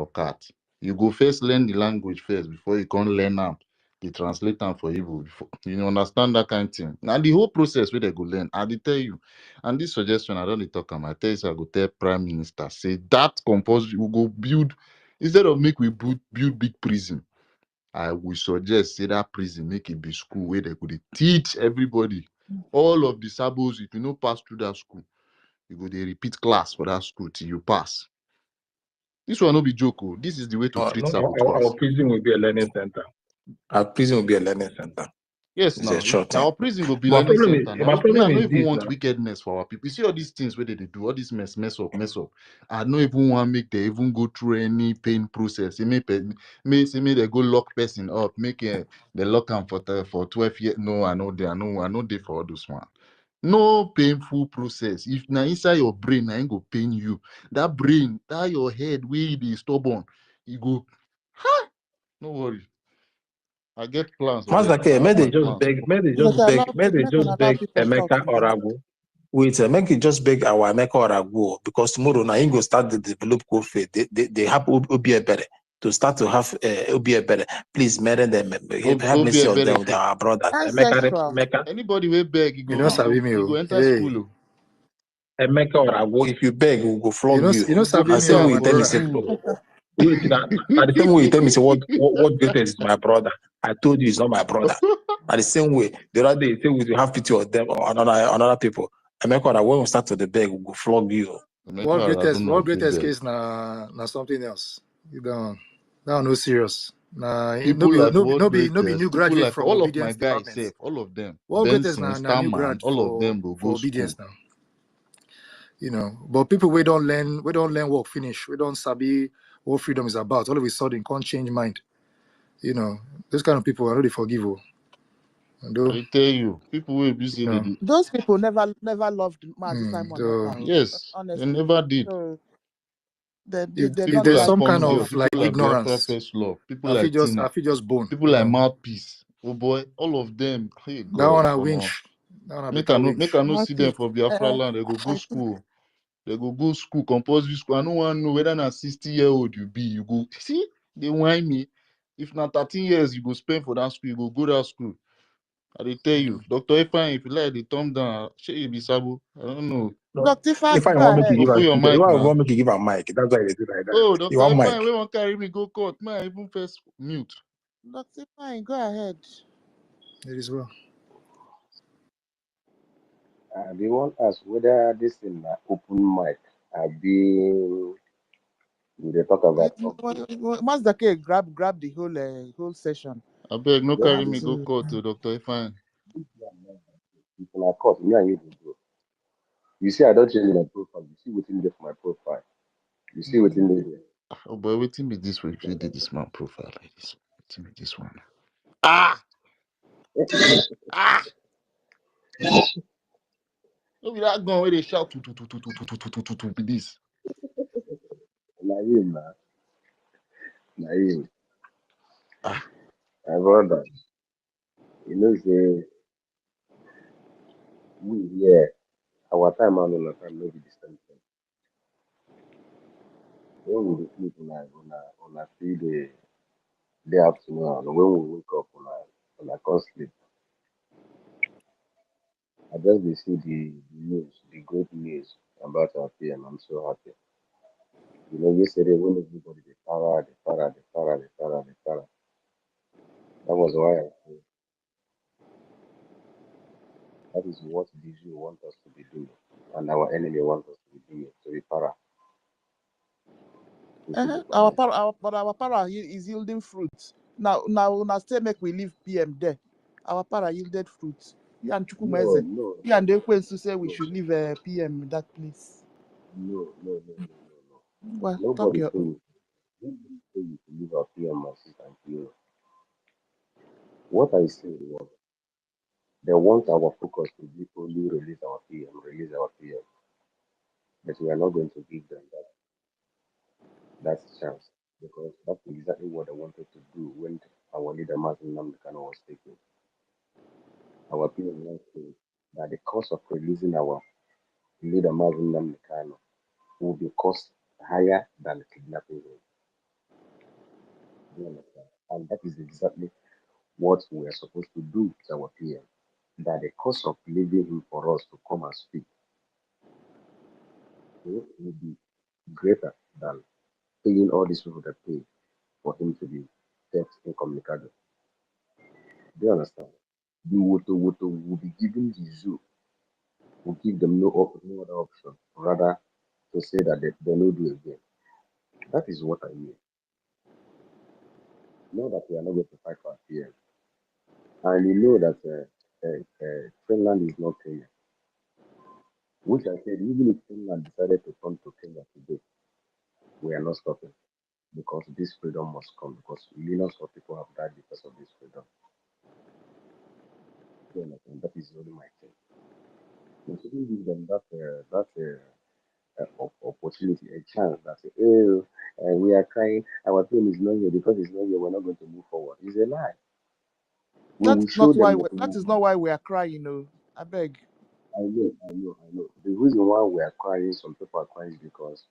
for cat. You go first learn the language first before you can learn them. They translate them for Igbo. You understand that kind of thing. Now the whole process where they go learn, I tell you. And this suggestion, I don't talk about. I tell you, I go tell Prime Minister, say that compulsory we go build instead of make we build big prison. I will suggest say that prison make it be school where they could teach everybody. All of the sabos, if you no pass through that school, you go they repeat class for that school till you pass. This will not be joke. This is the way to treat sabo class. Our prison will be a learning center. Our prison will be a learning center. Yes, It's now a short time. our prison will be My learning problem center. is, Now, my I problem don't is even this want now. wickedness for our people. You see all these things where they do, all this mess up. I don't even want to make they even go through any pain process. It may they go lock person up, make they lock them for 12 years. No, I know they for all those one. No painful process. If now inside your brain, I ain't go pain you. That brain, that your head, where it is stubborn, you go, ha! No worry. I get plans. Massacre, may they just beg Emeka or Agu. Wait, make it just beg our Emeka or Agu, because tomorrow now he go start to develop coffee. They have Obi better to start to have Obi better. Please, marry them. Have mercy on them. They are our brothers. Emeka. Anybody will beg, you know, you go enter school. Emeka or Agu, if you beg, we'll go flog you. You know, I say we tell me say, wait, now at the same way you tell me say what greatest is my brother. I told you it's not my brother. At the same way, the other day you say we have pity on them or another people. Emeka, when we start to the beg, we'll go flog you. What greatest case na something else. You don't no serious. Nah, people no be new graduate like from all obedience of my guys, department. all of them. What greatest Benson, na new Starman, grad all for, of them go for go obedience school. now. You know, but people we don't learn work finish. We don't sabi what freedom is about. All of a sudden can't change mind. You know, those kind of people are really forgive. I tell you, people will be saying those people never loved Simon. Yes, honestly, they never did. So, if there's some kind of like ignorance, people like Tina, I feel just bone. people like Mouthpiece. Oh boy, all of them. Hey God, that one I winch. Make I no see them for Biafralands. They go school. They go school, compulsory school. I don't want to know whether na 60-year-old you be. You go see, they whine me. If not 13 years, you go spend for that school. You go that school. I tell you, Dr. Efan, if you like the thumb down, should you be sabo? I don't know. Dr. Efan, if I want me to give your mic, want me to give a mic. That's why they do like that. Oh, Dr. You want Efan, mic? we won't carry me go court. Man, even first mute. Dr. Efan, go ahead. It is well. They want us whether this in open mic they talk about Massacre grab the whole session. I beg, no carry me go court to Dr. Efan. People are caught. Me and you do. You see, I don't change my profile. You see what's in there for my profile. You see what's in there. Oh boy, waiting me this way. If you did this man profile like this, waiting me this one. Ah! Look at that gun where they shout to be this. Naive, man. Naive. My brother. You know, say we here, our time and on time no be the same thing. When we sleep on a 3 day afternoon, and when we wake up on a can't sleep. I just see the news, the great news about our PM. I'm so happy. You know, yesterday when everybody they para. That was why I say that is what the DG want us to be doing, and our enemy want us to be doing, to be para. Our para is yielding fruits. Now still make we leave PM there. Our para yielded fruits. You and Chukwumeze. No. You and Ekwensu say we should leave PM in that place. No. Well, Nobody say you should leave our PM and PM. What I said was they want our focus to be only release our PM. But we are not going to give them that chance, because that's exactly what they wanted to do when our leader Martin Namdekano was taken. Our PM now said that the cost of releasing our leader Martin Namdekano will be cost higher than kidnapping him. You understand? And that is exactly what we are supposed to do with our PM. That the cost of leaving him for us to come and speak will be greater than paying all these people that pay for him to be kept incommunicado. Do you understand? The Woto will be given the zoo, will give them no other option, rather to say that they no do again. That is what I mean. Know that we are not going to fight for PM. And you know that Finland is not Kenya. Which I said, even if Finland decided to come to Kenya today, we are not stopping because this freedom must come because millions of people have died because of this freedom. You understand? That is only my thing. We shouldn't give them that opportunity, a chance that say, oh, we are crying, our pain is not here because it's not here, we're not going to move forward. It's a lie. We will show them that That is not why we are crying, no. I beg. I know. The reason why we are crying, some people are crying is because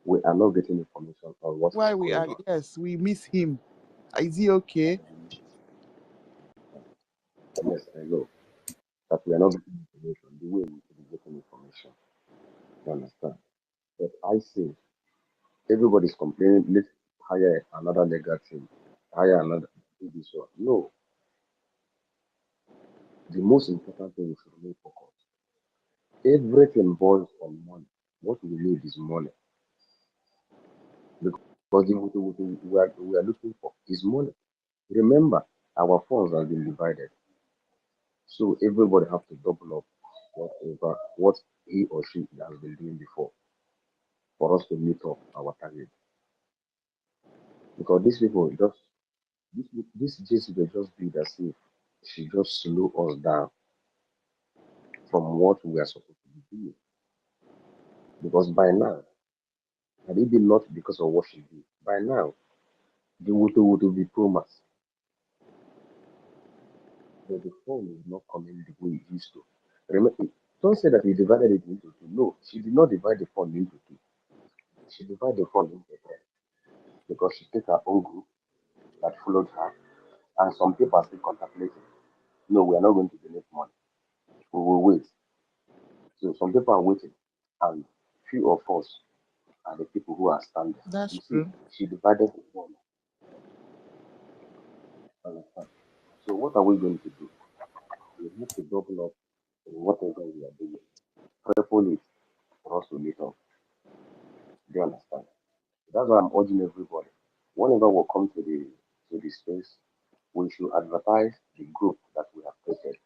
we are not getting information on what Why is we going are, on. yes, we miss him. Is he okay? Yes, I know that we are not getting information the way we should be getting information. You understand? But I say everybody's complaining, let's hire another legal team, hire another do this one. No, the most important thing we should remain focused. Everything boils on money. What we need is money. Because we are looking for is money. Remember, our funds have been divided. So everybody have to double up what he or she has been doing before for us to meet up our target. Because these people just this JC just did as if she just slow us down from what we are supposed to be doing. Because by now, had it been not because of what she did, by now the would be promised. But the phone is not coming the way it used to. Remember, don't say that we divided it into two. No, she did not divide the fund into two. She divided the fund into three because she took her own group that followed her, and some people are still contemplating. No, we are not going to donate money. We will wait. So some people are waiting, and few of us are the people who are standing. That's You see, true. she divided the fund. Understand? So what are we going to do? We have to double up in whatever we are doing. Triple it for us to meet up. Do you understand? That's why I'm urging everybody. Whenever we come to the space, we should advertise the group that we have created,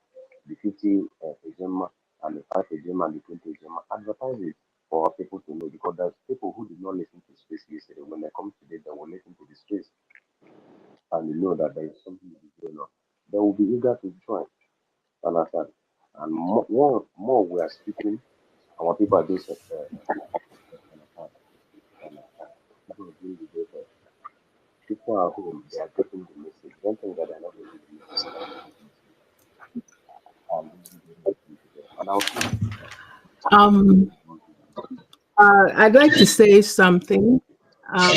the 50 Ejema and the 5 Ejema and the 20 Ejema. Advertise it for our people to know because there's people who did not listen to space yesterday. When they come today, they will listen to the space and they know that there is something that is going on. They will be eager to join. Understand? And more we are speaking, our people are being understand. Understand? People are doing the better. People are home, they are getting the message. Don't think that they are not getting the message. They are getting the message. And I'll see Um, I'd like to say something. I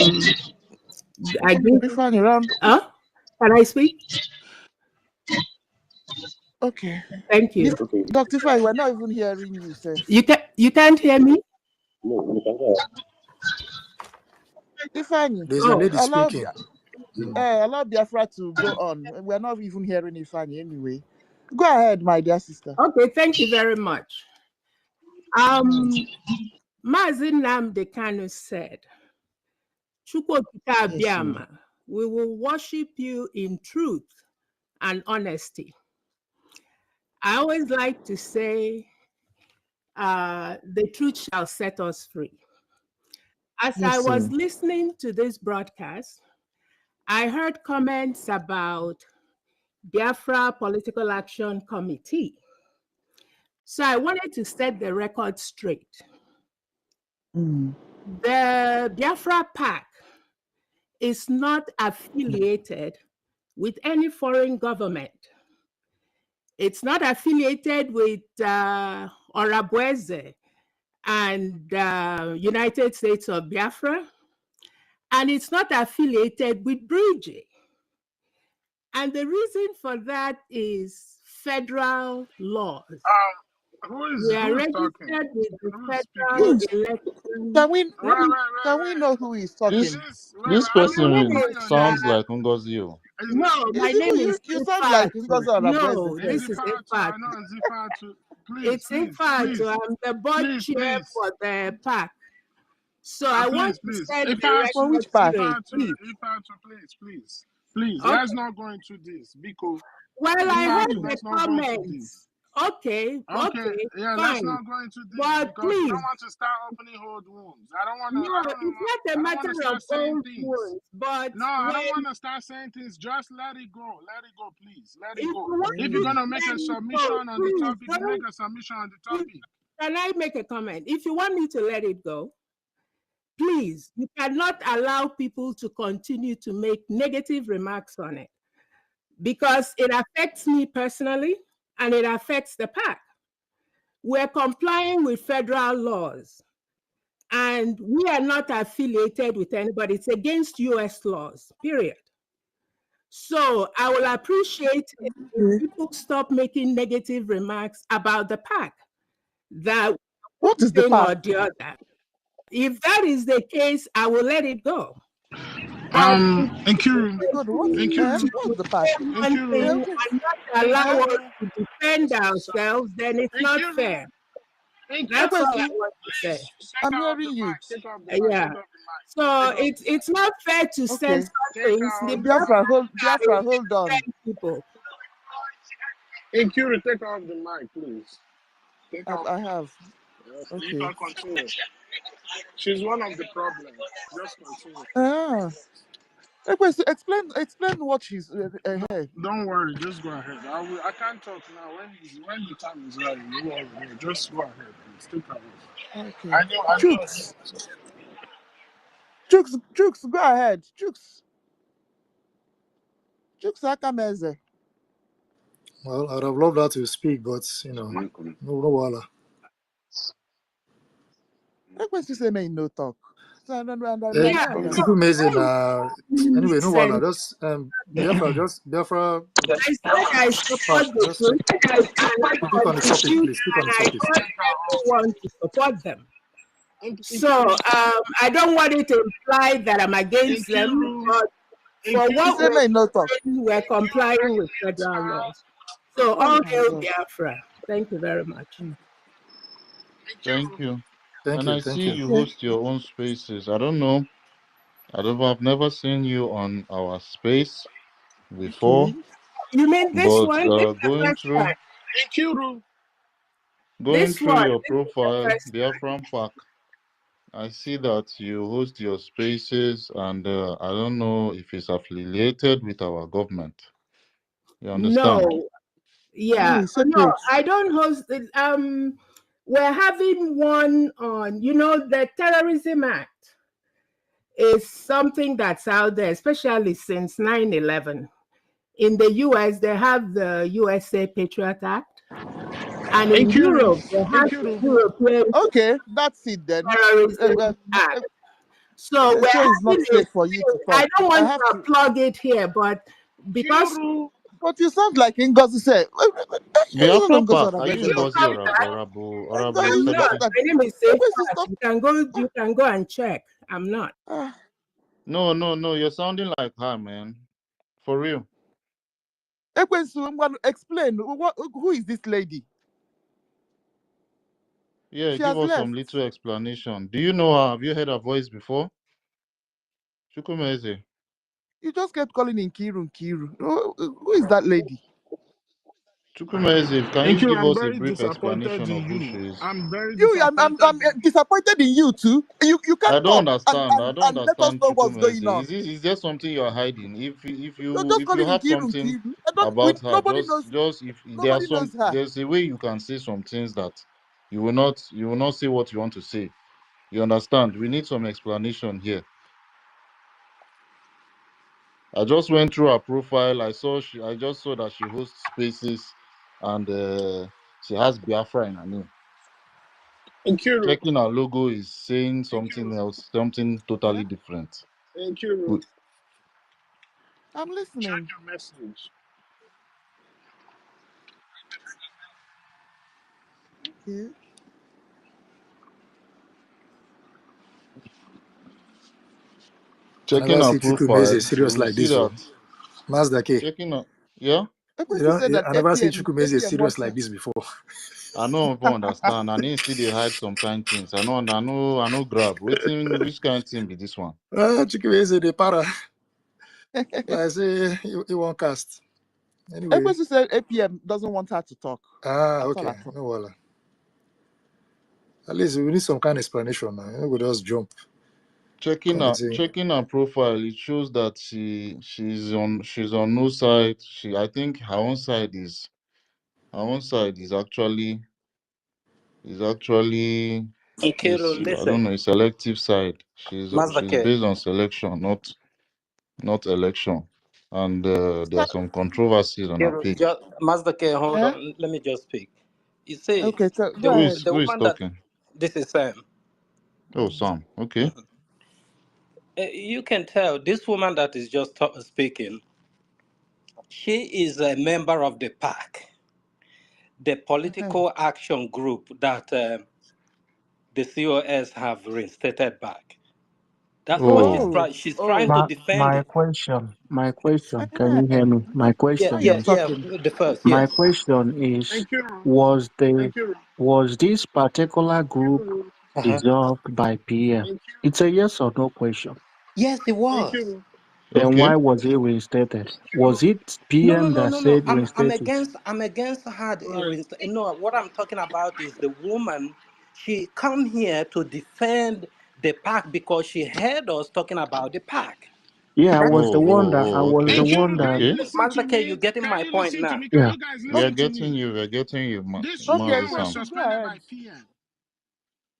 give. Ifeanyi round. Can I speak? Okay. Thank you. okay. Dr. Ifeanyi, we're not even hearing you, sir. You can't hear me? No, you can go Ifeanyi, There's a lady allow speaking. allow Biafra to go on. We're not even hearing Ifeanyi anyway. Go ahead, my dear sister. Okay, thank you very much. Mazin Nnamdi Kanu said, "Chukwokika Biama, we will worship you in truth and honesty." I always like to say, the truth shall set us free. As I was listening to this broadcast, I heard comments about Biafra Political Action Committee. So I wanted to set the record straight. The Biafra PAC is not affiliated with any foreign government. It's not affiliated with Orabueze and United States of Biafra. and it's not affiliated with BRGIE. And the reason for that is federal laws. Who is We are talking? registered with the Who's Federal speaking? Election. Can we know who is talking? This I person know sounds like Ngozi. No, my Is it name you? is You sound Ifatu. like Ngozi Arabweze. No, this is I Ifatu. know it's Ifatu. Please, It's Ifatu. I'm the board chair for the PAC. So I want to send the For which record part? straight, please. please. Okay. Let's not go into this because Well, I heard the let's not go into comments. this. Okay, Yeah, fine. let's not go into this But because we please, don't want to start opening old wounds. I don't want to. no, it's not a matter of old wounds, but No, I don't want to start saying things. Just let it go. Let it go, please. Let it if go. you want If to you're gonna make let a it submission go, on the please topic, don't- make a submission on the topic. Can I make a comment? If you want me to let it go, please, you cannot allow people to continue to make negative remarks on it because it affects me personally and it affects the PAC. We're complying with federal laws and we are not affiliated with anybody. It's against US laws, period. So I will appreciate it if people stop making negative remarks about the PAC. That What is the thing PAC? or the other. If that is the case, I will let it go. But Nkiru, What's the PAC? one thing and not allow us to defend ourselves, then it's not fair. That's all I want to say. I'm hearing you. Yeah. So it's not fair to say something. Biafra, hold on. People. Nkiru, take off the mic, please. I have. Okay. You can continue. She's one of the problems. Just continue. Explain what she's here. Don't worry, just go ahead. I can't talk now. When the time is right, you will. Just go ahead. Please. Take her off. Okay. I know. Chooks, go ahead. Chooks Akameze. Well, I'd have loved her to speak, but no wala. Ekwesị say may no talk. So I don't know. It's amazing. Anyway, no wala. Just Biafra. I said I support the Just speak on the topic, please. Speak on the topic. I want everyone to support them. So I don't want it to imply that I'm against them, but for what we're complying with federal laws. So all hail Biafra. Thank you very much. Thank you. Thank you. I see you host your own spaces. I don't know. I've never seen you on our space before. Okay. You mean this one? Going through your profile, Biafran Park, I see that you host your spaces, and I don't know if it's affiliated with our government. You understand? No. Yeah. No, I don't host it. We're having one on, the Terrorism Act is something that's out there, especially since 9/11. In the US, they have the USA Patriot Act. And in Europe, they have the European that's it then. Terrorism Act. So it's not safe for you to talk. I don't want to plug it here, but because... But you sound like Ngozi said. Biafra Park, are you Ngozi or I'm not. My name is Safe. You can go and check. I'm not. No. You're sounding like her, man. For real. Explain who is this lady? Yeah, give us some little explanation. Do you know her? Have you heard her voice before? Chukwumeze. You just kept calling in Kiru. Who is that lady? Chukwumeze, can you give us a brief explanation of who she is? I'm disappointed in you too. You can't. I don't understand. I don't understand. Let us know what's going on. Is there something you are hiding? If you have something about her, just if there's a way you can say some things that you will not say what you want to say. You understand? We need some explanation here. I just went through her profile. I just saw that she hosts spaces and she has Biafra in her name. Checking her logo is saying something else, something totally different. Thank you. We- I'm Check listening. your message. Okay. I Checking never our see Chukwumeze profile, you serious will like see this. Oh. that. Mazda K. Checking out, yeah. You Ekwesu know, said that I never see APM Chukwumeze APM serious wants like to. this before. I know even understand. I need see they hide some kind things. I know grab. Waiting, which kind thing be this one? Chukwumeze, the para. Like I say, he won't cast. Anyway. Ekwesu said APM doesn't want her to talk. At all, Okay. at all. No, well. At least we need some kind of explanation now. You know, we just jump. Checking her profile, it shows that she's on no side. I think her own side is actually Kero, I don't listen. know, a selective side. She's Massacre. based on selection, not election. And there are some controversies on her Kero, page. just Massacre, hold Eh? on. Let me just speak. You see, Okay, so the go ahead. the Who is woman that talking? this is Sam. Oh, Sam. Okay. You can tell this woman that is just speaking. She is a member of the PAC, the Uh-huh. political action group that the COS have reinstated back. That's what she's Oh, Oh, trying. She's trying oh. to My defend my it. question, my question. Can Uh-huh. you hear me? My Yeah, Now question you're yeah, is, yeah. talking. The first, my yes. question is, Thank you. was the Thank you. was this particular Thank group you. Uh-huh. dissolved by PM? Thank you. It's a yes or no question. Yes, it Thank was. you. Then okay. why was it reinstated? Thank you. Was it No, no, PM no, that no, no. said I'm reinstate it? against. I'm against hard. Right. No, what I'm talking about is the woman. She come here to defend the park because she heard us talking about the park. Yeah, I That was is the the one reason. that I was the Thank Okay. you. one Can that Okay. you listen to Manzake, you me? getting Can my you point listen to now? me? Can yeah. you guys We are listen to getting me? you. We are getting you, This Okay, woman was Sam. Ekwesu, go suspended ahead. by PM.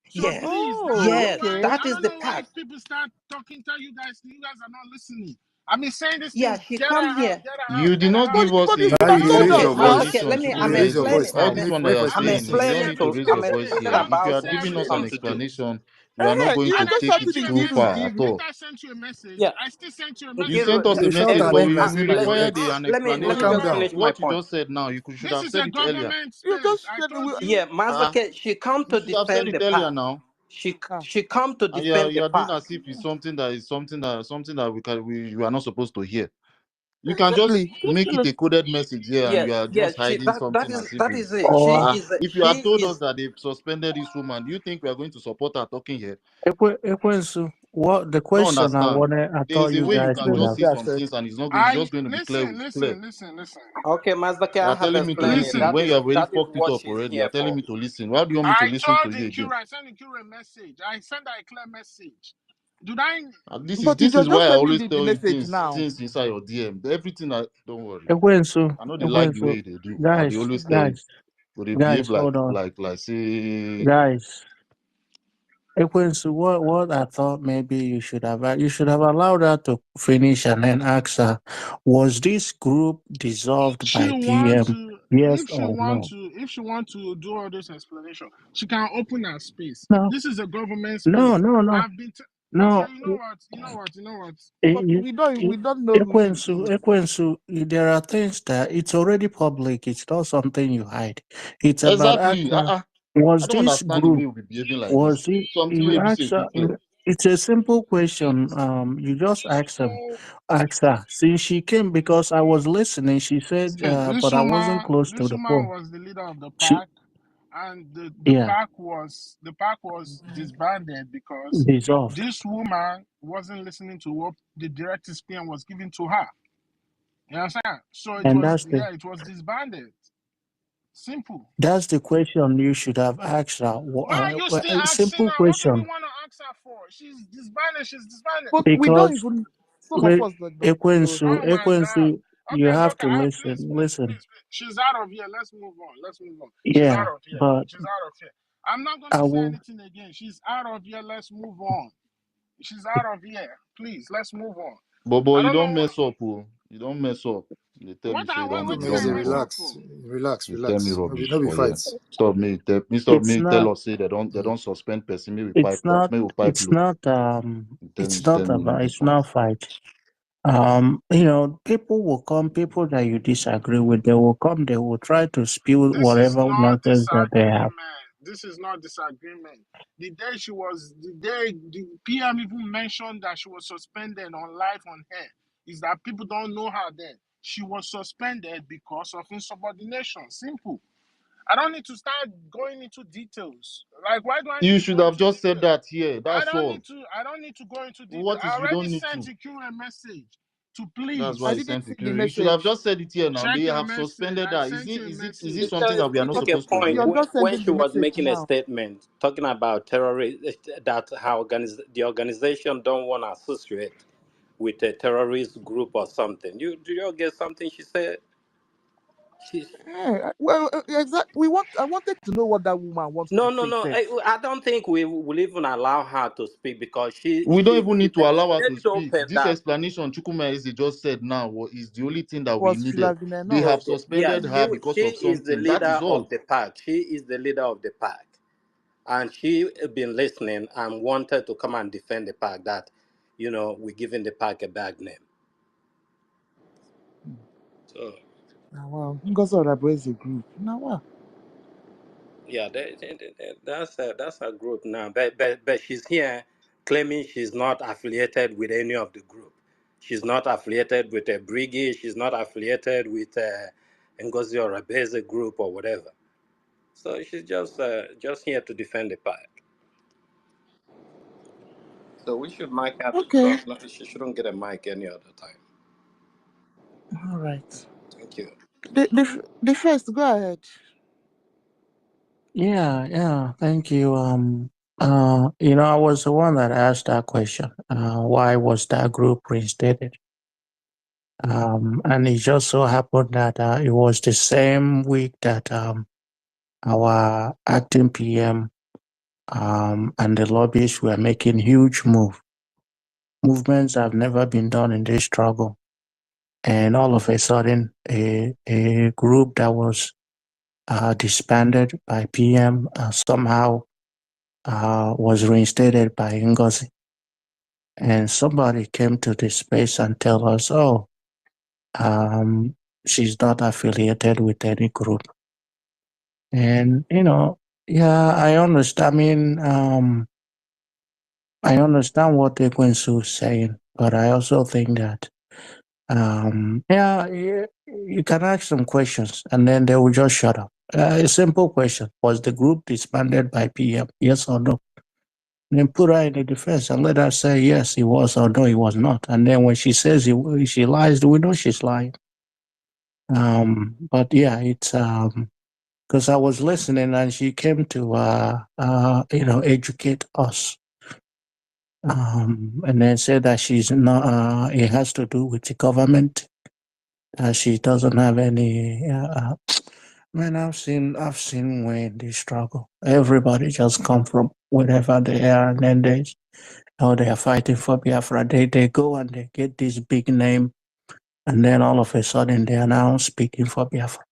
So Yes, please, Oh, yes. okay. That I is don't the know why park. people start talking. Tell you guys are not listening. I've been saying this Yeah, thing. she Get her come out. here. Get her out. You Get did her not out. give us But a you Now have you told raise Okay, us your full voice. Manzake, explanation. let me. You I'm raise your Chukwumeze. voice explaining. now. All Listen, this one that Make you're I'm saying, you don't explaining need to to. raise your I'm Listen, voice explaining here. I If you still are about the sent giving you a us an dishonesty. message. explanation, we are not Eh, going you to And I just take have it sent to you a too give far message. at Didn't all. I send you a message? Yeah, I still sent you a You message. sent Nkiru, You us a dey shout message, am but when listen. you we, are we speaking and you required vex. an Let me explanation. Calm just down. finish If my what you point. just said now, you should This have is said a it earlier. government you space. just I said told you. Yeah, Uh, Manzake, she come you to should have said defend it the earlier park. now. ah. She come to And defend the you are doing park. as if it's something that we are not supposed to hear. You can just Exactly. Just make tell it a us. coded message here, and Yes, you are yes. just hiding something as if That is it's. it. She Or is. If you She had told us is. that they suspended this woman, do you think we are going to support her talking here? Ekwensu, what the I don't question understand. I There thought is a you way you guys can would just have. say Yeah, some said. things, and it's I just going to be clear. Clear. listen. Okay, Mazake, You I are have telling me to explained it. listen Listen. when you have already That is fucked it what up she's already. You here are telling for. me to listen. Why do you want me to I listen to told you Nkira, again? I sent Nkira a message. I sent her a clear message. Did I? And But you this is why just I send me always the tell you message now. things inside your DM. Everything I don't worry. Ekwensu, I know they like the Ekwensu, way they do. I they guys, always tell you, guys, but they behave guys, hold on, like say guys. Ekwensu, what I thought maybe you should have allowed her to finish and then ask her, was this group dissolved She by want PM? to. Yes or Want no? to. If she want to do all this explanation, she can open her space. No, This is a government no, space. no, no, I've been. Okay, no. you know what? You know what? But it, we it, don't know who she is. Ekwensu, there are things that it's already public. It's not something you hide. It's about exactly. AXA. Was I don't this understand the way group, we'll be behaving like was this. it, Something you will be ask safe, her, clear. it's a simple question. You just ask her. See, she came because I was listening. She said, but I wasn't close to This the woman phone. was the leader of the She, pack, and yeah, the pack was disbanded because dissolved. this woman wasn't listening to what the directives PM was giving to her. You understand? So And that's the it was disbanded. Simple. That's the question you should have asked her. Why are you still A asking simple her? What do we question, want to ask her for? She's disbanded. She's disbanded. But we don't because even, some of with us that don't know. Oh my God. Ekwensu, you Okay, have look, to listen. please. Listen, She's out of here. Let's move on. She's yeah, out of here. but She's out of here. I'm not I gonna say will. anything again. She's out of here. Let's move on. She's out of here. Please, let's move on. But I you don't know don't what. mess up, oh. You don't mess up. They tell you What say I don't what Come you did here, I don't say move mess on. up for? relax, relax, You tell me relax. No rubbish be for here. fights. Stop me. Instead of It's me tell not. us say they don't suspend person. Maybe It's pipe that. not. Maybe pipe It's look. not. You It's tell not me no about. big It's fight. not fight. People will come. People that you disagree with, they will come. They will try to spew This is whatever not nonsense that they have. disagreement. This is not disagreement. The day the PM even mentioned that she was suspended on live on air, is that people don't know her then. She was suspended because of insubordination. Simple. I don't need to start going into details. Like, why do I need You to should go have into just said details? that here. That's all. I don't need to go into detail. What I if you already don't need sent to? Ikue a message to That's please why I he didn't sent see it. the You should have message. just said it here now. check They your have message. suspended I that. sent you a Is it message. something Because that we are not you make a supposed to point do? You're just when sending she the was message making a now. statement talking about terrorists, that how the organization don't want to associate with a terrorist group or something. Do you get something she said? She, Well, exactly. I wanted to know what that woman wants no, to no, say no. first. I don't think we will even allow her to speak because We don't even need to she allow her made to it speak. open This that explanation Chukuma Eze just said now is the only thing that we Was should needed. have been They enough. have okay, yeah, suspended her because she of is the something. That leader is of all. the pack. She is the leader of the pack, and she been listening and wanted to come and defend the pack. That we're giving the pack a bad name. So Now, wow. NGOZI is a group. Now, wow. yeah, that's a group now. But she's here claiming she's not affiliated with any of the group. She's not affiliated with a BRGIE. She's not affiliated with NGOZI or a basic group or whatever. So she's just here to defend the pack. So we should mic her to Okay. talk. No, she shouldn't get a mic any other time. All right. Thank you. The first, go ahead. Yeah. Thank you. I was the one that asked that question. Why was that group reinstated? And it just so happened that it was the same week that our acting PM and the lobbyists were making huge movements have never been done in this struggle. And all of a sudden, a group that was disbanded by PM somehow was reinstated by NGOZI. And somebody came to this space and tell us, oh, she's not affiliated with any group. And, yeah, I understand. I mean, I understand what Ekwensu is saying, but I also think that, you can ask some questions and then they will just shut up. A simple question: was the group disbanded by PM? Yes or no? And then put her in the defense and let her say yes, it was, or no, it was not. And then when she says she lies, we know she's lying. But yeah, it's because I was listening and she came to educate us. And then said that she's not. It has to do with the government. She doesn't have any. Man, I've seen when they struggle. Everybody just come from wherever they are, and then they are fighting for Biafra. They go and they get this big name, and then all of a sudden they are now speaking for Biafra.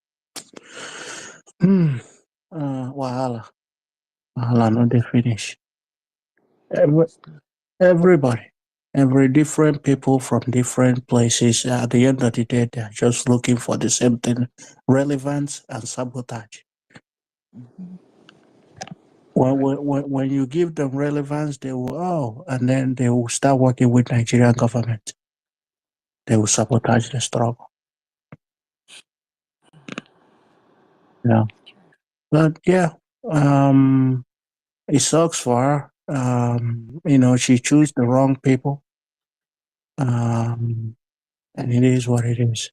Wahala, no, they finish. Everybody, every different people from different places. At the end of the day, they're just looking for the same thing: relevance and sabotage. When you give them relevance, they will, and then they will start working with Nigerian government. They will sabotage the struggle. Yeah, but yeah, it sucks for her. She chose the wrong people. And it is what it is.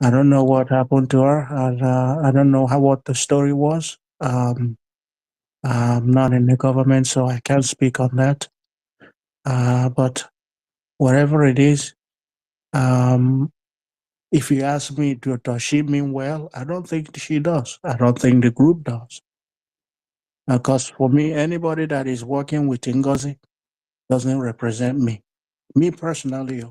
I don't know what happened to her, and I don't know what the story was. I'm not in the government, so I can't speak on that. But whatever it is, if you ask me, does she mean well? I don't think she does. I don't think the group does. Because for me, anybody that is working with NGOZI doesn't represent me. Me personally,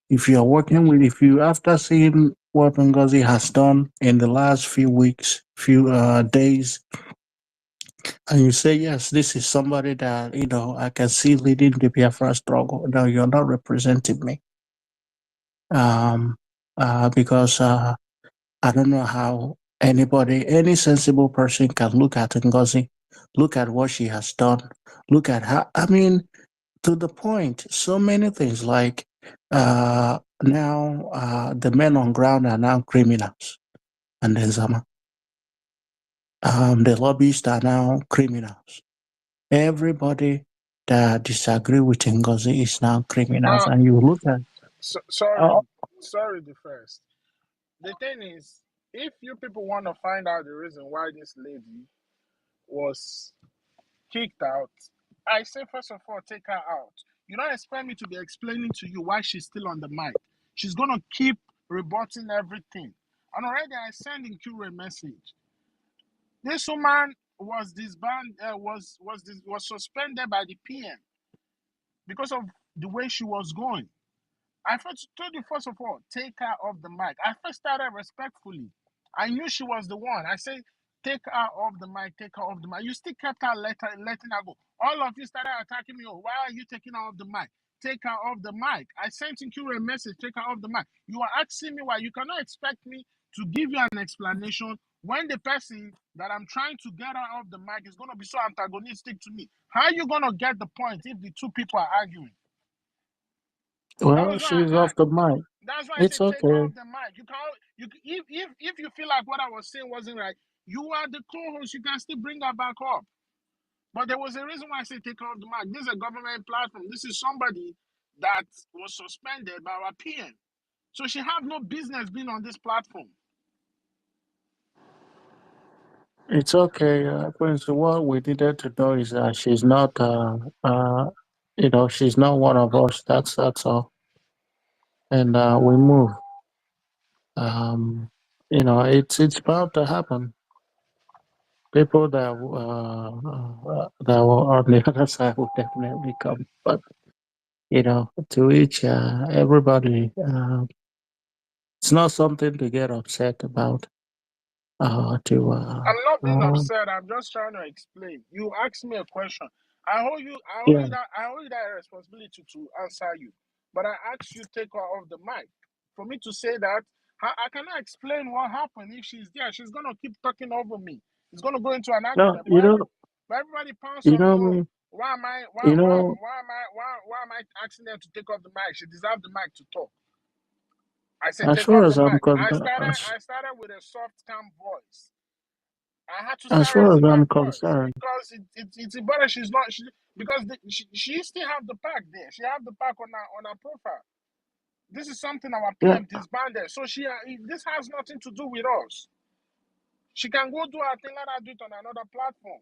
if you are working with, if you after seeing what Ngozi has done in the last few weeks, few days, and you say yes, this is somebody that I can see leading the Biafra struggle. No, you're not representing me, because I don't know how any sensible person can look at Ngozi, look at what she has done, look at how. I mean, to the point, so many things like now the men on ground are now criminals, and then Zama. The lobbyists are now criminals. Everybody that disagree with Ngozi is now criminals, and you look at. Sorry, Oh, sorry. The first. The thing is, if you people want to find out the reason why this lady was kicked out, I say first of all, take her out. You don't expect me to be explaining to you why she's still on the mic. She's gonna keep rebutting everything. And already I sent in Q a message. This woman was disbanded, was suspended by the PM because of the way she was going. I first told you, first of all, take her off the mic. I first started respectfully. I knew she was the one. I said, take her off the mic, take her off the mic. You still kept her letting her go. All of you started attacking me. Oh, why are you taking her off the mic? Take her off the mic. I sent in you a message, take her off the mic. You are asking me why. You cannot expect me to give you an explanation when the person that I'm trying to get her off the mic is going to be so antagonistic to me. How are you going to get the point if the two people are arguing? That well, was why she's I off asked. the mic. That's why I It's said take her okay. off the mic. You can't. If you feel like what I was saying wasn't right, you are the co-host. You can still bring her back up. But there was a reason why I said take her off the mic. This is a government platform. This is somebody that was suspended by our PM. So she have no business being on this platform. It's okay. Prince, what we needed to know is that she's not, she's not one of us. That's all. And we move. It's bound to happen. People that were on the other side will definitely come. But to each everybody, it's not something to get upset about. To I'm not being upset. I'm just trying to explain. You asked me a question. I hold you. yeah. I hold you that responsibility to answer you. But I asked you take her off the mic. For me to say that, I cannot explain what happened. If she's there, she's gonna keep talking over me. It's gonna go into an No, argument. But everybody pounds you on me. know Oh, me. why am I? You know, Why am I asking them to take off the mic? She deserves the mic to talk. I said as take far off the as I'm mic. con- I started with a soft, calm voice. I had to as start far as raising my I'm voice concerned, because it's important. She's not because she still have the pack there. She have the pack on her profile. This is something our yeah. PM disbanded. So this has nothing to do with us. She can go do her thing. Let her do it on another platform.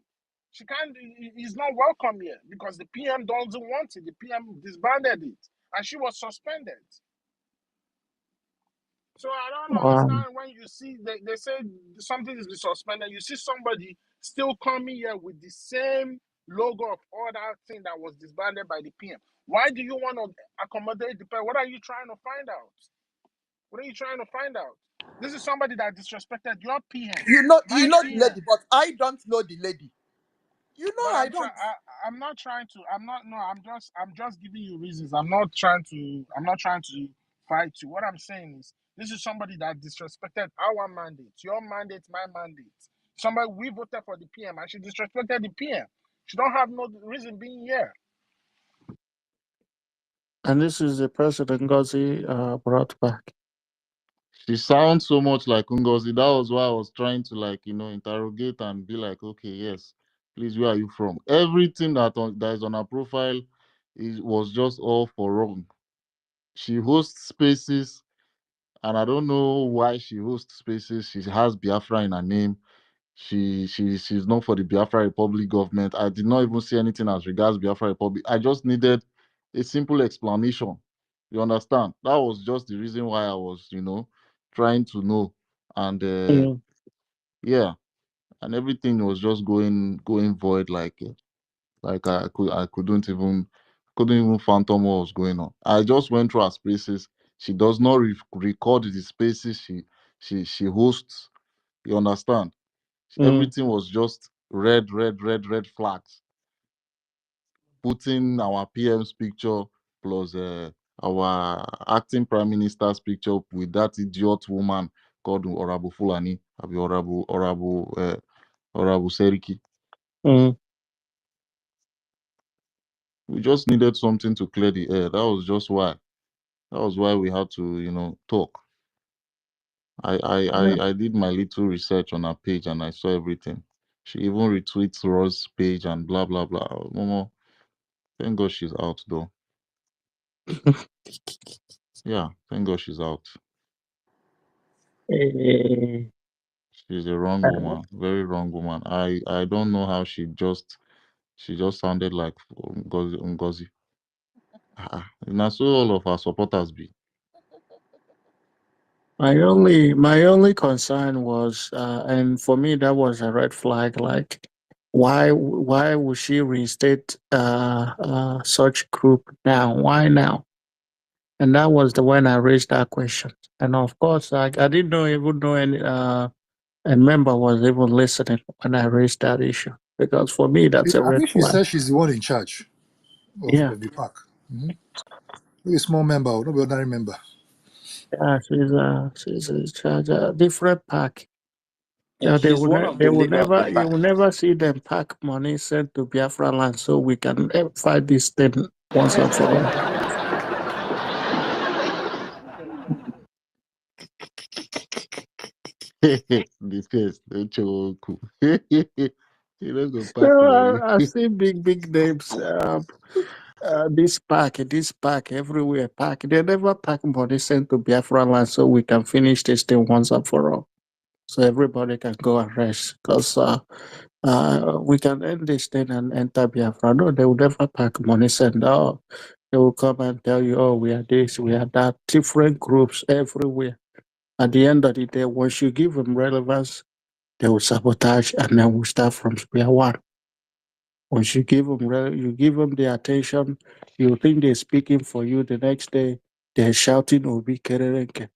She can't. Is not welcome here because the PM doesn't want it. The PM disbanded it, and she was suspended. So I don't Um, understand when you see they say something is suspended. You see somebody still coming here with the same logo of all that thing that was disbanded by the PM. Why do you want to accommodate the PM? What are you trying to find out? What are you trying to find out? This is somebody that disrespected your PM, You my know the PM. lady, but I don't know the lady. You But know I don't. I'm not trying to. I'm not. No. I'm just giving you reasons. I'm not trying to. I'm not trying to fight you. What I'm saying is, this is somebody that disrespected our mandate, your mandate, my mandate. Somebody we voted for the PM, and she disrespected the PM. She don't have no reason being here. and this is the president Ngozi brought back. She sounds so much like Ngozi. That was why I was trying to interrogate and be like, okay, yes, please, where are you from? Everything that is on her profile was just all for wrong. She hosts spaces, and I don't know why she hosts spaces. She has Biafra in her name. She's known for the Biafra Republic government. I did not even see anything as regards Biafra Republic. I just needed a simple explanation. You understand? That was just the reason why I was, trying to know. And Mm. yeah, and everything was just going void like I couldn't even fathom what was going on. I just went through her spaces. She does not record the spaces she hosts. You understand? Everything was just red flags. Putting our PM's picture plus our acting prime minister's picture with that idiot woman called Orabu Fulani, Orabu Seriki. We just needed something to clear the air. That was just why. That was why we had to, talk. I did my little research on her page and I saw everything. She even retweets Rose's page and blah blah blah. Momo, thank God she's out though. Yeah, thank God she's out. She's a wrong woman, very wrong woman. I don't know how she just sounded like Ngozi. Now so all of our supporters be. My only concern was, and for me that was a red flag. Like, why would she reinstate such group now? Why now? And that was the when I raised that question. And of course, I didn't even know any a member was even listening when I raised that issue, because for me that's a I red think she flag. says she's the one in charge Yeah, of the pack. Maybe a small member, or not an ordinary member. yeah, she's in charge a different pack. Yeah, They she's will one of they the will leader of the never you pack. will never see them pack money sent to Biafralands so we can fight this thing once and for all. The face, the choke. You don't go pack So money. I see big names. This pack, everywhere pack. They never pack money sent to Biafralands so we can finish this thing once and for all. So everybody can go and rest. Because we can end this thing and enter Biafra. No, they will never pack money sent. Oh, they will come and tell you, oh, we are this, we are that. Different groups everywhere. At the end of the day, once you give them relevance, they will sabotage and then we'll start from square one. Once you give them, you give them the attention, you think they're speaking for you. The next day, they're shouting "Obi Kerenke."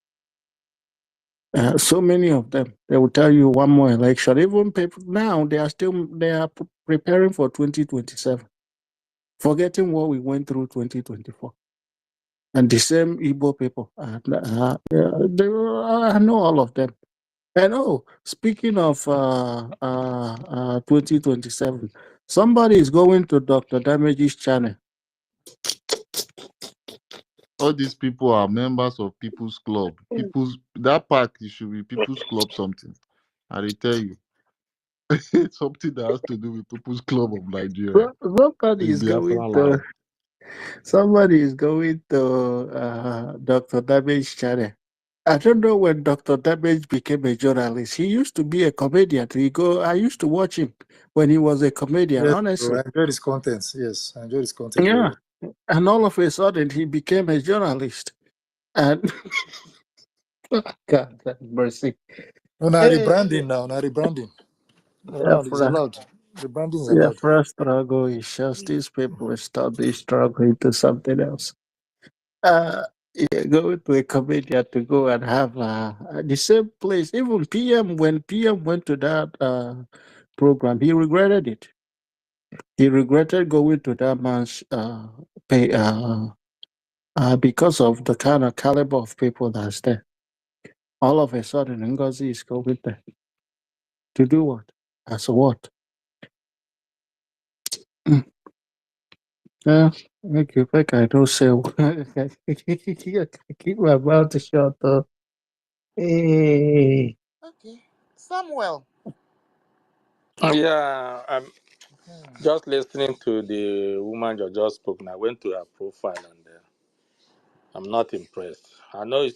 So many of them, they will tell you one more election. Even people now, they are preparing for 2027, forgetting what we went through 2024. And the same Igbo people, I know all of them. And oh, speaking of 2027, somebody is going to Dr. Damage's channel. All these people are members of People's Club. That pack, it should be People's Club something. I tell you. It's something that has to do with People's Club of Nigeria. Somebody The is Biafra going to land. Dr. Damage's channel. I don't know when Dr. Damage became a journalist. He used to be a comedian. I used to watch him when he was a comedian, Yes, bro, honestly. I enjoyed his content. Yes, I enjoyed his content very Yeah. well. And all of a sudden he became a journalist. And God have mercy. No, now Hey, rebranding now. Now rebranding. Allowed. It's Biafra, allowed. Rebranding is allowed. Biafra struggle is just these people stop this struggle into something else. Yeah, go to a comedian to go and have the same place. Even when PM went to that program, he regretted it. He regretted going to that man's pay because of the kind of caliber of people that's there. All of a sudden, Ngozi is going there to do what? As what? Yeah, make I don't say. Keep my mouth shut up. Hey. Okay. Samuel. Yeah, I'm just listening to the woman you just spoke. And I went to her profile and I'm not impressed. I know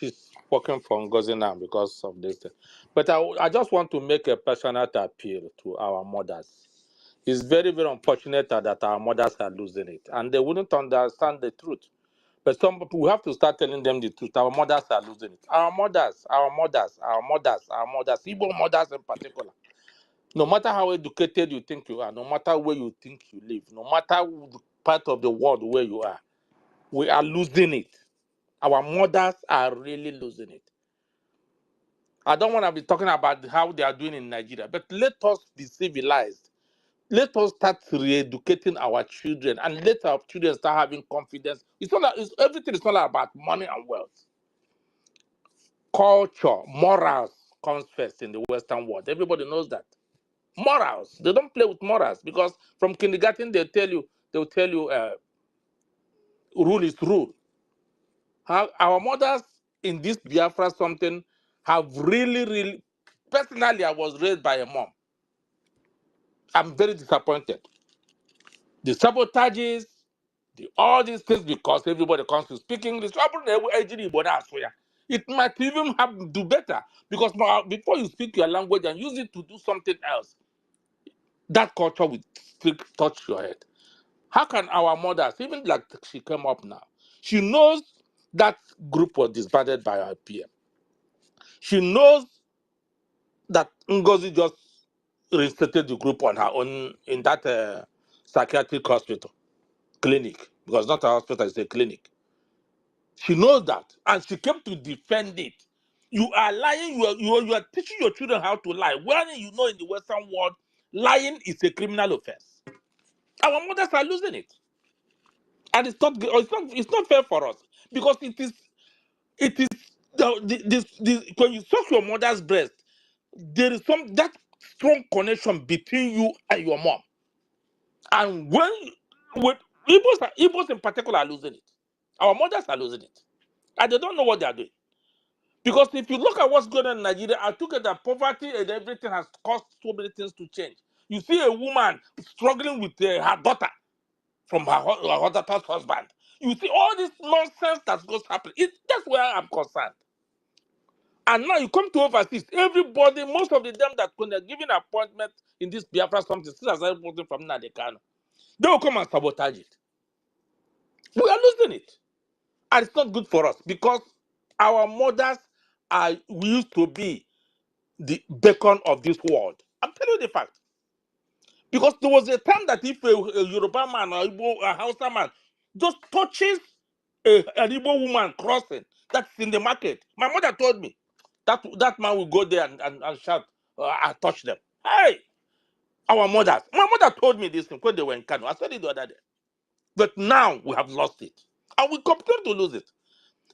she's working for NGOZI now because of this thing. But I just want to make a personal appeal to our mothers. It's very, very unfortunate that our mothers are losing it. And they wouldn't understand the truth. But some people, we have to start telling them the truth. Our mothers are losing it. Our mothers, Igbo mothers in particular. No matter how educated you think you are, no matter where you think you live, no matter the part of the world where you are, we are losing it. Our mothers are really losing it. I don't want to be talking about how they are doing in Nigeria, but let us be civilized. Let us start re-educating our children and let our children start having confidence. It's not everything is not about money and wealth. Culture, morals comes first in the Western world. Everybody knows that. Morals. They don't play with morals because from kindergarten they'll tell you rule is rule. How our mothers in this Biafra something have really, personally, I was raised by a mom. I'm very disappointed. The sabotages, all these things because everybody comes to speak English. It might even have do better because before you speak your language and use it to do something else, that culture will still touch your head. How can our mothers, even like she came up now, she knows that group was disbanded by our PM. She knows that NGOZI just reinstated the group on her own in that psychiatric hospital, clinic, because not a hospital, it's a clinic. She knows that, and she came to defend it. You are lying, you are teaching your children how to lie. When you know in the Western world, lying is a criminal offense. Our mothers are losing it. And it's not fair for us because it is when you suck your mother's breast, there is that strong connection between you and your mom. And when Igbos in particular are losing it, our mothers are losing it, and they don't know what they are doing. Because if you look at what's going on in Nigeria, I took it that poverty and everything has caused so many things to change. You see a woman struggling with her daughter from her daughter's husband. You see all this nonsense that goes happening. That's where I'm concerned. And now you come to overseas, everybody, most of them that when they're giving appointment in this Biafra something, still as everybody from Nadekano, they will come and sabotage it. We are losing it. And it's not good for us because our mothers we used to be the beacon of this world. I'm telling you the fact. Because there was a time that if a Yoruba man or a Hausa man just touches an Igbo woman crossing, that's in the market. My mother told me that man will go there and shout, I touch them. Hey, our mothers. My mother told me this thing when they were in Kano. I said it the other day. But now we have lost it. And we continue to lose it.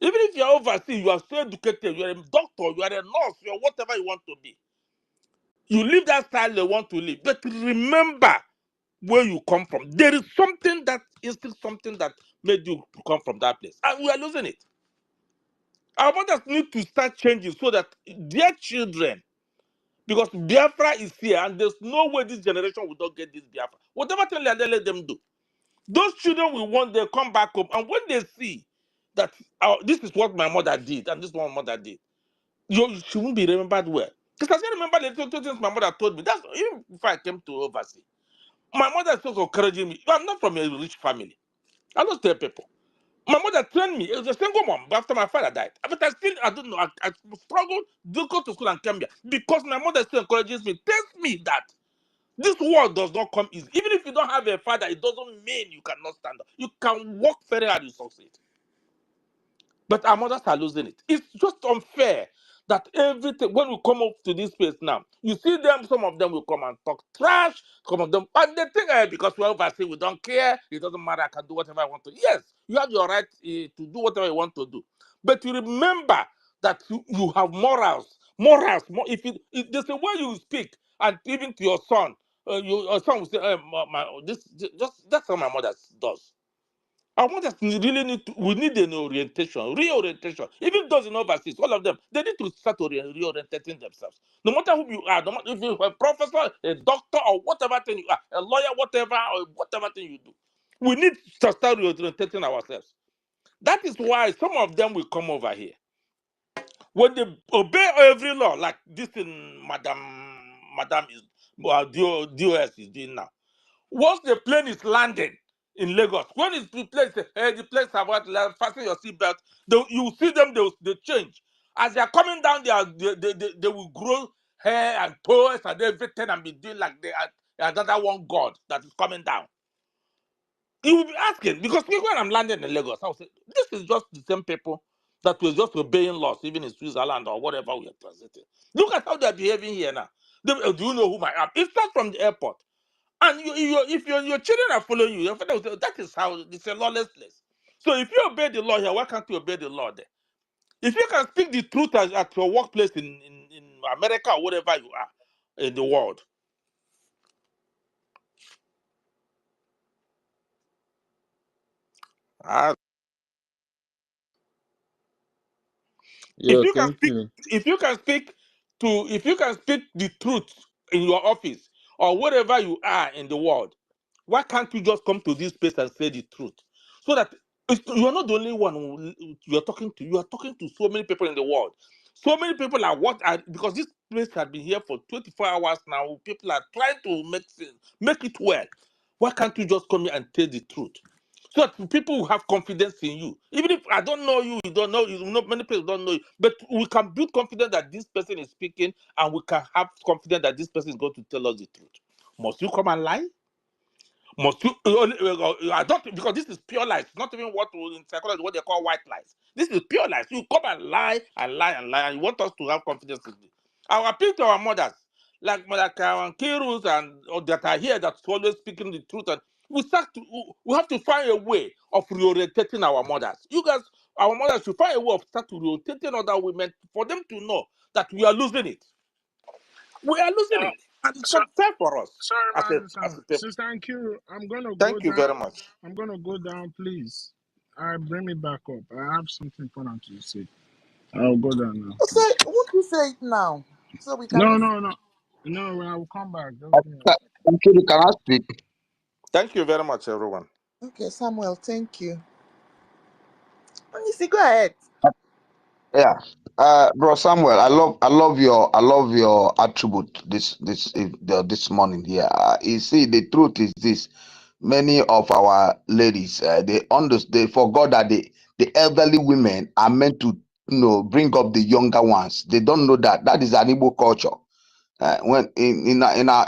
Even if you're overseas, you are so educated, you're a doctor, you are a nurse, you're whatever you want to be. You live that style they want to live. But remember where you come from. There is something that is still something that made you come from that place. And we are losing it. Our mothers need to start changing so that their children, because Biafra is here and there's no way this generation will not get this Biafra. Whatever thing they let them do. Those children will want they come back home. And when they see that this is what my mother did and this is what my mother did, she won't be remembered well. Because I still remember the two things my mother told me. That's even before I came to overseas. My mother still encouraging me. I'm not from a rich family. I don't tell people. My mother trained me. It was a single mom after my father died. But I don't know. I struggled to go to school and come here because my mother still encourages me, tells me that this world does not come easy. Even if you don't have a father, it doesn't mean you cannot stand up. You can work very hard to succeed. But our mothers are losing it. It's just unfair that everything, when we come up to this place now, you see them, some of them will come and talk trash, some of them, and they think because we're overseas, we don't care, it doesn't matter, I can do whatever I want to. Yes, you have your right to do whatever you want to do. But you remember that you have morals. If there's a way you speak, and even to your son, your son will say, that's how my mother does. I want us really we need an orientation, reorientation. Even those in overseas, all of them, they need to start reorienting themselves. No matter who you are, no matter if you're a professor, a doctor, or whatever thing you are, a lawyer, whatever thing you do, we need to start reorienting ourselves. That is why some of them will come over here. When they obey every law, like this thing Madam is DOS is doing now. Once the plane is landing in Lagos, when the planes have fasten your seatbelt, you see them, they change. As they are coming down, they will grow hair and toes and everything and be doing like they are another one god that is coming down. You will be asking, because when I'm landing in Lagos, I will say, this is just the same people that we're just obeying laws, even in Switzerland or whatever we are transiting. Look at how they're behaving here now. Do you know whom I am? It starts from the airport. And if your children are following you, your father will say, that is how it's a lawless place. So if you obey the law here, why can't you obey the law there? If you can speak the truth at your workplace in America or whatever you are in the world, Yeah, thank you. if you can speak the truth in your office or wherever you are in the world, why can't you just come to this place and say the truth? So that you are not the only one you are talking to. You are talking to so many people in the world. So many people are because this place has been here for 24 hours now. People are trying to make it well. Why can't you just come here and tell the truth? So that people will have confidence in you. Even if I don't know you, you don't know, many people don't know you, but we can build confidence that this person is speaking, and we can have confidence that this person is going to tell us the truth. Must you come and lie? Must you? I don't, because this is pure lies. Not even what in psychology what they call white lies. This is pure lies. You come and lie and lie and lie, and you want us to have confidence in you. I appeal to our mothers, like our Kirus and that are here that's always speaking the truth, and we have to find a way of reorientating our mothers. You guys, our mothers should find a way of start to reorientating other women for them to know that we are losing it. We are losing it, and it's So, not fair for us sorry, as a people. Sister, thank you. I'm gonna go Thank you down. very much. I'm gonna go down, please. Bring me back up. I have something important to say. I'll go down now, Say, please. won't you say it now so we can No, listen? no, no, no. I will come back. Just give me a second. Thank you. Can I speak? Thank you very much, everyone. Okay, Samuel, thank you. You see, go ahead. Yeah. Bro Samuel, I love your attribute this morning here. You see, the truth is this: many of our ladies, they forgot that the elderly women are meant to bring up the younger ones. They don't know that is an Igbo culture. When in our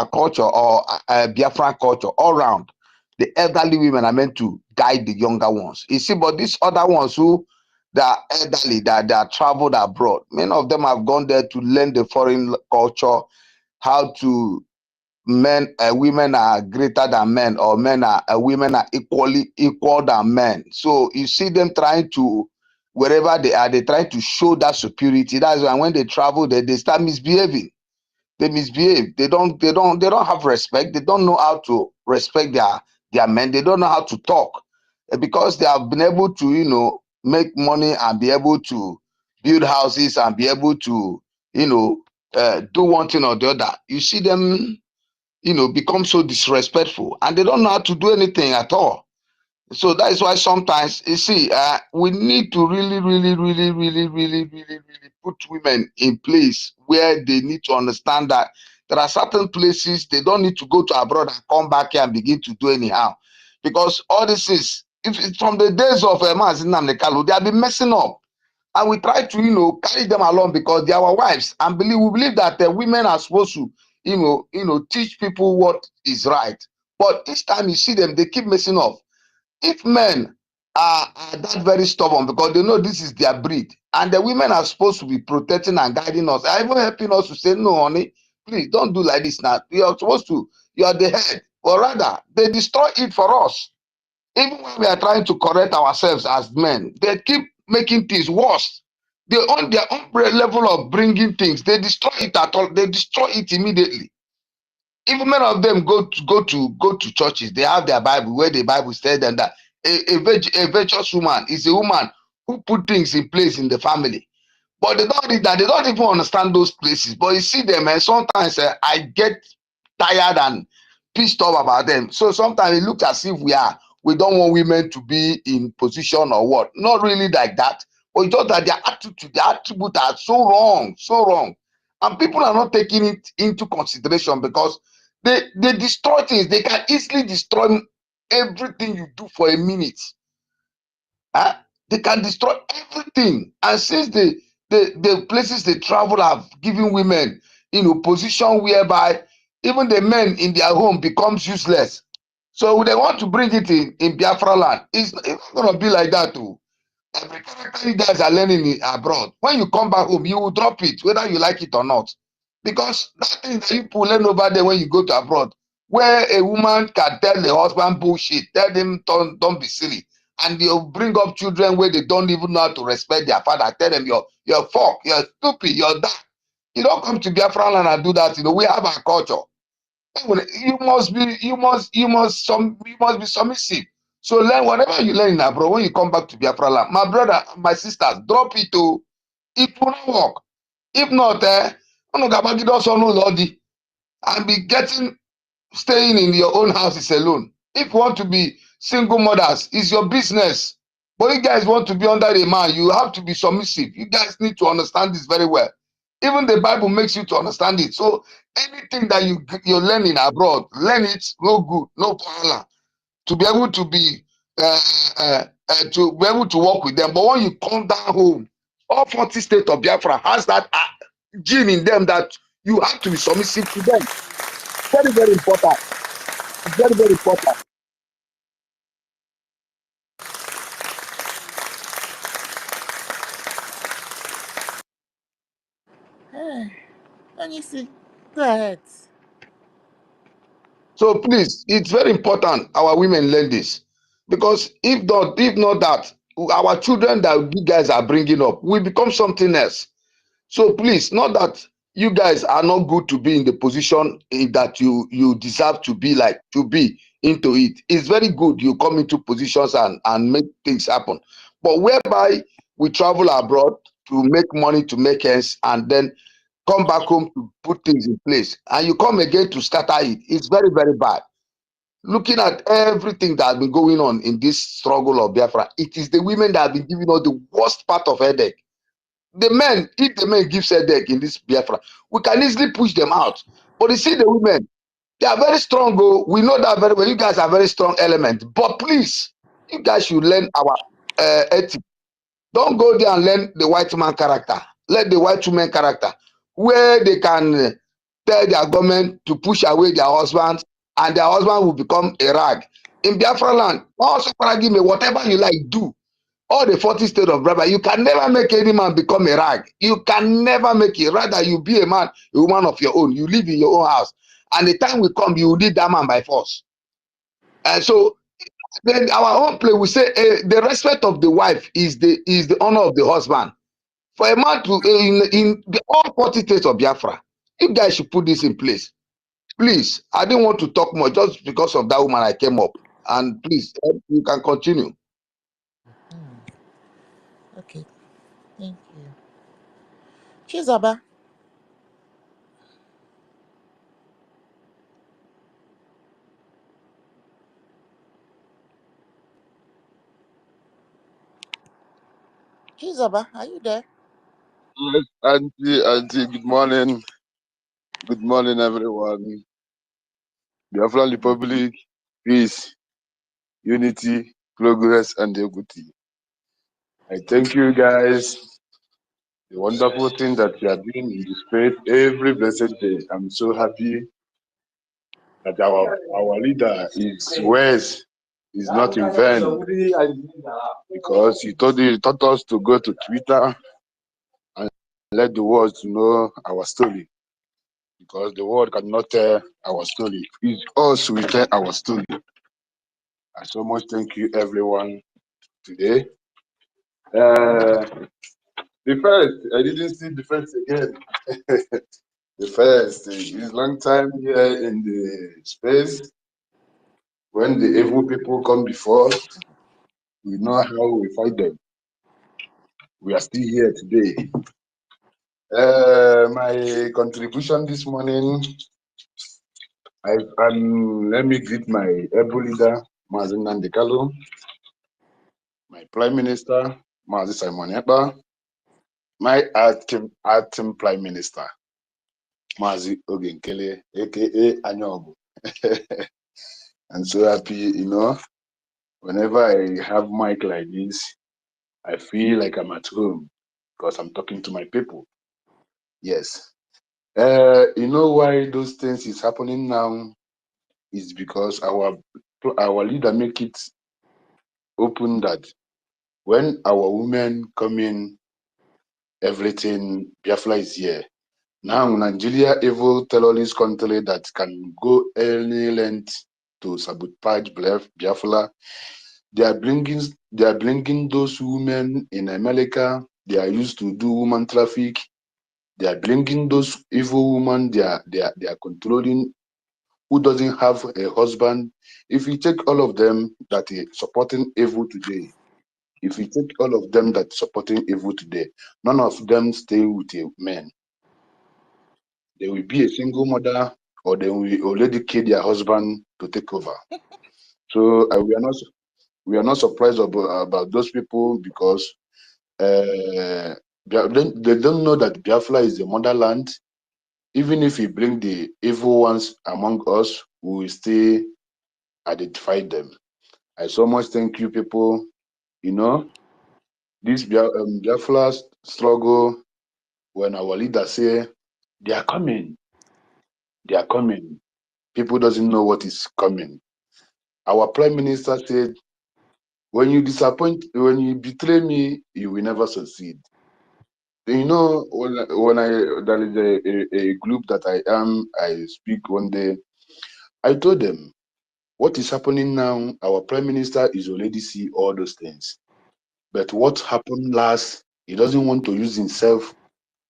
culture, or Biafran culture, all round, the elderly women are meant to guide the younger ones. You see, but these other ones who they are elderly, that they are traveled abroad, many of them have gone there to learn the foreign culture, how to women are greater than men, or women are equal than men. So you see them trying to, wherever they are, they try to show that superiority. That's why when they travel, they start misbehaving. They misbehave. They don't have respect. They don't know how to respect their men. They don't know how to talk. Because they have been able to make money and be able to build houses and be able to do one thing or the other. You see them become so disrespectful, and they don't know how to do anything at all. So that is why sometimes you see we need to really put women in place where they need to understand that there are certain places they don't need to go to abroad and come back here and begin to do anyhow, because all this is, if it's from the days of Mazi Nnamdi Kanu, they have been messing up. And we try to carry them along because they are our wives, and we believe that women are supposed to teach people what is right. But each time you see them, they keep messing up. If men are that very stubborn because they know this is their breed, and the women are supposed to be protecting and guiding us, and even helping us to say, no honey, please don't do like this now, you are supposed to, you are the head. But rather they destroy it for us. Even when we are trying to correct ourselves as men, they keep making things worse. They on their own level of bringing things, they destroy it at all. They destroy it immediately. Even many of them go to churches. They have their Bible where the Bible says them that a virtuous woman is a woman who put things in place in the family. But they don't read that. They don't even understand those places. But you see them, and sometimes I get tired and pissed off about them. So sometimes it looks as if we don't want women to be in position or what. Not really like that. But it's just that their attitude, their attributes are so wrong, so wrong. And people are not taking it into consideration because they destroy things. They can easily destroy everything you do for a minute. They can destroy everything. And since the places they travel have given women position whereby even the men in their home becomes useless. So they want to bring it in Biafra land. It's not going to be like that too. Every character you guys are learning abroad, when you come back home, you will drop it, whether you like it or not. Because that thing that you pull in over there when you go to abroad, where a woman can tell the husband bullshit, tell them don't be silly, and they'll bring up children where they don't even know how to respect their father, tell them you're fuck, you're stupid, you're that. You don't come to Biafraland and do that. You know, we have our culture. You must be submissive. So learn whatever you learn in abroad. When you come back to Biafraland, my brother, my sisters, drop it to. It will not work. If not, and be staying in your own houses alone. If you want to be single mothers, it's your business. But you guys want to be under a man, you have to be submissive. You guys need to understand this very well. Even the Bible makes you to understand it. So anything that you're learning abroad, learn it, no good, no problem. To be able to work with them. But when you come down home, all 40 states of Biafra has that gene in them that you have to be submissive to them. Very, very important. Very, very important. Let me see. Go ahead. So please, it's very important our women learn this, because if not that, our children that you guys are bringing up will become something else. So please, not that you guys are not good to be in the position that you deserve to be into it. It's very good you come into positions and make things happen. But whereby we travel abroad to make money, to make ends, and then come back home to put things in place, and you come again to scatter it, it's very, very bad. Looking at everything that has been going on in this struggle of Biafra, it is the women that have been giving us the worst part of headache. The men, if the men give headache in this Biafra, we can easily push them out. But you see the women, they are very strong. Oh, we know that very well. You guys are very strong element. But please, you guys should learn our ethics. Don't go there and learn the white man character. Let the white woman character, where they can tell their government to push away their husbands, and their husband will become a rag. In Biafra land, also give me whatever you like, do. All the 40 states of Biafra, you can never make any man become a rag. You can never make it. Rather, you be a man, a woman of your own. You live in your own house. And the time will come, you will need that man by force. And so then our own play, we say the respect of the wife is the honor of the husband. For a man to in the all 40 states of Biafra, you guys should put this in place. Please, I didn't want to talk more just because of that woman I came up. And please, you can continue. Okay. Thank you. Chizaba. Chizaba, are you there? Yes, Auntie, good morning. Good morning, everyone. Biafran Republic, peace, unity, progress, and equity. I thank you guys. The wonderful thing that you are doing in the space every blessed day. I'm so happy that our leader is West. Is not in vain, because he taught us to go to Twitter and let the world to know our story. Because the world cannot tell our story. It's us who tell our story. I so much thank you, everyone, today. The first, I didn't see the first again. The first, it's long time here in the space. When the evil people come before, we know how we fight them. We are still here today. My contribution this morning, let me greet my able leader, Mazin Nandekalo, my Prime Minister, Mazi Simon Ekpa, my acting Prime Minister, Mazi Ogenkele, aka Anyogu. I'm so happy, whenever I have mic like this, I feel like I'm at home because I'm talking to my people. Yes. You know why those things is happening now? Is because our leader make it open that When our women come in, everything, Biafra is here. Now, Nigeria evil terrorist country that can go any length to sabotage Biafra. They are bringing those women in America. They are used to do woman traffic. They are bringing those evil women. They are controlling who doesn't have a husband. If you take all of them that are supporting evil today, if you take all of them that supporting evil today, none of them stay with a man. They will be a single mother, or they will already kill their husband to take over. So we are not surprised about those people, because they don't know that Biafra is the motherland. Even if we bring the evil ones among us, we will still identify them. I so much thank you, people. You know, this Biafra struggle, when our leaders say they are coming, people doesn't know what is coming. Our prime minister said, when you betray me, you will never succeed. You know, when there is a group that I speak one day, I told them, what is happening now, our prime minister is already see all those things. But what happened last, he doesn't want to use himself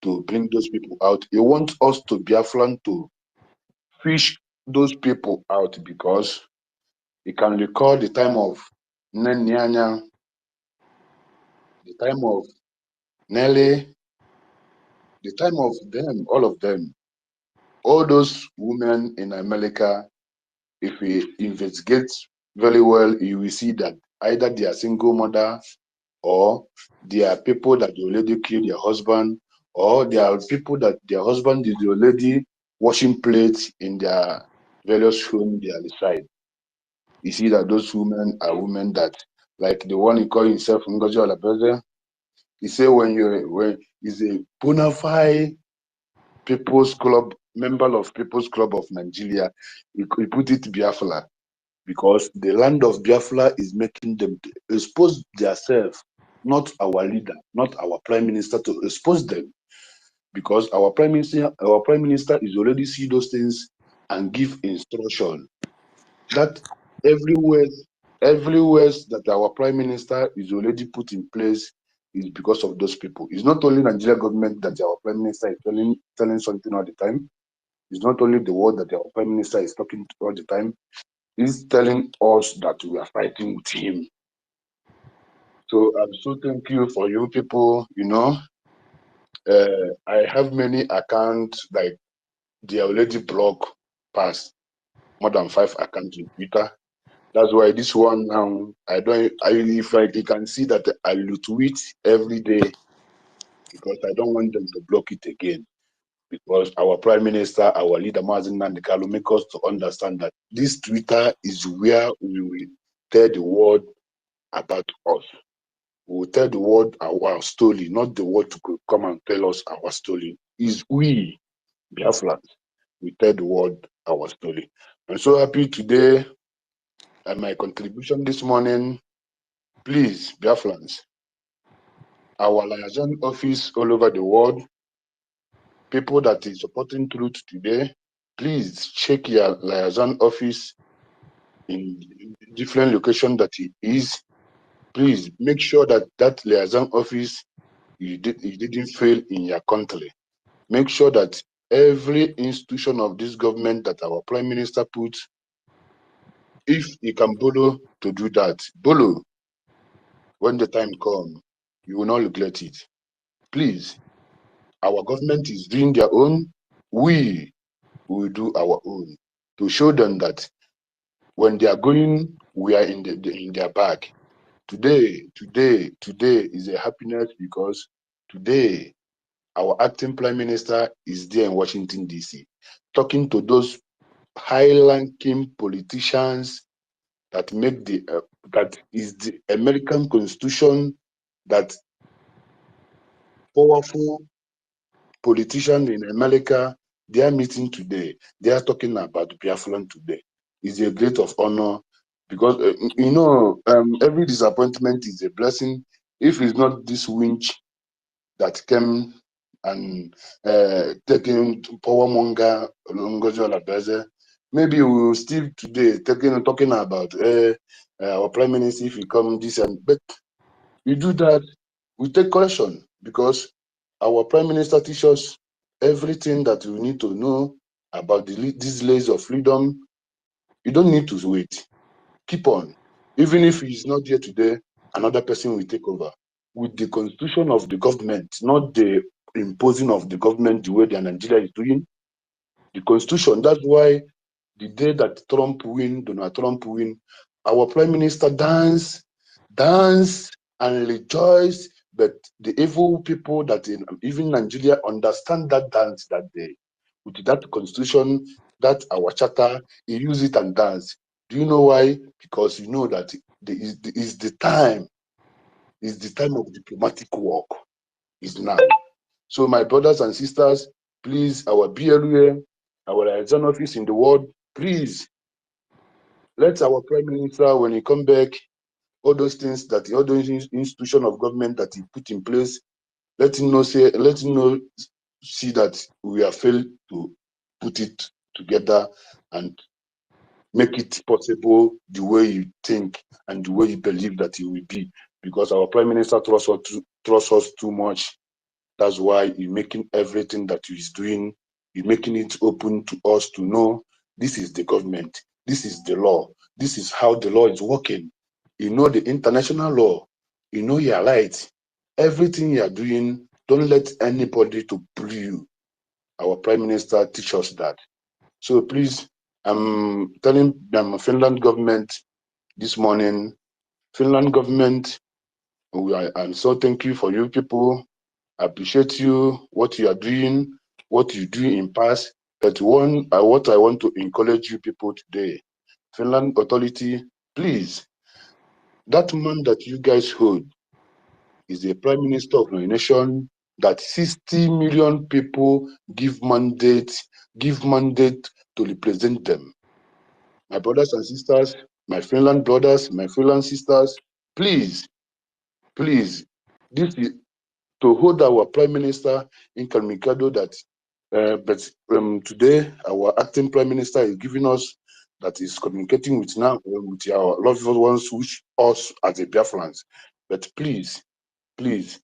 to bring those people out. He wants us to Biafran to fish those people out, because he can recall the time of Nyanya, the time of Nelly, the time of them, all of them. All those women in America, if we investigate very well, you will see that either they are single mother, or they are people that already killed their husband, or they are people that their husband is already washing plates in their various homes they reside. You see that those women are women that, like the one he called himself NGOZI Alabeze, he said when he's a bona fide People's Club, member of People's Club of Nigeria, he put it Biafra, because the land of Biafra is making them to expose themselves, not our leader, not our prime minister, to expose them, because our prime minister is already see those things and give instruction that everywhere that our prime minister is already put in place is because of those people. It's not only Nigeria government that our prime minister is telling something all the time. It's not only the word that our prime minister is talking all the time. He's telling us that we are fighting with him. So I'm so thank you for you people. You know, I have many accounts, like they already blocked past more than 5 accounts in Twitter. That's why this one now, if you can see that I retweet every day, because I don't want them to block it again. Because our prime minister, our leader, Mazen Nandekalo, make us to understand that this Twitter is where we will tell the world about us. We will tell the world our story, not the world to come and tell us our story. Is we, Biafrans, we tell the world our story. I'm so happy today, and my contribution this morning. Please, Biafrans, our liaison office all over the world, people that is supporting truth today, please check your liaison office in different location that it is. Please make sure that that liaison office, you didn't fail in your country. Make sure that every institution of this government that our prime minister puts, if he can borrow to do that, borrow. When the time comes, you will not regret it. Please, our government is doing their own. We will do our own to show them that when they are going, we are in their back. Today is a happiness, because today our acting prime minister is there in Washington, D.C., talking to those high-ranking politicians that make that is the American Constitution, that powerful politicians in America. They are meeting today. They are talking about Biafran today. It's a great of honor, because you know, every disappointment is a blessing. If it's not this winch that came and taking power monger NGOZI Olabeze, maybe we will still today talking about our prime minister if he come this and but we do that, we take correction because our prime minister teaches us everything that we need to know about these lays of freedom. You don't need to wait. Keep on. Even if he's not here today, another person will take over with the constitution of the government, not the imposing of the government the way the Nigeria is doing. The constitution. That's why the day that Donald Trump win, our prime minister dance and rejoice. But the evil people that in even Nigeria understand that dance that day. With that constitution, that our charter, he use it and dance. Do you know why? Because you know that is the time of diplomatic work is now. So my brothers and sisters, please, our BRGIE, our liaison office in the world, please, let our prime minister, when he come back, all those things that all those institution of government that he put in place, let him know see that we have failed to put it together and make it possible the way you think and the way you believe that it will be. Because our prime minister trusts us too much. That's why he's making everything that he's doing, he's making it open to us to know this is the government, this is the law, this is how the law is working. You know the international law, you know you're right. Everything you're doing, don't let anybody to bully you. Our prime minister teach us that. So please, I'm telling them Finland government this morning, Finland government, I'm so thank you for you people. I appreciate you, what you are doing, what you do in past. But what I want to encourage you people today, Finland authority, please, that man that you guys hold is the prime minister of the nation that 60 million people give mandate to represent them. My brothers and sisters, my Finland brothers, my Finland sisters, please, this is to hold our prime minister in Kalmikado that but today our acting prime minister is giving us that is communicating with now with our loved ones, which us as a Biafrans. But please, is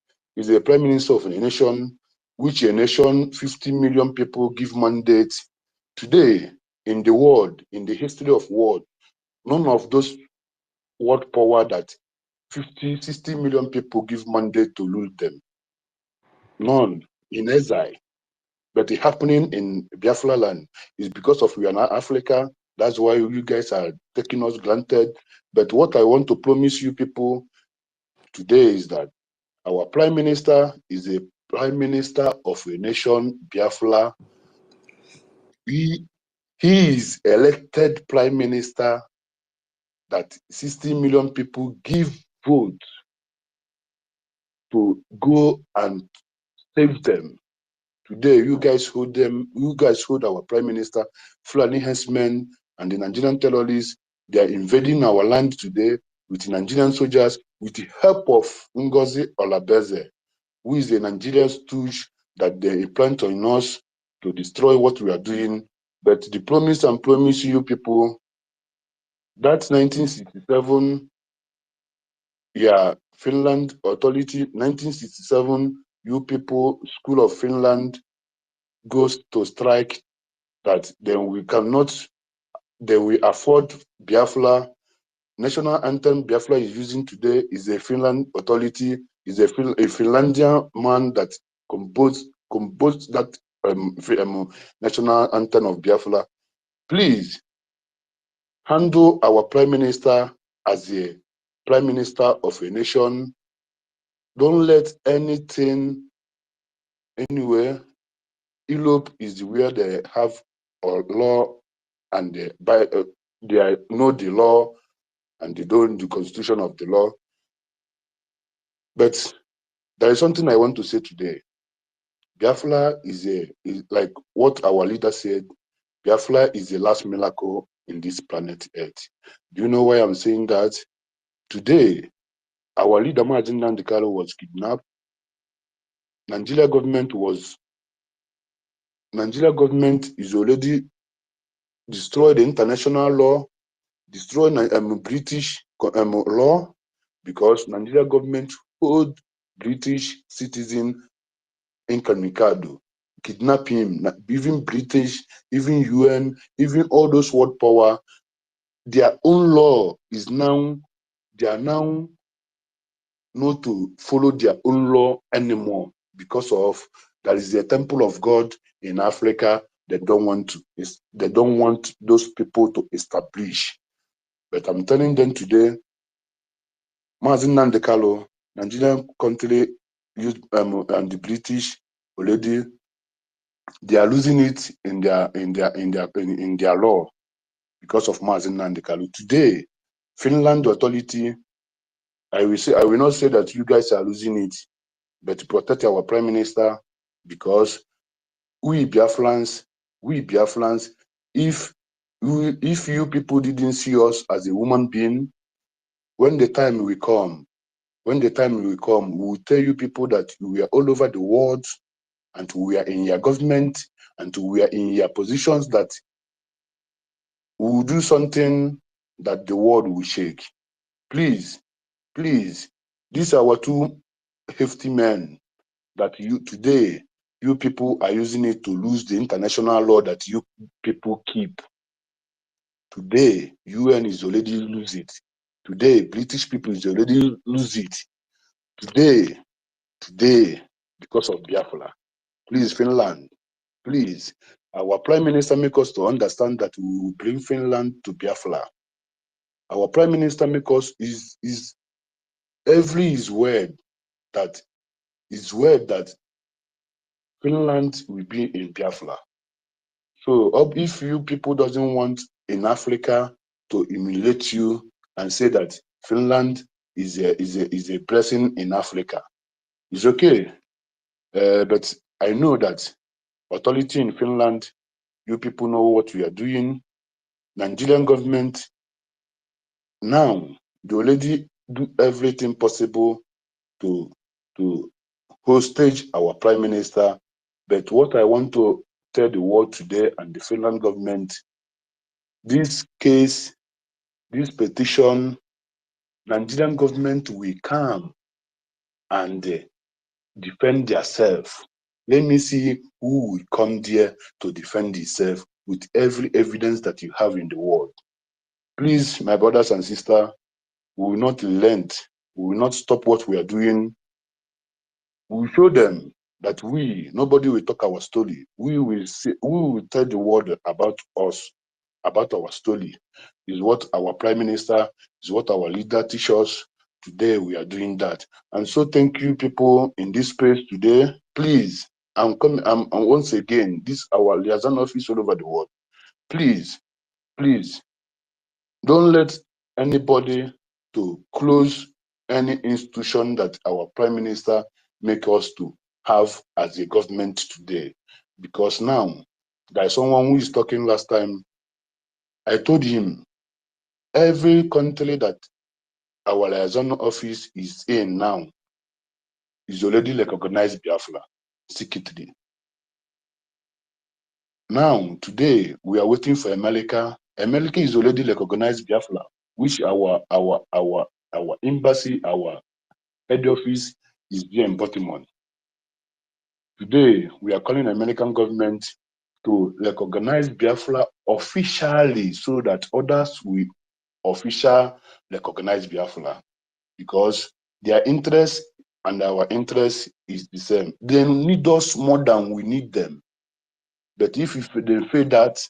the prime minister of a nation, which a nation 50 million people give mandate today in the world, in the history of world. None of those world power that 50, 60 million people give mandate to rule them. None in exile. But it's happening in Biafraland is because of we are not Africa. That's why you guys are taking us granted. But what I want to promise you people today is that our prime minister is a prime minister of a nation, Biafra. He is elected prime minister that 60 million people give vote to go and save them. Today, you guys hold our prime minister, Fulani herdsmen, and the Nigerian terrorists. They are invading our land today with Nigerian soldiers with the help of NGOZI Olabeze, who is a Nigerian stooge that they plant on us to destroy what we are doing. But the promise I'm promising you people, that's 1967, yeah, Finland authority, 1967, you people, School of Finland, goes to strike that then we afford Biafra. National anthem Biafra is using today is a Finland authority, is a Finlandian man that composed that national anthem of Biafra. Please handle our prime minister as a prime minister of a nation. Don't let anything anywhere. Europe is where they have a law and they know the law and they don't the constitution of the law. But there is something I want to say today. Biafra is like what our leader said, Biafra is the last miracle in this planet Earth. Do you know why I'm saying that? Today, our leader Mazi Nnamdi Kanu was kidnapped. Nigeria government is already destroyed the international law, destroyed British law, because Nigeria government hold British citizen incommunicado, kidnap him, even British, even UN, even all those world power. Their own law is now, they are now not to follow their own law anymore, because of there is a temple of God in Africa. They don't want those people to establish. But I'm telling them today, Mazi Nnamdi Kanu, Nigerian country, and the British already, they are losing it in their law because of Mazi Nnamdi Kanu. Today, Finland authority, I will not say that you guys are losing it, but to protect our prime minister, because we Biafrans, if you people didn't see us as a human being, when the time will come, we will tell you people that we are all over the world, and we are in your government, and we are in your positions, that we will do something that the world will shake. Please, these are our two hefty men that you people are using it to lose the international law that you people keep. Today, UN is already lose it. Today, British people is already lose it. Today, because of Biafra. Please, Finland, please, our prime minister make us to understand that we will bring Finland to Biafra. Our prime minister make us is every his word that Finland will be in Biafra. So if you people doesn't want in Africa to humiliate you and say that Finland is a blessing in Africa, it's okay. But I know that authority in Finland, you people know what we are doing. Nigerian government now, they already do everything possible to hostage our prime minister. But what I want to tell the world today and the Finland government, this case, this petition, Nigerian government will come and defend themselves. Let me see who will come there to defend himself with every evidence that you have in the world. Please, my brothers and sisters, we will not relent. We will not stop what we are doing. We will show them that nobody will talk our story. We will tell the world about us, about our story. Is what our prime minister, is what our leader teach us. Today we are doing that. And so thank you people in this space today. Please, I'm once again, this our liaison office all over the world. Please, don't let anybody to close any institution that our prime minister make us to have as a government today. Because now, there is someone who is talking last time. I told him, every country that our liaison office is in now is already recognized Biafra secretly. Now, today, we are waiting for America. America is already recognized Biafra, which our embassy, our head office is here in Baltimore. Today, we are calling the American government to recognize Biafra officially so that others will officially recognize Biafra, because their interest and our interest is the same. They need us more than we need them. But if they fail that,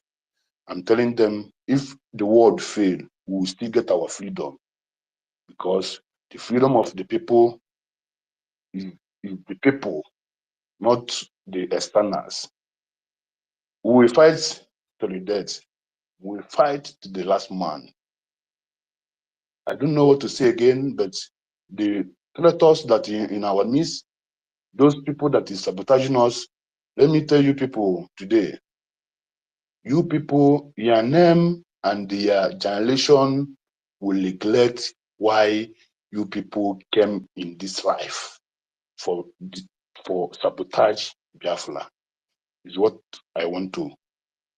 I'm telling them, if the world fail, we will still get our freedom, because the freedom of the people is the people, not the externals. We will fight to the death. We will fight to the last man. I don't know what to say again, but the traitors that in our midst, those people that is sabotaging us, let me tell you people today, you people, your name and your generation will neglect why you people came in this life for sabotage Biafra. Is what I want to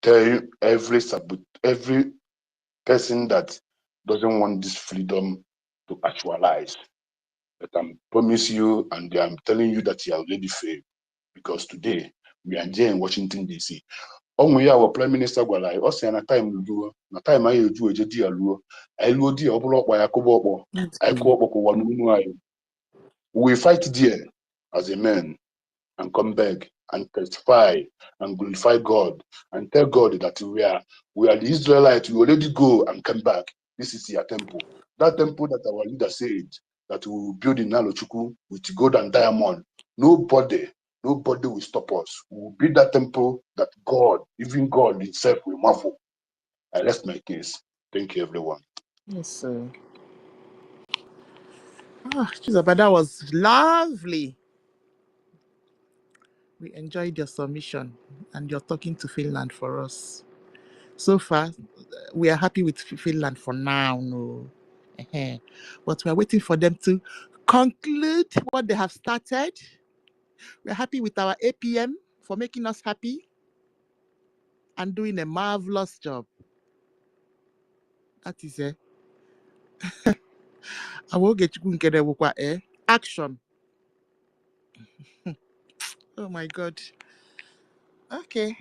tell you. Every person that doesn't want this freedom to actualize. But I promise you, and I'm telling you that you are already failed, because today we are here in Washington DC. Our Prime Minister gwara anyị, ọ sị na time ruo, na time anyị eju eje di ya luo, anyị luo di ya ọ bụrụ ọkpa ya kụba ọkpọ, anyị kụọ ọkpọ kụwa n'unu anyị. We fight there as a man and come back and testify and glorify God and tell God that we are the Israelites. We already go and come back. This is your temple. That temple that our leader said that we will build in Nalochukwu with gold and diamond. Nobody will stop us. We will build that temple that God, even God himself, will marvel. I rest my case. Thank you, everyone. Yes, sir. Jesus, but that was lovely. We enjoyed your submission and your talking to Finland for us. So far, we are happy with Finland for now, no. But we are waiting for them to conclude what they have started. We're happy with our APM for making us happy and doing a marvelous job. That is it. I will get you action. Oh my God. Okay.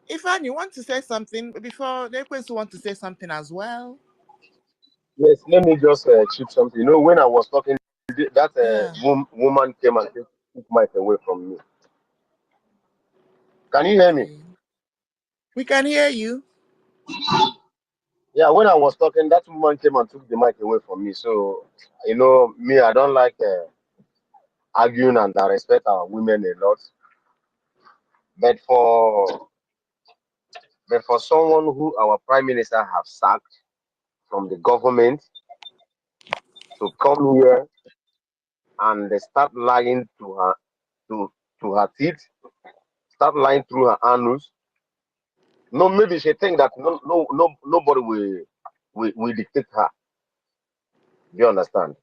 Ifan, you want to say something before the Ekwensu want to say something as well? Yes, let me just chip something. You know, when I was talking, that woman came and took mic away from me. Can you hear me? We can hear you. Yeah, when I was talking, that woman came and took the mic away from me. So, you know, me, I don't like arguing, and I respect our women a lot. But for someone who our prime minister have sacked from the government to come here and they start lying to her to her teeth, start lying through her anus. No, maybe she think that nobody will dictate her. Do you understand?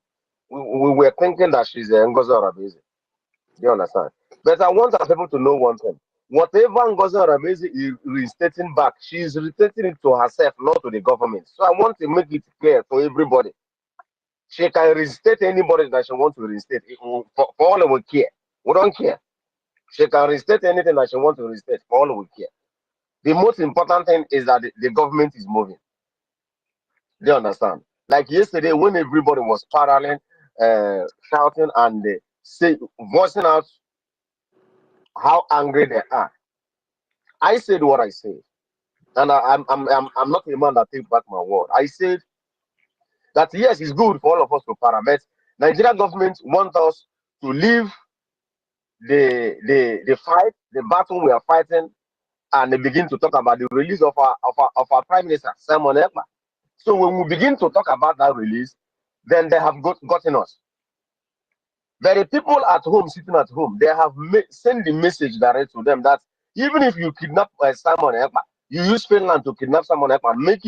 We were thinking that she's a NGOZI or a BC. Do you understand? But I want our people to know one thing. Whatever NGOZI or a BC is restating back, she is restating it to herself, not to the government. So I want to make it clear to everybody. She can restate anybody that she wants to restate. For all we care. We don't care. She can restate anything that she wants to restate. For all we care. The most important thing is that the government is moving. Do you understand? Like yesterday, when everybody was paralleling, shouting and voicing out how angry they are, I said what I said, and I'm not a man that takes back my word. I said that yes, it's good for all of us to parallel. Nigerian government want us to leave the fight, the battle we are fighting, and they begin to talk about the release of our prime minister Simon Ekpa. So when we begin to talk about that release, then they have gotten us. But the people at home, sitting at home, they have sent the message direct to them that even if you kidnap Simon Ekpa, you use Finland to kidnap Simon Ekpa, make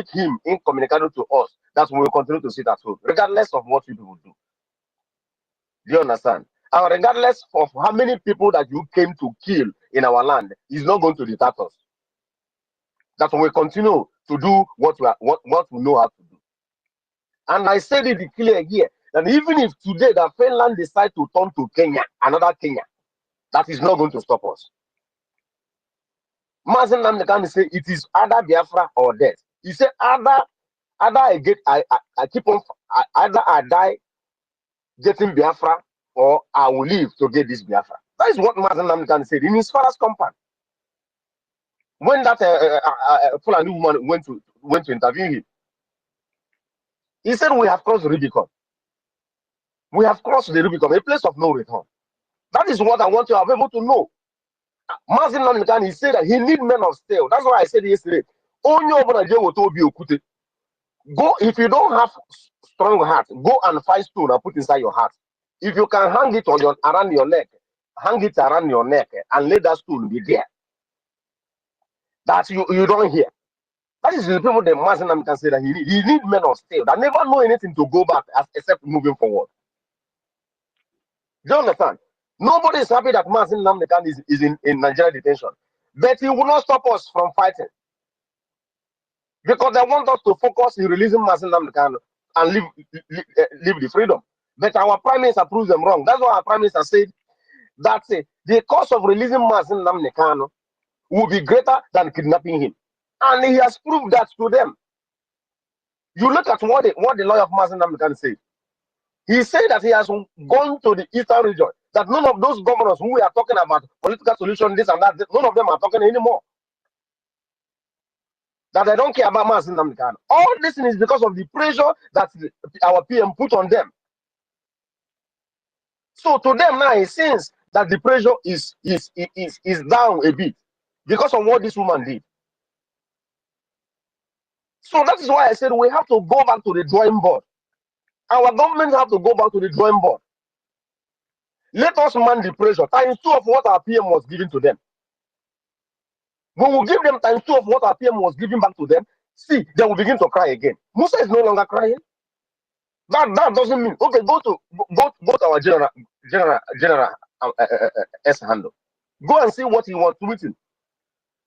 him incommunicado to us, that we will continue to sit at home, regardless of what you people do. Do you understand? And regardless of how many people that you came to kill in our land, is not going to deter us. That we continue to do what we know how to do. And I said it clear here that even if today that Finland decide to turn to Kenya, another Kenya, that is not going to stop us. Mazen Namdekan say it is either Biafra or death. He said either I keep on either I die getting Biafra or I will live to get this Biafra. That is what Mazen Namdekan said in his father's compound. When that Fulani woman went to interview him, he said, we have crossed the Rubicon. We have crossed the Rubicon, a place of no return. That is what I want you to be able to know. Mazin Namdekan, he said that he need men of steel. That's why I said yesterday. Go, if you don't have strong heart, go and find stone and put inside your heart. If you can hang it around your neck, hang it around your neck and let that stone be there. That you don't hear. That is the people the Mazinam can say that he need men of steel that never know anything to go back except moving forward. Do you understand? Nobody is happy that Mazinam is in Nigeria detention. But he will not stop us from fighting. Because they want us to focus in releasing Mazinam and leave the freedom. But our prime minister proves them wrong. That's why our prime minister said that the cost of releasing Mazinam Nekano will be greater than kidnapping him. And he has proved that to them. You look at what the lawyer of Mazinam Nekano said. He said that he has gone to the eastern region, that none of those governors who we are talking about political solution, this and that, none of them are talking anymore. That they don't care about Mazinam Nekano. All this is because of the pressure that our PM put on them. So to them now, it seems that the pressure is down a bit because of what this woman did. So that is why I said we have to go back to the drawing board. Our government have to go back to the drawing board. Let us man the pressure times 2 of what our PM was giving to them. We will give them times 2 of what our PM was giving back to them. See, they will begin to cry again. Musa is no longer crying. That doesn't mean okay. Go to our general S handle. Go and see what he was tweeting.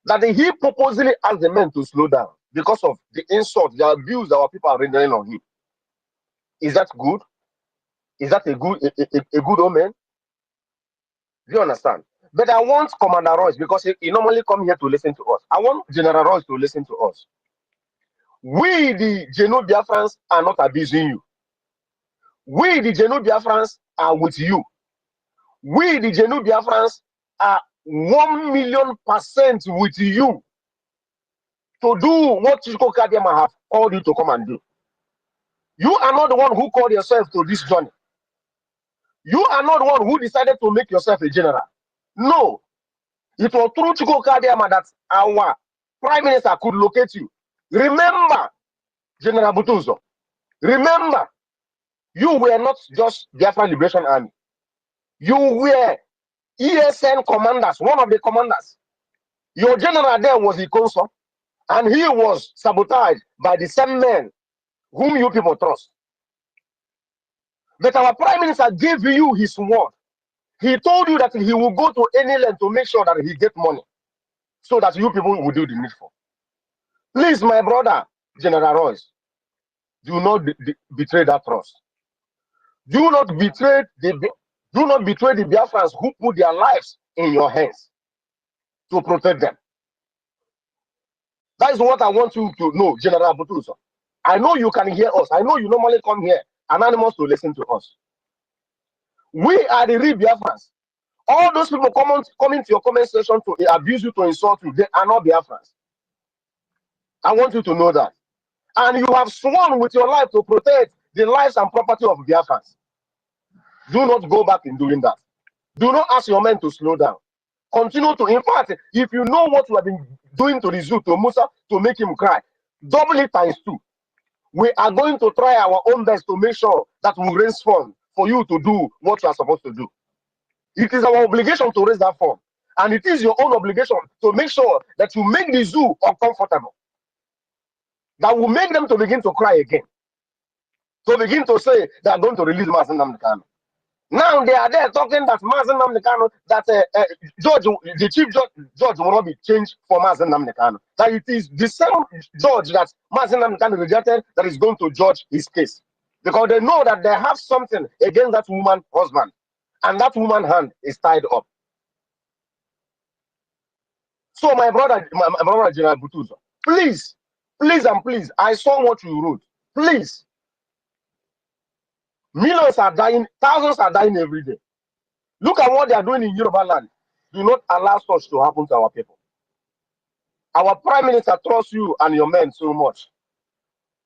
That he purposely asked the men to slow down because of the insult, the abuse our people are rendering on him. Is that good? Is that a good omen? Do you understand? But I want Commander Royce because he normally come here to listen to us. I want General Royce to listen to us. We, the Geno Biafrans, are not abusing you. We, the Geno Biafrans, are with you. We, the Geno Biafrans, are 1,000,000% with you to do what Chiko Kadiama have called you to come and do. You are not the one who called yourself to this journey. You are not the one who decided to make yourself a general. No. It was through Chiko Kadiama that our prime minister could locate you. Remember, General Butuzo, remember, you were not just Biafra Liberation Army. You were ESN commanders, one of the commanders. Your general there was IKOM, and he was sabotaged by the same men whom you people trust. But our prime minister gave you his word. He told you that he will go to any length to make sure that he get money so that you people will do the needful. Please, my brother, General Royce, do not betray that trust. Do not betray the Biafrans who put their lives in your hands to protect them. That is what I want you to know, General Butuso. I know you can hear us. I know you normally come here anonymous to listen to us. We are the real Biafrans. All those people coming to your comment section to abuse you, to insult you, they are not Biafrans. I want you to know that. And you have sworn with your life to protect the lives and property of Biafrans. Do not go back in doing that. Do not ask your men to slow down. Continue to, in fact, if you know what you have been doing to the zoo, to Musa, to make him cry, double it times 2. We are going to try our own best to make sure that we raise funds for you to do what you are supposed to do. It is our obligation to raise that fund. And it is your own obligation to make sure that you make the zoo uncomfortable. That will make them to begin to cry again. To begin to say they are going to release Mazinam Nekano. Now they are there talking that Mazinam Nekano, that the chief judge will not be changed for Mazinam Nekano. That it is the same judge that Mazinam Nekano rejected that is going to judge his case. Because they know that they have something against that woman's husband. And that woman's hand is tied up. So my brother General Butuzo, please, and please, I saw what you wrote. Please. Millions are dying, thousands are dying every day. Look at what they are doing in Yoruba land. Do not allow such to happen to our people. Our prime minister trusts you and your men so much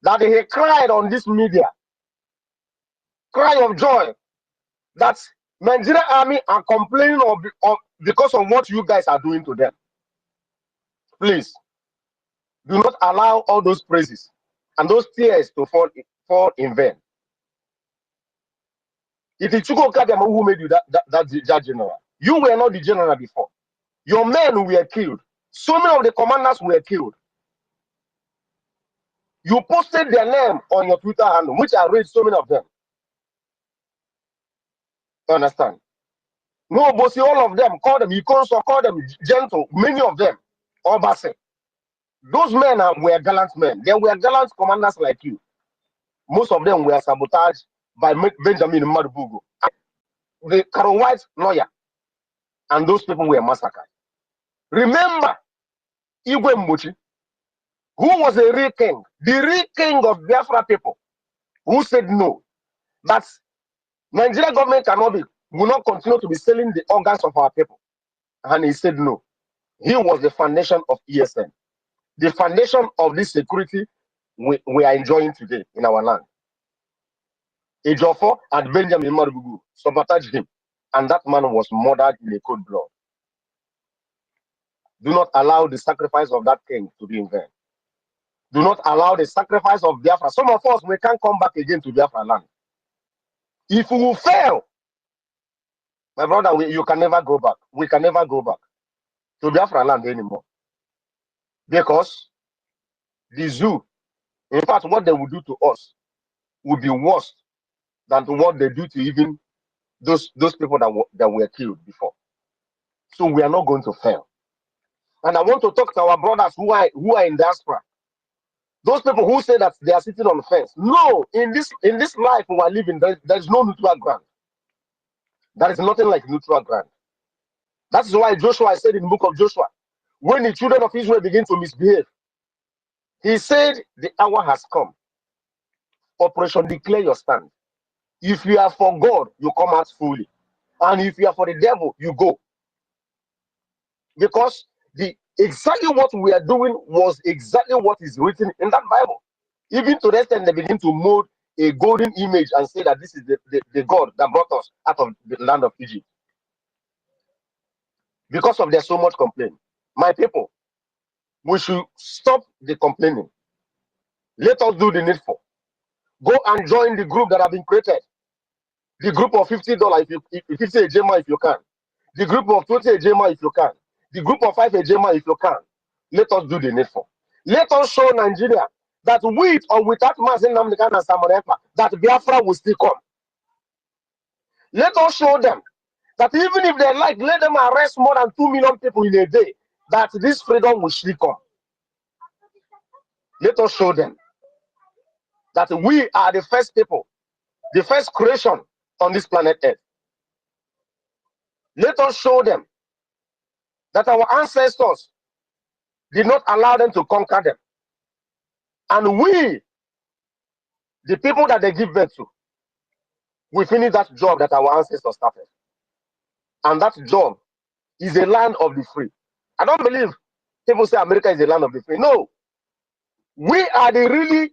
that he cried on this media, cry of joy, that Nigerian army are complaining of because of what you guys are doing to them. Please, do not allow all those praises and those tears to fall in vain. It is Chuko Kadema who made you that general. You were not the general before. Your men were killed. So many of the commanders were killed. You posted their name on your Twitter handle, which I read so many of them. You understand? No, but see, all of them, call them icons or call them gentle, many of them, Obase. Those men were gallant men. They were gallant commanders like you. Most of them were sabotaged by Benjamin Madubugu, the Carol White lawyer, and those people were massacred. Remember Igwe Mbuchi, who was a real king, the real king of Biafra people, who said no, that Nigeria government will not continue to be selling the organs of our people. And he said no. He was the foundation of ESN, the foundation of this security we are enjoying today in our land. Ejiofor and Benjamin Madubugu sabotaged him, and that man was murdered in a cold blood. Do not allow the sacrifice of that king to be in vain. Do not allow the sacrifice of Biafra. Some of us, we can't come back again to Biafra land. If we will fail, my brother, you can never go back. We can never go back to Biafra land anymore. Because the zoo, in fact, what they will do to us will be worse than to what they do to even those people that were killed before. So we are not going to fail. And I want to talk to our brothers who are in diaspora. Those people who say that they are sitting on the fence. No, in this life we are living, there is no neutral ground. There is nothing like neutral ground. That is why Joshua said in the book of Joshua, when the children of Israel begin to misbehave, he said, the hour has come. Operation declare your stand. If you are for God, you come out fully. And if you are for the devil, you go. Because exactly what we are doing was exactly what is written in that Bible. Even to the extent they begin to mold a golden image and say that this is the God that brought us out of the land of Egypt. Because of there's so much complaint. My people, we should stop the complaining. Let us do the needful. Go and join the group that have been created. The group of $50 if 50 Ejema if you can. The group of 20 Ejema if you can. The group of 5 Ejema if you can. Let us do the needful. Let us show Nigeria that with or without Mazen Namdekan and Samarepa, that Biafra will still come. Let us show them that even if they like, let them arrest more than 2 million people in a day, that this freedom will still come. Let us show them that we are the first people, the first creation on this planet Earth. Let us show them that our ancestors did not allow them to conquer them. And we, the people that they give birth to, we finish that job that our ancestors started. And that job is a land of the free. I don't believe people say America is a land of the free. No. We are the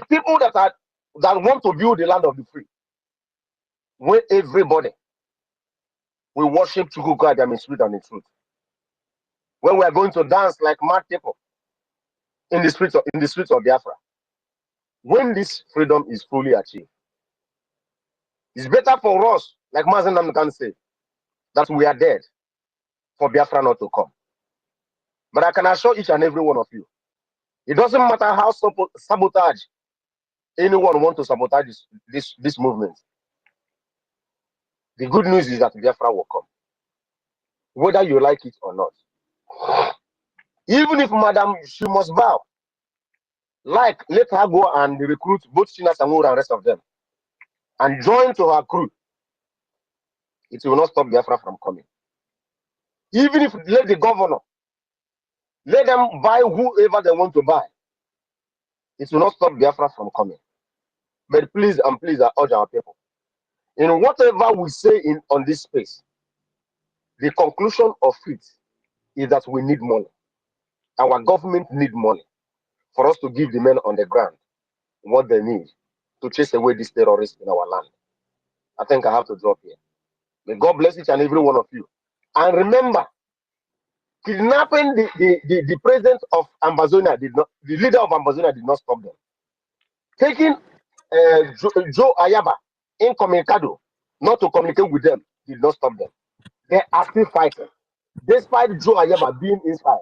people that want to build the land of the free. Where everybody will worship Chukwuka in spirit and in truth. When we are going to dance like mad people in the streets of Biafra. When this freedom is fully achieved, it's better for us, like Mazen Namdekan say, that we are dead for Biafra not to come. But I can assure each and every one of you, it doesn't matter how sabotage anyone want to sabotage this movement. The good news is that Biafra will come, whether you like it or not. Even if Madam, she must bow, let her go and recruit both China Samura and the rest of them, and join to her crew. It will not stop Biafra from coming. Even if let the governor, let them buy whoever they want to buy, it will not stop Biafra from coming. But please and please, I urge our people, in whatever we say on this space, the conclusion of it is that we need money. Our government need money for us to give the men on the ground what they need to chase away these terrorists in our land. I think I have to drop here. May God bless each and every one of you. And remember, kidnapping the president of Amazonia the leader of Amazonia did not stop them. Taking Joe Ayaba incommunicado, not to communicate with them, did not stop them. They are still fighting. Despite Joe Ayaba being inside,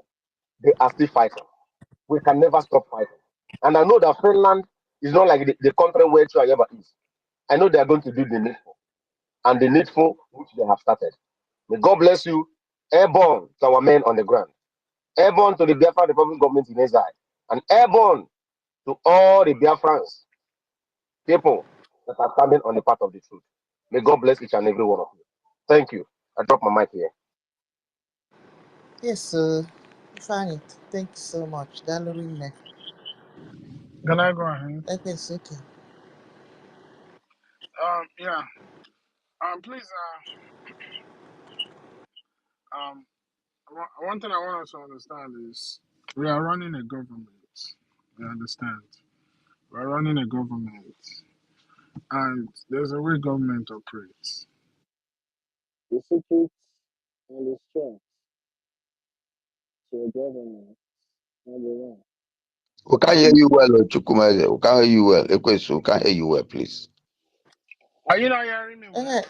they are still fighting. We can never stop fighting. And I know that Finland is not like the country where Chiayaba is. I know they are going to do the needful and the needful which they have started. May God bless you. Airborne to our men on the ground. Airborne to the Biafra Republic government in exile. And airborne to all the Biafrans, people that are standing on the path of the truth. May God bless each and every one of you. Thank you. I drop my mic here. Yes, fine. Thank you so much. Dalorine. Can I go ahead? It's okay. Yeah. Please, one thing I want us to understand is we are running a government. You understand? We're running a government, and there's a way government operates. The secret and the strength to a government, number one. We can't hear you well, Chukwumeze. We can't hear you well. Ekwesu, we can't hear you well, please. Are you not hearing me well?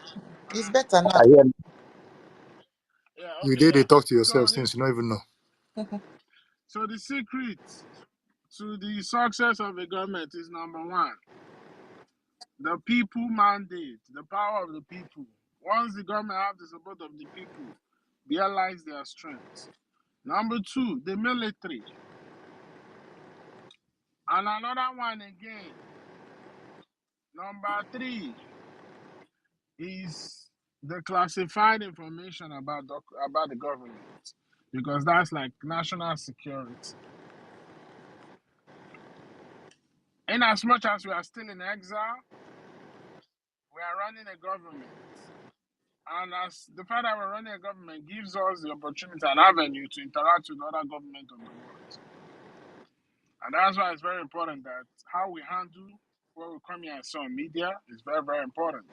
It's better now. I hear. Yeah, You okay, did they yeah. talk to So, yourself since you don't even know. so the secret to the success of a government is number one, the people mandate, the power of the people. Once the government have the support of the people, realize their strength. Number two, the military. And another one again. Number three is the classified information about the government, because that's like national security. In as much as we are still in exile, we are running a government. And as the fact that we're running a government gives us the opportunity and avenue to interact with other governments of the world. And that's why it's very important that how we handle what we come here and say on media is very, very important.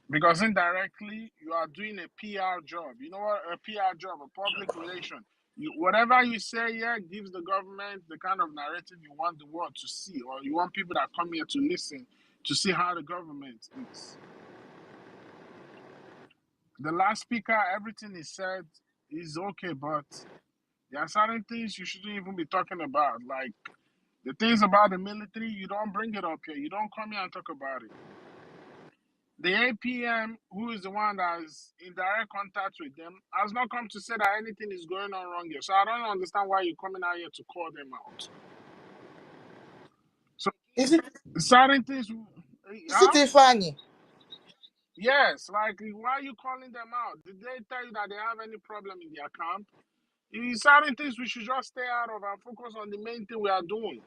Because indirectly, you are doing a PR job. You know what? A PR job, a public relation. Whatever you say here gives the government the kind of narrative you want the world to see, or you want people that come here to listen to see how the government is. The last speaker, everything he said is okay, but there are certain things you shouldn't even be talking about. Like the things about the military, you don't bring it up here. You don't come here and talk about it. The APM, who is the one that is in direct contact with them, has not come to say that anything is going on wrong here. So I don't understand why you're coming out here to call them out. So Is it certain things, funny? yes, like why are you calling them out? Did they tell you that they have any problem in their camp? Certain things we should just stay out of and focus on the main thing we are doing.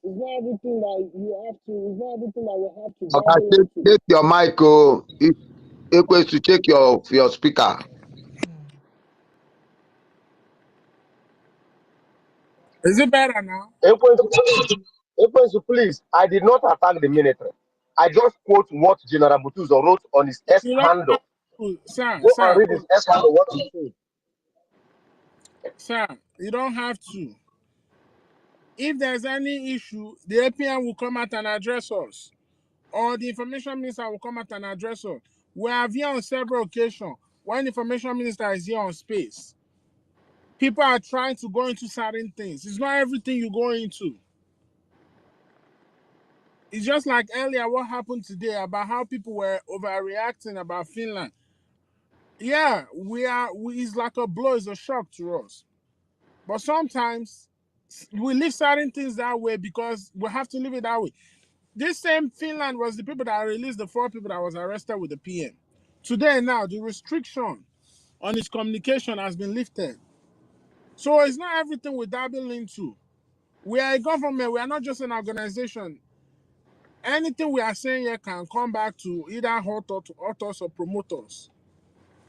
It's not everything that you have to. It's not everything that we have to Okay, dabble into. take your mic. Ekwesu, take your speaker. Is it better now? Please, I did not attack the military. I just quote what General Butuzo wrote on his X You don't handle. have to, sir. Go and read his X handle, what he said. Sir, you don't have to. If there's any issue, the APM will come out and address us, or the information minister will come out and address us. We have here on several occasions when the information minister is here on space. People are trying to go into certain things. It's not everything you go into. It's just like earlier what happened today about how people were overreacting about Finland. Yeah, it's like a blow, it's a shock to us. But sometimes we leave certain things that way because we have to leave it that way. This same Finland was the people that released the 4 people that was arrested with the PM. Today now, the restriction on its communication has been lifted. So it's not everything we dabble into. We are a government, we are not just an organization. Anything we are saying here can come back to either authors or promoters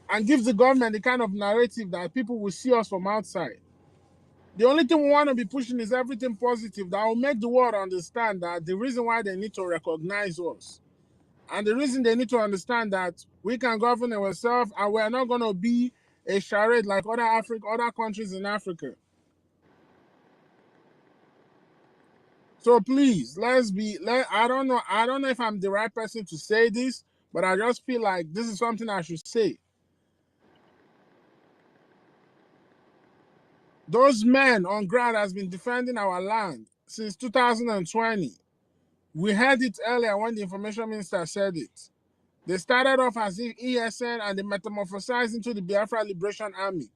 and gives the government the kind of narrative that people will see us from outside. The only thing we want to be pushing is everything positive that will make the world understand that the reason why they need to recognize us and the reason they need to understand that we can govern ourselves and we're not going to be a charade like other countries in Africa. So please, I don't know if I'm the right person to say this, but I just feel like this is something I should say. Those men on ground has been defending our land since 2020. We heard it earlier when the information minister said it. They started off as ESN and they metamorphosized into the Biafra Liberation Army.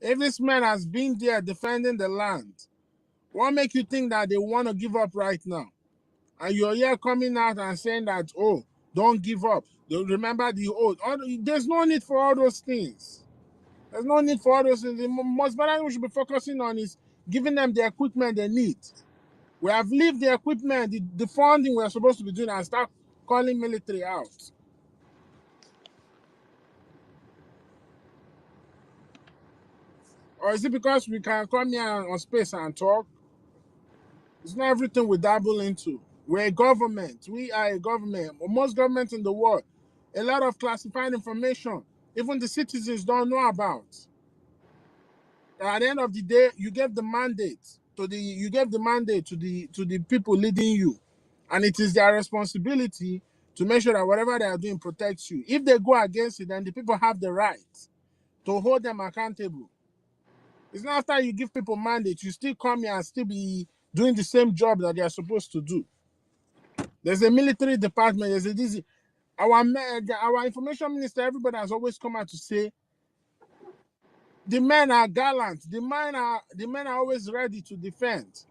If this man has been there defending the land, what makes you think that they want to give up right now? And you're here coming out and saying that, oh, don't give up. Remember the old. There's no need for all those things. There's no need for all those things. The most important we should be focusing on is giving them the equipment they need. We have left the equipment, the funding we're supposed to be doing, and start calling military out. Or is it because we can come here on space and talk? It's not everything we dabble into. We're a government. We are a government. Most governments in the world, a lot of classified information, even the citizens don't know about. At the end of the day, you gave the mandate to the people leading you, and it is their responsibility to make sure that whatever they are doing protects you. If they go against it, then the people have the right to hold them accountable. It's not after you give people mandate, you still come here and still be doing the same job that they are supposed to do. There's a military department. There's a DC. Our information minister, everybody has always come out to say the men are gallant. The men are always ready to defend.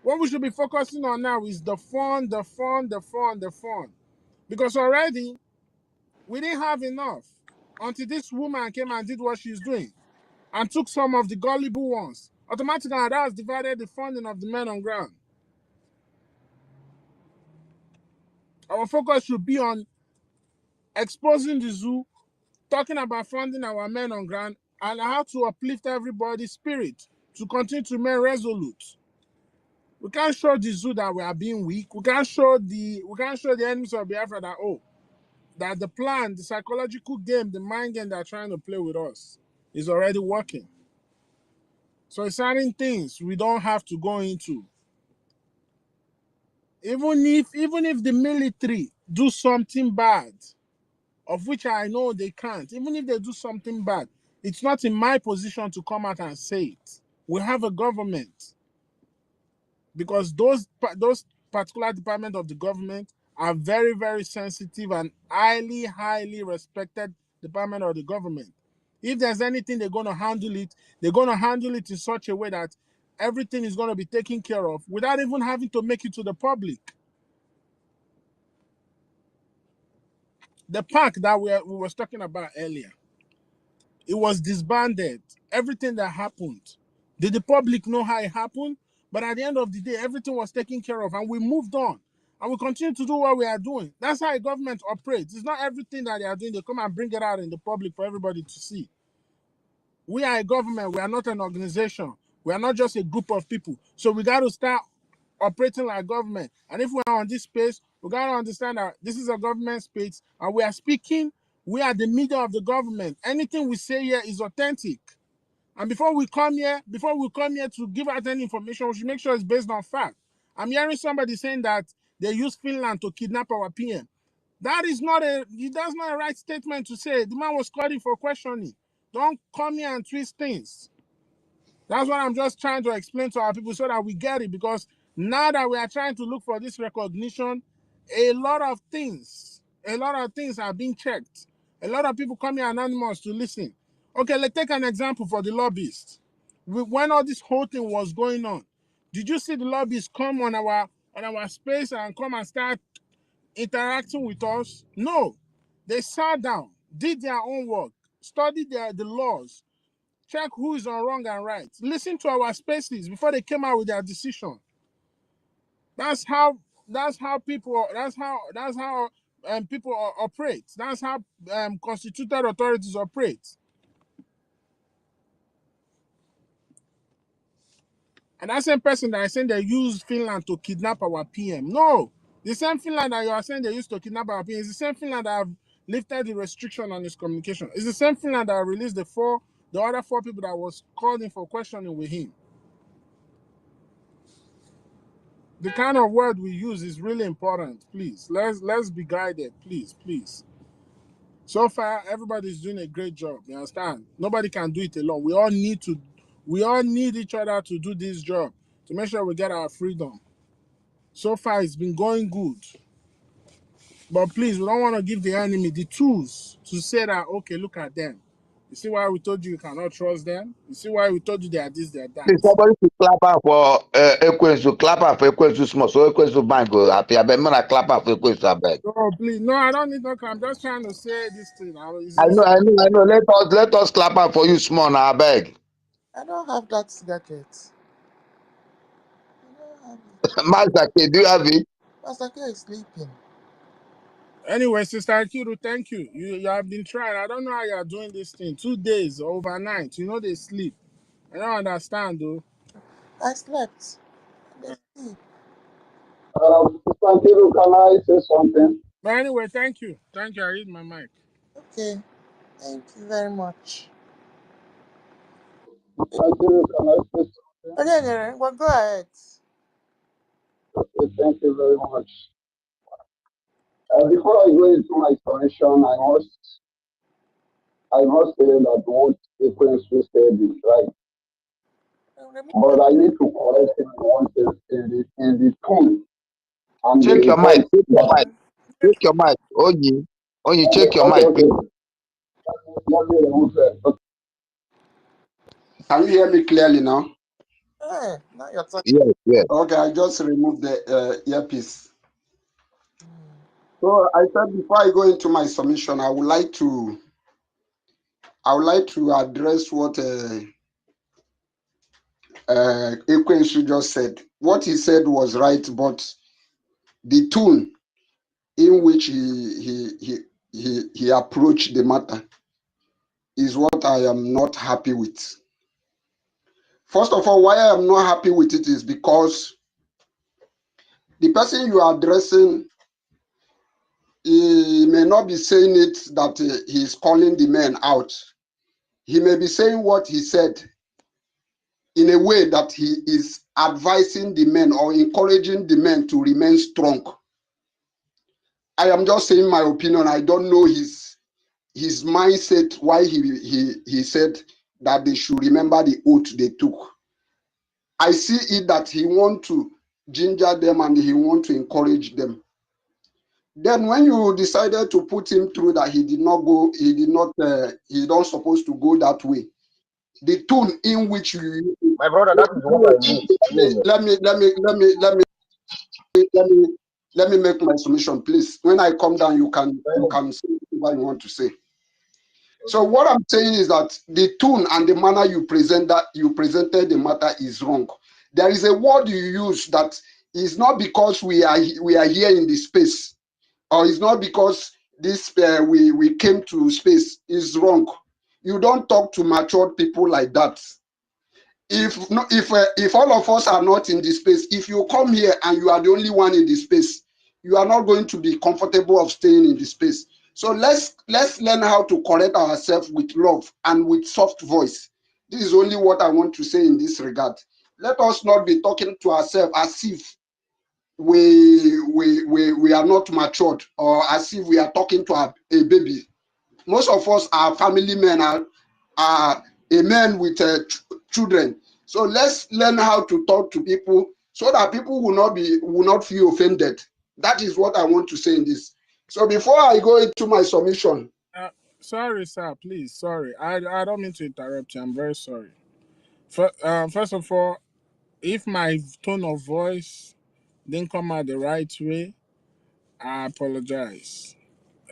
What we should be focusing on now is the fund. Because already we didn't have enough until this woman came and did what she's doing and took some of the gullible ones. Automatically, that has divided the funding of the men on ground. Our focus should be on exposing the zoo, talking about funding our men on ground, and how to uplift everybody's spirit to continue to remain resolute. We can't show the zoo that we are being weak. We can't show the enemies of Biafra that that the plan, the psychological game, the mind game they're trying to play with us is already working. So it's certain things we don't have to go into. Even if the military do something bad, of which I know they can't, even if they do something bad, it's not in my position to come out and say it. We have a government, because those particular departments of the government are very, very sensitive and highly respected department of the government. If there's anything they're going to handle it in such a way that everything is going to be taken care of without even having to make it to the public. The park that we were talking about earlier, it was disbanded. Everything that happened, did the public know how it happened? But at the end of the day, everything was taken care of and we moved on. And we continue to do what we are doing. That's how a government operates. It's not everything that they are doing, they come and bring it out in the public for everybody to see. We are a government. We are not an organization. We are not just a group of people. So we got to start operating like government. And if we are on this space, we got to understand that this is a government space and we are speaking. We are the media of the government. Anything we say here is authentic. And before we come here to give out any information, we should make sure it's based on fact. I'm hearing somebody saying that they use Finland to kidnap our PM. That's not a right statement to say. The man was calling for questioning. Don't come here and twist things. That's what I'm just trying to explain to our people so that we get it. Because now that we are trying to look for this recognition, a lot of things are being checked. A lot of people come here anonymous to listen. Okay, let's take an example for the lobbyists. When all this whole thing was going on, did you see the lobbyists come on our space and come and start interacting with us? No. They sat down, did their own work, studied the laws, check who is on wrong and right, listen to our spaces before they came out with their decision. That's how people operate. That's how constituted authorities operate. And that same person that I saying they used Finland to kidnap our PM. No, the same Finland that you are saying they used to kidnap our PM is the same Finland that have lifted the restriction on his communication. It's the same Finland that released the other four people that was called in for questioning with him. The kind of word we use is really important. Please, let's be guided. Please. So far, everybody's doing a great job. You understand? Nobody can do it alone. We all need each other to do this job to make sure we get our freedom. So far, it's been going good. But please, we don't want to give the enemy the tools to say that, okay, look at them. You see why we told you cannot trust them? You see why we told you they are this, they are that? Please, somebody to clap up for Ekwensu, clap up for Ekwensu small, so Ekwensu bank go happy. I bet man clap up for Ekwensu, I beg. No, please. No, I don't need no clap. I'm just trying to say this thing. I know. Let us clap up for you small now, I beg. I don't have that gadget. I don't have it. Massacre, do you have it? Massacre is sleeping. Anyway, Sister Akiru, thank you. You have been trying. I don't know how you are doing this thing. 2 days overnight. You know they sleep. I don't understand though. I slept. They sleep. Thank you. Can I say something? But anyway, thank you. Thank you. I read my mic. Okay. Thank you very much. Thank you. Can I say something? Okay, well, go ahead. Okay, thank you very much. Before I go into my explanation, I must say that what Ekwensu said is right. But I need to correct him once in the tone and Check the your mic, voice. check your mic. Onyi, check your mic, Okay. please. Let me remove that. Okay. Can you hear me clearly now? Now you're talking. Yes. Okay, I just removed the earpiece. So I said before I go into my submission, I would like to address what Ekwensu just said. What he said was right, but the tone in which he approached the matter is what I am not happy with. First of all, why I am not happy with it is because the person you are addressing, he may not be saying it that he is calling the men out. He may be saying what he said in a way that he is advising the men or encouraging the men to remain strong. I am just saying my opinion. I don't know his mindset, why he said that they should remember the oath they took. I see it that he want to ginger them and he want to encourage them. Then when you decided to put him through that he don't supposed to go that way. The tone in which you, My brother, that is what I mean. let me make my submission, please. When I come down, you can say what you want to say. So what I'm saying is that the tone and the manner you presented the matter is wrong. There is a word you use that is not because we are here in this space, or it's not because this we came to space. Is wrong. You don't talk to matured people like that. If all of us are not in this space, if you come here and you are the only one in this space, you are not going to be comfortable of staying in this space. So let's learn how to correct ourselves with love and with soft voice. This is only what I want to say in this regard. Let us not be talking to ourselves as if we are not matured, or as if we are talking to a baby. Most of us are family men, are a man with children. So let's learn how to talk to people so that people will not feel offended. That is what I want to say in this. So before I go into my submission. Sorry, sir. Please, sorry. I don't mean to interrupt you. I'm very sorry. First of all, if my tone of voice didn't come out the right way, I apologize.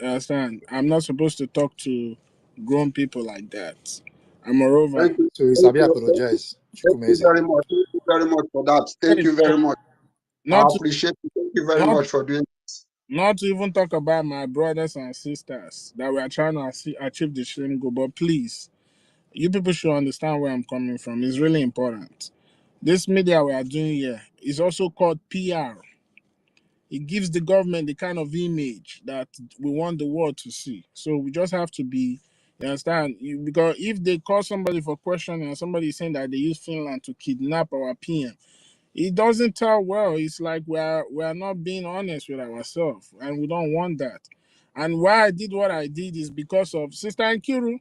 Understand? I'm not supposed to talk to grown people like that. And moreover, Thank you. So you Thank sabi you. apologize. Thank you Chukwumeze. very much. Thank you very much for that. Thank you very much. I not to, appreciate it. Thank you very not much for doing this. not to even talk about my brothers and sisters that we are trying to achieve the same goal. But please, you people should understand where I'm coming from. It's really important. This media we are doing here is also called PR. It gives the government the kind of image that we want the world to see. So we just have to be, you understand? Because if they call somebody for questioning and somebody is saying that they use Finland to kidnap our PM, it doesn't tell well. It's like we are not being honest with ourselves, and we don't want that. And why I did what I did is because of Sister Nkiru.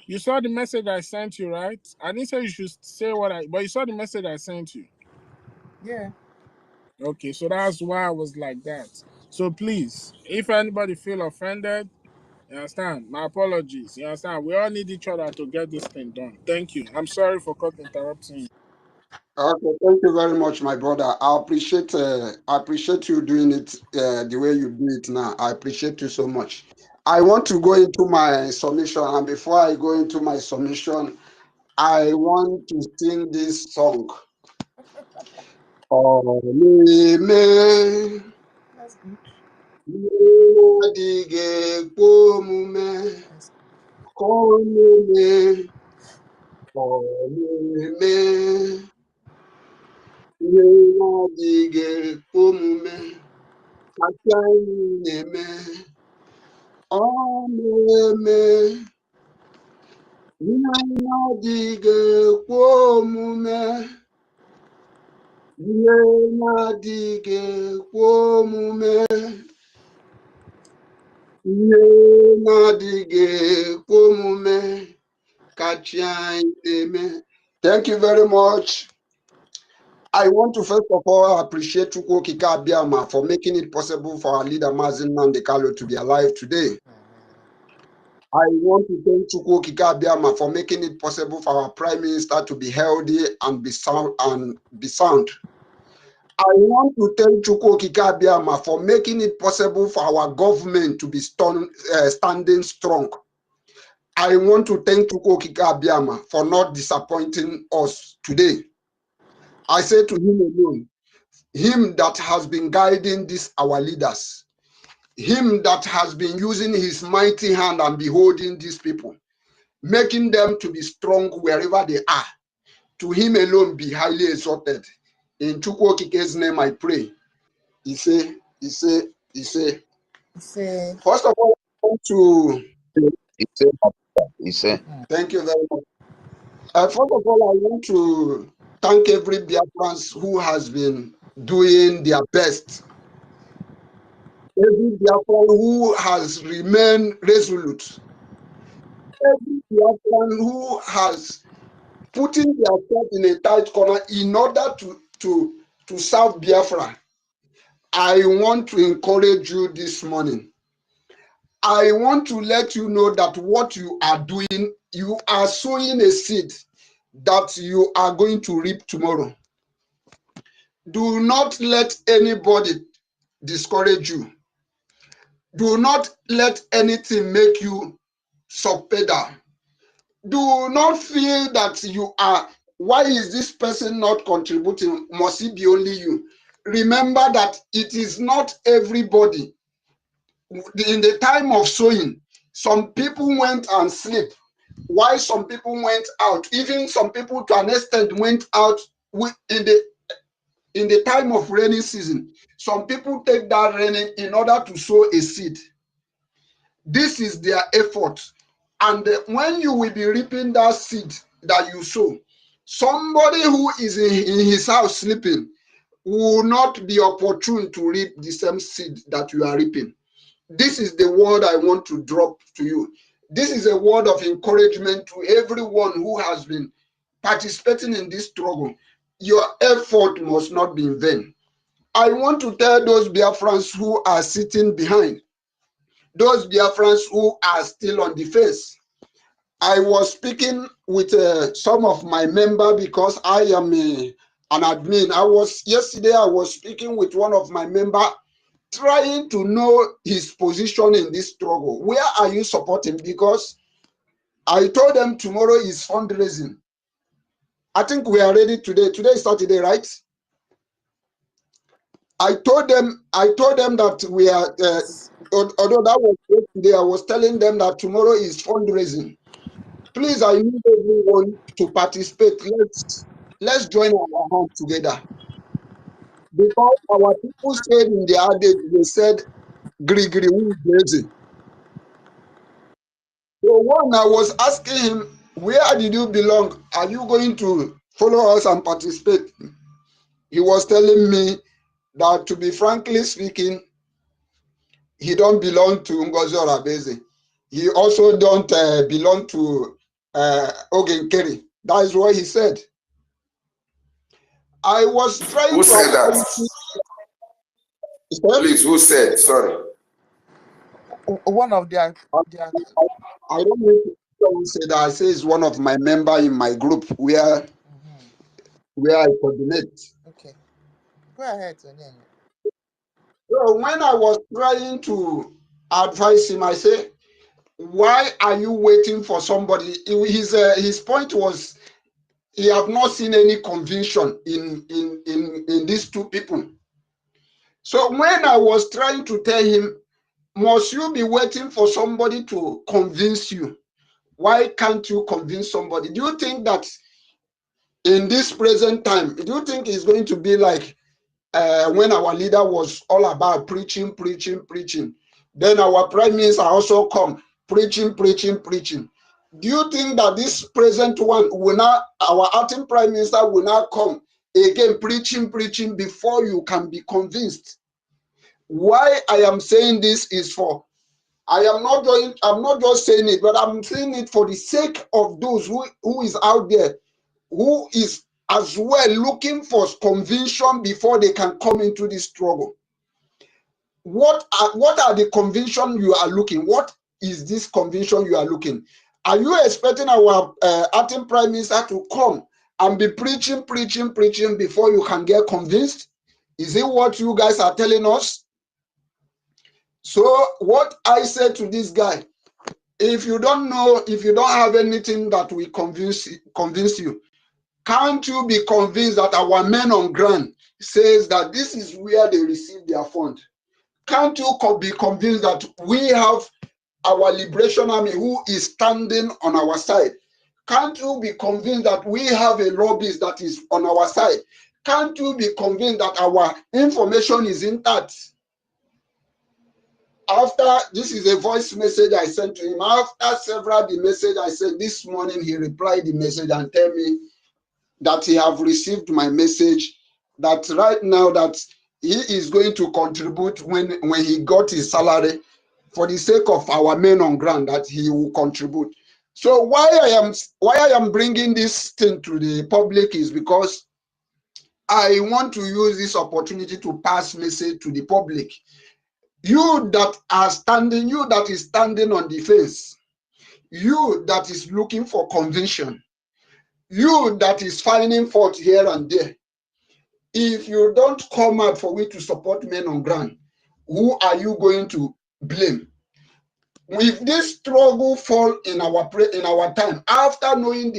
You saw the message I sent you, right? I didn't say you should say but you saw the message I sent you. Yeah. Okay, so that's why I was like that. So please, if anybody feel offended, you understand? My apologies. You understand? We all need each other to get this thing done. Thank you. I'm sorry for interrupting you. Okay, thank you very much, my brother. I appreciate you doing it the way you do it now. I appreciate you so much. I want to go into my submission, and before I go into my submission, I want to sing this song. Oh, me, That's good. dige pomume, koneme, koneme, dige pomume. Akaineme, ọmụeme, ihe na-adịghị ekwe omume, ihe na-adịghị ekwe omume, ihe na-adịghị ekwe omume, kacha anyị eme. Thank you very much. I want to first of all appreciate Chukwu Okike Abiama for making it possible for our leader Mazi Nnamdi Kanu to be alive today. I want to thank Chukwu Okike Abiama for making it possible for our Prime Minister to be healthy and be sound. I want to thank Chukwu Okike Abiama for making it possible for our government to be standing strong. I want to thank Chukwu Okike Abiama for not disappointing us today. I say to him alone, him that has been guiding our leaders, him that has been using his mighty hand and beholding these people, making them to be strong wherever they are. To him alone be highly exalted. In Chukwu Okike's name I pray. He say. First of all, I want to... He say. Thank you very much. First of all, I want to thank every Biafrans who has been doing their best. Every Biafran who has remained resolute. Every Biafran who has putting themselves in a tight corner in order to serve Biafra. I want to encourage you this morning. I want to let you know that what you are doing, you are sowing a seed that you are going to reap tomorrow. Do not let anybody discourage you. Do not let anything make you subpedal. Do not feel that you are, why is this person not contributing? Must it be only you? Remember that it is not everybody. In the time of sowing, some people went and slept, while some people went out. Even some people to an extent went out in the time of rainy season. Some people take that raining in order to sow a seed. This is their effort. And when you will be reaping that seed that you sow, somebody who is in his house sleeping will not be opportune to reap the same seed that you are reaping. This is the word I want to drop to you. This is a word of encouragement to everyone who has been participating in this struggle. Your effort must not be in vain. I want to tell those Biafrans who are sitting behind, those Biafrans who are still on the fence. I was speaking with some of my members because I am an admin. Yesterday I was speaking with one of my members, trying to know his position in this struggle. Where are you supporting? Because I told them tomorrow is fundraising. I think we are ready today. Today is Saturday, right? I told them that we are, although that was yesterday, I was telling them that tomorrow is fundraising. Please, I need everyone to participate. Let's join our hands together. Because our people said in the adage, they said, Grigri, who is crazy? So one, I was asking him, where did you belong? Are you going to follow us and participate? He was telling me that, to be frankly speaking, he don't belong to Ngozi Orabeze. He also don't belong to Ogenkeri. That is what he said. I was trying Who to said that? Please, who said? Sorry. One of their I don't know if someone said that. I say it's one of my member in my group where I coordinate. Okay. Go ahead, Onyenye. So when I was trying to advise him, I say, why are you waiting for somebody? His point was he have not seen any conviction in these two people. So when I was trying to tell him, must you be waiting for somebody to convince you? Why can't you convince somebody? Do you think that in this present time, do you think it's going to be like when our leader was all about preaching? Then our prime minister also come preaching. Do you think that this present one will not, our acting prime minister will not come again preaching before you can be convinced? Why I am saying this is for, I'm not just saying it, but I'm saying it for the sake of those who is out there, who is as well looking for conviction before they can come into this struggle. What are the conviction you are looking? What is this conviction you are looking? Are you expecting our acting prime minister to come and be preaching before you can get convinced? Is it what you guys are telling us? So what I said to this guy, if you don't know, if you don't have anything that will convince you, can't you be convinced that our men on ground says that this is where they receive their fund? Can't you be convinced that we have our liberation army who is standing on our side? Can't you be convinced that we have a lobbyist that is on our side? Can't you be convinced that our information is intact? After, this is a voice message I sent to him. After several the message I sent this morning, he replied the message and tell me that he have received my message, that right now that he is going to contribute when he got his salary, for the sake of our men on ground, that he will contribute. So why I am bringing this thing to the public is because I want to use this opportunity to pass message to the public. You that are standing, you that is standing on the fence, you that is looking for conviction, you that is finding fault here and there, if you don't come out for we to support men on ground, who are you going to blame? If this struggle fall in our time, after knowing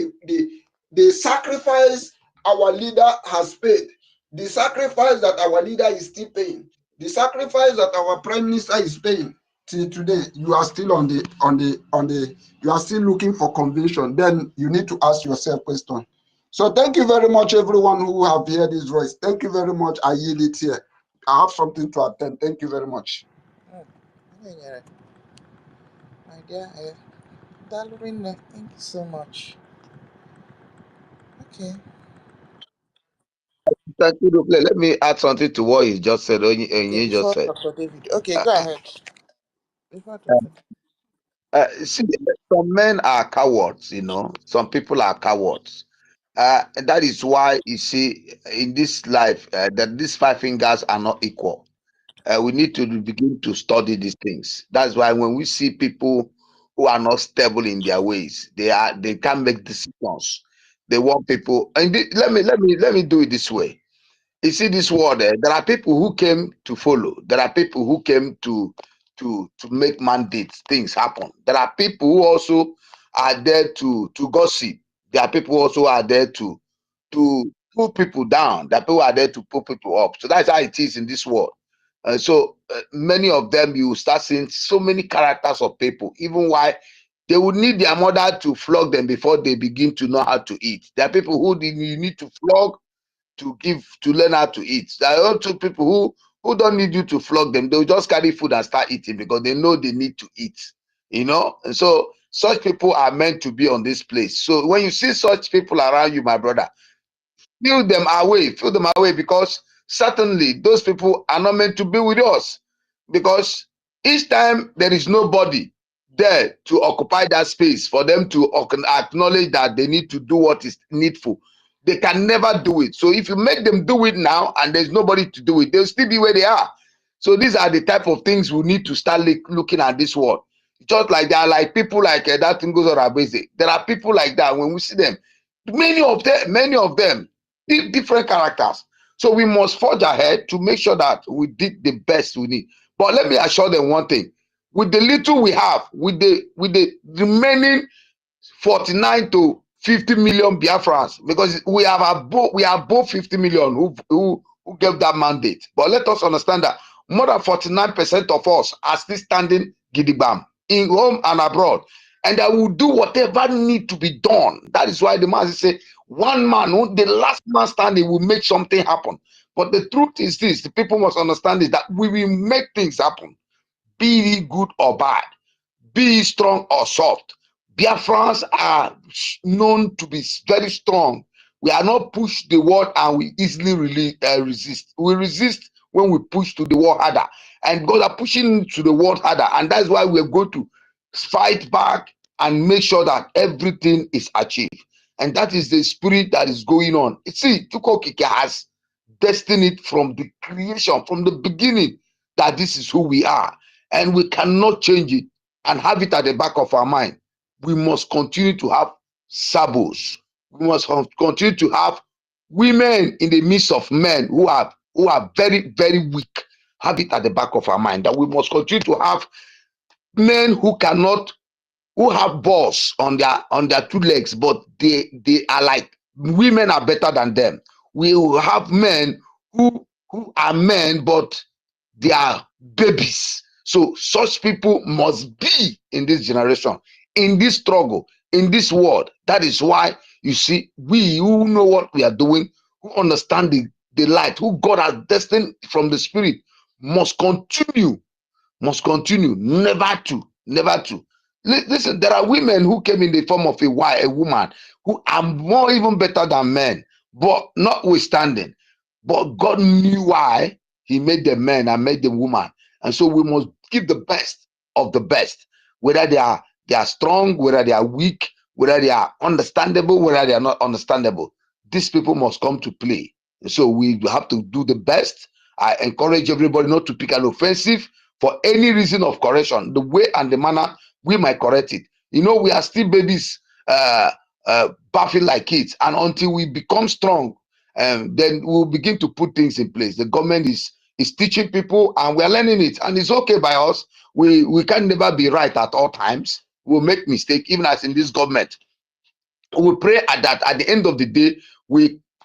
the sacrifice our leader has paid, the sacrifice that our leader is still paying, the sacrifice that our prime minister is paying till today, you are still you are still looking for conviction, then you need to ask yourself question. So thank you very much, everyone who have heard this voice. Thank you very much. I yield it here. I have something to attend. Thank you very much. Onyenye, my dear, Dalrine, thank you so much. Okay. Thank you. Let me add something to what you just said. Okay, You just before said. Dr. David. Okay, go ahead. Before Dr. See, some men are cowards. Some people are cowards. That is why you see in this life that these five fingers are not equal. We need to begin to study these things. That's why when we see people who are not stable in their ways, they can't make decisions. They want people. And let me do it this way. You see this world, there are people who came to follow. There are people who came to make mandates, things happen. There are people who also are there to gossip. There are people also are there to put people down. There are people who are there to put people up. So that's how it is in this world. So many of them, you start seeing so many characters of people, even why they would need their mother to flog them before they begin to know how to eat. There are people who you need to flog to learn how to eat. There are also people who don't need you to flog them. They'll just carry food and start eating because they know they need to eat. And so such people are meant to be on this place. So when you see such people around you, my brother, feel them away, because certainly those people are not meant to be with us, because Each time there is nobody there to occupy that space for them to acknowledge that they need to do what is needful, they can never do it. So if you make them do it now and there's nobody to do it, they'll still be where they are. So these are the type of things we need to start looking at this world. Just like there are like people like that thing goes on basic. There are people like that. When we see them, many of them, different characters. So we must forge ahead to make sure that we did the best we need. But let me assure them one thing: with the little we have, with the remaining 49 to 50 million Biafrans, because we are above 50 million who gave that mandate. But let us understand that more than 49% of us are still standing gidigam in home and abroad, and I will do whatever need to be done. That is why the man say, one man, the last man standing, will make something happen. But the truth is this: the people must understand is that we will make things happen, be it good or bad, be it strong or soft. Biafrans are known to be very strong. We are not pushed the wall and we easily resist. We resist when we push to the wall harder, and God are pushing to the wall harder, and that's why we're going to fight back and make sure that everything is achieved. And that is the spirit that is going on. See, Tukokike has destined it from the creation, from the beginning, that this is who we are, and we cannot change it and have it at the back of our mind. We must continue to have sabos. We must continue to have women in the midst of men who are very, very weak. Have it at the back of our mind that we must continue to have men who have balls on their two legs, but they are like women are better than them. We will have men who are men, but they are babies. So such people must be in this generation, in this struggle, in this world. That is why you see, we who know what we are doing, who understand the light, who God has destined from the spirit, must continue, never to. Listen, there are women who came in the form of a woman, who are more even better than men, but notwithstanding, but God knew why he made them men and made them woman. And so we must give the best of the best, whether they are strong, whether they are weak, whether they are understandable, whether they are not understandable. These people must come to play. And so we have to do the best. I encourage everybody not to pick an offensive for any reason of correction. The way and the manner we might correct it. You know, we are still babies, baffling like kids, and until we become strong, then we'll begin to put things in place. The government is teaching people, and we are learning it, and it's okay by us. We can never be right at all times. We'll make mistake, even as in this government. We pray that at the end of the day,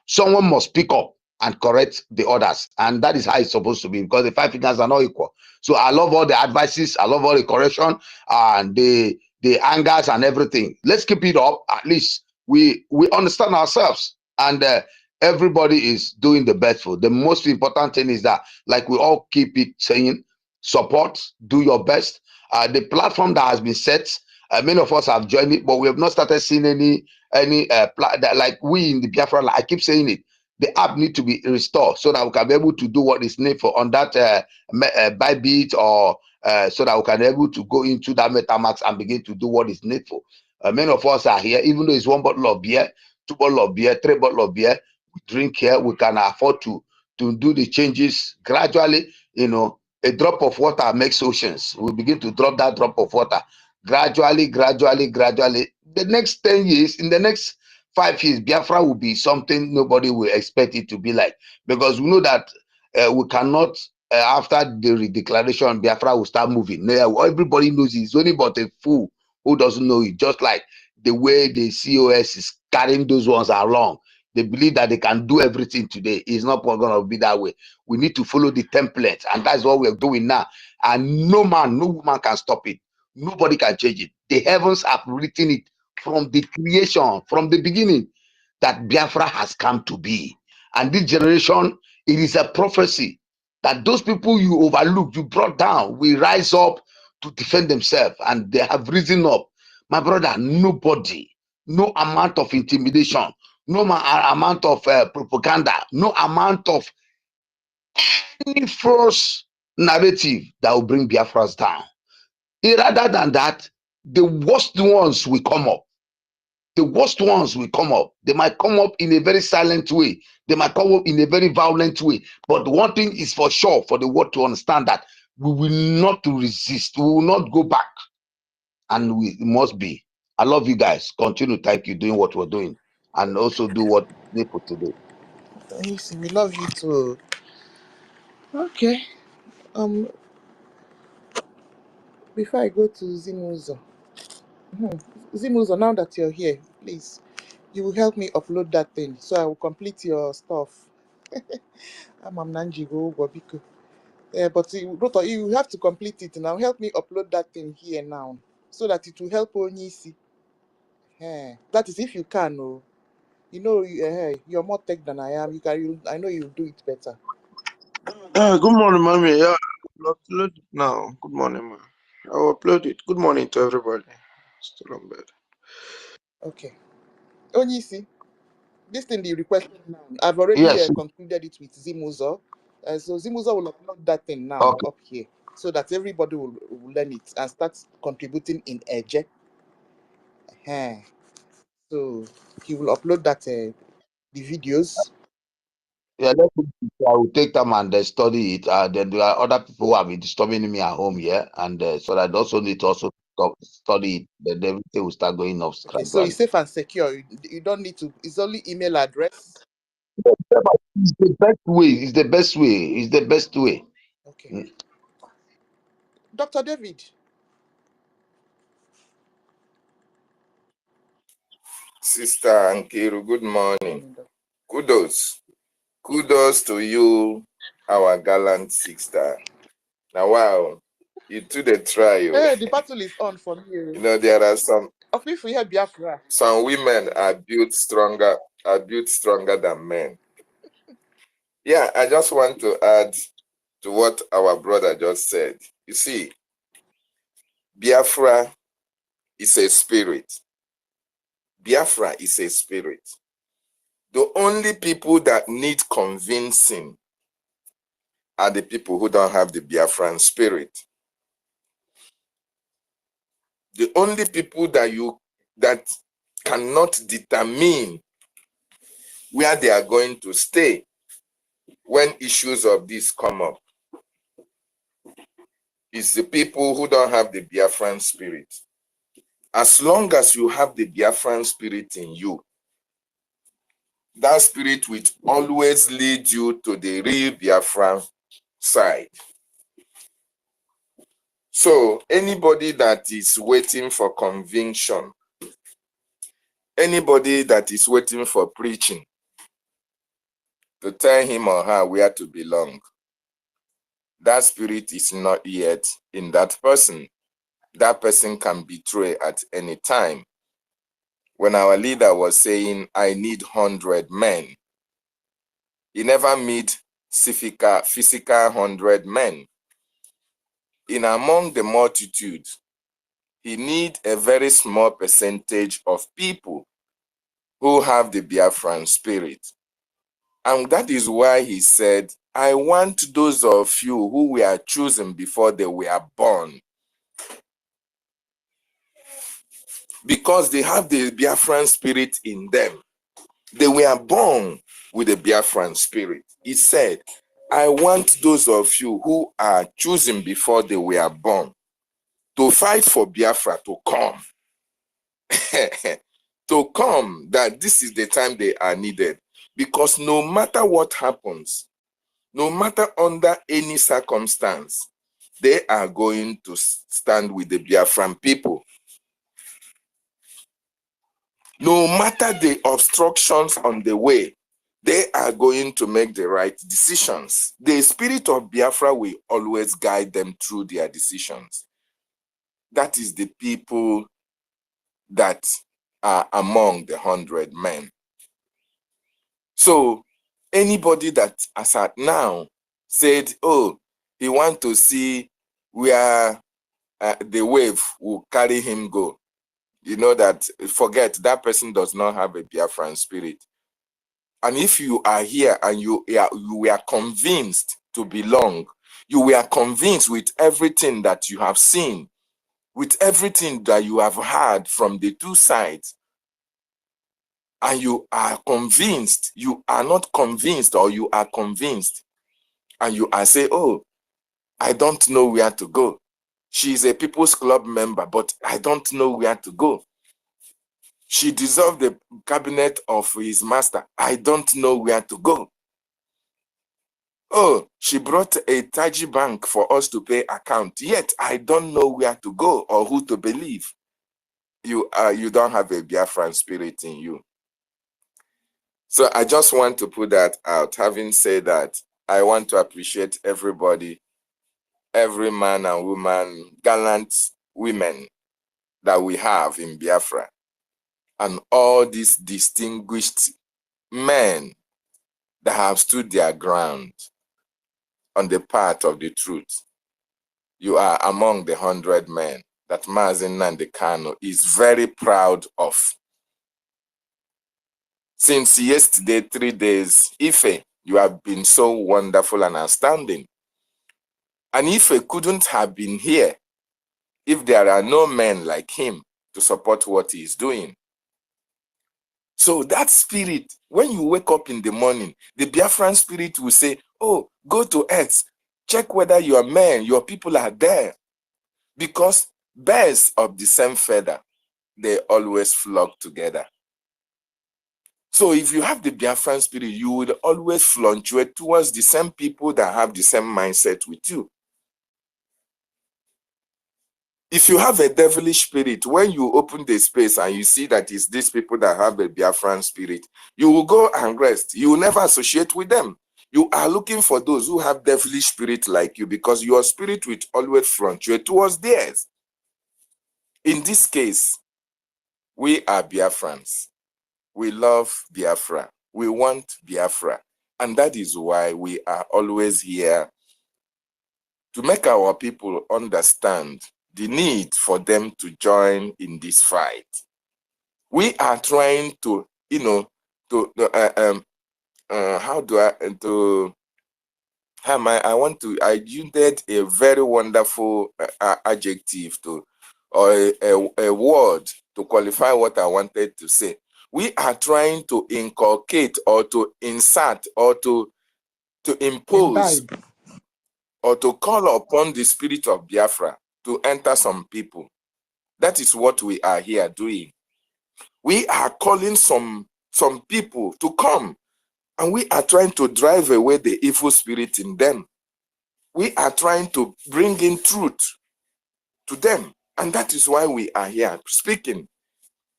someone must pick up and correct the others, and that is how it's supposed to be, because the five fingers are not equal. So I love all the advices, I love all the correction and the angers and everything. Let's keep it up. At least we understand ourselves, and everybody is doing the best for. The most important thing is that, like we all keep it saying, support, do your best. The platform that has been set, many of us have joined it, but we have not started seeing any like we in the Biafra. I keep saying it. The app need to be restored so that we can be able to do what is needful on that Bybit, or so that we can be able to go into that MetaMask and begin to do what is needful. Many of us are here, even though it's 1 bottle of beer, 2 bottles of beer, 3 bottles of beer, we drink here. We can afford to do the changes gradually. You know, a drop of water makes oceans. We begin to drop that drop of water gradually. The next 10 years, in the next 5 years, Biafra will be something nobody will expect it to be like, because we know that we cannot, after the declaration, Biafra will start moving. No, everybody knows it's only but a fool who doesn't know it. Just like the way the COS is carrying those ones along, they believe that they can do everything today. It's not going to be that way. We need to follow the template, and that's what we're doing now. And no man, no woman can stop it. Nobody can change it. The heavens have written it from the creation, from the beginning, that Biafra has come to be. And this generation, it is a prophecy that those people you overlooked, you brought down, will rise up to defend themselves, and they have risen up. My brother, nobody, no amount of intimidation, no amount of propaganda, no amount of any force narrative that will bring Biafras down. Rather than that, the worst ones will come up. The worst ones will come up. They might come up in a very silent way. They might come up in a very violent way. But one thing is for sure for the world to understand that we will not resist. We will not go back. And we must be. I love you guys. Continue. Thank you doing what we're doing. And also do what we put today. Easy, we love you too. Okay. Before I go to Zimuzo, Zimuzo, now that you're here, please, you will help me upload that thing so I will complete your stuff. I'm Nanji go Wabiko. But you have to complete it now. Help me upload that thing here now so that it will help Onyisi. That is if you can. Oh. You know, you're more tech than I am. I know you'll do it better. Good morning, mommy. Yeah, I'll upload it now. Good morning, ma. I'll upload it. Good morning to everybody. Still on bed. Okay. Onyisi, this thing you requested now, I've already Yes. concluded it with Zimuzo. So Zimuzo will upload that thing now up here so that everybody will learn it and start contributing in Eje. So he will upload that the videos. Yeah, I will take time and study it. Then there are other people who have been disturbing me at home here, and so I also need to also study it. Then everything will start going off Okay, so gradually. it's safe and secure. You don't need to. It's only email address. It's the best way. It's the best way. It's the best way. Okay. Dr. David. Sister Ankiru, good morning. Kudos to you, our gallant sister. Now, wow, you two the try. Hey, the battle is on for me. You know, there are some Biafra. Some women are built stronger than men. Yeah, I just want to add to what our brother just said. You see, Biafra is a spirit. Biafra is a spirit. The only people that need convincing are the people who don't have the Biafran spirit. The only people that cannot determine where they are going to stay when issues of this come up is the people who don't have the Biafran spirit. As long as you have the Biafran spirit in you, that spirit will always lead you to the real Biafran side. So anybody that is waiting for conviction, anybody that is waiting for preaching to tell him or her where to belong, that spirit is not yet in that person. That person can betray at any time. When our leader was saying, I need 100 men, he never meet physical 100 men. In among the multitude, he need a very small percentage of people who have the Biafran spirit. And that is why he said, I want those of you who were chosen before they were born, because they have the Biafran spirit in them. They were born with the Biafran spirit. He said, I want those of you who are chosen before they were born to fight for Biafra to come. To come, that this is the time they are needed. Because no matter what happens, no matter under any circumstance, they are going to stand with the Biafran people. No matter the obstructions on the way, they are going to make the right decisions. The spirit of Biafra will always guide them through their decisions. That is the people that are among the 100 men. So anybody that as at now said, oh, he want to see where the wave will carry him go, you know that, forget, that person does not have a Biafran spirit. And if you are here and you are convinced to belong, You were convinced with everything that you have seen, with everything that you have heard from the two sides, and you are convinced, you are not convinced, or you are convinced, and you are saying, oh, I don't know where to go. She's a People's Club member, but I don't know where to go. She dissolved the cabinet of his master. I don't know where to go. Oh, she brought a Taji bank for us to pay account. Yet I don't know where to go or who to believe. You don't have a Biafran spirit in you. So I just want to put that out. Having said that, I want to appreciate everybody, every man and woman, gallant women that we have in Biafra, and all these distinguished men that have stood their ground on the path of the truth. You are among the 100 men that Mazi Nnamdi Kanu is very proud of. Since yesterday, 3 days, Ife, you have been so wonderful and outstanding. And Ife couldn't have been here if there are no men like him to support what he is doing. So that spirit, when you wake up in the morning, the Biafran spirit will say, oh, go to X, check whether your men, your people are there. Because birds of the same feather, they always flock together. So if you have the Biafran spirit, you would always fluctuate towards the same people that have the same mindset with you. If you have a devilish spirit, when you open the space and you see that it's these people that have a Biafran spirit, you will go and rest. You will never associate with them. You are looking for those who have devilish spirit like you, because your spirit will always fluctuate towards theirs. In this case, we are Biafrans. We love Biafra. We want Biafra. And that is why we are always here to make our people understand the need for them to join in this fight. We are trying to, I used a very wonderful adjective to, or a word to qualify what I wanted to say. We are trying to inculcate or to insert or to impose Imbibe. or to call upon the spirit of Biafra to enter some people. That is what we are here doing. We are calling some people to come, and we are trying to drive away the evil spirit in them. We are trying to bring in truth to them, and that is why we are here speaking.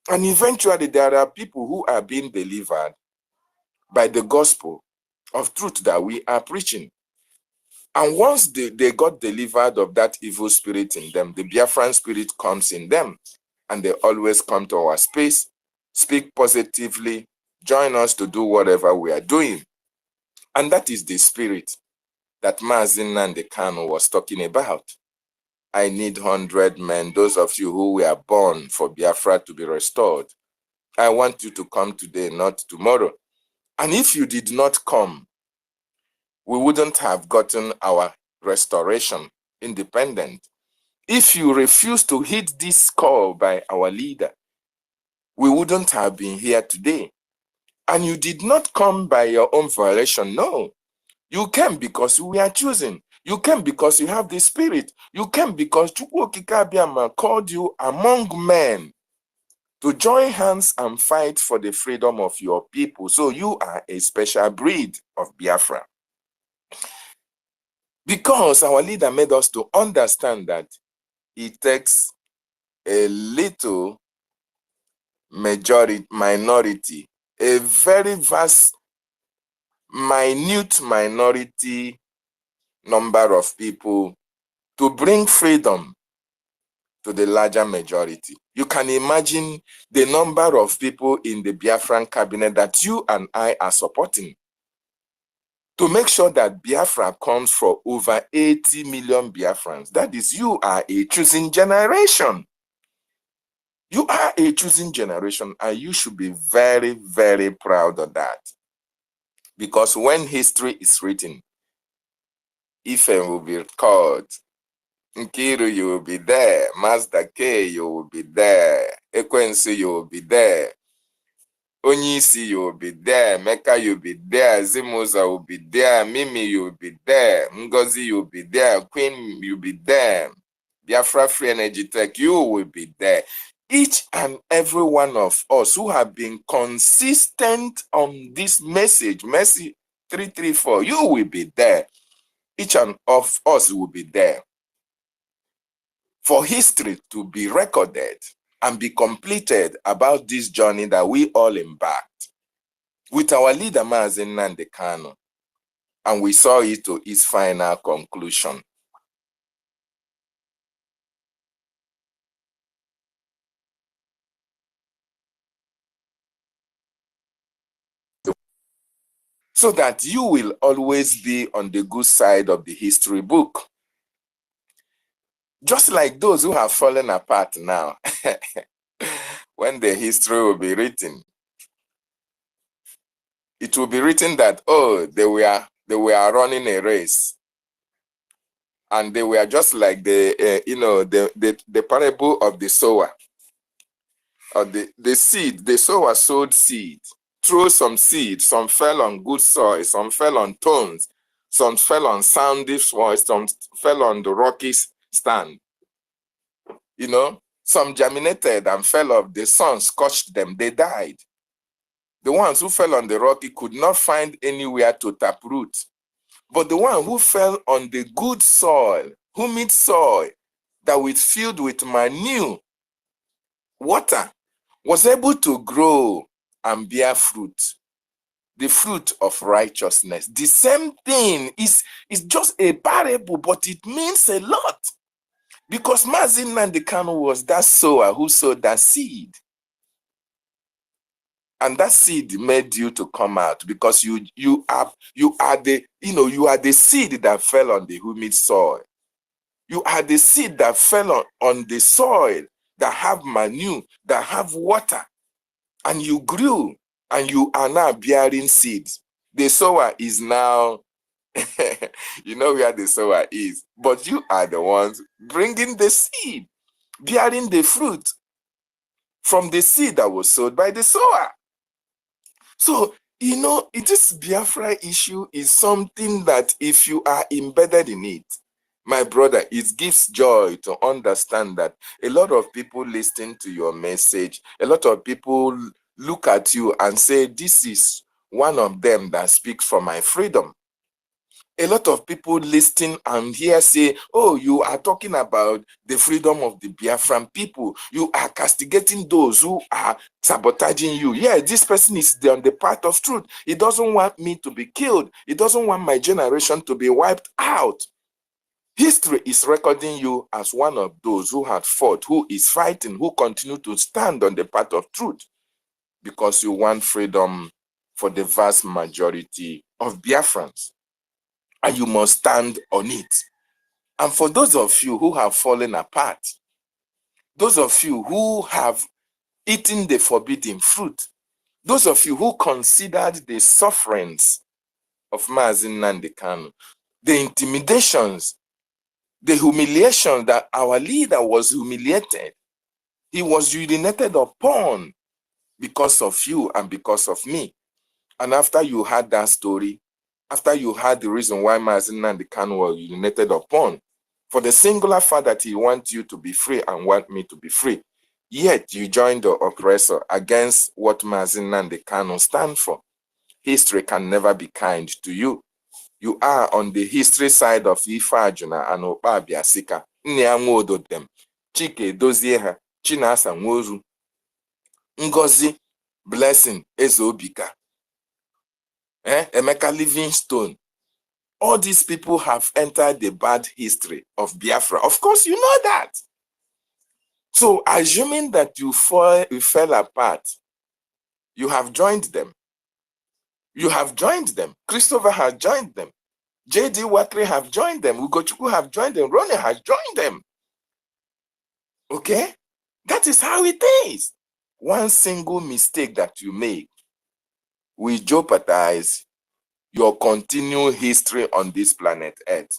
And eventually there are people who are being delivered by the gospel of truth that we are preaching. And once they got delivered of that evil spirit in them, the Biafran spirit comes in them, and they always come to our space, speak positively, join us to do whatever we are doing. And that is the spirit that Mazi Nnamdi Kanu was talking about. I need 100 men, those of you who were born for Biafra to be restored. I want you to come today, not tomorrow. And if you did not come, we wouldn't have gotten our restoration, independent. If you refuse to heed this call by our leader, we wouldn't have been here today. And you did not come by your own violation. No, you came because we are choosing. You came because you have the spirit. You came because Chukwu Okike Abiama called you among men to join hands and fight for the freedom of your people. So you are a special breed of Biafra. Because our leader made us to understand that it takes a little minority, a very vast, minute minority number of people to bring freedom to the larger majority. You can imagine the number of people in the Biafran cabinet that you and I are supporting to make sure that Biafra comes for over 80 million Biafrans. That is, you are a choosing generation. You are a choosing generation, and you should be very, very proud of that. Because when history is written, Ife will be called. Nkiru, you will be there. Master K, you will be there. Ekwensu, you will be there. Onyisi, you will be there. Mecca, you will be there. Zimuza will be there. Mimi, you will be there. Ngozi, you will be there. Queen, you will be there. Biafra Free Energy Tech, you will be there. Each and every one of us who have been consistent on this message 334, you will be there. Each and of us will be there. For history to be recorded and be completed about this journey that we all embarked with our leader Mazi Nnamdi Kanu, and we saw it to its final conclusion. So that you will always be on the good side of the history book. Just like those who have fallen apart now, when the history will be written, it will be written that, oh, they were running a race. And they were just like the parable of the sower. Or the seed, the sower sowed seed. Threw some seed, some fell on good soil, some fell on thorns, some fell on sandy soil, some fell on the rocky stand. You know, some germinated and fell off. The sun scorched them, they died. The ones who fell on the rocky could not find anywhere to taproot. But the one who fell on the good soil, humid soil, that was filled with manure, water, was able to grow and bear fruit, the fruit of righteousness. The same thing is just a parable, but it means a lot. Because Mazi Nnamdi Kanu was that sower who sowed that seed. And that seed made you to come out because you are the seed that fell on the humid soil. You are the seed that fell on the soil that have manure, that have water. And you grew and you are now bearing seeds. The sower is now, you know where the sower is, but you are the ones bringing the seed, bearing the fruit from the seed that was sowed by the sower. So, you know, this Biafra issue is something that if you are embedded in it, my brother, it gives joy to understand that a lot of people listen to your message, a lot of people look at you and say, this is one of them that speaks for my freedom. A lot of people listen and hear say, oh, you are talking about the freedom of the Biafran people. You are castigating those who are sabotaging you. Yeah, this person is on the path of truth. He doesn't want me to be killed. He doesn't want my generation to be wiped out. History is recording you as one of those who had fought, who is fighting, who continue to stand on the path of truth because you want freedom for the vast majority of Biafrans. And you must stand on it. And for those of you who have fallen apart, those of you who have eaten the forbidden fruit, those of you who considered the sufferings of Mazi Nnamdi Kanu, the intimidations, the humiliation that our leader was humiliated, he was urinated upon because of you and because of me. And after you heard that story, after you heard the reason why Mazi Nnamdi Kanu was urinated upon, for the singular fact that he wants you to be free and want me to be free, yet you joined the oppressor against what Mazi Nnamdi Kanu stand for. History can never be kind to you. You are on the history side of Ifeajuna and Okpabia Sika, Nniamwododem, Chike Dozieha, Chinasa Nwozu, Ngozi, Blessing Ezobika, Emeka Livingstone. All these people have entered the bad history of Biafra. Of course, you know that. So, assuming that you fell apart, you have joined them. You have joined them. Christopher has joined them. J.D. Wakri have joined them. Ugochukwu have joined them. Ronnie has joined them. Okay? That is how it is. One single mistake that you make will jeopardize your continued history on this planet Earth.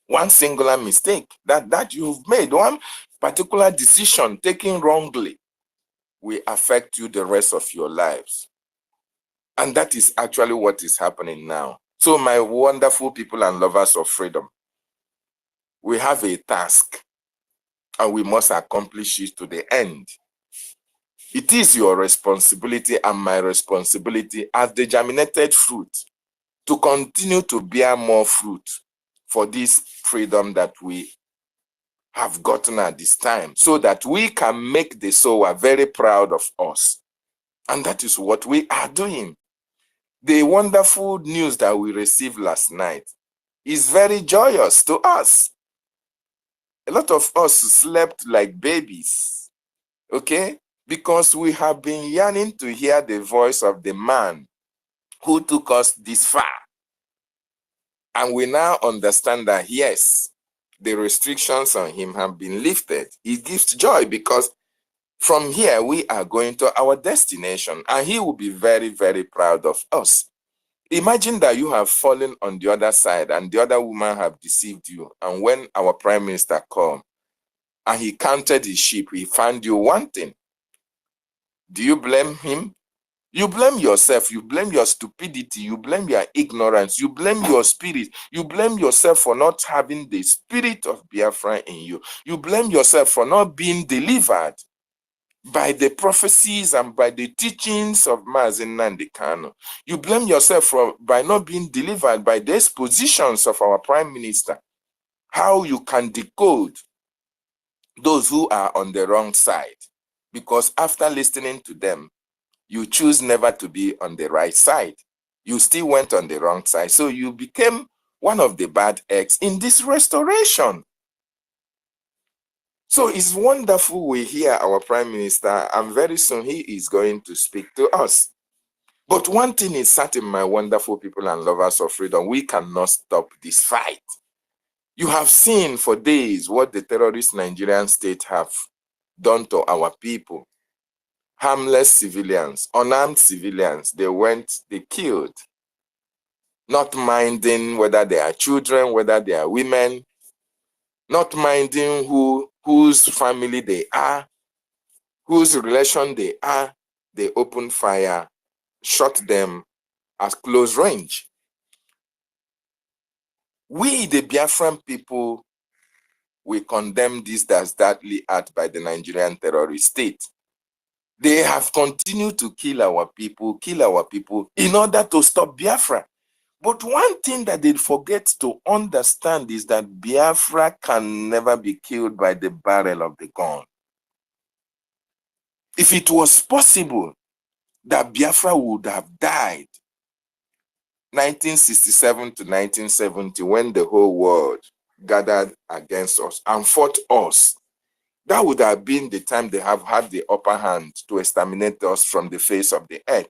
One singular mistake that you've made, one particular decision taken wrongly, will affect you the rest of your lives. And that is actually what is happening now. So my wonderful people and lovers of freedom, we have a task and we must accomplish it to the end. It is your responsibility and my responsibility as the germinated fruit to continue to bear more fruit for this freedom that we have gotten at this time, so that we can make the sower very proud of us. And that is what we are doing. The wonderful news that we received last night is very joyous to us. A lot of us slept like babies, okay? Because we have been yearning to hear the voice of the man who took us this far. And we now understand that, yes, the restrictions on him have been lifted. It gives joy because from here we are going to our destination, and he will be very, very proud of us. Imagine that you have fallen on the other side and the other woman have deceived you. And when our prime minister came and he counted his sheep, he found you wanting. Do you blame him? You blame yourself. You blame your stupidity. You blame your ignorance. You blame your spirit. You blame yourself for not having the spirit of Biafra in you. You blame yourself for not being delivered by the prophecies and by the teachings of Nnamdi Kanu. You blame yourself by not being delivered by the expositions of our prime minister. How you can decode those who are on the wrong side. Because after listening to them, you choose never to be on the right side. You still went on the wrong side. So you became one of the bad eggs in this restoration. So it's wonderful we hear our prime minister, and very soon he is going to speak to us. But one thing is certain, my wonderful people and lovers of freedom, we cannot stop this fight. You have seen for days what the terrorist Nigerian state have done to our people. Harmless civilians, unarmed civilians, they killed, not minding whether they are children, whether they are women, not minding whose family they are, whose relation they are. They opened fire, shot them at close range. We, the Biafran people, we condemn this dastardly act by the Nigerian terrorist state. They have continued to kill our people in order to stop Biafra. But one thing that they forget to understand is that Biafra can never be killed by the barrel of the gun. If it was possible that Biafra would have died 1967 to 1970 when the whole world gathered against us and fought us, that would have been the time they have had the upper hand to exterminate us from the face of the earth.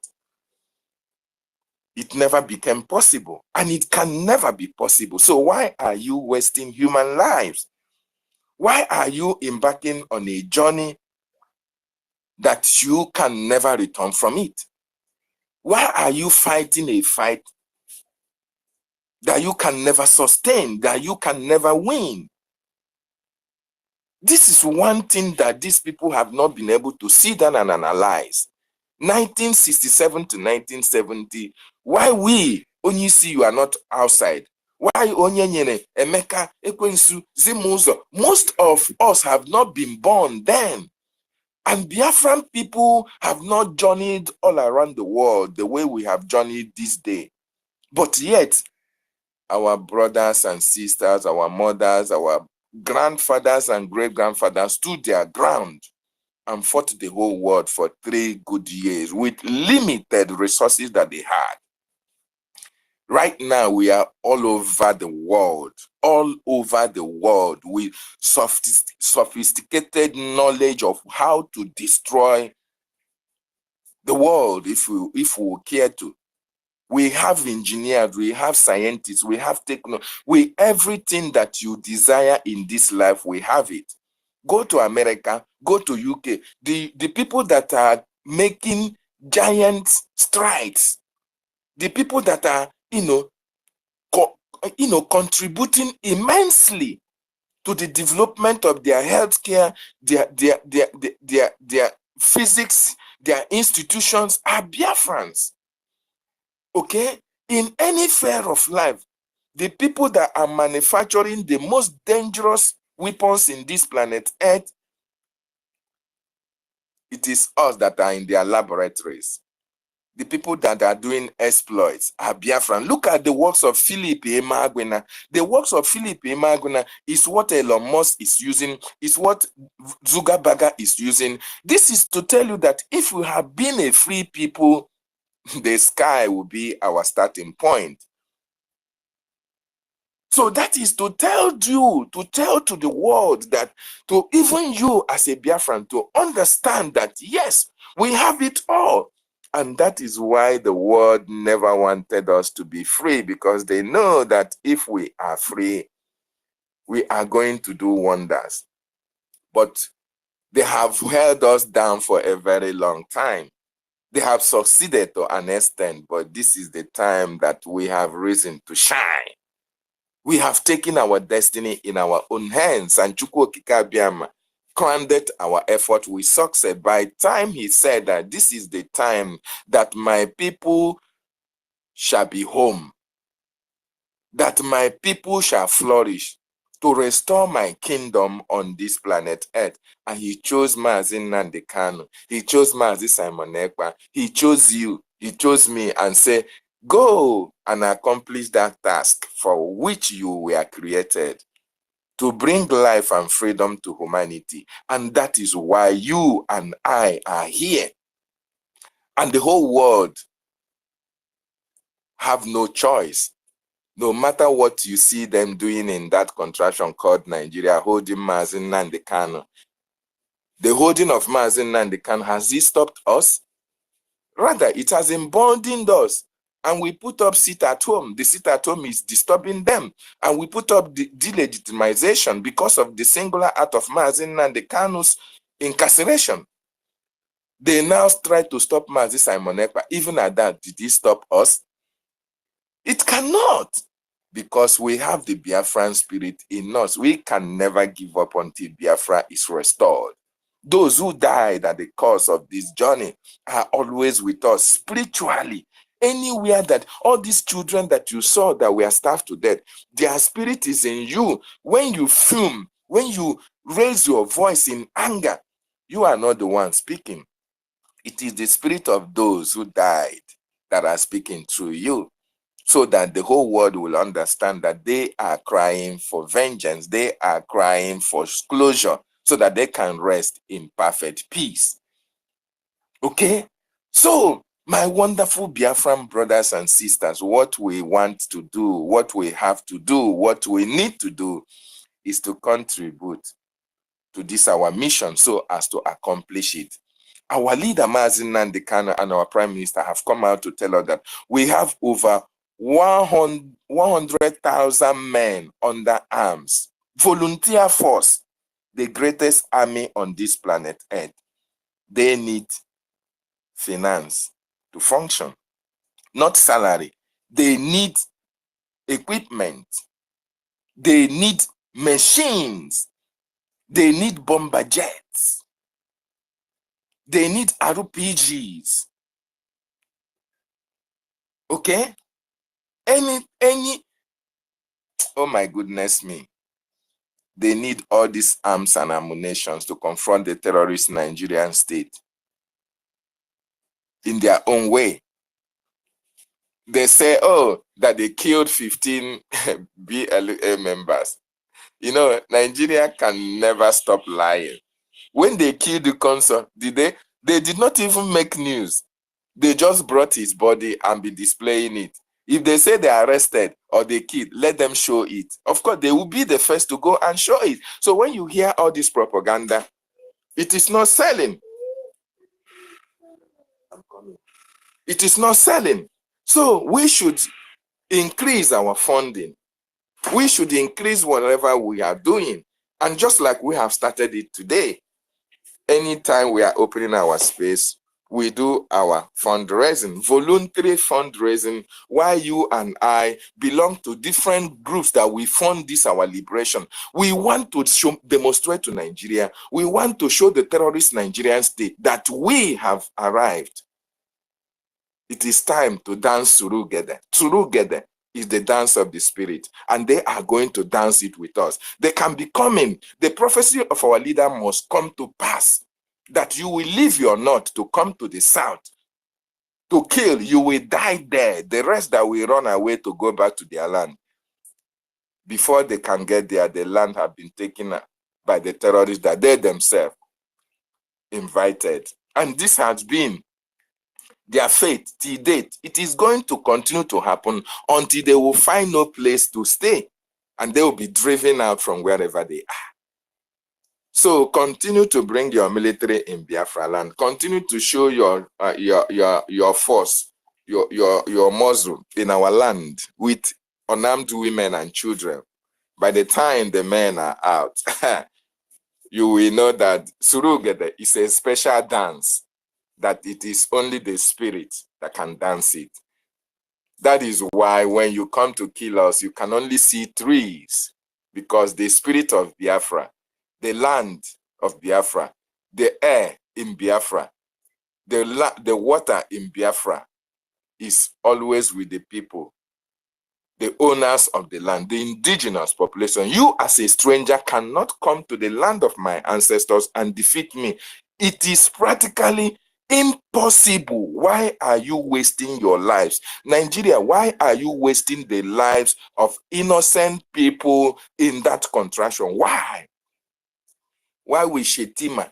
It never became possible, and it can never be possible. So why are you wasting human lives? Why are you embarking on a journey that you can never return from it? Why are you fighting a fight that you can never sustain, that you can never win? This is one thing that these people have not been able to sit down and analyze. 1967 to 1970, why we, only see you are not outside? Why Onyenyene, Emeka, Ekwensu, Zimuzo, most of us have not been born then. And Biafran people have not journeyed all around the world the way we have journeyed this day. But yet, our brothers and sisters, our mothers, our grandfathers and great-grandfathers stood their ground and fought the whole world for 3 good years with limited resources that they had. Right now, we are all over the world with sophisticated knowledge of how to destroy the world if we care to. We have engineers, we have scientists, we have everything that you desire in this life, we have it. Go to America, go to UK. The people that are making giant strides, the people that are, contributing immensely to the development of their healthcare, their physics, their institutions are Biafrans. Okay? In any sphere of life, the people that are manufacturing the most dangerous weapons in this planet Earth, it is us that are in their laboratories. The people that are doing exploits are Biafran. Look at the works of Philip Emeagwena. The works of Philip Emeagwena is what Elon Musk is using, is what Zuckerberg is using. This is to tell you that if we have been a free people, the sky will be our starting point. So that is to tell you, to tell to the world that, to even you as a Biafran, to understand that yes, we have it all. And that is why the world never wanted us to be free, because they know that if we are free, we are going to do wonders. But they have held us down for a very long time. They have succeeded to an extent, but this is the time that we have risen to shine. We have taken our destiny in our own hands, and Chukwu Okike Abiama grounded our effort with success. By the time he said that this is the time that my people shall be home, that my people shall flourish, to restore my kingdom on this planet Earth. And he chose Mazi Nnamdi Kanu, he chose Mazi Simon Ekpa, he chose you, he chose me, and say, go and accomplish that task for which you were created, to bring life and freedom to humanity. And that is why you and I are here. And the whole world have no choice. No matter what you see them doing in that contraction called Nigeria, holding Mazi Nnamdi Kanu, the holding of Mazi Nnamdi Kanu, has it stopped us? Rather, it has emboldened us. And we put up sit at home. The sit at home is disturbing them. And we put up the delegitimization because of the singular act of Mazi Nnamdi Kanu's incarceration. They now try to stop Mazi Simon Ekpa. Even at that, did he stop us? It cannot. Because we have the Biafran spirit in us. We can never give up until Biafra is restored. Those who died at the course of this journey are always with us spiritually. Anywhere that all these children that you saw that were starved to death, their spirit is in you. When you fume, when you raise your voice in anger, you are not the one speaking. It is the spirit of those who died that are speaking through you, so that the whole world will understand that they are crying for vengeance. They are crying for closure, so that they can rest in perfect peace. Okay? So, my wonderful Biafran brothers and sisters, what we want to do, what we have to do, what we need to do is to contribute to this our mission so as to accomplish it. Our leader, Mazi Nnamdi Kanu, and our Prime Minister have come out to tell us that we have over 100,000 men under arms, volunteer force, the greatest army on this planet Earth. They need finance to function, not salary. They need equipment. They need machines. They need bomber jets. They need RPGs. Okay? Oh my goodness me. They need all these arms and ammunition to confront the terrorist Nigerian state in their own way. They say, oh, that they killed 15 BLA members. You know, Nigeria can never stop lying. When they killed the consul, they did not even make news. They just brought his body and be displaying it. If they say they arrested or they killed, let them show it. Of course, they will be the first to go and show it. So when you hear all this propaganda, it is not selling. It is not selling. So we should increase our funding. We should increase whatever we are doing. And just like we have started it today, anytime we are opening our space, we do our fundraising, voluntary fundraising, while you and I belong to different groups that we fund this our liberation. We want to demonstrate to Nigeria, we want to show the terrorist Nigerian state that we have arrived. It is time to dance Surugede. Surugede is the dance of the spirit, and they are going to dance it with us. They can be coming. The prophecy of our leader must come to pass, that you will leave your north to come to the south to kill. You will die there. The rest that will run away to go back to their land. Before they can get there, the land have been taken by the terrorists that they themselves invited. And this has been their fate till date. It is going to continue to happen until they will find no place to stay, and they will be driven out from wherever they are. So continue to bring your military in Biafra land. Continue to show your force, your muscle in our land with unarmed women and children. By the time the men are out, you will know that Surugede is a special dance, that it is only the spirit that can dance it. That is why when you come to kill us, you can only see trees, because the spirit of Biafra, the land of Biafra, the air in Biafra, the water in Biafra is always with the people, the owners of the land, the indigenous population. You as a stranger cannot come to the land of my ancestors and defeat me. It is practically impossible. Why are you wasting your lives? Nigeria, why are you wasting the lives of innocent people in that contraction? Why? Why will Shetima,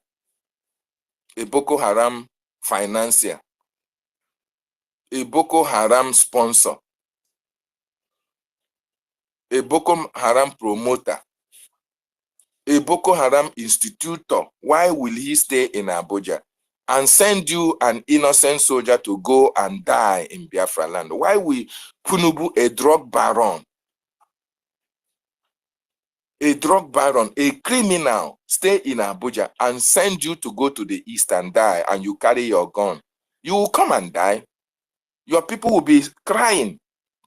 a Boko Haram financier, a Boko Haram sponsor, a Boko Haram promoter, a Boko Haram institutor, why will he stay in Abuja and send you an innocent soldier to go and die in Biafra land? Why will Punubu, a drug baron, a criminal, stay in Abuja and send you to go to the east and die, and you carry your gun? You will come and die. Your people will be crying.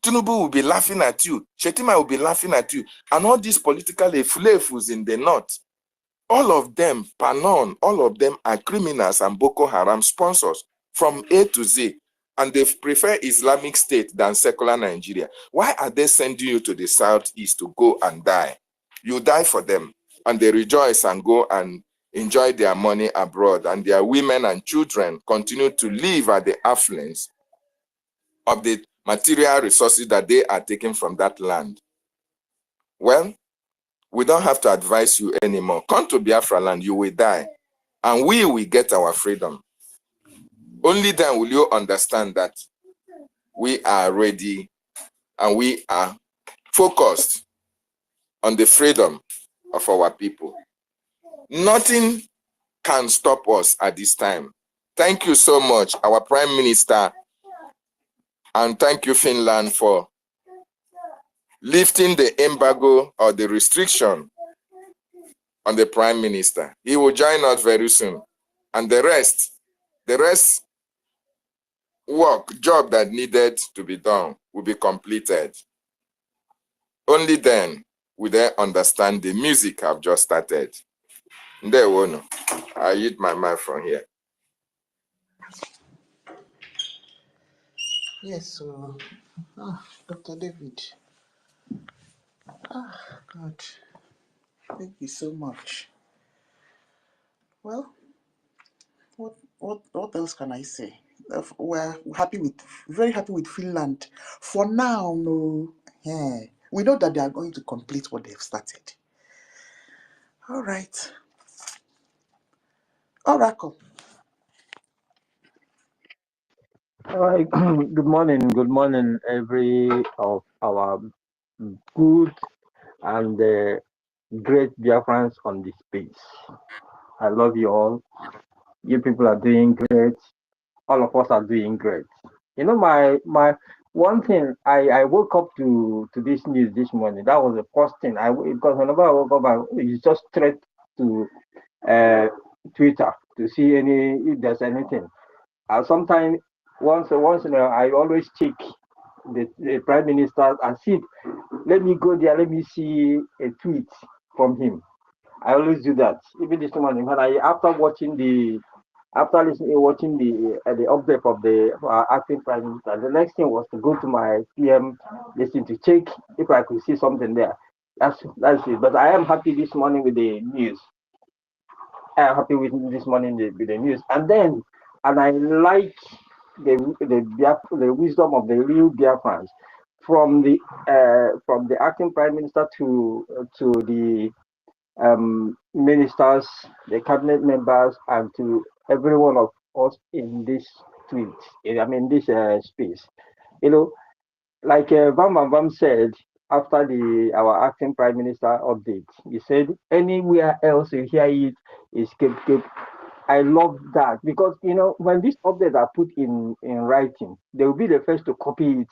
Tinubu will be laughing at you. Shetima will be laughing at you. And all these political eflefus in the north, all of them, Panon, all of them are criminals and Boko Haram sponsors from A to Z. And they prefer Islamic State than secular Nigeria. Why are they sending you to the southeast to go and die? You die for them, and they rejoice and go and enjoy their money abroad, and their women and children continue to live at the affluence of the material resources that they are taking from that land. Well, we don't have to advise you anymore. Come to Biafra land, you will die, and we will get our freedom. Only then will you understand that we are ready and we are focused on the freedom of our people. Nothing can stop us at this time. Thank you so much, our Prime Minister, and thank you, Finland, for lifting the embargo or the restriction on the Prime Minister. He will join us very soon. And the rest job that needed to be done will be completed. Only then will they understand the music I've just started. There we go. I hit my mic from here. Yes, so Dr. David. God, thank you so much. Well, what else can I say? We're very happy with Finland. For now, no. Yeah. We know that they are going to complete what they've started. All right. Oracle. All right. Good morning, every of our good and great Biafrans on this space. I love you all. You people are doing great. All of us are doing great. You know, my one thing, I woke up to this news this morning. That was the first thing because whenever I woke up, it's just straight to Twitter to see if there's anything. Sometimes once in a while, I always check the prime minister and see. Let me go there. Let me see a tweet from him. I always do that. Even this morning, when after watching the update of the acting prime minister, the next thing was to go to my PM listen to check if I could see something there. That's it. But I am happy this morning with the news. I am happy with this morning with the news, and I like the wisdom of the real Biafrans from the acting prime minister to the ministers, the cabinet members, and to every one of us in this tweet. I mean, this space. You know, like Vam said after our acting prime minister update, he said anywhere else you hear it is keep. I love that because when these updates are put in writing, they will be the first to copy it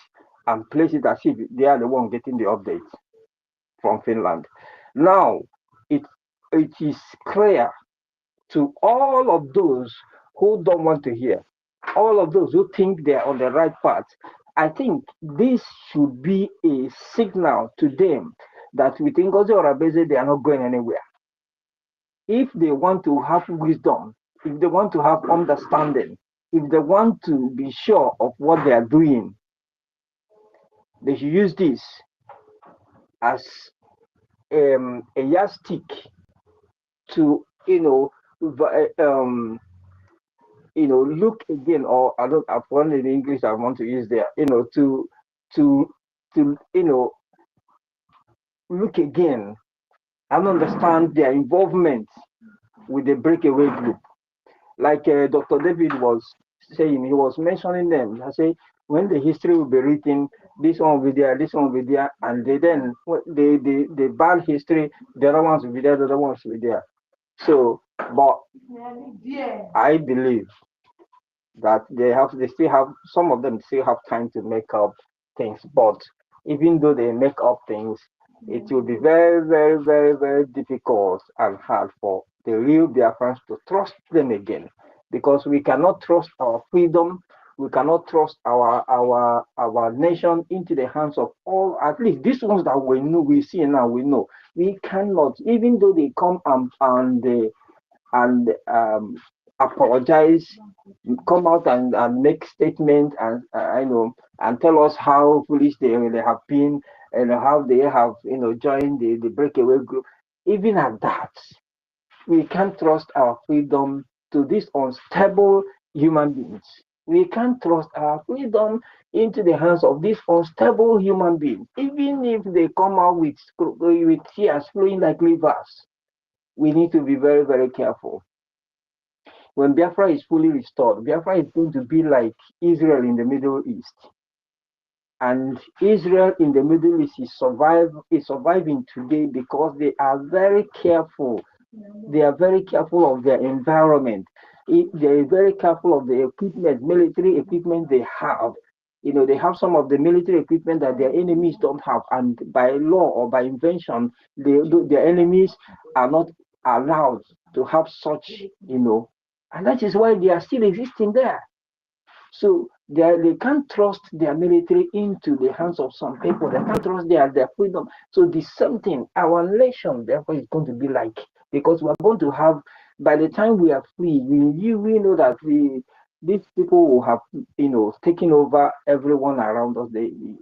and place it as if they are the one getting the updates from Finland. Now it is clear to all of those who don't want to hear, all of those who think they are on the right path. I think this should be a signal to them that with NGOZI or Abeze, they are not going anywhere. If they want to have wisdom, if they want to have understanding, if they want to be sure of what they are doing, they should use this as a yardstick to look again, or I've forgotten the English I want to use there, to look again and understand their involvement with the breakaway group. Like Dr. David was saying, he was mentioning them. I say, when the history will be written, this one will be there, this one will be there, and then the bad history, the other ones will be there, the other ones will be there. So, but I believe that some of them still have time to make up things. But even though they make up things, it will be very, very, very, very difficult and hard for the real Biafrans to trust them again, because we cannot trust our freedom, we cannot trust our nation into the hands of all, at least these ones that we know, we see now, we know. We cannot, even though they come and apologize, come out and make statements and tell us how foolish they have been and how they have joined the breakaway group. Even at that, we can't trust our freedom to these unstable human beings. We can't trust our freedom into the hands of these unstable human beings, even if they come out with tears flowing like rivers. We need to be very, very careful. When Biafra is fully restored, Biafra is going to be like Israel in the Middle East. And Israel in the Middle East is surviving today because they are very careful. They are very careful of their environment. They are very careful of the equipment, military equipment they have. They have some of the military equipment that their enemies don't have. And by law or by invention, their enemies are not allowed to have such, and that is why they are still existing there. So they can't trust their military into the hands of some people. They can't trust their freedom. So the same thing, our nation, therefore, is going to be like, because we are going to have, by the time we are free, we know that these people will have, taken over everyone around us.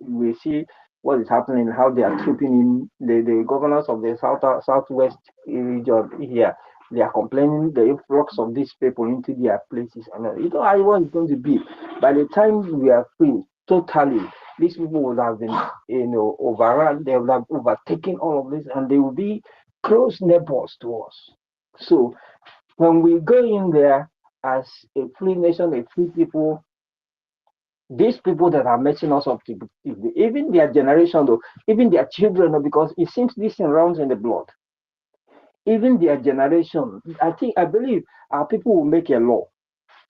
We see what is happening, how they are trooping in. The governors of the southwest region here, they are complaining the influx of these people into their places. And how it's going to be. By the time we are free, totally, these people would have been, overrun. They would have overtaken all of this, and they will be close neighbors to us. So when we go in there as a free nation, a free people, these people that are messing us up, even their generation, though, even their children, because it seems this thing runs in the blood. Even their generation, I believe our people will make a law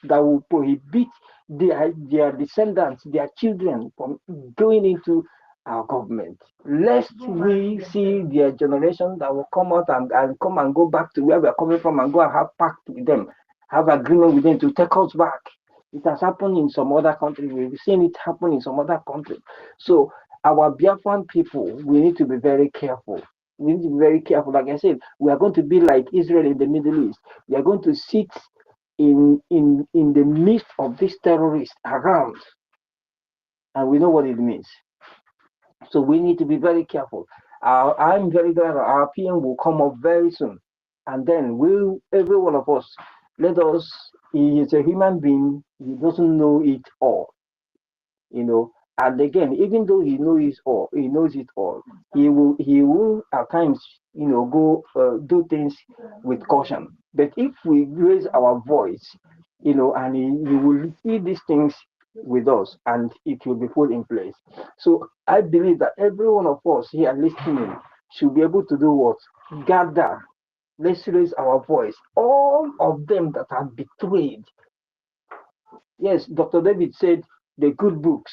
that will prohibit their descendants, their children, from going into our government, lest we see their generation that will come out and come and go back to where we are coming from and go and have pact with them, have agreement with them to take us back. It has happened in some other countries. We've seen it happen in some other countries. So our Biafran people, we need to be very careful. We need to be very careful. Like I said, we are going to be like Israel in the Middle East. We are going to sit in the midst of these terrorists around, and we know what it means. So we need to be very careful. I'm very glad our PM will come up very soon, and then every one of us, let us. He is a human being. He doesn't know it all, you know. And again, even though he knows it all, he will at times, you know, go do things with caution. But if we raise our voice, you know, and he will see these things with us, and it will be put in place. So I believe that every one of us here listening should be able to do what? Gather. Let's raise our voice. All of them that are betrayed. Yes, Dr. David said the good books.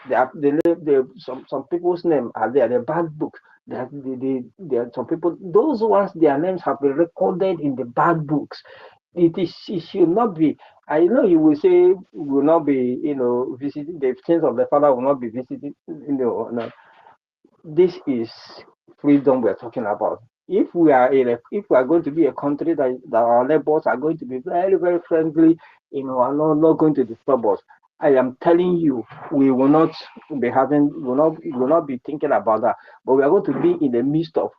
Some people's names are there. The bad books. There are some people. Those ones, their names have been recorded in the bad books. It should not be. I know you will say will not be, you know, visiting the sins of the Father will not be visited. You know, no. This is freedom we're talking about. If we are going to be a country that our neighbors are going to be very, very friendly, you know, and not going to disturb us, I am telling you, we will not be thinking about that. But we are going to be in the midst of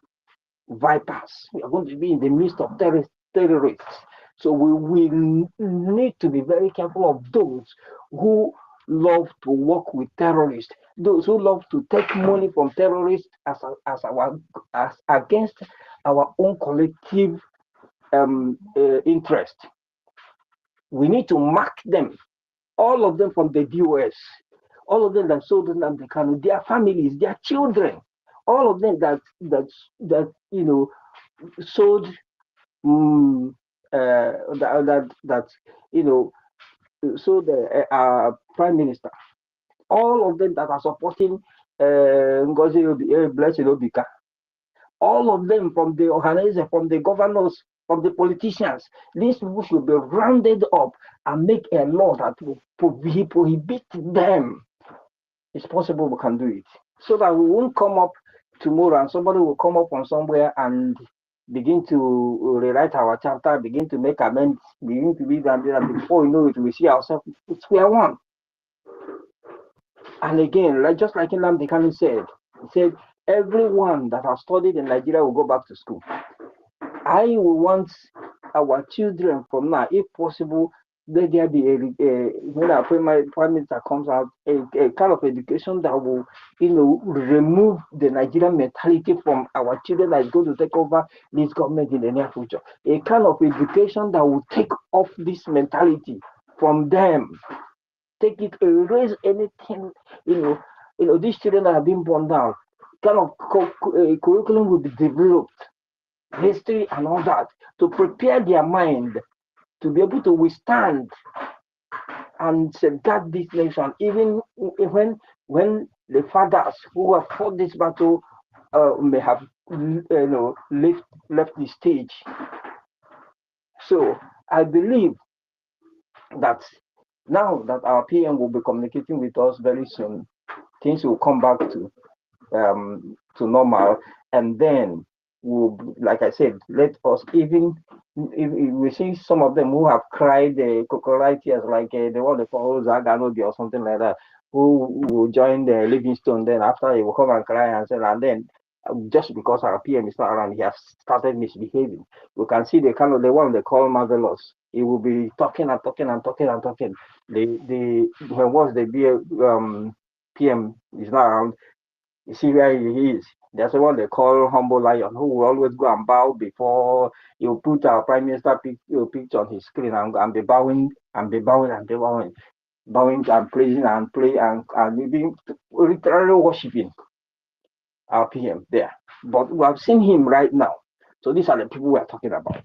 vipers. We are going to be in the midst of terrorists. So we will need to be very careful of those who love to work with terrorists, those who love to take money from terrorists as against our own collective interest. We need to mark them, all of them from the BCOS, all of them that sold them, their families, their children, all of them that you know sold that you know so the prime minister, all of them that are supporting NGOZI, Blessed Obika, all of them from the organizers, from the governors, from the politicians, these people should be rounded up and make a law that will prohibit them. It's possible we can do it, so that we won't come up tomorrow and somebody will come up from somewhere and begin to rewrite our chapter, begin to make amends, begin to be that before we know it, we see ourselves square one. And again, just like Nnamdi Kanu said, he said, everyone that has studied in Nigeria will go back to school. I will want our children from now, if possible, let there be when our prime minister comes out, a kind of education that will, you know, remove the Nigerian mentality from our children that is going to take over this government in the near future. A kind of education that will take off this mentality from them. Take it, erase anything, you know, these children that have been born down. Kind of curriculum will be developed, history and all that, to prepare their mind to be able to withstand and safeguard this nation, even when the fathers who have fought this battle may have, you know, left the stage. So I believe that now that our PM will be communicating with us very soon, things will come back to normal, and then we'll, like I said, let us, even if we see some of them who have cried the crocodile tears, like the one they call Zaganodi or something like that, who will join the Livingstone, then after he will come and cry and say, and then just because our PM is not around, he has started misbehaving. We can see the one they call marvelous. He will be talking and talking and talking and talking. When once the PM is not around, you see where he is. There's one they call humble lion, who will always go and bow before you put our prime minister picture on his screen and be bowing and be bowing and be bowing, and praising and pray and being literally worshiping our PM there. But we have seen him right now. So these are the people we are talking about.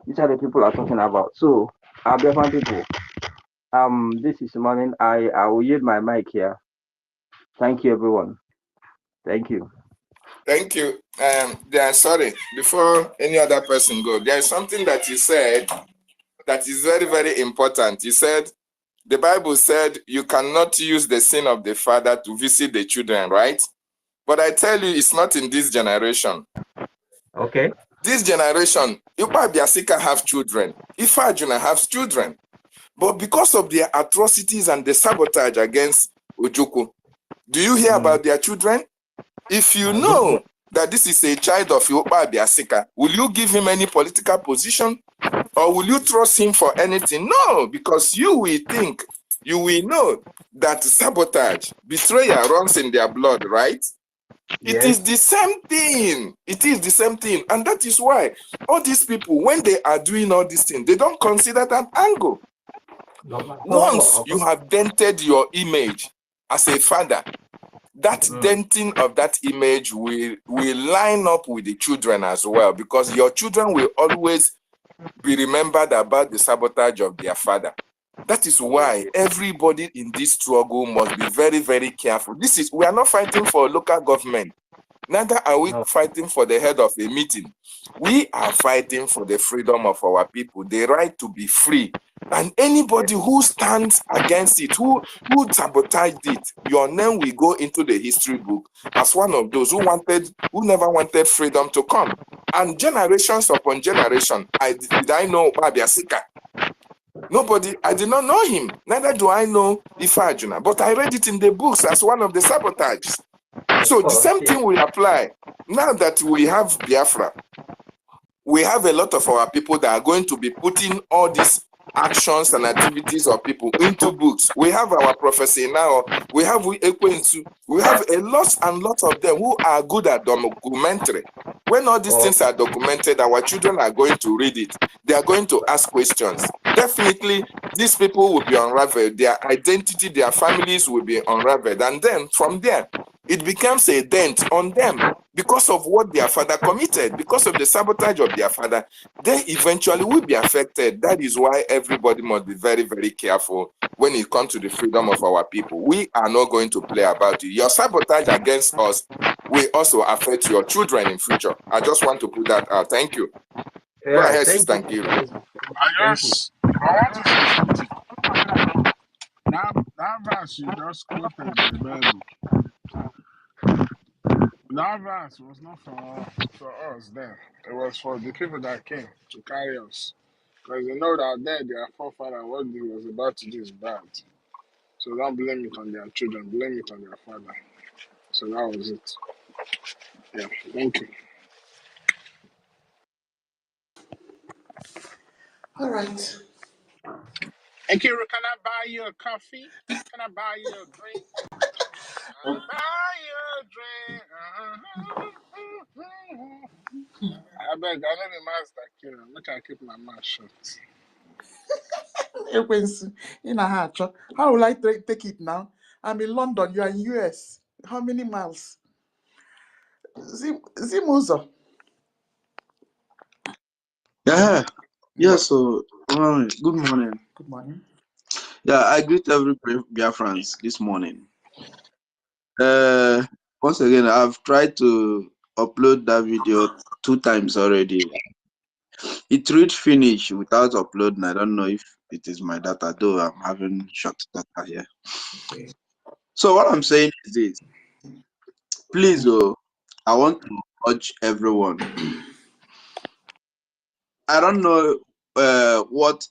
These are the people we are talking about. So our Biafran people, this is morning. I will yield my mic here. Thank you, everyone. Thank you. Thank you. Sorry, before any other person go, there is something that you said that is very, very important. You said The Bible said you cannot use the sin of the father to visit the children, right? But I tell you, it's not in this generation. Okay. This generation, Ikpa Biasika have children. Ifa Ajuna has children. But because of their atrocities and the sabotage against Ojukwu, do you hear about their children? If you know that this is a child of Ikpa Biasika, will you give him any political position? Or will you trust him for anything? No, because you will think, you will know that sabotage, betrayal runs in their blood, right? It is the same thing. It is the same thing. And that is why all these people, when they are doing all these things, they don't consider that angle. Once you have dented your image as a father, that denting of that image will line up with the children as well, because your children will always be remembered about the sabotage of their father. That is why everybody in this struggle must be very, very careful. We are not fighting for local government. Neither are we fighting for the head of a meeting. We are fighting for the freedom of our people, the right to be free. And anybody who stands against it, who sabotaged it, your name will go into the history book as one of those who never wanted freedom to come. And generations upon generation, did I know Biasika? Nobody, I did not know him. Neither do I know Ifa Ajuna. But I read it in the books as one of the sabotages. So the same thing will apply. Now that we have Biafra, we have a lot of our people that are going to be putting all these actions and activities of people into books. We have our prophecy now. We have Ekwensu. We have a lot and lot of them who are good at documentary. When all these things are documented, our children are going to read it. They are going to ask questions. Definitely, these people will be unraveled. Their identity, their families will be unraveled. And then from there, it becomes a dent on them because of what their father committed, because of the sabotage of their father. They eventually will be affected. That is why everybody must be very, very careful when it comes to the freedom of our people. We are not going to play about it. Your sabotage against us will also affect your children in future. I just want to put that out. Thank you. Go ahead, Sister Nkiru. I want to say something. That verse you just quoted in the Bible, that verse was not for us then. It was for the people that came to carry us. Because they know that their forefather, what he was about to do is bad. So don't blame it on their children, blame it on their father. So that was it. Yeah, thank you. All right. Hey, Kira, can I buy you a coffee? Can I buy you a drink? I'll buy you a drink. I beg, I know the master, Kira. Look, I keep my mouth shut. How will I take it now? I'm in London, you are in US. How many miles? Zimuzo. Yeah, yeah. So, good morning. Good morning. Yeah, I greet every Biafrans this morning. Once again, I've tried to upload that video 2 times already. It reached finish without uploading. I don't know if it is my data, though I'm having short data here. Okay. So what I'm saying is this. Please, I want to urge everyone. I don't know what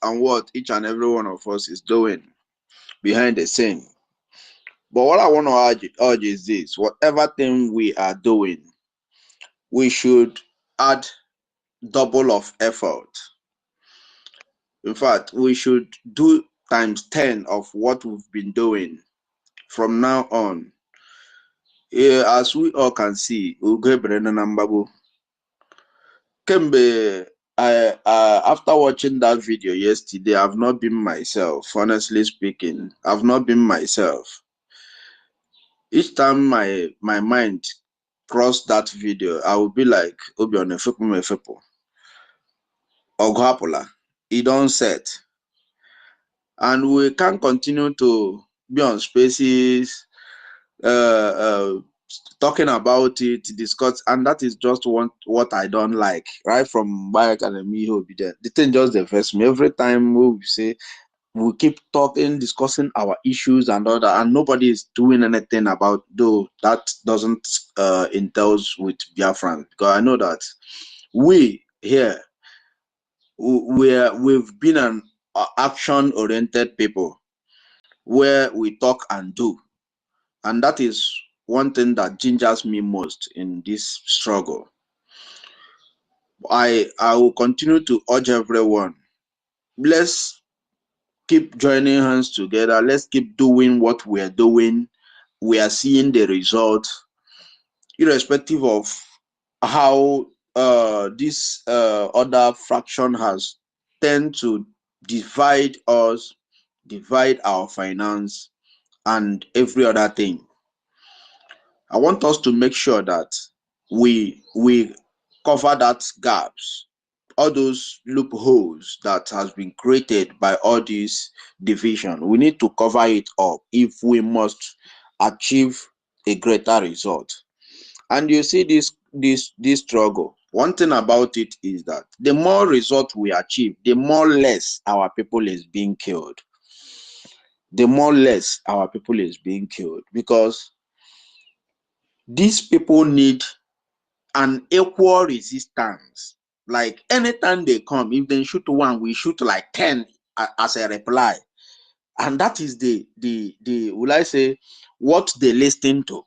each and every one of us is doing behind the scene. But what I want to urge is this: whatever thing we are doing, we should add double of effort. In fact, we should do times 10 of what we've been doing from now on. As we all can see, Kembe, after watching that video yesterday, I've not been myself. Honestly speaking, I've not been myself. Each time my mind crossed that video, I would be like, Obion Efepo, Oghapola, it don't set. And we can't continue to be on spaces, talking about it, discuss, and that is just what I don't like. Right from my academy, the thing just affects me every time we say we keep talking, discussing our issues and all that, and nobody is doing anything about, though that doesn't entails with Biafran, because I know that we here, we've been an action-oriented people where we talk and do, and that is one thing that gingers me most in this struggle. I will continue to urge everyone, let's keep joining hands together. Let's keep doing what we are doing. We are seeing the result, irrespective of how this other fraction has tend to divide us, divide our finance, and every other thing. I want us to make sure that we cover that gaps, all those loopholes that has been created by all this division. We need to cover it up if we must achieve a greater result. And you see this struggle. One thing about it is that the more result we achieve, the more less our people is being killed. The more less our people is being killed, because these people need an equal resistance. Like anytime they come, if they shoot one, we shoot like 10 as a reply. And that is the will I say, what they listen to.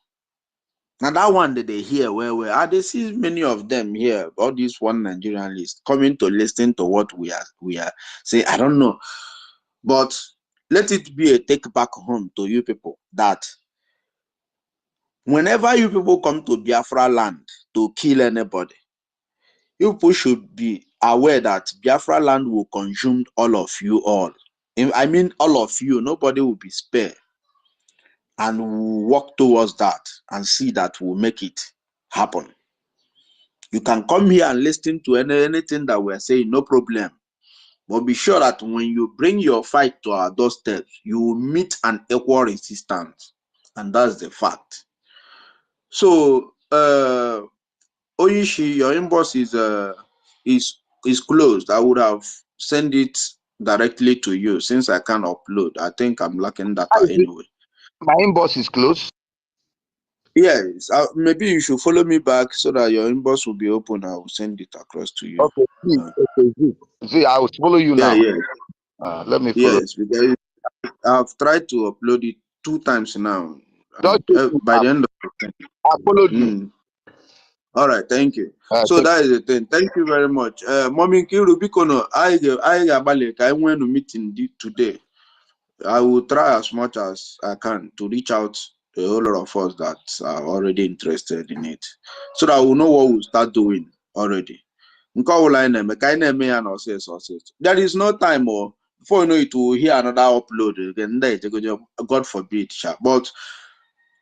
Now that one that they hear where they see many of them here, all these one Nigerian list coming to listen to what we are saying. I don't know. But let it be a take back home to you people that whenever you people come to Biafra land to kill anybody, you people should be aware that Biafra land will consume all of you all. I mean all of you. Nobody will be spared. And we'll work towards that and see that we'll make it happen. You can come here and listen to anything that we're saying, no problem. But be sure that when you bring your fight to our doorstep, you will meet an equal resistance. And that's the fact. So, Oishi, your inbox is closed. I would have sent it directly to you since I can't upload. I think I'm lacking data anyway. My inbox is closed. Yes, maybe you should follow me back so that your inbox will be open. I will send it across to you. Okay, please. See, I will follow you now. Yeah. Let me follow. Yes, because I've tried to upload it 2 times now. Just By the end of the I followed you. All right, thank you. So that is the thing. Thank you very much. Mommy Kiru Bikono, I went to meeting today. I will try as much as I can to reach out to a whole lot of us that are already interested in it, so that we'll know what we'll start doing already. There is no time more. Before you know it, will hear another upload again. God forbid, but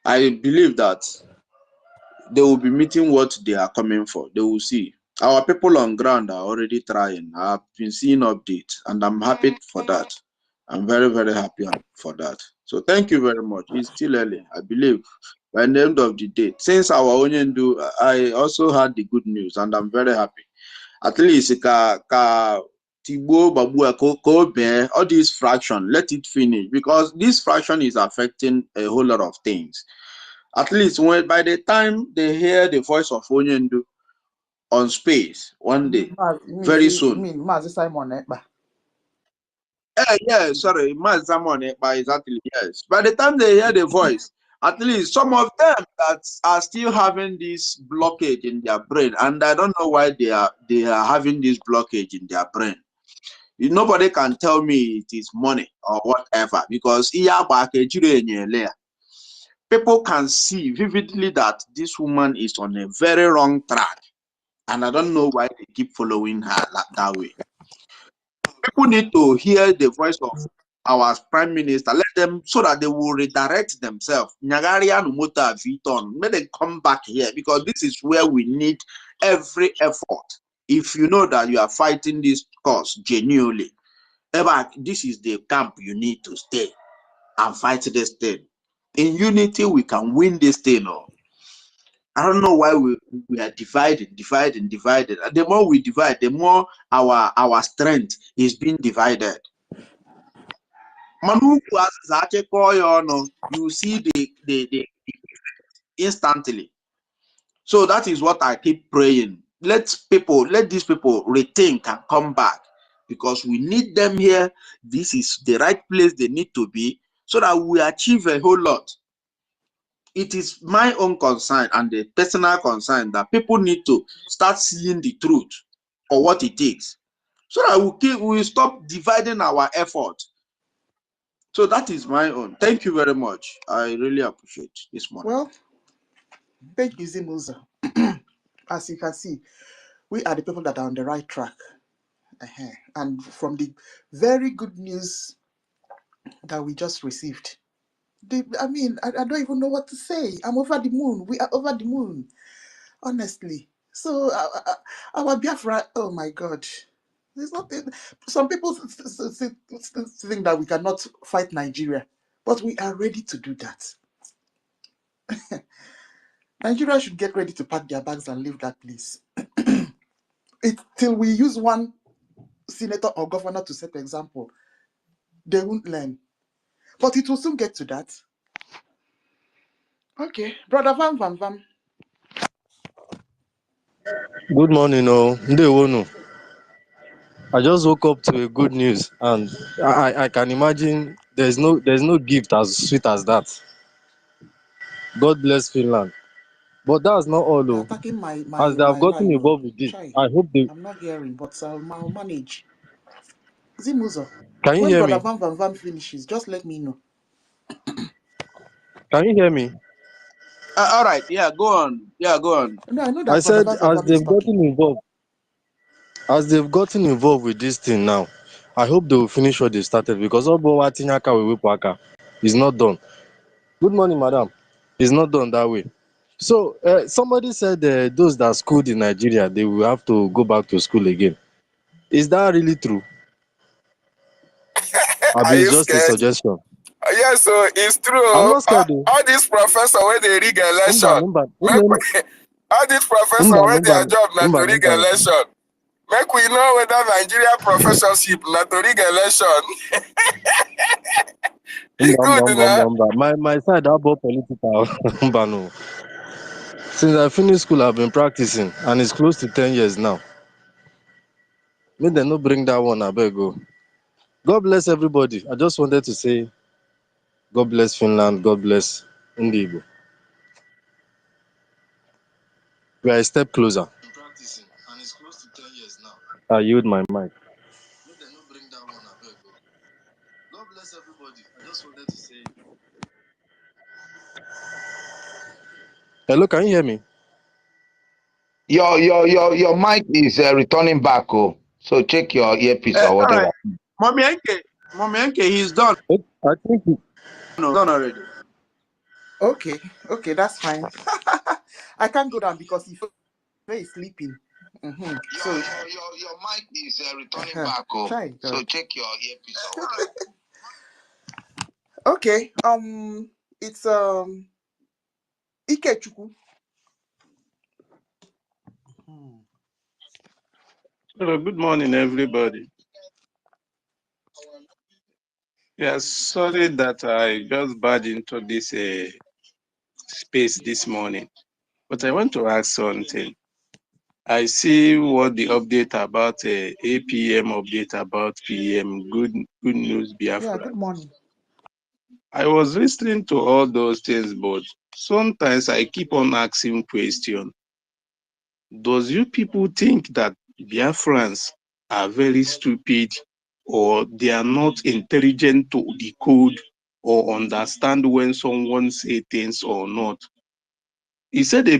I believe that they will be meeting what they are coming for. They will see. Our people on ground are already trying. I've been seeing updates, and I'm happy for that. I'm very, very happy for that. So thank you very much. It's still early. I believe by the end of the day, since our Onyendu, I also had the good news, and I'm very happy. At least Tibo, Babua, Kobe, all these fraction, let it finish, because this fraction is affecting a whole lot of things. At least by the time they hear the voice of Onyendu on space one day, very soon. You mean Simon? Yeah, sorry, exactly, yes. By the time they hear the voice, at least some of them that are still having this blockage in their brain, and I don't know why they are having this blockage in their brain. Nobody can tell me it is money or whatever, because people can see vividly that this woman is on a very wrong track, and I don't know why they keep following her that way. People need to hear the voice of our prime minister, let them, so that they will redirect themselves. Nyagaria Numota Viton, let them come back here, because this is where we need every effort. If you know that you are fighting this cause genuinely, this is the camp you need to stay and fight this thing. In unity, we can win this thing. I don't know why we are divided. And the more we divide, the more our strength is being divided. Manuku as Zache you see the instantly. So that is what I keep praying. Let these people rethink and come back, because we need them here. This is the right place they need to be, so that we achieve a whole lot. It is my own concern and the personal concern that people need to start seeing the truth or what it takes, so that we stop dividing our effort. So that is my own. Thank you very much. I really appreciate this morning. Well, thank you, Zimuza. As you can see, we are the people that are on the right track. And from the very good news that we just received, I don't even know what to say. I'm over the moon. We are over the moon, honestly. So our Biafra, oh my God. There's nothing. Some people think that we cannot fight Nigeria, but we are ready to do that. Nigeria should get ready to pack their bags and leave that place. Till we use one senator or governor to set example, they won't learn. But it will soon get to that. Okay, brother Van Van Van. Good morning, Ndewonu. I just woke up to a good news, and I can imagine there's no gift as sweet as that. God bless Finland. But that's not all, They're though. attacking As they have my gotten line. Oh, involved with this, Chai. I hope they I'm not hearing, but I'll manage. Zimuzo, can you when hear brother me? Van Van Van finishes, just let me know. Can you hear me? All right, yeah, go on. Yeah, go on. No, I know I that brother said Van Van Van is talking. as they've gotten involved with this thing now, I hope they will finish what they started, because is not done. Good morning, madam. It's not done that way. So somebody said those that schooled in Nigeria, they will have to go back to school again. Is that really true? Are Abi, it's you just a scared? suggestion. Yes, so it's true. I'm not scared though. All these professors when they rig Umba, election, umba, make umba, all these professors umba, when umba, their job not to umba, rig umba. election. Make we know whether Nigeria professorship not to rig election. It's good, you know. My side about political. Umba, no. Since I finished school, I've been practicing, and it's close to 10 years now. May they no bring that one, I beg go. God bless everybody. I just wanted to say, God bless Finland, God bless Indigo. We are a step closer. Practicing, and it's close to 10 years now. I yield my mic. May they no bring that one, I beg go. God bless everybody. I just wanted to say. Hello, can you hear me? Your mic is returning back, oh. So check your earpiece or All whatever. right. Mommy Enke, he's done. I think Done already. Okay, that's fine. I can't go down because if he's sleeping. So Your mic is returning back, oh. Chai, So God. check your earpiece or whatever. Okay, it's Ikechukwu. Hello, good morning, everybody. Yes, sorry that I just barged into this space this morning, but I want to ask something. I see what the update about APM update about PM, good news Biafra. Yeah, good morning. I was listening to all those things, but sometimes I keep on asking questions. Does you people think that Biafrans are very stupid, or they are not intelligent to decode or understand when someone say things or not? He said a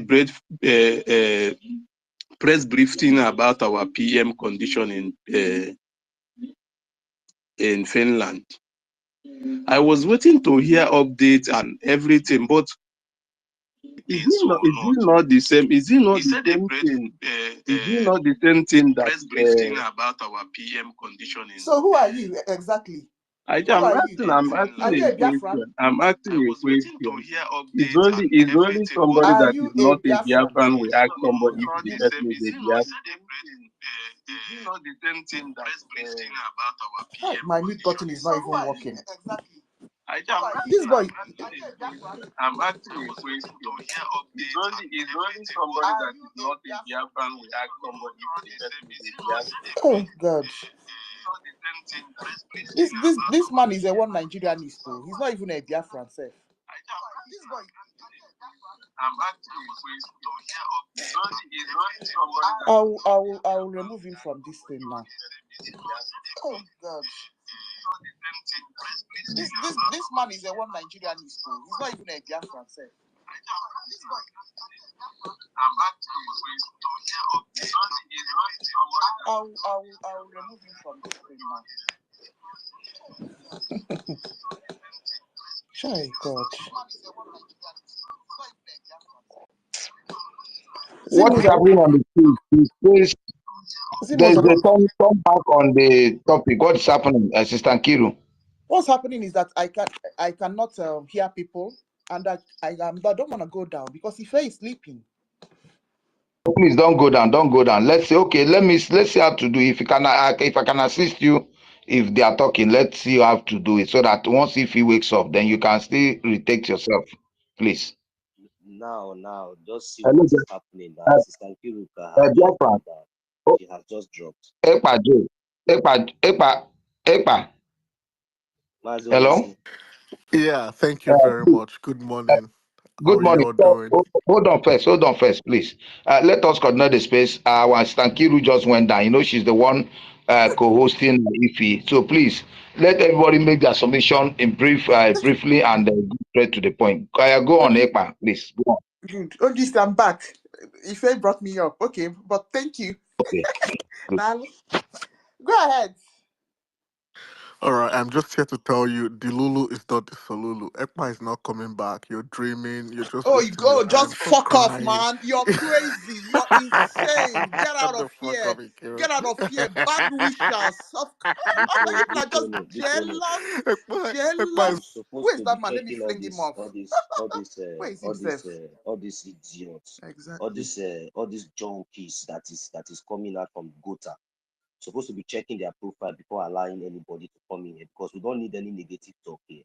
press briefing about our PM condition in Finland. I was waiting to hear updates and everything, but is it not the same? Is it not the same thing? Is it not the same thing that Press briefing about our PM condition in. So who are you exactly? I'm Are asking you a a Biafran? question. I'm asking a question. It's only somebody Are that you is a not a Biafran? Biafran will ask somebody if the person is a Biafran. Is it not the same thing that My mute button is not even working. exactly? This boy. I'm asking a question. It's only somebody that is not a Biafran will ask somebody to Oh God. This man is a one Nigerianist though. He's not even a Biafran self. This boy. I'm asking a question. I will remove him from this thing now. Oh God. This man is a one Nigerianist though. He's not even a Biafran self. I'm asking a question. I will remove him from this thing now. Shy God. What is happening on the street? There's a turn back on the topic. What's happening, Assistant Kiru? What's happening is that I cannot hear people, and that I don't want to go down because if is sleeping. Please don't go down. Don't go down. Let's say, okay, let's see how to do it. If I can assist you, if they are talking, let's see how to do it so that once if he wakes up, then you can still retake yourself, please. Now, just see what is happening. That Sister Kiruka has she has just dropped. Ekpa. Hello. Yeah, thank you very much. Good morning. Good How are morning. you all doing? Hold on first, please. Let us coordinate the space. Our Assistant Kiru just went down. You know, she's the one co-hosting IFI. So please let everybody make their submission in briefly and go straight to the point. Go on, Ekpa, please. Go on. Good. Okay, I'm back. Ife brought me up. Okay, but thank you. Okay. Now, go ahead. All right, I'm just here to tell you, the Lulu is not the Solulu. Ekpa is not coming back. You're dreaming. You're just wasting your time. Just Stop fuck off, crying. man. You're crazy. You're insane. Get out of here. Get out of here. Bad wishers. You're not just jealous. Where's that man? Let me fling him off. Where is himself? All these idiots. Exactly. All these junkies that is coming out from Gota. Supposed to be checking their profile before allowing anybody to come in here because we don't need any negative talk here.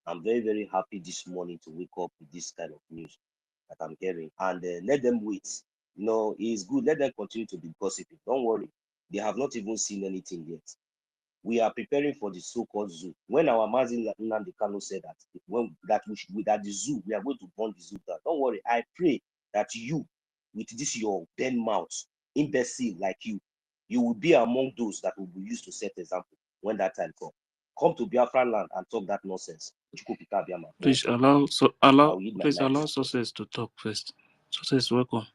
I'm very, very happy this morning to wake up with this kind of news that I'm hearing. And let them wait. You know, it's good. Let them continue to be gossiping. Don't worry. They have not even seen anything yet. We are preparing for the so-called zoo. When our Mazin Nnamdi Kanu said that that the zoo, we are going to burn the zoo down. Don't worry. I pray that you, with this your bend mouth, imbecile like you will be among those that will be used to set example when that time comes. Come to Biafraland and talk that nonsense. Please allow Success to talk first. Success, welcome.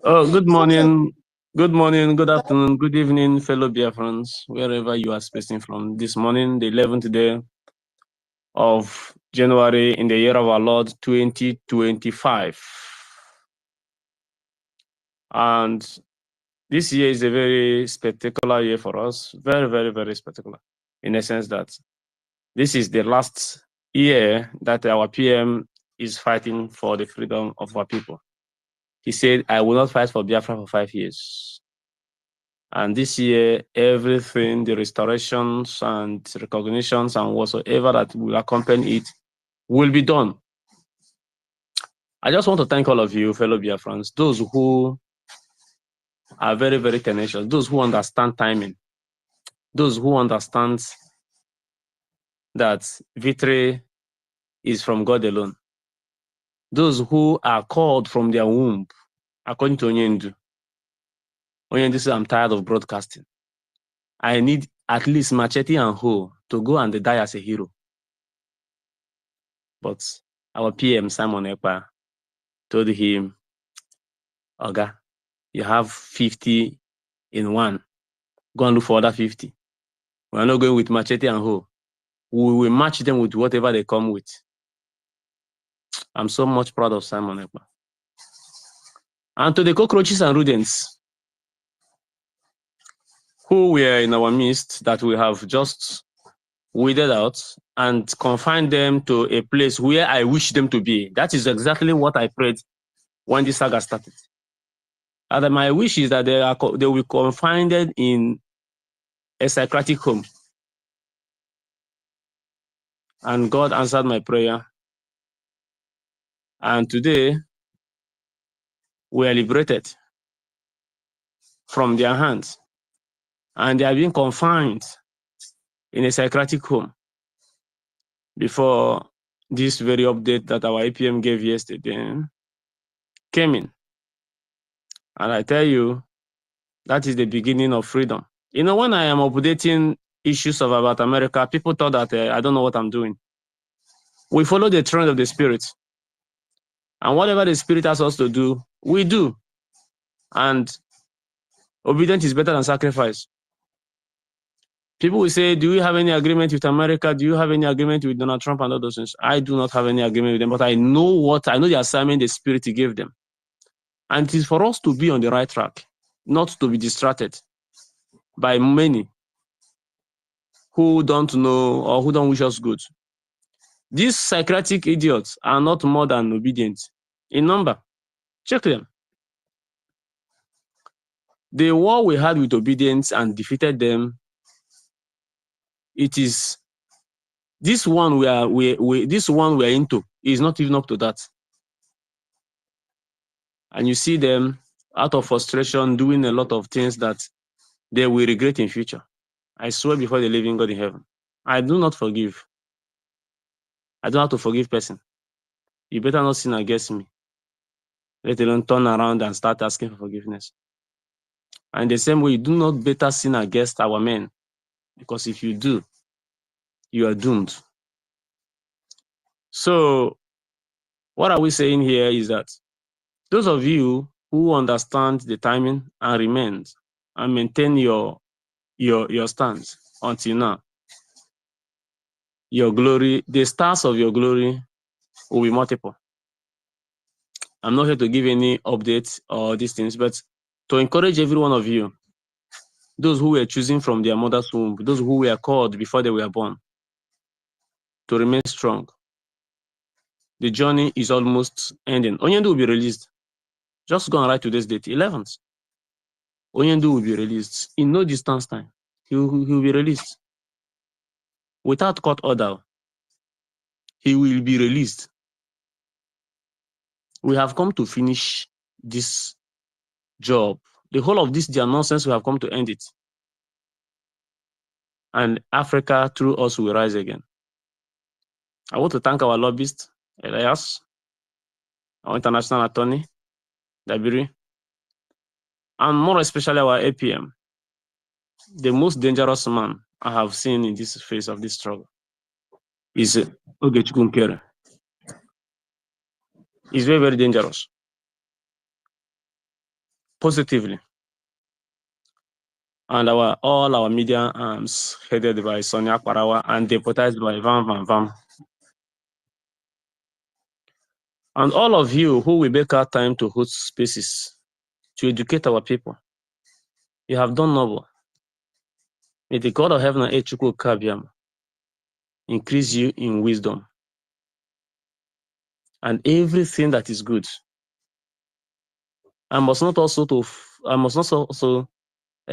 Oh, good morning, good afternoon, good evening, fellow Biafrans, wherever you are spacing from. This morning, the 11th day of January in the year of our Lord 2025. And this year is a very spectacular year for us. Very, very, very spectacular. In a sense that this is the last year that our PM is fighting for the freedom of our people. He said, I will not fight for Biafra for 5 years. And this year, everything, the restorations and recognitions and whatsoever that will accompany it will be done. I just want to thank all of you, fellow Biafrans, those who are very, very tenacious, those who understand timing, those who understand that victory is from God alone, those who are called from their womb, according to Onyendu. Onyendu says, I'm tired of broadcasting. I need at least Machete and Ho to go and die as a hero. But our PM, Simon Ekpa, told him, Oga, you have 50 in one. Go and look for other 50. We're not going with Machete and Ho. We will match them with whatever they come with. I'm so much proud of Simon Ekpa. And to the cockroaches and rodents who were in our midst that we have just weeded out and confined them to a place where I wish them to be. That is exactly what I prayed when this saga started. And my wish is that they will be confined in a psychiatric home. And God answered my prayer. And today, we are liberated from their hands. And they are being confined in a psychiatric home before this very update that our APM gave yesterday came in. And I tell you, that is the beginning of freedom. You know, when I am updating issues about America, people thought that I don't know what I'm doing. We follow the trend of the Spirit. And whatever the Spirit asks us to do, we do. And obedience is better than sacrifice. People will say, do you have any agreement with America? Do you have any agreement with Donald Trump and all those things? I do not have any agreement with them, but I know the assignment the Spirit gave them. And it is for us to be on the right track, not to be distracted by many who don't know or who don't wish us good. These psychiatric idiots are not more than obedient in number. Check them. The war we had with obedience and defeated them, it is this one we are into is not even up to that. And you see them out of frustration doing a lot of things that they will regret in future. I swear before the living God in heaven. I do not forgive. I don't have to forgive person. You better not sin against me. Let alone turn around and start asking for forgiveness. And the same way, you do not better sin against our men. Because if you do, you are doomed. So what are we saying here is that those of you who understand the timing and remain and maintain your stance until now, your glory, the stars of your glory will be multiple. I'm not here to give any updates or these things, but to encourage every one of you, those who were choosing from their mother's womb, those who were called before they were born, to remain strong. The journey is almost ending. Onyendu will be released. Just go and write today's date, 11th. Onyendu will be released in no distance time. He will be released. Without court order, he will be released. We have come to finish this job. The whole of this their nonsense, we have come to end it. And Africa, through us, will rise again. I want to thank our lobbyist, Elias, our international attorney, Dabiri, and more especially our APM, the most dangerous man I have seen in this phase of this struggle is Ogechukwu Nkere. He's very, very dangerous. Positively. And all our media arms headed by Sonia Kwarawa and deputized by Van Van Van. And all of you who will make out time to host spaces to educate our people, you have done noble. May the God of heaven and earth, Chukwu Kabiam, increase you in wisdom and everything that is good. I must not also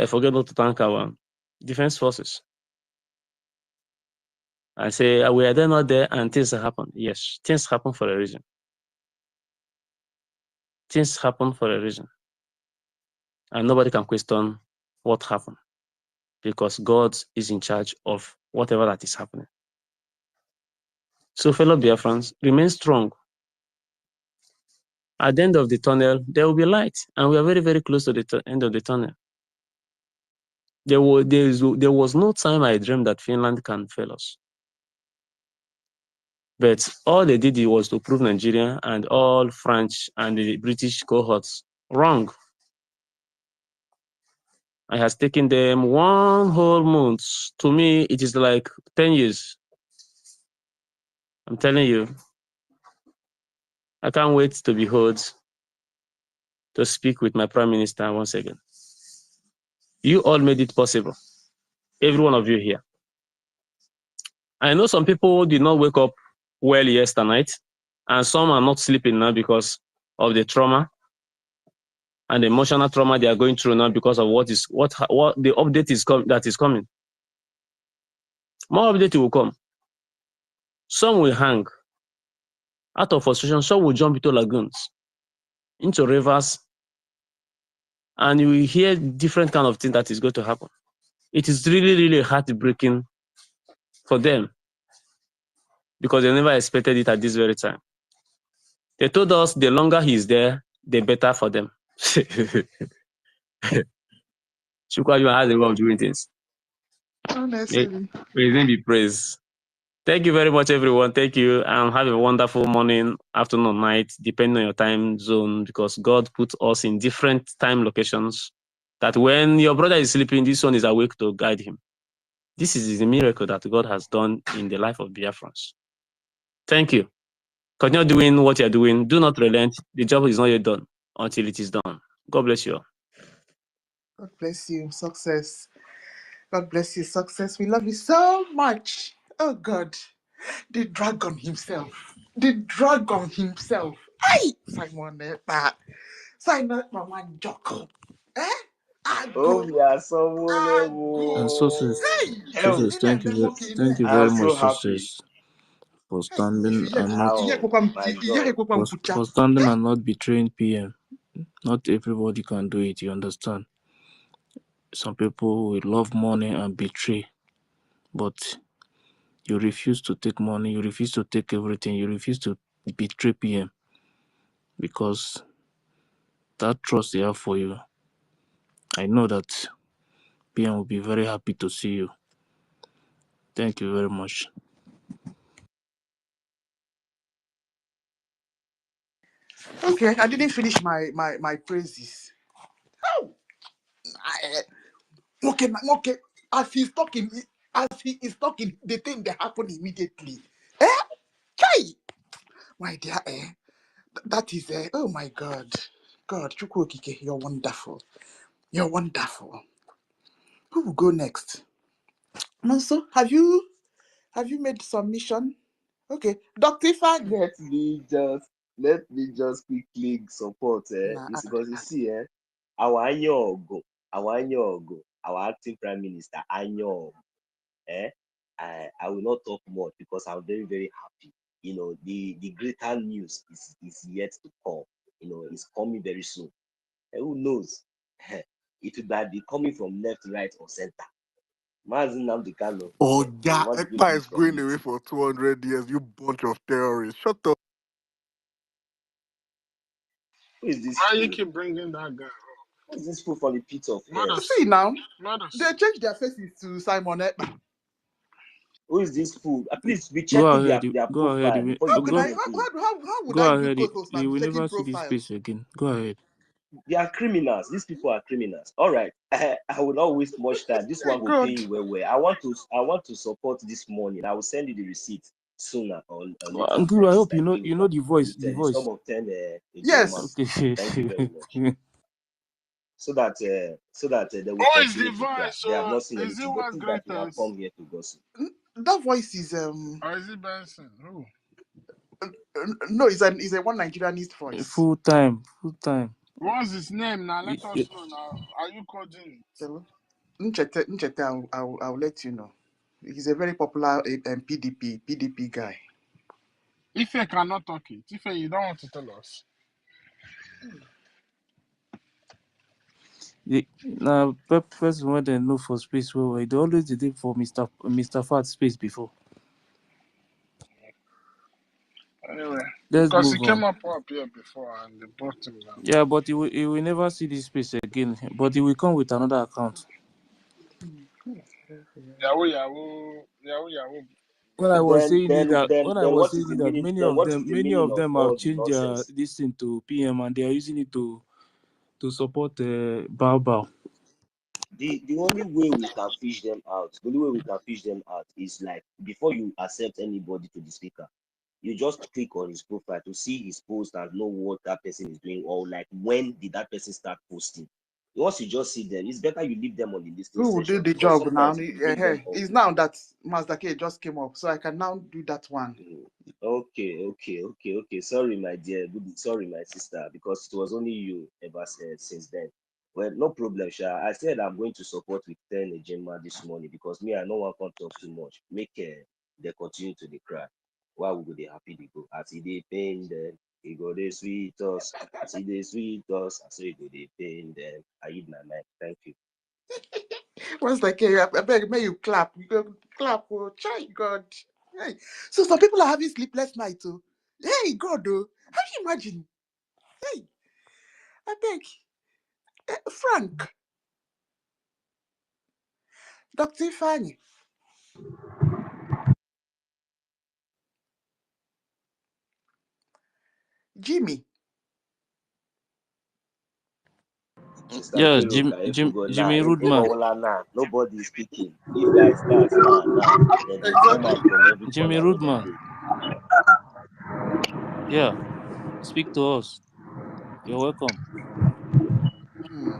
forget not to thank our defense forces. I say we are there, not there, and things happen. Yes, things happen for a reason. Things happen for a reason, and nobody can question what happened because God is in charge of whatever that is happening. So, fellow Biafrans, remain strong. At the end of the tunnel, there will be light, and we are very, very close to the end of the tunnel. There was no time I dreamed that Finland can fail us. But all they did was to prove Nigeria and all French and the British cohorts wrong. It has taken them 1 whole month. To me, it is like 10 years. I'm telling you, I can't wait to behold, to speak with my Prime Minister once again. You all made it possible. Every one of you here. I know some people did not wake up well yesterday night, and some are not sleeping now because of the trauma. and the emotional trauma they are going through now because of what the update that is coming. More update will come. Some will hang out of frustration. Some will jump into lagoons, into rivers, and you will hear different kind of things that is going to happen. It is really, really heartbreaking for them because they never expected it at this very time. They told us the longer he is there, the better for them. Shukwa has a way of doing things. May Honestly. his name be praised. Thank you very much, everyone. Thank you, and have a wonderful morning, afternoon, night, depending on your time zone, because God put us in different time locations, that when your brother is sleeping, this one is awake to guide him. This is a miracle that God has done in the life of Biafrans. Thank you. Continue doing what you're doing. Do not relent. The job is not yet done until it is done. God bless you all. God bless you. Success. God bless you. Success. We love you so much. Oh God. The dragon himself. The dragon himself. Hey! Simon Simon Mama Joko. Eh? I Oh, go. we are someone. I And go. success, Hey! Hell, thank you I'm very so much, happy. success, for Hey, if standing you and not Oh my God. for standing and not betraying PM. Not everybody can do it, you understand? Some people will love money and betray, but you refuse to take money, you refuse to take everything, you refuse to betray PM because that trust they have for you. I know that PM will be very happy to see you. Thank you very much. Okay, I didn't finish my praises. Oh, okay. As he is talking, the thing that happened immediately. Eh? Hey, my dear, that is oh my God. God, Chukwokike, you're wonderful. You're wonderful. Who will go next? Monso, have you made submission? Okay, Dr. Ifan. Let me just quickly support. Nah, It's because you see, our Anyogo, our acting prime minister, Anyogo. I will not talk much because I'm very, very happy. You know, the greater news is yet to come. You know, it's coming very soon. And who knows? It would be coming from left, right, or center. Mazin Namdekano, Oh, we yeah, want great ECPA news is from going it. away for 200 years, you bunch of terrorists. Shut up. Who is this Why you fool? keep bringing that guy? Who is this fool from the pit of hell? Mothers, See now, mothers. they changed their faces to Simon Ekpa. Who is this fool? Please be Go checking ahead, their go ahead, profile before you How can bring I? them in. How would go I do ahead. co-host and You be will checking never see this profiles? space again. Go ahead. They are criminals. These people are criminals. All right. I will not waste much time. This one will pay God. you well. I want to support this morning. I will send you the receipt sooner or later. Good. I hope Like you know the voice. with The the sum voice. of 10 Ejoma. Yes. Okay. Thank you very much. So that they will Who is the continue to cry. voice? They have not seen Is it anything, but what's think that they have greatest? come here to gossip. That voice is Or is it Benson? Who? no, it's a one Nigerianist voice. Full time. What's his name now? Let us Y- know now. Are you coding it? So, Nchete, I'll let you know. He's a very popular PDP guy. If you cannot talk it, if you don't want to tell us. Now, person when they know for space, well, they always did it for Mr. Fat space before. Anyway, Let's because he move came on. up here before and they brought him down. Yeah, but he will never see this space again. But he will come with another account. Yahoo. When I was Then saying it then that then when I then was what is saying the it that meaning? Then what is the many meaning of of them have all the changed their nonsense? this thing to PM and they are using it to support Bao. The only way we can fish them out, the only way we can fish them out is like before you accept anybody to the speaker, you just click on his profile to see his post and know what that person is doing, or like when did that person start posting. Once you just see them, it's better you leave them on the listening Who will do session the because job now? sometimes if you bring them up. It's now that Massacre just came up, so I can now do that one. Okay. Sorry, my dear. Sorry, my sister, because it was only you ever said since then. Well, no problem, Sha. I said I'm going to support with 10 Ejima this morning because me, I know one can't talk too much. Make they continue to the cry. Why we go they happy they go? As they pain them, he go they sweet us. As they sweet us, I say go they pain them. I eat my mind. Thank you. Massacre, I beg, may you clap. You go clap, oh, try God. Hey. So some people are having sleepless nights, too. Hey, God, oh. How do you imagine? Hey, I beg. Frank, Dr. Fanny, Jimmy. Mr. Yeah, Kiro, if we go now, Jimmy Rudman. nobody is speaking. If I start now, then they come Exactly. out from every Jimmy corner where they Rudman. dey. Yeah, speak to us. You're welcome. Hmm.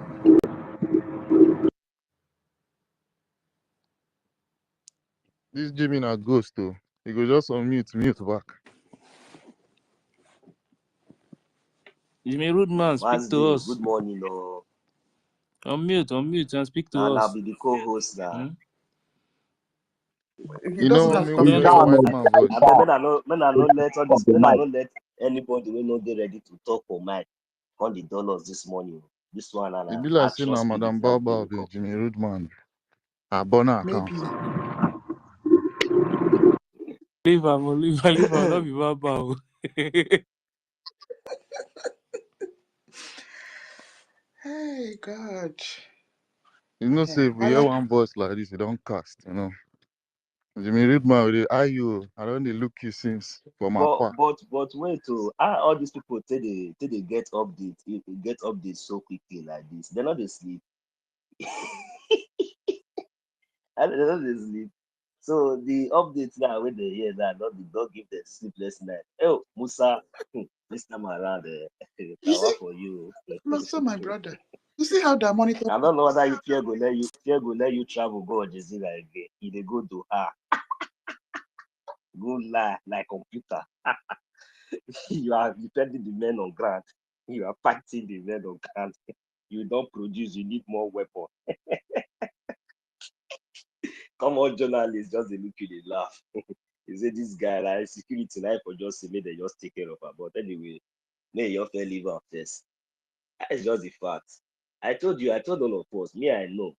This Jimmy na ghost too. He go just mute back. Jimmy Rudman, speak to Wednesday, us. good morning, oh. Unmute and speak to And I'll us. be the co-host now. He You know doesn't what have me stuff we to hear Sit say. your down, white oh, man voice. I guys. beg, when I not let all Off this, the when I mic. not let anybody we not get ready to talk for mic on the dollars this morning. This one and It be like saying action na spirit Madam that they Baba wake be up. Jimmy Rudman. A burner account. Maybe. Leave him, not be baba. Hey, God. You know, say if we hear Hello. one voice like this, you don't cast, you know. Jimmy Rudman with the IU, I don't dey look you since from afar. But wait, oh, how all these people till they get updates so quickly like this? They're not asleep. And they don't sleep. So the updates now when they hear that, don't give them sleepless night. Oh, Musa, this time around, You see, for you. so my brother. You see how they monitor. I don't know whether you fear go let you travel go Algeria again. If they go to go lie like computer. You are defending the men on ground. You are fighting the men on ground. You don't produce. You need more weapons. Come on, journalists, just they look you, they laugh. You say this guy, like security tonight for just say, may they just take care of her. But anyway, may you fair leave her first. That's just the fact. I told all of us, me, I know.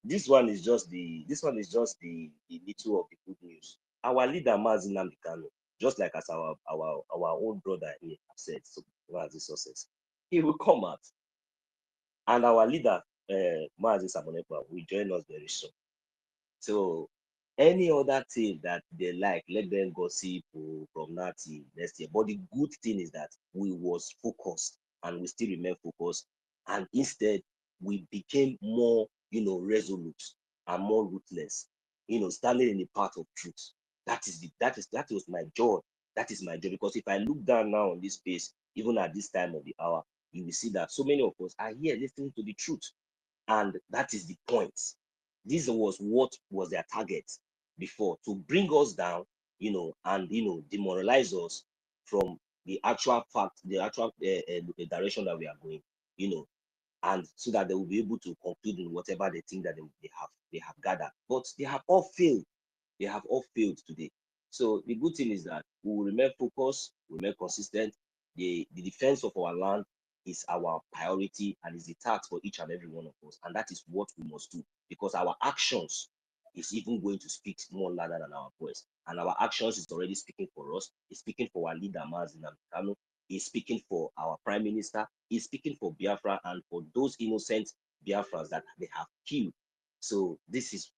This one is just the little of the good news. Our leader Mazi Nnamdi Kanu, just like as our own brother here have said, so Mazi success, he will come out, and our leader Mazi Samonepa will join us very soon. So any other thing that they like, let them gossip from that till next year. But the good thing is that we was focused and we still remain focused. And instead, we became more, resolute and more ruthless, standing in the path of truth. That was my joy. That is my joy. Because if I look down now on this space, even at this time of the hour, you will see that so many of us are here listening to the truth. And that is the point. This was what was their target before, to bring us down, and demoralize us from the actual fact, the actual direction that we are going, and so that they will be able to conclude in whatever they think that they have gathered. But they have all failed. They have all failed today. So the good thing is that we will remain focused, we remain consistent. The defense of our land is our priority and is the task for each and every one of us. And that is what we must do, because our actions is even going to speak more louder than our voice. And our actions is already speaking for us. It's speaking for our leader, Mazi Nnamdi Kanu. It's speaking for our prime minister. It's speaking for Biafra and for those innocent Biafrans that they have killed. So this is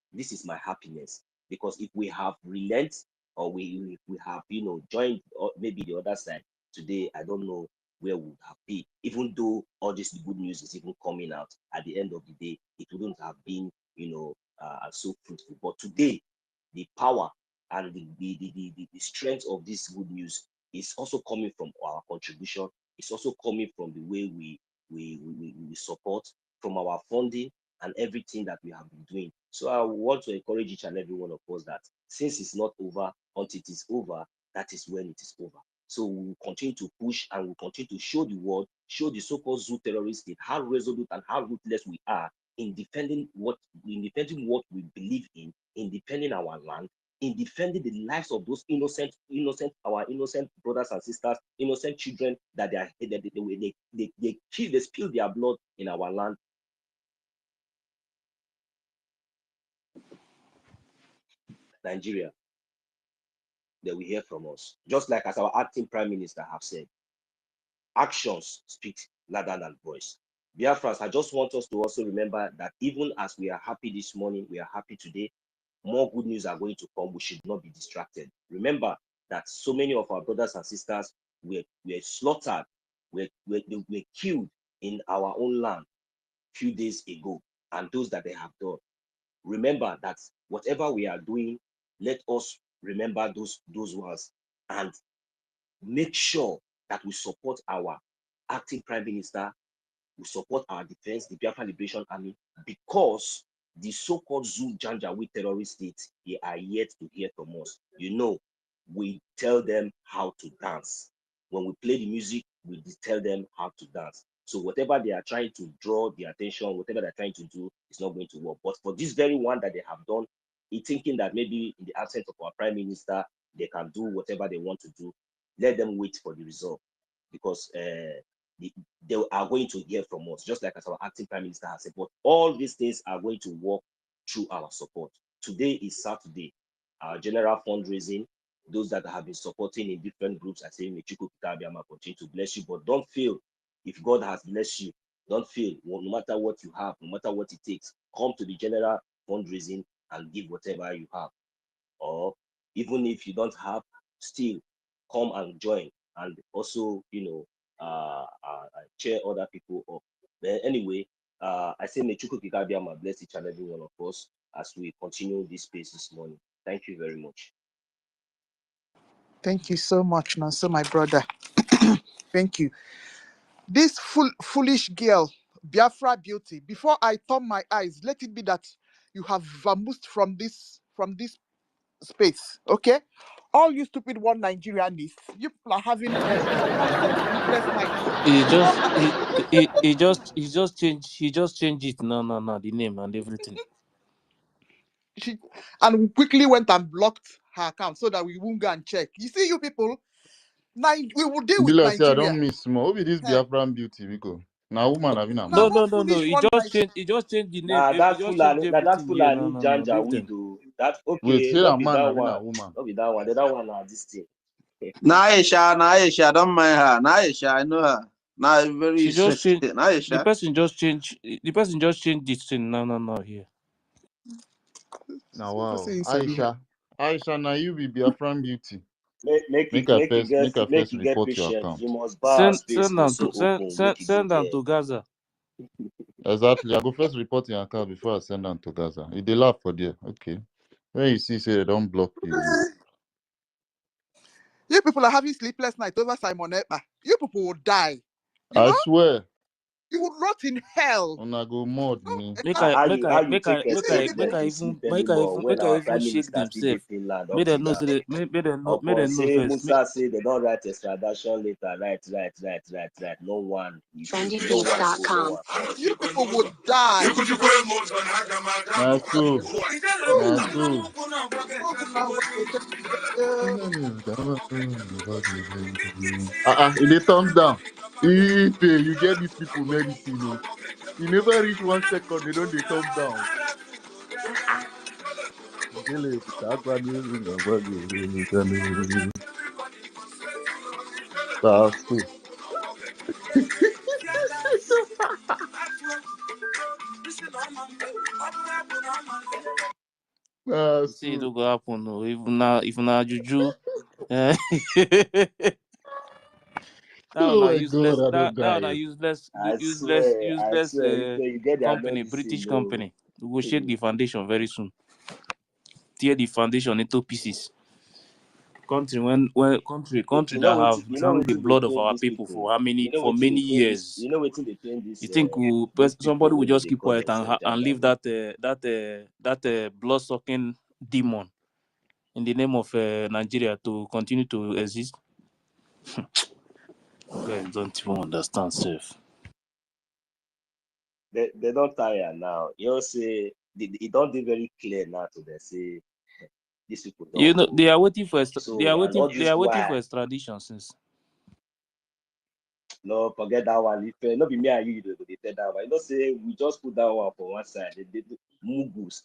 my happiness, because if we have relent, or we have joined, or maybe the other side today, I don't know where we would have been. Even though all this good news is even coming out, at the end of the day, it wouldn't have been so fruitful. But today, the power and the strength of this good news is also coming from our contribution. It's also coming from the way we support, from our funding and everything that we have been doing. So I want to encourage each and every one of us that since it's not over, until it is over, that is when it is over. So we will continue to push and we'll continue to show the world, show the so-called zoo terrorist state how resolute and how ruthless we are in defending what we believe in defending our land, in defending the lives of those our innocent brothers and sisters, innocent children that they spill their blood in our land. Nigeria, they will hear from us. Just like as our acting prime minister have said, actions speak louder than voice. Biafrans, I just want us to also remember that even as we are happy this morning, we are happy today, more good news are going to come. We should not be distracted. Remember that so many of our brothers and sisters were slaughtered, were killed in our own land a few days ago, and those that they have done. Remember that whatever we are doing, let us remember those ones and make sure that we support our acting prime minister, we support our defense, the Biafra Liberation Army, because the so-called Zoo Janjaweed terrorist states, they are yet to hear from us. You know, we tell them how to dance. When we play the music, we tell them how to dance. So whatever they are trying to draw the attention, whatever they're trying to do, is not going to work. But for this very one that they have done, thinking that maybe in the absence of our prime minister, they can do whatever they want to do, let them wait for the result, because they are going to hear from us, just like as our acting prime minister has said. But all these things are going to work through our support. Today is Saturday, our general fundraising. Those that have been supporting in different groups, I say, may Chukwu continue to bless you. But don't feel, if God has blessed you, don't feel, no matter what you have, no matter what it takes, come to the general fundraising and give whatever you have. Or even if you don't have, still come and join, and also, cheer other people up. But anyway, I say may Chukwu Kikabiyama bless each and every one of us as we continue this space this morning. Thank you very much. Thank you so much, Nonso, my brother. Thank you. This foolish girl, Biafra beauty, before I turn my eyes, let it be that you have vamoosed from this space, okay? All you stupid one Nigerianists, you people are having nonsense sleepless nights. He just What he, he just changed it. No, the name and everything. And we quickly went and blocked her account so that we won't go and check. You see, you people, we will deal with Bila say I Nigeria. don't miss small. Who be this Hey. Biafran beauty, because now woman having a Now man. one foolish He one just Nigeria. changed. He just changed the name. Now He that just changed everything here. No. Janja Leave we them. do that. Wait, Okay, say a not be man that having a one, woman. not be that one. The other one are this thing. Naisha, don't mind her. Naisha, I know her. Now very She just sexy. changed. The Naisha. person just changed. The person just changed this thing. No here. Now Super wow. say Sabi. Aisha, now you be Biafran beauty. Make Make it her make it first get make her make first it get report your patient. account. You must bar space Send no them so to open. Make it send good them there. to Gaza. Exactly. I go first report your account before I send them to Gaza. If they laugh for there, okay. When you see say they don't block you. You people are having sleepless nights over Simon Ekpa. You people will die. You I know? swear. You will rot in hell. When I go mod No, me. How you take expect see, them to sleep anymore when Make I our even prime shake minister still dey themselves. Finland Make up to them know now? say make them know Say first. Musa say they don't write extradition letter. Right. No one. If no one go, no one come. you people would die. Nah so. Nah so. It dey thumbs down. If you get these people medicine, no. You never reach 1 second, they don't they thumbs down. That's true. You That's see it true. will go happen. No. If na juju, that one Oh a my god, useless. I don't That one a die. I useless swear. If you get their company, medicine, British no. company. We will shake the foundation very soon. Tear the foundation into pieces. country country You that know what? have You know drunk what the they blood of train our these people people. for how many You know for what many they train this. years. You know what they train this. You think These somebody people will when just they keep call quiet themselves and leave journalists. that blood sucking demon in the name of Nigeria to continue to exist? Guys don't even understand self. They don't tire now. You know, say it don't be very clear now to them. Say these people You don't know go. they are waiting for So and all they this are waiting for why extradition since. no forget that one. If not be me and you, they tell that one. You know, say we just put that one for one side. They do Mugus.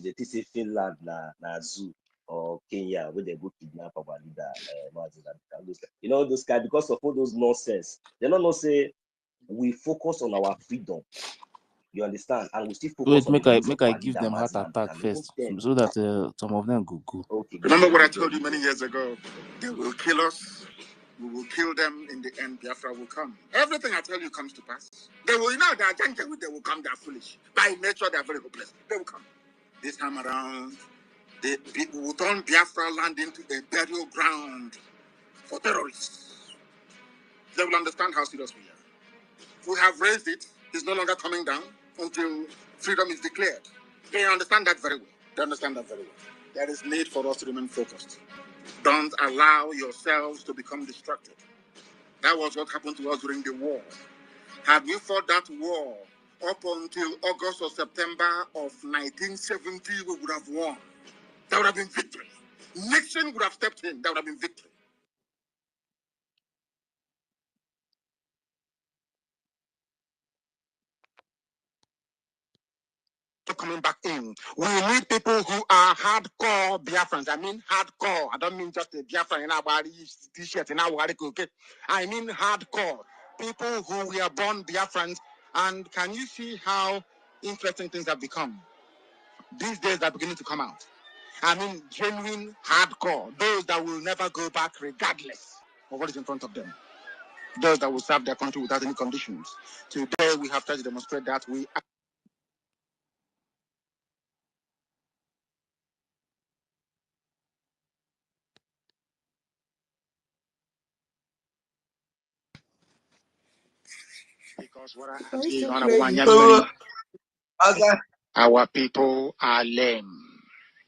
They think say Finland na zoo or Kenya where they go kidnap our leader. You know those guys because of all those nonsense. They don't know say we focus on our freedom. You understand? And we still focus Wait, on the make use of I our give leader them heart Mazi attack and even first then. so that some of them go. Okay, Remember what I you told you go. many years ago? They will kill us. We will kill them. In the end, Biafra will come. Everything I tell you comes to pass. They will, they are junkie with, they will come, they are foolish. By nature, they are very hopeless. They will come. This time around, we will turn Biafra land into a burial ground for terrorists. They will understand how serious we are. We have raised it. It's no longer coming down until freedom is declared. They understand that very well. They understand that very well. There is need for us to remain focused. Don't allow yourselves to become distracted. That was what happened to us during the war. Had we fought that war up until August or September of 1970, we would have won. That would have been victory. Nixon would have stepped in. That would have been victory. Coming back in, we need people who are hardcore Biafrans. I mean hardcore. I don't mean just a Biafran in our t-shirt in our okay. I mean hardcore. People who were born Biafrans. And can you see how interesting things have become? These days they're beginning to come out. I mean genuine hardcore. Those that will never go back regardless of what is in front of them. Those that will serve their country without any conditions. Today we have tried to demonstrate that we are. Because what I Are ask we you, still Honorable playing? our people are lame.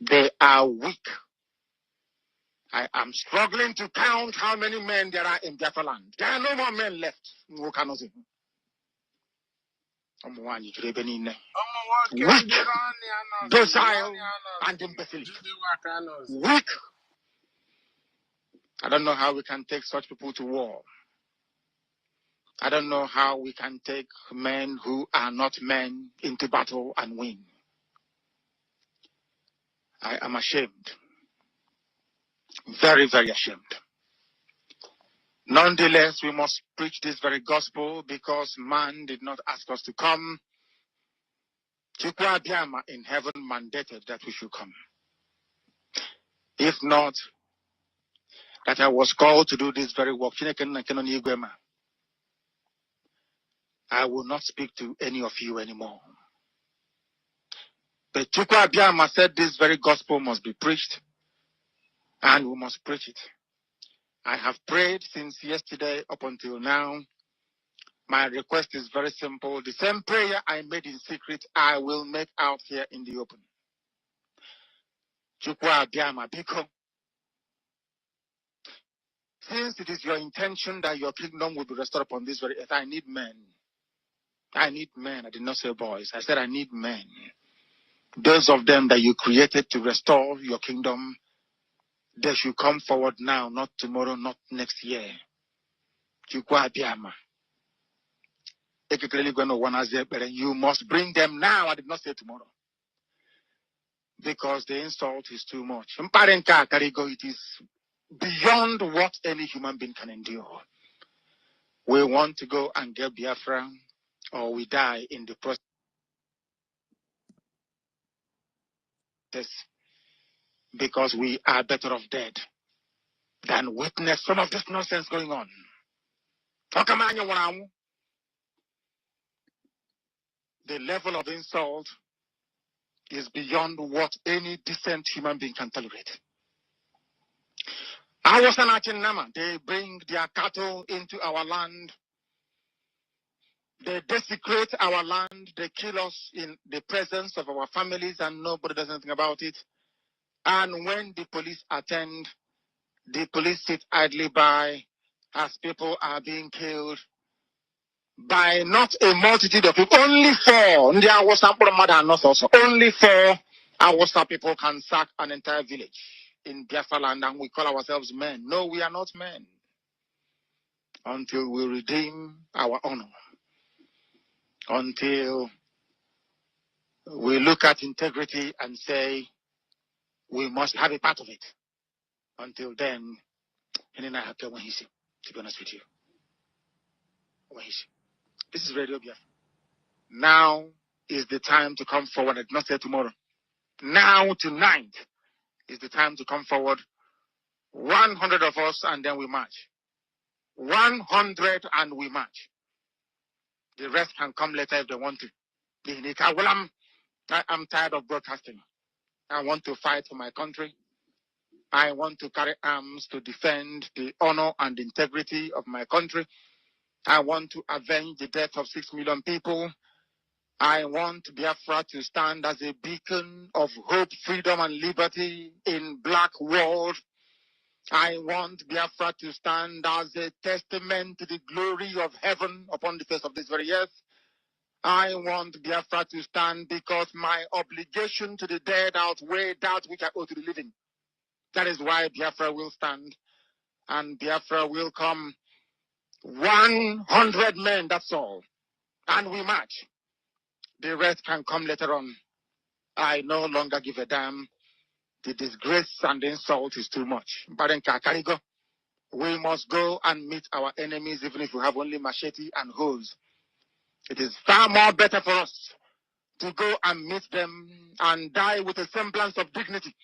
They are weak. I am struggling to count how many men there are in Biafraland. There are no more men left. Weak, docile, and imbecile. Weak. I don't know how we can take such people to war. I don't know how we can take men who are not men into battle and win. I am ashamed. Very, very ashamed. Nonetheless, we must preach this very gospel because man did not ask us to come. Chukwu Abiyama in heaven mandated that we should come. If not, that I was called to do this very work, I will not speak to any of you anymore. But Chukwu Abiyama said this very gospel must be preached, and we must preach it. I have prayed since yesterday up until now. My request is very simple. The same prayer I made in secret, I will make out here in the open. Chukwu Abiyama, because since it is your intention that your kingdom will be restored upon this very earth, I need men. I need men. I did not say boys. I said I need men. Those of them that you created to restore your kingdom, they should come forward now, not tomorrow, not next year. Chukwu Abiyama. You must bring them now. I did not say tomorrow. Because the insult is too much. It is beyond what any human being can endure. We want to go and get Biafra, or we die in the process because we are better off dead than witness some of this nonsense going on. The level of insult is beyond what any decent human being can tolerate. They bring their cattle into our land. They desecrate our land. They kill us in the presence of our families and nobody does anything about it. And when the police attend, the police sit idly by as people are being killed by not a multitude of people. Only four. Only four Awasa people can sack an entire village in Biafraland, and we call ourselves men. No, we are not men until we redeem our honor. Until we look at integrity and say we must have a part of it. Until then, to be honest with you. This is Radio Biafra. Now is the time to come forward. I did not say tomorrow. Now, tonight, is the time to come forward. 100 of us, and then we march. 100 and we march. The rest can come later if they want to. Well, I'm tired of broadcasting. I want to fight for my country. I want to carry arms to defend the honor and integrity of my country. I want to avenge the death of 6 million people. I want Biafra to stand as a beacon of hope, freedom, and liberty in black world. I want Biafra to stand as a testament to the glory of heaven upon the face of this very earth. I want Biafra to stand because my obligation to the dead outweigh that which I owe to the living. That is why Biafra will stand, and Biafra will come. 100 men, that's all. And we march. The rest can come later on. I no longer give a damn. The disgrace and the insult is too much. We must go and meet our enemies even if we have only machete and hoes. It is far more better for us to go and meet them and die with a semblance of dignity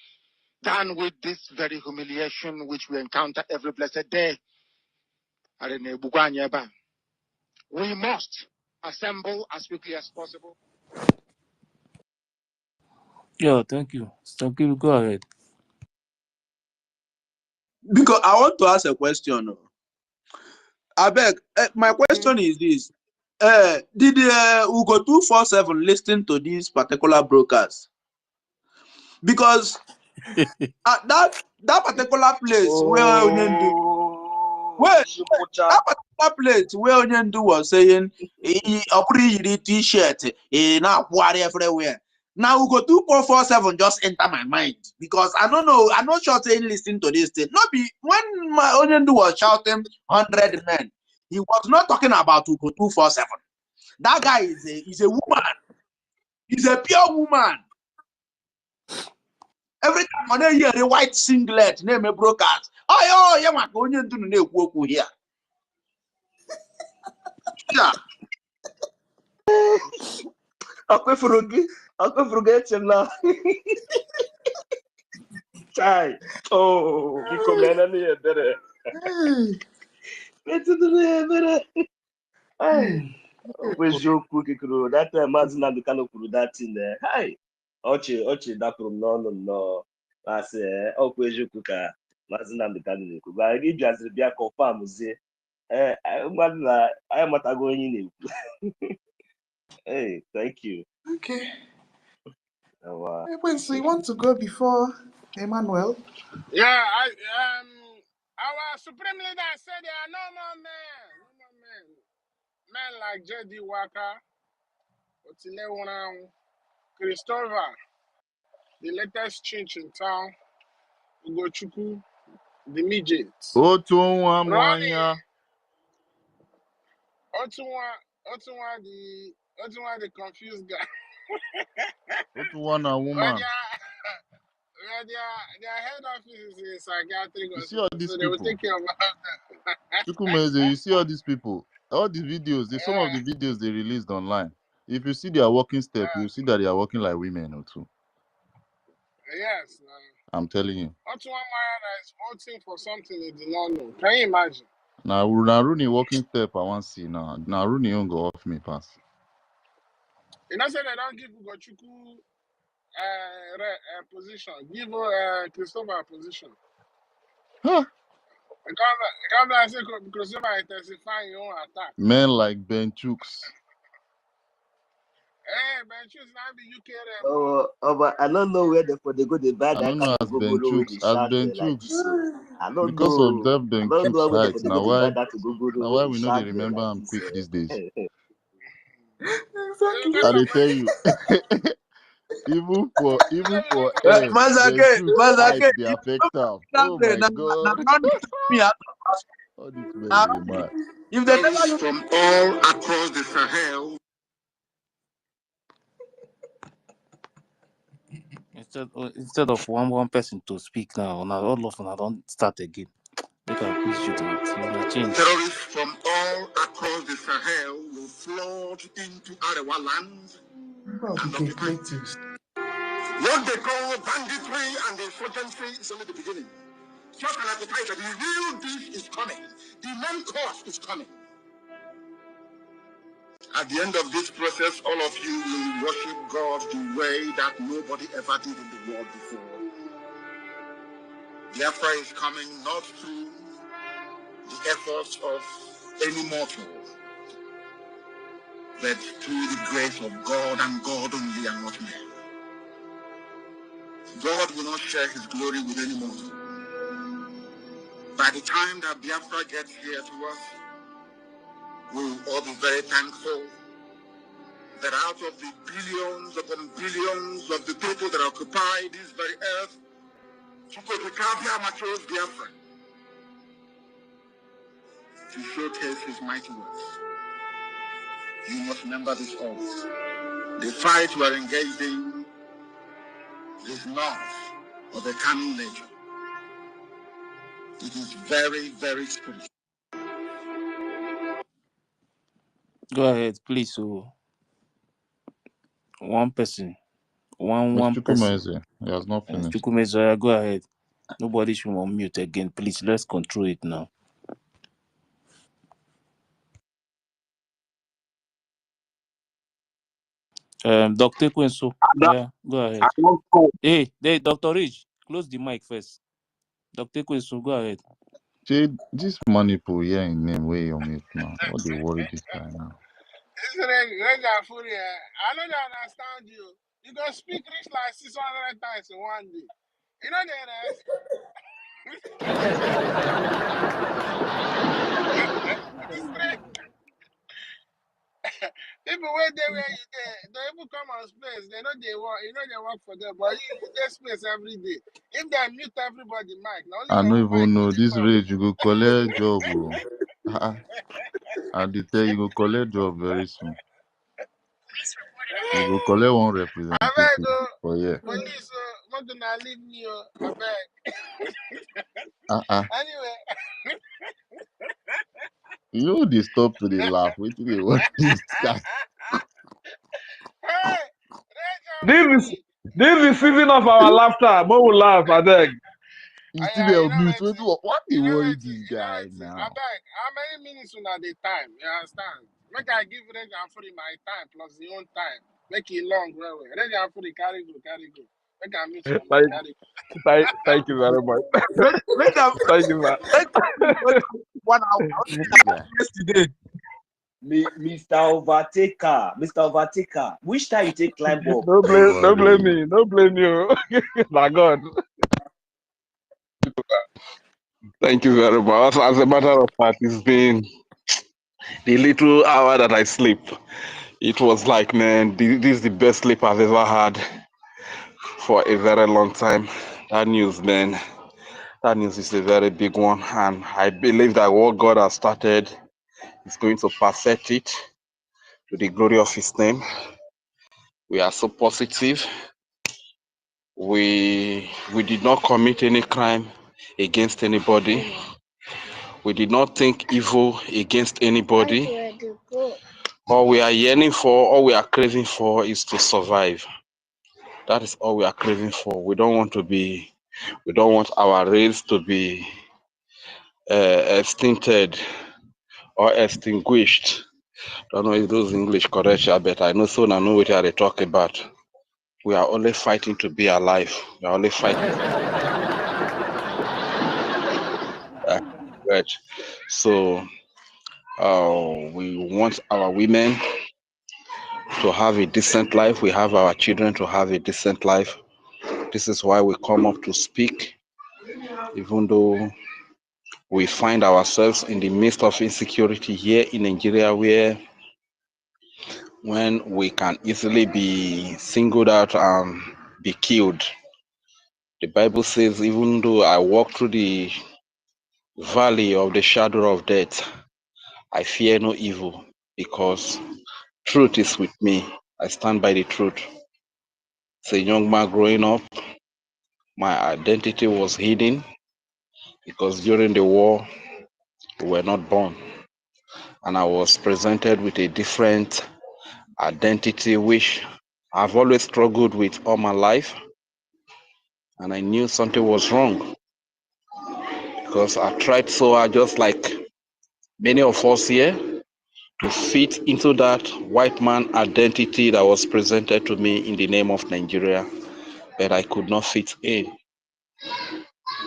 than with this very humiliation which we encounter every blessed day. We must assemble as quickly as possible. Yeah, thank you. Thank you. Go ahead. Because I want to ask a question. I beg, my question is this. Did Ugo 247 listen to these particular brokers? Because at that particular place where Onyendu, wait, that particular place where Onyendu was saying, "Okuri t-shirt, now worry everywhere." Now Ugo 2447 just enter my mind because I don't know. I'm not sure saying listen to this thing. Not be when Onyendu was shouting 100 men, he was not talking about Ugo 247. That guy is a woman. He's a pure woman. Every time when I hear a white singlet, name a broadcast. Oh, yeah, my going to the work here. Yeah. Aku forget him now. Chai. Oh, because man, I need better. Where's your cookie crew? That Mazina the kind of crew that in there. Hi. Ochi, that from no. I say, oh, where's your cooker? Mazina the kind of crew. But I need just to be a confirm. I am not going in. Hey, thank you. Okay. Wow. So you want to go before Emmanuel? Yeah, our supreme leader said there are no more men. No more men. Men like J.D. Walker, Otile Wonang, Christopher, the latest change in town, Ugochukwu, the midgets. Ronnie, Otunwa the confused guy. Otuwana woman. Their head office is a psychiatric You see all hospital, these so they will people. take care of them. Chukwumeze, you see all these people. All these videos, some of the videos they released online. If you see their walking step, you see that they are walking like women or two. Yes. I'm telling you. Otunwa Mayana is voting for something they did not know. Can you imagine? Now Rooney walking step, I want to see now. Now Rooney won't go off me pass. You know, say they don't give Ugochukwu position. Give Christopher a position. Huh? Come and say because you might intensify your own attack. Men like Ben Chooks. Hey, man, choose now be UK them. But I don't know where they go to buy I that don't know kind as of Ben gogoro with Chooks. the As shout Ben like Chooks. this. So I don't Because of know. that Ben I don't know Chooks where height. they go to buy that Now gogoro with why the we know they shout remember like him this. quick these days. Exactly. I they tell you. even for air, Ben Massacre, Chooks height massacre. they You affect them. don't Oh play my now. Now, god. now they took me out. All these men Now, they mad. if they never Those from all across the Sahel. Instead of one person to speak now all of them don't start again. Make I quick shoot out. You change. Terrorists from all across the Sahel will flood into Arewa lands and occupy it. What they call banditry and insurgency is only the beginning. Just an appetite that the real dish is coming. The main course is coming. At the end of this process, all of you will worship God the way that nobody ever did in the world before. Biafra is coming not through the efforts of any mortal, but through the grace of God and God only and not man. God will not share his glory with any mortal. By the time that Biafra gets here to us, we will all be very thankful that out of the billions upon billions of the people that occupy this very earth, Chukwuemeka chose Biafra to showcase his mighty works. You must remember this always. The fight we are engaged in is not of a carnal nature. It is very, very spiritual. Go ahead, please. So one person. One Mr. person. Chukwumeze, he has not finished. Chukwuemeka, go ahead. Nobody should unmute again. Please, let's control it now. Dr. Quinso, yeah, go ahead. Hey, Dr. Rich, close the mic first. Dr. Quinso, go ahead. Jay, this maniple here in name where you mute now. What they worry this guy now? I don't understand you. You can speak English like 600 times in one day. You know the rest. People where they even come on space. They know they work. You know they work for them, but you get space every day. If they mute everybody mic, now only I your don't own mic even go know the this talk. rage. You go collect job. I did tell you go collect job very soon. You go collect one I representative beg for here. police, want to not leave me. I beg. Anyway. You know they stop to the laugh. Wait till they want this guy. Hey, This is season of our laughter. But we laugh, I beg. You still there mute. What they worry this guy I now? beg. How many minutes on the time? You understand? Make I give Range and Free my time plus the own time. Make it long, well. Range and Free carry go. Make I mute for my carry go. Thank you very much. Thank you, man. 1 hour. Yeah. Yesterday. Mr. Overtaker, which time you take climb up? No blame me. No blame you. My God. Thank you very much. As a matter of fact, it's been the little hour that I sleep. It was like, man, this is the best sleep I've ever had for a very long time. That news, man, that news is a very big one. And I believe that what God has started is going to perfect it to the glory of his name. We are so positive. We did not commit any crime against anybody. We did not think evil against anybody. All we are yearning for, all we are craving for is to survive. That is all we are craving for. We don't want our race to be extincted or extinguished. Don't know if those English correct, but I know so I know what they talk about. We are only fighting to be alive. We are only fighting. Right. So we want our women to have a decent life. We have our children to have a decent life. This is why we come up to speak, even though we find ourselves in the midst of insecurity here in Nigeria, where when we can easily be singled out and be killed. The Bible says, even though I walk through the valley of the shadow of death, I fear no evil, because truth is with me. I stand by the truth. As a young man growing up, my identity was hidden because during the war, we were not born. And I was presented with a different identity, which I've always struggled with all my life. And I knew something was wrong because I tried so hard, just like many of us here, to fit into that white man identity that was presented to me in the name of Nigeria, but I could not fit in.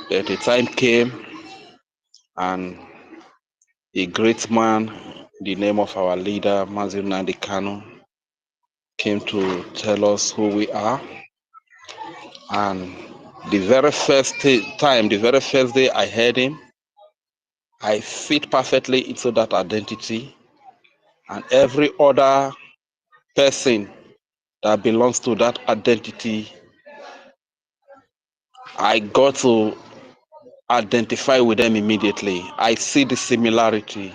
But the time came and a great man, the name of our leader, Mazi Nnamdi Kanu, came to tell us who we are. And the very first time, the very first day I heard him, I fit perfectly into that identity. And every other person that belongs to that identity, I got to identify with them immediately. I see the similarity.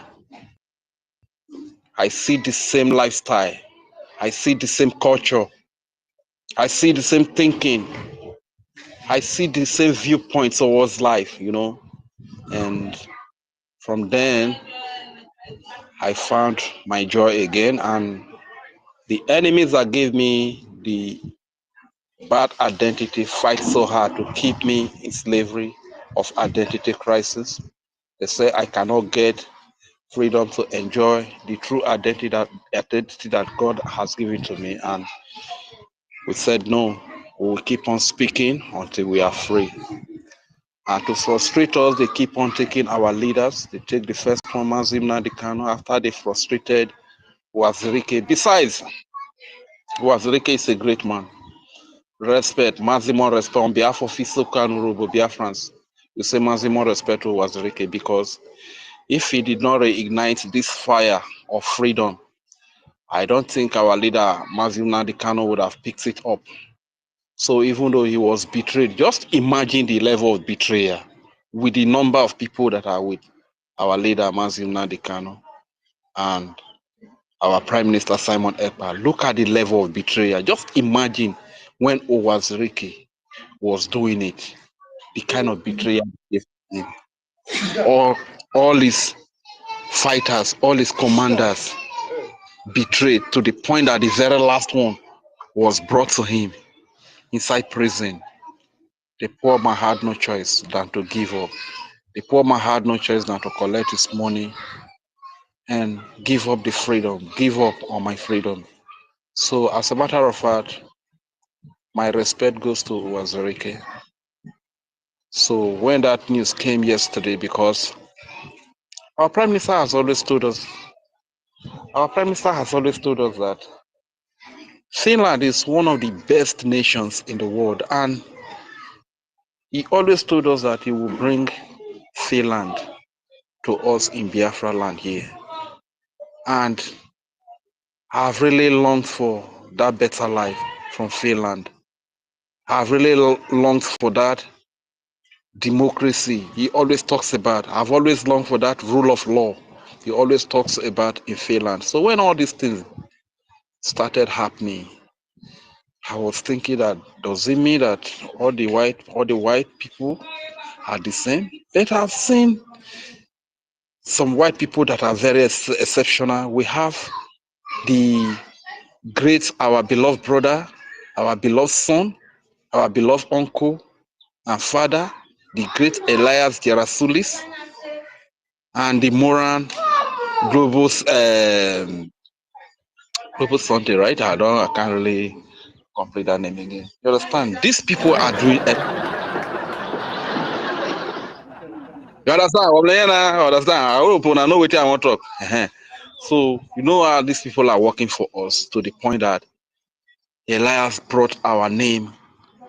I see the same lifestyle. I see the same culture. I see the same thinking. I see the same viewpoint towards life, you know. And from then, I found my joy again. And the enemies that gave me the bad identity fight so hard to keep me in slavery of identity crisis. They say I cannot get freedom to enjoy the true identity that God has given to me. And we said, no, we will keep on speaking until we are free. And to frustrate us, they keep on taking our leaders. They take the first one, Mazi Nnamdi Kanu. After they frustrated Wazirike. Besides, Wazirike is a great man. Respect, maximum respect on behalf of Isokanu Biafrans. We say maximum respect to Wazirike, because if he did not reignite this fire of freedom, I don't think our leader, Mazi Nnamdi Kanu, would have picked it up. So even though he was betrayed, just imagine the level of betrayal with the number of people that are with our leader, Mazi Nnamdi Kanu, and our Prime Minister, Simon Ekpa. Look at the level of betrayal. Just imagine when Owazirike was doing it, the kind of betrayal he gave him. All his fighters, all his commanders betrayed to the point that the very last one was brought to him inside prison. The poor man had no choice than to give up. The poor man had no choice than to collect his money and give up the freedom, give up on my freedom. So as a matter of fact, my respect goes to Wazirike. So when that news came yesterday, because our Prime Minister has always told us, that Finland is one of the best nations in the world, and he always told us that he will bring Finland to us in Biafra land here. And I've really longed for that better life from Finland. I've really longed for that democracy he always talks about. I've always longed for that rule of law he always talks about in Finland. So when all these things started happening, I was thinking that, does it mean that all the white people are the same? But I've seen some white people that are very exceptional. We have the great, our beloved brother, our beloved son, our beloved uncle and father, the great Elias Gerasulis, and the Moran Global something, right? I can't really complete that name again. You understand? These people are doing it. You understand? Understand? I hope I know what I want to talk. So you know how these people are working for us to the point that Elias brought our name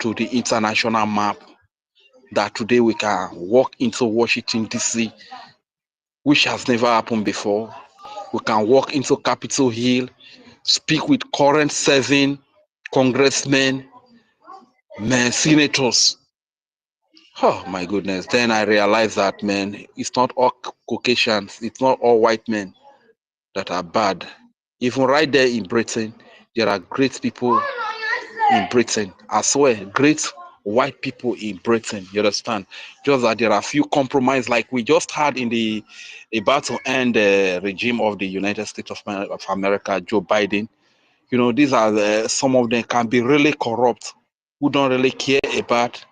to the international map. That today we can walk into Washington DC, which has never happened before. We can walk into Capitol Hill, speak with current serving congressmen, men, senators. Oh my goodness. Then I realized that, man, it's not all Caucasians, it's not all white men that are bad. Even right there in Britain, there are great people in Britain. I swear, great white people in Britain. You understand? Just that there are a few compromise, like we just had in the about to end the regime of the United States of America, Joe Biden. You know, these are some of them can be really corrupt, who don't really care about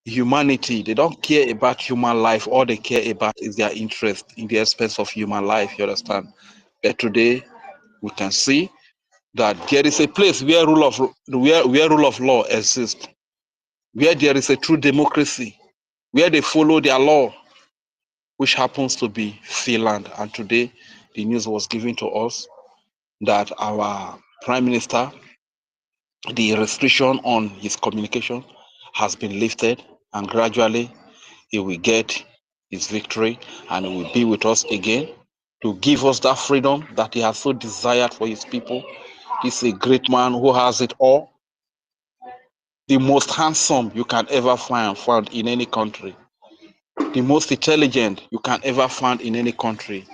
humanity. They don't care about human life. All they care about is their interest in the expense of human life. You understand? But today we can see that there is a place where rule of law exists, where there is a true democracy, where they follow their law, which happens to be Finland. And today the news was given to us that our prime minister, the restriction on his communication has been lifted, and gradually he will get his victory and he will be with us again to give us that freedom that he has so desired for his people. He's a great man who has it all, the most handsome you can ever found in any country, the most intelligent you can ever find in any country,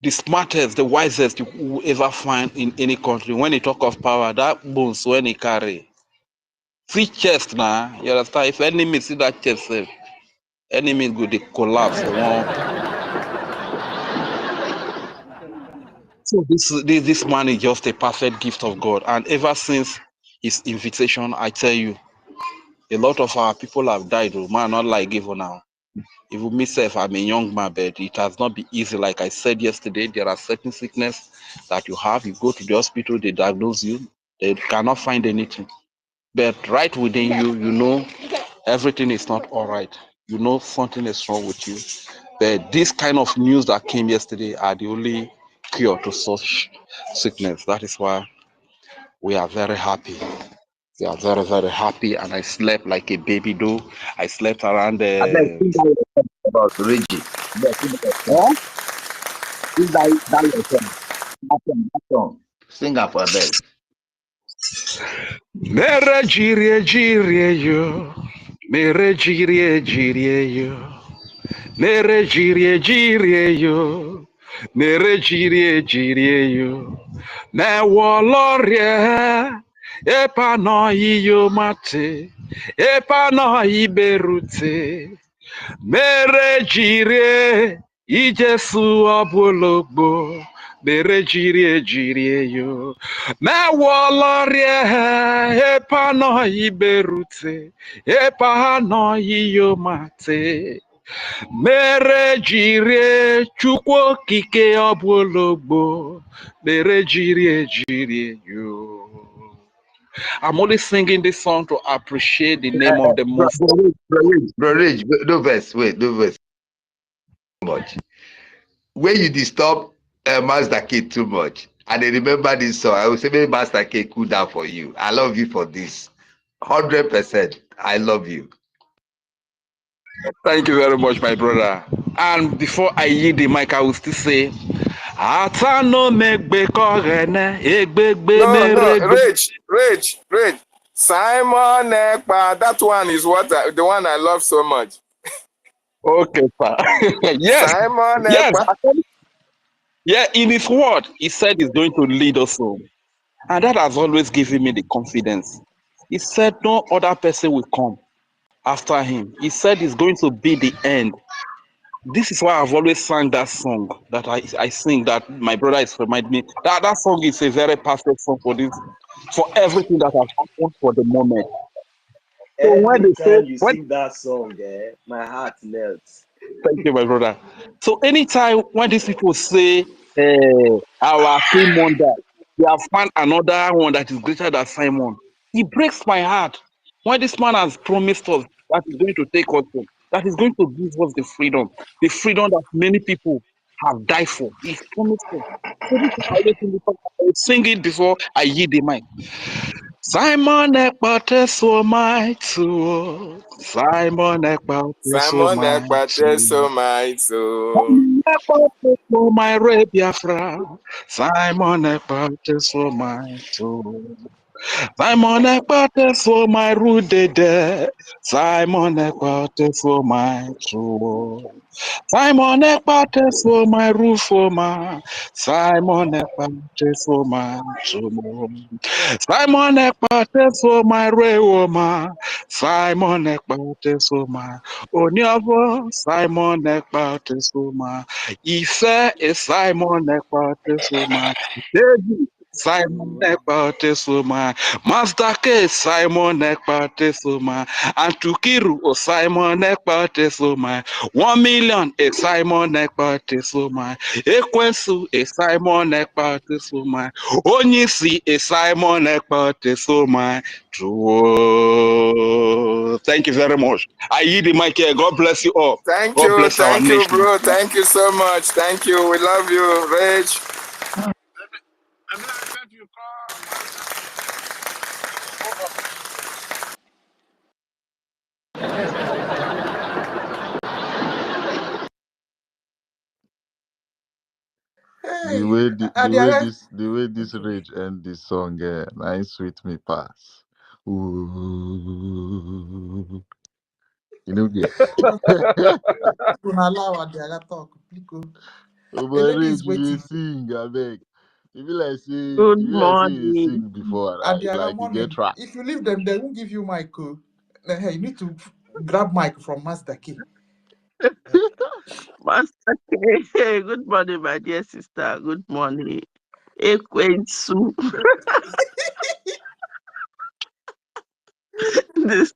the smartest, the wisest you will ever find in any country. When you talk of power, that bones when he carry. See chest now, you understand? If enemy see that chest, enemy go they collapse. They won't. So this man is just a perfect gift of God. And ever since his invitation, I tell you, a lot of our people have died. Oh, man, not like even now. Even myself, I'm a young man, but it has not been easy. Like I said yesterday, there are certain sickness that you have. You go to the hospital, they diagnose you, they cannot find anything. But right within you, you know everything is not all right. You know something is wrong with you. But this kind of news that came yesterday are the only cure to such sickness. That is why we are very happy. We are very, very happy. And I slept like a baby doll. I slept around I beg, the... sing that your song about Reggie. Huh? Sing that your song. That song. Sing up for beg. Mere jirie yo. Mere jirie yo. Mere jirie yo. Mere jirie yo. Ne wolorie. Epa no iyo mate. Epa no iberute. Mere jirie. Ijesu obulogbo. Mere jirie yo. Na wolorie. Epa no iberute. Epa no iyo mate. Mere jirie chukwu okike obulogbo. Mere jirie yo. I'm only singing this song to appreciate the name of the most. Bro, Rich, no verse. Wait, no verse. Much. When you disturb Master K too much, and they remember this song, I will say, maybe Master K cool down for you. I love you for this. 100%. I love you. Thank you very much, my brother. And before I yield the mic, I will still say, Atano megbe korene, egbegbe No, meregbe. Rich. Simon Ekpa, that one is the one I love so much. Okay, sir. Yes, Simon yes. Ekpa. Yeah, in his word, he said he's going to lead us home. And that has always given me the confidence. He said no other person will come after him. He said it's going to be the end. This is why I've always sang that song that I sing, that my brother is reminding me. That song is a very perfect song for this, for everything that has happened for the moment. So when Every they say, time you sing that song, my heart melts. thank you, my brother. So anytime when these people say our Simon that we have found another one that is greater than Simon, it breaks my heart. When this man has promised us that he's going to take us home. that is going to give us the freedom that many people have died for. He's promised us. So this is my way to talk about. Sing it before I yield the mic. Simon Ekpate so my tool. Simon Ekpate so Simon my Ekpate tool. so my soul. Simon Ekpate so my Biafra. Simon Ekpate so my tool. Simon Ekpate so my Rudede. Simon Ekpate so my tool. Simon Ekpate so my Rufoma. Simon Ekpate so my tool. Simon Ekpate so my Rewoma. Simon Ekpate so my Onyavo. Simon Ekpate so my Ife is Simon Ekpate so my David. Simon Ekpate so my Master K Simon Ekpate so my and Tukiru o Simon Ekpate so my 1 million is Simon Ekpate so my Ekwensu is Simon Ekpate so my Onyisi is Simon Ekpate so my true. Thank you very much. I yield the mic here. God bless you all. Thank God you, bless our nation. bro. Thank you so much. Thank you. We love you, Rage. I mean, if you call The Hey, way Adiaga, the way this rage and this song, nice sweet me pass. Ooh, you know, get. gonna allow Adiaga talk. Pico. Oh, The my lady rage, is you dey waiting. sing, I beg. Good If you like say you dey morning. sing before, Adiaga, like you get morning. track. If you leave them, they won't give you mic. Oh. Hey, you need to grab mic from Master Key. Master K. Good morning, my dear sister. Good morning. Ekwensu. This.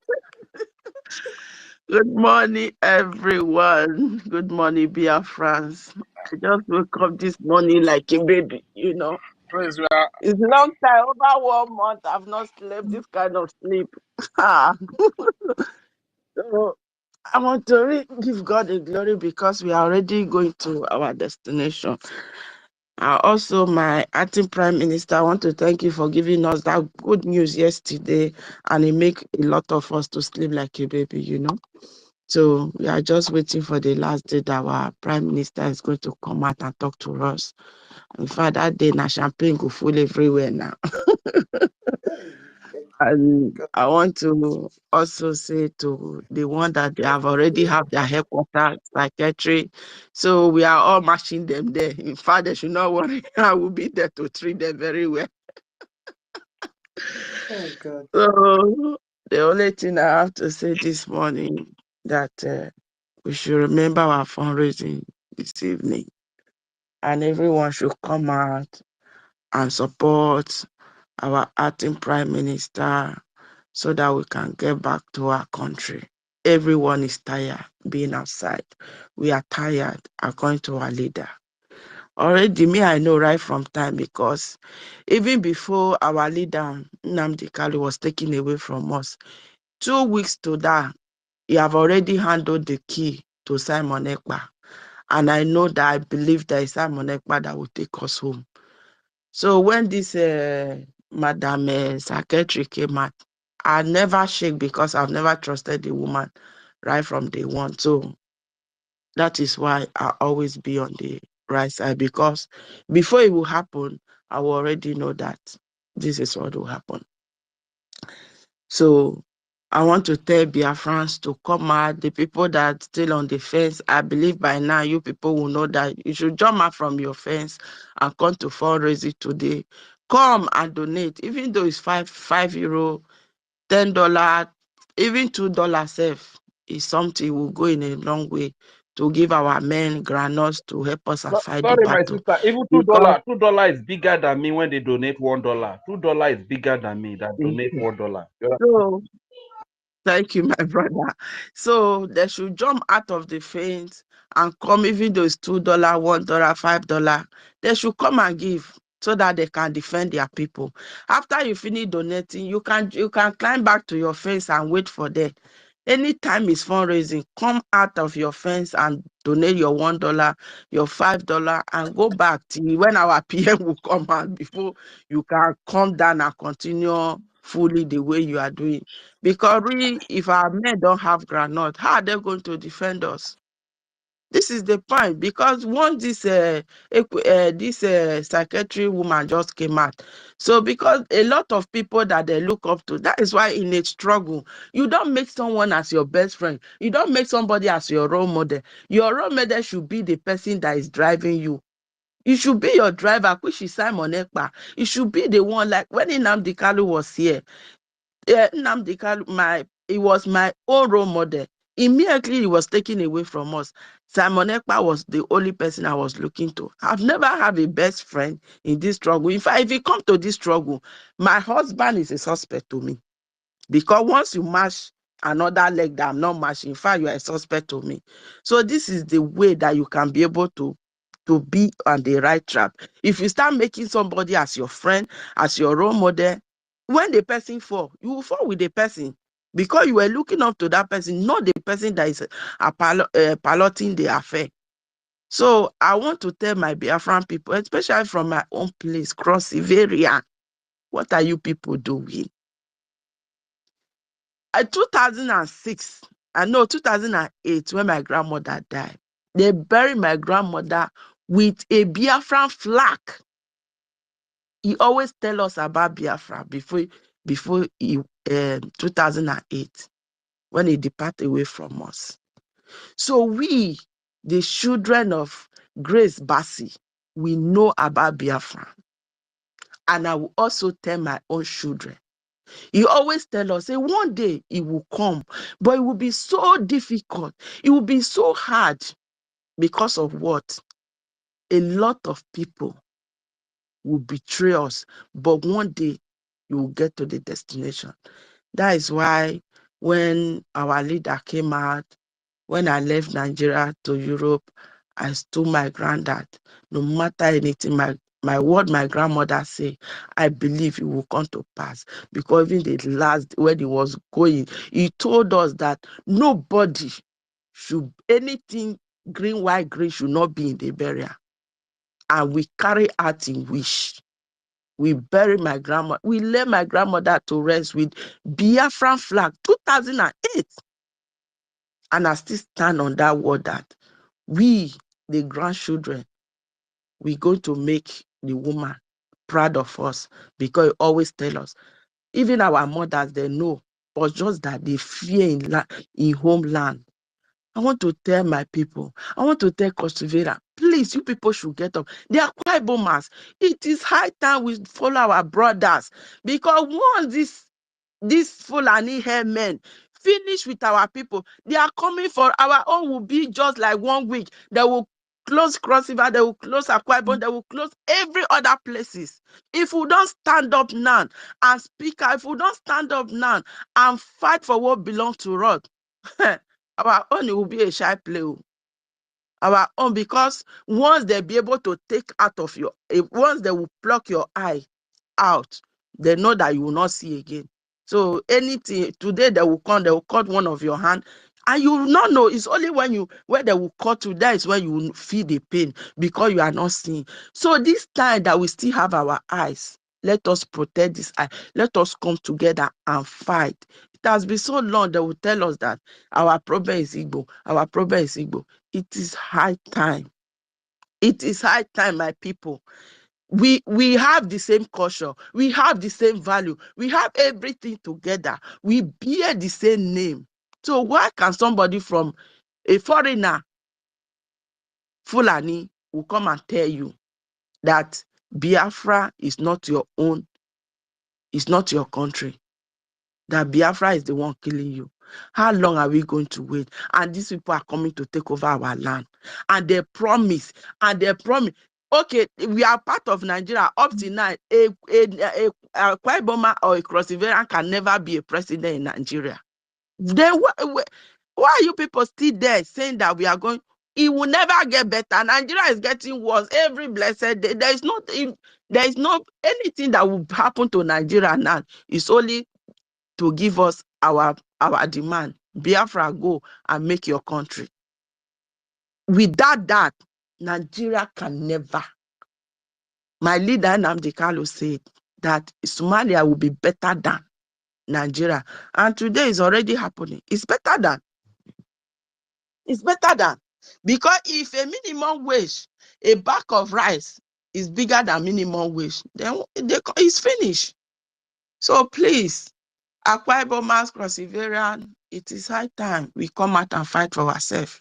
Good morning, everyone. Good morning, BIAFRANS. I just woke up this morning like a baby, you know. praise, we are It's a long time, over 1 month. I've not slept this kind of sleep. So I want to give God the glory because we are already going to our destination. Also, my acting prime minister, I want to thank you for giving us that good news yesterday, and it make a lot of us to sleep like a baby, you know. So we are just waiting for the last day that our prime minister is going to come out and talk to us. In fact, that day, na champagne go full everywhere now. And I want to also say to the one that they have already have their headquarters, secretary. So we are all matching them there. In fact, they should not worry. I will be there to treat them very well. Oh, God. So the only thing I have to say this morning that we should remember our fundraising this evening, and everyone should come out and support our acting prime minister so that we can get back to our country. Everyone is tired being outside. We are tired according to our leader. Already, me, I know right from time, because even before our leader, Nnamdi Kanu, was taken away from us, 2 weeks to that, he have already handled the key to Simon Ekpa. And I know that I believe that it's Simon Ekpa that will take us home. So when this Madam Secretary came out, I never shake because I've never trusted the woman right from day one. So that is why I always be on the right side, because before it will happen, I will already know that this is what will happen. So I want to tell Biafrans to come out. The people that still on the fence, I believe by now you people will know that you should jump out from your fence and come to fundraising today. Come and donate, even though it's €5, $10, even $2 safe is something will go in a long way to give our men granules to help us and fight the Sorry, my battle. sister. Even $2, Because $2 is bigger than me when they donate $1. $2 is bigger than me that donate $1. so thank you, my brother. So they should jump out of the fence and come, even though it's $2, $1, $5. They should come and give so that they can defend their people. After you finish donating, you can climb back to your fence and wait for them. Anytime it's fundraising, come out of your fence and donate your $1, your $5, and go back till when our PM will come out before you can come down and continue fully the way you are doing. Because really, if our men don't have granite, how are they going to defend us? This is the point, because once this secretary woman just came out, so because a lot of people that they look up to, that is why in a struggle, you don't make someone as your best friend, you don't make somebody as your role model. Your role model should be the person that is driving you. It should be your driver, which is Simon Ekpa. It should be the one, like when Nnamdi Kanu was here. Nnamdi Kanu, he was my own role model. Immediately he was taken away from us. Simon Ekpa was the only person I was looking to. I've never had a best friend in this struggle. In fact, if you come to this struggle, my husband is a suspect to me. Because once you mash another leg that I'm not mashing, in fact, you are a suspect to me. So this is the way that you can be able to be on the right track. If you start making somebody as your friend, as your role model, when the person fall, you will fall with the person because you were looking up to that person, not the person that is piloting the affair. So I want to tell my Biafran people, especially from my own place, Cross Iveria, what are you people doing? 2006, 2008, when my grandmother died, they buried my grandmother with a Biafran flag. He always tell us about Biafra before 2008, when he departed away from us. So we, the children of Grace Bassi, we know about Biafra. And I will also tell my own children. He always tell us, say, one day it will come, but it will be so difficult. It will be so hard because of what? A lot of people will betray us, but one day you will get to the destination. That is why when our leader came out, when I left Nigeria to Europe, I told my granddad, no matter anything, my word my grandmother say, I believe it will come to pass. Because even the last, when he was going, he told us that nobody should, anything green, white, green should not be in the burial. And we carry out in wish. We bury my grandma. We lay my grandmother to rest with Biafran flag, 2008. And I still stand on that word that we, the grandchildren, we're going to make the woman proud of us, because he always tell us, even our mothers, they know, but just that they fear in homeland. I want to tell my people, I want to tell Kostivera, please, you people should get up. They are quite bombers. It is high time we follow our brothers, because once these Fulani men finish with our people, they are coming for our own. Will be just like 1 week. They will close Cross River, they will close Akwa Ibom, they will close every other places. If we don't stand up now and speak out, if we don't stand up now and fight for what belongs to us, our own will be a shy play. Our own, because once they be able to take out of your, once they will pluck your eye out, they know that you will not see again. So anything today they will come, they will cut one of your hand, and you will not know. It's only when they will cut you, that is when you will feel the pain, because you are not seeing. So this time that we still have our eyes, let us protect this eye. Let us come together and fight. It has been so long they will tell us that our problem is Igbo, our problem is Igbo. It is high time. It is high time, my people. We have the same culture, we have the same value, we have everything together, we bear the same name. So why can somebody from a foreigner, Fulani, will come and tell you that Biafra is not your own, it's not your country, that Biafra is the one killing you? How long are we going to wait? And these people are coming to take over our land, and they promise, okay, we are part of Nigeria up to now. A Akwa Ibom or a Cross River can never be a president in Nigeria. Then why are you people still there saying that we are going? It will never get better. Nigeria is getting worse every blessed day. There is not anything that will happen to Nigeria now. It's only to give us our demand. Biafra, go and make your country. Without that, Nigeria can never. My leader, Nnamdi Kanu, said that Somalia will be better than Nigeria. And today is already happening. It's better than. It's better than. Because if a minimum wage, a bag of rice is bigger than minimum wage, then it's finished. So please, Akwa Ibom mass Crossiverian, it is high time we come out and fight for ourselves.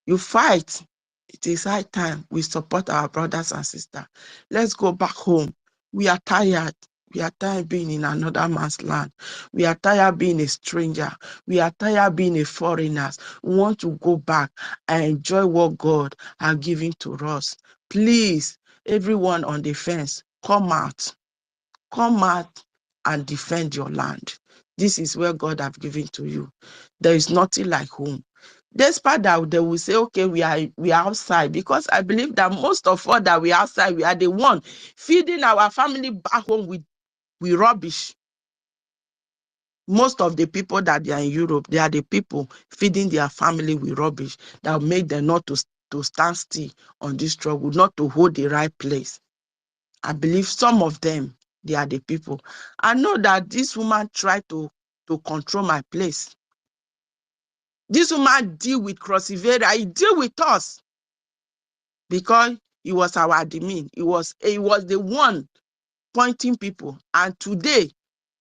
You fight. It is high time we support our brothers and sisters. Let's go back home. We are tired. We are tired being in another man's land. We are tired being a stranger. We are tired being a foreigner. We want to go back and enjoy what God has given to us. Please, everyone on the fence, come out. Come out and defend your land. This is where God has given to you. There is nothing like home. Despite that, they will say, okay, we are outside, because I believe that most of us that we are outside, we are the one feeding our family back home with rubbish. Most of the people that they are in Europe, they are the people feeding their family with rubbish that make them not to stand still on this struggle, not to hold the right place. I believe some of them, they are the people. I know that this woman tried to control my place. This woman deal with Crossivera. He deal with us because he was our admin. He was the one pointing people. And today,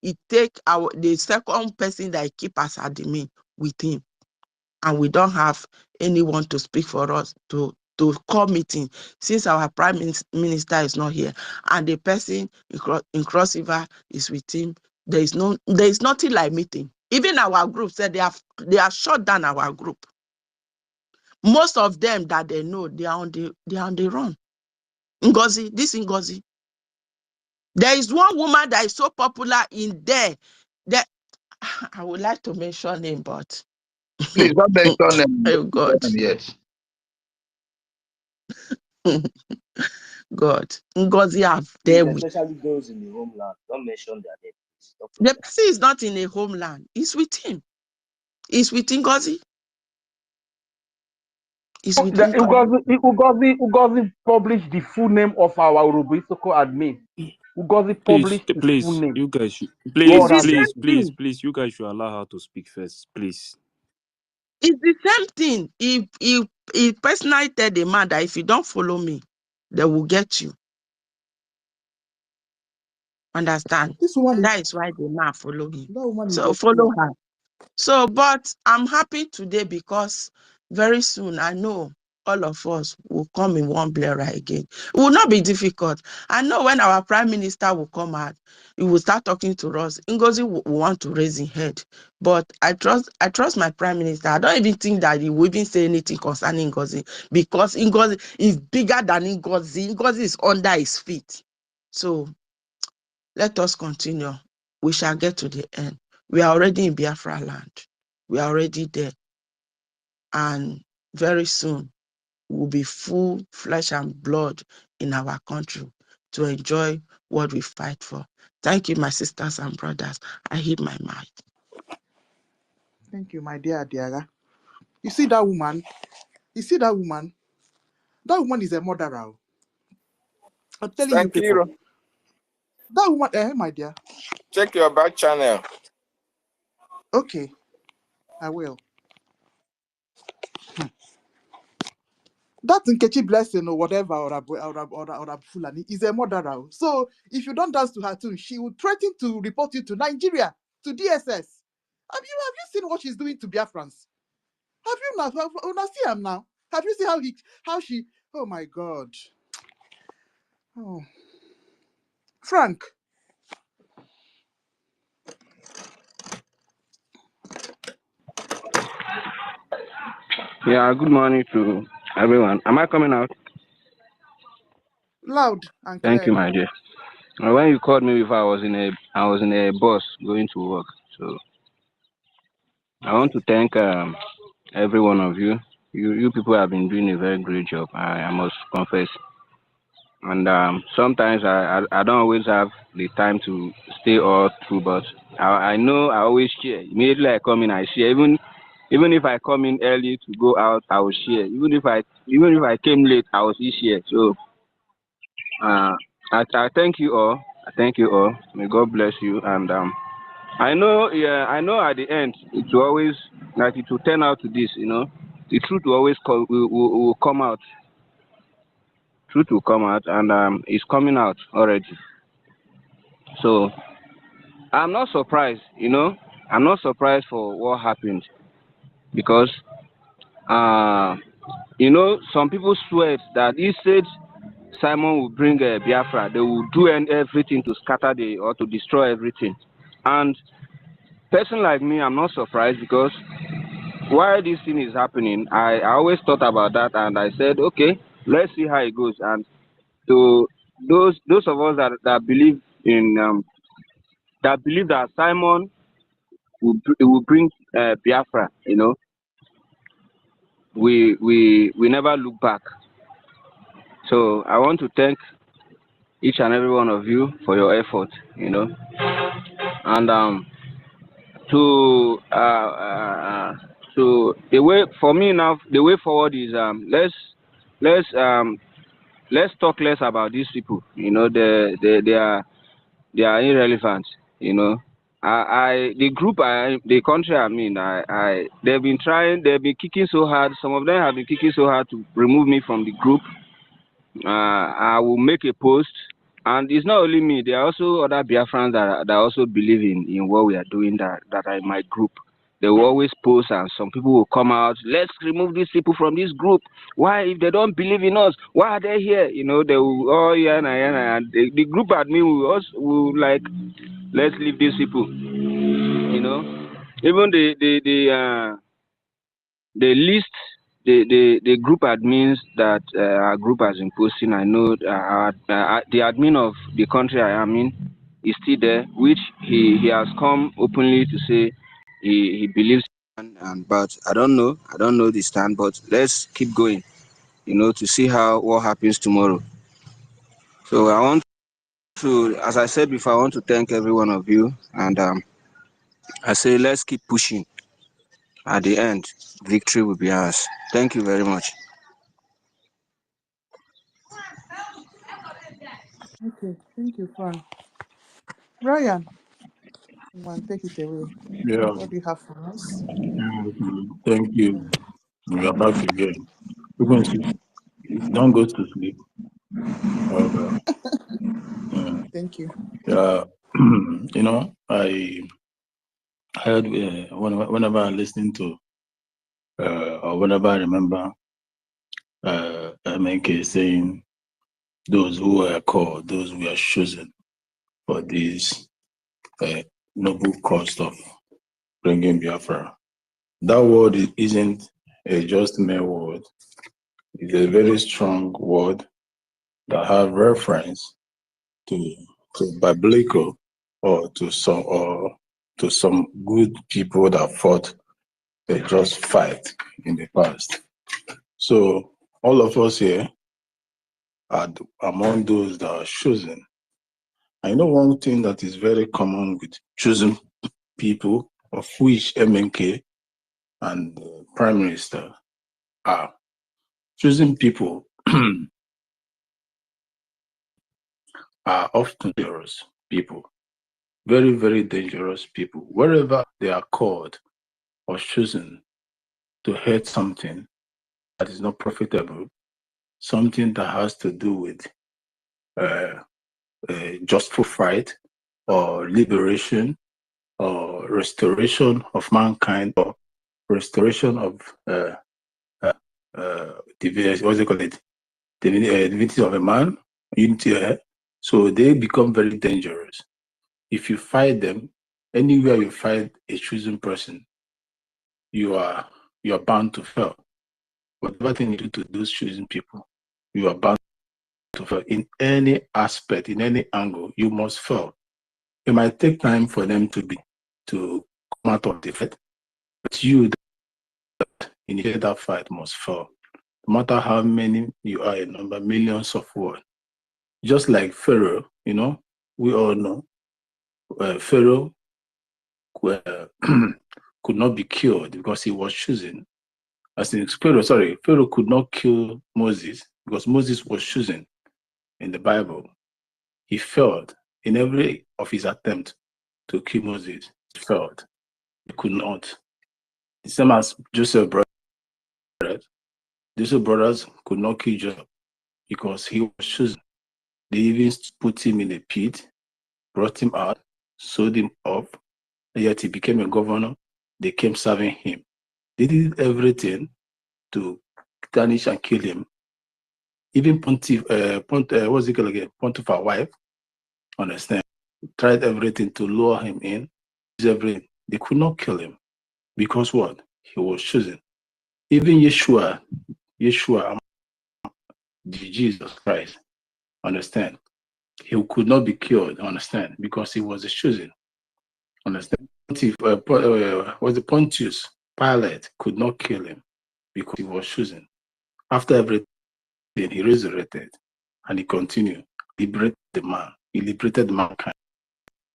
he take the second person that he keep as admin with him. And we don't have anyone to speak for us to call meeting, since our prime minister is not here and the person in Cross River is with him. There is nothing like meeting. Even our group said they have shut down our group. Most of them that they know, they are on the run. Ngozi. There is one woman that is so popular in there that I would like to mention name, but Please don't mention them oh God. yet. God. Ngozi have Please, there with. especially those in the homeland. Don't mention their names. The person is not in a homeland. It's with him. It's with Ngozi. It's with Ngozi. Ugozi published the full name of our Urubisoko admin. Ugozi published his full Please, name. you guys should, It's the same thing. please, you guys should allow her to speak first, please. It's the same thing. He personally tell the man that if you don't follow me, they will get you. Understand? This woman That is why the man follow him. that woman is So a follow fool. her. So, but I'm happy today because very soon I know all of us will come in one blare again. It will not be difficult. I know when our prime minister will come out, he will start talking to us. Ngozi will want to raise his head. But I trust my prime minister. I don't even think that he will even say anything concerning Ngozi, because Ngozi is bigger than Ngozi. Ngozi is under his feet. So let us continue. We shall get to the end. We are already in Biafra land. We are already there. And very soon, we'll be full flesh and blood in our country to enjoy what we fight for. Thank you, my sisters and brothers. I hit my mic. Thank you, my dear Adiaga. You see that woman? That woman is a murderer. I'm telling you Thank people. you. That woman, my dear. Check your back channel. Okay, I will. That Nkechi Blessing or whatever, or Fulani is a murderer. So if you don't dance to her tune, she will threaten to report you to Nigeria, to DSS. Have you seen what she's doing to Biafrans? Have you not? Now see him now. Have you seen how she? Oh my God. Oh, Frank. Yeah, good morning to everyone. Am I coming out? Loud and Thank you, clear. my dear. When you called me before, I was in a bus going to work. So I want to thank every one of you. You people have been doing a very great job. I must confess. And sometimes I don't always have the time to stay all through, but I know I always share. Immediately I come in, I share. Even if I come in early to go out, I will share. Even if I came late, I will still share. So I thank you all. I thank you all. May God bless you. And I know, yeah, I know at the end it will always, like, it will turn out to this, you know. The truth will always will come out. Truth will come out, and it's coming out already. So I'm not surprised, you know. I'm not surprised for what happened because, you know, some people swear that he said Simon will bring Biafra. They will do everything to scatter or to destroy everything. And person like me, I'm not surprised because while this thing is happening, I always thought about that, and I said, okay, let's see how it goes. And to those of us that believe in that Simon will bring Biafra, you know, we never look back. So I want to thank each and every one of you for your effort, you know, and to the way for me now, the way forward is let's let's talk less about these people. You know, they are irrelevant. You know, the group the country I'm in, they've been kicking so hard. Some of them have been kicking so hard to remove me from the group. I will make a post, and it's not only me. There are also other Biafrans that also believe in what we are doing that are in my group. They will always post, and some people will come out. Let's remove these people from this group. Why, if they don't believe in us, why are they here? You know, they will. Oh yeah, yeah. And the group admin will like, let's leave these people. You know, even the list, the group admins that our group has been posting, I know the admin of the country I am in is still there, which he has come openly to say he believes in, and but I don't know the stand, but let's keep going, you know, to see what happens tomorrow. So I want to, as I said before, I want to thank every one of you, and I say let's keep pushing. At the end, victory will be ours. Thank you very much. Okay, thank you, Fran. Ryan, come on, take it away. Yeah, What do you have for us? thank you. We are back again. Frequency, don't go to sleep. Okay. Thank you. Yeah, you know, I heard whenever I listen to or whenever I remember MNK saying those who were called, those who were chosen for this noble cause of bringing Biafra. That word isn't just mere word. It's a very strong word that have reference to biblical or to some good people that fought a just fight in the past. So all of us here are among those that are chosen. I know one thing that is very common with chosen people, of which MNK and the Prime Minister are. Chosen people are often dangerous people, very, very dangerous people. Wherever they are called or chosen to head something that is not profitable, something that has to do with justful fight or liberation or restoration of mankind or restoration of divinity, what's it called? Divinity of a man, unity. So they become very dangerous. If you fight them, anywhere you fight a chosen person, you are bound to fail. Whatever thing you do to those chosen people, you are bound to fail. In any aspect, in any angle, you must fail. It might take time for them to come out of the fight, but you that initiate that fight must fail. No matter how many you are in number, millions of words. Just like Pharaoh, you know, we all know Pharaoh could not be killed because he was chosen. As in Pharaoh could not kill Moses because Moses was chosen in the Bible. He failed in every of his attempt to kill Moses. He failed. He could not. The same as Joseph brothers. Joseph brothers could not kill Joseph because he was chosen. They even put him in a pit, brought him out, sold him up, and yet he became a governor. They came serving him. They did everything to tarnish and kill him. Even what's it called again? Pontiphar wife, understand, tried everything to lure him in. Everything. They could not kill him because what? He was chosen. Even Yeshua, Jesus Christ, understand, he could not be killed, understand, because he was chosen, understand. Was the Pontius Pilate could not kill him because he was chosen. After everything, he resurrected and he continued. He liberated the man. He liberated mankind.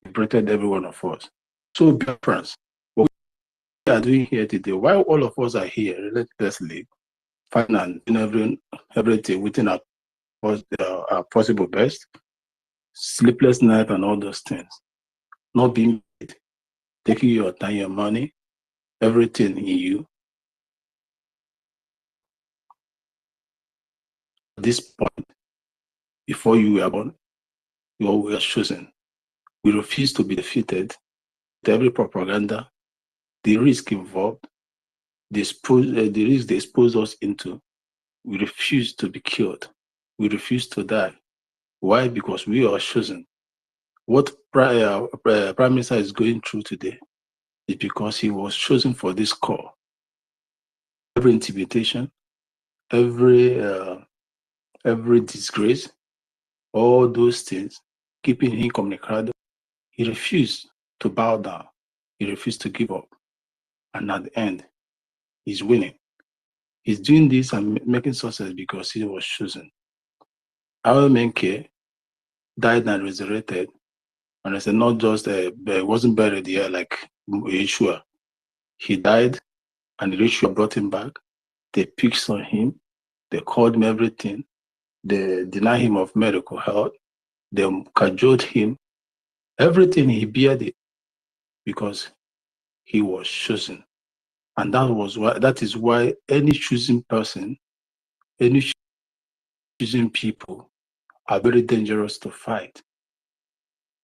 He liberated every one of us. So, Biafrans, what we are doing here today, while all of us are here relentlessly, fighting and everything within our possible best, sleepless night and all those things, not being paid, taking your time, your money, everything in you. At this point, before you were born, you were chosen. We refuse to be defeated. With every propaganda, the risk involved, the risk they expose us into, we refuse to be killed. We refuse to die. Why? Because we are chosen. What Prime Minister is going through today is because he was chosen for this call. Every intimidation, every disgrace, all those things, keeping him communicado, he refused to bow down. He refused to give up. And at the end, he's winning. He's doing this and making success because he was chosen. Our Menke died and resurrected. And I said, not just wasn't buried here like Yeshua. He died and Yeshua brought him back. They picked on him. They called him everything. They denied him of medical health. They cajoled him. Everything he bared it because he was chosen. And that is why any choosing person, any choosing people are very dangerous to fight.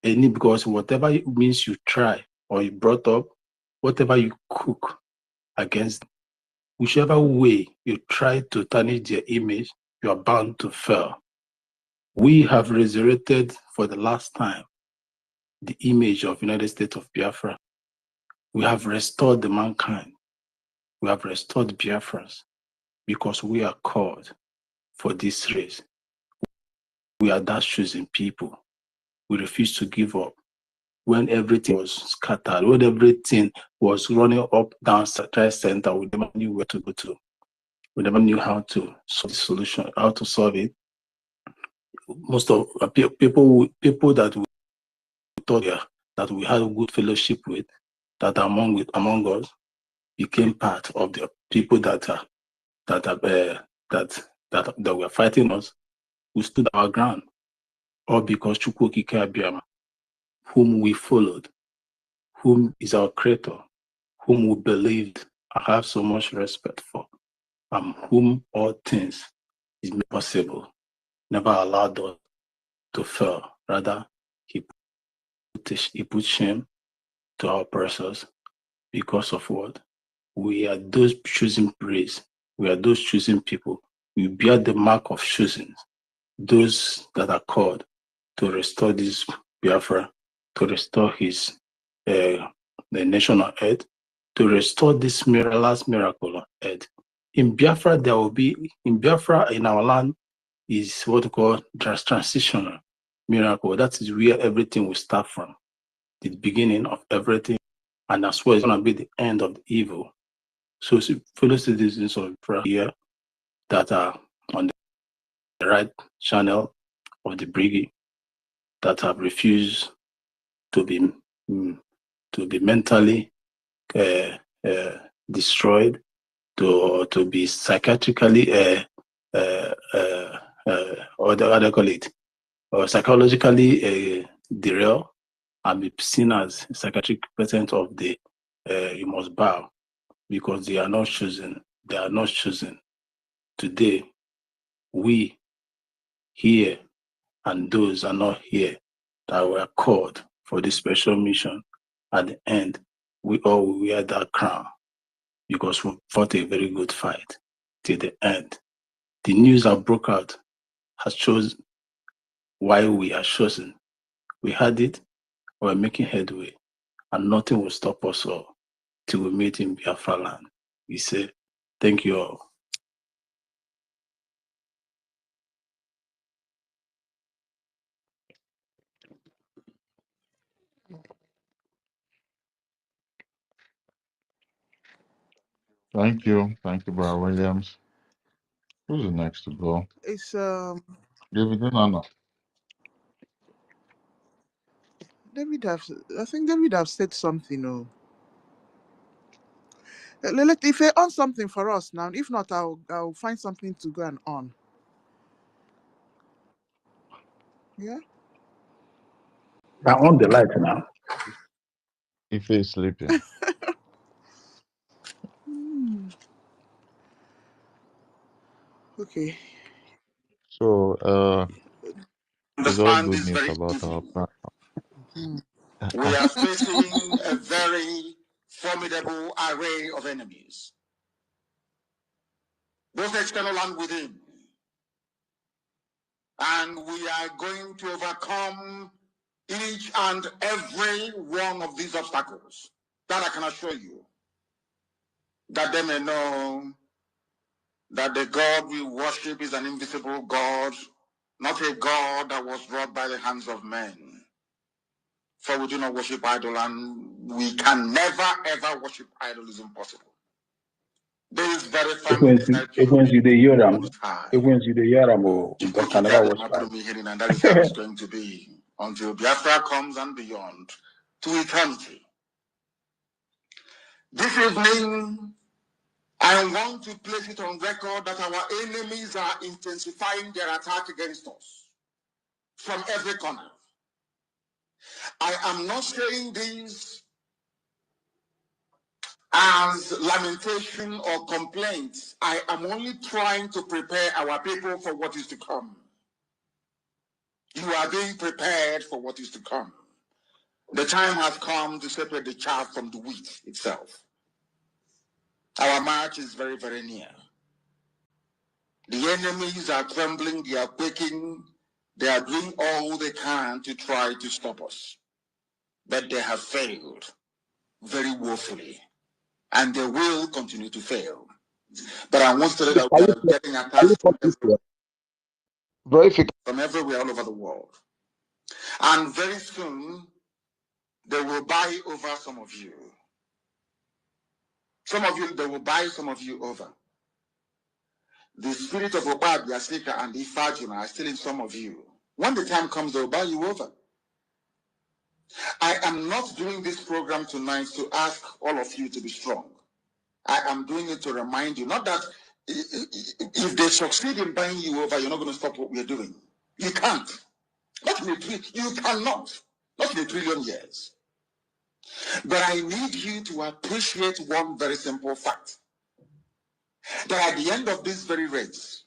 Because whatever it means you try or you brought up, whatever you cook against, whichever way you try to tarnish their image, you are bound to fail. We have resurrected for the last time the image of United States of Biafra. We have restored the mankind. We have restored Biafrans because we are called for this race. We are that chosen people. We refuse to give up. When everything was scattered, when everything was running up, down, center, we never knew where to go to. We never knew how to solve the solution, how to solve it. Most of people that we thought that we had a good fellowship with, that among us, became part of the people that were fighting us. We stood our ground, all because Chukwokike, whom we followed, whom is our creator, whom we believed and have so much respect for, and whom all things is made possible, never allowed us to fail. Rather, he put shame to our oppressors because of what? We are those choosing race. We are those choosing people. We bear the mark of choosing, those that are called to restore this Biafra, to restore the nation on earth, to restore this last miracle on earth. In Biafra, in our land, is what we call transitional miracle. That is where everything will start from, the beginning of everything, and that's where it's going to be the end of the evil. So, fellow citizens of Biafra here that are on the right channel of the BRGIE, that have refused to to be mentally destroyed, to be psychiatrically what do they call it, or psychologically derailed, and be seen as psychiatric patient of the you must bow, because they are not chosen. They are not chosen. Today, we here and those are not here that were called for this special mission, at the end, we all will wear that crown, because we fought a very good fight till the end. The news that broke out has chosen why we are chosen. We had it, we're making headway, and nothing will stop us all till we meet in Biafra land. We say, thank you all. Thank you, Brother Williams. Who's the next to go? It's David Nana. I think David have said something. Oh, if they on something for us now, if not, I'll find something to go and on. Yeah. I on the light now. If he's sleeping. Okay. So it's all Understand good this news very about our easily. plan. We are facing a very formidable array of enemies, both external and within. And we are going to overcome each and every one of these obstacles. That I can assure you. That they may know that the God we worship is an invisible God, not a God that was wrought by the hands of men. For we do not worship idol, and we can never ever worship idol. Is impossible. This very family is that Frequency the Yoram. high. Frequency the Yoram, but can never watch that. And that is how it's going to be until Biafra comes and beyond to eternity. This evening, I want to place it on record that our enemies are intensifying their attack against us from every corner. I am not saying this as lamentation or complaint. I am only trying to prepare our people for what is to come. You are being prepared for what is to come. The time has come to separate the chaff from the wheat itself. Our march is very, very near. The enemies are trembling, they are quaking, they are doing all they can to try to stop us. But they have failed very woefully, and they will continue to fail. But I want to say that we are getting attacks from everywhere all over the world. And very soon, they will buy over some of you. Some of you, they will buy some of you over. The spirit of Obad, Massacre, and EFIK-IBIBIO are still in some of you. When the time comes, they will buy you over. I am not doing this program tonight to ask all of you to be strong. I am doing it to remind you, not that if they succeed in buying you over, you're not going to stop what we're doing. You can't. Not in you cannot. Not in a trillion years. But I need you to appreciate one very simple fact. That at the end of this very race,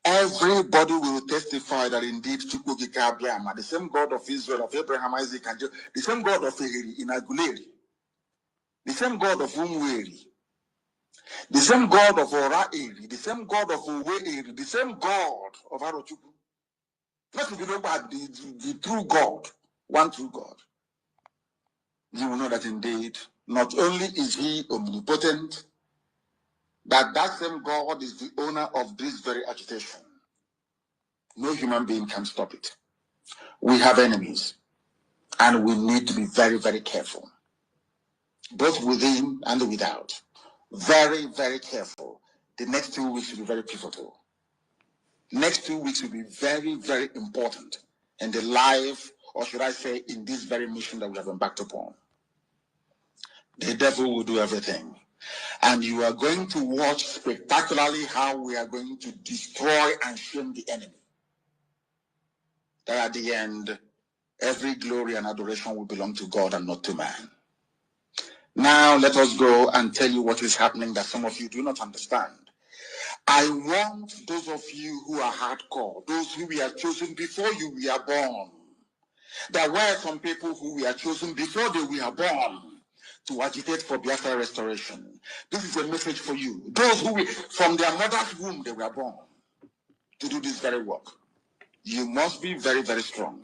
everybody will testify that indeed Chukwukika, the same God of Israel, of Abraham, Isaac, and Jacob, the same God of Inaguleri, the same God of Umweri, the same God of Ora-Eri, the same God of Uwe-Eri, the same God of Arochukwu. Not if you know about the true God, one true God. You will know that indeed, not only is he omnipotent, but that same God is the owner of this very agitation. No human being can stop it. We have enemies, and we need to be very, very careful, both within and without. Very, very careful. The next 2 weeks will be very pivotal. Next 2 weeks will be very, very important in the life, or should I say, in this very mission that we have embarked upon. The devil will do everything. And you are going to watch spectacularly how we are going to destroy and shame the enemy. That at the end, every glory and adoration will belong to God and not to man. Now let us go and tell you what is happening that some of you do not understand. I want those of you who are hardcore, those who we are chosen before you were born. There were some people who were chosen before they were born to agitate for Biafra restoration. This is a message for you. Those who, from their mother's womb, they were born to do this very work. You must be very, very strong.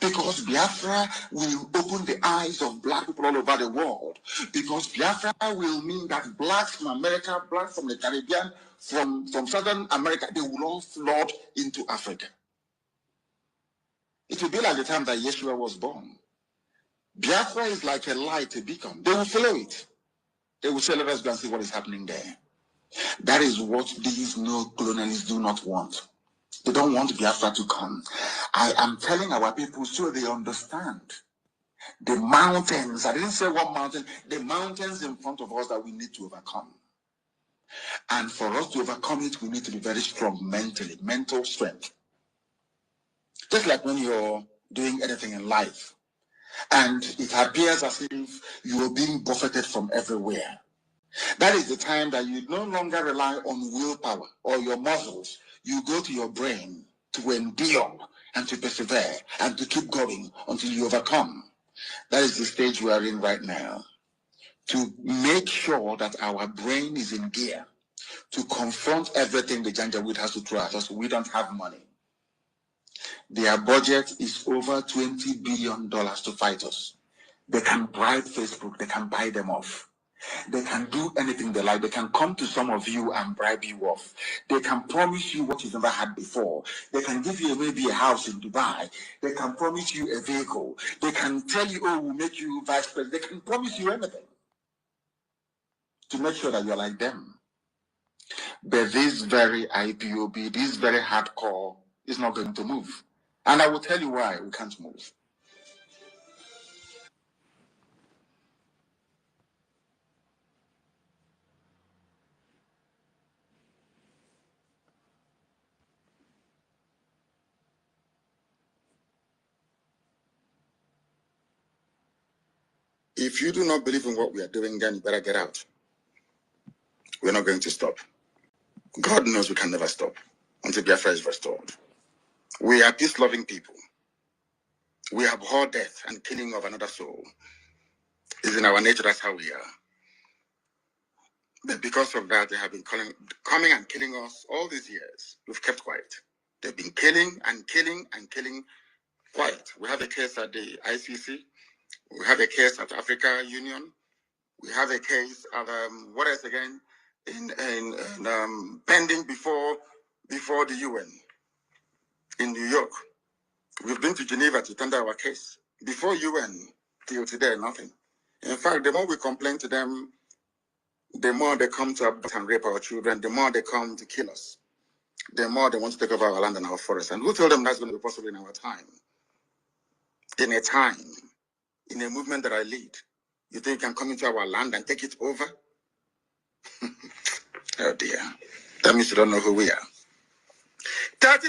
Because Biafra will open the eyes of black people all over the world. Because Biafra will mean that blacks from America, blacks from the Caribbean, from Southern America, they will all flood into Africa. It will be like the time that Yeshua was born. Biafra is like a light, a beacon. They will follow it. They will say, let us go and see what is happening there. That is what these neo-colonialists do not want. They don't want Biafra to come. I am telling our people so they understand. The mountains, I didn't say one mountain, the mountains in front of us that we need to overcome. And for us to overcome it, we need to be very strong mentally, mental strength. Just like when you're doing anything in life, and it appears as if you are being buffeted from everywhere. That is the time that you no longer rely on willpower or your muscles. You go to your brain to endure and to persevere and to keep going until you overcome. That is the stage we are in right now. To make sure that our brain is in gear to confront everything the Janjaweed has to throw at us. We don't have money. Their budget is over $20 billion to fight us. They can bribe Facebook. They can buy them off. They can do anything they like. They can come to some of you and bribe you off. They can promise you what you've never had before. They can give you maybe a house in Dubai. They can promise you a vehicle. They can tell you, oh, we'll make you vice president. They can promise you anything to make sure that you're like them. But this very IPOB, this very hardcore is not going to move. And I will tell you why we can't move. If you do not believe in what we are doing, then you better get out. We're not going to stop. God knows we can never stop until Biafra is restored. We are peace-loving people. We abhor death and killing of another soul. It's in our nature, that's how we are. But because of that, they have been coming and killing us all these years. We've kept quiet. They've been killing and killing and killing quiet. We have a case at the ICC. We have a case at Africa Union. We have a case at, what else again? Pending before the UN in New York. We've been to Geneva to tender our case. Before UN, till today, nothing. In fact, the more we complain to them, the more they come to abduct and rape our children, the more they come to kill us, the more they want to take over our land and our forests. And who told them that's going to be possible in our time? In a movement that I lead. You think you can come into our land and take it over? Oh dear. That means you don't know who we are. 30.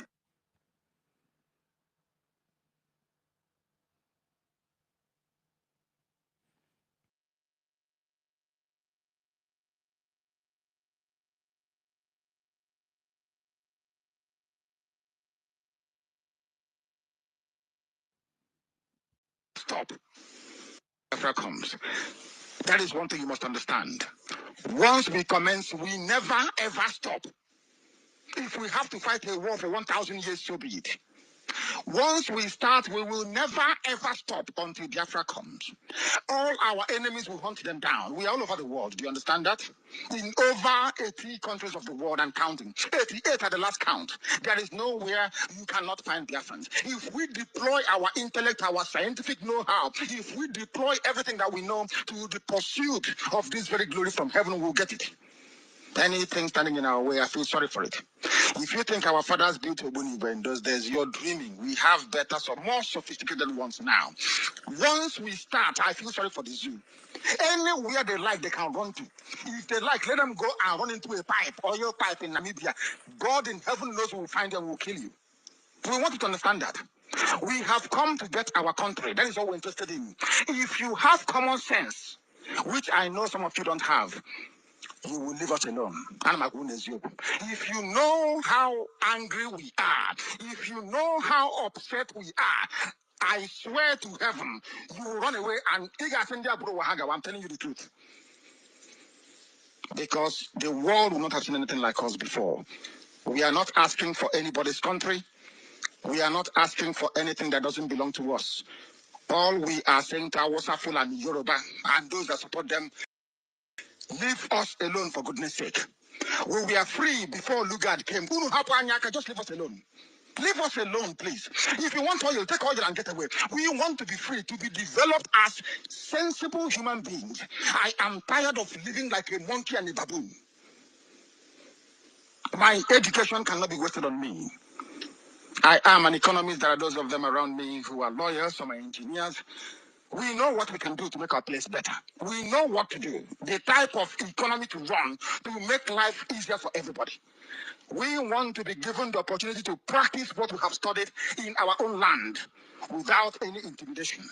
Stop. Biafra comes. That is one thing you must understand. Once we commence, we never ever stop. If we have to fight a war for 1,000 years, so be it. Once we start, we will never ever stop until Biafra comes. All our enemies will hunt them down. We are all over the world. Do you understand that? In over 80 countries of the world and counting. 88 at the last count. There is nowhere you cannot find Biafrans. If we deploy our intellect, our scientific know-how, if we deploy everything that we know to the pursuit of this very glory from heaven, we'll get it. Anything standing in our way, I feel sorry for it. If you think our fathers built Ogbonibo in those days, you're dreaming. We have better, so more sophisticated ones now. Once we start, I feel sorry for the zoo. Anywhere they like, they can run to. If they like, let them go and run into a pipe, oil pipe in Namibia. God in heaven knows we will find them, will kill you. We want you to understand that. We have come to get our country. That is what we're interested in. If you have common sense, which I know some of you don't have, you will leave us alone. If you know how angry we are, if you know how upset we are, I swear to heaven, you will run away and I'm telling you the truth. Because the world will not have seen anything like us before. We are not asking for anybody's country. We are not asking for anything that doesn't belong to us. All we are saying to Hausa, Fulani, Yoruba, and those that support them, leave us alone for goodness sake. We were free before Lugard came. Just leave us alone. Leave us alone, please. If you want oil, take oil and get away. We want to be free, to be developed as sensible human beings. I am tired of living like a monkey and a baboon. My education cannot be wasted on me. I am an economist. There are those of them around me who are lawyers, some are engineers. We know what we can do to make our place better. We know what to do. The type of economy to run to make life easier for everybody. We want to be given the opportunity to practice what we have studied in our own land without any intimidation.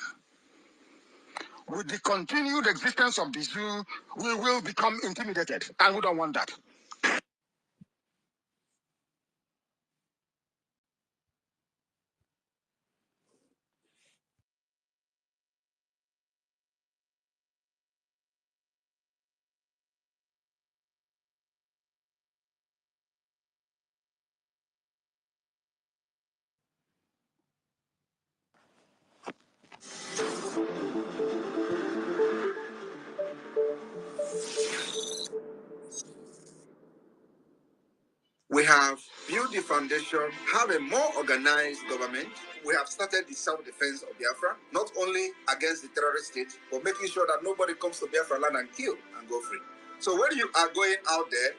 With the continued existence of the zoo, we will become intimidated, and we don't want that. We have built the foundation, have a more organized government. We have started the self-defense of Biafra, not only against the terrorist state, but making sure that nobody comes to Biafra land and kill and go free. So when you are going out there,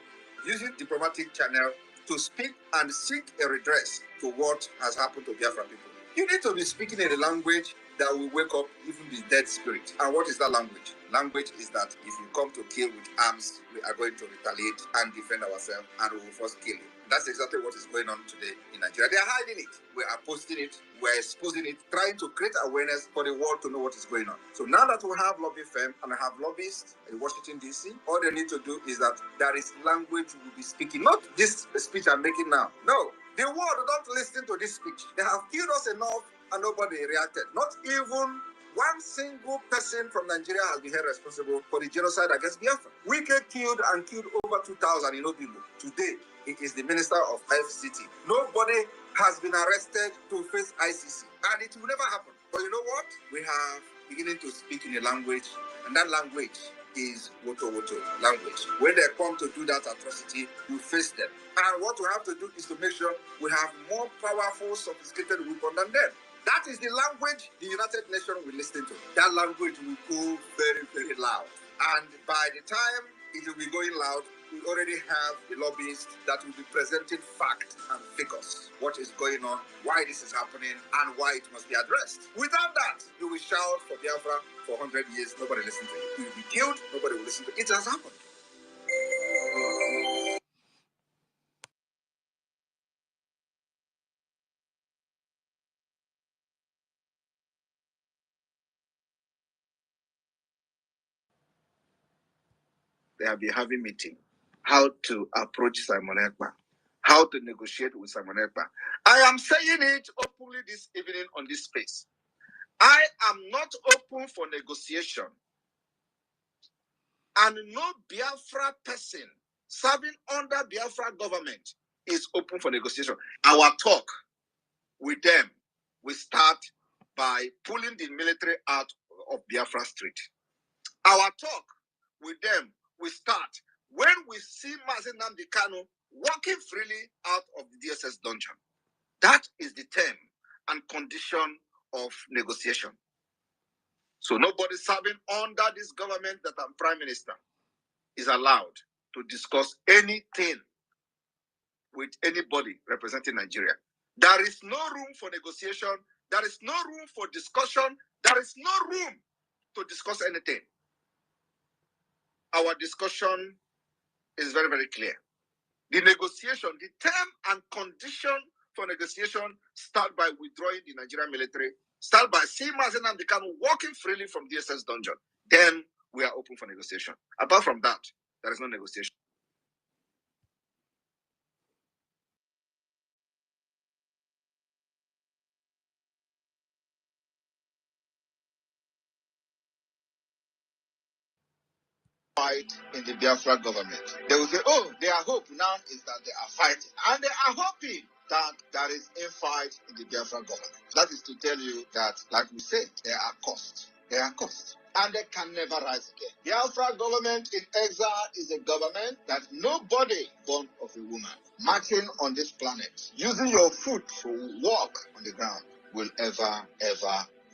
using diplomatic channel to speak and seek a redress to what has happened to Biafra people, you need to be speaking in a language that will wake up even the dead spirit. And what is that language? Language is that if you come to kill with arms, we are going to retaliate and defend ourselves, and we will first kill you. That's exactly what is going on today in Nigeria. They are hiding it. We are posting it. We are exposing it, trying to create awareness for the world to know what is going on. So now that we have lobby firm and have lobbyists in Washington, D.C., all they need to do is that there is language we will be speaking. Not this speech I'm making now. No. The world don't listen to this speech. They have killed us enough and nobody reacted. Not even one single person from Nigeria has been held responsible for the genocide against Biafra. Wike killed over 2,000 in Obibo. Today, he is the minister of FCT. Nobody has been arrested to face ICC, and it will never happen. But you know what? We have beginning to speak in a language, and that language is Woto Woto language. When they come to do that atrocity, you face them. And what we have to do is to make sure we have more powerful, sophisticated weapons than them. That is the language the United Nations will listen to. That language will go very, very loud. And by the time it will be going loud, we already have the lobbyists that will be presenting facts and figures. What is going on, why this is happening, and why it must be addressed. Without that, you will shout for Biafra for 100 years. Nobody listens to you. You will be killed. Nobody will listen to you. It has happened. They have been having meeting, how to approach Simon Ekpa, how to negotiate with Simon Ekpa. I am saying it openly this evening on this space. I am not open for negotiation, and no Biafra person serving under Biafra government is open for negotiation. Our talk with them will start by pulling the military out of Biafra street. Our talk with them will start when we see Mazi Nnamdi Kanu walking freely out of the DSS dungeon. That is the term and condition of negotiation. So nobody serving under this government that I'm prime minister is allowed to discuss anything with anybody representing Nigeria. There is no room for negotiation. There is no room for discussion. There is no room to discuss anything. Our discussion is very, very clear. The negotiation, the term and condition for negotiation start by withdrawing the Nigerian military, start by Mazen and become walking freely from DSS dungeon. Then we are open for negotiation. Apart from that, there is no negotiation. Fight in the Biafra government. They will say, oh, their hope now is that they are fighting. And they are hoping that there is a fight in the Biafra government. That is to tell you that, like we said, there are costs. There are costs. And they can never rise again. Biafra government in exile is a government that nobody born of a woman marching on this planet, using your foot to walk on the ground, will ever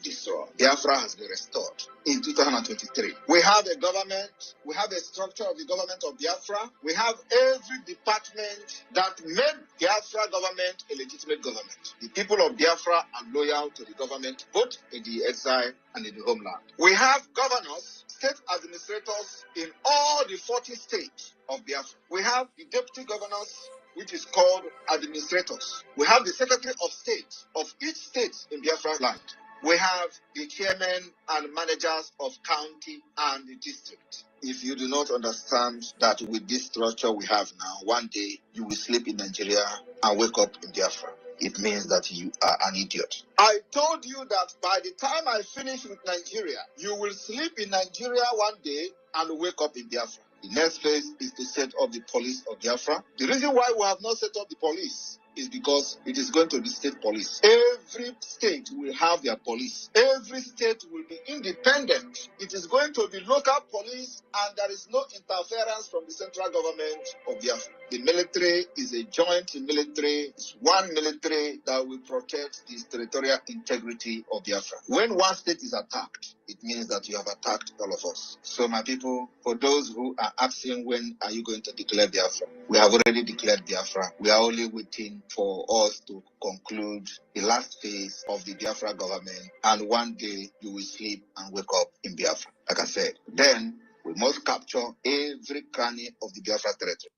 destroy. Biafra has been restored in 2023. We have a government, we have a structure of the government of Biafra, we have every department that made Biafra government a legitimate government. The people of Biafra are loyal to the government, both in the exile and in the homeland. We have governors, state administrators in all the 40 states of Biafra. We have the deputy governors, which is called administrators. We have the secretary of state of each state in Biafra land. We have the chairman and managers of county and the district. If you do not understand that with this structure we have now, one day you will sleep in Nigeria and wake up in Biafra. It means that you are an idiot. I told you that by the time I finish with Nigeria, you will sleep in Nigeria one day and wake up in Biafra. The next phase is to set up the police of Biafra. The reason why we have not set up the police is because it is going to be state police. Every state will have their police. Every state will be independent. It is going to be local police, and there is no interference from the central government of Biafra. The military is a joint military. It's one military that will protect the territorial integrity of Biafra. When one state is attacked, it means that you have attacked all of us. So my people, for those who are asking when are you going to declare Biafra, we have already declared Biafra. We are only waiting for us to conclude the last phase of the Biafra government, and one day you will sleep and wake up in Biafra. Like I said, then we must capture every cranny of the Biafra territory.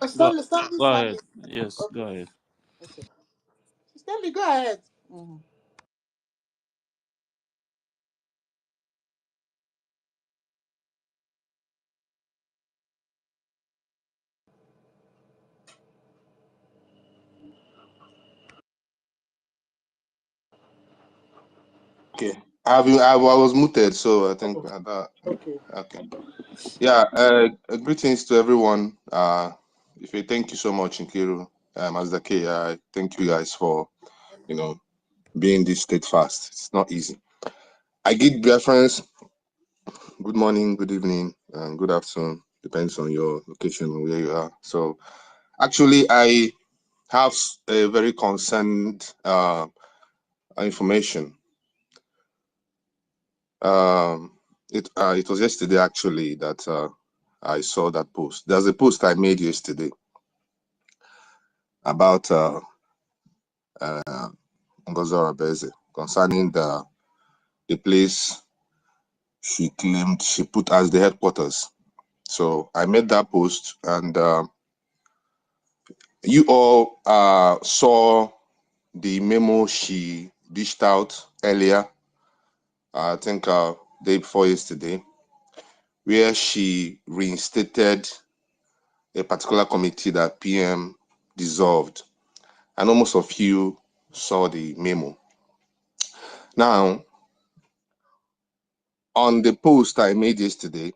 Stanley, Go ahead. Yes, okay. go ahead. Okay. Stanley, go ahead. Mm-hmm. Okay. I was muted, so I think Oh, that. okay. Okay. Yeah. Greetings to everyone. Thank you so much, Nkiru, Mazdake. Thank you guys for being this steadfast. It's not easy. I give BIAFRANS good morning, good evening, and good afternoon. Depends on your location and where you are. So actually, I have a very concerned information. It was yesterday actually that I saw that post. There's a post I made yesterday about NGOZI concerning the place she claimed she put as the headquarters. So I made that post, and you all saw the memo she dished out earlier, I think day before yesterday, where she reinstated a particular committee that PM dissolved. And almost of you saw the memo. Now, on the post I made yesterday,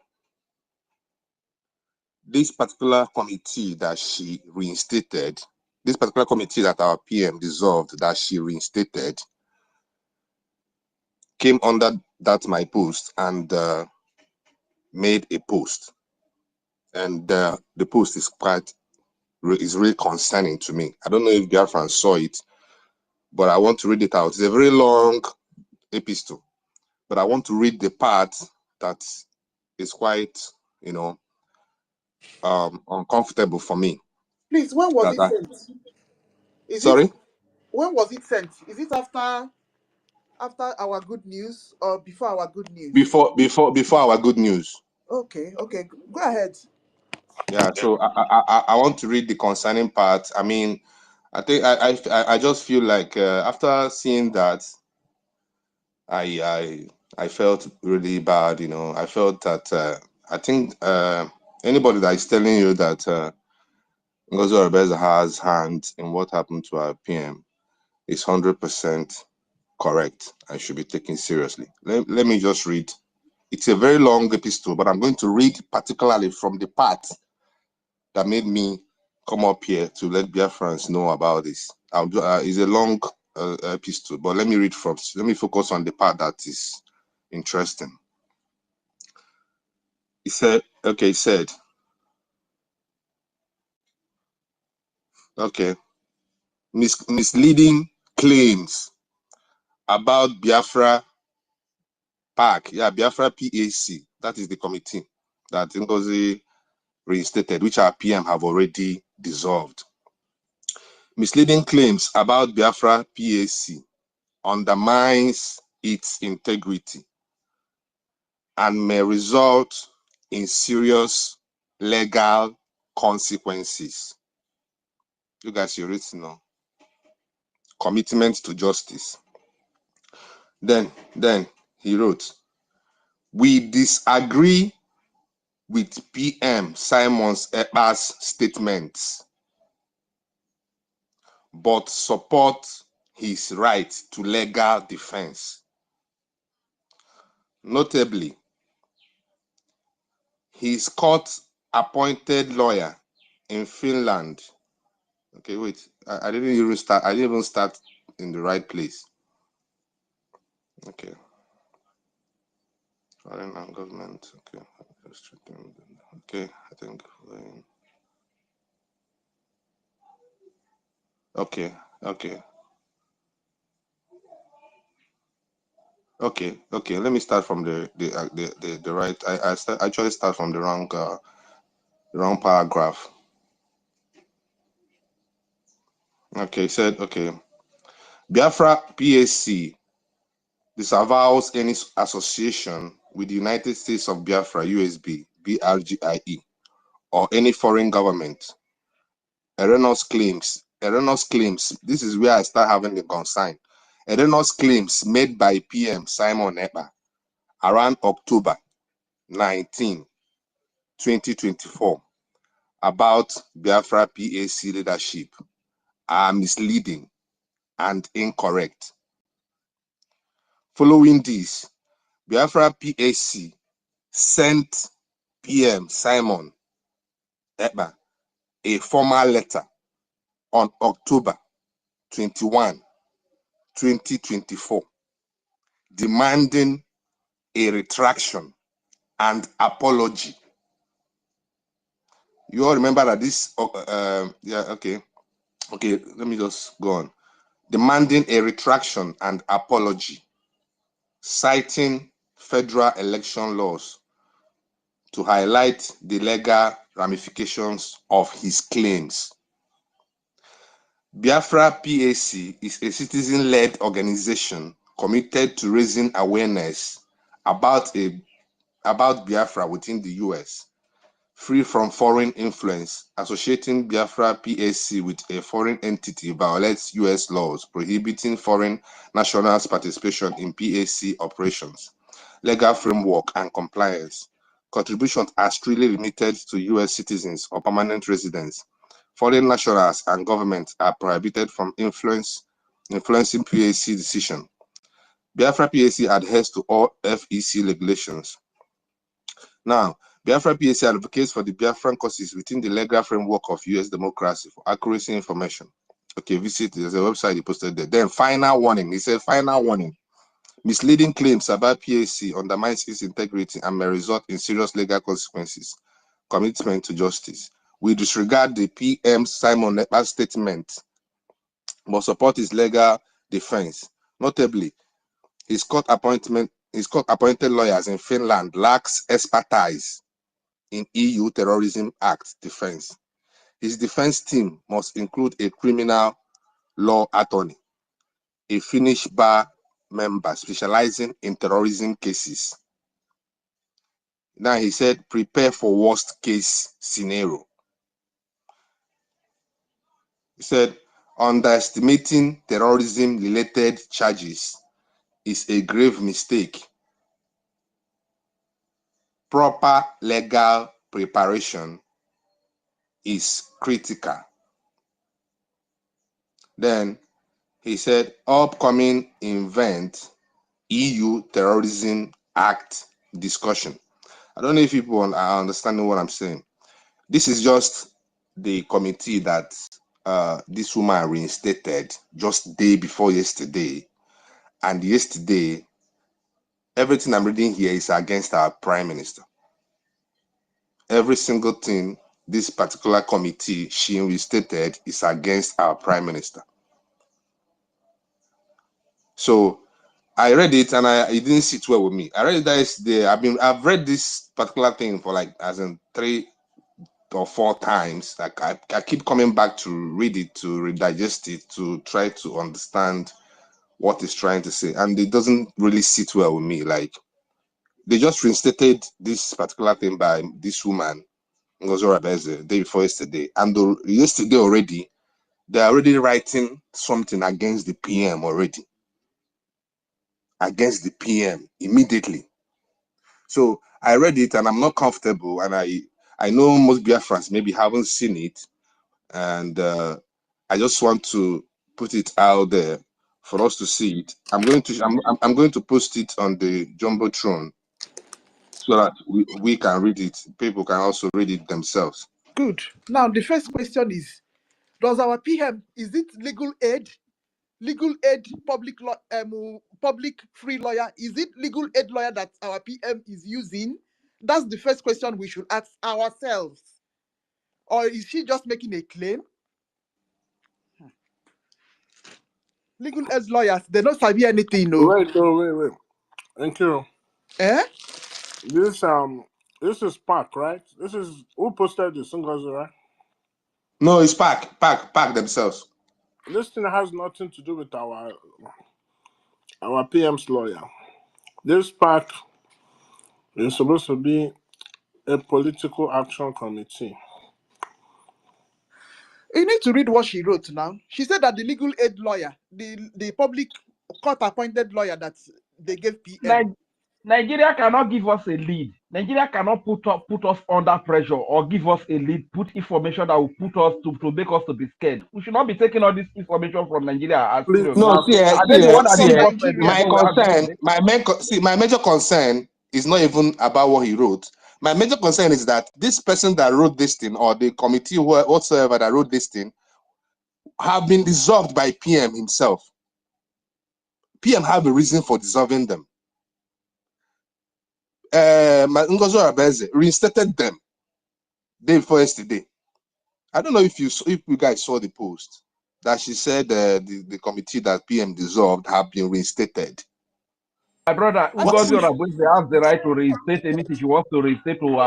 this particular committee that she reinstated, this particular committee that our PM dissolved, that she reinstated, came under that my post and made a post. And the post is really concerning to me. I don't know if Biafrans saw it, but I want to read it out. It's a very long epistle, but I want to read the part that is quite, you know, uncomfortable for me. Please, when was That it sent? Is it sorry? when was it sent? Is it after our good news or before our good news? Before our good news. Okay, go ahead. Yeah, so I want to read the concerning part. I mean, I think I just feel like after seeing that, I felt really bad. You know, I felt that I think anybody that is telling you that Ngozi Orebeza has hands in what happened to our PM is 100% correct and should be taken seriously. Let me just read. It's a very long epistle, but I'm going to read particularly from the part that made me come up here to let Biafrans know about this. It's a long epistle, but let me focus on the part that is interesting. He said, misleading claims about Biafra PAC, Biafra PAC, that is the committee that Ngozi reinstated, which our PM have already dissolved. Misleading claims about Biafra PAC undermines its integrity and may result in serious legal consequences. You guys, you read now. Commitment to justice. Then he wrote, we disagree with PM Simon Ekpa's statements, but support his right to legal defense. Notably, his court-appointed lawyer in Finland. Okay, wait. I didn't even start. I didn't even start in the right place. Okay. Foreign government. Okay. Okay. I think. Okay. Let me start from the right. I actually start from the wrong paragraph. Okay, said okay. Biafra PAC disavows any association with the United States of Biafra (USB) BRGIE or any foreign government. Erroneous claims. This is where I start having the concern. Erroneous claims made by PM Simon Ekpa around October 19, 2024 about Biafra PAC leadership are misleading and incorrect. Following this, Biafra PAC sent PM Simon Ekpa a formal letter on October 21, 2024, demanding a retraction and apology. You all remember that this, okay, let me just go on. Demanding a retraction and apology, citing federal election laws to highlight the legal ramifications of his claims. Biafra PAC is a citizen-led organization committed to raising awareness about Biafra within the US, free from foreign influence. Associating Biafra PAC with a foreign entity violates US laws prohibiting foreign nationals' participation in PAC operations, legal framework, and compliance. Contributions are strictly limited to US citizens or permanent residents. Foreign nationals and governments are prohibited from influencing PAC decision. Biafra PAC adheres to all FEC regulations. Now, Biafra PAC advocates for the Biafran causes within the legal framework of US democracy for accuracy information. Okay, visit, there's a website he posted there. Then final warning, he said final warning. Misleading claims about PAC undermines its integrity and may result in serious legal consequences. Commitment to justice. We disregard the PM Simon Ekpa's statement, but support his legal defense. Notably, his court-appointed his court-appointed lawyers in Finland lacks expertise in EU Terrorism Act defense. His defense team must include a criminal law attorney, a Finnish bar member specializing in terrorism cases. Now he said, prepare for worst case scenario. He said, underestimating terrorism related charges is a grave mistake. Proper legal preparation is critical. Then he said, upcoming event, EU Terrorism Act discussion. I don't know if people are understanding what I'm saying. This is just the committee that this woman reinstated just day before yesterday. And yesterday, everything I'm reading here is against our prime minister. Every single thing this particular committee she reinstated is against our prime minister. So I read it and it didn't sit well with me. I read it yesterday. I've read this particular thing for like as in 3 or 4 times. Like I keep coming back to read it, to redigest it, to try to understand what it's trying to say, and it doesn't really sit well with me. Like they just reinstated this particular thing by this woman, NGOZI the day before yesterday, and yesterday already they're already writing something against the PM already, against the PM immediately. So I read it and I'm not comfortable, and I know most Biafrans maybe haven't seen it, and I just want to put it out there for us to see it. I'm going to post it on the Jumbotron so that we can read it. People can also read it themselves. Good. Now, the first question is, does our PM, is it legal aid? Legal aid, public free lawyer, is it legal aid lawyer that our PM is using? That's the first question we should ask ourselves. Or is she just making a claim? Legal aid lawyers, they don't sabi anything, no. Wait. Thank you. Eh? This is Park, right? This is who posted this, NGOZI, right? No, it's PAC themselves. This thing has nothing to do with our PM's lawyer. This PAC is supposed to be a political action committee. You need to read what she wrote now. She said that the legal aid lawyer, the public court-appointed lawyer that they gave PM. Nigeria cannot give us a lead. Nigeria cannot put us under pressure or give us a lead, put information that will put us to make us to be scared. We should not be taking all this information from Nigeria as serious. No, my major concern is not even about what he wrote. My major concern is that this person that wrote this thing, or the committee whatsoever that wrote this thing, have been dissolved by PM himself. PM have a reason for dissolving them. NGOZI Abeze reinstated them day before yesterday. I don't know if you guys saw the post that she said the committee that PM dissolved have been reinstated. My brother, NGOZI has the right to reinstate anything she wants to reinstate to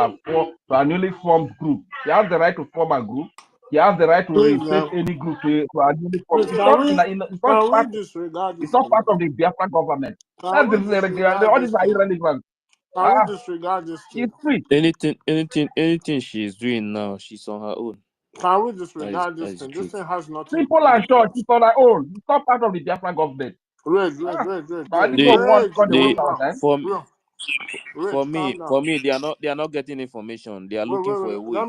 a newly formed group. He has the right to form a group. He has the right to reinstate any group to a newly formed. It's not part of the Biafra government. That's all these are irrelevant. Can we disregard this thing? It's free. Anything she's doing now, she's on her own. Can we disregard this thing? This thing has nothing. Simple and short. She's on her own. It's not part of the Biafra government. Wait. For me, they are not getting information. They are looking for a way.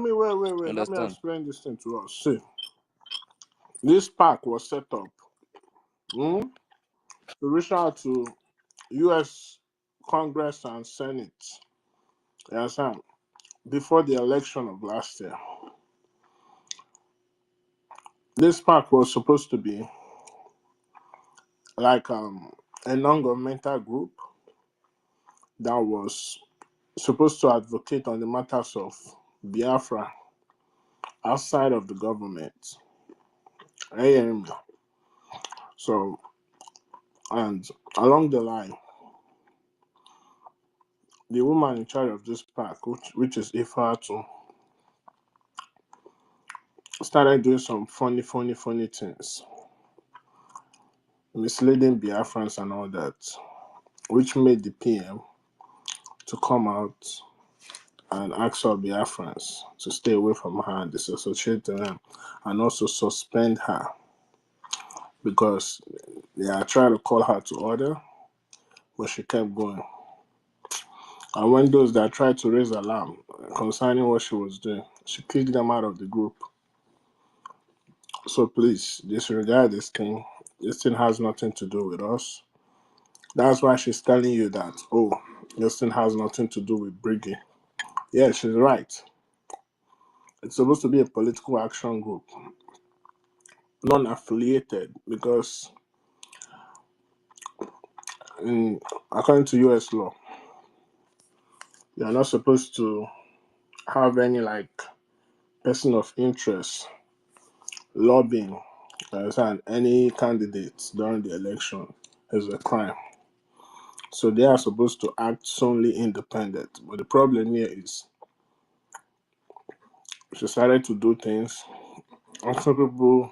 Let me explain this thing to us. See, this PAC was set up to reach out to U.S. Congress and Senate. You understand? Before the election of last year, this PAC was supposed to be like a non-governmental group that was supposed to advocate on the matters of Biafra outside of the government. So, and along the line, the woman in charge of this park, which is Ifatu, started doing some funny things, misleading Biafrans and all that, which made the PM to come out and ask our Biafrans to stay away from her and disassociate them, and also suspend her because they are trying to call her to order, but she kept going. And when those that tried to raise alarm concerning what she was doing, she kicked them out of the group. So please disregard this thing. This thing has nothing to do with us. That's why she's telling you that, oh, this thing has nothing to do with BRGIE. Yeah, she's right. It's supposed to be a political action group, non-affiliated, because according to US law, you are not supposed to have any person of interest lobbying any candidates during the election is a crime. So they are supposed to act solely independent. But the problem here is she started to do things, asking people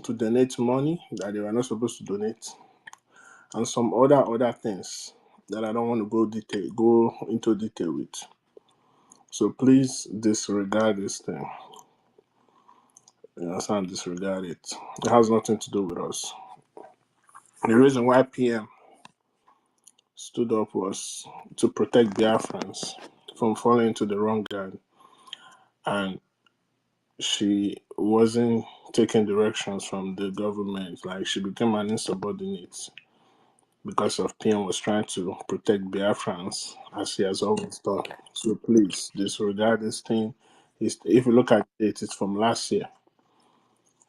to donate money that they were not supposed to donate, and some other things that I don't want to go into detail with. So please disregard this thing. You understand? Disregard it. It has nothing to do with us. The reason why PM stood up was to protect Biafrans from falling into the wrong guard, and she wasn't taking directions from the government. Like, she became an insubordinate because of PM was trying to protect Biafrans, as he has always done. So please disregard this thing. If you look at it, it's from last year.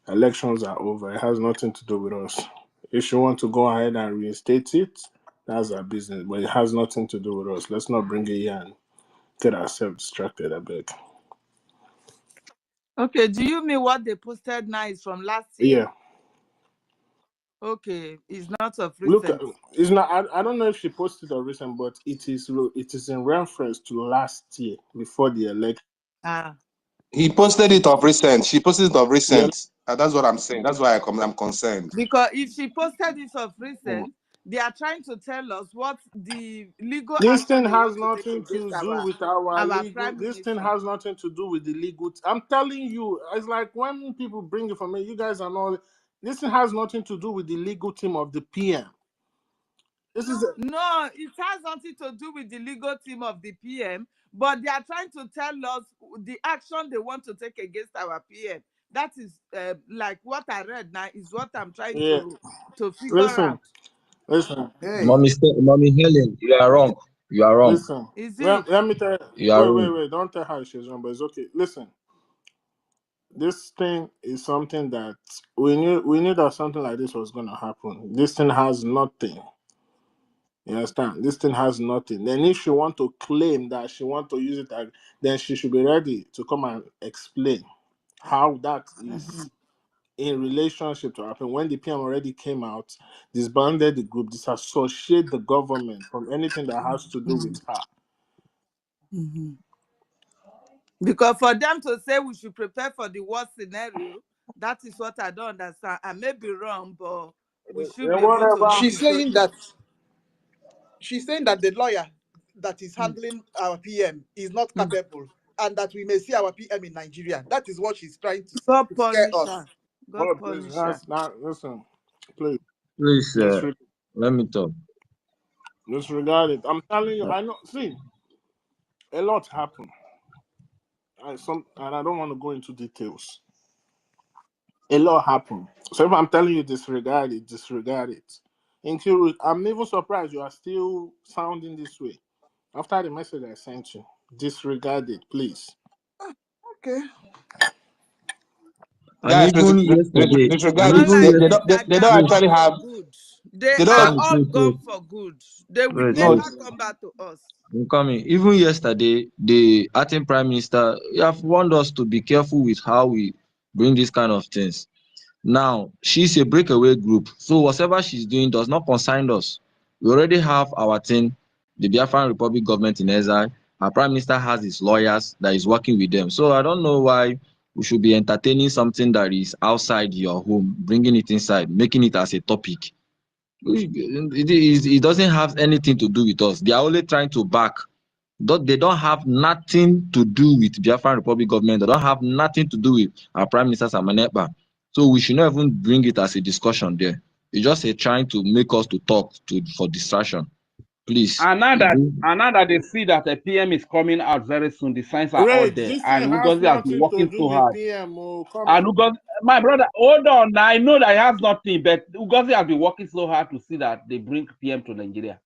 Elections are over. It has nothing to do with us. If you want to go ahead and reinstate it, that's our business. But it has nothing to do with us. Let's not bring it here and get ourselves distracted, I beg. Okay, do you mean what they posted now is from last year? Yeah. Okay, it's not of Look, recent. it's not. I don't know if she posted or recent, but it is in reference to last year before the election. He posted it of recent. She posted it of Yeah. recent. That's what I'm saying. That's why I'm concerned. Because if she posted this of recent, they are trying to tell us what the legal This action thing they has want to take nothing against to do with our legal. prime This thing minister. has nothing to do with the legal. I'm telling you, it's like when people bring it for me, you guys are not. This thing has nothing to do with the legal team of the PM. This is No, it has nothing to do with the legal team of the PM, but they are trying to tell us the action they want to take against our PM. That is like what I read now is what I'm trying to figure out. Listen. Hey. Mommy Helen, you are wrong. You are wrong. Listen. Is it? Let me tell you. You are wrong. Wait. Don't tell her she's wrong, but it's okay. Listen. This thing is something that we knew that something like this was going to happen. This thing has nothing. You understand? This thing has nothing. Then if she want to claim that she want to use it, then she should be ready to come and explain how that is in relationship to happen. When the PM already came out, disbanded the group, disassociate the government from anything that has to do with her. Because for them to say we should prepare for the worst scenario, that is what I don't understand. I may be wrong, but we should be able to. She's saying that the lawyer that is handling our PM is not capable, and that we may see our PM in Nigeria. That is what she's trying to God scare punish us. her. God punish her. Listen, please. Please, let me talk. Disregard it. I'm telling you, I know. See, a lot happened. And I don't want to go into details. A lot happened. So if I'm telling you disregard it, disregard it. I'm even surprised you are still sounding this way. After the message I sent you, disregard it, please. Okay. Guys, disregard it. They don't actually have. They are all gone for good. They will never come back to us. Even yesterday, the acting prime minister have warned us to be careful with how we bring these kind of things. Now, she's a breakaway group, so whatever she's doing does not concern us. We already have our thing. the Biafran Republic government in exile. Our Prime Minister has his lawyers that is working with them. So I don't know why we should be entertaining something that is outside your home, bringing it inside, making it as a topic. It doesn't have anything to do with us. They are only trying to back. They don't have nothing to do with Biafran Republic government. They don't have nothing to do with our Prime Minister Samanepa. So we should not even bring it as a discussion there. It's just trying to make us to talk for distraction. Please. And now that they see that a PM is coming out very soon, the signs are all Rage, there. this thing And has Ugozi has been nothing to working do so with hard. PM. Come And on. Ugozi, my brother, hold on. Now, I know that it has nothing, but Ugozi has been working so hard to see that they bring PM to Nigeria.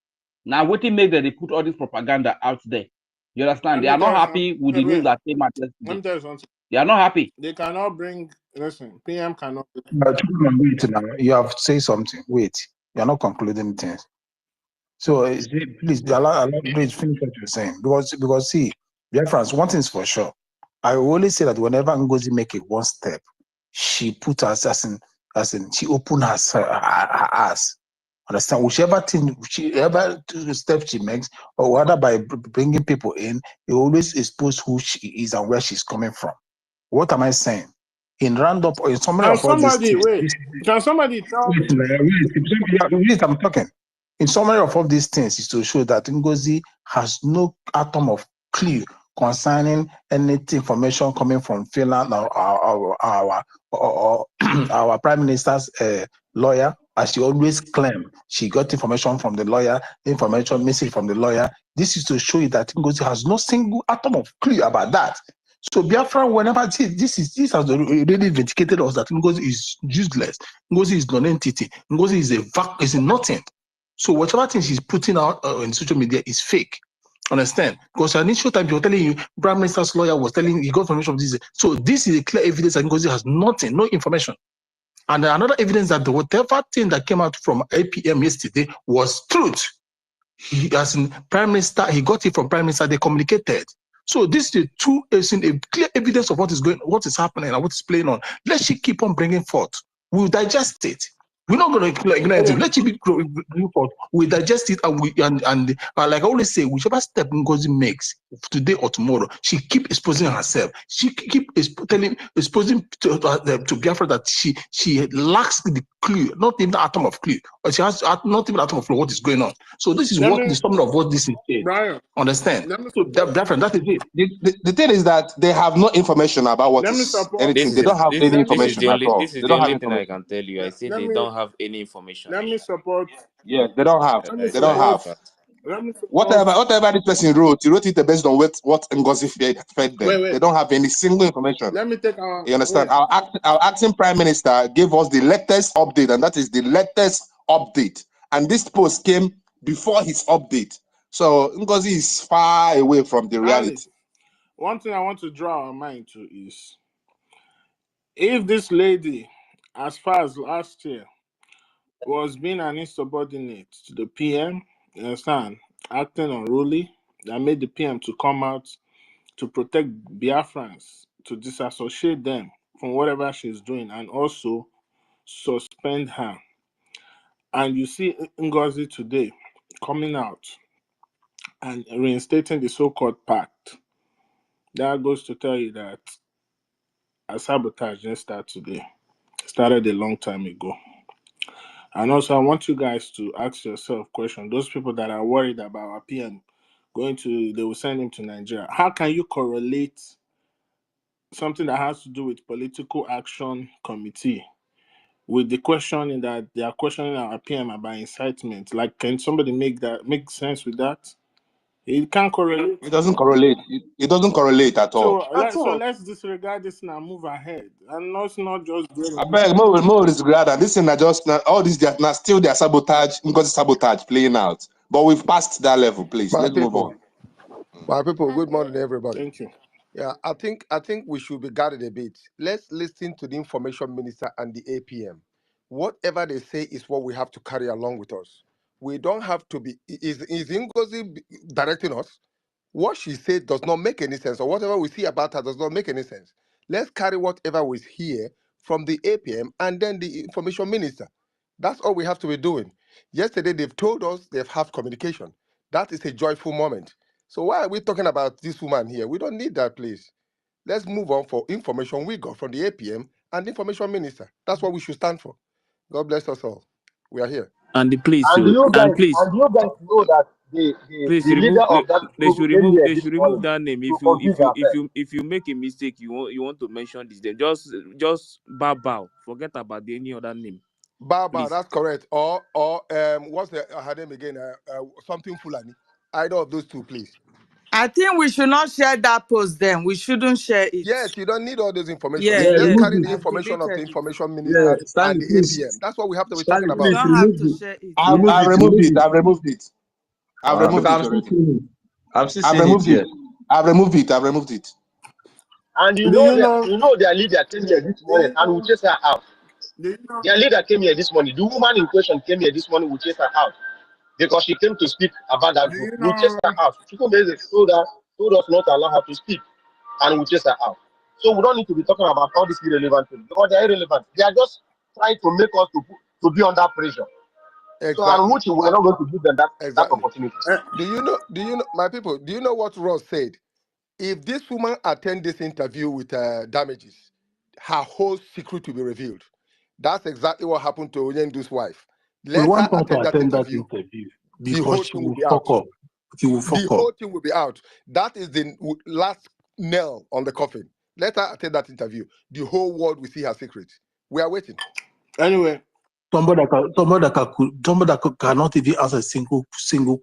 Now, what it make that they put all this propaganda out there? You understand? Let They me are tell not you happy something. with the news that came out Let yesterday. me tell you something. They are not happy. They cannot bring. Listen, PM cannot. Wait now. You have to say something. Wait. You're not concluding things. So please allow Rich finish what you're saying. Because see, dear friends, one thing is for sure. I always say that whenever Ngozi make it one step, she put us as in she open her ass. Understand? Whichever step she makes, or whether by bringing people in, it always expose who she is and where she's coming from. What am I saying? In roundup or in summary Can of all these somebody things. wait? Can somebody tell me? Wait, I'm talking. In summary of all these things is to show that Ngozi has no atom of clue concerning any information coming from Finland or our Prime Minister's lawyer, as she always claims. She got information from the lawyer, information message from the lawyer. This is to show you that Ngozi has no single atom of clue about that. So Biafra, whenever this has already vindicated us that Ngozi is useless, Ngozi is non-entity, Ngozi is a nothing. So whatever thing she's putting out in social media is fake. Understand? Because at initial time, you're telling you, Prime Minister's lawyer was telling you, he got information from this. So this is a clear evidence that Ngozi has nothing, no information. And another evidence that whatever thing that came out from APM yesterday was truth. He, as in Prime Minister, he got it from Prime Minister, they communicated. So this is a clear evidence of what is happening and what is playing on. Let she keep on bringing forth. We'll digest it. We're not going to ignore it. Let it be bring forth. We digest it and like I always say, whichever step Ngozi makes today or tomorrow, she keep exposing herself. She keep exposing to Biafra that she lacks the clue, not even the atom of clue, or she has not even atom of clue what is going on. So this is the summary of what this is. Brian, understand? So that is it. The thing is that they have no information about what is anything. They don't have any This is information at all. this is They the don't have only thing I information. can tell you. I say they don't have any information. let me support. Yes, they don't have. Let me They don't have. support. Let me support. Whatever this person wrote, he wrote it based on what Ngozi fed them. Wait. They don't have any single information. Let me take our. You understand? Wait. Our acting prime minister gave us the latest update, and that is the latest update. And this post came before his update. So Ngozi is far away from the reality. Alice, one thing I want to draw our mind to is if this lady, as far as last year, was being an insubordinate to the PM, you understand, acting unruly, that made the PM to come out to protect Biafrans, to disassociate them from whatever she's doing, and also suspend her. And you see Ngozi today coming out and reinstating the so-called pact. That goes to tell you that a sabotage didn't start today. It started a long time ago. And also, I want you guys to ask yourself questions. Those people that are worried about our PM they will send him to Nigeria. How can you correlate something that has to do with political action committee with the questioning that they are questioning our PM about incitement? Like, can somebody make sense with that? It can't correlate. It doesn't correlate. It doesn't correlate at all. So let's disregard this and move ahead. And let's not just do I beg more disregard that this thing are just all this they are still their sabotage because sabotage playing out. But we've passed that level, please. Let's move on. My people, good morning, everybody. Thank you. Yeah, I think we should be guarded a bit. Let's listen to the information minister and the APM. Whatever they say is what we have to carry along with us. We don't have to be. Is Ngozi directing us? What she said does not make any sense, or whatever we see about her does not make any sense. Let's carry whatever we hear from the APM and then the information minister. That's all we have to be doing. Yesterday, they've told us they've had communication. That is a joyful moment. So why are we talking about this woman here? We don't need that, please. Let's move on for information we got from the APM and the information minister. That's what we should stand for. God bless us all. We are here. And the please, And so you and guys, please, know that please the leader remove. of that They group should came remove. here They this should remove morning that name. to forgive ourselves. If you make a mistake, you want to mention this. Then just bow. Forget about any other name. Baba, Please. that's correct. Or what's her name again? Something Fulani. Either of those two, please. I think we should not share that post then. We shouldn't share it. Yes, you don't need all those information. Yeah, Let's yeah. carry the I've information of the deleted it. information Yeah, minister and Stanley, the please. APM. That's what we have to be Stanley, talking You please about. don't have remove to it. share it. Remove I've it. removed Remove it. it. I've removed it. I've removed Because it I'm still already. seeing it. I'm still I've seeing it removed it. here. I've removed it. I've removed it. And Do you know? their leader came here this Do morning you and we know? chase her out. Do you know? Their leader came here this morning. The woman in question came here this morning. We chase her out because she came to speak about that Do group. you We chase know? her out. People told us not to allow her to speak, and we chase her out. So we don't need to be talking about all these irrelevant things because they are irrelevant. They are just trying to make us to be under pressure. So and Exactly. which we are not going to give them that Exactly. opportunity. Uh, Do you know, my people? Do you know what Ross said? If this woman attend this interview with damages, her whole secret will be revealed. That's exactly what happened to Onyendu's wife. We Let her want her to attend that attend that interview. interview The because whole she thing will will be fuck out. up. She will The fuck up. whole thing will be out. That is the last nail on the coffin. Let her attend that interview. The whole world will see her secret. We are waiting. anyway, Somebody that cannot even answer a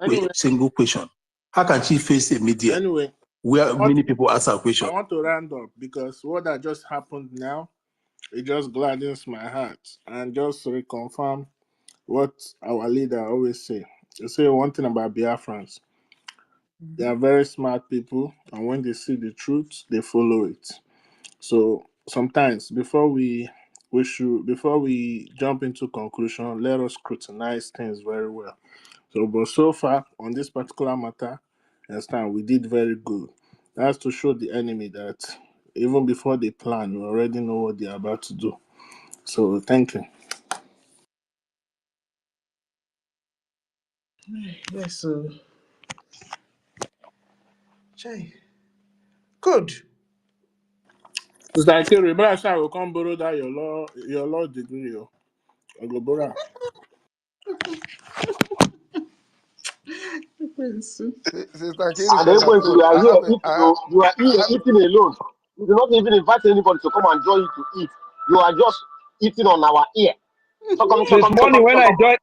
anyway, single question. How can she face a media anyway. where What many people ask her a I question? want to round up because what that just happened now, it just gladdens my heart and just reconfirm what our leader always say. They say one thing about Biafrans. They are very smart people, and when they see the truth, they follow it. So sometimes before we jump into conclusion, let us scrutinize things very well. But so far on this particular matter, understand we did very good. That's to show the enemy that even before they plan, we already know what they're about to do. So thank you. Yes, so Chai. Good. It's like a rebel, I will come borrow that your law degree. I go borrow. Sister Kiri And said then that when so. you are here eating, you are here eating alone. You do not even invite anybody to come and join you to eat. You are just eating on our ear. This morning when I joined,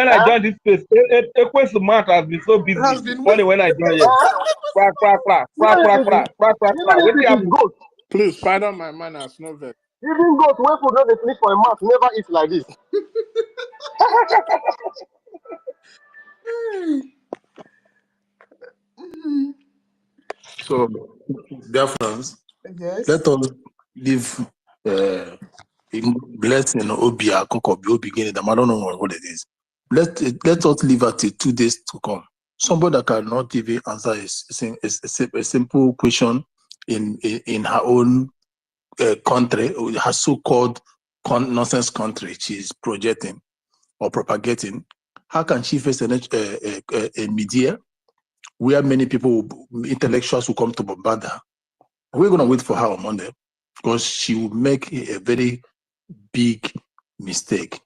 Huh? this space, Ekwe's mouth has been so busy. Has This been morning when I joined here, crack, crack, crack, crack, Even crack, if crack, crack, crack, crack. What it is happened? goat, Please pardon my manners, no vex. even goat when food not dey finish for a mouth never eat like this. So, dear friends, yes. let us leave a blessing Obia Kokobi beginning. I don't know what it is. Let us leave it till 2 days to come. Somebody that cannot even answer a simple question in her own country, her so-called nonsense country she's projecting or propagating. How can she face a media where many people, intellectuals, will come to bombard her? We're going to wait for her on Monday because she will make a very big mistake,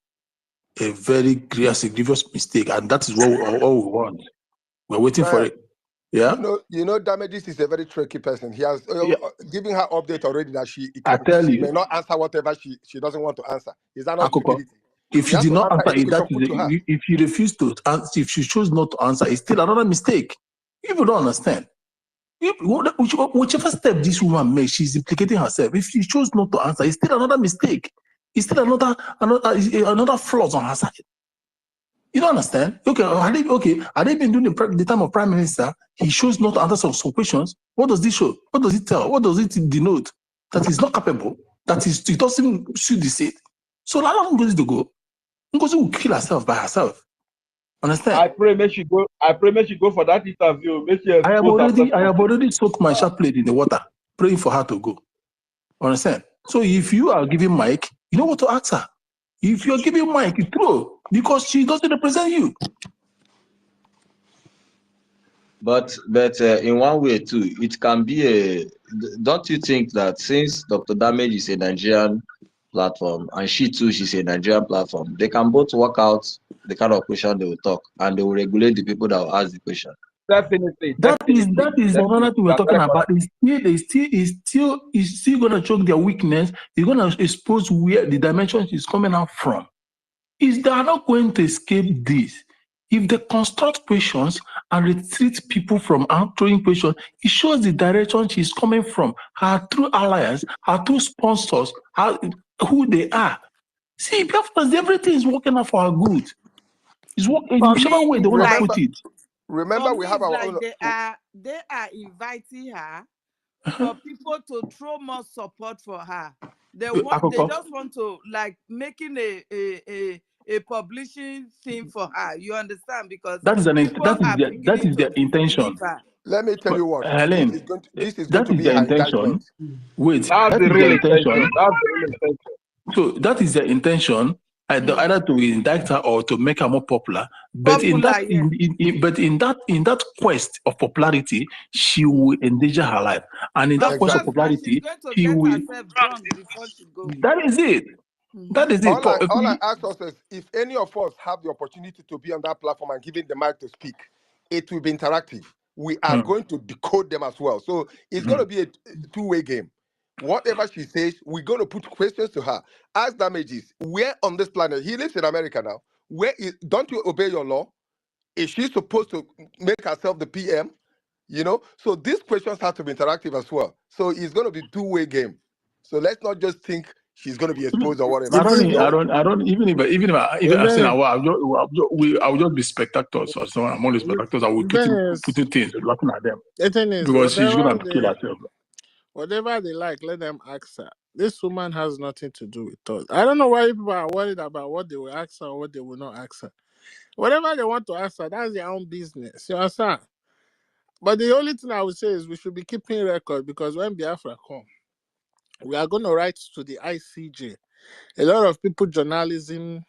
a very grievous mistake, and that is what all we want. We're waiting for Brian, it. Yeah, Damages is a very tricky person. He has yeah. given her update already that I tell she you, may not answer whatever she doesn't want to answer. Is that not Akoko, stupidity? if He you has did to not answer answer any it, that question is put to her. if you refuse to answer, if you choose not to answer, it's still another mistake. People don't understand. Whichever step this woman makes, she's implicating herself. If she chose not to answer, it's still another mistake. It's still another flaws on her side. You don't understand? Okay, had they been doing the time of Prime Minister, he chose not to answer some questions. What does this show? What does it tell? What does it denote? That he's not capable, he doesn't shoot the seat. So allow Ngozi to go. Ngozi will kill herself by herself. Understand? I pray make she go for that interview. Make she expose herself. I have already soaked my sharp plate in the water, praying for her to go. Understand? So if you are giving mic, you know what to ask her. If you're giving mic, you throw because she doesn't represent you. But in one way too, it can be a. Don't you think that since Dr. Damage is a Nigerian platform and she too she's a Nigerian platform, they can both work out the kind of question they will talk and they will regulate the people that will ask the question. Definitely. That is another thing we're talking about. It's still gonna choke their weakness. It's gonna expose where the dimension is coming out from. They are not going to escape this. If they construct questions and retreat people from answering questions, it shows the direction she's coming from, her true alliance, her true sponsors, who they are. See, because everything is working out for our good. It's working in For whichever me, way they it's want to like put it. Remember, for we me, have it's our like own. they are inviting her for people to throw more support for her. They Akoko, just want to like making a publishing thing for her. You understand? Because people are beginning to their intention. disbelieve her. Let me tell you what this Helen, is going to. This is going that to is be their her intention. indictment. Wait, That's that the is real their intention. intention. That's the real intention. So that is their intention, either to indict her or to make her more popular. But in Popular, yeah. in that quest of popularity, she will endanger her life. And in that Of quest of course, and she's popularity, going to she get will. herself drunk before she goes. That is it. That is it. All I ask us is if any of us have the opportunity to be on that platform and giving the mic to speak, it will be interactive. We are going to decode them as well. So it's going to be a two-way game. Whatever she says, we're going to put questions to her. Ask Damages, where on this planet, he lives in America now, don't you obey your law? Is she supposed to make herself the PM? You know, so these questions have to be interactive as well. So it's going to be two-way game. So let's not just think she's going to be exposed or whatever. I don't. Even if I'm saying I'll just be spectators. So I'm only spectators. I will putting things, laughing at them The thing is, because she's gonna kill herself. whatever they like, let them ask her. This woman has nothing to do with us. I don't know why people are worried about what they will ask her or what they will not ask her. Whatever they want to ask her, that's their own business. You understand? But the only thing I would say is we should be keeping record because when Biafra come, we are going to write to the ICJ. A lot of people journalism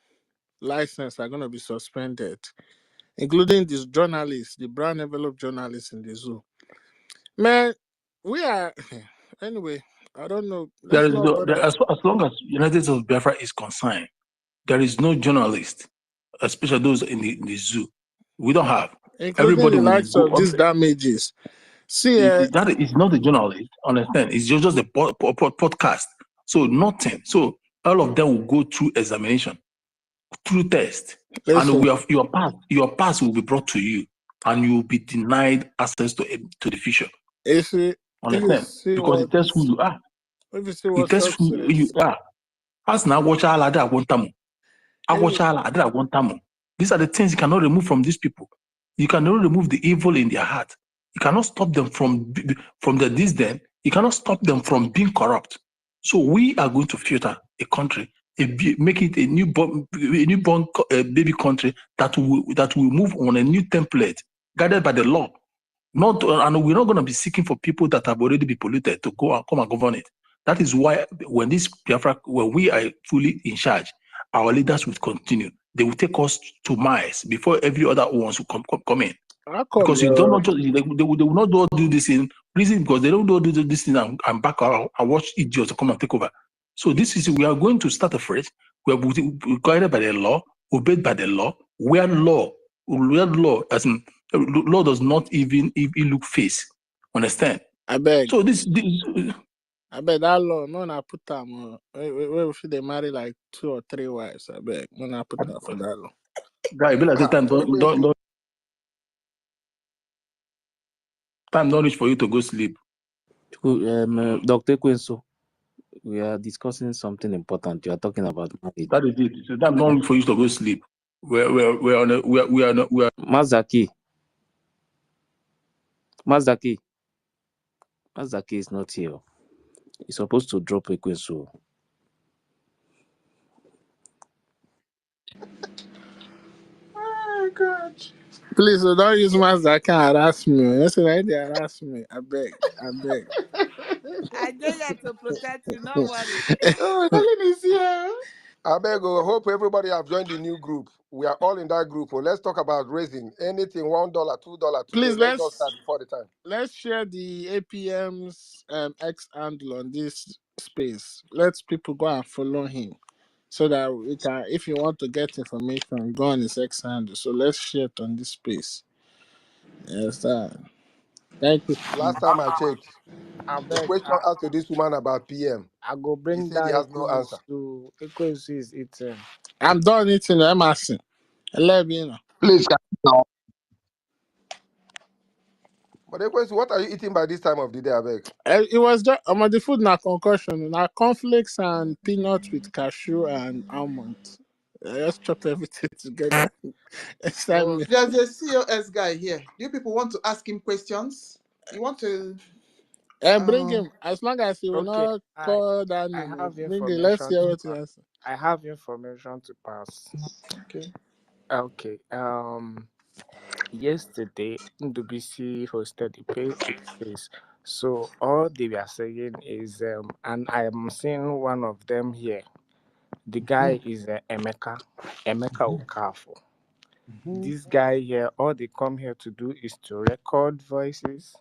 license are going to be suspended, including these journalists, the brown envelope journalists in the zoo. Man, we are anyway. I don't know. As long as United States of Biafra is concerned, there is no journalist, especially those in the zoo. We don't have. Including Everybody the will likes go of these Damages. See, that is not a journalist. Understand? It's just a podcast. So nothing. So all of them will go through examination, through test, and your pass will be brought to you, and you will be denied access to the future. Understand? Because it tells who you are. It tells who you are. As now, watch all that These are the things you cannot remove from these people. You cannot remove the evil in their heart. You cannot stop them from the disdain. You cannot stop them from being corrupt. So we are going to filter a country, make it a newborn baby country that will move on a new template guided by the law. And we're not going to be seeking for people that have already been polluted to come and govern it. That is why when we are fully in charge, our leaders will continue. They will take us to miles before every other ones will come in. Because you don't just they will not do this in reason because they don't do this thing and back out and watch idiots come and take over. So we are going to start afresh. We are guided by the law, obeyed by the law, where law as in law does not even look face. Understand? I beg. So this I bet that law, no, I put them. We should they marry like 2 or 3 wives. I beg, no, I put that for that law. Guy, be like this time don't time don't reach for you to go sleep. Dr. Quinso, we are discussing something important. You are talking about marriage. That is it. So time don't reach for you to go sleep. We are Massacre is not here. He's supposed to drop a question. Oh God! Please don't use my that can harass me. That's why they harass me. I beg. I know that to protect you. Don't worry. Oh, Helen is here. I beg you, hope everybody have joined the new group. We are all in that group. Oh, let's talk about raising anything $1, $2 today. Please Let's not start before the time. let's share the APM's X handle on this space. Let people go and follow him so that we can, if you want to get information, go on his X handle. So let's share it on this space. Yes, sir. Thank you. Last time I checked, I the beg. question asked to this woman about PM, I go he bring said he that has no answer. equals to equals is eating. I'm done eating the Emerson. I love you know. Please, But the question, what are you eating by this time of the day, I beg? It was just the food na concussion, na cornflakes and peanuts with cashew and almond. I just chop everything together. Inside Oh, me. there's a COS guy here. Do you people want to ask him questions? You want to? And bring him as long as he will Okay, not call that I name. have Bring him. Let's information hear to what he pass. has. I have information to pass. Okay. Okay. Yesterday, NDBC hosted the space. So all they were saying is, and I am seeing one of them here. The guy is Emeka Okafor. This guy here, all they come here to do is to record voices,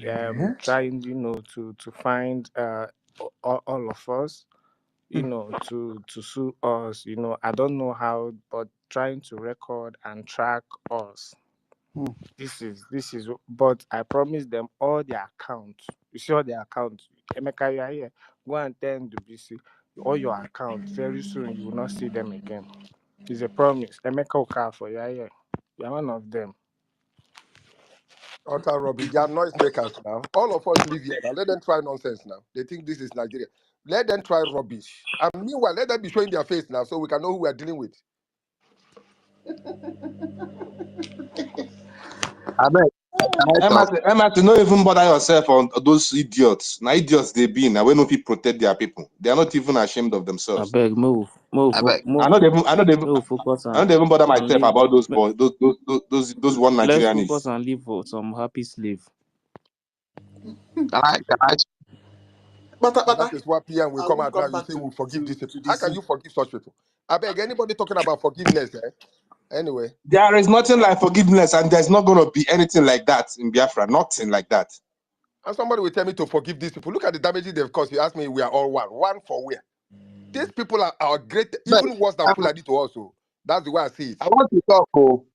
trying, to find all of us, to sue us. I don't know how, but trying to record and track us. This is but I promise them all their accounts. You see all their accounts. Emeka, you are here. Go and tell NDBC all your accounts. Very soon you will not see them again. It's a promise. Emeka Okafor, you are here. You are one of them. Utter rubbish. They are noisemakers now. All of us live here now. Let them try nonsense now. They think this is Nigeria. Let them try rubbish. And meanwhile, let them be showing their face now so we can know who we are dealing with. I beg. Can I talk? Emerson, don't even bother yourself on those idiots. Now idiots they be now when no people protect their people. They are not even ashamed of I themselves. beg, move. I beg. I don't even Focus I don't even bother and myself leave. about those boys, those one Let's Nigerian focus is. and leave for some happy slave. Can I? And that is why PM will I come won't out now. come You back say to, we'll forgive these people. to How this. can you forgive such people? I beg anybody talking about forgiveness, Anyway. There is nothing like forgiveness, and there's not gonna be anything like that in Biafra. Nothing like that. And somebody will tell me to forgive these people. Look at the damages they've caused. You ask me, we are all one. One for where? These people are great, But even worse than Fulani to us. So that's the way I see it. I want to talk. Oh,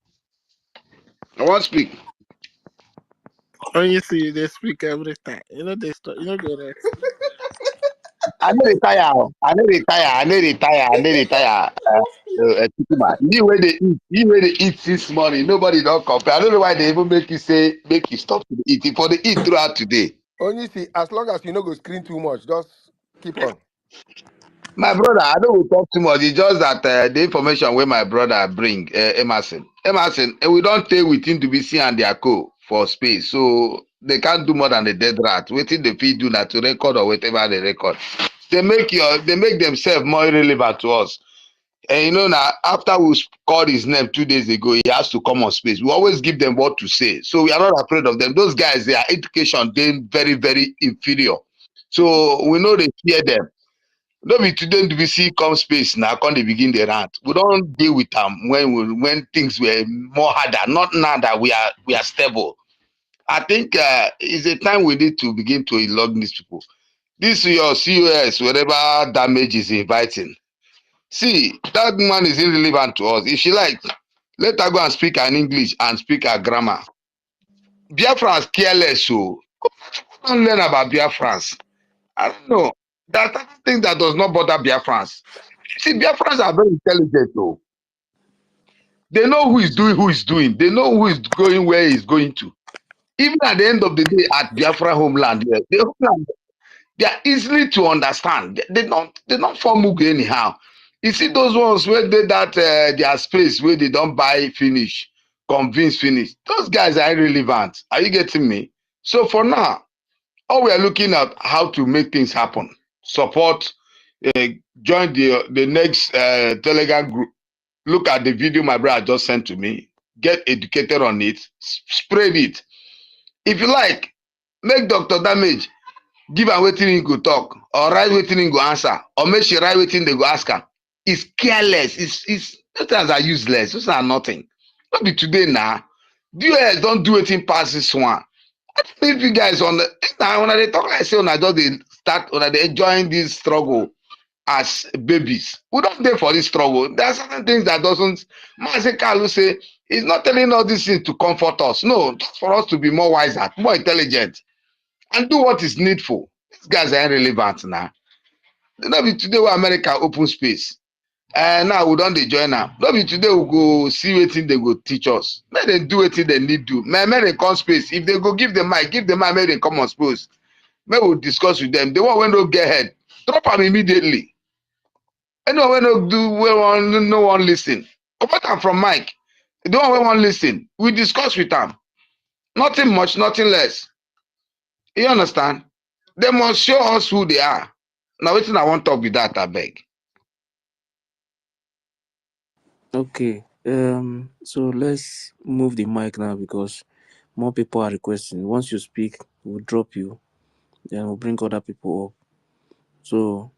I want to speak. When you see they speak every time. They stop. Go rest. I know retire. I know retire. I know retire. I know retire. You where they eat. You where they eat this morning. Nobody don't compare. I don't know why they even make you stop to eat. For the eat throughout today. Only see, as long as you know go screen too much, just keep on. My brother, I don't will talk too much. It's just that the information where my brother bring, Emerson, we don't take with him to be seen and their co for space. So they can't do more than a dead rat. Waiting the feed do not to record or whatever they record. They make themselves more irrelevant to us. And now after we called his name 2 days ago, he has to come on space. We always give them what to say. So we are not afraid of them. Those guys, their education, they're very, very inferior. So we know they fear them. No be today to be see come space now, come they begin the rant. We don't deal with them when things were more harder. Not now that we are stable. I think it's a time we need to begin to log these people. This your COS, whatever damage is inviting. See, that man is irrelevant to us. If she like, let her go and speak her English and speak her grammar. Biafrans careless, so don't learn about Biafrans. I don't know. That's thing that does not bother Biafrans. See, Biafrans are very intelligent, though. They know who is doing. They know who is going where he's going to. Even at the end of the day, at Biafra homeland, they are easily to understand. They don't form Mugu anyhow. You see those ones where they that their space where they don't buy finish, convince finish. Those guys are irrelevant. Are you getting me? So for now, all we are looking at how to make things happen. Support, join the next Telegram group. Look at the video my brother just sent to me. Get educated on it. Spread it. If you like, make Dr. Damage give am wetin he go talk, or write wetin he go answer, or make she write wetin they go ask her. It's careless. It's those things are useless. Those are nothing. Not be today now. DOS don't do anything past this one. I think you guys on the now when they talk like say when I just they start when they enjoying this struggle as babies. We don't there for this struggle. There are certain things that doesn't Massacre will say he's not telling all these things to comfort us. No, just for us to be more wiser, more intelligent, and do what is needful. These guys are irrelevant now. Not be today where America open space. And now we don't dey join am. Not be today we go see wetin they go teach us. Make dem do wetin they need do. Make dem come space. If they go give them mic, make dem come on space. Make we discuss with them. The one wey no get head, drop am immediately. Anyone wey no do wey no one listen, comot am from mic. The one wey wan listen, we discuss with am. Nothing much, nothing less. You understand? They must show us who they are. Now wetin I wan talk with that, abeg. Okay. So let's move the mic now because more people are requesting. Once you speak, we'll drop you, then we'll bring other people up. So,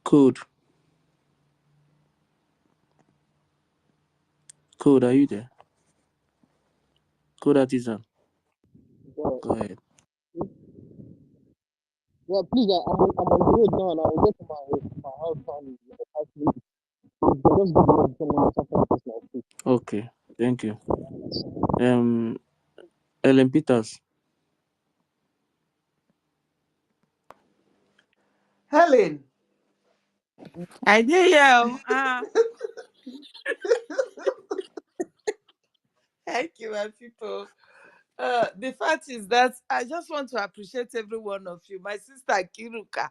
Code, are you there? Code Artisan, go ahead. Well, please, I'm on the road now, and I'll get to my house probably in like 5 minutes. Just give me someone something like this. Okay, thank you. Ellen Peters, Helen. I hear you. Thank you, my people. The fact is that I just want to appreciate every one of you. My sister Kiruka,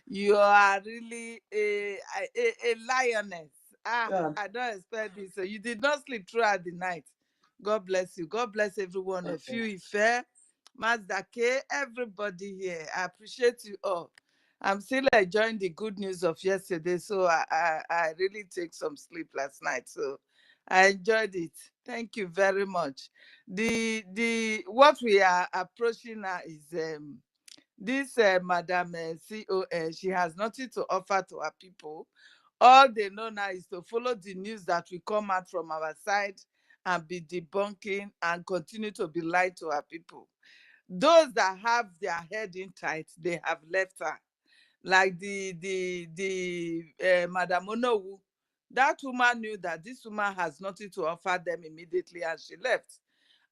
you are really a lioness. Yeah. I don't expect this. So you did not sleep throughout the night. God bless you. God bless every one of you. Ife, Mazdake, everybody here. I appreciate you all. I'm still enjoying the good news of yesterday, so I really take some sleep last night. So I enjoyed it. Thank you very much. The what we are approaching now is this Madam COS. She has nothing to offer to our people. All they know now is to follow the news that will come out from our side and be debunking and continue to be lied to our people. Those that have their head in tight, they have left her. Like the Madam Onowu, that woman knew that this woman has nothing to offer them immediately, and she left.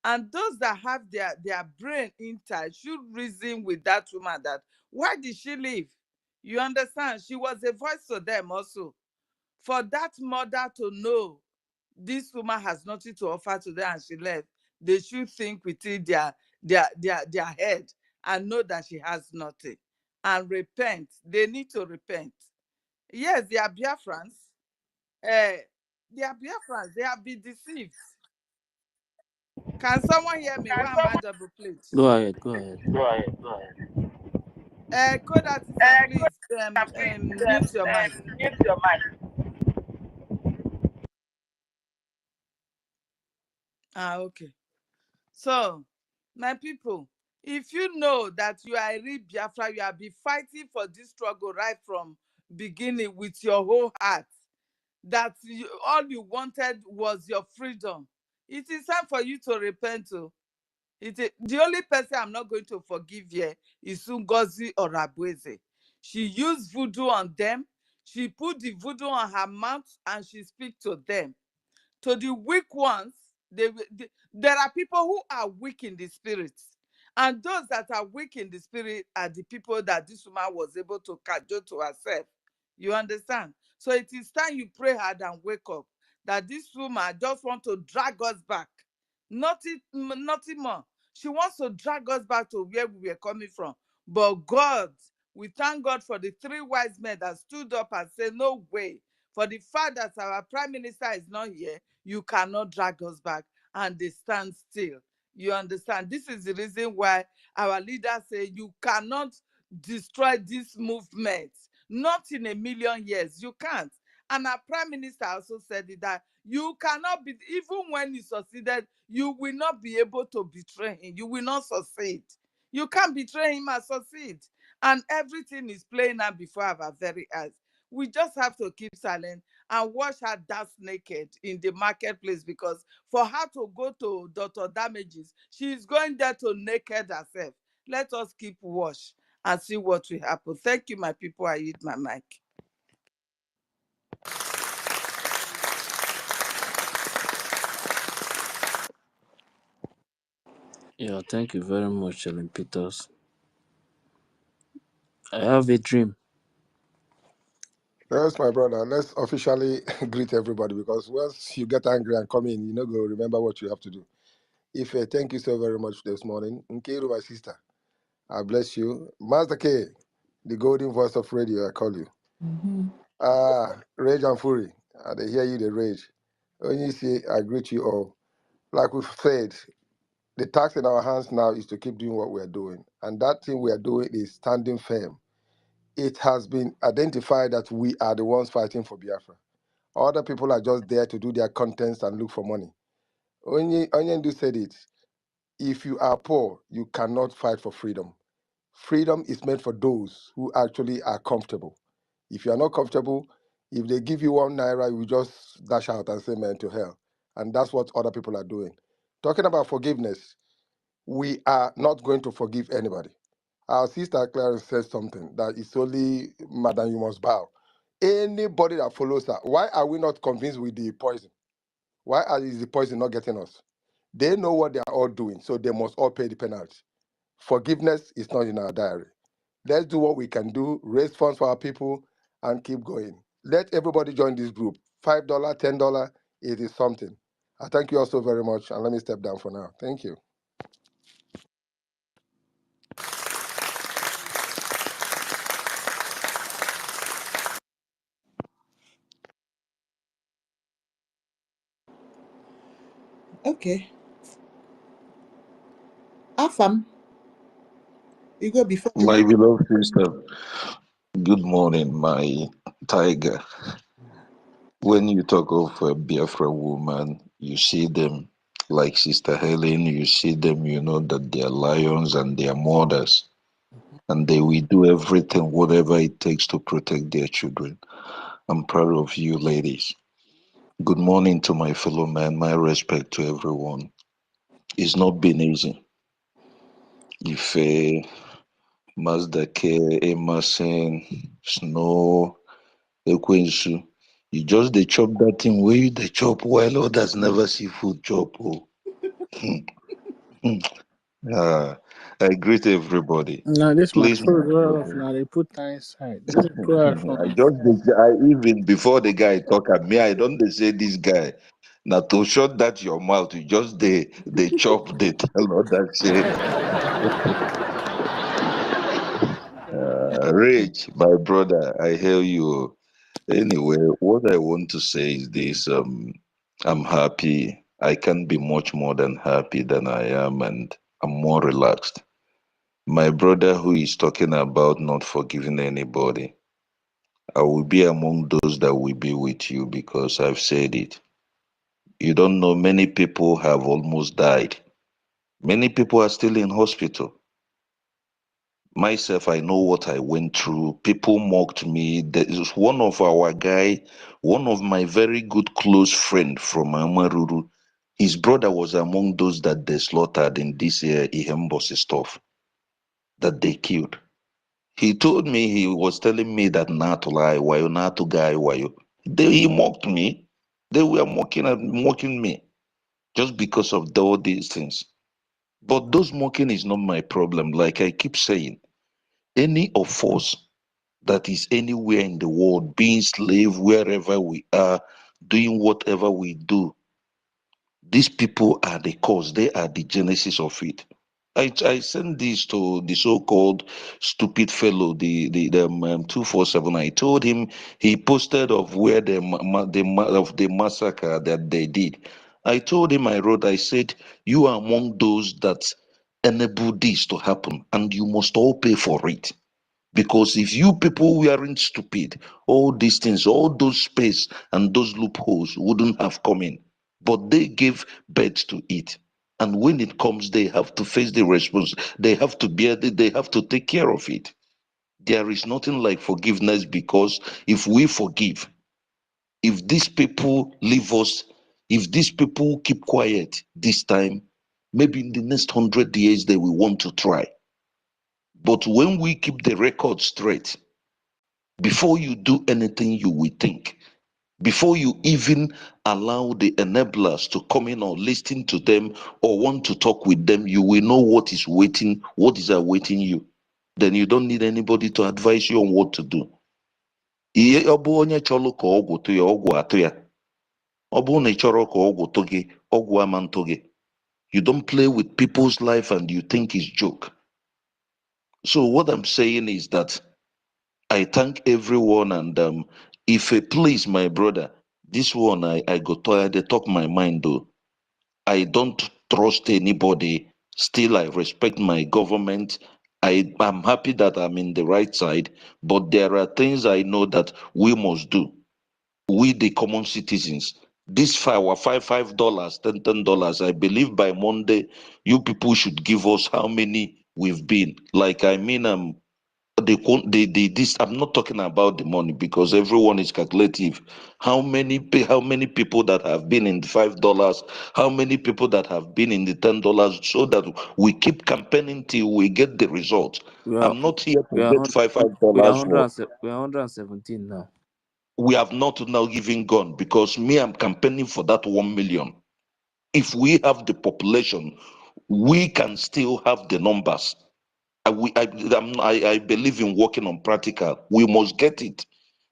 And those that have their brain intact should reason with that woman that why did she leave? You understand? She was a voice to them also. For that mother to know this woman has nothing to offer to them and she left, they should think within their head and know that she has nothing and repent. They need to repent. Yes, they are Biafrans. They are Biafrans. They have been deceived. Can someone hear me? Why am I double plate? go ahead. Go ahead. Code Artisan, please mute your mic. Mute your mic. Okay. So, my people, if you know that you are a real Biafra, you have been fighting for this struggle right from beginning with your whole heart, that all you wanted was your freedom, it is time for you to repent. The only person I'm not going to forgive here is NGOZI or Abueze. She used voodoo on them. She put the voodoo on her mouth and she speak to them. To the weak ones, there are people who are weak in the spirit. And those that are weak in the spirit are the people that this woman was able to cajole to herself. You understand? So it is time you pray hard and wake up. That this woman just wants to drag us back. Nothing more. She wants to drag us back to where we were coming from. But God, we thank God for the 3 wise men that stood up and said, no way. For the fact that our prime minister is not here, you cannot drag us back. And they stand still. You understand? This is the reason why our leaders say you cannot destroy this movement. Not in a million years. You can't. And our prime minister also said it, that you cannot be, even when he succeeded, you will not be able to betray him. You will not succeed. You can't betray him and succeed. And everything is playing out before our very eyes. We just have to keep silent and watch her dance naked in the marketplace, because for her to go to Dr. Damages, she is going there to naked herself. Let us keep watch and see what will happen. Thank you, my people. I eat my mic. Yeah, thank you very much, Ellen Peters. I have a dream. Yes, my brother. Let's officially greet everybody, because once you get angry and come in, you know, go remember what you have to do. Ife, thank you so very much this morning. Nkiru, my sister, I bless you. Master K, the golden voice of radio, I call you. Rage and Fury, they hear you, they rage. When you see, I greet you all. Like we've said, the task in our hands now is to keep doing what we are doing. And that thing we are doing is standing firm. It has been identified that we are the ones fighting for Biafra. Other people are just there to do their contents and look for money. Onyendu said it. If you are poor, you cannot fight for freedom. Freedom is meant for those who actually are comfortable. If you are not comfortable, if they give you 1 naira, you just dash out and say, man, to hell. And that's what other people are doing. Talking about forgiveness, we are not going to forgive anybody. Our sister Clarence said something that it's only madam you must bow. Anybody that follows her, why are we not convinced with the poison? Is the poison not getting us? They know what they are all doing, so they must all pay the penalty. Forgiveness is not in our diary. Let's do what we can do, raise funds for our people, and keep going. Let everybody join this group. $5, $10, it is something. I thank you all so very much, and let me step down for now. Thank you. Okay. Afam, you go before My beloved sister, good morning, my tiger. When you talk of a Biafra woman, you see them like Sister Helen, you see them, you know that they are lions and they are mothers, and they will do everything, whatever it takes to protect their children. I'm proud of you, ladies. Good morning to my fellow man, my respect to everyone. It's not been easy. If Mazda K, Emerson, Snow, Ekwensu, you just they chop that thing where you they chop while others never see food chop. Oh. I greet everybody. No, this my Please, food. my Well, off brother. now they put that inside. Just pour out from. I even before the guy talk at me, I don't they say this guy. Now to shut that your mouth, you just they chop, they tell others say rage, my brother, I hear you. Anyway, what I want to say is this I'm happy. I can be much more than happy than I am, and I'm more relaxed. My brother who is talking about not forgiving anybody, I will be among those that will be with you because I've said it. You don't know, many people have almost died. Many people are still in hospital. Myself, I know what I went through. People mocked me. There is one of our guy, one of my very good close friend from Amaruru. His brother was among those that they slaughtered in this Ihembosi stuff that they killed. He told me, he was telling me that not to lie, why you not to guy, why you. He mocked me. They were mocking me just because of all these things. But those mocking is not my problem. Like I keep saying, any of us that is anywhere in the world, being slave wherever we are, doing whatever we do, these people are the cause, they are the genesis of it. I sent this to the so-called stupid fellow, the 247. I told him, he posted of where of the massacre that they did. I told him, I said, you are among those that enable this to happen, and you must all pay for it. Because if you people weren't stupid, all these things, all those space and those loopholes wouldn't have come in. But they gave birth to it. And when it comes, they have to face the response. They have to bear. They have to take care of it. There is nothing like forgiveness, because if we forgive, if these people leave us, if these people keep quiet this time, maybe in the next 100 years they will want to try. But when we keep the record straight, before you do anything, you will think. Before you even allow the enablers to come in or listen to them or want to talk with them, you will know what is waiting, what is awaiting you. Then you don't need anybody to advise you on what to do. Ihe ọ bụ onye chọrọ ka ọgwụ tụ ya, ọgwụ atụ ya. Ọ bụrụ na ị chọrọ ka ọgwụ tụ gị, ọgwụ ama ntụ gị. You don't play with people's life and you think it's joke. So what I'm saying is that I thank everyone, and if a please, my brother, this one I got tired, they talk my mind though. I don't trust anybody. Still, I respect my government. I'm happy that I'm in the right side, but there are things I know that we must do. We, the common citizens, this our $5, $10, I believe by Monday, you people should give us how many we've been. Like, I mean, this, I'm not talking about the money because everyone is calculative. How many people that have been in the $5, how many people that have been in the $10, so that we keep campaigning till we get the results. We are I'm not here we to are get $5 we are 117 now. We have not now given gun, because me, I'm campaigning for that 1 million. If we have the population, we can still have the numbers. I believe in working on practical. We must get it,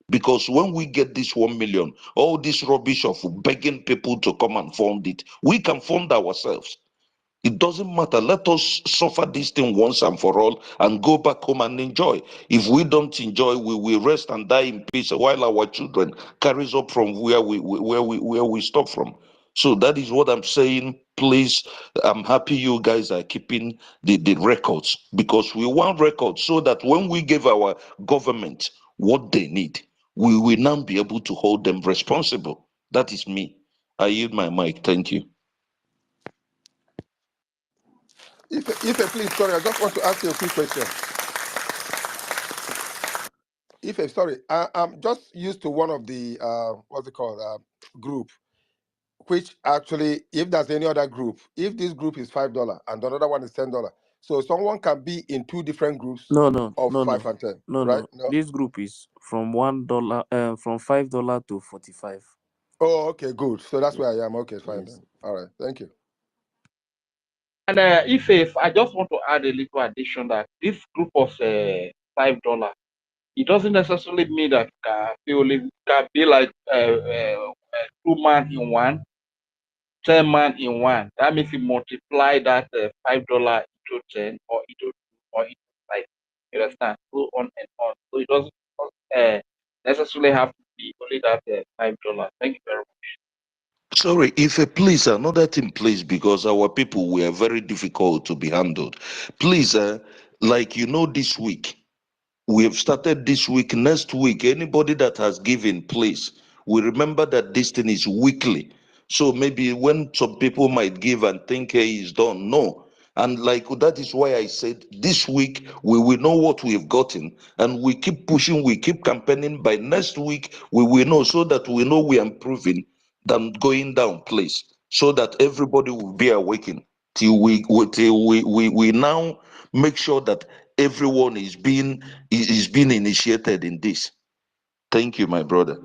because when we get this 1 million, all this rubbish of begging people to come and fund it, we can fund ourselves. It doesn't matter. Let us suffer this thing once and for all and go back home and enjoy. If we don't enjoy, we will rest and die in peace while our children carries up from where we stop from. So that is what I'm saying. Please, I'm happy you guys are keeping the records, because we want records so that when we give our government what they need, we will now be able to hold them responsible. That is me. I yield my mic. Thank you. Please, sorry, I just want to ask you a quick question. Sorry, I'm just used to one of the what's it called, group, which actually, if there's any other group, if this group is $5 and another one is $10, so someone can be in two different groups No, of 5 and 10, right? No. This group is from $1, from $5 to 45. Oh, okay, good. So that's Yes. where I am. Okay, fine Yes. then. All right, thank you. And if I just want to add a little addition that this group of $5, it doesn't necessarily mean that can be like 2 man in one, 10 man in one. That means you multiply that $5 into 10 or into 2 or into 5. You understand? Go on and on. So it doesn't necessarily have to be only that $5. Thank you very much. Sorry, if please, another thing, please, because our people were very difficult to be handled. Please, like this week, we have started this week. Next week, anybody that has given, please, we remember that this thing is weekly. So maybe when some people might give and think, hey, it's done. No. And like that is why I said this week we will know what we've gotten, and we keep pushing, we keep campaigning. By next week, we will know, so that we know we are improving than going down, please, so that everybody will be awakened till we now make sure that everyone is being initiated in this. Thank you, my brother.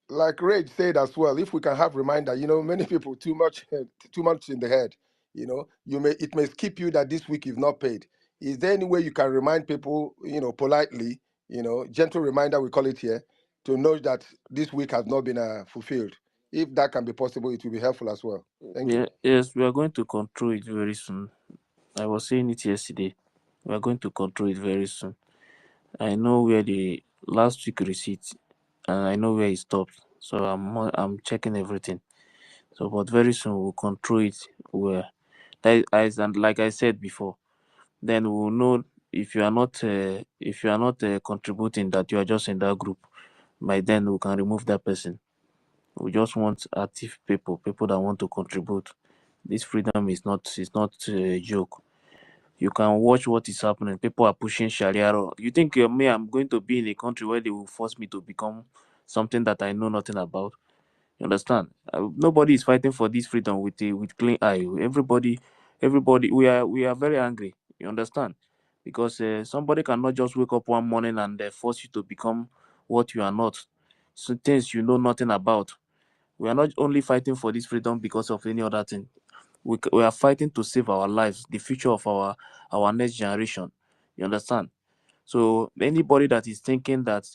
Like Rage said as well, if we can have reminder, many people too much in the head, it may skip you that this week is not paid. Is there any way you can remind people, politely, gentle reminder, we call it here, to know that this week has not been fulfilled? If that can be possible, it will be helpful as well. Thank you. Yes, we are going to control it very soon. I was saying it yesterday. We are going to control it very soon. I know where the last week receipt, and I know where it stopped. So I'm checking everything. So, but very soon we'll control it. Where, and like I said before, then we'll know if you are not contributing, that you are just in that group. By then we can remove that person. We just want active people that want to contribute. This freedom is not a joke. You can watch what is happening. People are pushing Sharia law. You think me, I'm going to be in a country where they will force me to become something that I know nothing about? You understand? Nobody is fighting for this freedom with clean eye. Everybody, we are very angry. You understand? Because somebody cannot just wake up one morning and force you to become what you are not. So things you know nothing about. We are not only fighting for this freedom because of any other thing. We are fighting to save our lives, the future of our next generation. You understand? So anybody that is thinking that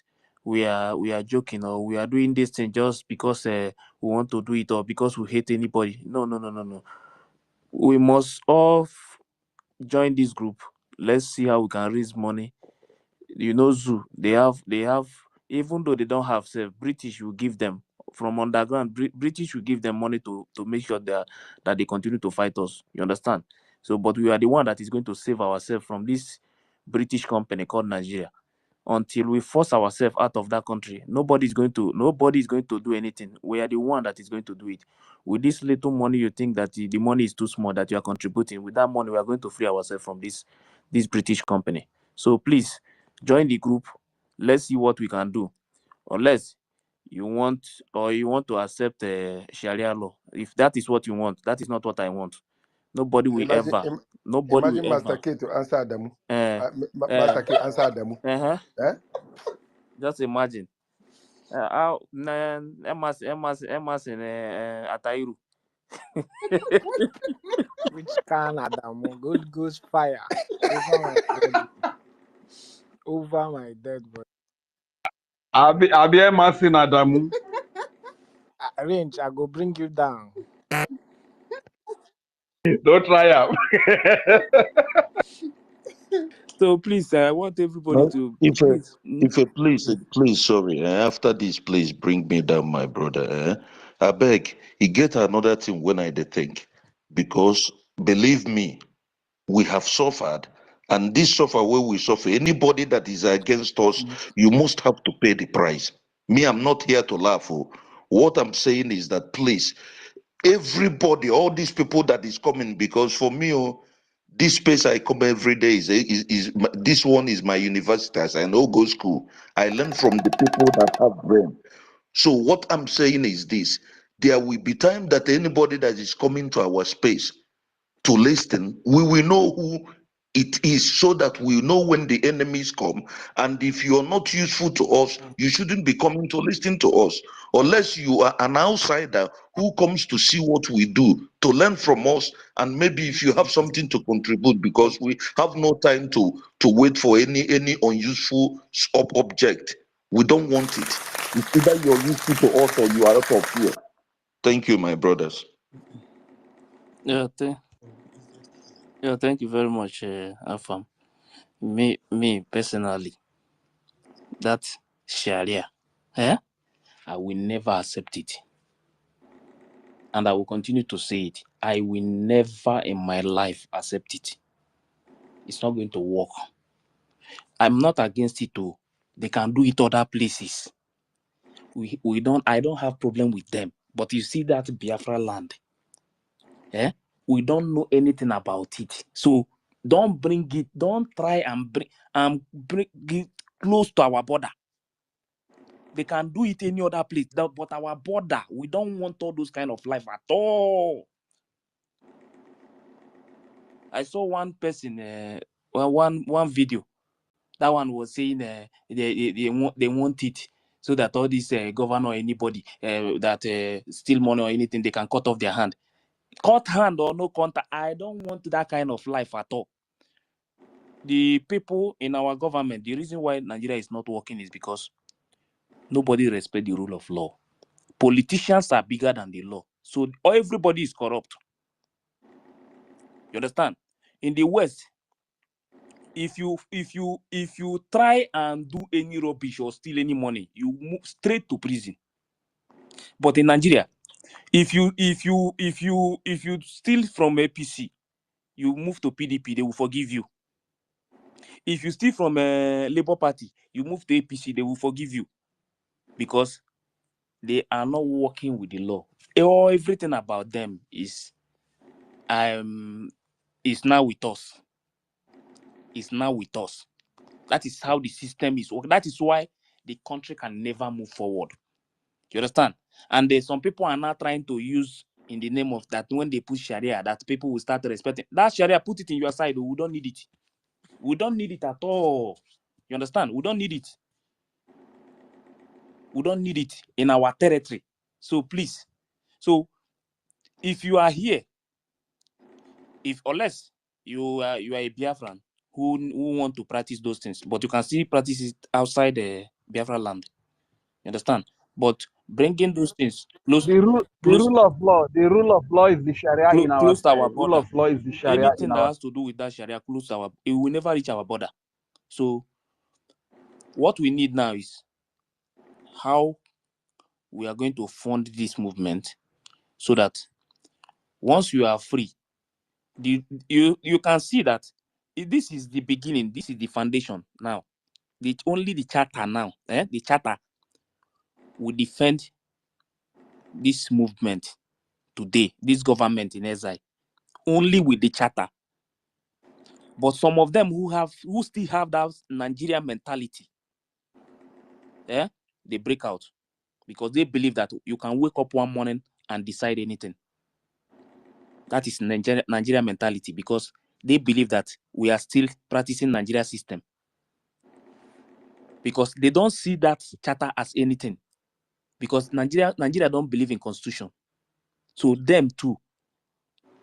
we are joking or we are doing this thing just because we want to do it or because we hate anybody, no, no, no, no, no. We must all join this group. Let's see how we can raise money. You know, zoo, they have, even though they don't have self, British will give them from underground. British will give them money to make sure that they continue to fight us. You understand? So, but we are the one that is going to save ourselves from this British company called Nigeria. Until we force ourselves out of that country, nobody is going to do anything. We are the one that is going to do it. With this little money, you think that the money is too small that you are contributing. With that money, we are going to free ourselves from this British company. So please join the group. Let's see what we can do. Unless you want to accept Sharia law. If that is what you want, that is not what I want. Nobody will Imagine, ever. Nobody will imagine ever. Master K to answer Adamu. Uh, Master K answer Adamu. uh-huh. Eh? Just imagine. How Emerson Atairu. Which can Adamu? Good goes fire over my dead, over my dead body. Abi Emerson Adamu. Range, I go bring you down. Don't try am. So please, I want everybody No, to if a, please. please, sorry. After this, please bring me down, my brother. I beg. He get another thing when I dey think, because believe me, we have suffered, and this suffer where we suffer. Anybody that is against us, you must have to pay the price. Me, I'm not here to laugh. Oh. What I'm saying is that please, everybody, all these people that is coming, because for me, oh, this space I come every day this one is my university. As I know, go school. I learn from the people that have brain. So what I'm saying is this: there will be time that anybody that is coming to our space to listen, we will know who it is, so that we know when the enemies come. And if you are not useful to us, you shouldn't be coming to listen to us, unless you are an outsider who comes to see what we do, to learn from us, and maybe if you have something to contribute, because we have no time to wait for any unuseful object. We don't want it. It's either you're useful to us or you are out of here. Thank you, my brothers. Yeah, thank you very much, Afam. Me personally, that Sharia, I will never accept it, and I will continue to say it. I will never in my life accept it. It's not going to work. I'm not against it too. They can do it other places. I don't have problem with them. But you see that Biafra land, we don't know anything about it. So don't try and bring it close to our border. They can do it any other place, but our border, we don't want all those kind of life at all. I saw one person, one video. That one was saying they want it so that all this governor or anybody that steal money or anything, they can cut off their hand. Cut hand or no contact. I don't want that kind of life at all. The people in our government, the reason why Nigeria is not working is because nobody respects the rule of law. Politicians are bigger than the law. So everybody is corrupt. You understand? In the West, if you try and do any rubbish or steal any money, you move straight to prison. But in Nigeria, if you steal from APC, you move to PDP, they will forgive you. If you steal from Labour Party, you move to APC, they will forgive you, because they are not working with the law. Everything about them is is now with us. Is now with us. That is how the system is working. That is why the country can never move forward. You understand? And some people are now trying to use in the name of that when they put Sharia, that people will start respecting that Sharia. Put it in your side. We don't need it. We don't need it at all. You understand? We don't need it. We don't need it in our territory. So please, so if you are here, unless you are a Biafran who want to practice those things, but you can still practice it outside the Biafra land. You understand? But bringing those things close, The rule of law, is the Sharia in our close to our side. Rule border. of law is the Sharia in Anything that our has to do with that Sharia close to our, it will never reach our border. So what we need now is how we are going to fund this movement so that once you are free, you can see that this is the beginning. This is the foundation now. Only the charter now, the charter will defend this movement today, this government in exile, only with the charter. But some of them who still have that Nigerian mentality, they break out because they believe that you can wake up one morning and decide anything. That is Nigeria mentality, because they believe that we are still practicing Nigeria system, because they don't see that charter as anything, because Nigeria don't believe in constitution. So them too,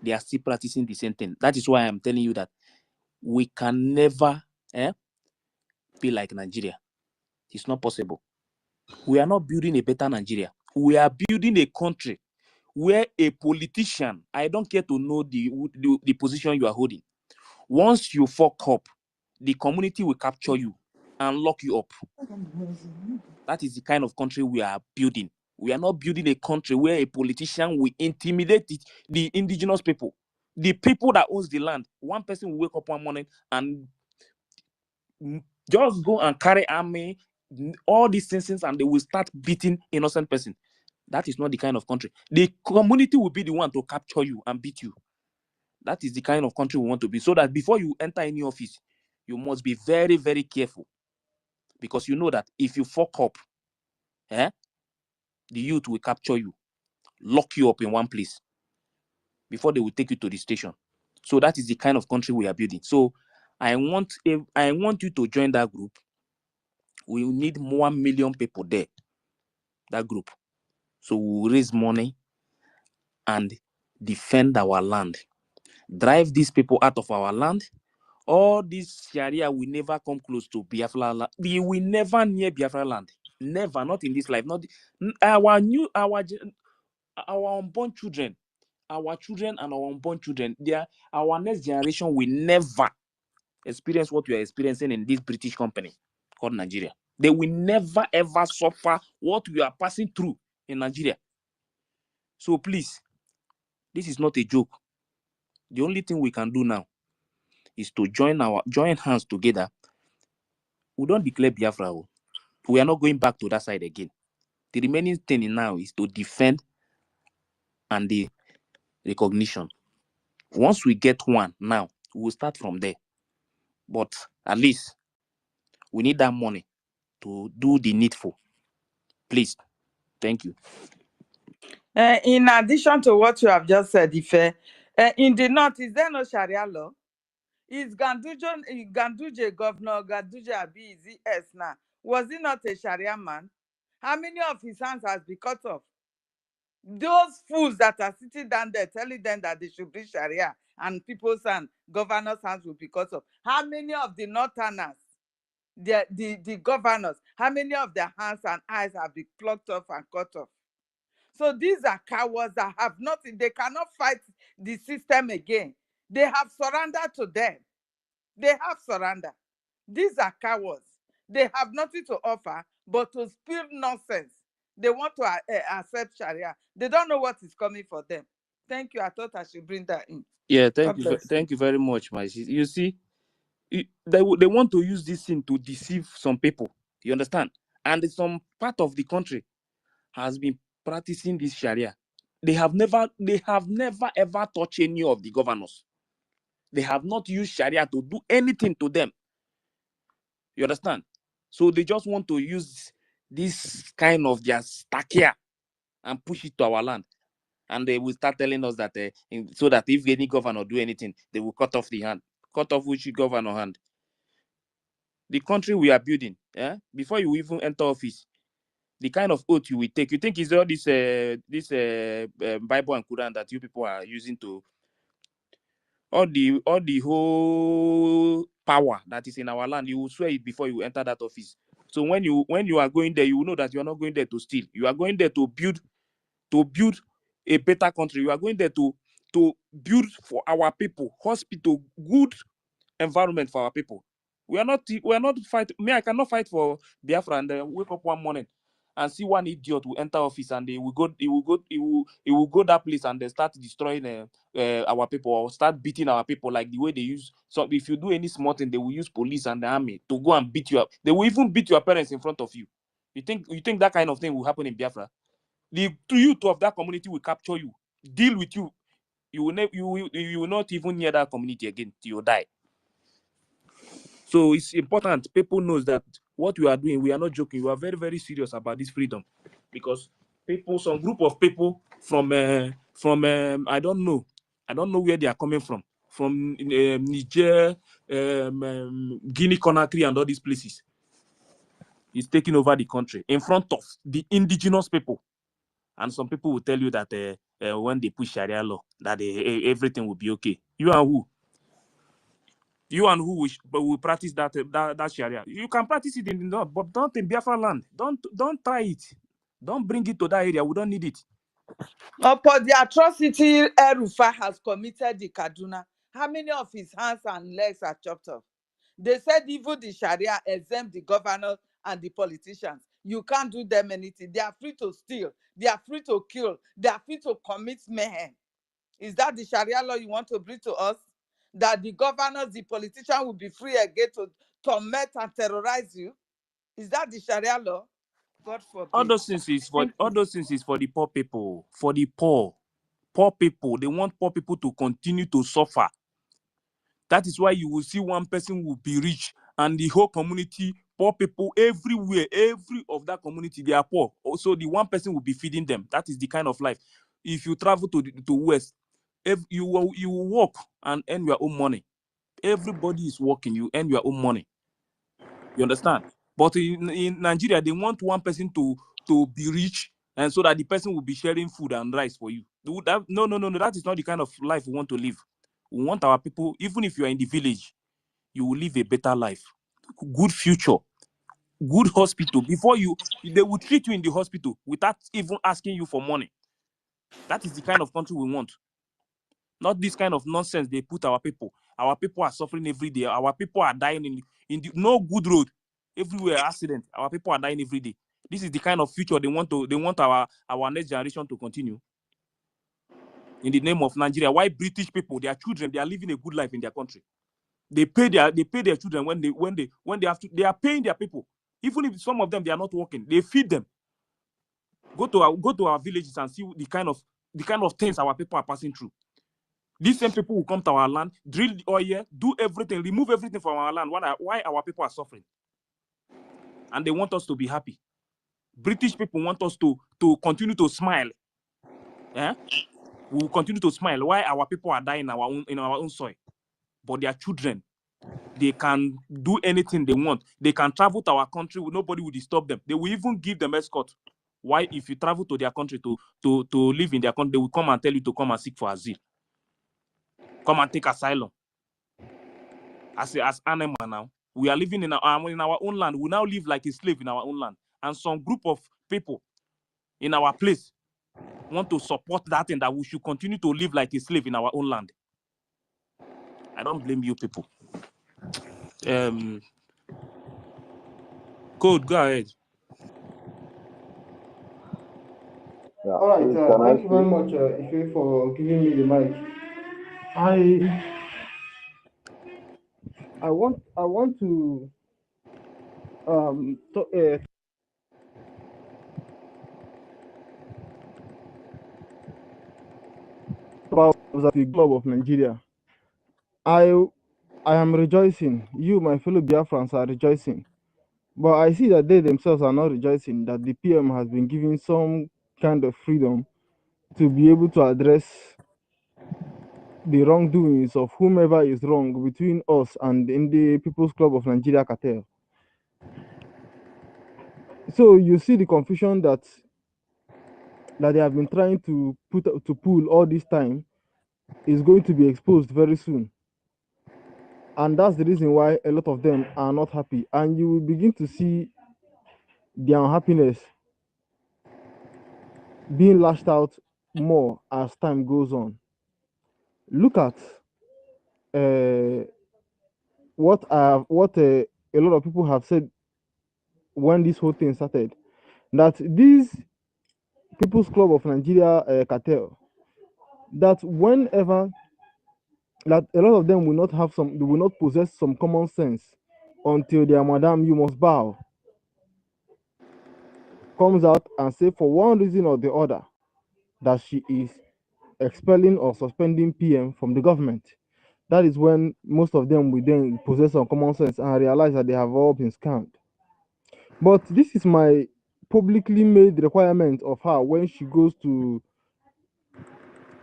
they are still practicing the same thing. That is why I'm telling you that we can never be like Nigeria. It's not possible. We are not building a better Nigeria. We are building a country where a politician, I don't care to know the position you are holding. Once you fuck up, the community will capture you and lock you up. That is the kind of country we are building. We are not building a country where a politician will intimidate the indigenous people, the people that owns the land. One person will wake up one morning and just go and carry army, all these things, and they will start beating innocent person. That is not the kind of country. The community will be the one to capture you and beat you. That is the kind of country we want to be. So that before you enter any office, you must be very, very careful. Because you know that if you fuck up, the youth will capture you, lock you up in one place before they will take you to the station. So that is the kind of country we are building. So I want you to join that group. We need 1 million people there, that group. So we will raise money and defend our land. Drive these people out of our land. All this Sharia will never come close to Biafra land. We will never near Biafra land. Never, not in this life. Not our unborn children, our children and our unborn children. Our next generation will never experience what we are experiencing in this British company called Nigeria. They will never ever suffer what we are passing through in Nigeria. So please, this is not a joke. The only thing we can do now is to join hands together. We don't declare Biafra. We are not going back to that side again. The remaining thing now is to defend and the recognition. Once we get one now, we'll start from there. But at least we need that money to do the needful. Please. Thank you. In addition to what you have just said, Ife, in the north, is there no Sharia law? Is Ganduje Governor Ganduje Abi, is he now? Was he not a Sharia man? How many of his hands has been cut off? Those fools that are sitting down there telling them that they should bring Sharia and people's and governors' hands will be cut off. How many of the northerners, the governors, how many of their hands and eyes have been plucked off and cut off? So these are cowards that have nothing. They cannot fight the system again. They have surrendered to them. They have surrendered. These are cowards. They have nothing to offer but to spill nonsense. They want to accept Sharia. They don't know what is coming for them. Thank you. I thought I should bring that in. Yeah, God bless you. thank you very much, my sister. You see, they want to use this thing to deceive some people. You understand? And some part of the country has been practicing this Sharia. They have never ever touched any of the governors. They have not used Sharia to do anything to them. You understand? So they just want to use this kind of their stakia and push it to our land. And they will start telling us that so that if any governor do anything, they will cut off the hand. Cut off which governor hand? The country we are building, before you even enter office, the kind of oath you will take. You think it's all this Bible and Quran that you people are using to all the whole power that is in our land, you will swear it before you enter that office. So when you are going there, you will know that you are not going there to steal. You are going there to build a better country. You are going there to build for our people, hospital, good environment for our people. We are not fighting. Me, I cannot fight for Biafra and wake up one morning and see one idiot will enter office and he will go that place and they start destroying our people or start beating our people like the way they use. So if you do any small thing, they will use police and the army to go and beat you up. They will even beat your parents in front of you. You think that kind of thing will happen in Biafra? The youth of that community will capture you, deal with you. You will not even near that community again till you die. So it's important people knows that what we are doing, we are not joking. We are very, very serious about this freedom, because some group of people from I don't know where they are coming from Niger, Guinea Conakry, and all these places, is taking over the country in front of the indigenous people. And some people will tell you that when they push Sharia law, that everything will be okay. You and who? You and who will practice that Sharia? You can practice it in the north, but don't in Biafra land. Don't try it. Don't bring it to that area. We don't need it. For the atrocity El-Rufai has committed in Kaduna, how many of his hands and legs are chopped off? They said even the Sharia exempt the governors and the politicians. You can't do them anything. They are free to steal. They are free to kill. They are free to commit mayhem. Is that the Sharia law you want to bring to us? That the governors, the politicians will be free again to torment and terrorize you? Is that the Sharia law? God forbid. All those things is for the poor people. For the poor people. They want poor people to continue to suffer. That is why you will see one person will be rich and the whole community, poor people everywhere, every of that community, they are poor. Also, the one person will be feeding them. That is the kind of life. If you travel to West, you will work and earn your own money. Everybody is working, you earn your own money. You understand? But in Nigeria, they want one person to be rich, and so that the person will be sharing food and rice for you. No. That is not the kind of life we want to live. We want our people, even if you are in the village, you will live a better life, good future, good hospital. They will treat you in the hospital without even asking you for money. That is the kind of country we want. Not this kind of nonsense they put our people. Our people are suffering every day. Our people are dying in the no good road. Everywhere accident. Our people are dying every day. This is the kind of future they want our next generation to continue. In the name of Nigeria, why British people, their children, they are living a good life in their country. They pay their children when they have to. They are paying their people. Even if some of them they are not working, they feed them. Go to our villages and see the kind of things our people are passing through. These same people will come to our land, drill the oil, do everything, remove everything from our land. Why our people are suffering? And they want us to be happy. British people want us to continue to smile. Yeah? We will continue to smile. Why our people are dying in our own soil? But their children, they can do anything they want. They can travel to our country, nobody will disturb them. They will even give them escort. Why? If you travel to their country to live in their country, they will come and tell you to come and seek for asylum. Come and take asylum. As animal now. We are living in our own land. We now live like a slave in our own land. And some group of people in our place want to support that and that we should continue to live like a slave in our own land. I don't blame you people. Code, go ahead. Yeah. All right. Thank you very much, Ife, for giving me the mic. I want to at the Club of Nigeria. I am rejoicing. You, my fellow Biafrans, are rejoicing. But I see that they themselves are not rejoicing that the PM has been given some kind of freedom to be able to address the wrongdoings of whomever is wrong between us and in the People's Club of Nigeria cartel. So you see the confusion that they have been trying to pull all this time is going to be exposed very soon. And that's the reason why a lot of them are not happy. And you will begin to see their unhappiness being lashed out more as time goes on. Look at what a lot of people have said when this whole thing started, that these People's Club of Nigeria cartel, that whenever that a lot of them will not have some, they will not possess some common sense until their madam, you must bow, comes out and say for one reason or the other that she is expelling or suspending PM from the government. That is when most of them will then possess some common sense and realize that they have all been scammed. But this is my publicly made requirement of her when she goes to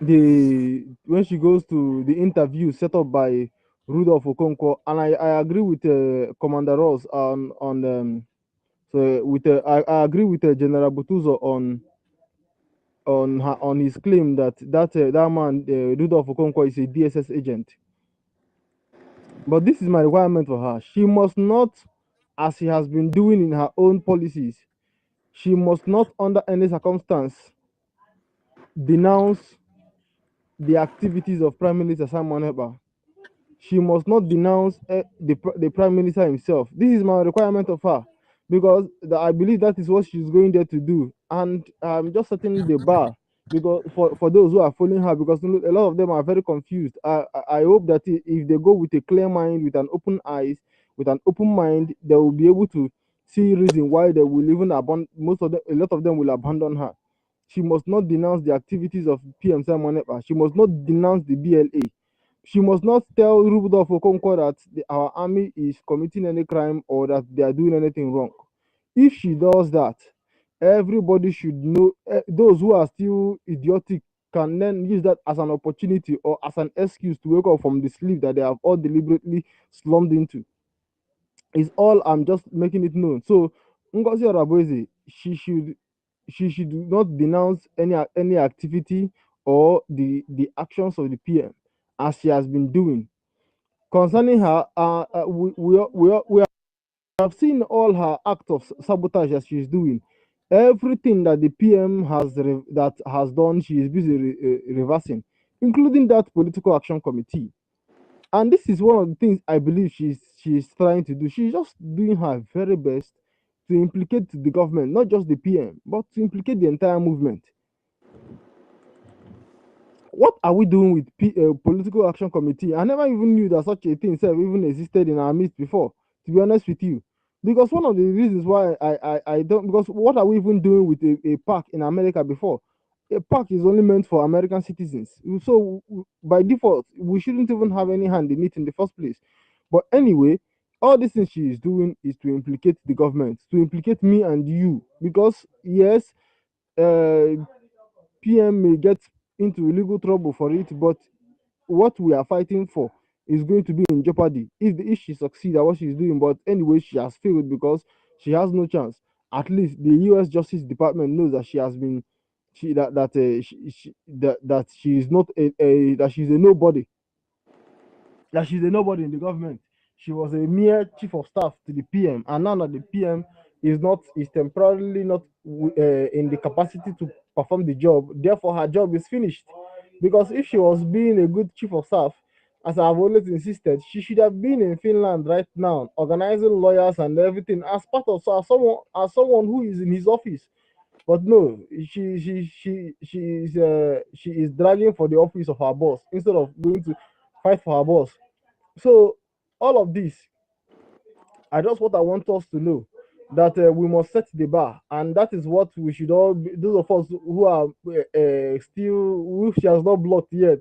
the interview set up by Rudolph Okonkwo, and I agree with Commander Ross I agree with General Butuzo on his claim that that man Rudolph Okonkwo is a DSS agent. But this is my requirement for her. She must not, as she has been doing in her own policies, she must not under any circumstance denounce the activities of Prime Minister Simon Ekpa. She must not denounce the Prime Minister himself. This is my requirement of her, because I believe that is what she's going there to do. And I'm just setting the bar because for those who are following her, because a lot of them are very confused. I hope that if they go with a clear mind, with an open eyes, with an open mind, they will be able to see reason why they will even abandon, a lot of them will abandon her. She must not denounce the activities of PM Simon Ekpa. She must not denounce the BLA. She must not tell Rudolph Okonkwo that our army is committing any crime or that they are doing anything wrong. If she does that, everybody should know. Those who are still idiotic can then use that as an opportunity or as an excuse to wake up from the sleep that they have all deliberately slumped into. It's all, I'm just making it known. So Ngozi Araboeze, she should not denounce any activity or the actions of the PM as she has been doing. Concerning her, we have seen all her acts of sabotage that she's doing. Everything that the PM has done, she is busy reversing, including that political action committee. And this is one of the things I believe she's trying to do. She's just doing her very best to implicate the government, not just the PM, but to implicate the entire movement. What are we doing with political action committee? I never even knew that such a thing even existed in our midst before, to be honest with you. Because one of the reasons why I don't, because what are we even doing with a park in America before? A park is only meant for American citizens. So by default, we shouldn't even have any hand in it in the first place. But anyway, all these things she is doing is to implicate the government, to implicate me and you. Because yes, PM may get into legal trouble for it, but what we are fighting for is going to be in jeopardy if she succeeds at what she's doing. But anyway, she has failed because she has no chance. At least the U.S. Justice Department knows that she has been that she is not that she's a nobody, that she's a nobody in the government. She was a mere chief of staff to the PM, and now that the PM is temporarily not in the capacity to perform the job, therefore her job is finished. Because if she was being a good chief of staff, as I've always insisted, she should have been in Finland right now, organizing lawyers and everything as part of someone who is in his office. But no, she is dragging for the office of her boss instead of going to fight for her boss. So all of this, I just what I want us to know that we must set the bar, and that is what we should all be, those of us who are still, who she has not blocked yet,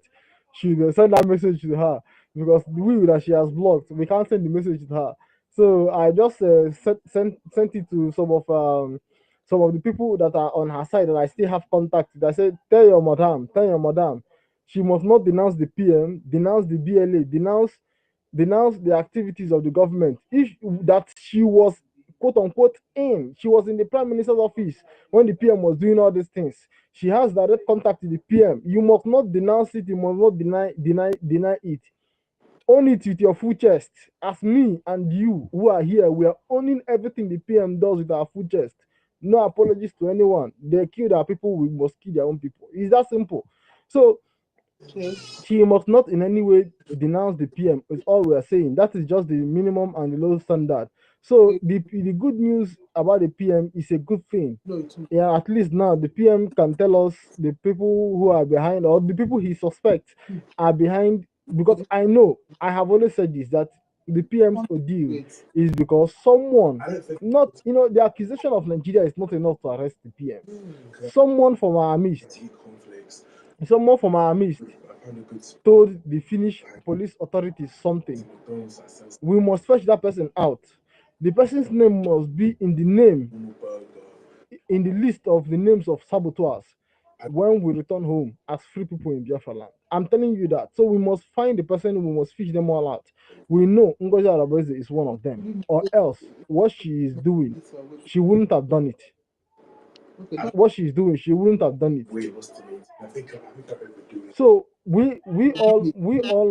should send that message to her, because we that she has blocked, we can't send the message to her. So I just sent it to some of the people that are on her side that I still have contact with. I said, tell your madam, she must not denounce the PM, denounce the BLA, denounce the activities of the government. If that she was quote unquote she was in the prime minister's office when the PM was doing all these things. She has direct contact with the PM. You must not denounce it, you must not deny it. Own it with your full chest. As me and you who are here, we are owning everything the PM does with our full chest. No apologies to anyone. They kill their people, we must kill their own people. It's that simple. So she must not in any way denounce the PM, is all we are saying. That is just the minimum and the low standard. So the good news about the PM is a good thing. Yeah, at least now the PM can tell us the people who are behind, or the people he suspects are behind, because I know, I have always said this, that the PM's ordeal is because someone, not, the accusation of Nigeria is not enough to arrest the PM. Someone from our midst told the Finnish police authorities something. We must fetch that person out. The person's name must be in the list of the names of saboteurs when we return home as free people in Biafraland. I'm telling you that. So we must find the person, we must fish them all out. We know Ngozi Arabeze is one of them, or else what she is doing, she wouldn't have done it. What she's doing, she wouldn't have done it. So we all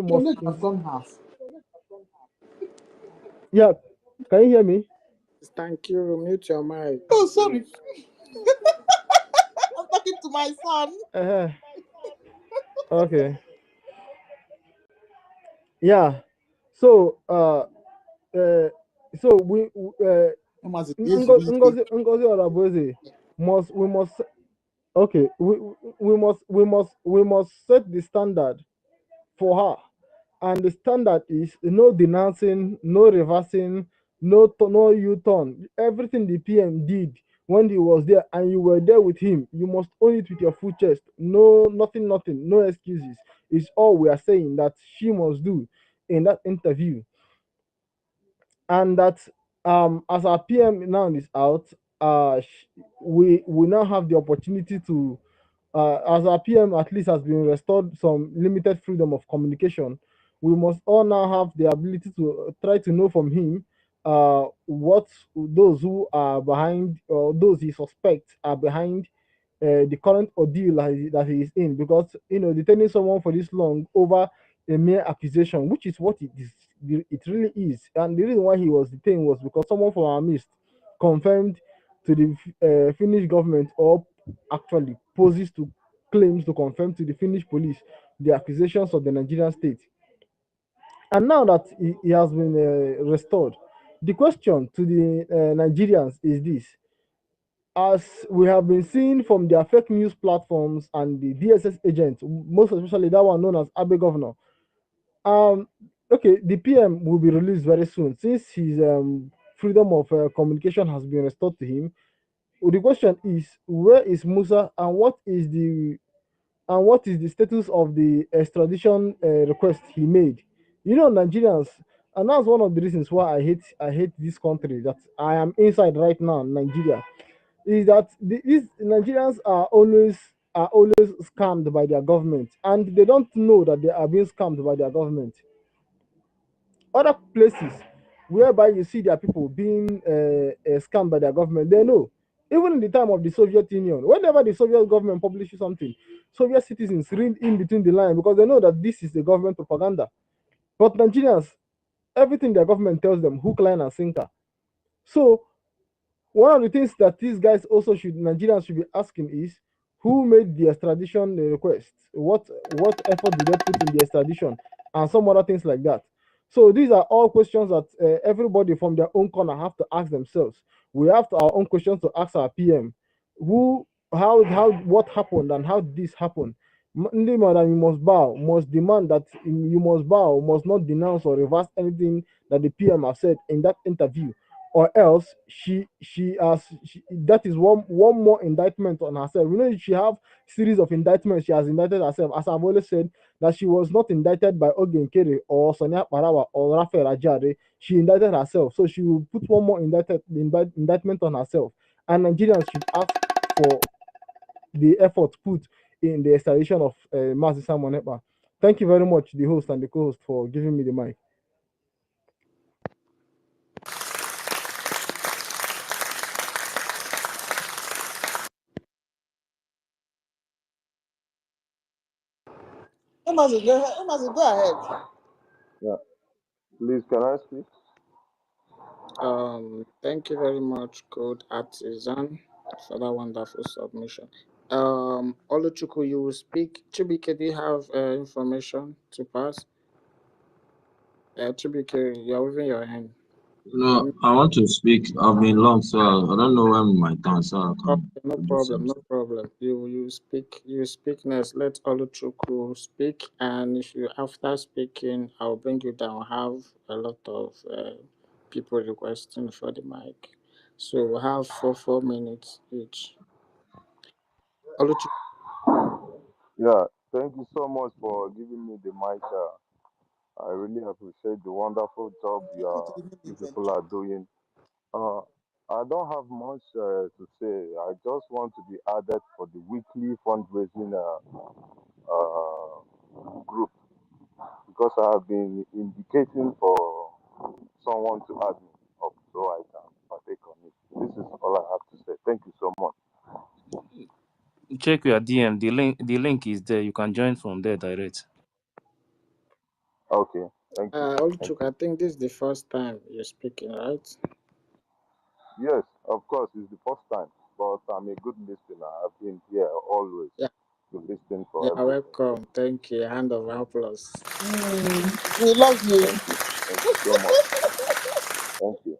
must. Yeah, can you hear me? Thank you. Mute your mic. Oh, sorry. I'm talking to my son. Okay. Yeah. So so Ngozi Arabeze must okay, we must set the standard for her. And the standard is no denouncing, no reversing, no U-turn. Everything the PM did when he was there and you were there with him, you must own it with your full chest. No, nothing, no excuses. Is all we are saying that she must do in that interview. And that as our PM now is out, we now have the opportunity to, as our PM at least has been restored some limited freedom of communication, we must all now have the ability to try to know from him what those who are behind, or those he suspects are behind the current ordeal that he is in, because detaining someone for this long over a mere accusation, which is what it really is. And the reason why he was detained was because someone from our midst confirmed to the Finnish government, or actually poses to claims to confirm to the Finnish police the accusations of the Nigerian state. And now that he has been restored, the question to the Nigerians is this: as we have been seeing from their fake news platforms and the DSS agents, most especially that one known as Abe Governor, okay, the PM will be released very soon since his freedom of communication has been restored to him. The question is, where is Musa, and what is the status of the extradition request he made? Nigerians, and that's one of the reasons why I hate this country that I am inside right now, Nigeria, is that these Nigerians are always scammed by their government, and they don't know that they are being scammed by their government. Other places whereby you see their people being scammed by their government, they know. Even in the time of the Soviet Union, whenever the Soviet government publishes something, Soviet citizens read in between the line because they know that this is the government propaganda. But Nigerians, everything their government tells them, hook, line, and sinker. So one of the things that these guys also Nigerians should be asking is, who made the extradition request? What effort did they put in the extradition, and some other things like that. So these are all questions that everybody from their own corner have to ask themselves. We have our own questions to ask our PM. What happened, and how did this happen? You must bow, must demand that you must bow, must not denounce or reverse anything that the PM have said in that interview, or else that is one more indictment on herself. She have series of indictments she has indicted herself. As I've always said, that she was not indicted by Ogen Kere or Sonia Parawa or Raphael Ajare. She indicted herself, so she will put one more indictment on herself. And Nigerians should ask for the effort put in the extradition of Mazi Simon Ekpa. Thank you very much, the host and the co-host, for giving me the mic. Umazu, go ahead. Yeah, please, can I speak? Thank you very much, Code Artisan, for that wonderful submission. Oluchuku, you will speak. Chibike, do you have information to pass? Chibike, you're waving your hand. No, I want to speak. I've been long, so I don't know when my turn, so I Okay, can no do problem, no something. problem. You speak next. Let Oluchuku speak, and if you after speaking, I'll bring you down. Have a lot of people requesting for the mic, so we'll have 4 minutes each. Oluchuku. Yeah, thank you so much for giving me the mic. I really appreciate the wonderful job Go to the main you event. people are doing. Uh, I don't have much to say. I just want to be added for the weekly fundraising group because I have been indicating for someone to add me up so I can partake on it. This is all I have to say. Thank you so much. Check your DM. The link is there. You can join from there direct. Okay, thank you. Thank Oluchuku, you. I think this is the first time you're speaking, right? Yes, of course, it's the first time, but I'm a good listener. I've been here always Yeah, to listen for you're everything. welcome. Thank you. Hand of applause. We love you. Thank you. Thank you so much. Thank you.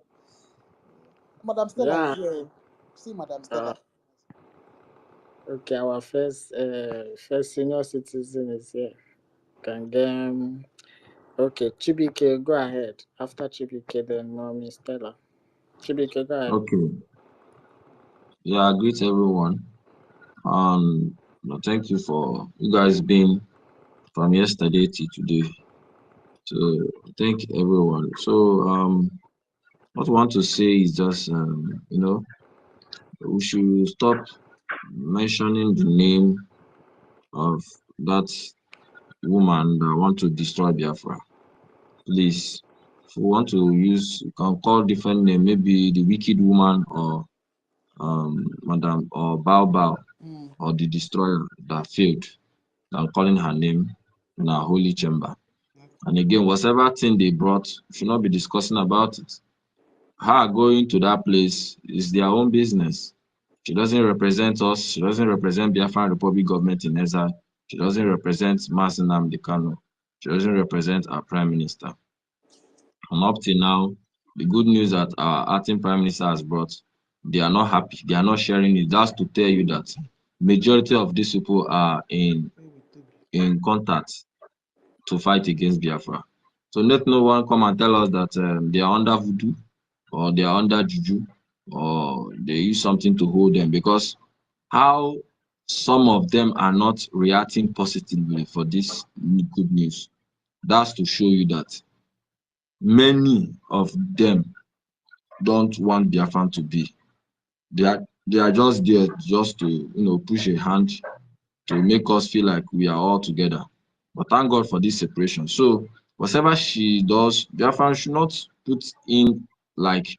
Madam Stella is Yeah. here. See Madam Uh, Stella. okay, our first senior citizen is here. Can get. Okay, Chibike, go ahead. After Chibike, then Mommy Stella. Chibike, go ahead. Okay. Yeah, I greet everyone. Thank you for you guys being from yesterday till today. So thank everyone. So what I want to say is just we should stop mentioning the name of that woman that want to destroy Biafra. Please, if we want to use, you can call different name, maybe the wicked woman or Madam or Bao Bao or the destroyer that failed. I'm calling her name in our holy chamber. And again, whatever thing they brought, we should not be discussing about it. Her going to that place is their own business. She doesn't represent us. She doesn't represent Biafran Republic government in exile. She doesn't represent Mazi Nnamdi Kanu. She doesn't represent our prime minister. And up till now, the good news that our acting prime minister has brought, they are not happy. They are not sharing it. That's to tell you that majority of these people are in contact to fight against Biafra. So let no one come and tell us that they are under voodoo or they are under juju or they use something to hold them, because how some of them are not reacting positively for this good news, that's to show you that many of them don't want Biafran to be. They are just there just to push a hand to make us feel like we are all together. But thank God for this separation. So whatever she does, Biafran should not put in like,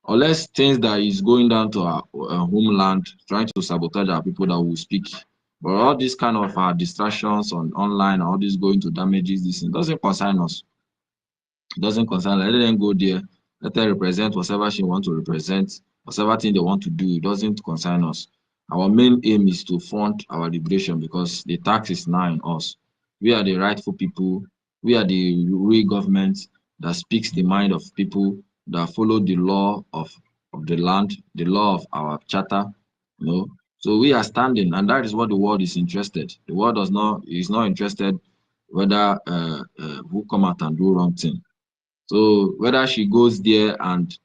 unless things that is going down to our homeland, trying to sabotage our people that will speak. But all these kind of distractions on online, all this going to damages, this it doesn't concern us. It doesn't concern her. Let them go there. Let her represent whatever she want to represent, whatever thing they want to do. It doesn't concern us. Our main aim is to fund our liberation because the tax is now in us. We are the rightful people. We are the real government that speaks the mind of people, that follow the law of the land, the law of our charter. So we are standing, and that is what the world is interested. The world is not interested whether who come out and do wrong thing. So whether she goes there and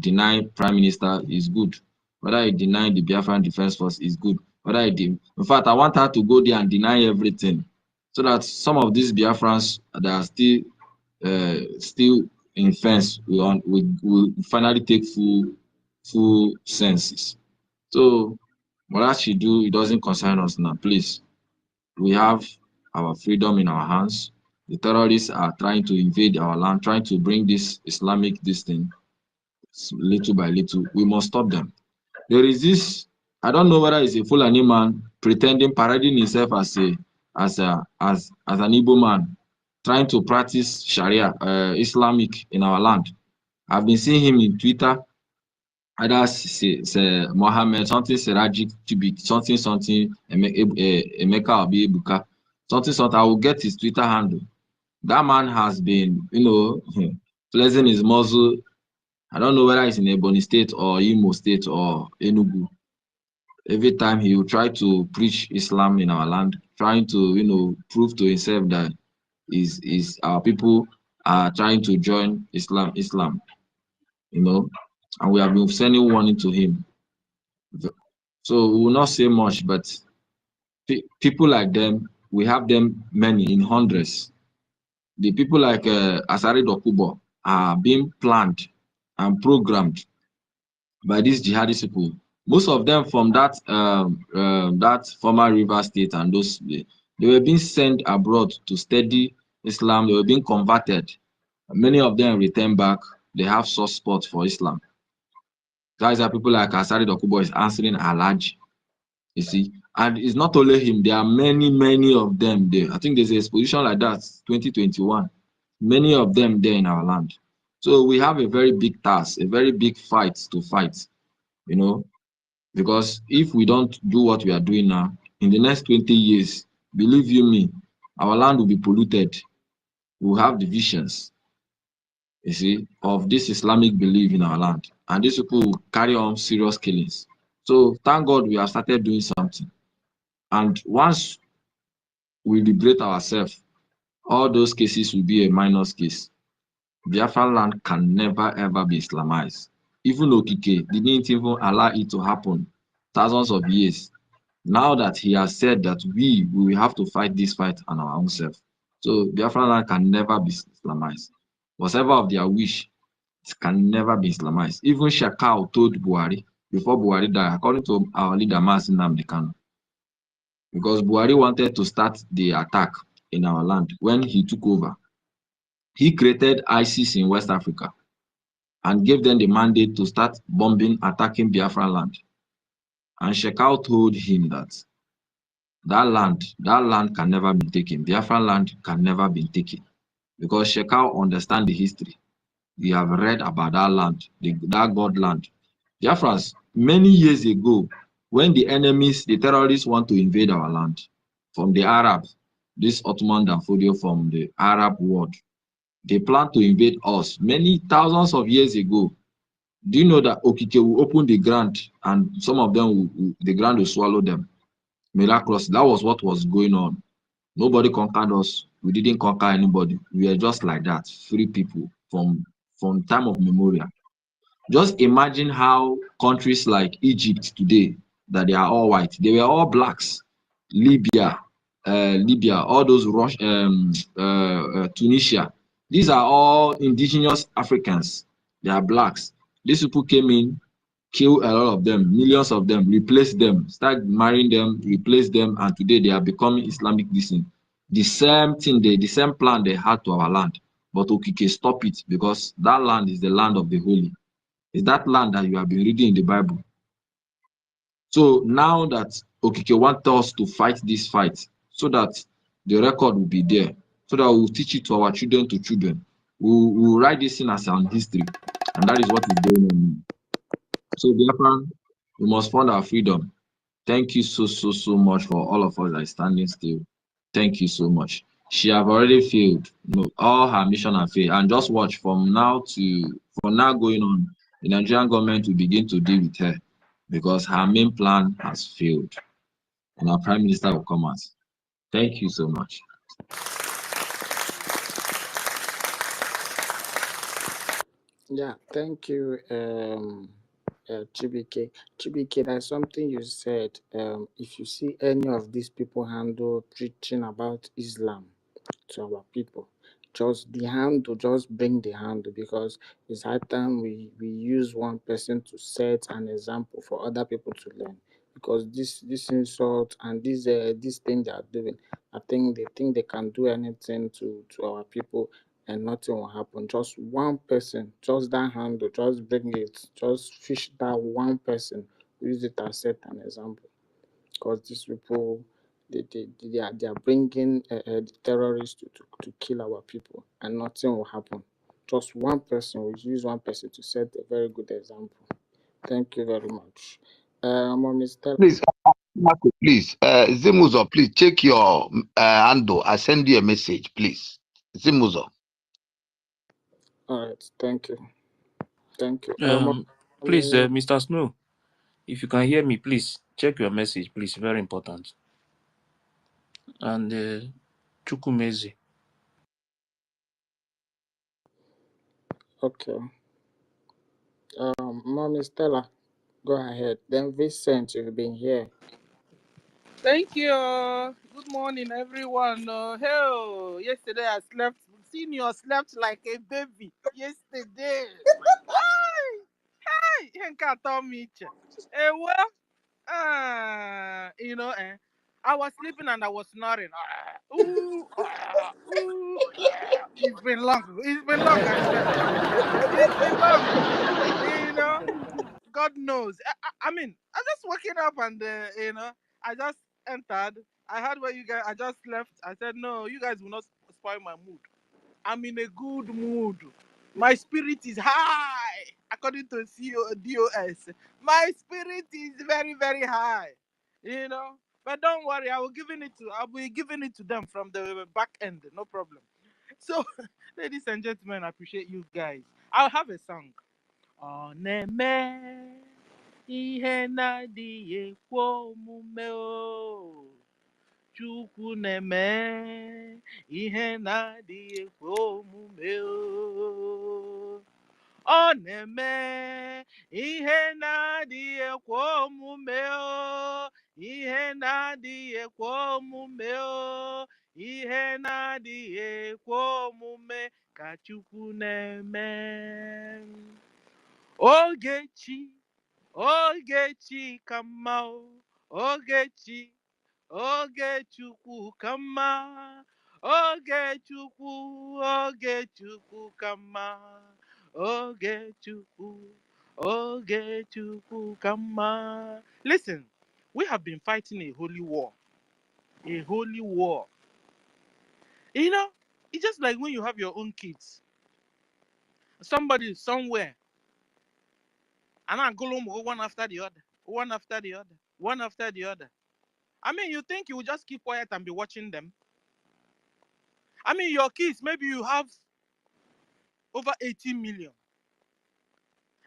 deny Prime Minister is good. Whether he deny the Biafran Defense Force is good. Whether in fact, I want her to go there and deny everything, so that some of these Biafrans that are still in fence will finally take full senses. So what she do, it doesn't concern us now. Please, we have our freedom in our hands. The terrorists are trying to invade our land, trying to bring this Islamic thing little by little. We must stop them. There is this, I don't know whether it's a Fulani man pretending, parading himself as an Igbo man, trying to practice Sharia, Islamic in our land. I've been seeing him in Twitter, either say Mohammed, something Serajic, Tubik, something Emeka Obi Ebuka, something. I will get his Twitter handle. That man has been, flexing his muzzle. I don't know whether it's in Ebony State or Imo State or Enugu. Every time he will try to preach Islam in our land, trying to, prove to himself that is our people are trying to join Islam, and we have been sending warning to him. So we will not say much, but people like them, we have them many in hundreds. The people like Asari Dokubo are being planned and programmed by these jihadist people. Most of them from that former River State, and those they were being sent abroad to study Islam. They were being converted. Many of them return back. They have soft spot for Islam. Guys are people like Asari Dokubo is answering Alaj. You see, and it's not only him. There are many of them there. I think there's an exposition like that 2021. Many of them there in our land. So we have a very big task, a very big fight to fight. Because if we don't do what we are doing now, in the next 20 years, believe you me, our land will be polluted. We'll have divisions, you see, of this Islamic belief in our land. And these people will carry on serious killings. So thank God we have started doing something. And once we liberate ourselves, all those cases will be a minor case. Biafra land can never ever be Islamized. Even Okike didn't even allow it to happen thousands of years. Now that he has said that we will have to fight this fight on our own self. So Biafra land can never be Islamized. Whatever of their wish, it can never be Islamized. Even Shakal told Buhari before Buhari died, according to our leader Mazi Nnamdi Kanu, because Buhari wanted to start the attack in our land when he took over. He created ISIS in West Africa and gave them the mandate to start bombing, attacking Biafra land. And Shekau told him that that land can never be taken. Biafra land can never be taken, because Shekau understands the history. We have read about that land, that God land. Biafrans, many years ago, when the enemies, the terrorists want to invade our land from the Arabs, this Ottoman Danfodio from the Arab world, they plan to invade us many thousands of years ago. Do you know that Okike will open the ground and some of them, the ground will swallow them? Miraculous. That was what was going on. Nobody conquered us. We didn't conquer anybody. We are just like that, free people from time of memorial. Just imagine how countries like Egypt today, that they are all white, they were all blacks. Libya, all those Tunisia. These are all indigenous Africans. They are blacks. These people came in, killed a lot of them, millions of them, replaced them, start marrying them, replace them, and today they are becoming Islamic descent. The same thing, the same plan they had to our land. But Okike stop it, because that land is the land of the holy. It's that land that you have been reading in the Bible. So now that Okike wants us to fight this fight, so that the record will be there, so that we'll teach it to our children to children. We'll write this in as an history, and that is what is going on. So Biafra, we must find our freedom. Thank you so much for all of us that are standing still. Thank you so much. She have already failed. All her mission have failed. And just watch from now going on, the Nigerian government will begin to deal with her, because her main plan has failed. And our Prime Minister will come out. Thank you so much. Yeah, thank you, Chibike. Chibike, there's something you said. If you see any of these people handle preaching about Islam to our people, just the handle, just bring the handle, because it's high time we use one person to set an example for other people to learn. Because this insult and this thing they are doing, I think they can do anything to our people and nothing will happen. Just one person, just that handle, just bring it, just fish that one person, use it as set an example. Because these people, they are bringing terrorists to kill our people, and nothing will happen. Just one person, we use one person to set a very good example. Thank you very much. Mommy Stella. Please, Marco, please, Zimuzo, please check your handle. I send you a message, please. Zimuzo. All right, thank you. Thank you. Please, Mr. Snow, if you can hear me, please check your message, please. Very important. And Chukwumezi. Okay. Mommy Stella, go ahead. Then Vincent, you've been here. Thank you. Good morning, everyone. Yesterday I slept. Senior slept like a baby. Yesterday. Hey, Henka told me. I was sleeping and I was snoring. It's been long. It's been long, I swear to God. It's been long. You know, God knows. I mean, I just waking up and I just entered. I heard where you guys. I just left. I said, no, you guys will not spoil my mood. I'm in a good mood. My spirit is high, according to DOS. My spirit is very, very high. You know, but don't worry. I'll be giving it to them from the back end. No problem. So, ladies and gentlemen, I appreciate you guys. I'll have a song. Oneme ihe na-adịghị ekwe omume o. Chukwu na-eme ihe na-adịghị ekwe omume o. Ọ na-eme ihe na-adịghị ekwe omume o. Ihe na-adịghị ekwe omume o. Ihe na-adịghị ekwe omume ka Chukwu na-eme. Ogechi, Ogechi ka mma o. Ogechi, Ogechukwu ka mma. Ogechukwu, Ogechukwu ka mma. Ogechukwu, Ogechukwu ka mma. Listen, we have been fighting a holy war. A holy war. You know, it's just like when you have your own kids. Somebody somewhere, and I go one after the other, one after the other, one after the other. I mean, you think you will just keep quiet and be watching them? I mean, your kids, maybe you have over 18 million,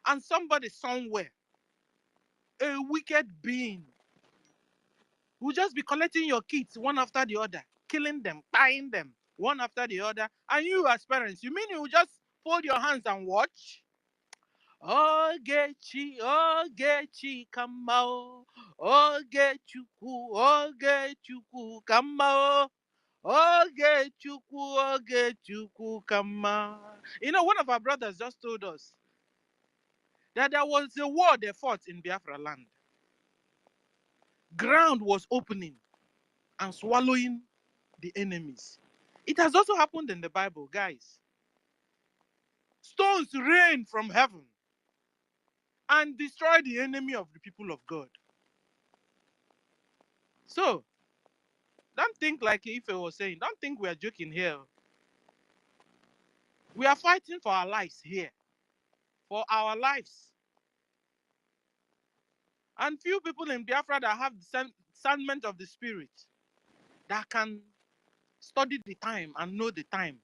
and somebody somewhere, a wicked being, will just be collecting your kids one after the other, killing them, buying them one after the other. And you, as parents, you mean you will just fold your hands and watch? Ogechi, Ogechi kama o. Ogechukwu, Ogechukwu kama o. Ogechukwu, Ogechukwu kama. You know, one of our brothers just told us that there was a war they fought in Biafra land. Ground was opening and swallowing the enemies. It has also happened in the Bible, guys. Stones rain from heaven and destroy the enemy of the people of God. So, don't think like Ife was saying, don't think we are joking here. We are fighting for our lives here. For our lives. And few people in Biafra that have discernment of the spirit, that can study the time and know the time.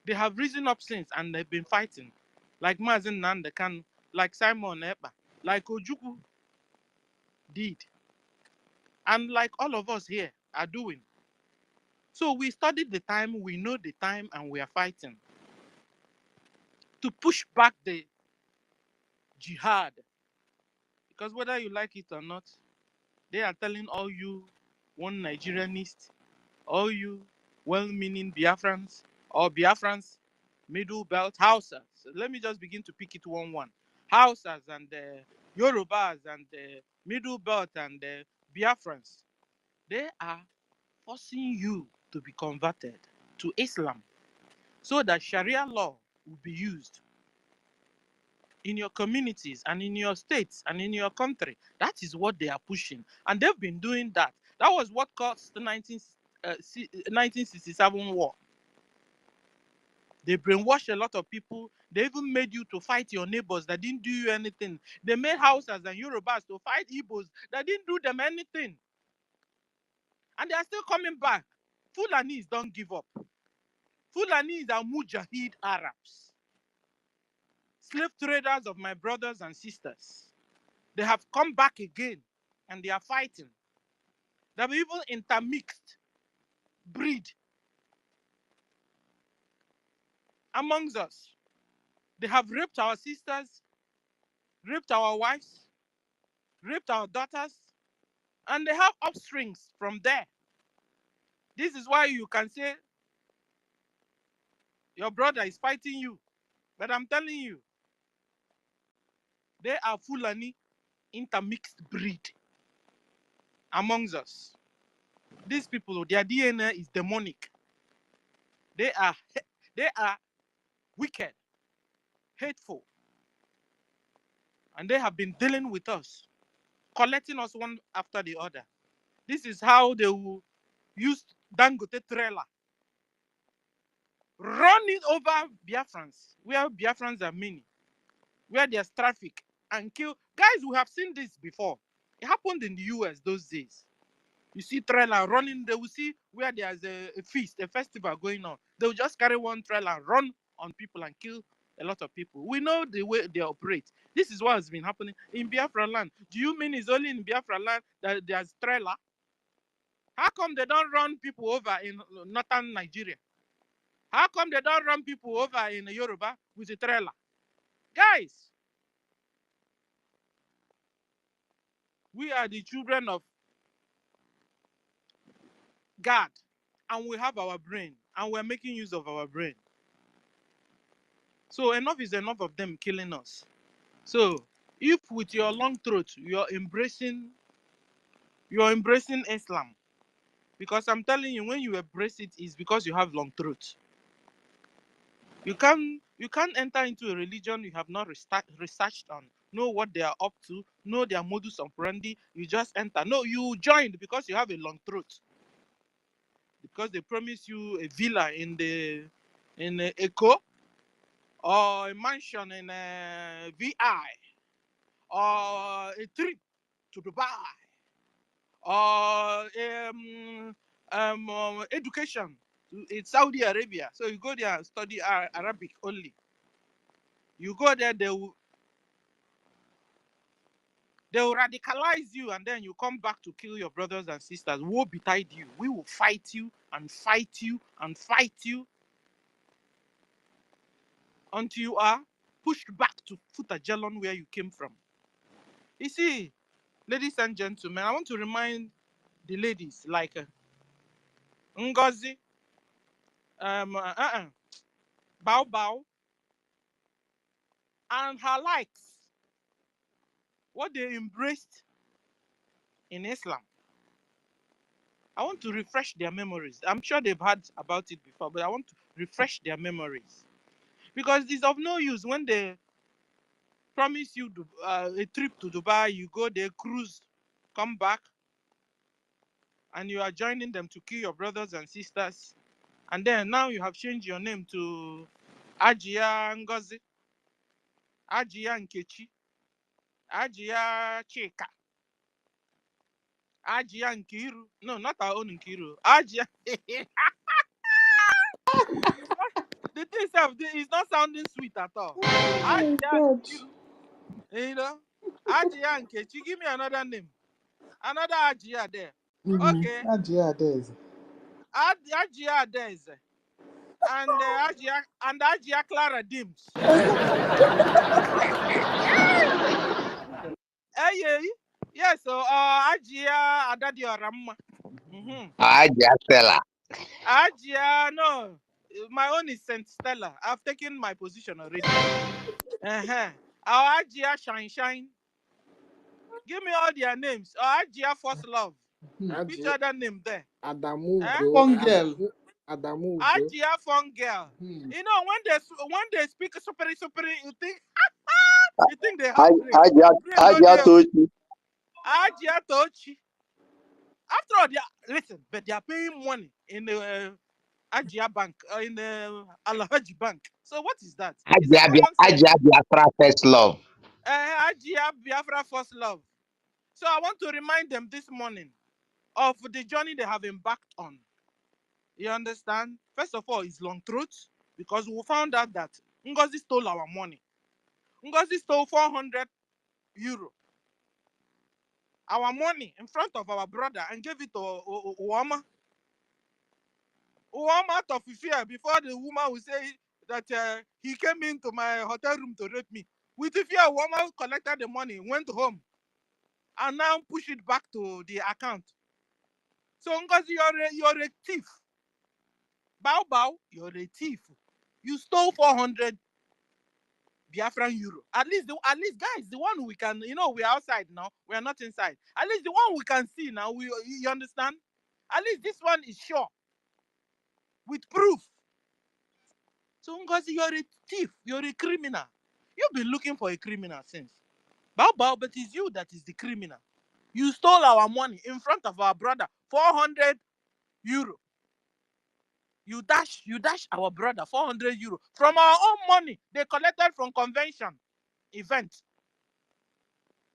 They have risen up since and they've been fighting. Like Mazin Nandekan, like Simon Epa, like Ojuku did. And like all of us here are doing. So we studied the time, we know the time, and we are fighting. to push back the jihad. Because whether you like it or not, they are telling all you one Nigerianists, all you well-meaning Biafrans or Biafrans, middle belt Hausas. So let me just begin to pick it one. Hausas and Yorubas and middle belt and Biafrans. They are forcing you to be converted to Islam so that Sharia law will be used in your communities and in your states and in your country. That is what they are pushing. And they've been doing that. That was what caused the 1967 war. They brainwashed a lot of people. They even made you to fight your neighbors that didn't do you anything. They made Hausas and Yorubas to fight Igbos that didn't do them anything. And they are still coming back. Fulanis don't give up. Fulanis are Mujahid Arabs, slave traders of my brothers and sisters. They have come back again and they are fighting. They have even intermixed breed amongst us. They have raped our sisters, raped our wives, raped our daughters, and they have offsprings from there. This is why you can say your brother is fighting you. But I'm telling you, they are Fulani intermixed breed amongst us. These people, their DNA is demonic. They are wicked, hateful, and they have been dealing with us, collecting us one after the other. This is how they will use Dangote trailer, run it over Biafrans, where Biafrans are many, where there's traffic, and kill. Guys, we have seen this before. It happened in the US those days. You see trailer running, they will see where there's a feast, a festival going on. They will just carry one trailer, run on people and kill a lot of people. We know the way they operate. This is what has been happening in Biafraland. Do you mean it's only in Biafraland that there's trailer? How come they don't run people over in northern Nigeria? How come they don't run people over in Yoruba with a trailer? Guys, we are the children of God, and we have our brain, and we're making use of our brain. So enough is enough of them killing us. So if with your long throat you're embracing Islam, because I'm telling you, when you embrace it, it's because you have long throat. You can't enter into a religion you have not researched on, know what they are up to, know their modus operandi. You just enter. No, you joined because you have a long throat. Because they promise you a villa in Eco, or a mansion in VI, or a trip to Dubai, or education in Saudi Arabia. So you go there and study Arabic only. You go there, they will radicalize you, and then you come back to kill your brothers and sisters. Woe betide you. We will fight you and fight you and fight you until you are pushed back to Futajalon, where you came from. You see, ladies and gentlemen, I want to remind the ladies like Ngozi, Bao Bao, and her likes, what they embraced in Islam. I want to refresh their memories. I'm sure they've heard about it before, but I want to refresh their memories. Because it's of no use when they promise you a trip to Dubai, you go there, cruise, come back, and you are joining them to kill your brothers and sisters. And then now you have changed your name to Ajia Ngozi, Ajia Nkechi, Ajia Chika, Ajia Nkiru. No, not our own Nkiru. Ajia. The thing itself is not sounding sweet at all. Ajia Nkiru. You know? Ajia Nkechi. Give me another name. Another Ajia there. Okay. Ajia Adeze. Ajia Adeze. and Ajia Clara Dims. Hey, yes, so Ajia Adadio Ramma. Ajia Stella. Ajia, no, my own is Saint Stella. I've taken my position already. Our Ajia Shine. Give me all their names. Ajia First Love. Which other name there? Adamu Eh? bro. Fun girl. Adamu bro. Ajia Fun Girl. You know, when they speak super, you think they have brain. Brain no Ajia deal. Tochi. Ajia Tochi. After all, listen, but they are paying money in the Ajia Bank, in the Alhaji Bank. So what is that? It's a common sense. Ajia Biafra First Love. Ajia Biafra First Love. So I want to remind them this morning of the journey they have embarked on. You understand? First of all, it's long truth because we found out that Ngozi stole our money. Ngozi stole 400 euro, our money, in front of our brother and gave it to Uwama. Uwama out of fear before the woman will say that he came into my hotel room to rape me. With the fear, Uwama collected the money, went home, and now push it back to the account. So Ngozi, you're a thief. Bow, you're a thief. You stole 400 Biafran euro. At least, guys, the one we can, we're outside now. We are not inside. At least the one we can see now. You understand? At least this one is sure with proof. So Ngozi, you're a thief. You're a criminal. You've been looking for a criminal since. Bow, but it's you that is the criminal. You stole our money in front of our brother, 400 euro. You dash our brother 400 euro from our own money they collected from convention event.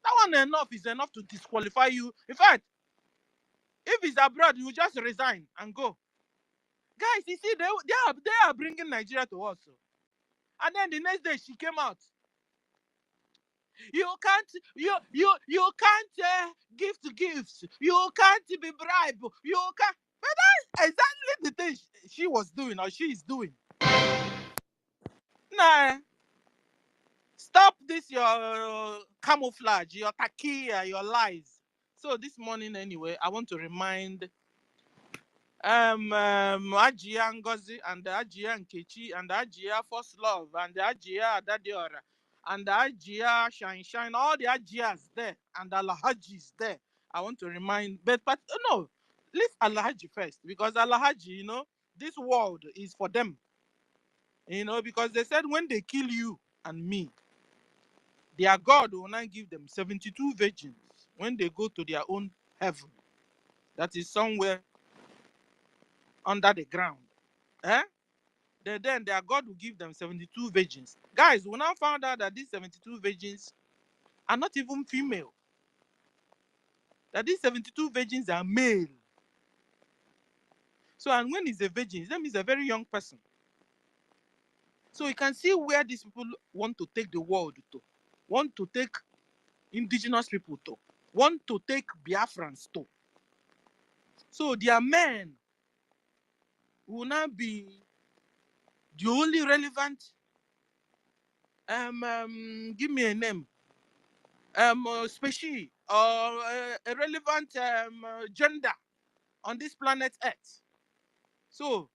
That one is enough to disqualify you. In fact, if it's abroad, you just resign and go. Guys, you see, they are bringing Nigeria to us. And then the next day she came out. You can't give to gifts. You can't be bribed. You can't. But that's exactly the thing she was doing or she is doing. Nah. Stop this your camouflage, your takia, your lies. So this morning anyway, I want to remind Ajia Ngozi and the Ajia Nkechi and the Ajia First Love and the Ajia Adadiora and the Ajia Shine, all the Ajias there and the Alhajis there. I want to remind, but no, leave Alhaji first because Alhaji, this world is for them. Because they said when they kill you and me, their God will now give them 72 virgins when they go to their own heaven. That is somewhere under the ground. Then their God will give them 72 virgins. Guys, we now found out that these 72 virgins are not even female. That these 72 virgins are male. So, and when he's a virgin, that means a very young person. So you can see where these people want to take the world to. Want to take indigenous people to. Want to take Biafrans to. So their men will now be the only relevant give me a name species or a relevant gender on this planet Earth. So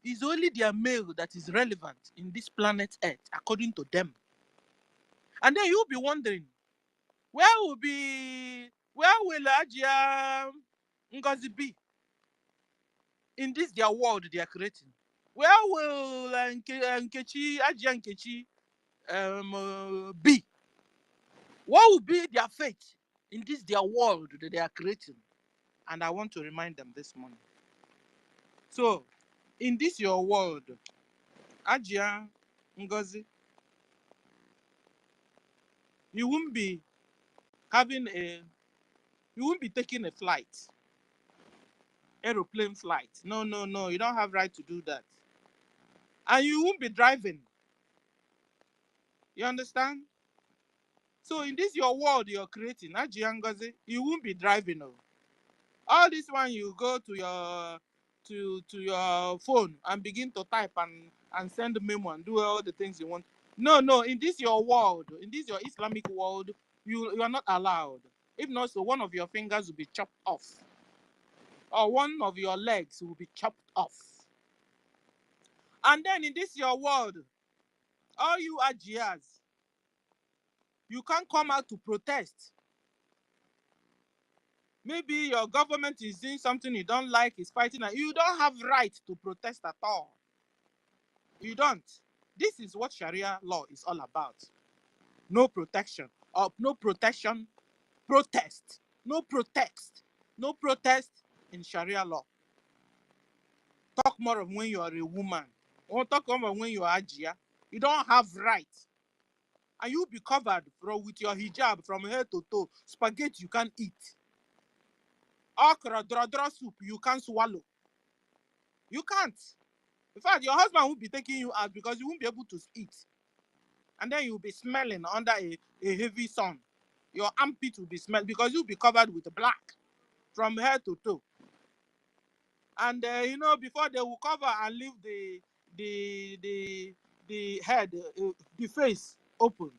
it's only their male that is relevant in this planet Earth according to them. And then you'll be wondering, where will Ajia Ngozi be in this their world they are creating? Where will Nkechi, Ajia Nkechi be? What will be their fate in this their world that they are creating? And I want to remind them this morning. So, in this your world, Ajia Ngozi, you won't be taking a flight, aeroplane flight. No, you don't have right to do that. And you won't be driving. You understand? So in this your world you're creating, Ajia Ngozi, you won't be driving. All this one you go to your to your phone and begin to type and send a memo and do all the things you want. No, in this your world, in this your Islamic world, you are not allowed. If not, so one of your fingers will be chopped off, or one of your legs will be chopped off. And then in this your world, all you Ajias, you can't come out to protest. Maybe your government is doing something you don't like, is fighting, and you don't have right to protest at all. You don't. This is what Sharia law is all about. No protection, or no protection, protest. No protest. No protest in Sharia law. Talk more of when you are a woman. Or talk more of when you are Ajia. You don't have right. And you'll be covered with your hijab from head to toe. Spaghetti you can't eat. Okra, dra soup you can't swallow. You can't. In fact, your husband will be taking you out because you won't be able to eat. And then you'll be smelling under a heavy sun. Your armpit will be smelling because you'll be covered with black from head to toe. And before they will cover and leave the head, the face open.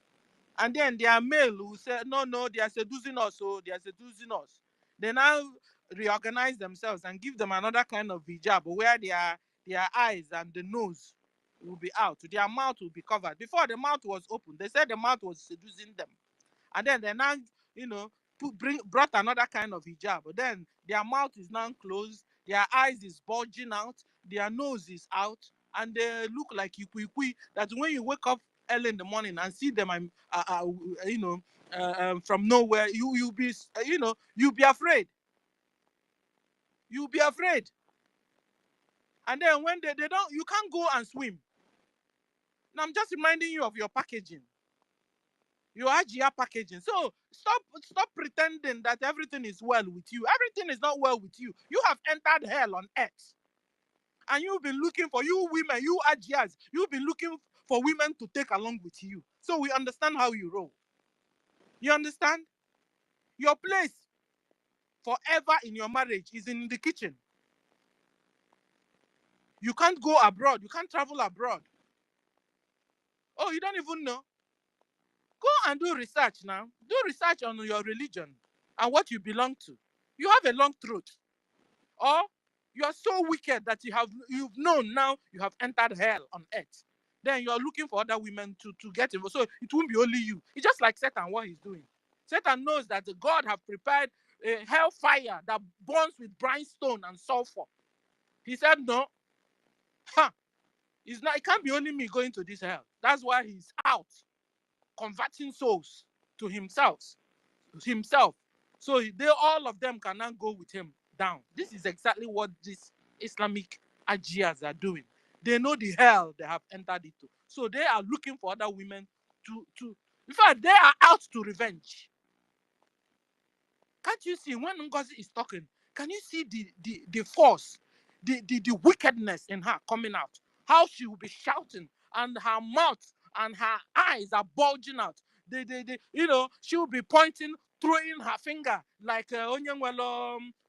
And then their male will say, no, they are seducing us, so they are seducing us. They now reorganize themselves and give them another kind of hijab where their eyes and the nose will be out. Their mouth will be covered. Before the mouth was open, they said the mouth was seducing them. And then they now, brought another kind of hijab. But then their mouth is now closed, their eyes is bulging out, their nose is out, and they look like ikwi. That when you wake up early in the morning and see them, from nowhere, you'll be afraid. You'll be afraid. And then when they don't, you can't go and swim. Now I'm just reminding you of your packaging. Your AGIA packaging. So stop pretending that everything is well with you. Everything is not well with you. You have entered hell on earth. And you've been looking for, you women, you AGIAs, you've been looking for women to take along with you. So we understand how you roll. You understand? Your place forever in your marriage is in the kitchen. You can't go abroad. You can't travel abroad. Oh, you don't even know? Go and do research now. Do research on your religion and what you belong to. You have a long throat. Or you are so wicked that you've known now you have entered hell on earth. Then you are looking for other women to get involved. So it won't be only you. It's just like Satan, what he's doing. Satan knows that God have prepared a hellfire that burns with brimstone and sulfur. He said, no, it can't be only me going to this hell. That's why he's out converting souls to himself. So all of them can now go with him down. This is exactly what these Islamic Ajias are doing. They know the hell they have entered into. So they are looking for other women to in fact, they are out to revenge. Can't you see when NGOZI is talking? Can you see the force, the wickedness in her coming out? How she will be shouting, and her mouth and her eyes are bulging out. She will be pointing, throwing her finger like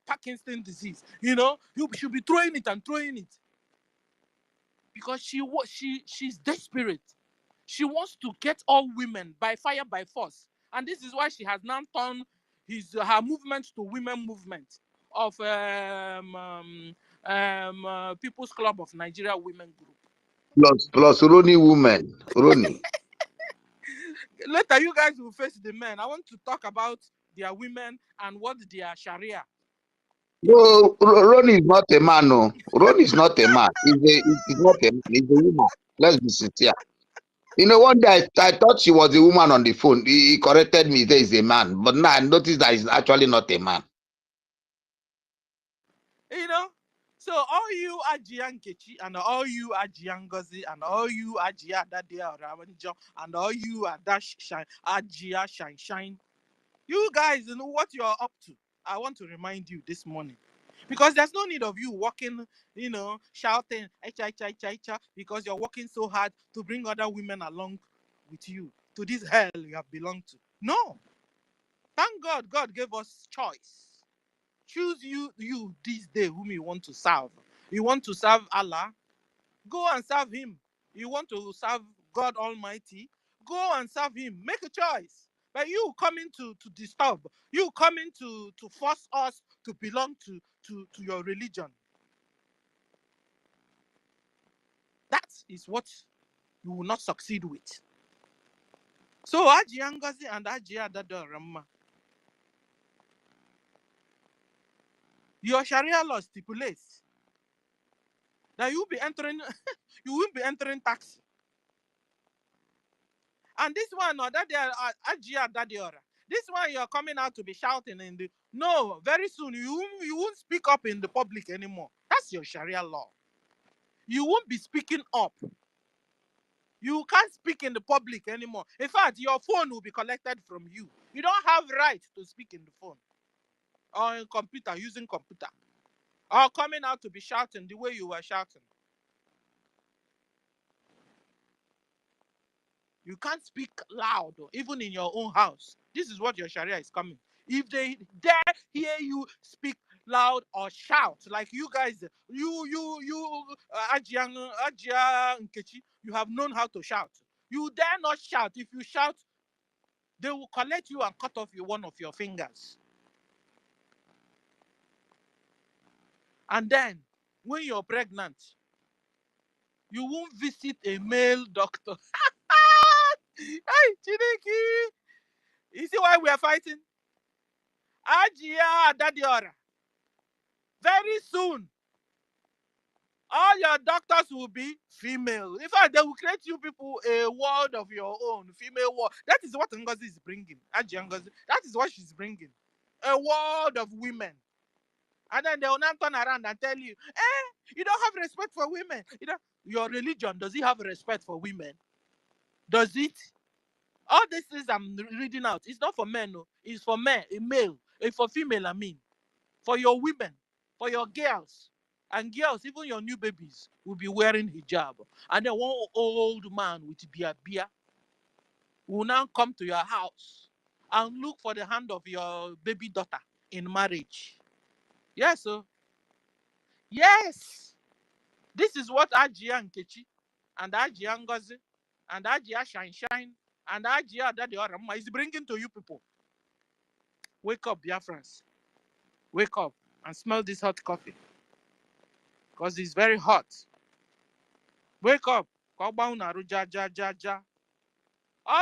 Parkinson's disease. She'll be throwing it and throwing it because she's desperate. She wants to get all women by fire, by force. And this is why she has now turned her movement to women movement of People's Club of Nigeria Women Group. Plus Roni women. Roni. Later, you guys will face the men. I want to talk about their women and what their Sharia. No, Roni is not a man. No, Roni is not a man. He's not a man. He's a woman. Let's be sincere. One day I thought she was a woman on the phone. He corrected me. He said he's a man. But now I noticed that he's actually not a man. So all you Ajia Nkechi and all you Ajia NGOZI and all you Ajia Dade Orawanjo and all you Ajia Shine, you guys know what you're up to. I want to remind you this morning. Because there's no need of you walking, shouting, because you're working so hard to bring other women along with you to this hell you have belonged to. No. Thank God gave us choice. Choose you this day whom you want to serve. You want to serve Allah? Go and serve him. You want to serve God Almighty? Go and serve him. Make a choice. But you coming to disturb, you coming to force us to belong to your religion. That is what you will not succeed with. So Haji NGOZI and Haji Adadorama, your Sharia law stipulates that you will be entering you will be entering tax. And this one, or that they are Ajia Dadiora. This one you're coming out to be shouting in the no, very soon you won't speak up in the public anymore. That's your Sharia law. You won't be speaking up. You can't speak in the public anymore. In fact, your phone will be collected from you. You don't have right to speak in the phone or in computer, using computer. Or coming out to be shouting the way you were shouting. You can't speak loud, even in your own house. This is what your Sharia is coming. If they dare hear you speak loud or shout, like you guys, Ajia Nkechi, you have known how to shout. You dare not shout. If you shout, they will collect you and cut off one of your fingers. And then, when you're pregnant, you won't visit a male doctor. Hey, Chineke! You see why we are fighting? Ajia Dadiora. Very soon, all your doctors will be female. In fact, they will create you people a world of your own, female world. That is what NGOZI is bringing. Ajia NGOZI. That is what she's bringing. A world of women. And then they will not turn around and tell you, you don't have respect for women. Your religion, does it have respect for women? Does it? All these things I'm reading out, it's not for men, no. It's for men, a male. It's for female, I mean. For your women, for your girls. And girls, even your new babies, will be wearing hijab. And then one old man with beer will now come to your house and look for the hand of your baby daughter in marriage. Yes, sir. Yes. This is what Ajia Nkechi and Ajia NGOZI and Ajia Shine and Ajia Dadiorama is bringing to you people. Wake up, Biafrans. Wake up and smell this hot coffee. Because it's very hot. Wake up. All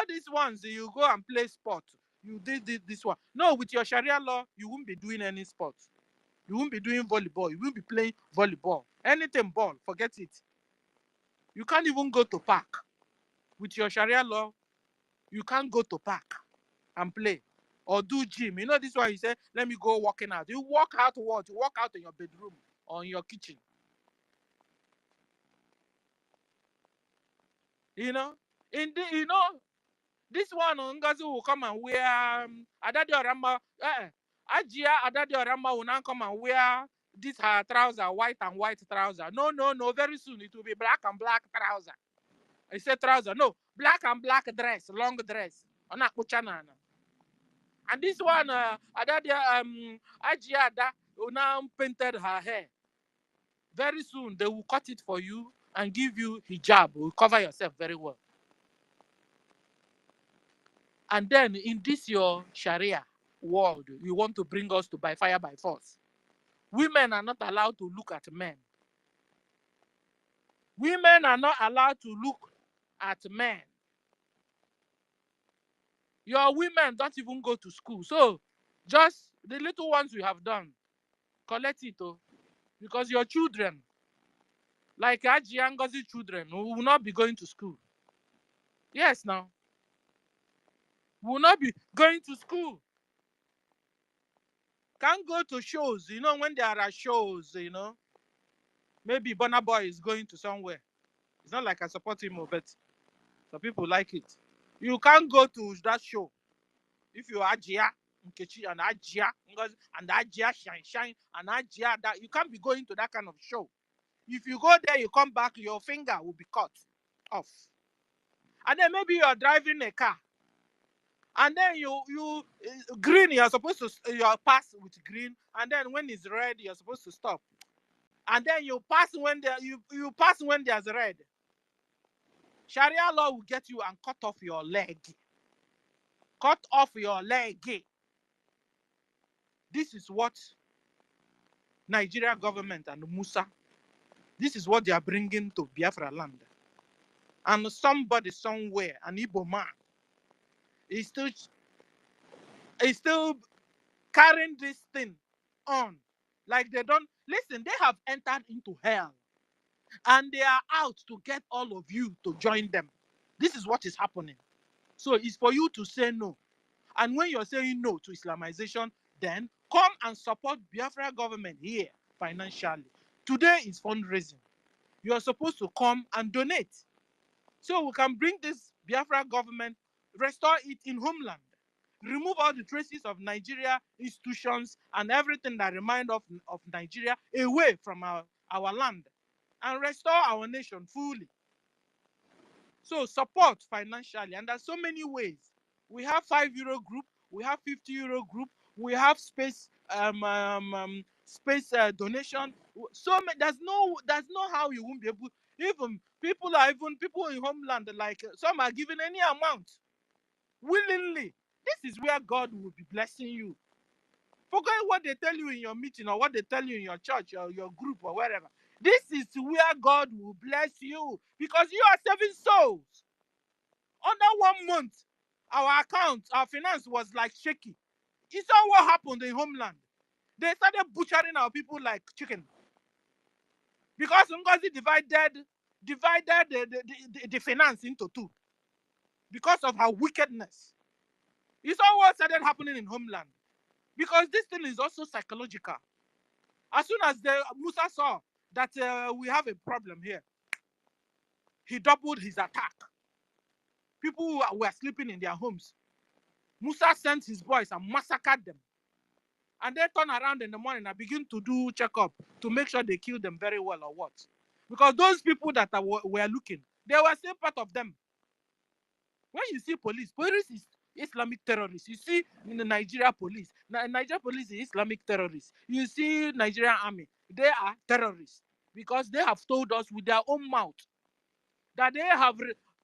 these ones, you go and play sport. You did this one. No, with your Sharia law, you won't be doing any sport. You won't be doing volleyball. You won't be playing volleyball. Anything ball, forget it. You can't even go to park. With your Sharia law, you can't go to park and play or do gym. You know this one, you say, let me go walking out. You walk out what? You walk out in your bedroom or in your kitchen. You know? This one NGOZI will come and wear Adadiorama. Ajia Adadiorama will now come and wear this her trouser, white and white trouser. No. Very soon it will be black and black trouser. I said trouser. No, black and black dress, long dress. And this one, Ajia Ada will now painted her hair. Very soon they will cut it for you and give you hijab. Will cover yourself very well. And then in this your Sharia world, you want to bring us to by fire by force. Women are not allowed to look at men. Women are not allowed to look at men. Your women don't even go to school. So just the little ones you have done, collect it, because your children, like Ajia NGOZI children, will not be going to school. Yes, now. Will not be going to school. Can't go to shows, when there are shows, maybe Burna Boy is going to somewhere. It's not like I support him, but some people like it. You can't go to that show if you are Ajia Nkechi and Ajia NGOZI and Ajia Shine and Ajia that you can't be going to that kind of show. If you go there, you come back, your finger will be cut off. And then maybe you're driving a car. And then you green, you're supposed to pass with green. And then when it's red, you're supposed to stop. and then you pass when you pass when there's red. Sharia law will get you and cut off your leg. Cut off your leg. This is what Nigeria government and Musa, this is what they are bringing to Biafra land. And somebody somewhere, an Igbo man, is still carrying this thing on. Like they don't listen, they have entered into hell. And they are out to get all of you to join them. This is what is happening. So it's for you to say no. And when you're saying no to Islamization, then come and support Biafra government here financially. Today is fundraising. You're supposed to come and donate. So we can bring this Biafra government, restore it in homeland, remove all the traces of Nigeria institutions and everything that remind of Nigeria away from our land, and restore our nation fully. So support financially, and there's so many ways. We have €5 group, we have €50 group, we have space donation. So there's no how you won't be able. Even people in homeland, like some are giving any amount willingly. This is where God will be blessing you. Forget what they tell you in your meeting or what they tell you in your church or your group or wherever. This is where God will bless you, because you are saving souls. Under 1 month, our account, our finance was like shaky. You saw what happened in homeland. They started butchering our people like chicken. Because Ngozi divided the finance into two. Because of her wickedness. You saw what started happening in homeland. Because this thing is also psychological. As soon as Musa saw that we have a problem here, he doubled his attack. People were sleeping in their homes. Musa sent his boys and massacred them. And they turn around in the morning and begin to do checkup to make sure they kill them very well or what. Because those people that were looking, they were still part of them. When you see police is Islamic terrorists. You see in the Nigeria police. Nigeria police is Islamic terrorists. You see Nigerian army. They are terrorists. Because they have told us with their own mouth that they have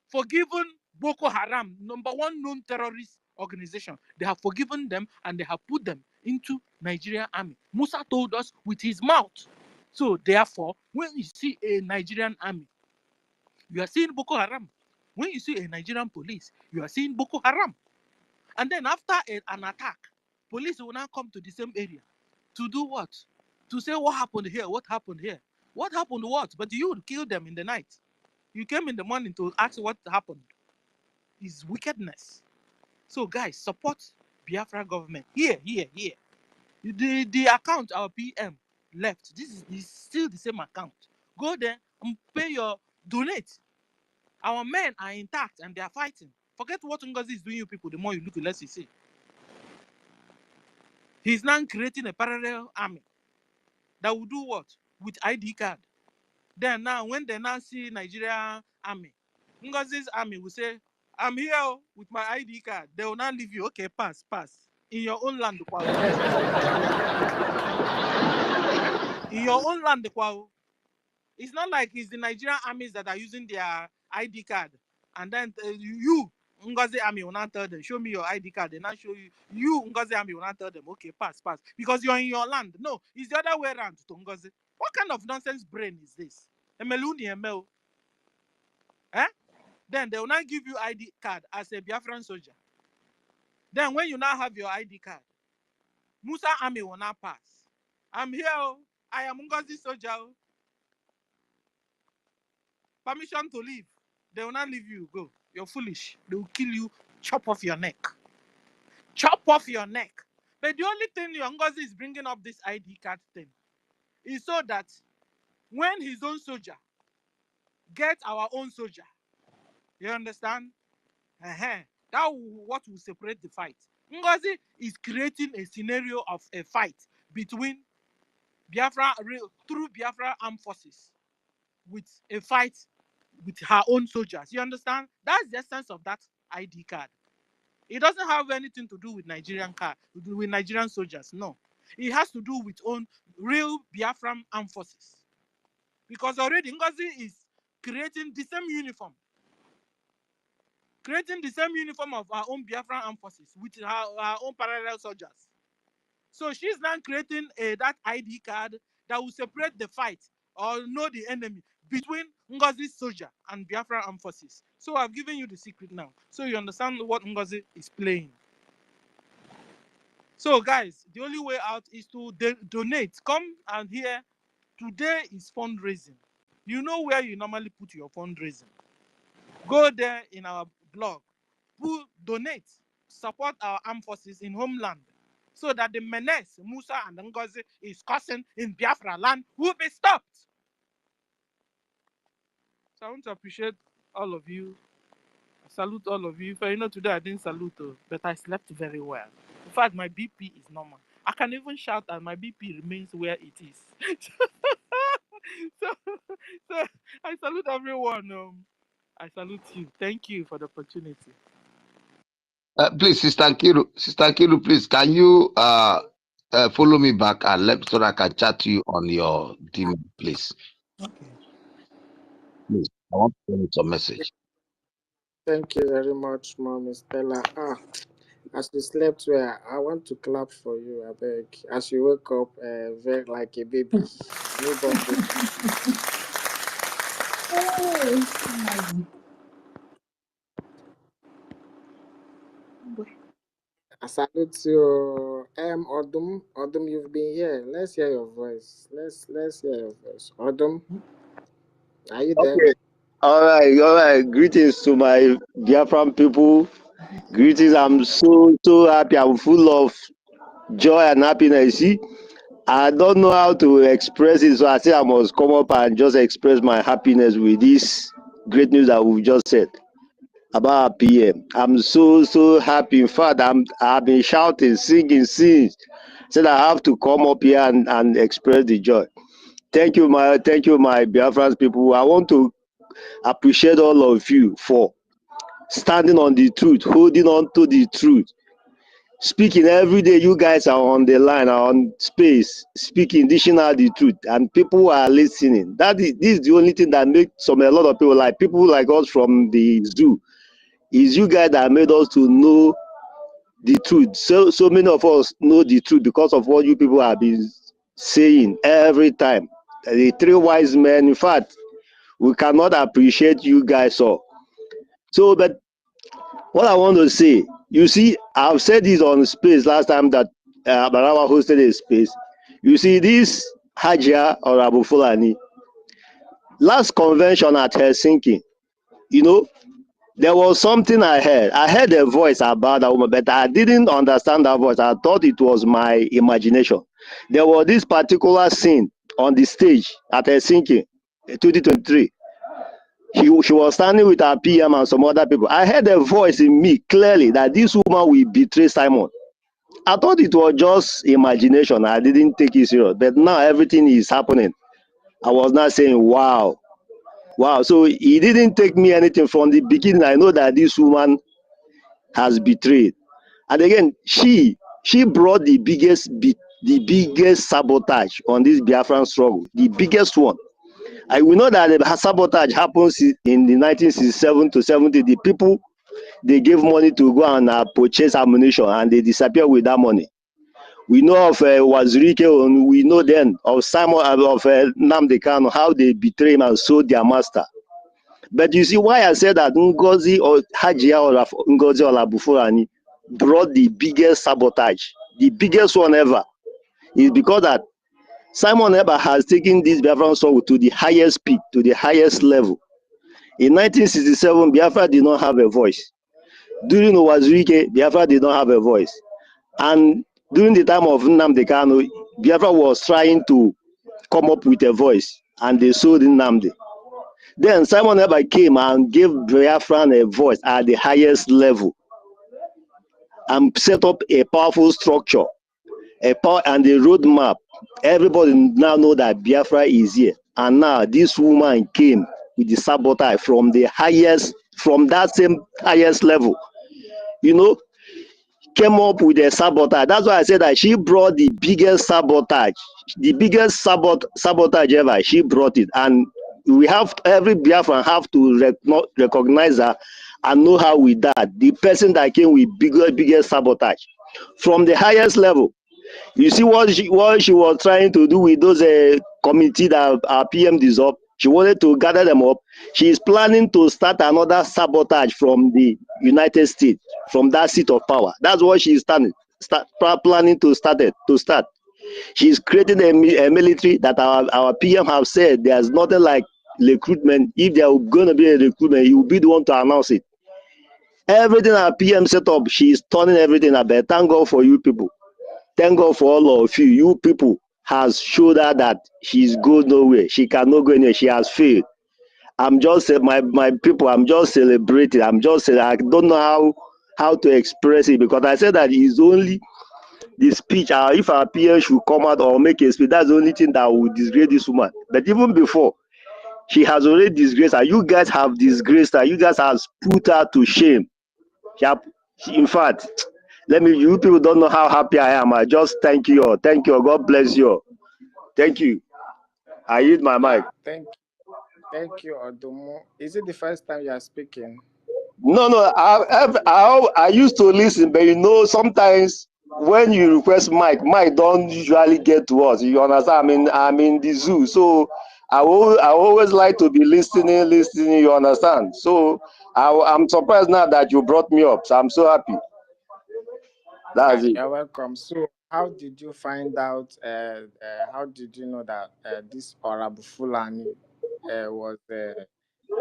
forgiven Boko Haram, #1 known terrorist organization. They have forgiven them and they have put them into Nigerian army. Musa told us with his mouth. So therefore, when you see a Nigerian army, you are seeing Boko Haram. When you see a Nigerian police, you are seeing Boko Haram. And then after an attack, police will now come to the same area to do what? To say what happened here, what happened here. What happened what? But you would kill them in the night. You came in the morning to ask what happened. Is wickedness. So guys, support Biafra government. Here. The account our PM left, this is still the same account. Go there and pay your donate. Our men are intact and they are fighting. Forget what Ngozi is doing, you people. The more you look, the less you see. He's now creating a parallel army that will do what? With ID card. Then now, when they now see Nigeria army, Ngozi's army will say, I'm here with my ID card. They will not leave you. Okay, pass. In your own land, in your own land, it's not like it's the Nigerian armies that are using their ID card. And then you, Ngozi army, will not tell them, show me your ID card. They not show you. You, Ngozi army, will not tell them, okay, pass. Because you're in your land. No, it's the other way around to Ngozi. What kind of nonsense brain is this? ML. Eh? Then they will not give you ID card as a Biafran soldier. Then when you now have your ID card, Musa army will not pass. I'm here. I am Ngozi soldier. Permission to leave. They will not leave you. Go. You're foolish. They will kill you. Chop off your neck. Chop off your neck. But the only thing your Ngozi is bringing up this ID card thing is so that when his own soldier gets our own soldier, you understand? That what will separate the fight. Ngozi is creating a scenario of a fight between Biafra through Biafra armed forces with a fight with her own soldiers. You understand? That's the essence of that ID card. It doesn't have anything to do with Nigerian soldiers. No, it has to do with own real Biafran armed forces. Because already Ngozi is creating the same uniform. Creating the same uniform of our own Biafran armed forces with her own parallel soldiers. So she's now creating that ID card that will separate the fight or know the enemy between Ngozi's soldier and Biafran armed forces. So I've given you the secret now, so you understand what Ngozi is playing. So guys, the only way out is to donate. Come and here. Today is fundraising. You know where you normally put your fundraising. Go there in our blog. Donate. Support our armed forces in homeland, so that the menace Musa and Ngozi is causing in Biafra land will be stopped. So I want to appreciate all of you. I salute all of you. You know, today I didn't salute, but I slept very well. In fact, my BP is normal. I can even shout and my BP remains where it is. so I salute everyone. I salute you. Thank you for the opportunity. Please, Sister Kiru, please, can you follow me back and so that I can chat to you on your DM, please? Okay. Please, I want to send you some message. Thank you very much, Mommy Stella. As you slept well, I want to clap for you, I beg. As you wake up, very like a baby, newborn baby. I salute you, Odum, you've been here. Let's hear your voice. Let's hear your voice. Odum, are you there? Okay. All right. Greetings to my Biafran people. Greetings. I'm so happy. I'm full of joy and happiness. See, I don't know how to express it, so I think I must come up and just express my happiness with this great news that we've just said about our PM. I'm so happy. In fact, I've been shouting, singing since. Said I have to come up here and express the joy. Thank you, my Biafran people. I want to appreciate all of you for standing on the truth, holding on to the truth, speaking every day. You guys are on the line, are on space, speaking, dishing out the truth, and people are listening. This is the only thing that makes a lot of people like us from the zoo. Is you guys that made us to know the truth. So many of us know the truth because of what you people have been saying every time. The three wise men, in fact, we cannot appreciate you guys all. So, but what I want to say, you see, I've said this on space last time that Barawa hosted a space. You see, this Hajia or Abu Fulani, last convention at Helsinki, you know, there was something I heard. I heard a voice about that woman, but I didn't understand that voice. I thought it was my imagination. There was this particular scene on the stage at Helsinki, 2023. She was standing with her PM and some other people. I heard a voice in me clearly that this woman will betray Simon. I thought it was just imagination. I didn't take it serious. But now everything is happening. I was not saying, wow. So he didn't take me anything from the beginning. I know that this woman has betrayed. And again, she brought the biggest sabotage on this Biafran struggle, the biggest one. We know that the sabotage happens in the 1967 to 70. The people, they gave money to go and purchase ammunition, and they disappear with that money. We know of Wazirike, and we know then of Simon, of Nnamdi Kanu, how they betrayed him and sold their master. But you see why I said that Ngozi or Hajia or Ngozi or Labufurani brought the biggest sabotage, the biggest one ever, is because that Simon Eber has taken this Biafran struggle to the highest peak, to the highest level. In 1967, Biafra did not have a voice. During Owazirike, Biafra did not have a voice. And during the time of Nnamdi Kanu, Biafra was trying to come up with a voice, and they sold Nnamdi. Then Simon Eber came and gave Biafran a voice at the highest level and set up a powerful structure, and a roadmap. Everybody now know that Biafra is here. And now this woman came with the sabotage from the highest, from that same highest level. You know, came up with a sabotage. That's why I said that she brought the biggest sabotage, sabotage ever. She brought it, and we have every Biafran have to recognize her and know how with that. The person that came with biggest sabotage from the highest level. You see what she was trying to do with those committee that our PM dissolved. She wanted to gather them up. She is planning to start another sabotage from the United States, from that seat of power. That's what she is planning to start. She is creating a military that our PM have said there's nothing like recruitment. If there are going to be a recruitment, he will be the one to announce it. Everything our PM set up, she is turning everything about. Thank God for you people. Thank God for all of you. You people has showed her that she's good nowhere. She cannot go anywhere. She has failed. I'm just my people. I'm just celebrating. I don't know how to express it because I said that it's only the speech. If our peers should come out or make a speech, that's the only thing that will disgrace this woman. But even before, she has already disgraced her. You guys have disgraced her. You guys have put her to shame. In fact, you people don't know how happy I am. I just thank you all. Thank you all. God bless you all. Thank you. I use my mic. Yeah, thank you, Odumo. Is it the first time you are speaking? No. I used to listen, but sometimes when you request mic don't usually get to us. You understand? I'm in the zoo, so I always like to be listening. You understand? So I'm surprised now that you brought me up. So I'm so happy. That's it. You're welcome. So, how did you find out? How did you know that this Orabu Fulani was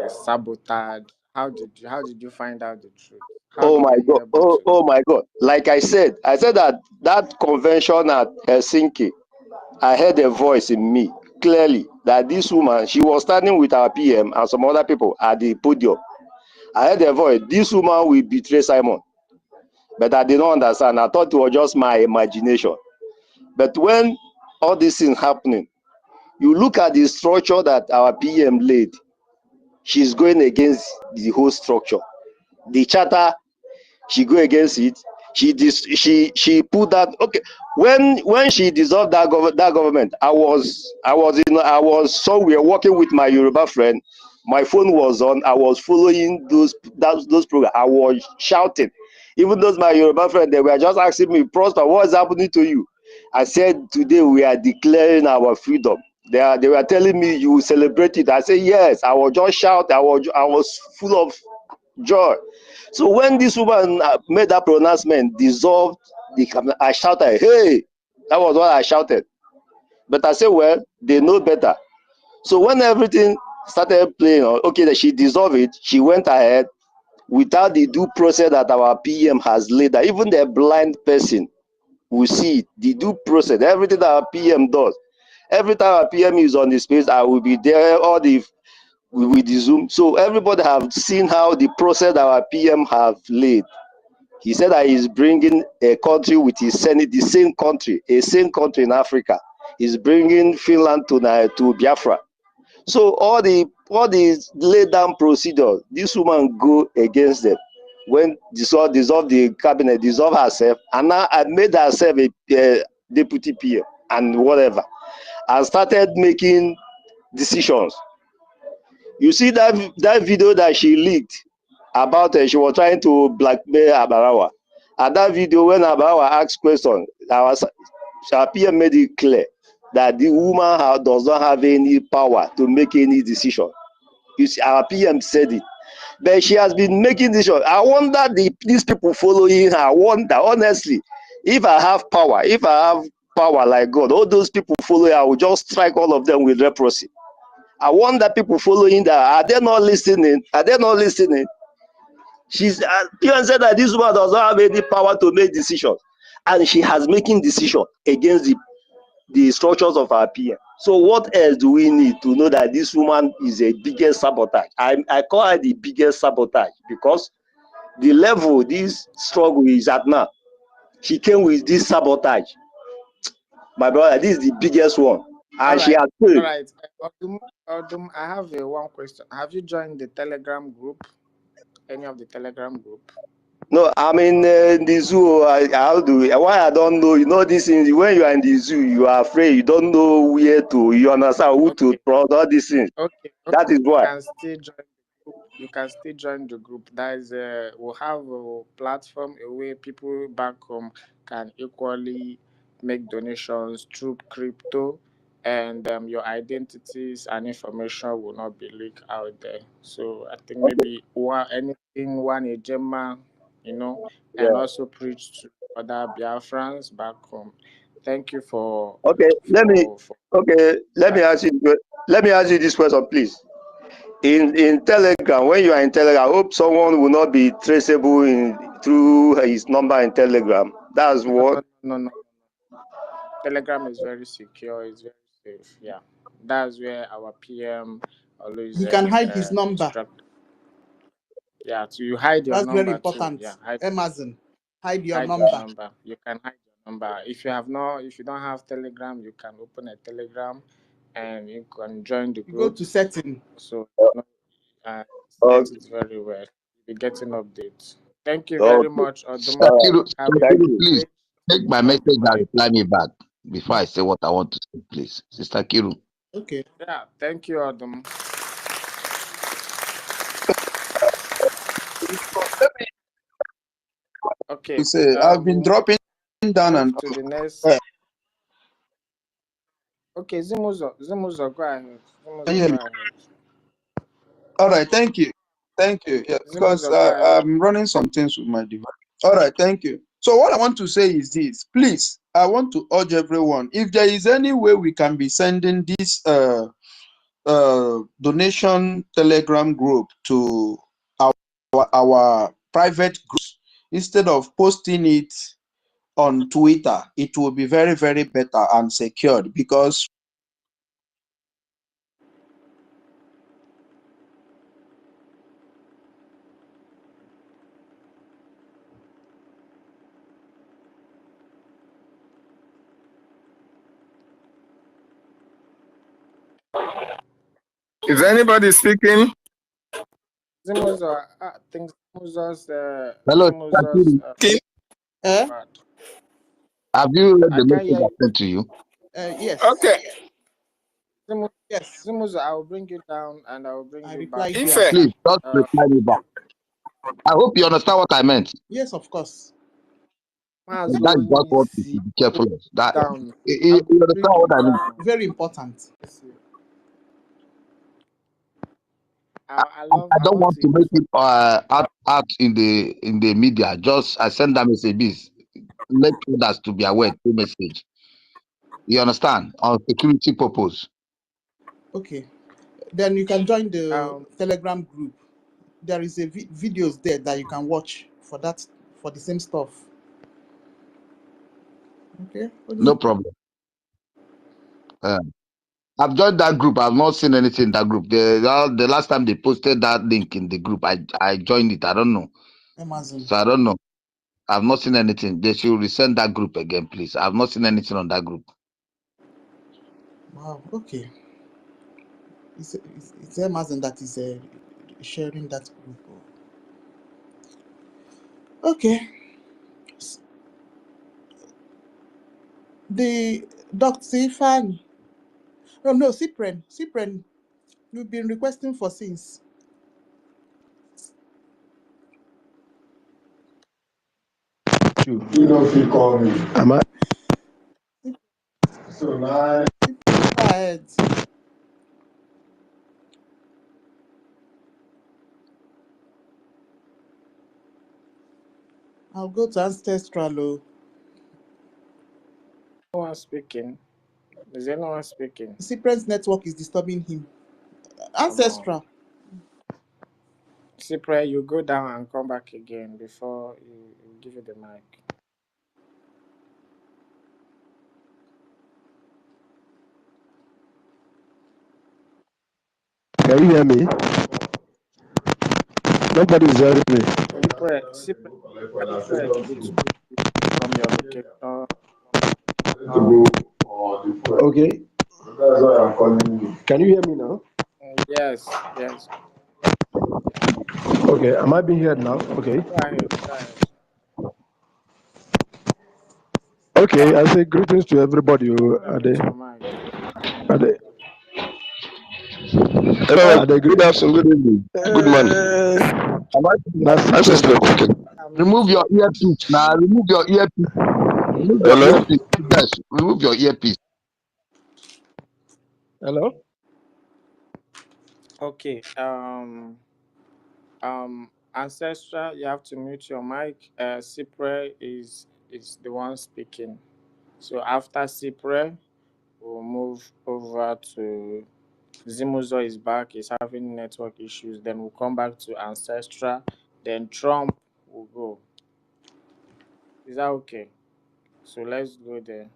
sabotaged? How did you find out the truth? How Oh did my you be God. able to? Oh my God. Like I said that convention at Helsinki, I heard a voice in me clearly that this woman, she was standing with our PM and some other people at the podium. I heard a voice, this woman will betray Simon. But I did not understand. I thought it was just my imagination. But when all this thing happening, you look at the structure that our PM laid, she's going against the whole structure. The charter, she go against it. She put that. Okay, when she dissolved that government, I was somewhere working with my Yoruba friend. My phone was on. I was following those programs. I was shouting. Even those my Yoruba friend, they were just asking me, Prosper, what is happening to you? I said, today we are declaring our freedom. They were telling me you will celebrate it. I said yes. I was just shouting. I was full of joy. So when this woman made that pronouncement, dissolved the cabinet, I shouted, hey, that was what I shouted. But I said, well, they know better. So when everything started playing, okay, that she dissolved it, she went ahead without the due process that our PM has laid out. Even the blind person will see it, the due process, everything that our PM does. Every time our PM is on the space, I will be there, with the Zoom. So everybody have seen how the process that our PM have laid. He said that he's bringing a country with his Senate, the same country in Africa. He's bringing Finland to Biafra. So all the laid down procedure, this woman go against them. When dissolve the cabinet, dissolve herself, and now I made herself a deputy PM and whatever, and started making decisions. You see that video that she leaked about she was trying to blackmail Abarawa. And that video, when Abarawa asked questions, our PM made it clear that the woman does not have any power to make any decision. You see, our PM said it. But she has been making decisions. I wonder these people following her. I wonder, honestly, if I have power like God, all those people following her, I will just strike all of them with leprosy. I wonder people following that. Are they not listening? People said that this woman does not have any power to make decisions, and she has making decisions against the structures of our PM. So what else do we need to know that this woman is a biggest sabotage? I call her the biggest sabotage because the level this struggle is at now, she came with this sabotage. My brother, this is the biggest one, and she has All failed. right. Odum, I have one question. Have you joined the Telegram group? Any of the Telegram group? No, I'm in the zoo. How do we, why I don't know? You know these things. When you are in the zoo, you are afraid. You don't know where to. You understand who to Okay, trust. All these things. okay, okay. That is You why. can still join the group. You can still join the group. That is, we'll have a platform where people back home can equally make donations through crypto, and your identities and information will not be leaked out there. So I think Okay. maybe one a Gemma, and Yeah. also preach to other Biafrans back home. Thank you for Okay. Let me. for for Okay. Let me that. ask you. Let me ask you this question, please. In Telegram, when you are in Telegram, I hope someone will not be traceable in through his number in Telegram. That's No, what. no, no, no. Telegram is very secure. It's very safe. Yeah, that's where our PM always He can hide his number. instruct. Yeah, so you hide your That's very number too. important. Yeah, Amazon, hide your hide your number. number. You can hide your number. If you don't have Telegram, you can open a Telegram, and you can join the You go group. to setting. So Uh, set it very well. You'll be getting updates. Thank you very okay. much, Odum. All right. Have a Thank Sister good you. please day. take my Drop message the and mic. reply me back before I say what I want to say, please. Sister Kiru. Okay. Yeah, thank you, Odum. To Okay, say I've been we'll dropping down and move to the next. uh, Okay, Zimuzo, go ahead. can you Zimuzo, hear go me? ahead. All right, thank you. Thank you. Yeah, because Zimuzo, go ahead. I'm running some things with my device. All right, thank you. So what I want to say is this, please, I want to urge everyone, if there is any way we can be sending this donation telegram group to our private groups instead of posting it on Twitter, it will be very, very better and secured because Is anybody speaking? Zimuzo, I think Hello, Sister Zimuzo's Kiru. Eh? bad. Have you read I the can't message hear I you. sent to you? Yes. Okay. Yes. Zimuzo, I will bring you down and I will bring I you back replied Ife. up. yes. Please, just Uh, reply me back. I hope you understand what I meant. Yes, of course. That is just what to Mazoni, be careful of. That down. I you will understand bring you what I mean. down. Very important. I I don't want want to to hear make from it out in the media. Just I send that message. Let others to be aware through message. You understand? On security purpose. Okay. Then you can join the um Telegram group. There is a videos there that you can watch for that, for the same stuff. Okay. No problem. I've joined that group. I've not seen anything in that group. The last time they posted that link in the group, I joined it. I don't know. Amazon. So I don't know. I've not seen anything. They should resend that group again, please. I've not seen anything on that group. Wow. Okay. It's Amazon that is sharing that group. Okay. The Dr. Ifan. Oh no, Cyprian. Cyprian, you've been requesting for since. you don't feel call me. Am I? So now Cyprian, go ahead. I'll go to Ancestral. no one speaking. Is anyone speaking? Cyprian's network is disturbing him. Come on. Ancestral. Cyprian, you go down and come back again before you give you the mic. can you hear me? Nobody is hearing me. Cyprian, it's from your location. Okay. That's why I'm calling you. Can you hear me now? Yes, yes. Okay. Am I being heard now? Okay. Go ahead, go ahead. Okay, I say greetings to everybody. Mute your mic. Are they, Hello, are they, good afternoon, good evening, good morning. Am I- Access that's network. Remove your earpiece now. Remove your earpiece. Remove your Hello? earpiece. Yes, remove your earpiece. hello. Okay. Ancestral, you have to mute your mic. Cypre is the one speaking. So after Cypre, we'll move over to Zimuzo is back. He's having network issues. Then we'll come back to Ancestral. Then Trump will go. Is that okay? So let's go there.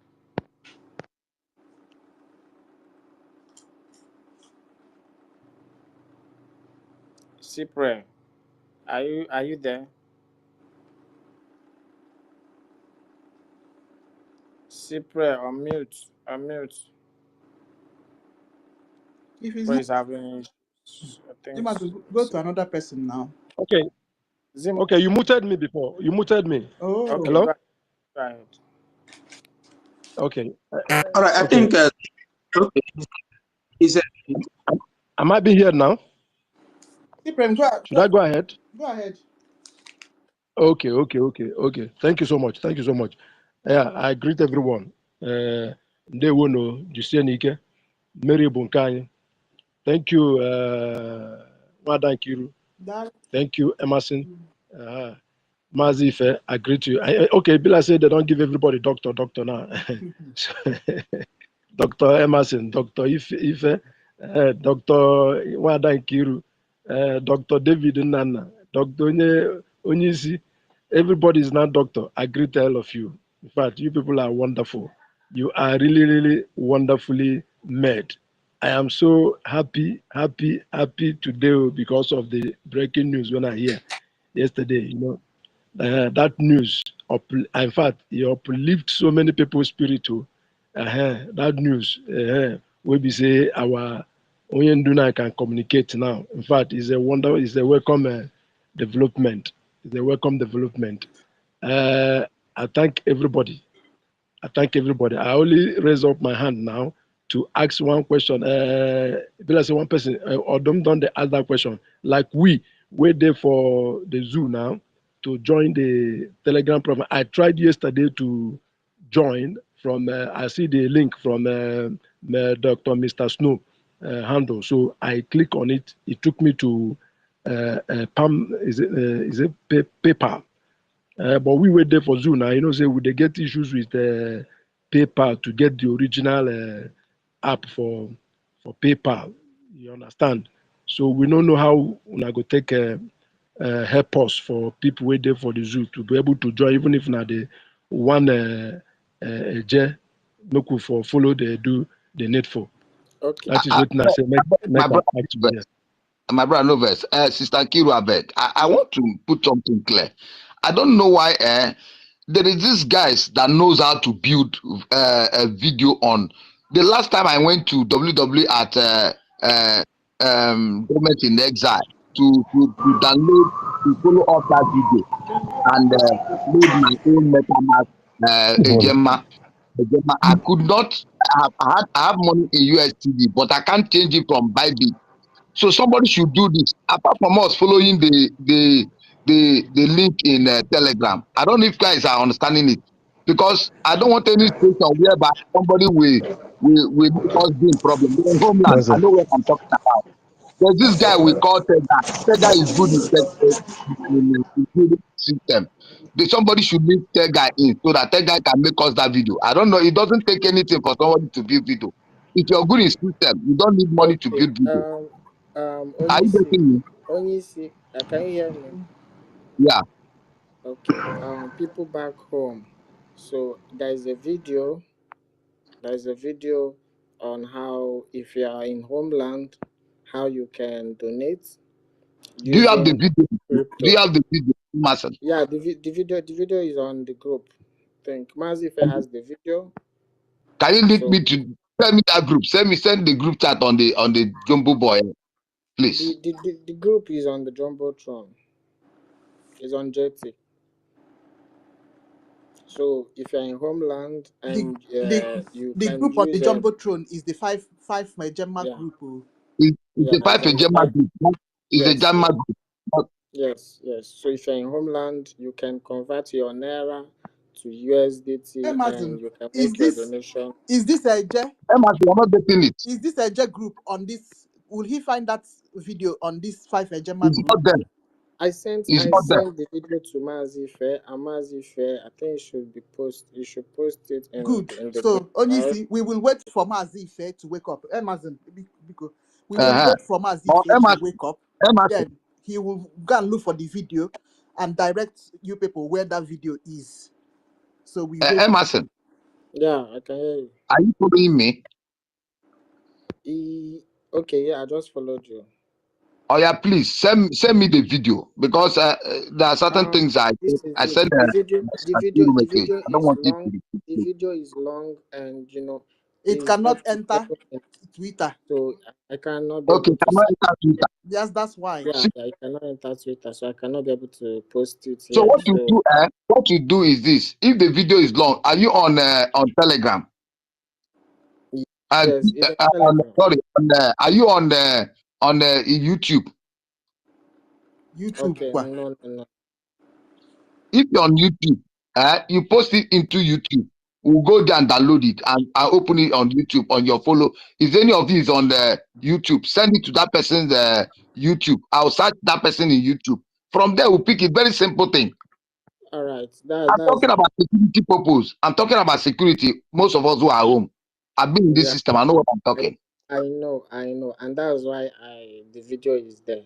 Cypre, are you there? Cypre, unmute. If he's Cypre not, is having issues. I you think must go to another person now. Okay, Zim. okay. You muted me before. You muted me. Okay, Oh, Hello. go ahead. Okay. All right, I Okay. think okay, is Am I be here now? Cyprian, Should I go ahead? go ahead. Okay. Thank you so much. Yeah, I greet everyone. Ndewo no Jusienike, Mary Bunkanye. Thank you, Madan Kiru. That Thank you, Emerson. Mazife, I greet you. Okay, Bila said they don't give everybody doctor now. Dr. Emerson, Dr. Ife, Dr. Wadan Kiru, Dr. David Nana, Dr. Onyisi. Everybody is now doctor. I greet all of you. In fact, you people are wonderful. You are really wonderfully made. I am so happy today because of the breaking news when I hear yesterday. That news. In fact, it uplift so many people's spirit. Too. That news. We be say our Oyenduna can communicate now. In fact, it's a welcome development. It's a welcome development. I thank everybody. I only raise up my hand now to ask one question. Let's say one person or don't they ask that question. Like we wait there for the zoo now to join the Telegram program. I tried yesterday to join from. I see the link from Dr. Mr. Snow handle. So I click on it. It took me to Palm. Is it PayPal? But we wait there for Zoo now. Say we they get issues with PayPal to get the original app for PayPal. You understand? So we don't know how we go take help us for people wait there for the zoo to be able to join, even if not the one make we for follow the do the needful. Okay. That is what I say. My Make brother, I ask you here. Novus, Sister Kiru Abed, I want to put something clear. I don't know why there is this guys that knows how to build a video on. The last time I went to WW at Government in Exile to download, to follow up that video and made my own MetaMask Ejema. I could not, I have money in USTD, but I can't change it from Bybit. So somebody should do this. Apart from us following the link in Telegram. I don't know if guys are understanding it because I don't want any situation whereby somebody will make us be in problem. We're in homeland. That's I it. know what I'm talking about. There's this guy we call Tega. Tega is good in building system. Somebody should leave Tega in so that Tega can make us that video. I don't know. It doesn't take anything for somebody to build video. If you're good in system, you don't need money to Okay. build video. Are you Onyisi. getting me? Onyisi. Can you hear me? Yeah. Okay. People back home. So there is a video on how if you are in homeland, how you can donate Do you have the using video? Do you crypto. have the video, Mason? Yeah, the video is on the group. I think Mazife has the video. Can you link So me to send me that group? Send the group chat on the Jumbo Boy, the, please. the, the, the group is on the Jumbotron. It's on Jetty. So if you're in homeland The and the you the can group on the use jumbotron is the five Gemma yeah, group. Oh. It's yeah, a as five a in the Gemma five. group. It's a Yes, Gemma yes, group. But, yes, yes. So if you're in homeland, you can convert your naira to USDT and Amazon, you can is make your this donation. a J? Emma, you are not getting it. Is this a J group on this? Will he find that video on this five Gemma It's group? not there. I sent It's not there. the video to Mazi Fair, and Mazi Fair, I think it should be post. You should post it Good. in the group. So only Alright. see, we will wait for Mazife to wake up. Amazon, because we will Uh-huh. wait for Or Mazife to Emma, wake up. Emma, Then he will go and look for the video and direct you people where that video is. So we wait. Emerson, Yeah, I can hear you. are you following me? Okay, yeah, I just followed you. Oh yeah, please send me the video because there are certain things This is I it. said. The video I don't is want it to long. be The repeated. video is long, and It it's not cannot enter open, Twitter. so I cannot be Okay, able to can I send. enter Twitter? Yes, that's why. Yeah, See, yeah, I cannot enter Twitter, so I cannot be able to post it so here. So what you do is this: if the video is long, are you on Telegram? And yes, it's on Telegram. sorry, are you on YouTube? YouTube. Okay, Kwa. no, no, no. If you're on YouTube, you post it into YouTube. We'll go there and download it and open it on YouTube on your follow. If any of you is on the YouTube, send it to that person's YouTube. I'll search that person in YouTube. From there, we'll pick it. Very simple thing. All right, I'm that's talking about security purpose. I'm talking about security. Most of us who are home, I've been in this yeah. system. I know what I'm talking. I know, and that's why the video is there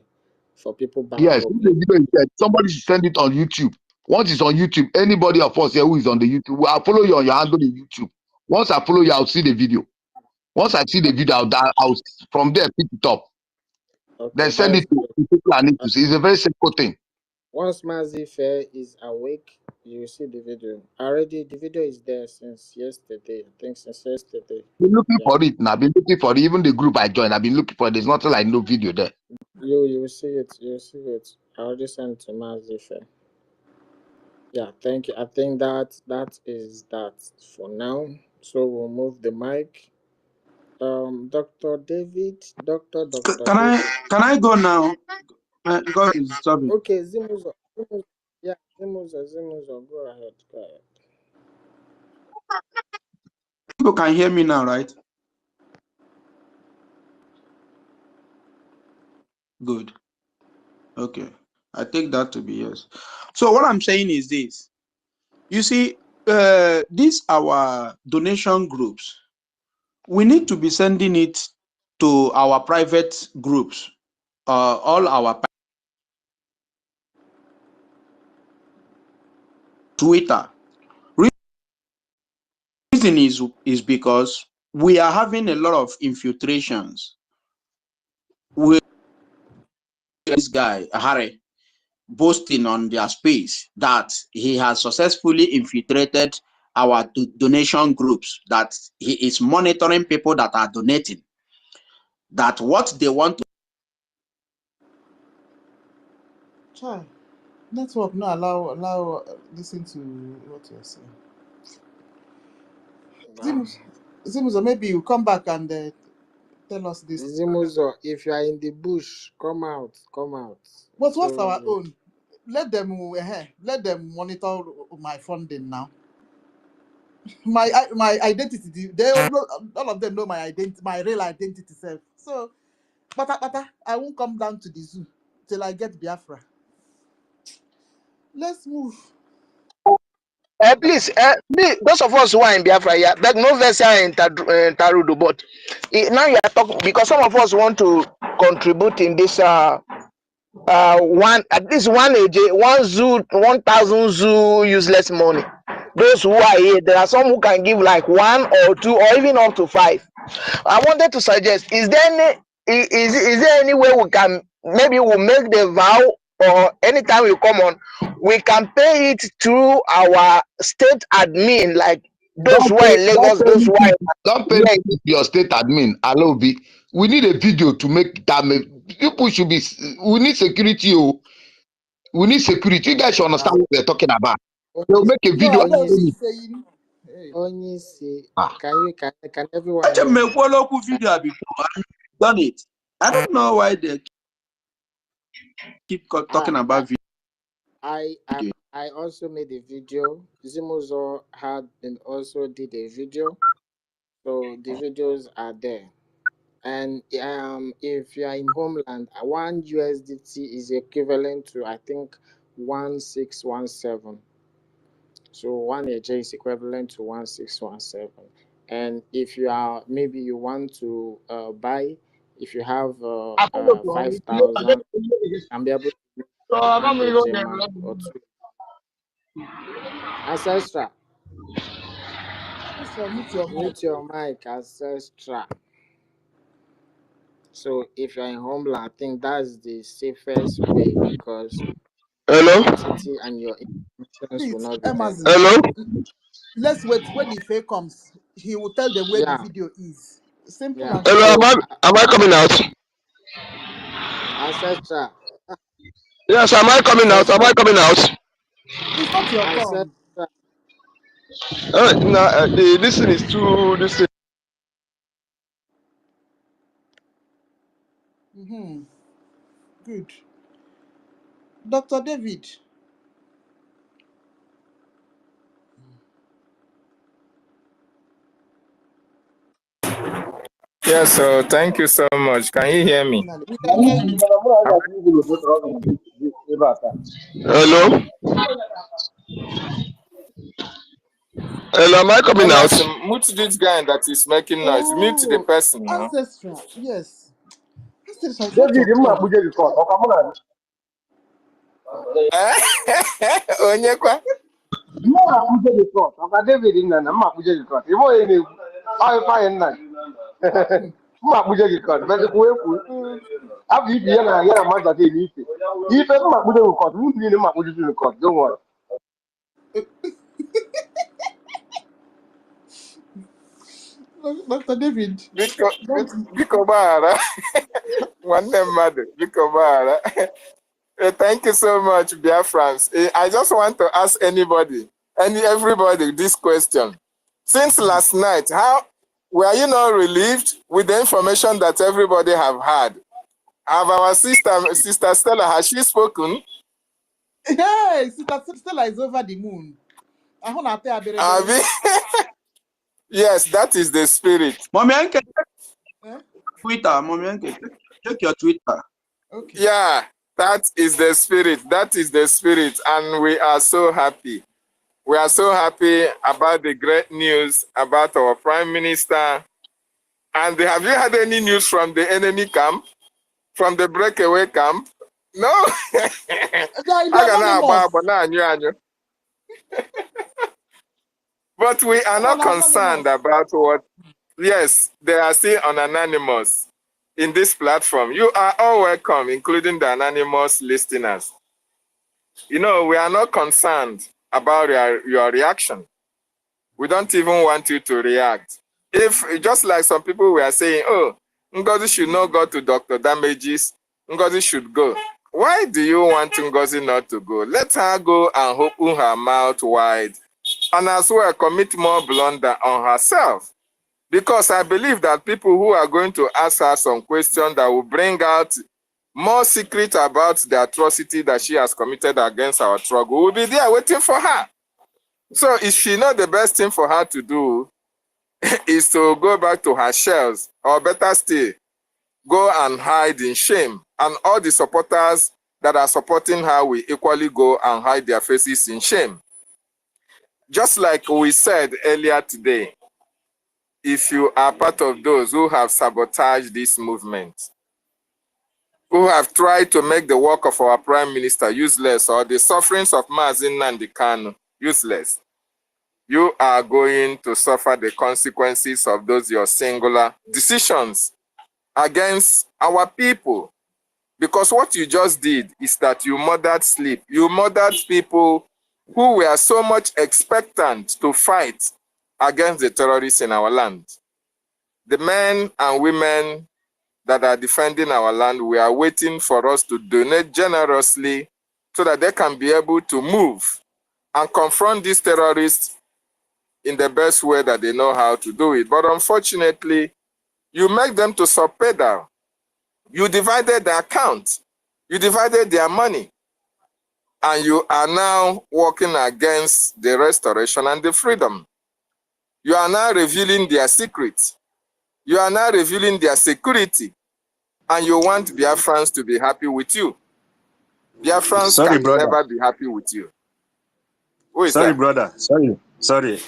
for people back Yes, home. if the video is there, somebody should send it on YouTube. Once it's on YouTube, anybody of us here who is on the YouTube, I'll follow you on your handle in YouTube. Once I follow you, I'll see the video. Once I see the video, I'll from there pick it up. Okay, Then send that's it to good. people I need to see. It's a very simple thing. Once Mazi Fair is awake, you see the video. Already, the video is there since yesterday. I think since yesterday. Been looking Yeah, for it now. I've been looking for it. Even the group I joined, I've been looking for it. There's nothing like no video there. you will see it. You will see it. I already sent it to Mazi Fair. Yeah, thank you. I think that is that for now. So we'll move the mic. Dr. David, Dr. David. Can I go now? Because it's disturbing. Okay, yeah, Zimuzo, go ahead, go ahead. People can hear me now, right? Good. Okay. I take that to be yes. So what I'm saying is this. You see, these our donation groups. We need to be sending it to our private groups, all our Twitter. Reason is because we are having a lot of infiltrations with this guy Harry boasting on their space that he has successfully infiltrated our donation groups, that he is monitoring people that are donating, that what they want to Child, network not allow listen to what you're saying. Wow. Zimuzo, maybe you come back and tell us this. Zimuzo, if you are in the bush, come out, come out. But what's So our own? Let them monitor my funding now. My identity. They all of them know my identity, my real identity self. So, but I won't come down to the zoo till I get Biafra. Let's move. Please, those of us who are in Biafra, yeah, beg no verse in Tarudo, but now you are talking because some of us want to contribute in this one at least one AJ, one zoo, 1,000 zoo useless money. Those who are here, there are some who can give like 1 or 2 or even up to 5. I wanted to suggest: is there any way we can maybe we'll make the vow, or anytime we come on, we can pay it through our state admin, like those who are in Lagos, those who are Don't pay in your state admin. Alobi. We need a video to make that. People should be. We need security. Oh. We need security. You guys should understand what we're talking about. They'll make a No, video I and thought send she's it. saying, hey, Only say, Ah. can everyone Watch hear me me? local video before and done it. I don't know why they keep I talking about video. I I I also made a video. Zimuzo had and also did a video. So the videos are there. And if you are in homeland, one USDT is equivalent to I think 1617. So one AJ is equivalent to 1617. And if you are maybe you want to buy, if you have 5,000, and be able to make one AJ man or two. Ancestor, let's mute your mic. mute your mic, Ancestor. So if you're in homeland, I think that's the safest way because your Hello? identity and your information will Please, not be leaked. Amazon, Hello? let's wait. When the fair comes, he will tell them where the Yeah, video is. Simple yeah. and Hello, clear. So am I coming out? ancestor, Yes, am I coming out? Am ancestor, I coming out? It's not your turn. ancestor. No, this thing is too. This thing. Mm-hmm. Good. Dr. David. Yes, so thank you so much. Can you hear me? We can hear you. Hello? Hello, am I coming out? Emerson, mute this guy that is making noise. Mute the Oh, person now. ancestral. Yes. Ancestral, it's not David, your turn. Onyekwa? David in and I'm not David. You know, any fine night. Mmakpuje gị kọt, but kwe kwe. After you be na ya ma that dey need. If mmakpuje gị kọt, who need mmakpuje gị kọt? Don't worry. Dr. David. Biko Bahara. One name, mother. Biko Bahara. Thank you so much, BIAFRANS. I just want to ask everybody this question. Since last night, how were you not relieved with the information that everybody have had? Have our sister Stella, has she spoken? Hey, Sister Stella is over the moon. Yes, that is the spirit. Mommy, check Twitter. Mommy, check your Twitter. Okay. Yeah, that is the spirit. That is the spirit. And we are so happy. We are so happy about the great news about our Prime Minister. And have you had any news from the enemy camp? From the breakaway camp? No? But we are not concerned about what. Yes, they are still anonymous in this platform. You are all welcome, including the anonymous listeners. You know, we are not concerned about your reaction. We don't even want you to react. If, just like some people were saying, oh, Ngozi should not go to Dr. Damages, Ngozi should go. Why do you want Ngozi not to go? Let her go and open her mouth wide and as well commit more blunder on herself. Because I believe that people who are going to ask her some questions that will bring out more secret about the atrocity that she has committed against our struggle will be there waiting for her. So is she not the best thing for her to do is to go back to her shells, or better still, go and hide in shame. And all the supporters that are supporting her will equally go and hide their faces in shame. Just like we said earlier today, if you are part of those who have sabotaged this movement, who have tried to make the work of our Prime Minister useless, or the sufferings of Mazi Nnamdi Kanu useless, you are going to suffer the consequences of those your singular decisions against our people. Because what you just did is that you murdered sleep. You murdered people who were so much expectant to fight against the terrorists in our land. The men and women that are defending our land, we are waiting for us to donate generously so that they can be able to move and confront these terrorists in the best way that they know how to do it. But unfortunately, you make them to subpedal. You divided the account. You divided their money. And you are now working against the restoration and the freedom. You are now revealing their secrets. You are now revealing their security. And you want Biafrans to be happy with you. Biafrans Sorry, can brother. never be happy with you. Who is Sorry, that? brother. Sorry.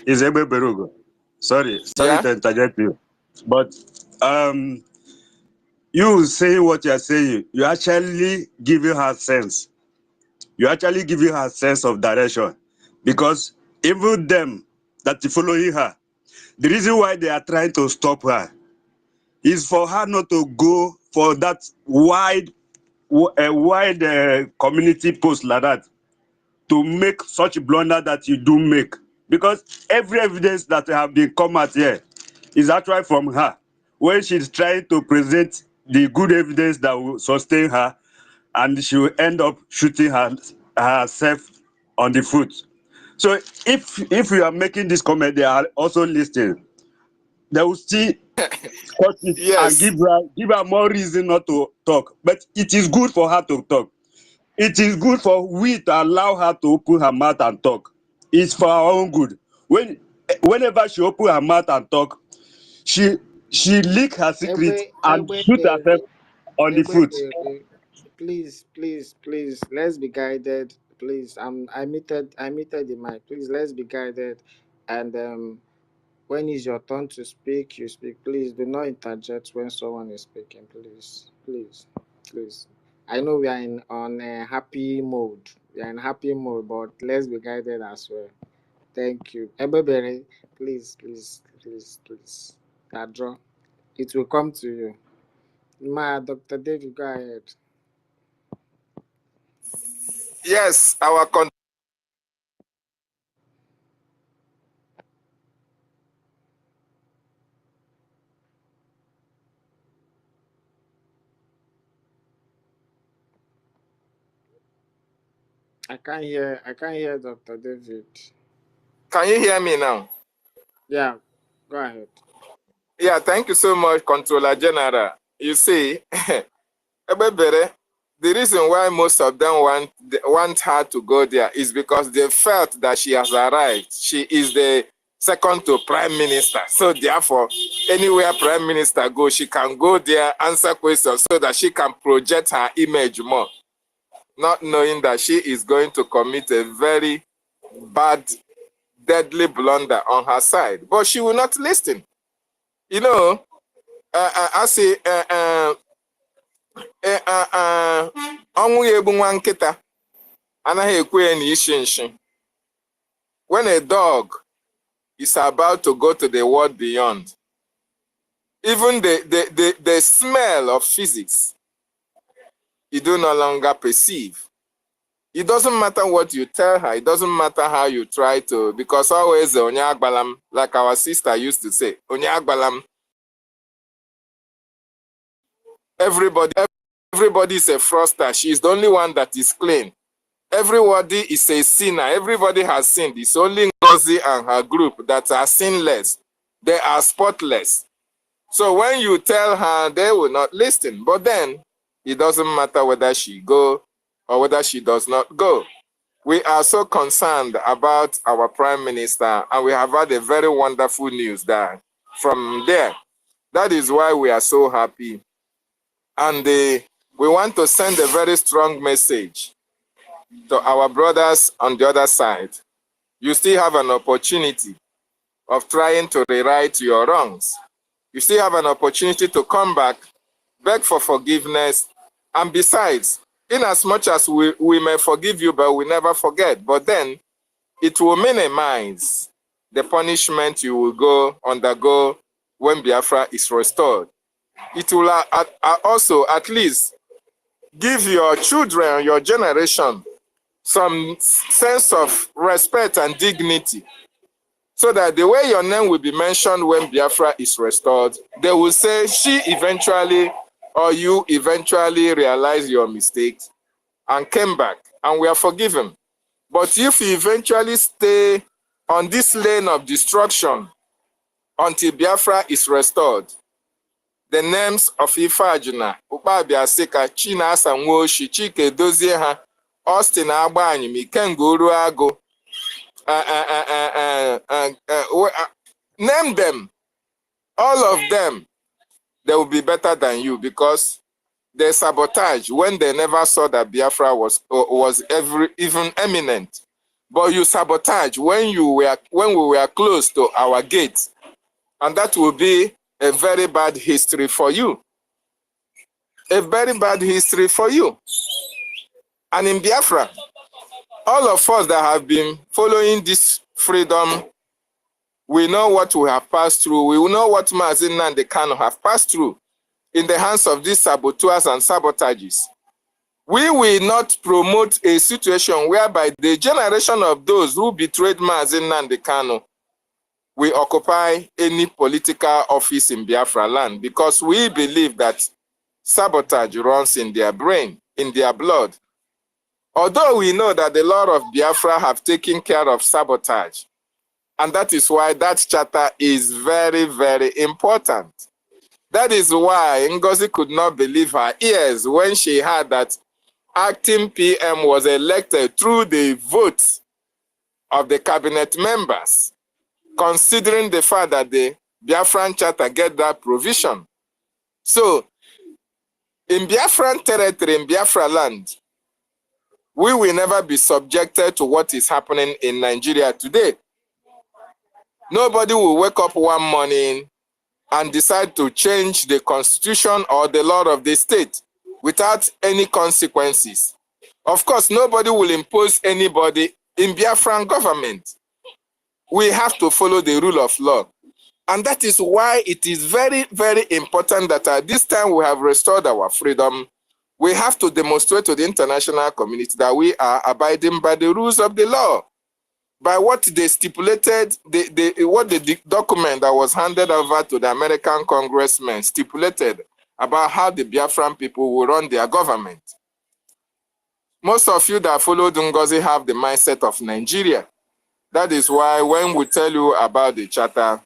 It's Ebe Berugo. Sorry Yeah? to interject you. But you saying what you are saying, you actually giving her sense. You actually giving her sense of direction. Because even them that are following her, the reason why they are trying to stop her is for her not to go for that wide community post like that, to make such blunder that you do make. Because every evidence that have been come out here is actually from her, when she's trying to present the good evidence that will sustain her, and she will end up shooting herself on the foot. So if we are making this comment, they are also listening. They will still cut it and Yes. give her more reason not to talk. But it is good for her to talk. It is good for we to allow her to open her mouth and talk. It's for our own good. Whenever she open her mouth and talk, she leak her secret and shoot herself on the foot. Please, let's be guided. Please, I muted the mic. Please, let's be guided. And when it's your turn to speak, you speak. Please do not interject when someone is speaking. Please. I know we are on a happy mode. We are in happy mode, but let's be guided as well. Thank you. Ebebere, please. Draw. It will come to you. Dr. David, go ahead. Yes, I can't hear Dr. David. Can you hear me now? Yeah, go ahead. Yeah, thank you so much, Controller General. You see, Ebebere, the reason why most of them want her to go there is because they felt that she has arrived. She is the second to Prime Minister. So therefore, anywhere Prime Minister goes, she can go there, answer questions so that she can project her image more. Not knowing that she is going to commit a very bad, deadly blunder on her side. But she will not listen. You know, I say, ọnwụ ya egbu nwa nkịta anaghị ekwe ya na ishi nshi. When a dog is about to go to the world beyond, even the smell of physics, you do no longer perceive. It doesn't matter what you tell her. It doesn't matter how you try to, because always onye agbalam, like our sister used to say, onye agbalam. Everybody is a fraudster. She is the only one that is clean. Everybody is a sinner. Everybody has sinned. It's only NGOZI and her group that are sinless. They are spotless. So when you tell her, they will not listen. But then, it doesn't matter whether she go or whether she does not go. We are so concerned about our Prime Minister, and we have had a very wonderful news that from there. That is why we are so happy. And we want to send a very strong message to our brothers on the other side. You still have an opportunity of trying to rewrite your wrongs. You still have an opportunity to come back, beg for forgiveness, and besides, in as much as we may forgive you, but we never forget, but then it will minimize the punishment you will undergo when Biafra is restored. It will also at least give your children, your generation, some sense of respect and dignity, so that the way your name will be mentioned when Biafra is restored, they will say she eventually or you eventually realized your mistakes and came back, and we are forgiven. But if you eventually stay on this lane of destruction until Biafra is restored, the names of Ifeajuna, Ukpabia Sika, Chinasa Nwoshi, Chike Dozie ha, Austin Agbanyi, Ikengo Uruago, name them, all of them, they will be better than you because they sabotage when they never saw that Biafra was even imminent. But you sabotage when we were close to our gates, and that will be a very bad history for you. A very bad history for you. And in Biafra, all of us that have been following this freedom, we know what we have passed through. We know what Mazi Nnamdi Kanu have passed through in the hands of these saboteurs and sabotages. We will not promote a situation whereby the generation of those who betrayed Mazi Nnamdi Kanu will occupy any political office in Biafra land, because we believe that sabotage runs in their brain, in their blood. Although we know that the Lord of Biafra have taken care of sabotage, and that is why that charter is very, very important. That is why NGOZI could not believe her ears when she heard that acting PM was elected through the vote of the cabinet members, considering the fact that the Biafran charter get that provision. So, in Biafran territory, in Biafra land, we will never be subjected to what is happening in Nigeria today. Nobody will wake up one morning and decide to change the constitution or the law of the state without any consequences. Of course, nobody will impose anybody in Biafran government. We have to follow the rule of law. And that is why it is very, very important that at this time we have restored our freedom. We have to demonstrate to the international community that we are abiding by the rules of the law, by what they stipulated, what the document that was handed over to the American congressmen stipulated about how the Biafran people will run their government. Most of you that followed NGOZI have the mindset of Nigeria. That is why when we tell you about the charter,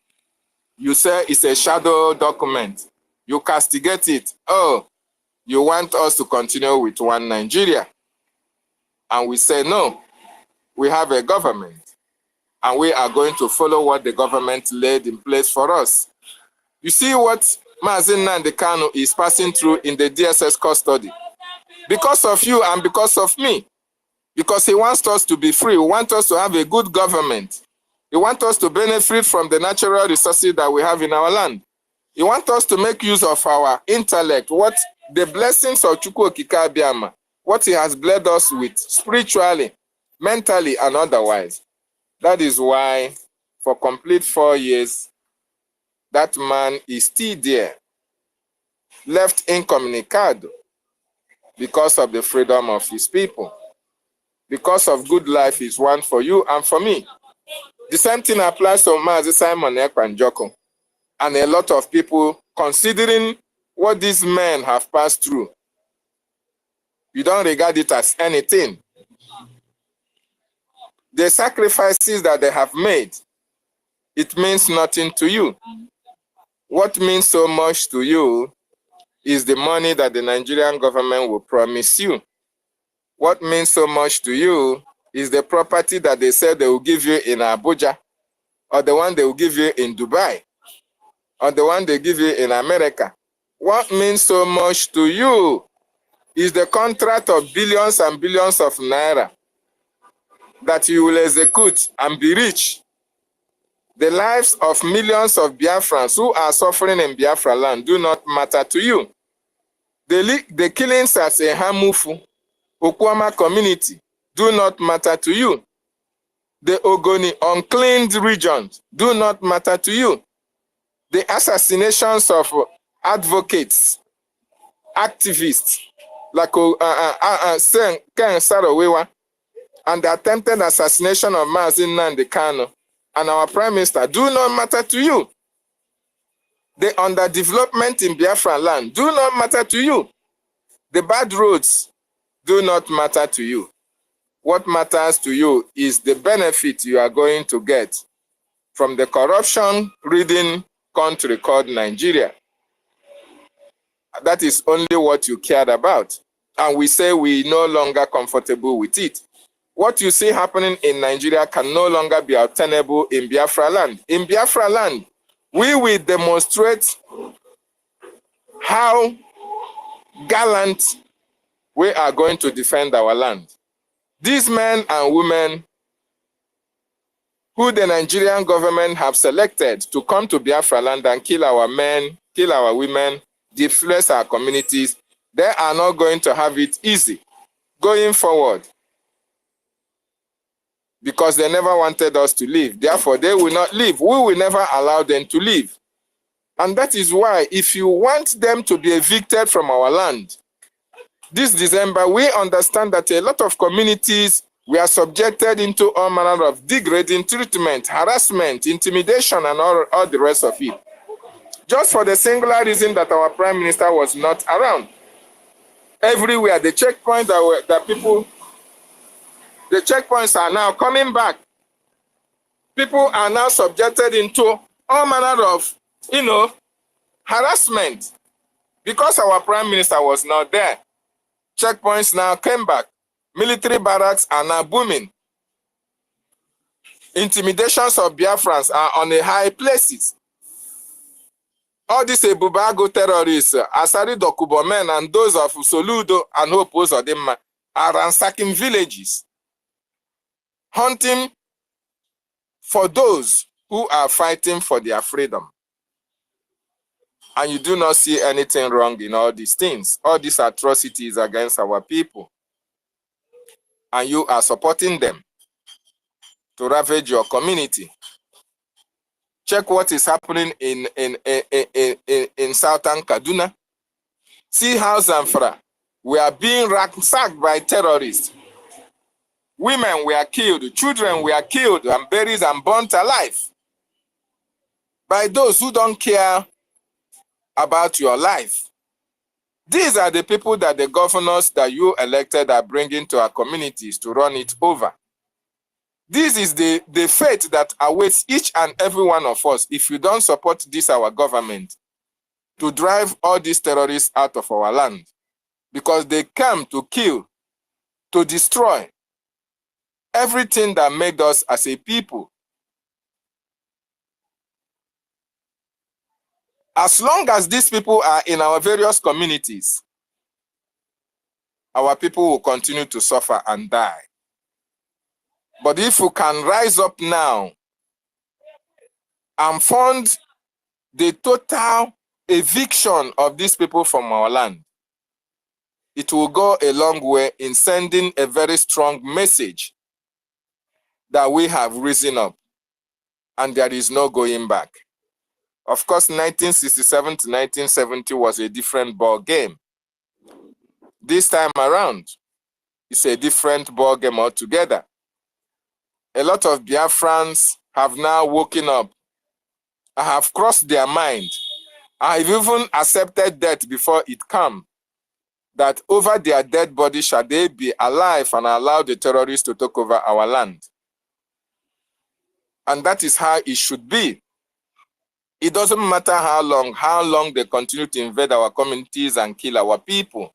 you say it's a shadow document. You castigate it. Oh, you want us to continue with one Nigeria. And we say, no, we have a government. And we are going to follow what the government laid in place for us. You see what Mazi Nnamdi Kanu is passing through in the DSS custody. Because of you and because of me. Because he wants us to be free. He wants us to have a good government. He wants us to benefit from the natural resources that we have in our land. He wants us to make use of our intellect, what the blessings of Chukwu Okike Abiama, what he has blessed us with spiritually, mentally, and otherwise. That is why for complete 4 years, that man is still there, left incommunicado because of the freedom of his people. Because of good life is one for you and for me. The same thing applies to Mazi Simon Ekwanjoko and a lot of people considering what these men have passed through. You don't regard it as anything. The sacrifices that they have made, it means nothing to you. What means so much to you is the money that the Nigerian government will promise you. What means so much to you is the property that they said they will give you in Abuja, or the one they will give you in Dubai, or the one they give you in America. What means so much to you is the contract of billions and billions of naira that you will execute and be rich. The lives of millions of Biafrans who are suffering in Biafra land do not matter to you. The killings at a Hamufu, Okwama community do not matter to you. The Ogoni unclaimed regions do not matter to you. The assassinations of advocates, activists, like Ken Saro-Wiwa, and the attempted assassination of Mazi Nnamdi Kanu and our Prime Minister do not matter to you. The underdevelopment in Biafra land do not matter to you. The bad roads do not matter to you. What matters to you is the benefit you are going to get from the corruption-ridden country called Nigeria. That is only what you cared about. And we say we're no longer comfortable with it. What you see happening in Nigeria can no longer be obtainable in Biafra land. In Biafra land, we will demonstrate how gallant we are going to defend our land. These men and women who the Nigerian government have selected to come to Biafra land and kill our men, kill our women, displace our communities, they are not going to have it easy going forward, because they never wanted us to leave. Therefore, they will not leave. We will never allow them to leave. And that is why, if you want them to be evicted from our land, this December, we understand that a lot of communities were subjected into all manner of degrading treatment, harassment, intimidation, and all the rest of it. Just for the singular reason that our Prime Minister was not around. Everywhere, the checkpoints the checkpoints are now coming back. People are now subjected into all manner of, harassment because our Prime Minister was not there. Checkpoints now came back. Military barracks are now booming. Intimidations of Biafrans are on the high places. All these Ebubago terrorists, Asari Dokubo men and those of Soludo and Hope Uzodimma are ransacking villages, hunting for those who are fighting for their freedom. And you do not see anything wrong in all these things, all these atrocities against our people. And you are supporting them to ravage your community. Check what is happening in southern Kaduna. See how Zamfara, we are being ransacked by terrorists. Women were killed, children were killed and buried and burnt alive by those who don't care about your life. These are the people that the governors that you elected are bringing to our communities to run it over. This is the fate that awaits each and every one of us if you don't support this, our government, to drive all these terrorists out of our land. Because they come to kill, to destroy everything that made us as a people. As long as these people are in our various communities, our people will continue to suffer and die. But if we can rise up now and fund the total eviction of these people from our land, it will go a long way in sending a very strong message that we have risen up and there is no going back. Of course, 1967 to 1970 was a different ball game. This time around, it's a different ball game altogether. A lot of Biafrans have now woken up. I have crossed their mind. I have even accepted death before it comes. That over their dead body shall they be alive and allow the terrorists to take over our land. And that is how it should be. It doesn't matter how long they continue to invade our communities and kill our people.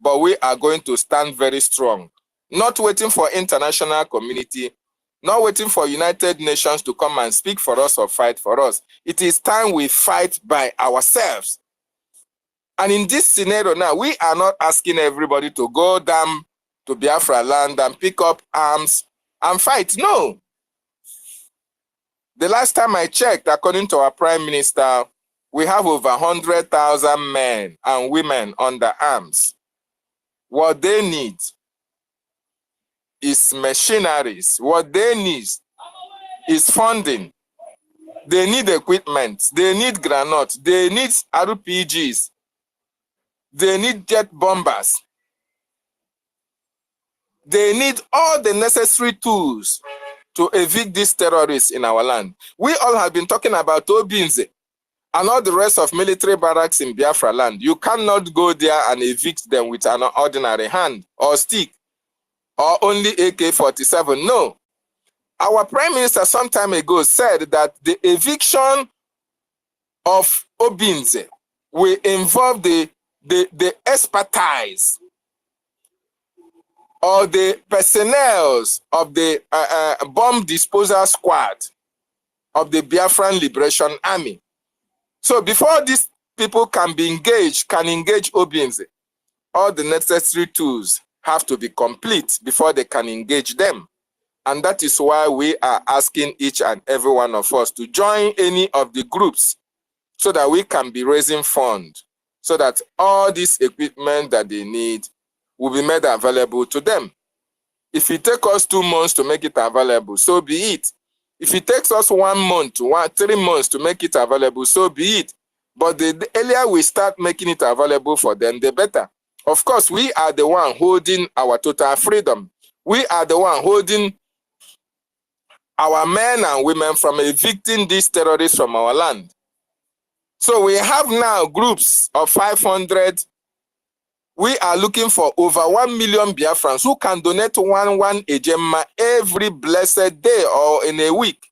But we are going to stand very strong. Not waiting for international community, not waiting for United Nations to come and speak for us or fight for us. It is time we fight by ourselves. And in this scenario now, we are not asking everybody to go down to Biafra land and pick up arms and fight. No. The last time I checked, according to our Prime Minister, we have over 100,000 men and women under arms. What they need is machineries. What they need is funding. They need equipment. They need granite. They need RPGs. They need jet bombers. They need all the necessary tools to evict these terrorists in our land. We all have been talking about Obinze and all the rest of military barracks in Biafra land. You cannot go there and evict them with an ordinary hand or stick. or only AK-47. No. Our Prime Minister some time ago said that the eviction of Obinze will involve the expertise or the personnel of the bomb disposal squad of the Biafran Liberation Army. So before these people can engage Obinze, all the necessary tools have to be complete before they can engage them. And that is why we are asking each and every one of us to join any of the groups so that we can be raising funds, so that all this equipment that they need will be made available to them. If it takes us 2 months to make it available, so be it. If it takes us 1 month to 3 months to make it available, so be it. But the earlier we start making it available for them, the better. Of course, we are the one holding our total freedom. We are the one holding our men and women from evicting these terrorists from our land. So we have now groups of 500. We are looking for over 1 million Biafrans who can donate one ejemma every blessed day or in a week.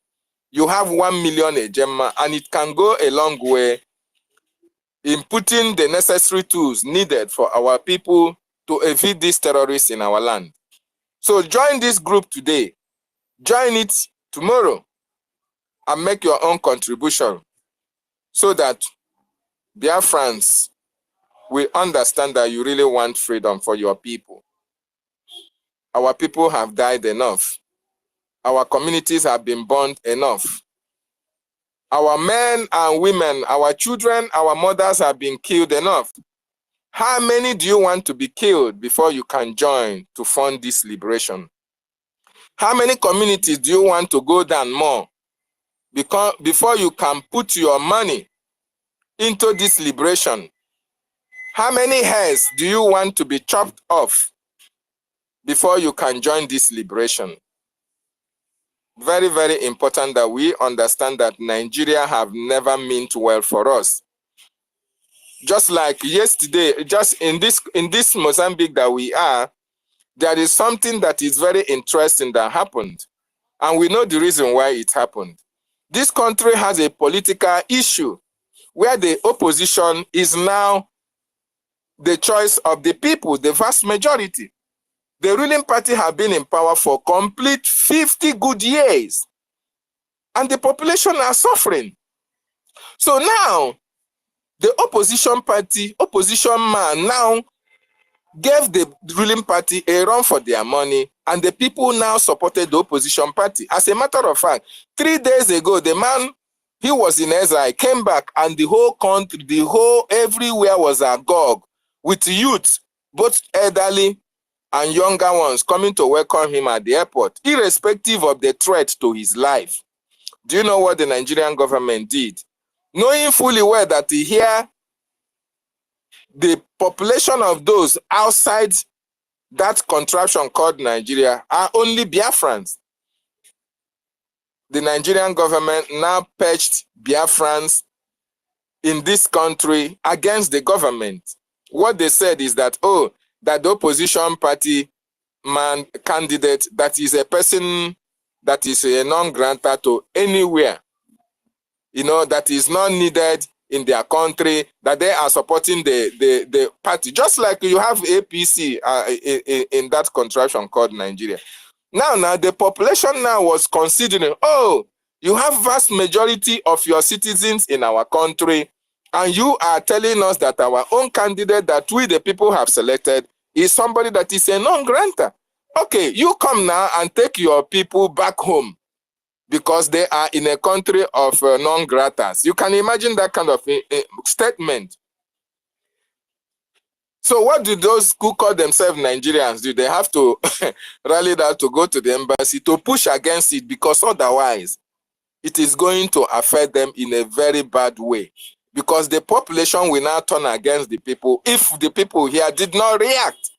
You have 1 million ejemma, and it can go a long way in putting the necessary tools needed for our people to evict these terrorists in our land. So join this group today. Join it tomorrow and make your own contribution so that Biafrans will understand that you really want freedom for your people. Our people have died enough. Our communities have been burned enough. Our men and women, our children, our mothers have been killed enough. How many do you want to be killed before you can join to fund this liberation? How many communities do you want to go down more before you can put your money into this liberation? How many hairs do you want to be chopped off before you can join this liberation? Very, very important that we understand that Nigeria have never meant well for us. Just like yesterday, just in this Mozambique that we are, there is something that is very interesting that happened. And we know the reason why it happened. This country has a political issue where the opposition is now the choice of the people, the vast majority. The ruling party have been in power for complete 50 good years. And the population are suffering. So now, the opposition party, opposition man now gave the ruling party a run for their money, and the people now supported the opposition party. As a matter of fact, 3 days ago, the man, he was in exile, came back, and the whole country, everywhere was agog with youth, both elderly and younger ones, coming to welcome him at the airport, irrespective of the threat to his life. Do you know what the Nigerian government did? Knowing fully well that here, the population of those outside that contraption called Nigeria are only Biafrans. The Nigerian government now perched Biafrans in this country against the government. What they said is that, oh, that the opposition party man candidate, that is a person that is a non-grantor to anywhere, that is not needed in their country, that they are supporting the party, just like you have APC in that contraption called Nigeria. Now the population now was considering, oh, you have vast majority of your citizens in our country, and you are telling us that our own candidate that we the people have selected is somebody that is a non-grantor. Okay, you come now and take your people back home because they are in a country of non-gratas. You can imagine that kind of statement. So what do those who call themselves Nigerians do? They have to rally that to go to the embassy to push against it, because otherwise it is going to affect them in a very bad way. Because the population will now turn against the people if the people here did not react.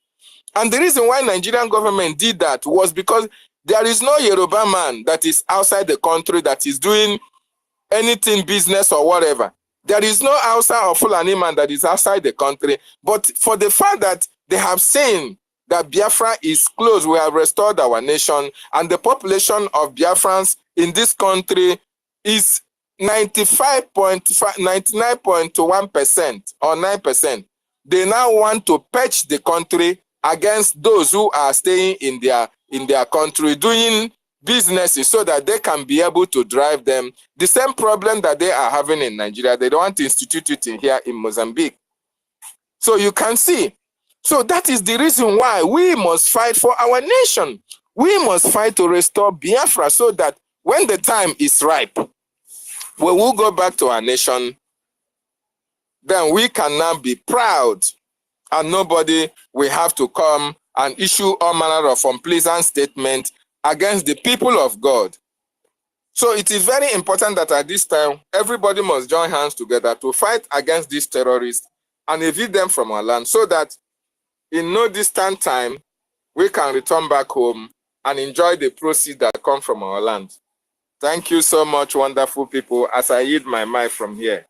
And the reason why Nigerian government did that was because there is no Yoruba man that is outside the country that is doing anything, business or whatever. There is no Hausa or Fulani man that is outside the country. But for the fact that they have seen that Biafra is close. We have restored our nation, and the population of Biafrans in this country is 99.1% or 9%. They now want to patch the country against those who are staying in their country, doing businesses so that they can be able to drive them. The same problem that they are having in Nigeria, they don't want to institute it in here in Mozambique. So you can see. So that is the reason why we must fight for our nation. We must fight to restore Biafra so that when the time is ripe, we will go back to our nation, then we can now be proud and nobody will have to come and issue all manner of unpleasant statements against the people of God. So it is very important that at this time, everybody must join hands together to fight against these terrorists and evict them from our land so that in no distant time, we can return back home and enjoy the proceeds that come from our land. Thank you so much, wonderful people, as I yield my mic from here.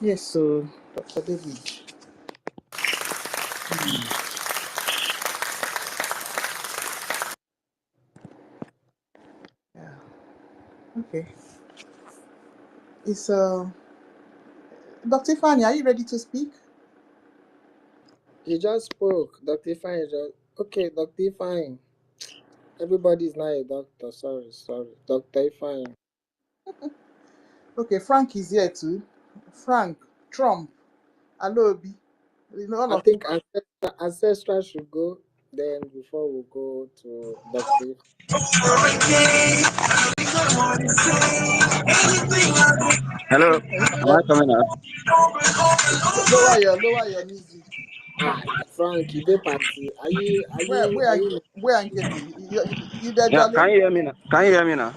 Yes, so Dr. David. Yeah. Okay. It's Dr. Fanny, are you ready to speak? You just spoke. Dr. Fine just okay, Dr. Fine. Everybody's not a doctor. Sorry. Dr. Fine. Okay, Frank is here too. Frank, Trump, Alobi. You know, all I of you. think ancestral should go then before we go to Dr. Hello, am I coming out? Lower your music. Frank, you dey party. Where I'm getting you there, Yeah, Jolly? can you hear me now? Can you hear me now?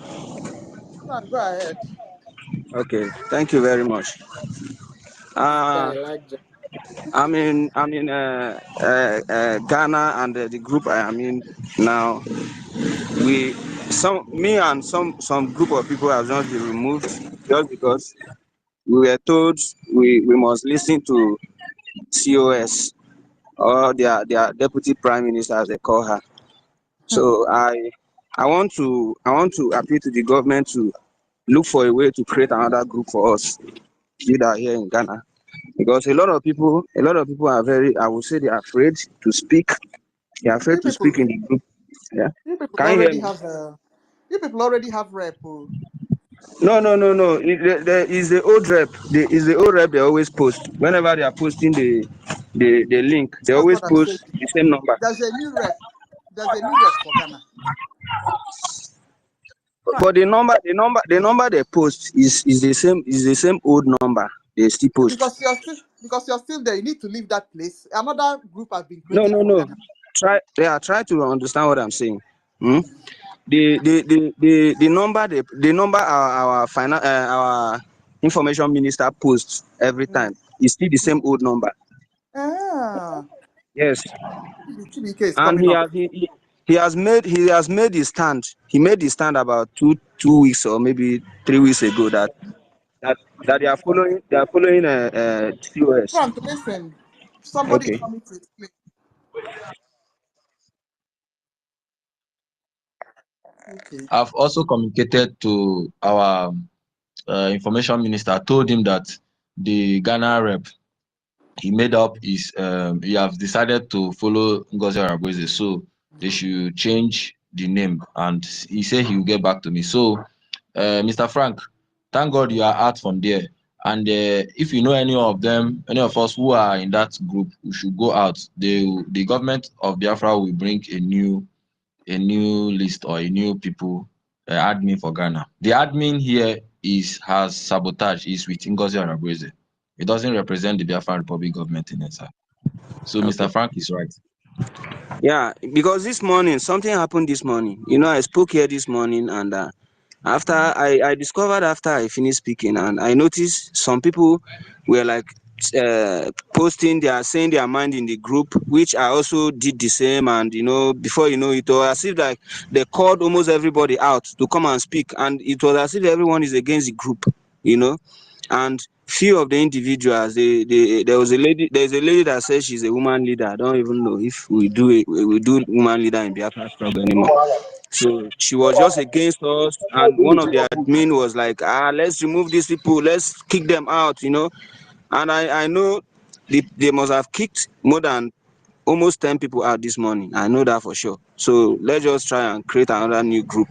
Frank, go ahead. Okay, thank you very much. This guy Uh, like I'm in Ghana, and the group I am in now. Me and some group of people have just been removed just because we were told we must listen to COS, or their deputy prime minister, as they call her. So I want to appeal to the government to look for a way to create another group for us that are here in Ghana, because a lot of people are very, I would say, they are afraid to speak. They are afraid You to speak people, in the group. Yeah, you people can you hear already me? have you people already have rep. No. There is the old rep. Is the old rep. They always post whenever they are posting the link. They That's always what I'm saying. post the same number. There's a new rep. There's a new rep for Ghana. Frank. But the number they post is the same old number they still post. Because you're still there, you need to leave that place. Another group has been No. created for Ghana. Try to understand what I'm saying. Hmm? The number our information minister posts every time is still the same old number. Ah, Yes, Chibike is and coming up. he has made his stand. He made his stand about two weeks or maybe 3 weeks ago that they are following COS. Frank, listen. Somebody is Okay. coming to explain. Okay. I've also communicated to our information minister. I told him that the Ghana rep he made up is he have decided to follow Ngozi Arabweze, so they should change the name, and he said he will get back to me. So, Mr. Frank, thank God you are out from there. And if you know any of them, any of us who are in that group, we should go out. The government of Biafra will bring a new list or a new people admin for Ghana. The admin here has sabotage is with Ngozi Arabweze. It doesn't represent the Biafran Republic government in itself. So Okay. Mr. Frank is right. Yeah, because this morning something happened this morning. I spoke here this morning, and after I discovered after I finished speaking, and I noticed some people were like posting, they are saying their mind in the group, which I also did the same. And before you know it, was as if like they called almost everybody out to come and speak, and it was as if everyone is against the group. And few of the individuals, there's a lady that says she's a woman leader. I don't even know if we do woman leader in Biafra struggle anymore. So she was just against us, and one of the admin was like, let's remove these people, let's kick them out, And I know they must have kicked more than almost 10 people out this morning. I know that for sure. So let's just try and create another new group,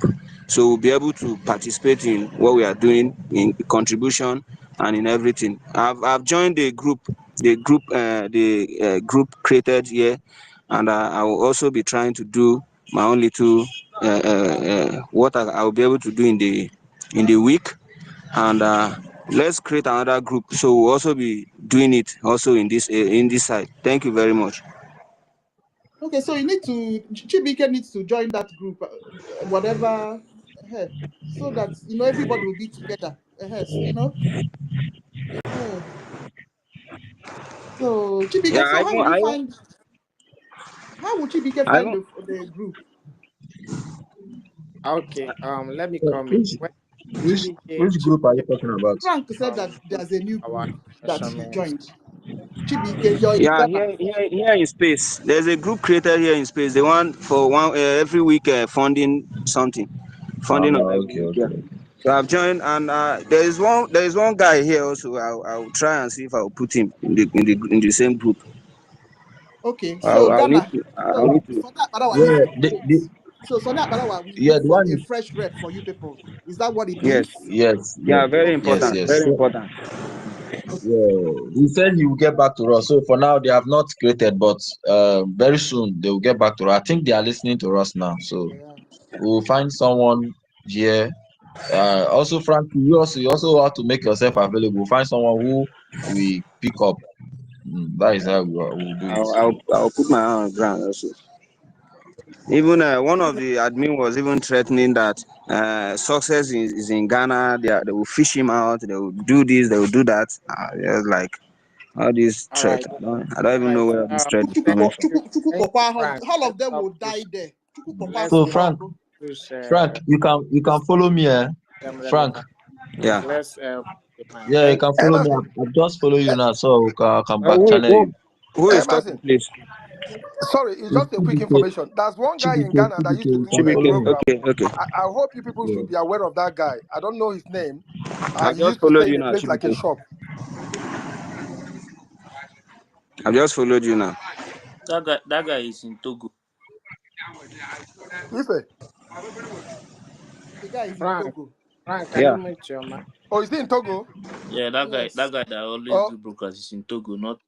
so we'll be able to participate in what we are doing, in contribution and in everything. I've joined the group created here, and I will also be trying to do my own little what I will be able to do in the week, and let's create another group, so we'll also be doing it also in this side. Thank you very much. Okay, so you need to Chibike needs to join that group, whatever, so that everybody will be together. So Yeah, Chibike, so how will you find? How will Chibike I find won't. the group? Okay, let me So come in. When which group are you talking about? Frank said that um there's a new our group that he measurements. joined. Chibike, you're in Yeah, Ghana. here in space. There's a group created here in space. They want for every week funding something, funding of every Okay, week. Yeah. okay. So I've joined, and there is one guy here also. I'll try and see if I'll put him in the same group. Okay, I'll, so I'll need Ghana. to. I'll So need to. Sonia Barawa needs Yeah, to create. So Sonia Barawa will yeah, look the for a one. fresh rep for you people. Is that what it Yes. means? Yes, Yeah. Very Okay, yes, important. good. yes. Very So, important. Okay. yeah, he said he will get back to us. So for now, they have not created, but very soon they will get back to us. I think they are listening to us now. So Yeah. we'll find someone here. Also, Frank, you also have to make yourself available. Find someone who we pick up. That is how we'll do it. I'll put my hand on the ground also. Even one of the admin was even threatening that success is in Ghana. They will fish him out. They will do this. They will do that. Just like all these All threats. right, I don't all even know right. where this threat is Thank coming from. you, Chuku thank you, Pokwa, Frank. all Let's of them stop will die this. there. Chuku Pokwa Let's So Suko stop Frank, Ago. this You can follow me, eh? Frank. relevant. Please Yeah. let's the mic. Yeah, you Thank can you. follow me. Emerson, I've just follow you now, so I can back Who, channel who, you. who is talking, Emerson. please? Sorry, it's It's just a quick TBK, information. There's one guy in Ghana that used to You do can a follow Chibike. me. program. Okay. Okay. I hope you people Yeah. should be aware of that guy. I don't know his name. I've He just used to followed stay you in a now, place like a Chibike. shop. I've just followed you now. That guy is in Togo. Ife. The guy is in Frank, Togo. Frank, can you Yeah. mute your mic? Oh, is he in Togo? Yeah, that guy Yes. that guy that always Oh, do broadcast is in Togo, not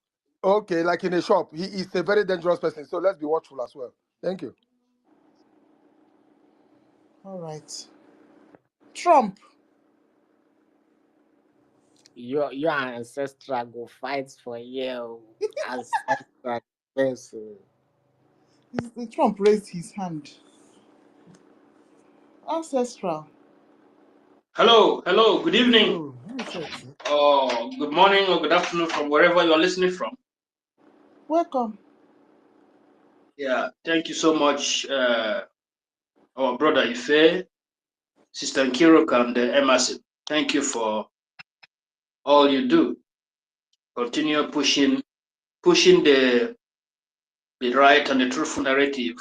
okay, like in a shop. He is a very dangerous person. So let's be watchful as well. Thank you. All right. Trump. Your ancestral go fight for you. Ancestral person. Trump raised his hand. Ancestral. Hello, good evening, Oh, who is that? or good morning, or good afternoon from wherever you're listening from. Welcome. Yeah, thank you so much, our brother Ife, Sister Nkirok, and Emerson. Thank you for all you do. Continue pushing the right and the truthful narrative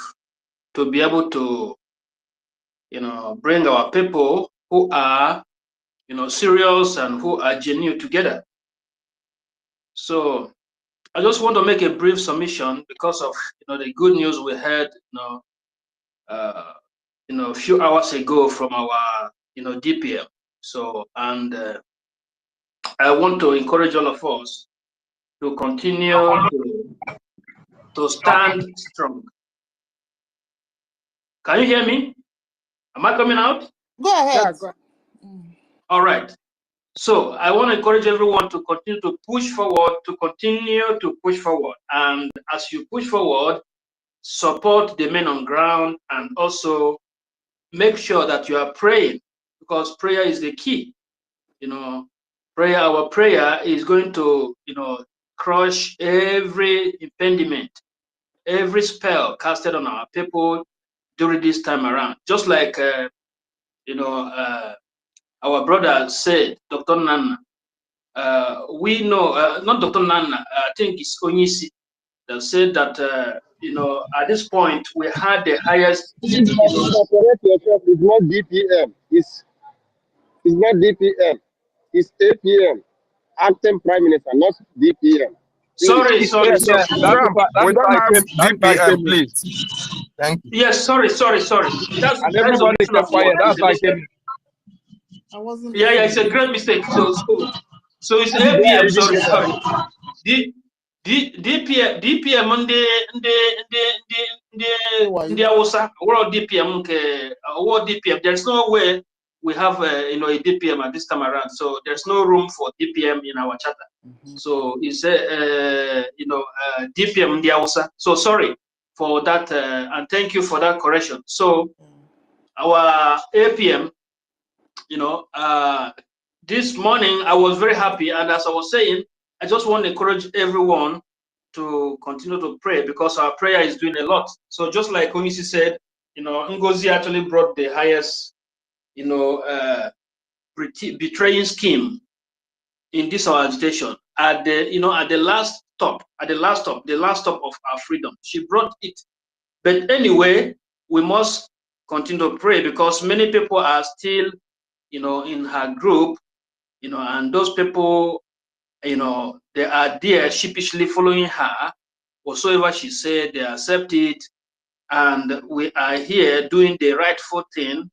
to be able to, bring our people who are, serious and who are genuine together. So I just want to make a brief submission because of the good news we heard uh, a few hours ago from our DPM. So and I want to encourage all of us to continue to stand strong. Can you hear me? Am I coming out? Go Yeah, ahead. go All right. So I want to encourage everyone to continue to push forward, and as you push forward, support the men on ground, and also make sure that you are praying, because prayer is the key. Our prayer is going to crush every impediment, every spell casted on our people during this time around. Just like our brother said, Dr. Nana, we know, not Dr. Nana, I think it's Onyisi that said that, you know, at this point, we had the highest, you know. Correct yourself. It's not DPM. It's not DPM. It's APM. Acting Prime Minister, not DPM. Please. Sorry, sorry, Yes, sorry. yes. Trump, we don't have That is why I DPM, came in. please. Thank you. Yes, sorry. And That's everybody omission kept of word. quiet. It's That's a why I mistake. came in. I wasn't Yeah, yeah, it's a listening. great mistake. So it's That is why I APM. didn't get Sorry. that. DPM Who are the you? Hausa world DPM world DPM. There's no way we have you know, a DPM at this time around. So there's no room for DPM in our charter. So it's you know, DPM the Hausa. So sorry for that, and thank you for that correction. So our APM, you know, this morning I was very happy, and as I was saying, I just want to encourage everyone to continue to pray, because our prayer is doing a lot. So just like Onisi said, you know, NGOZI actually brought the highest, you know, betraying scheme in this our agitation at the, you know, at the last stop of our freedom. She brought it. But anyway, we must continue to pray, because many people are still, you know, in her group, you know, and those people, you know, they are there sheepishly following her. Whatsoever she said, they accept it. And we are here doing the rightful thing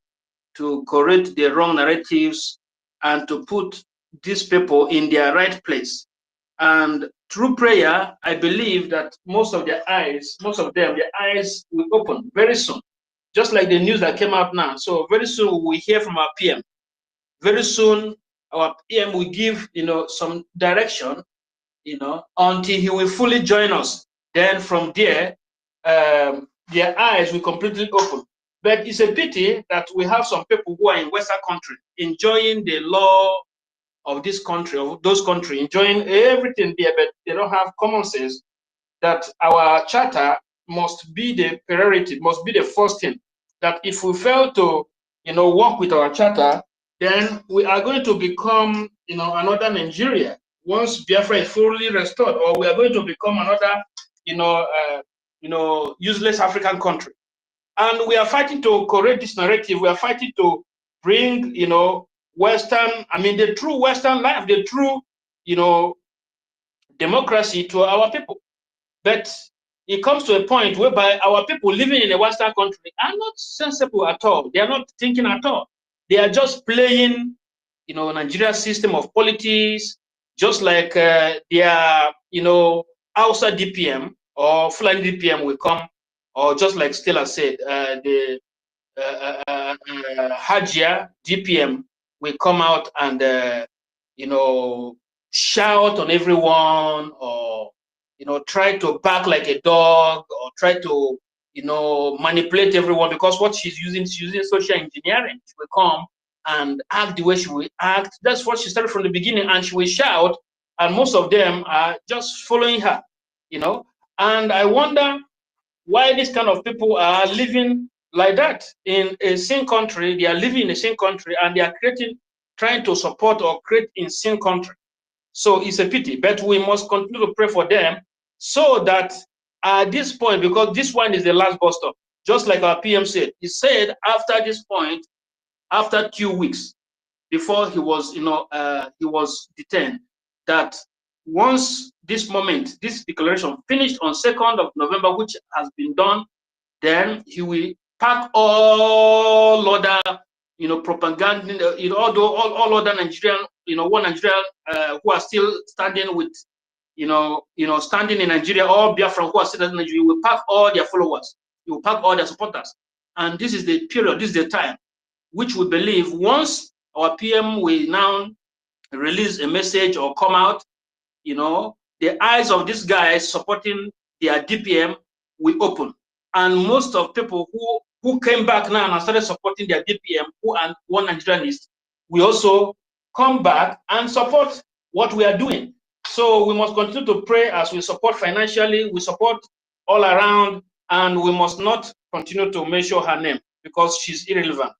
to correct the wrong narratives and to put these people in their right place. And through prayer, I believe that most of them, their eyes will open very soon. Just like the news that came out now. So very soon we hear from our PM. Very soon our PM will give, you know, some direction, you know, until he will fully join us. Then from there, their eyes will completely open. But it's a pity that we have some people who are in Western country enjoying the law of this country, of those countries, enjoying everything there, but they don't have common sense that our charter must be the priority, must be the first thing. That if we fail to, you know, work with our charter, then we are going to become, you know, another Nigeria once Biafra is fully restored, or we are going to become another, you know, useless African country. And we are fighting to correct this narrative. We are fighting to bring, you know, Western, I mean, the true Western life, the true, you know, democracy to our people. But it comes to a point whereby our people living in a Western country are not sensible at all. They are not thinking at all. They are just playing, you know, Nigeria's system of politics, just like their, you know, outside DPM or Fulani DPM will come, or just like Stella said, the Hajia DPM will come out and, you know, shout on everyone, or, you know, try to bark like a dog, or try to, you know, manipulate everyone, because what she's using social engineering. She will come and act the way she will act. That's what she started from the beginning, and she will shout, and most of them are just following her, you know. And I wonder why these kind of people are living like that in a same country. They are living in the same country, and they are trying to support or create in same country. So it's a pity, but we must continue to pray for them, so that at this point, because this one is the last bus stop, just like our PM said, he said after this point, after 2 weeks before he was, you know, he was detained, that once this moment, this declaration finished on 2nd of November, which has been done, then he will pack all other, you know, propaganda, you know, all other Nigerian, you know, one Nigerian who are still standing with, you know, standing in Nigeria, all Biafran who are still in Nigeria, will pack all their followers, he will pack all their supporters. And this is the period, this is the time, which we believe once our PM will now release a message or come out, you know, the eyes of these guys supporting their DPM will open. And most of people who came back now and started supporting their DPM, who are one Nigerianist, we also come back and support what we are doing. So we must continue to pray as we support financially, we support all around, and we must not continue to mention her name because she's irrelevant.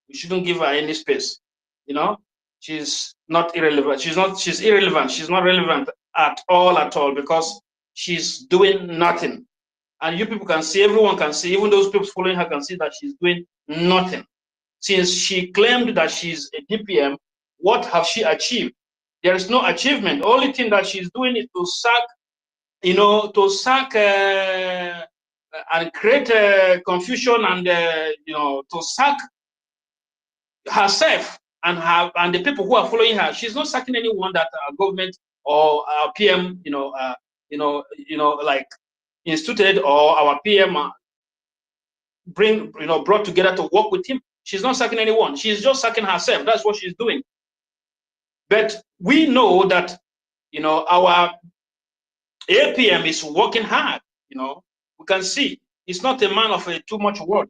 We shouldn't give her any space, you know. she's not irrelevant. She's irrelevant. She's not relevant at all, because she's doing nothing. And you people can see, everyone can see, even those people following her can see that she's doing nothing. Since she claimed that she's a DPM, what have she achieved? There is no achievement. The only thing that she's doing is to sack, and create confusion, and to sack herself and the people who are following her. She's not sacking anyone that our government or our PM, like instituted, or our PM brought together to work with him. She's not sacking anyone. She's just sacking herself. That's what she's doing. But we know that our APM is working hard. We can see it's not a man of too much word.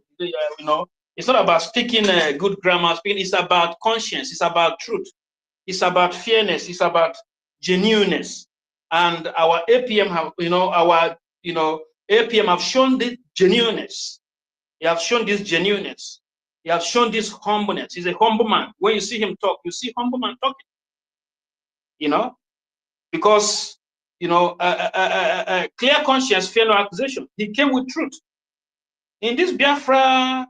It's not about speaking good grammar. It's about conscience. It's about truth. It's about fairness. It's about genuineness. And our APM have, APM have shown this genuineness. He have shown this genuineness. He have shown this humbleness. He's a humble man. When you see him talk, you see humble man talking. Because clear conscience, fear no accusation. He came with truth. In this Biafra,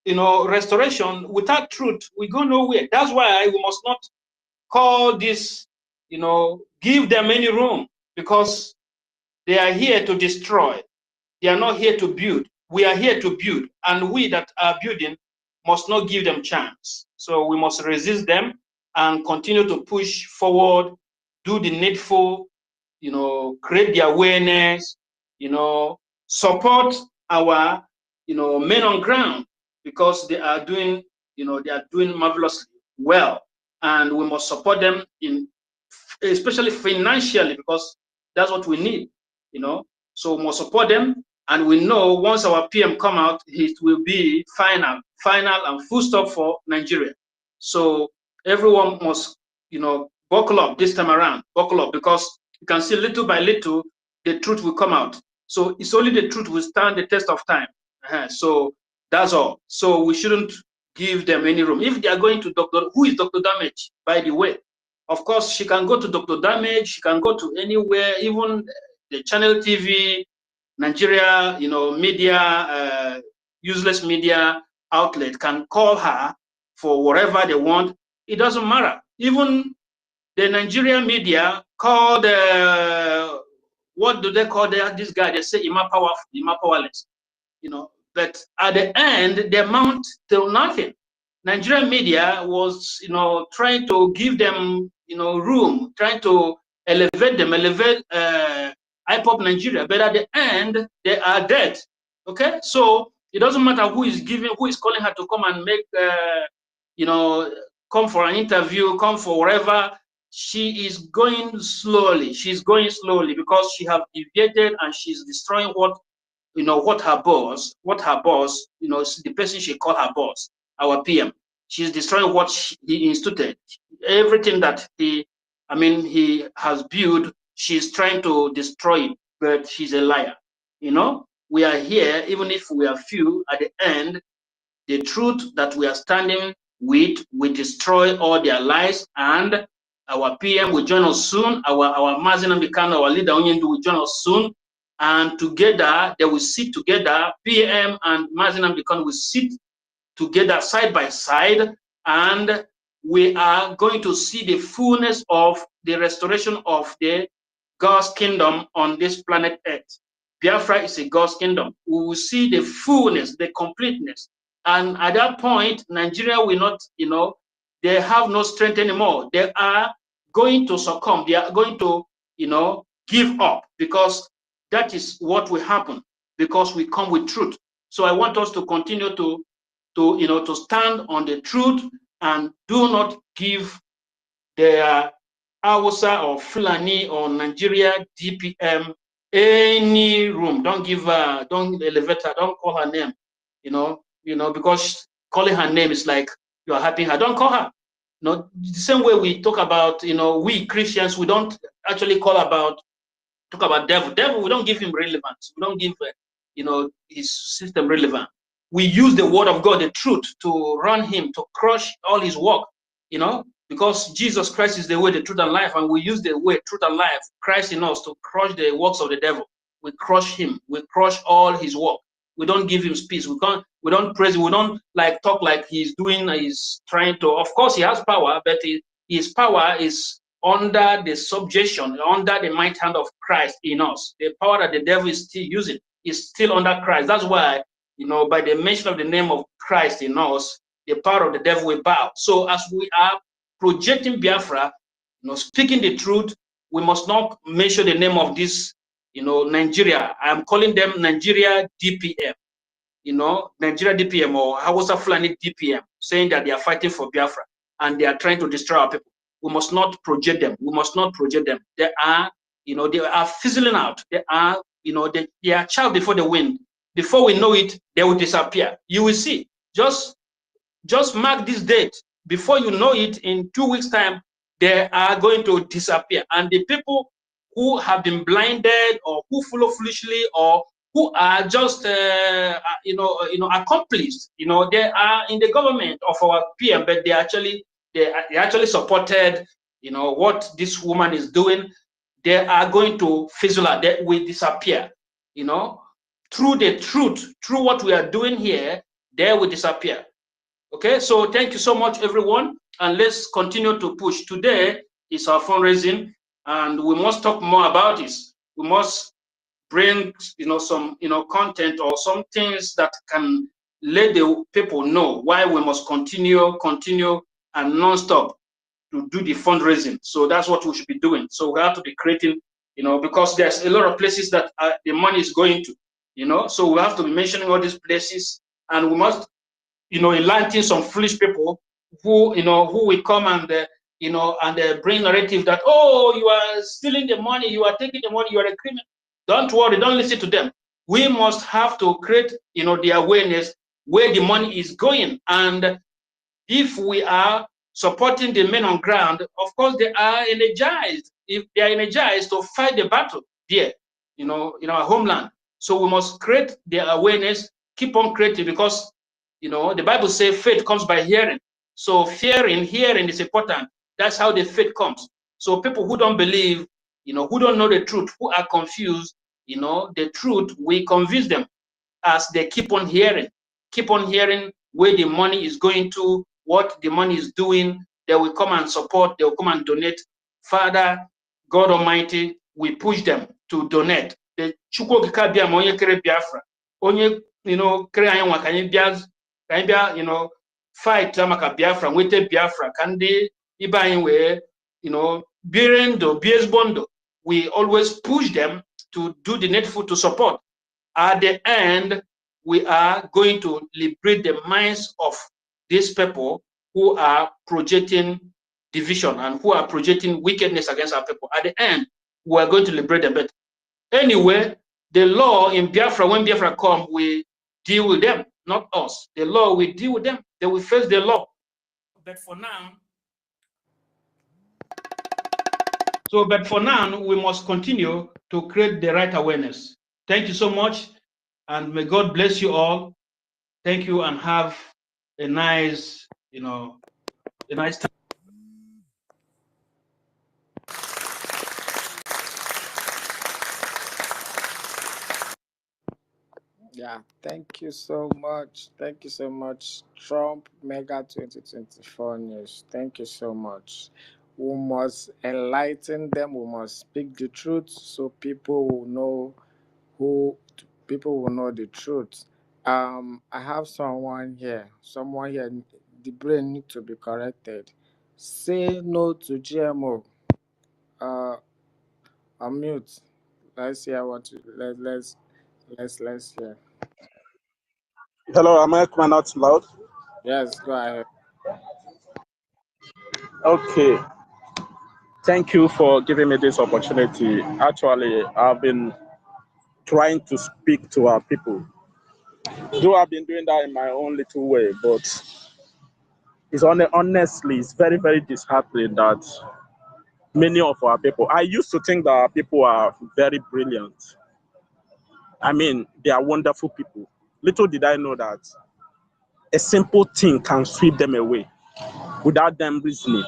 restoration, without truth, we go nowhere. That's why we must not call this, give them any room, because they are here to destroy. They are not here to build. We are here to build, and we that are building must not give them chance. So we must resist them and continue to push forward, do the needful, create the awareness, support our, men on ground, because they are doing, marvelously well, and we must support them especially financially, because that's what we need, So we must support them, and we know once our PM come out, it will be final and full stop for Nigeria. So everyone must, buckle up this time around, buckle up, because you can see little by little the truth will come out. So it's only the truth will stand the test of time. So that's all. So we shouldn't give them any room. If they are going to who is Dr. Damage, by the way? Of course, she can go to Dr. Damage, she can go to anywhere, even the channel TV, Nigeria, media, useless media outlet can call her for whatever they want. It doesn't matter. Even the Nigerian media called, what do they call this guy? They say Ima Powerless, but at the end, they amount to nothing. Nigerian media was, trying to give them, room, trying to elevate IPOP Nigeria, but at the end, they are dead. Okay, so it doesn't matter who is calling her to come and make, come for an interview, come for whatever. She is going slowly. She's going slowly because she have deviated, and she's destroying what her boss, the person she called her boss, our PM. She's destroying what he instituted. Everything that he has built, she's trying to destroy it, but she's a liar. We are here, even if we are few, at the end, the truth that we are standing with, we destroy all their lies, and our PM will join us soon. Our Mazinam Bikano, our leader will join us soon. And together, they will sit together. PM and Mazinam Bikano will sit together side by side, and we are going to see the fullness of the restoration of the God's kingdom on this planet Earth. Biafra is a God's kingdom. We will see the fullness, the completeness. And at that point, Nigeria will not, they have no strength anymore. They are going to succumb. They are going to, give up, because that is what will happen, because we come with truth. So I want us to continue to stand on the truth, and do not give the Hausa or Fulani or Nigeria DPM any room. Don't give her, don't elevate her, don't call her name, because calling her name is like you are happy her. Don't call her. The same way we talk about, we Christians, we don't actually talk about devil. Devil, we don't give him relevance. We don't give, his system relevant. We use the word of God, the truth, to run him, to crush all his work, because Jesus Christ is the way, the truth, and life, and we use the way, truth, and life, Christ in us, to crush the works of the devil. We crush him. We crush all his work. We don't give him peace. We don't praise him. We don't like talk like he's doing. He's trying to. Of course, he has power, but his power is under the subjection, under the might hand of Christ in us. The power that the devil is still using is still under Christ. That's why, by the mention of the name of Christ in us, the power of the devil will bow. So as we are projecting Biafra, speaking the truth, we must not mention the name of this, Nigeria. I'm calling them Nigeria DPM, Nigeria DPM or Hausa Fulani DPM, saying that they are fighting for Biafra and they are trying to destroy our people. We must not project them. We must not project them. They are, they are fizzling out. They are, they are child before the wind. Before we know it, they will disappear. You will see. Just mark this date. Before you know it, in 2 weeks' time, they are going to disappear. And the people who have been blinded or who follow foolishly or who are just, accomplished, they are in the government of our PM, but they actually supported, what this woman is doing. They are going to fizzle out. They will disappear, through the truth, through what we are doing here, they will disappear. Okay, so thank you so much, everyone, and let's continue to push. Today is our fundraising, and we must talk more about this. We must bring, some, content or some things that can let the people know why we must continue, and non-stop to do the fundraising. So that's what we should be doing. So we have to be creating, because there's a lot of places that the money is going to, so we have to be mentioning all these places, and we must, enlightening some foolish people who will come and bring narrative that, oh, you are stealing the money, you are taking the money, you are a criminal. Don't worry, don't listen to them. We must have to create, the awareness where the money is going. And if we are supporting the men on ground, of course they are energized. If they are energized to fight the battle there, in our homeland. So we must create the awareness, keep on creating, because the Bible says faith comes by hearing. So hearing is important. That's how the faith comes. So people who don't believe, who don't know the truth, who are confused, the truth, we convince them as they keep on hearing where the money is going to, what the money is doing. They will come and support, they will come and donate. Father, God Almighty, we push them to donate. The Chukwu Okike Abịama onye kere Biafra, onye, kere anyị nwa ka anyị bịa, fight maka Biafra, nwete Biafra, ka ndị ibe anyị wee, biri ndụ, bie ezigbo ndụ. We always push them to do the needful to support. At the end, we are going to liberate the minds of these people who are projecting division and who are projecting wickedness against our people. At the end, we are going to liberate them. But anyway, the law in Biafra, when Biafra come, we deal with them, not us. The law, we deal with them. They will face the law. But for now, we must continue to create the right awareness. Thank you so much, and may God bless you all. Thank you, and have a nice, a nice time. Yeah, thank you so much. Thank you so much, Trump Mega 2024 News. Thank you so much. We must enlighten them. We must speak the truth so people will know the truth. I have someone here. The brain need to be corrected. Say no to GMO. Unmute. Let's hear what you, let's hear. Hello, am I coming out loud? Yes, go ahead. Okay. Thank you for giving me this opportunity. Actually, I've been trying to speak to our people. Though I've been doing that in my own little way, but honestly, it's very, very disheartening that many of our people, I used to think that our people are very brilliant. I mean, they are wonderful people. Little did I know that a simple thing can sweep them away without them reasoning.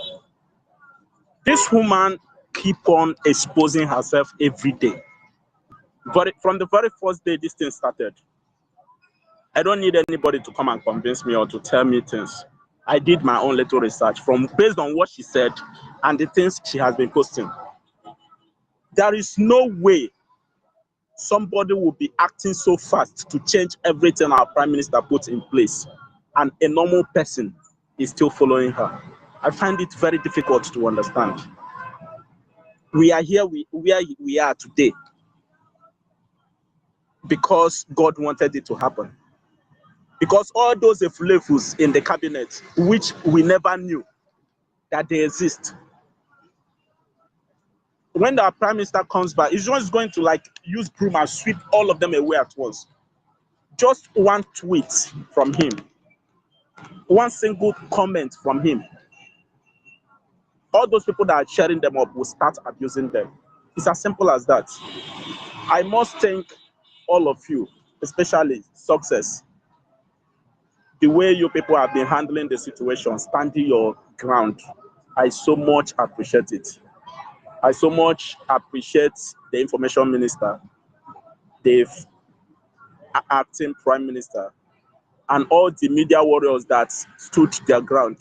This woman keep on exposing herself every day. From the very first day this thing started, I don't need anybody to come and convince me or to tell me things. I did my own little research based on what she said and the things she has been posting. There is no way somebody will be acting so fast to change everything our prime minister put in place, and a normal person is still following her. I find it very difficult to understand. We are here where we are today because God wanted it to happen. Because all those levels in the cabinet, which we never knew that they exist, when the prime minister comes back, he's just going to like use broom and sweep all of them away at once. Just one tweet from him, one single comment from him, all those people that are sharing them up will start abusing them. It's as simple as that. I must thank all of you, especially Success, the way you people have been handling the situation, standing your ground. I so much appreciate it. I so much appreciate the information minister, the acting prime minister, and all the media warriors that stood their ground.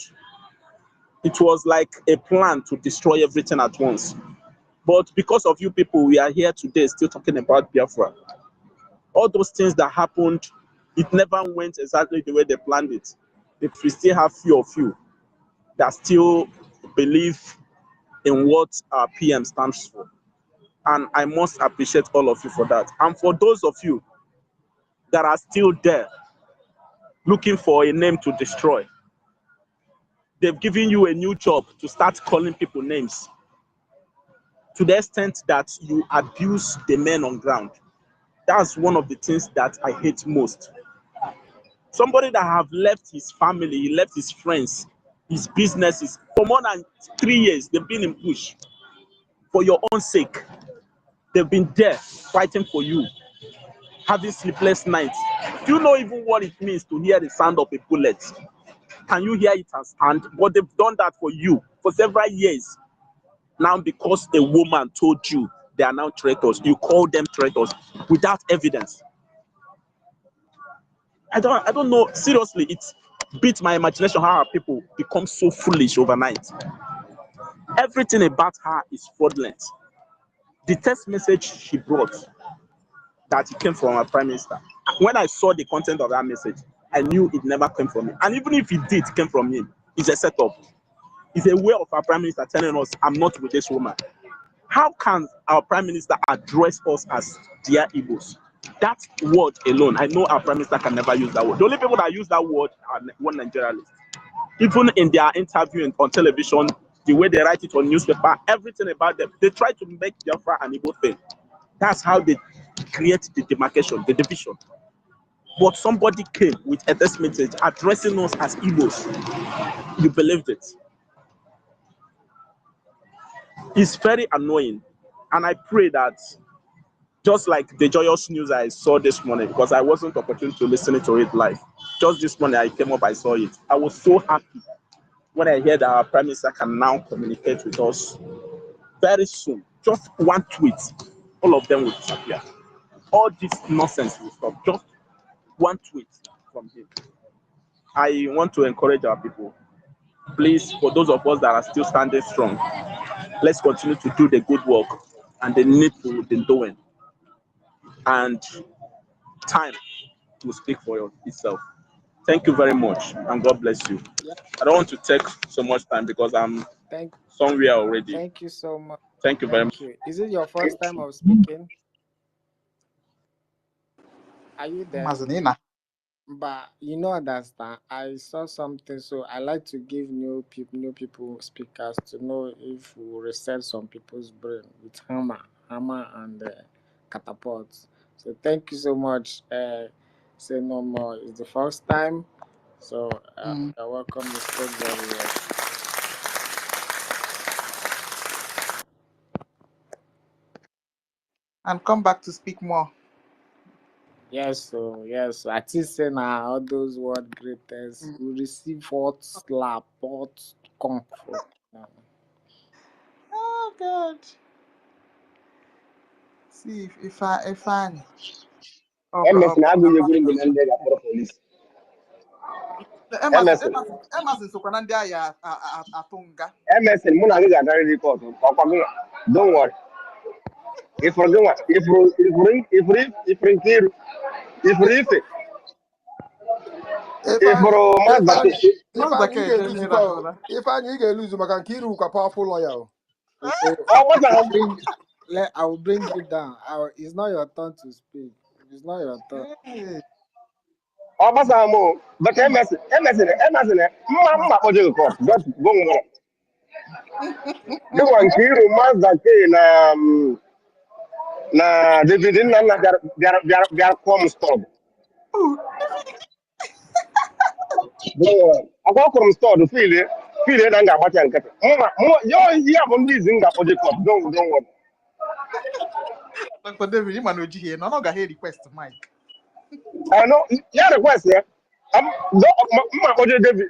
It was like a plan to destroy everything at once. But because of you people, we are here today still talking about Biafra. All those things that happened, it never went exactly the way they planned it. But we still have few of you that still believe in what our PM stands for. And I must appreciate all of you for that. And for those of you that are still there looking for a name to destroy, they've given you a new job to start calling people names to the extent that you abuse the men on ground. That's one of the things that I hate most. Somebody that have left his family, he left his friends, his businesses for more than 3 years. They've been in bush for your own sake. They've been there fighting for you, having sleepless nights. Do you know even what it means to hear the sound of a bullet? Can you hear it and stand? But they've done that for you for several years. Now, because a woman told you they are now traitors, you call them traitors without evidence. I don't know. Seriously, it beats my imagination how our people become so foolish overnight. Everything about her is fraudulent. The text message she brought that it came from our prime minister. When I saw the content of that message, I knew it never came from him. And even if it did came from him, it's a setup. It's a way of our prime minister telling us, I'm not with this woman. How can our prime minister address us as dear Igbos? That word alone, I know our prime minister can never use that word. The only people that use that word are one Nigerianist. Even in their interview on television, the way they write it on newspaper, everything about them, they try to make Biafra an Igbo thing. That's how they create the demarcation, the division. But somebody came with a text message addressing us as Igbos. You believed it. It's very annoying. And I pray that just like the joyous news I saw this morning, because I wasn't opportune to listen to it live. Just this morning I came up, I saw it. I was so happy when I heard that our prime minister can now communicate with us very soon. Just one tweet, all of them will disappear. All this nonsense will stop. Just one tweet from him. I want to encourage our people. Please, for those of us that are still standing strong, let's continue to do the good work and the need to be doing. And time will speak for itself. Thank you very much, and God bless you. Yeah, I don't want to take so much time because I'm thank somewhere already. thank you so much. Thank you very much. Thank you. Is it your first time of speaking? Are you there? Mazanina. But you know understand. I saw something, so I like to give new people speakers to know if we reset some people's brain with hammer and catapult. So thank you so much. Say no more. It's the first time, so you're welcome. You spoke very well. And come back to speak more. Yes, so yes, I think say now all those word greatest we receive what slap, what comfort. Oh God. See if I oh God, MS na agụghị egwuru mgbe na ndị ga-akpọrọ polisi. Emerson MSN Emerson sokwa na ndị agha atụ nga. MSN mụ na gị ga-agarịrị kọtụ ọkwa gị nwa. Don't worry. Ifuru gị nwa ifuru Nkiru ifuru Ife ifuru Mazda. Mazda Ifeanyị ị ka eje ga-eluzu ihe kwa rahụla. Ifeanyị ị ga-eluzu maka Nkiru kwa powerful lawyer. Okay, Ọ gbasara m. I will bring you down. It's not your turn to speak. It's not your turn. Hey, Ọ gbasara m o. But MSN mma kpọje gị kọtụ. Just go nwere. Gị nwa Nkiru Mazda K na David Nnanna bịara kụọ m stọọdụ. Agwa kwụrụ m stọọdụ filie na m ga-agbacha nkịtị. Ya bụ ndị izi m ga-akpọje kọtụ. Don't worry. Dr. David, you man oji no ga here request Mike. No, ya request ya. Mma kpọje David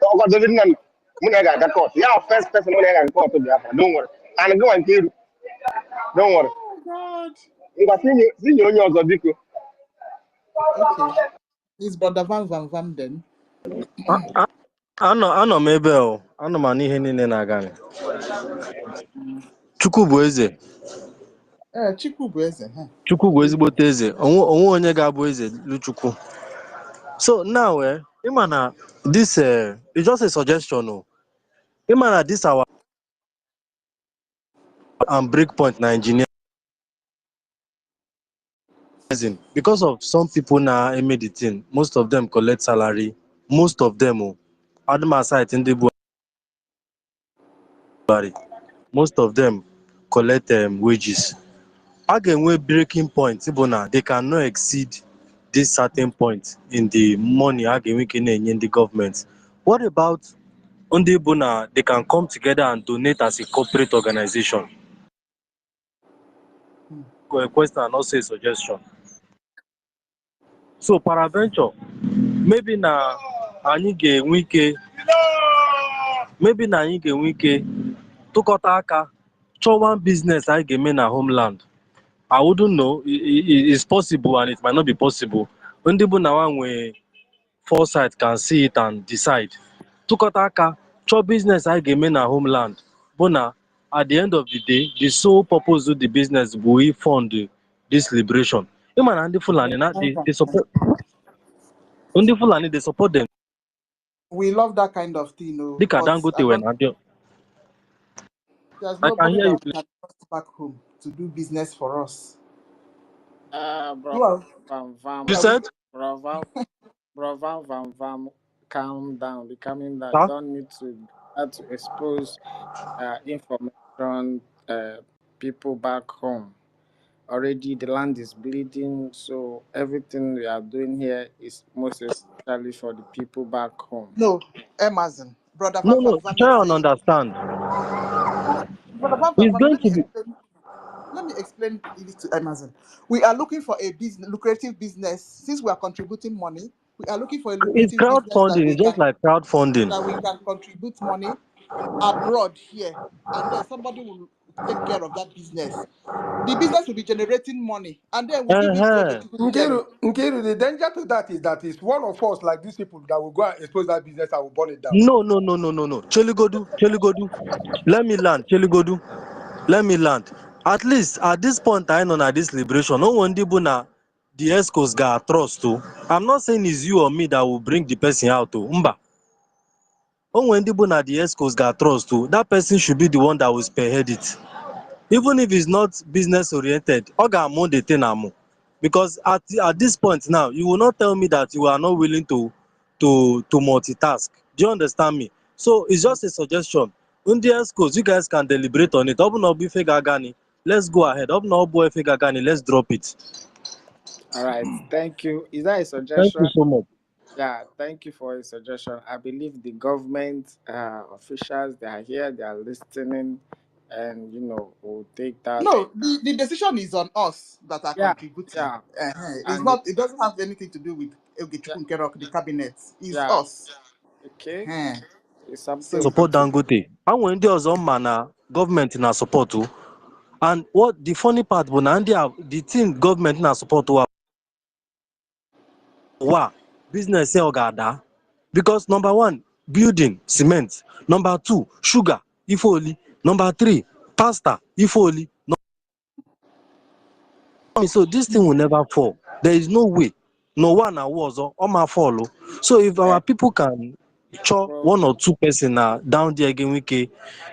Nnanna. Mụ na ya ga-aga kọtụ. Ya first person mụ na ya ga-aga kọtụ Biafra. Don't worry. And gị nwa Nkiru. Don't worry. Oh God. Ngwa sinye onye ọzọ biko. Okay. Is Brother Van then? Anọ m ebe o, anọ m anụ ihe niile na-aga. Chukwu bụ eze. Chukwu bụ eze. Chukwu bụ ezigbote eze. Onwe onye ga-abụ eze Luchukwu. So now, Imana, this it's just a suggestion. Oh. Imana, this our and breakpoint na engineering because of some people now made the thing. Most of them collect salary. Most of them, Adama site in the Buhari. Most of them collect wages. Again, we breaking point. They cannot exceed this certain point in the money again we can in the government. What about Undibuna? They can come together and donate as a corporate organization. A question and also a suggestion. So paraventure, maybe na anyị ga-enwe ike tụkọta aka chọọ one business anyị ga-eme na homeland. I wouldn't know. It's possible and it might not be possible. Ndị bụ na nwe foresight can see it and decide. Tụkọta aka chọọ business anyị ga-eme na homeland. Bụ na at the end of the day, the sole purpose of the business will fund this liberation. Ịma na ndị Fulani na they support. Ndị Fulani they support them. We love that kind of thing, no. Dịka Dangote were na ndị. There's I can nobody hear that you. can take us back home to do business for us. Bro, You said? Bro, Vam, calm down. Be calming down. Huh? You don't need to have to expose information people back home. Already the land is bleeding, so everything we are doing here is most especially for the people back home. No, Amazon. Brother No, Van try is and saying. understand. Brother Van, It's going to be. let me explain it to Amazon. We are looking for a lucrative business. Since we are contributing money, we are looking for a It's lucrative business crowdfunding. It's just like crowdfunding. that we can contribute money abroad here, and then somebody will take care of that business. The business will be generating money, and then we'll give it to Nkiru, the danger to that is one of us, like these people, that will go and expose that business and will burn it down. No. Cheligodu. Let me land. Cheligodu. Let me land. At least at this point, I know that this liberation, no one dibuna the escorts got trust to. I'm not saying it's you or me that will bring the person out to. Mba. When dibuna the escorts got trust to, that person should be the one that will spearhead it. Even if it's not business oriented, oga the thing. Because at this point now, you will not tell me that you are not willing to multitask. Do you understand me? So it's just a suggestion. Indian schools, you guys can deliberate on it. Let's go ahead. Let's drop it. All right, thank you. Is that a suggestion? Thank you so much. Yeah, thank you for your suggestion. I believe the government officials, they are here, they are listening, and will take that. No, the decision is on us that are contributing. Yeah. It's not. It doesn't have anything to do with the cabinet. It's us. Okay. It's something. Support Dangote. And when there was on mana government na support too. And what the funny part, but now the thing government na support to business say ogada, because number one, building cement, number two, sugar ifoli, number three, pasta ifoli. So this thing will never fall. There is no way. No one was or my follow. So if Eh, our people can chop well, one or two person down there again, we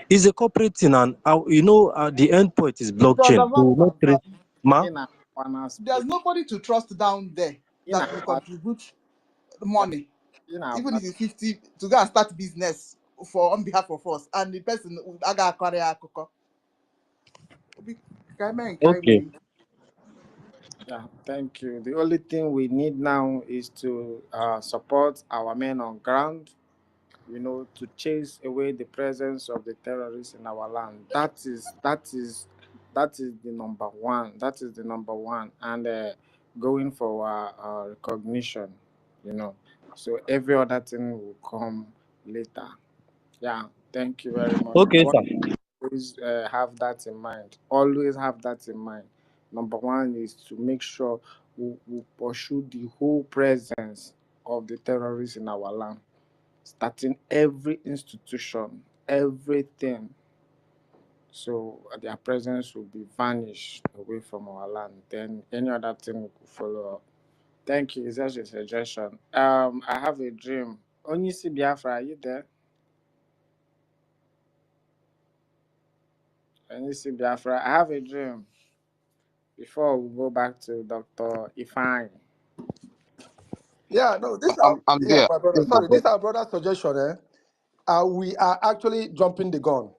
is a corporate thing, and the end point is it was blockchain. We will not trace ma. in a one There's aspect. nobody to trust down there In that a will contribute money, in a even if it's 50, to go and start business for on behalf of us. And the person aga akọrọ ya akụkọ. Obi, ka eme nke anyị Okay. nwere. Yeah, thank you. The only thing we need now is to support our men on ground, to chase away the presence of the terrorists in our land. That is the number one. That is the number one. And going for recognition, So every other thing will come later. Yeah, thank you very much. Okay, sir. Always have that in mind. Always have that in mind. Number one is to make sure we pursue the whole presence of the terrorists in our land, starting every institution, everything. So their presence will be vanished away from our land. Then any other thing will follow up. Thank you. It's just a suggestion. I have a dream. Onisi Biafra, are you there? Onisi Biafra, I have a dream. Before we go back to Dr. Ifine. Yeah, no, I'm yeah, there. my brother. Yes, my Sorry, this brother. is our brother's suggestion. We are actually jumping the gun.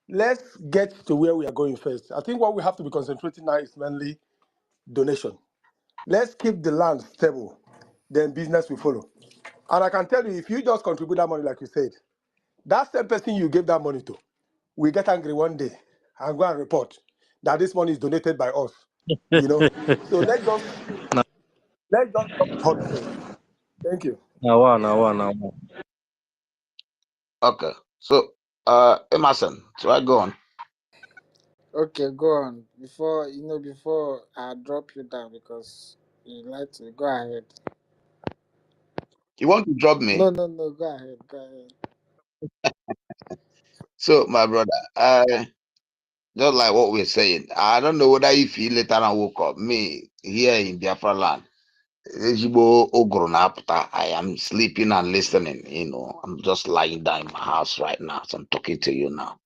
Let's get to where we are going first. I think what we have to be concentrating now is mainly donation. Let's keep the land stable, then business will follow. And I can tell you, if you just contribute that money, like you said, that same person you gave that money to will get angry one day and go and report that this money is donated by us. So let's just stop the huddle first. Thank you. Now. Okay. So, Emerson, so I go on. Okay, go on. Before I drop you down because you like to go ahead. You want to drop me? No, go ahead. Go ahead. So, my brother, just like what we're saying, I don't know whether you feel later and woke up. Me here in Biafra land, Ezigbo ogoro na-apụta, I am sleeping and listening. I'm just lying down in my house right now. So I'm talking to you now.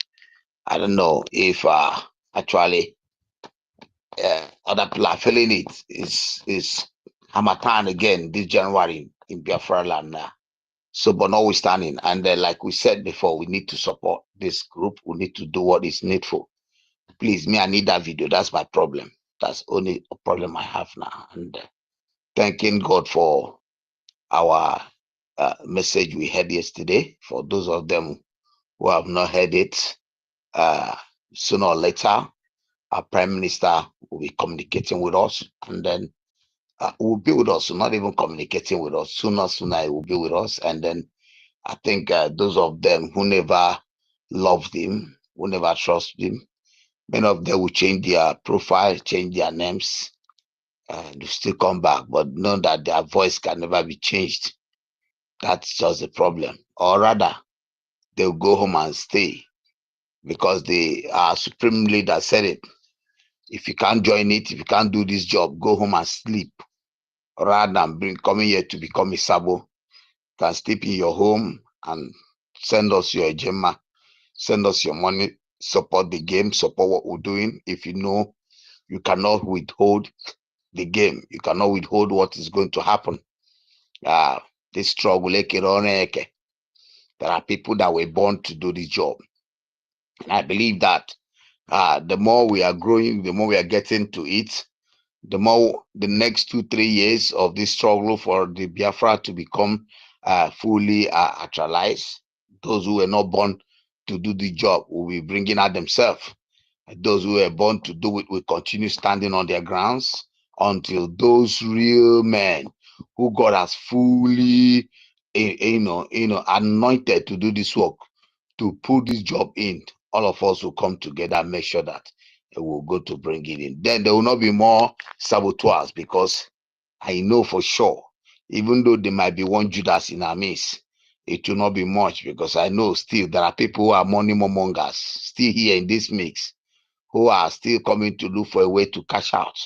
I don't know if actually other people are feeling it. It's Hamatan again this January in Biafra land now. So, but notwithstanding, and like we said before, we need to support this group. We need to do what is needful. Please, me, I need that video. That's my problem. That's only a problem I have now. And thanking God for our message we had yesterday. For those of them who have not heard it, sooner or later, our Prime Minister will be communicating with us, and then will be with us. So not even communicating with us. Sooner, he will be with us, and then I think those of them who never loved him, who never trusted him, many of them will change their profile, change their names, and still come back, but know that their voice can never be changed. That's just the problem. Or rather, they'll go home and stay because the supreme leader said it. If you can't join it, if you can't do this job, go home and sleep. Rather than coming here to become a sabo, you can sleep in your home and send us your gemma, send us your money, support the game, support what we're doing. If you know you cannot withhold the game, you cannot withhold what is going to happen. This struggle, there are people that were born to do this job. And I believe that the more we are growing, the more we are getting to it, the more the next 2-3 years of this struggle for the Biafra to become fully actualized. Those who were not born to do the job will be bringing out themselves. Those who were born to do it will continue standing on their grounds until those real men who God has fully, anointed to do this work, to put this job in, all of us will come together and make sure that we'll go to bring it in. Then there will not be more saboteurs, because I know for sure, even though there might be one Judas in our midst, it will not be much, because I know still there are people who are money mongers still here in this mix, who are still coming to look for a way to cash out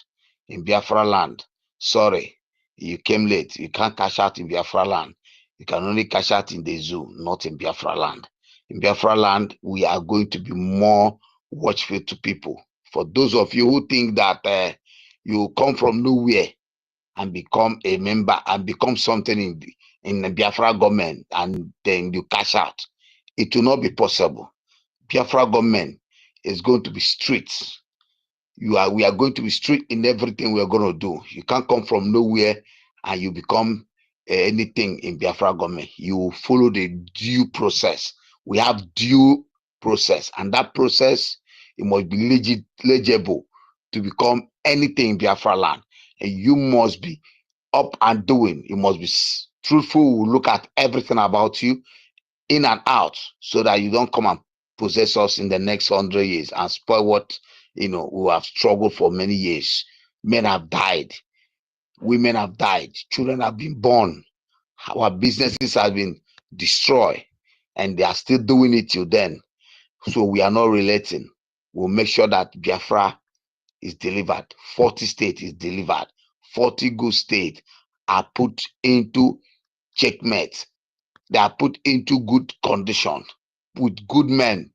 in Biafra land. Sorry, you came late. You can't cash out in Biafra land. You can only cash out in the zoo, not in Biafra land. In Biafra land, we are going to be more watchful to people. For those of you who think that you come from nowhere and become a member and become something in the Biafra government and then you cash out, it will not be possible. Biafra government is going to be strict. We are going to be strict in everything we are going to do. You can't come from nowhere and you become anything in Biafra government. You follow the due process. We have due process, and that process, it must be legible to become anything in Biafra land. And you must be up and doing. You must be truthful. We'll look at everything about you in and out, so that you don't come and possess us in the next 100 years and spoil what we have struggled for many years. Men have died, women have died, children have been born, our businesses have been destroyed, and they are still doing it till then. So we are not relating. We'll make sure that Biafra is delivered, 40 states is delivered, 40 good states are put into checkmate. They are put into good condition with good men,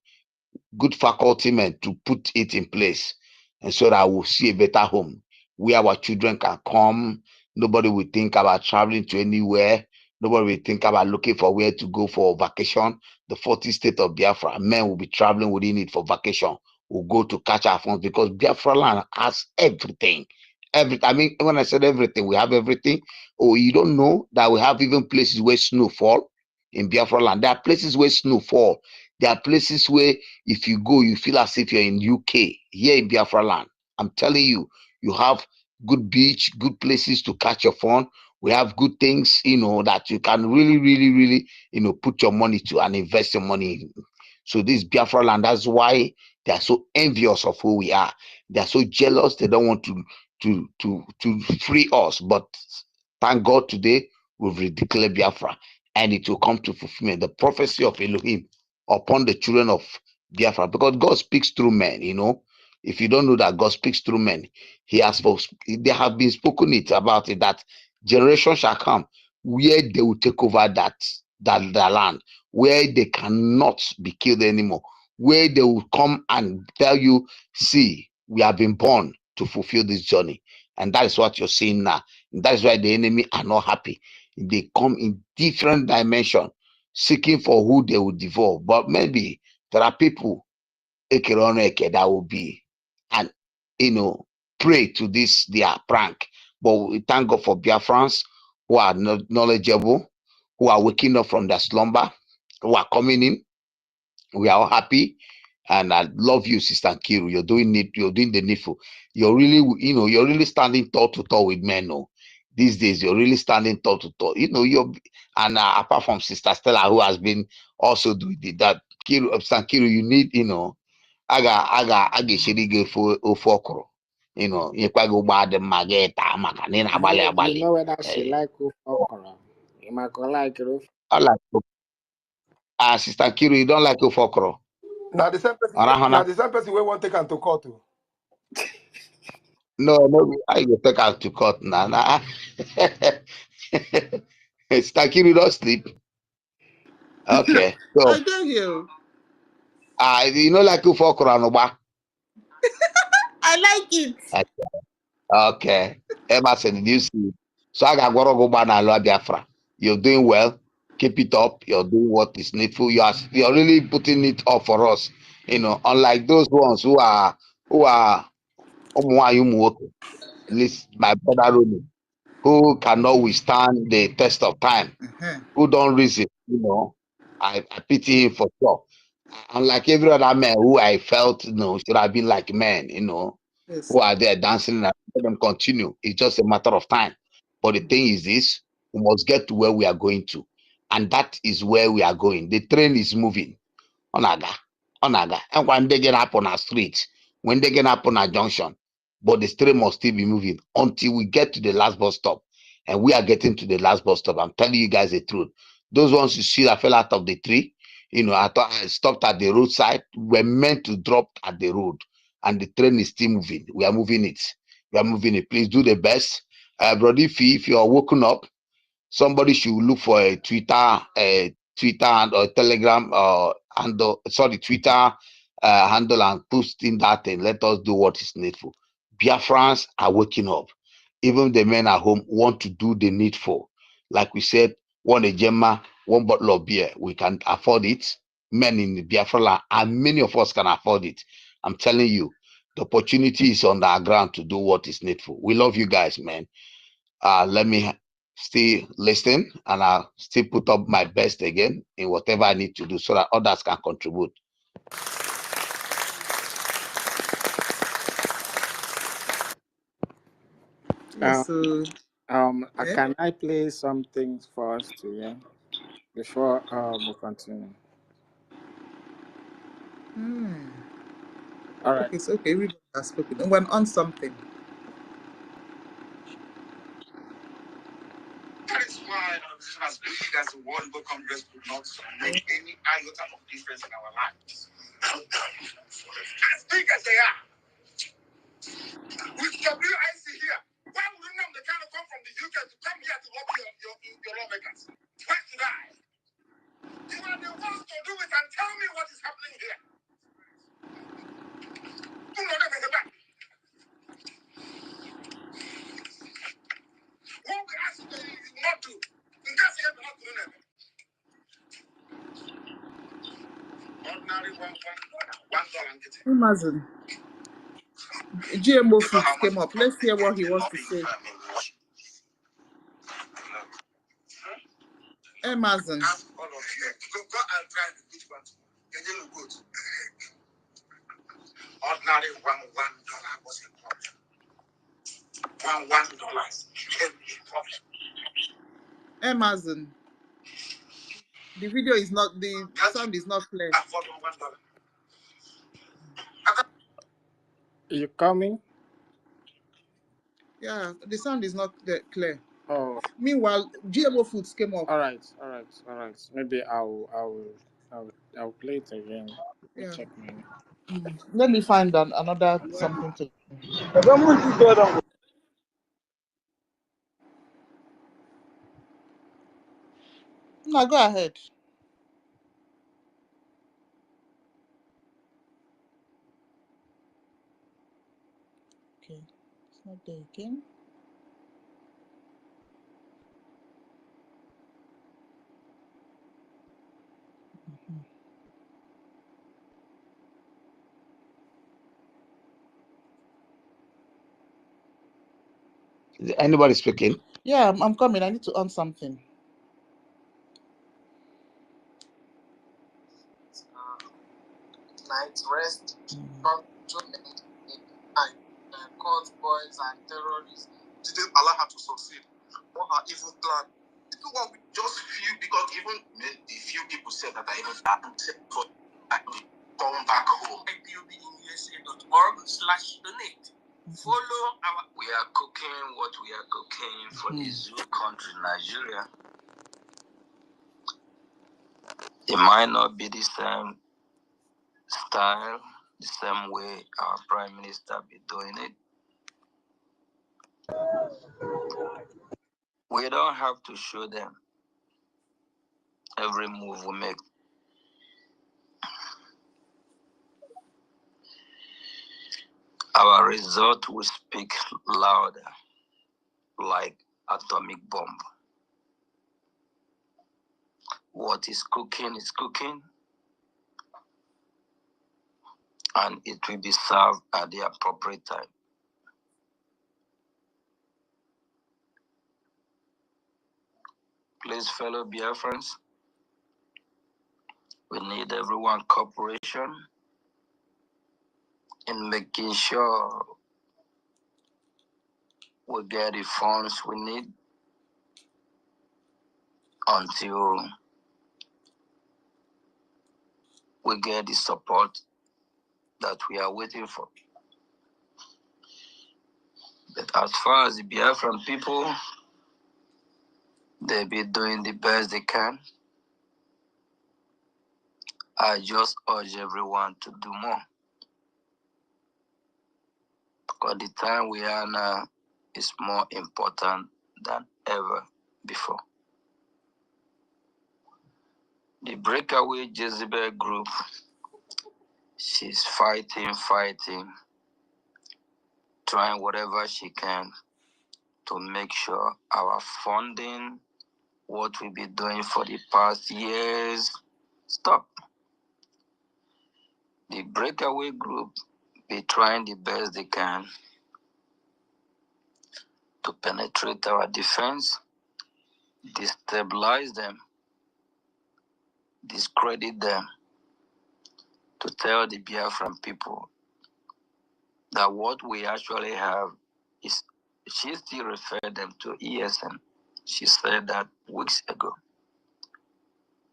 good faculty men to put it in place, and so that we'll see a better home where our children can come. Nobody will think about traveling to anywhere. Nobody will think about looking for where to go for vacation. The 40 state of Biafra, men will be traveling within it for vacation. We'll go to catch our funds, because Biafra land has everything. I mean, when I said everything, we have everything. Oh, you don't know that we have even places where snow fall in Biafra land. There are places where snow fall. There are places where if you go, you feel as if you're in UK, here in Biafra land. I'm telling you, you have good beach, good places to catch your fun. We have good things, that you can really, really, really, put your money to and invest your money in. So this Biafra land, that's why they are so envious of who we are. They are so jealous. They don't want to free us. But thank God today we've declared Biafra, and it will come to fulfillment. The prophecy of Elohim upon the children of Biafra, because God speaks through men. If you don't know that God speaks through men, they have been spoken about it, that generation shall come where they will take over that land, where they cannot be killed anymore, where they will come and tell you, see, we have been born to fulfill this journey. And that is what you're seeing now. And that is why the enemy are not happy. They come in different dimensions, seeking for who they will devour. But maybe there are people that will be and prey to this their prank. But we thank God for Biafrans who are knowledgeable, who are waking up from their slumber, who are coming in. We are all happy. And I love you, Sister Kiru. You're doing it, you're doing the needful. You're really, you're really standing toe to toe with men. No, these days you're really standing toe to toe. And apart from Sister Stella, who has been also doing that, Sister Kiru, you need, aga eshiri gị ofe ọkụrụ nyekwa gị ụgbọ adị mma gị taa maka na ị na-agbalị You agbalị. know whether she like okra. You might go like it. I like Sister Kiru, you don't like ofe ọkụrụ? Now the same person we want take am to court. No, I go take her to court now. Sister Kiru, don't sleep. Okay, so I tell you. you know like ofe ọkụrụ anụgba? I like it. Okay. Emerson, did you see? So I got Gorogobana Biafra. You're doing well. Keep it up. You're doing what is needful. You're really putting it up for us. Unlike those ones who are at least my brother Rony, who cannot withstand the test of time, who don't resist, I pity him for sure. Unlike every other man who I felt, should have been like men, Yes. who are there dancing and let them continue. It's just a matter of time. But the thing is this, we must get to where we are going to. And that is where we are going. The train is moving. Onaga. Onaga. And when they get up on our street, when they get up on our junction, but the train must still be moving until we get to the last bus stop. And we are getting to the last bus stop. I'm telling you guys the truth. Those ones you see that fell out of the tree, you know, I thought I stopped at the roadside. We're meant to drop at the road, and the train is still moving. We are moving it. We are moving it. Please do the best. Brother, if you are woken up, somebody should look for a Twitter and or Telegram handle, sorry, Twitter handle and post in that and let us do what is needful. Biafrans are waking up. Even the men at home want to do the needful. Like we said, one a gemma, one bottle of beer. We can afford it. Men in the Biafraland, and many of us can afford it. I'm telling you, the opportunity is on the ground to do what is needful. We love you guys, man. Let me still listen, and I'll still put up my best again in whatever I need to do so that others can contribute. Yes, so Can I play something for us to hear before we continue? All right. okay, so okay, everybody has spoken. And we're on something. That is why our decision as big as the World Labour Congress could not make any iota of difference in our lives. As big as they are, with WIC here, why would the kind of come from the UK to come here to lobby your lawmakers? Why should I? You are the ones to do it and tell me what is happening here. Do not ever hear back. What we ask you not to, in case you have not doing it. Ordinary $1. Amazon. GMO Foods came up. Let's hear what he wants to say. Amazon. All of you. Go and try the which one. Can you good? Ordinary $1 was a problem. $1 became a problem. Amazon. The video is not, the sound is not clear. You coming? Yeah, the sound is not clear. Oh. Meanwhile, GMO Foods came up. All right. Maybe I'll play it again. Yeah. Check my. Let me find another something to. No, go ahead. Okay, it's not there again. Is anybody speaking? Yeah, I'm coming. I need to on something. Night rest, court boys and terrorists didn't allow her to succeed. What her evil plan? People want we just few, because even the few people said that I even for come back home. IPOB in USA.org/donate. Follow our. We are cooking what we are cooking for the zoo country, Nigeria. It might not be the same style, the same way our prime minister be doing it. We don't have to show them every move we make. Our result will speak louder, like atomic bomb. What is cooking, and it will be served at the appropriate time. Please, fellow Biafrans, we need everyone's cooperation in making sure we get the funds we need until we get the support that we are waiting for. But as far as the Biafran people, they be doing the best they can. I just urge everyone to do more. Because the time we are now is more important than ever before. The breakaway Jezebel group, she's fighting, trying whatever she can to make sure our funding, what we've been doing for the past years, stop. The breakaway group be trying the best they can to penetrate our defense, destabilize them, discredit them, to tell the Biafran people that what we actually have is, she still referred them to ESN. She said that weeks ago,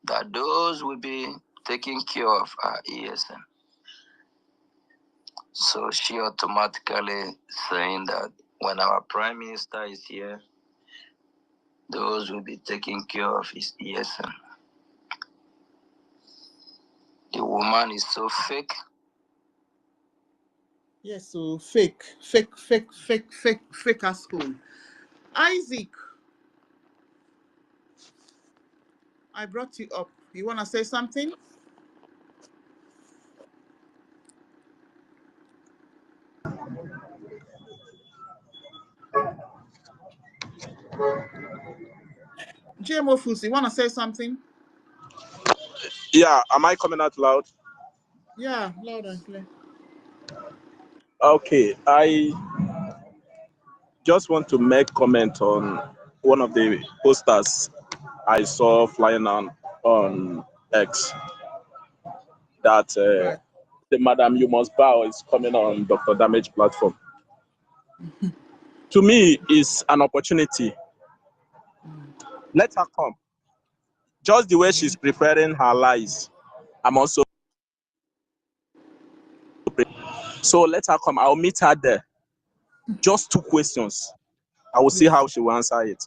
that those will be taking care of our ESN. So she automatically saying that when our Prime Minister is here, those will be taking care of his ESN. The woman is so fake. Yes, so fake asshole. Isaac, I brought you up. You want to say something? GMO Foods, you want to say something? Yeah, am I coming out loud? Yeah, loud and clear. Okay, I just want to make comment on one of the posters I saw flying on X that Right. the Madam You Must Bow is coming on Dr. Damage platform. To me, it's an opportunity. Let her come. Just the way she's preparing her lies, I'm also so let her come. I'll meet her there. Just 2 questions. I will see how she will answer it.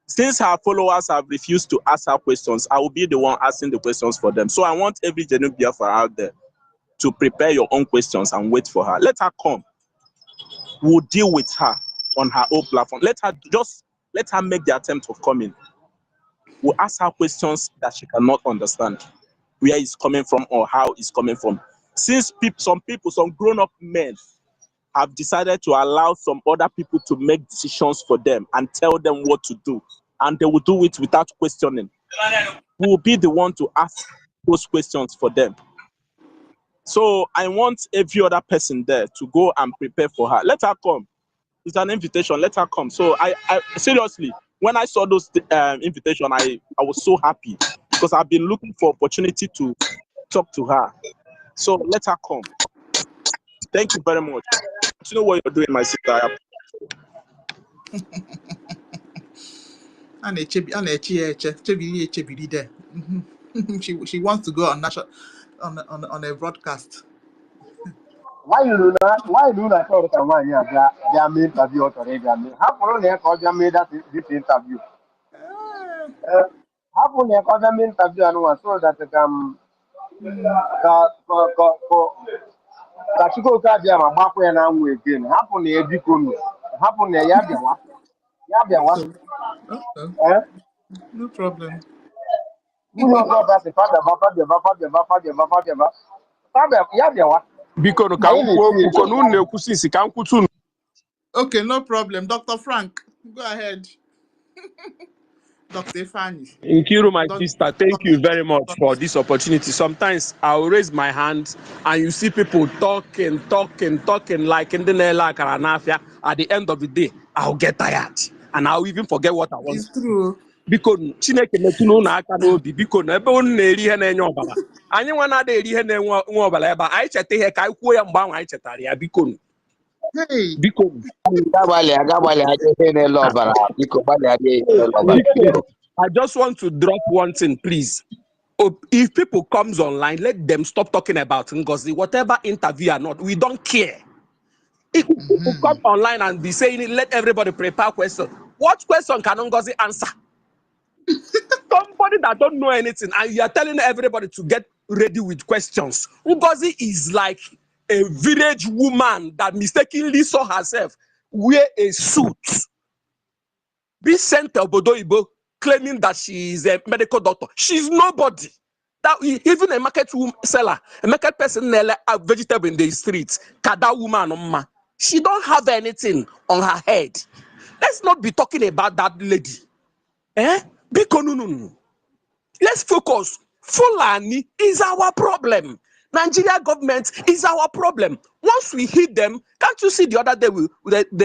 Since her followers have refused to ask her questions, I will be the one asking the questions for them. So I want every genuine Biafra out there to prepare your own questions and wait for her. Let her come. We'll deal with her on her own platform. Let her make the attempt of coming. We'll ask her questions that she cannot understand, where it's coming from or how it's coming from. Since some grown-up men have decided to allow some other people to make decisions for them and tell them what to do, and they will do it without questioning, we will be the one to ask those questions for them. So I want every other person there to go and prepare for her. Let her come. It's an invitation. Let her come. So I seriously, when I saw those invitation, I was so happy because I've been looking for opportunity to talk to her. So let her come. Thank you very much. You know what you're doing, my sister. She wants to go on national on a broadcast. Why you do not talk to one year? They are made interview already. How long they call them made that this interview? How long they call them interview and one so that they can Kachiko Kadia Mabako and I'm again. Happen the Edicum. Happen the Yabiawa. Yabiawa. Okay. No problem. Who knows what that's the father, Yabiawa. Biko no ka ukwu na-ekwu since ka nkwutu. Okay, no problem. Dr. Frank, go ahead. Dr. Fanny. Nkiru, my sister, thank you very much for this opportunity. Sometimes I'll raise my hand and you see people talking like in the Nela Karanafia. At the end of the day, I'll get tired and I'll even forget what I want. It's true. Because Chineke metụrụ na aka n'obi biko na ebe unu na-eri ihe na-enye ọbara anyị nwa na-ada eri ihe na-enwe ọbara ebe anyị cheta ihe ka anyị kwuo ya mgbe ahụ anyị chetara ya biko biko I just want to drop one thing, please. if people comes online, let them stop talking about NGOZI, whatever interview or not, we don't care. If people come online and be saying it, let everybody prepare questions. What question can NGOZI answer? Somebody that don't know anything, and you are telling everybody to get ready with questions. NGOZI is like a village woman that mistakenly saw herself wear a suit, be sent to Obodo Ibo, claiming that she is a medical doctor. She's nobody. That even a market seller, a market person, a vegetable in the streets, that woman, she don't have anything on her head. Let's not be talking about that lady. No. Let's focus. Fulani is our problem. Nigeria government is our problem. Once we hit them, can't you see the other day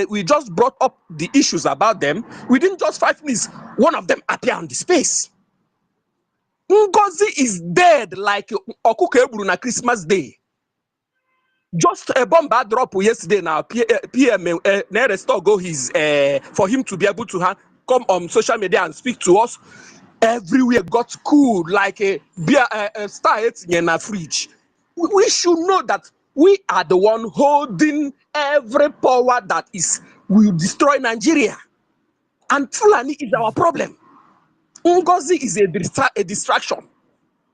we just brought up the issues about them? Within just 5 minutes, one of them appear on the space. NGOZI is dead like Okuko Eburu na Christmas Day. Just a bomb drop yesterday now. PM restore go his for him to be able to come on social media and speak to us. Everywhere got cool like a beer star in a fridge. We should know that we are the one holding every power that will destroy Nigeria, and Fulani is our problem. NGOZI is a distraction.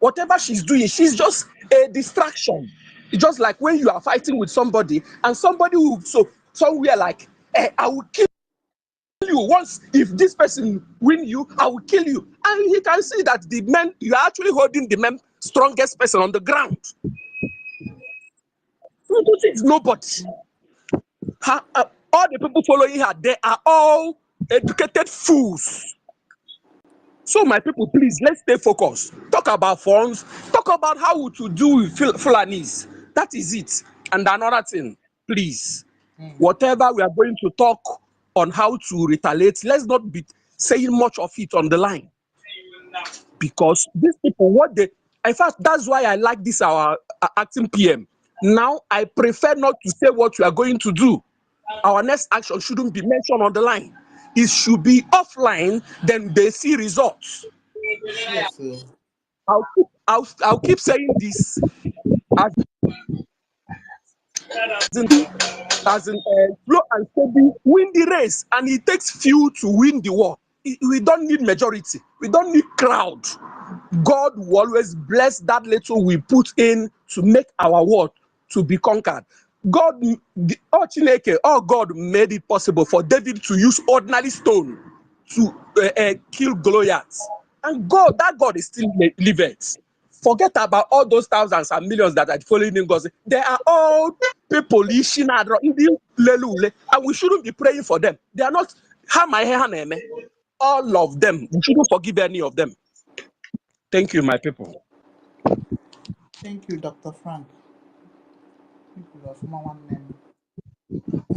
Whatever she's doing, she's just a distraction. It's just like when you are fighting with somebody and somebody will somewhere like, I will kill you once. If this person win you, I will kill you. And he can see that the man, you are actually holding the strongest person on the ground. It's nobody. All the people following her, they are all educated fools. So my people, please, let's stay focused. Talk about funds. Talk about how to do with Fulanis. That is it. And another thing, please, whatever we are going to talk on how to retaliate, let's not be saying much of it on the line. Because these people, in fact, that's why I like this, our acting PM. Now, I prefer not to say what we are going to do. Our next action shouldn't be mentioned on the line. It should be offline, then they see results. Yes, sir. I'll keep saying this as in slow and steady win the race, and it takes few to win the war. We don't need majority. We don't need crowd. God will always bless that little we put in to make our war to be conquered. God made it possible for David to use ordinary stone to kill Goliath. And that God is still living. Forget about all those thousands and millions that are following NGOZI. They are all people, and we shouldn't be praying for them. They are not all of them. We shouldn't forgive any of them. Thank you, my people. Thank you, Dr. Frank.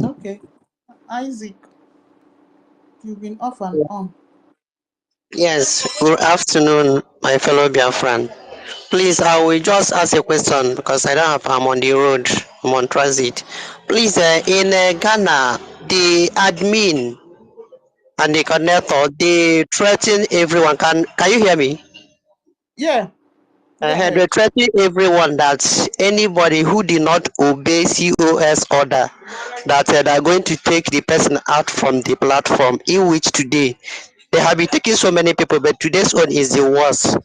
Okay. Isaac, you've been off and on. Yes, good afternoon, my fellow Biafran. Please, I will just ask a question because I'm on the road, I'm on transit. Please, in Ghana, the admin and the coordinator, they threaten everyone. Can you hear me? Yeah, go They ahead. threaten everyone that anybody who did not obey COS order, that they're going to take the person out from the platform, in which today they have been taking so many people, but today's one is the worst.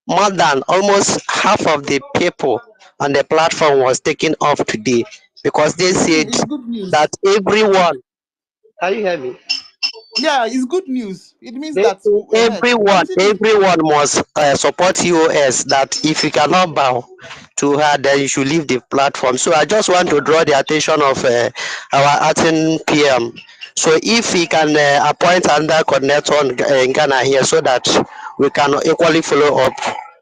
More than almost half of the people on the platform was taken off today because they said It's good news. that everyone. Can you hear me? Yeah, it's good news. It means They that everyone must support COS, that if you cannot bow to her, then you should leave the platform. So I just want to draw the attention of our acting PM. So if he can appoint another coordinator in Ghana here, so that we can equally follow up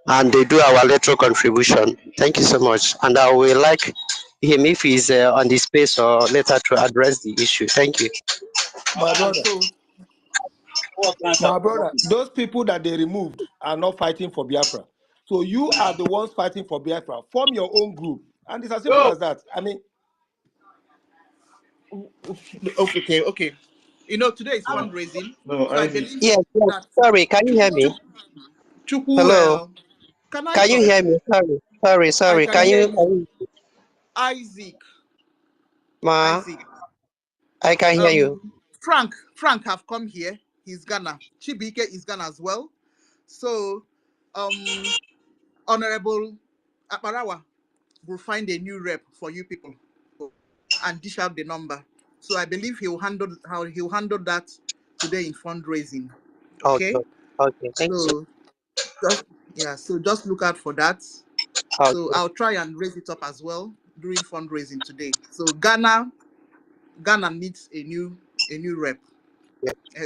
and do our little contribution. Thank you so much. And I will like him if he's on the space or later to address the issue. Thank you. My okay. brother, So those people that they removed are not fighting for Biafra. So you are the ones fighting for Biafra. Form your own group. And it's as simple as that. I mean, okay. Today is fundraising, No, so I Isaac. believe Yes, that sorry, can you hear me? Chukwu Hello. Can I Can you talk? hear me? I Sorry. can Can hear you, you. Isaac. ma? Isaac. I can hear you. Frank have come here. He's Ghana. Chibike is Ghana as well. So, Honorable Aparawa will find a new rep for you people and dish out the number. So I believe he'll handle that today in fundraising. Okay. Okay. Thank you. So just look out for that. So Okay. I'll try and raise it up as well during fundraising today. So Ghana needs a new rep.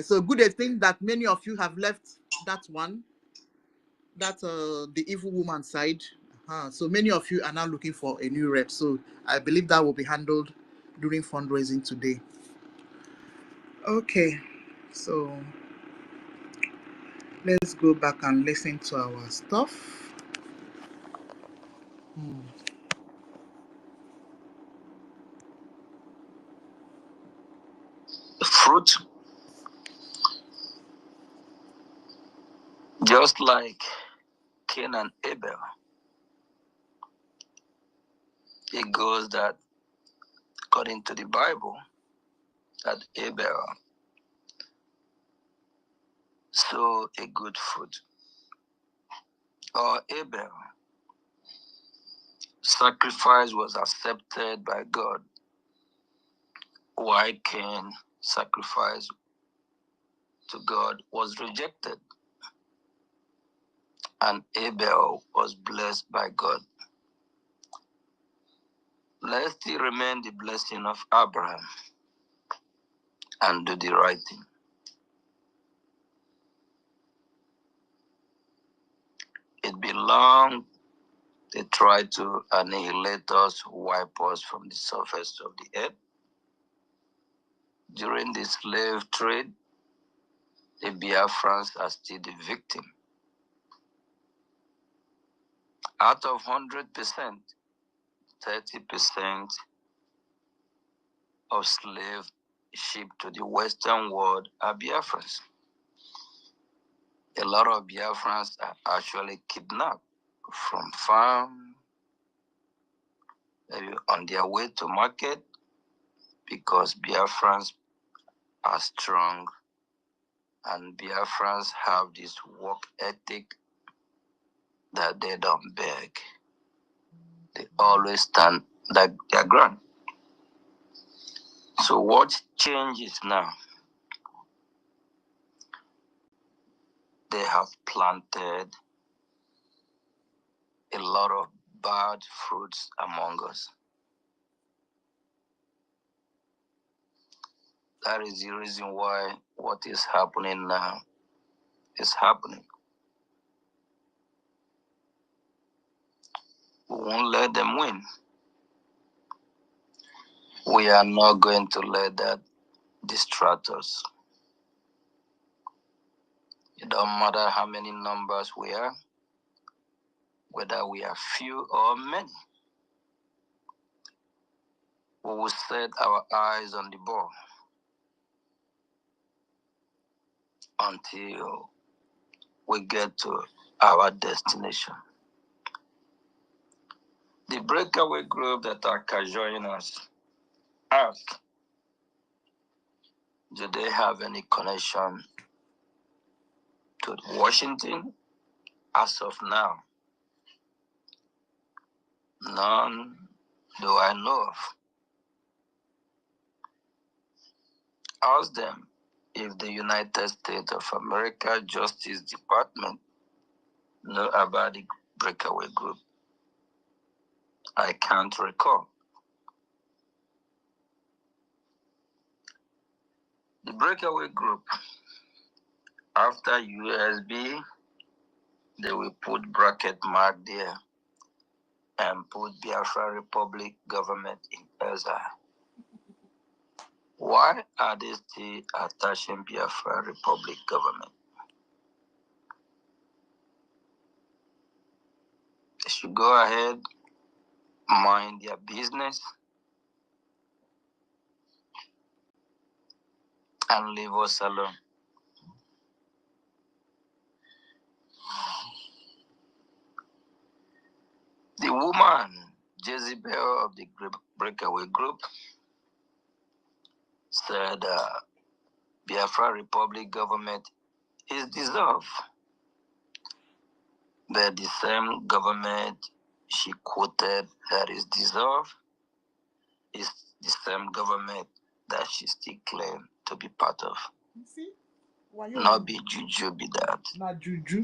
So good a thing that many of you have left that one, that the evil woman side. So many of you are now looking for a new rep. So I believe that will be handled during fundraising today. Okay, so let's go back and listen to our stuff. Fruit, just like Cain and Abel, it goes that according to the Bible, that Abel sowed a good fruit, or Abel sacrifice was accepted by God, while Cain sacrifice to God was rejected, and Abel was blessed by God. Let's still remain the blessing of Abraham and do the right thing. It belonged. They tried to annihilate us, wipe us from the surface of the earth. During the slave trade, the Biafrans are still the victim. Out of 100%, 30% of slaves shipped to the Western world are Biafrans. A lot of Biafrans are actually kidnapped from farm, maybe on their way to market, because Biafrans are strong and Biafrans have this work ethic that they don't beg. They always stand their ground. So what changes now? They have planted a lot of bad fruits among us. That is the reason why what is happening now is happening. We won't let them win. We are not going to let that distract us. It don't matter how many numbers we are, whether we are few or many. We will set our eyes on the ball until we get to our destination. The breakaway group that are joining us, ask, do they have any connection to Washington? As of now, none do I know of. Ask them if the United States of America Justice Department know about the breakaway group. I can't recall. The breakaway group, after USB, they will put bracket mark there and put Biafra Republic government in exile. Why are they still attaching Biafra Republic government? They should go ahead, mind their business, and leave us alone. The woman, Jezebel of the breakaway group, said Biafra Republic government is dissolved. But the same government she quoted that is dissolved is the same government that she still claims to be part of. You see? Why you Not be juju, be that. not juju?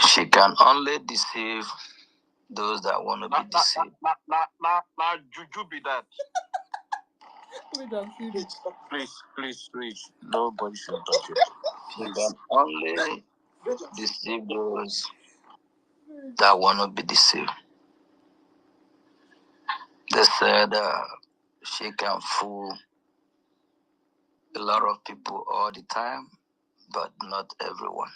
She can only deceive those that want to be deceived. Juju be that. Please. Nobody should touch it. She can only deceive those that want to be deceived. They said she can fool a lot of people all the time, but not everyone.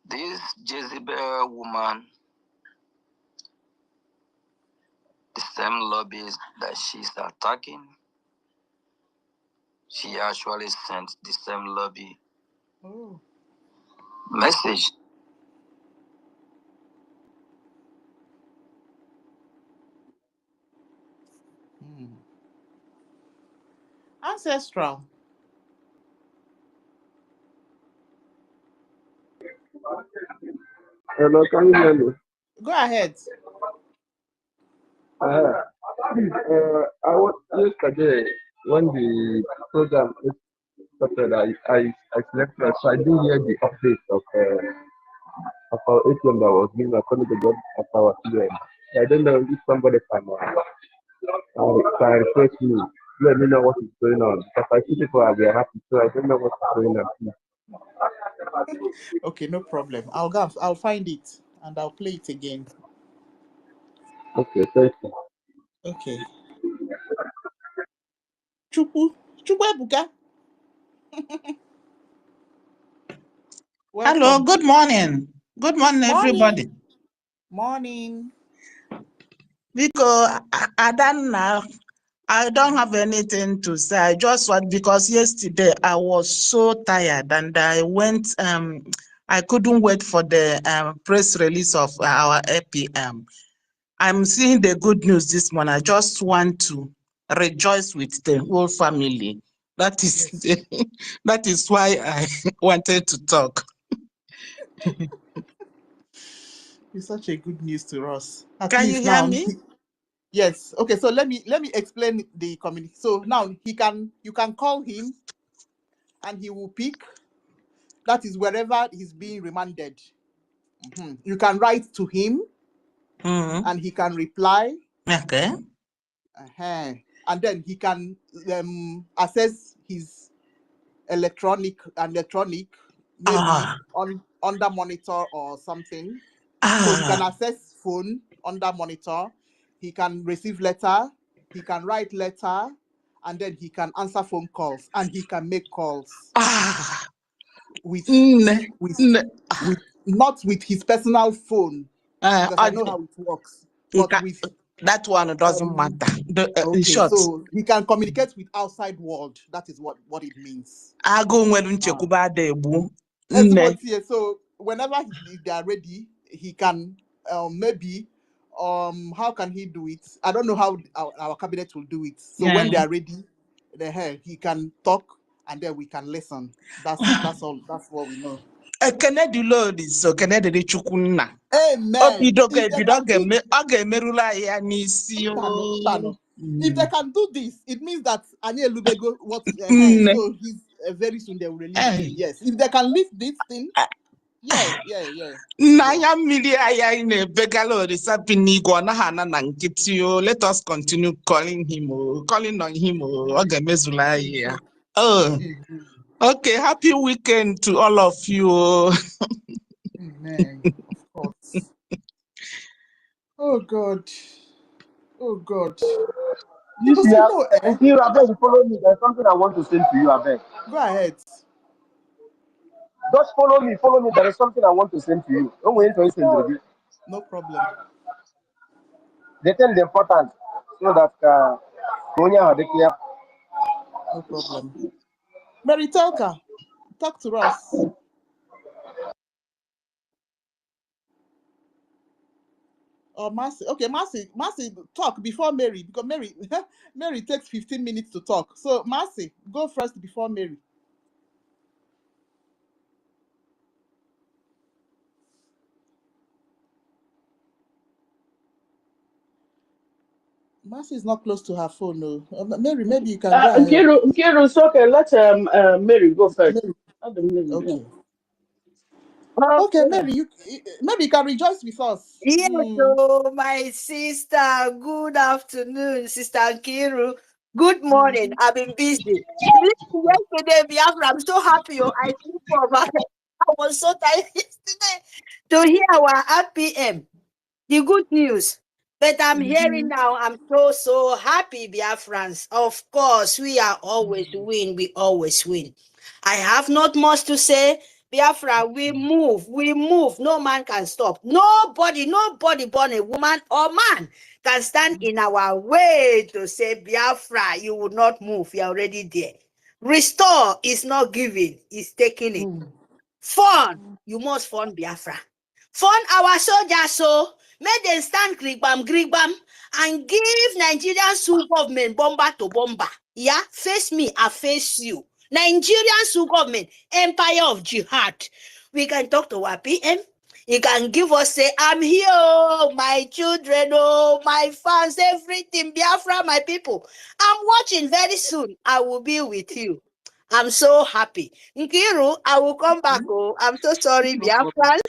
This Jezebel woman, the same lobbies that she's attacking, she actually sent the same lobby message. Ancestral. Hello, can you hear me? Go ahead. Please, I was yesterday when the program started. I slept, so I didn't hear the update of our ATM that was given according to God at our PM. I don't know if somebody can refresh me. Let me know what is going on because I see people are very happy, so I don't know what is going on. Okay, no problem. I'll find it and I'll play it again. Okay, thank you. Okay. Chukwu Ebuka. Hello, good morning. Good morning, everybody. Morning. Because I don't have anything to say. I just want, because yesterday I was so tired and I went, I couldn't wait for the press release of our APM. I'm seeing the good news this morning. I just want to rejoice with the whole family. That is that is why I wanted to talk. It's such a good news to us. At Can least you hear now, me? yes. Okay, so let me explain the community. So now you can call him and he will pick. That is wherever he's being remanded. You can write to him and he can reply. Okay. And then he can access his electronic, maybe on under monitor or something. So he can access phone under monitor. He can receive letter. He can write letter, and then he can answer phone calls and he can make calls. With not with his personal phone, because I know how it works. But with that one doesn't matter. Okay, short. so he can communicate with outside world. That is what it means. So whenever they are ready, he can maybe how can he do it? I don't know how our cabinet will do it. So when they are ready, he can talk and then we can listen. That's all. That's what we know. Kennedy Lord is so Kennedy Chukunna. Amen. If they can do this, it means that Anye Lubego so he's very soon they will release him. Yes. If they can lift this thing, yeah. Let us continue calling on him. Okay, happy weekend to all of you. Amen. Of course. Oh God. You see, I beg you follow me. There's something I want to say to you, I beg. Go ahead. Just follow me. There is something I want to say to you. Don't wait to listen to you. No problem. They tell the important so that no problem. Meritelka. talk to us. Or Mercy. Okay, Mercy, talk before Mary, because Mary, Mary takes 15 minutes to talk. So Mercy, go first before Mary. Mercy is not close to her phone, no. Mary, maybe you can go ahead. Nkiru, it's okay. Let Mary go first. Mary. Okay. Okay, Mary, maybe you can rejoice with us. Yes, so my sister, good afternoon, Sister Nkiru. Good morning. I've been busy. Yesterday, Biafra, I'm so happy. I sleep for about, I was so tired yesterday to hear our RPM, the good news. But I'm hearing now, I'm so happy, Biafrans. Of course, we are always win. We always win. I have not much to say. Biafra, we move. No man can stop. Nobody, born a woman or man, can stand in our way to say, Biafra, you will not move. You're already there. Restore is not giving, it's taking it. Fund, you must fund Biafra. Fund our soldiers, so make them stand grigbam, and give Nigerian Sioux government bomber to bomber. Yeah, face me, I face you. Nigerian Sioux government, empire of jihad. We can talk to our PM. He can give us, say, I'm here, oh, my children, oh, my fans, everything, Biafra, my people. I'm watching very soon. I will be with you. I'm so happy. Nkiru, I will come back. Oh, I'm so sorry, Biafrans.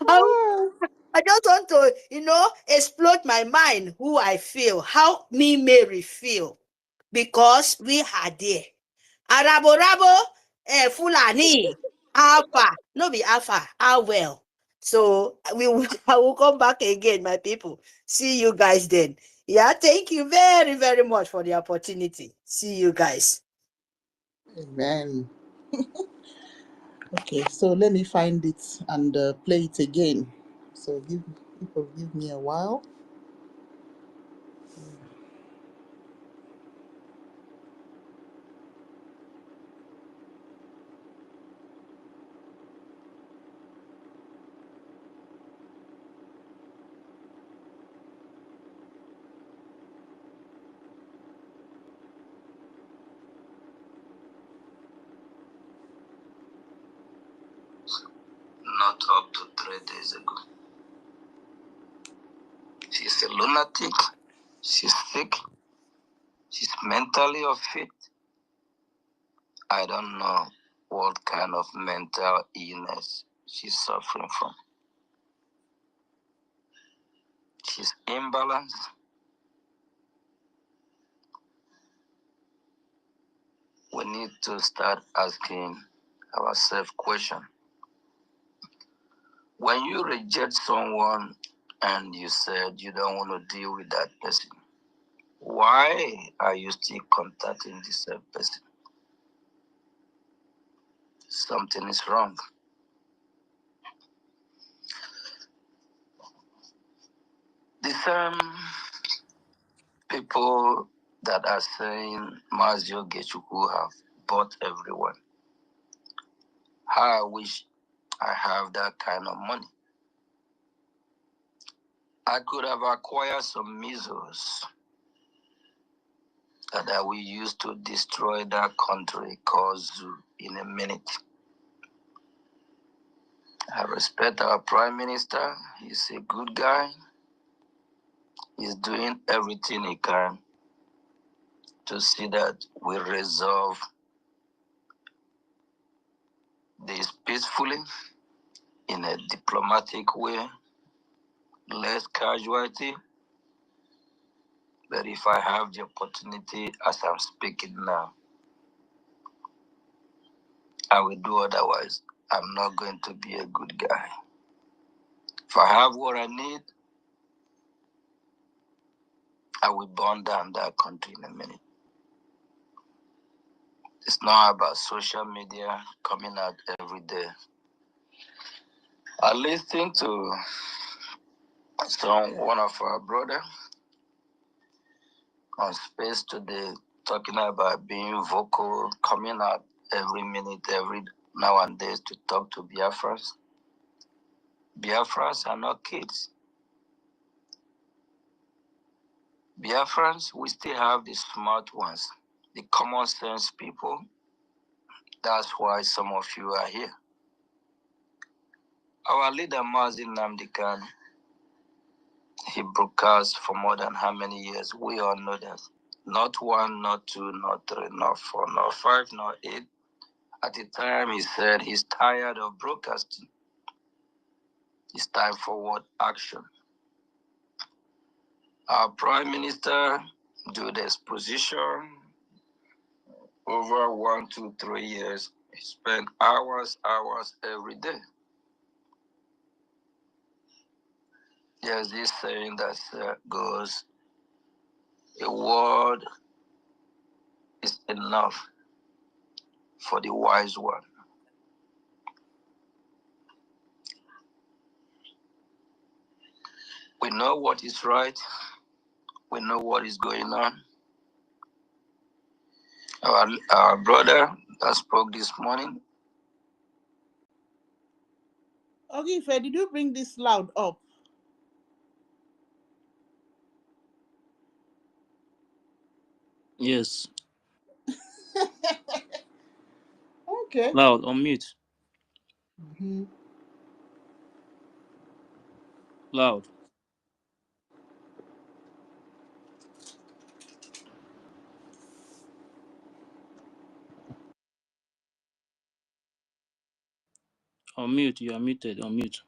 I just want to, explode my mind, who I feel, how me, Mary, feel. Because we are there. Arabo, Fulani, Alpha, no be Alpha, well. So I will come back again, my people. See you guys then. Yeah, thank you very, very much for the opportunity. See you guys. Amen. Okay, so let me find it and play it again. So give me a while. Not up to 3 days ago. She's a lunatic. She's sick. She's mentally unfit. I don't know what kind of mental illness she's suffering from. She's imbalanced. We need to start asking ourselves questions. When you reject someone and you said you don't want to deal with that person, why are you still contacting the same person? Something is wrong. The same people that are saying Mazio Gechuku have bought everyone. How I wish I have that kind of money. I could have acquired some missiles that I will use to destroy that country called Zoo in a minute. I respect our Prime Minister. He's a good guy. He's doing everything he can to see that we resolve this peacefully in a diplomatic way, less casualty. But if I have the opportunity as I'm speaking now, I will do otherwise. I'm not going to be a good guy. If I have what I need, I will burn down that country in a minute. It's not about social media coming out every day. I listened to one of our brother on Space today talking about being vocal, coming out every minute, every now and then to talk to Biafrans. Biafrans are not kids. Biafrans, we still have the smart ones, the common sense people. That's why some of you are here. Our leader, Mazin Namdekan, he broadcast for more than how many years? We all know that. Not 1, not 2, not 3, not 4, not 5, not 8. At the time, he said he's tired of broadcasting. It's time for what? Action. Our Prime Minister do the exposition over 1, 2, 3 years. He spent hours every day. There's this saying that goes, a word is enough for the wise one. We know what is right. We know what is going on. Our brother that spoke this morning. Okay, Fair, did you bring this loud up? Yes. Okay. Loud, on mute. Mm-hmm. Loud. On mute, you are muted, on mute.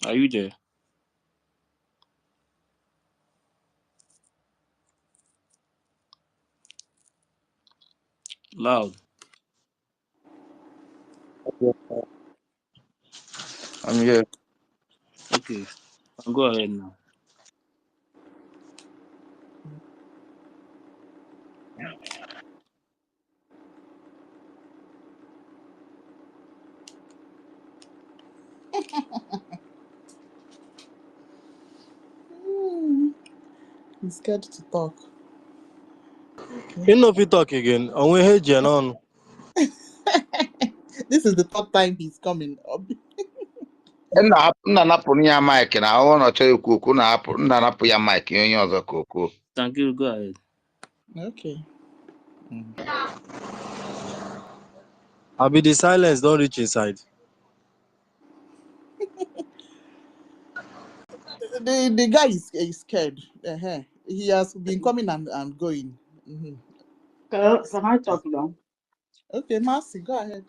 Are you there? Loud. I'm here. Okay, go ahead now. He's scared to talk. Okay. You know if you talk again, and we heard you on. This is the third time he's coming up. Nna napụ ya mic na ọ nọchọ ekwu okwu nna napụ ya mic onye ọzọ ka okwu. Thank you, go ahead. Okay. I'll be the silence, don't reach inside. The guy is scared. He has been coming and going. Mm-hmm. Can I talk now? Okay, Marcy, go ahead.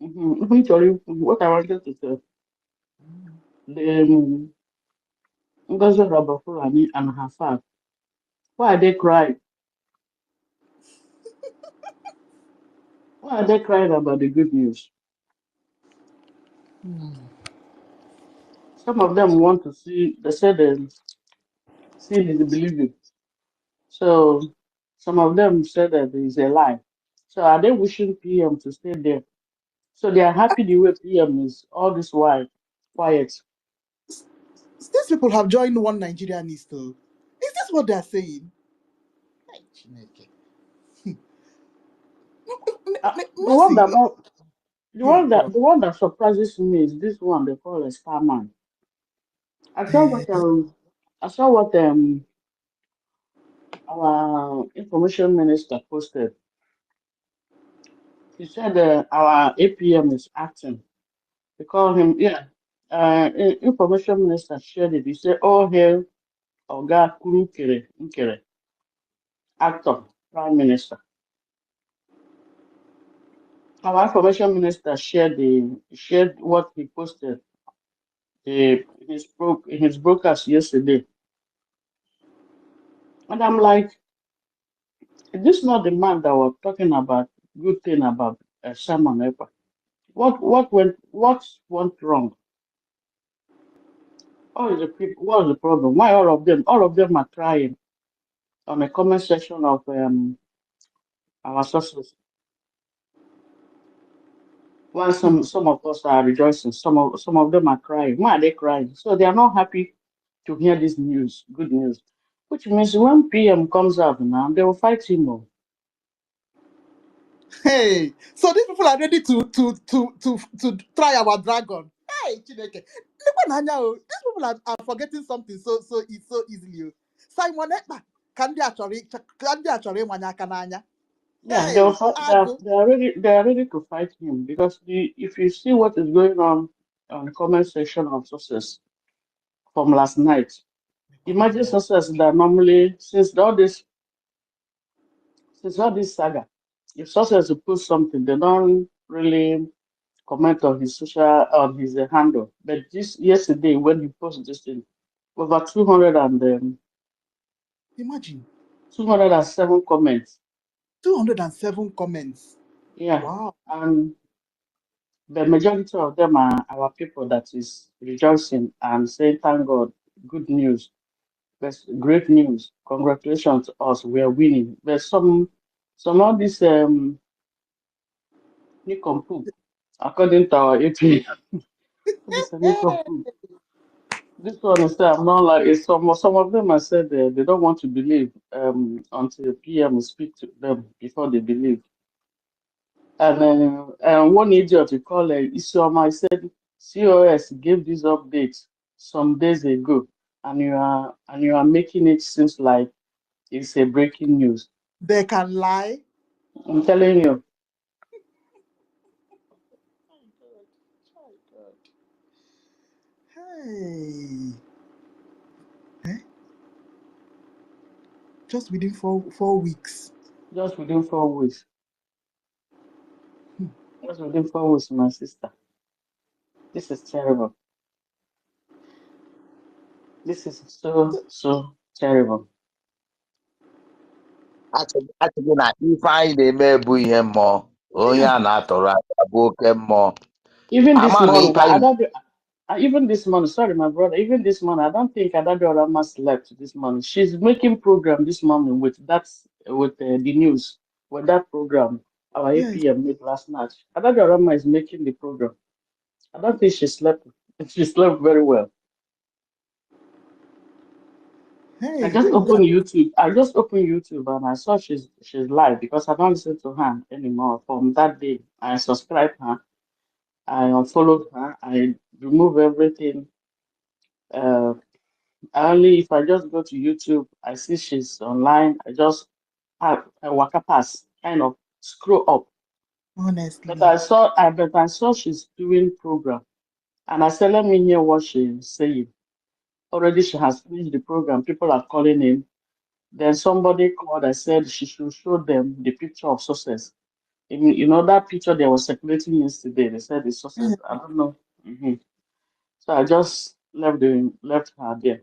Let me tell you what I wanted to say. The NGOZI Rabafurani and her father, why are they crying? Why are they crying about the good news? Some of them want to see, they said seeing is believing. So some of them said that it's a lie. So are they wishing PM to stay there? So they are happy the way PM is all this while quiet. These people have joined one Nigerian still. Is this what they are saying? The one that surprises me is this one they call a star man. I saw what our information minister posted. He said our APM is acting. They call him, information minister shared it. He said, "Oh, hail Oga Kurukere Nkere, actor, prime minister." Our information minister shared what he posted in his broadcast yesterday. And I'm like, is this not the man that was talking about good thing about Simon Ekpa? What went wrong? All the people, what is the problem? Why all of them are crying on the comment section of our sources? While some of us are rejoicing, some of them are crying. Why are they crying? So they are not happy to hear this news, good news. Which means when PM comes out now, they will fight him. Hey, so these people are ready to try our dragon. Hey, Chineke. Look what Nanya, oh, these people are forgetting something so easily. Oh. Simon Ekpa, can they actually Manyaka Nanya? Yeah, Hey, Agu. they are ready to fight him because if you see what is going on the comment section of sources from last night, imagine sources that normally since all this saga, if sources put something, they don't really comment on his handle. But this yesterday when he posted this thing, over 207 comments. 207 comments. Yeah. Wow. And the majority of them are our people that is rejoicing and saying, thank God, good news. That's great news. Congratulations to us. We are winning. There's some of this Nikompu, according to our AP. This Nikompu. This one is I'm not like it's some of them I said they don't want to believe until PM speak to them before they believe. And one idiot you call Isioma, I said COS gave this update some days ago, and you are making it seems like it's a breaking news. They can lie. I'm telling you. Hey. Eh? Just within 4 weeks. Just within 4 weeks. Just within 4 weeks, my sister. This is terrible. This is so terrible. Achịgị na ife anyị na-eme bụ ihe mmụọ onye a na-atọrọ aka bụ oke mmụọ Even this ama na morning, ife anyị even this morning, sorry, my brother, even this morning, I don't think Adadorama slept this morning. She's making program this morning with the news, with that program our Yes. APM made last night. Adadorama is making the program. I don't think she slept. She slept very well. Hey, I just opened YouTube. And I saw she's live because I don't listen to her anymore. From that day, I subscribed her. I unfollowed her. I removed everything. Only if I just go to YouTube, I see she's online. I just have a waka pass, kind of scroll up. honestly. But I saw she's doing program, and I said, let me hear what she's saying. Already she has finished the program. People are calling in. Then somebody called. I said she should show them the picture of success. That picture they were circulating yesterday. They said the success. I don't know. So I just left her there.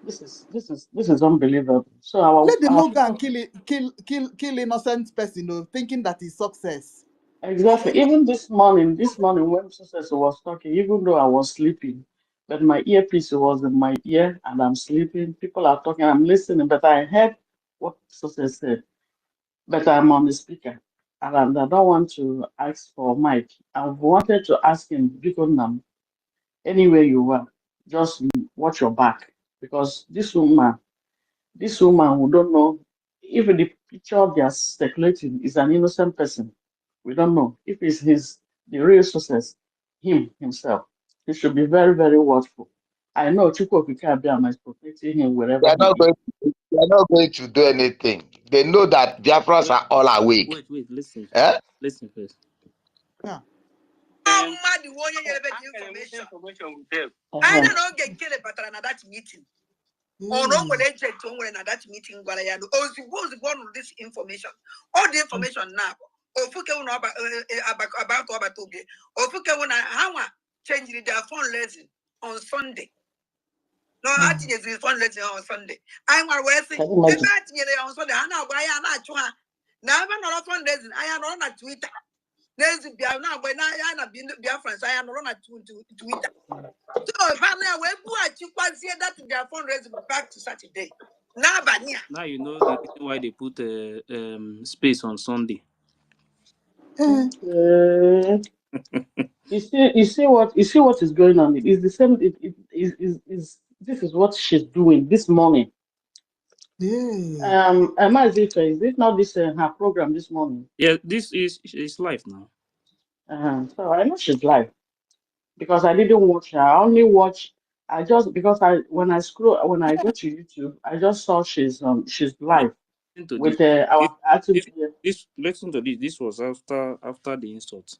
This is unbelievable. So Let them our not go and people, kill innocent person, thinking that is success. exactly. Even this morning when Success was talking, even though I was sleeping, but my earpiece was in my ear and I'm sleeping. People are talking, I'm listening, but I heard what Success said. But I'm on the speaker, and I don't want to ask for mic. I wanted to ask him, because anywhere you are, just watch your back, because this woman who don't know if the picture they are circulating is an innocent person. We don't know if it's the real Success, him himself. He should be very, very watchful. I know Chukwokika is protecting him wherever they are he not is. going they are not going to do anything. They know that Biafrans are all awake. Wait, listen. Eh? Listen first. Yeah. I don't know get killed but that meeting. Or no one agent at that meeting one of this information. All the information now. Or about Obatoge. Or how changing their phone lesson on Sunday. No, I think it's phone lesson on Sunday. I'm aware Can you imagine? on Sunday. I know why I'm not trying. Now I'm not phone lesson. I am on Twitter. There's now when I am BIAFRANS, I am on Twitter. So finally, we see that their fundraising back to Saturday. Now you know the reason why they put space on Sunday. Okay. You see what is going on. It's the same. This is what she's doing this morning. Mazifa, is it not this her program this morning? Yeah, this is live now. So I know she's live because I didn't watch her. I only watch. I just because when I go to YouTube, I just saw she's live Listen to with this. our acting. Listen to this. This was after the insult.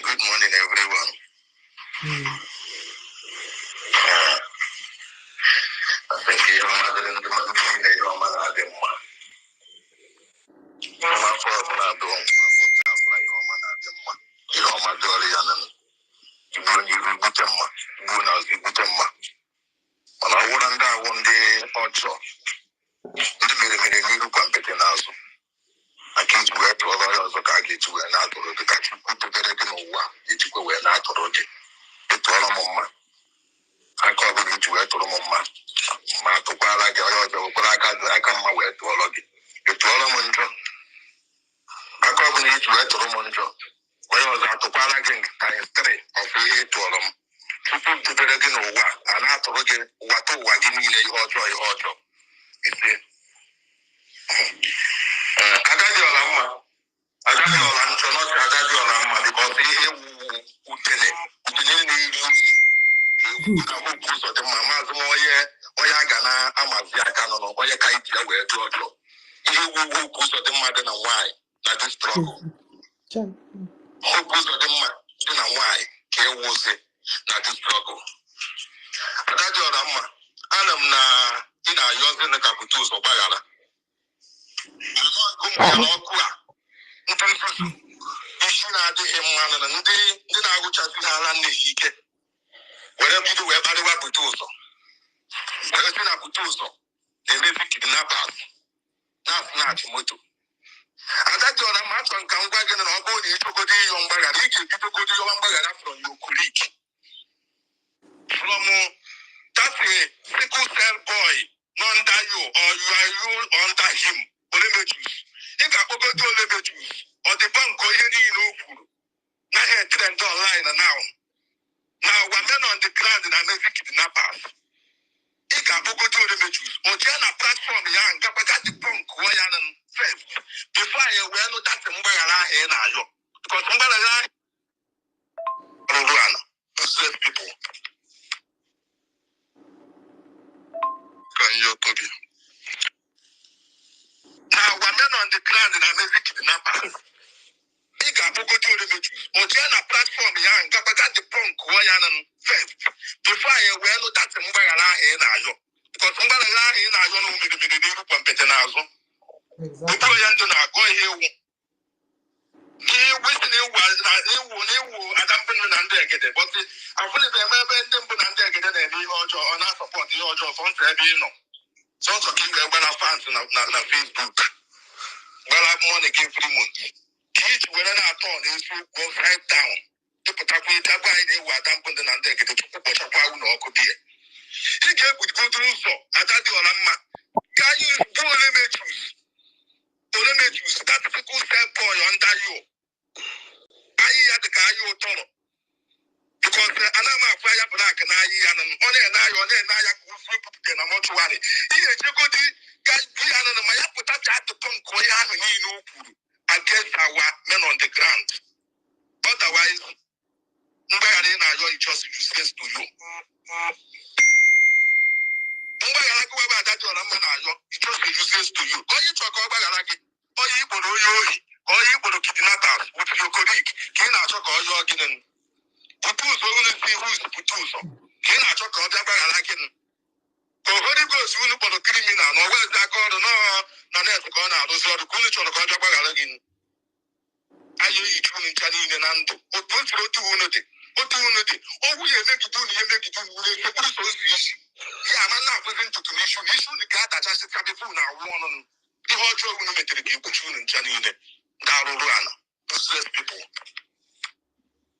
Good morning, everyone. I think you're mother and the mother, you're mother.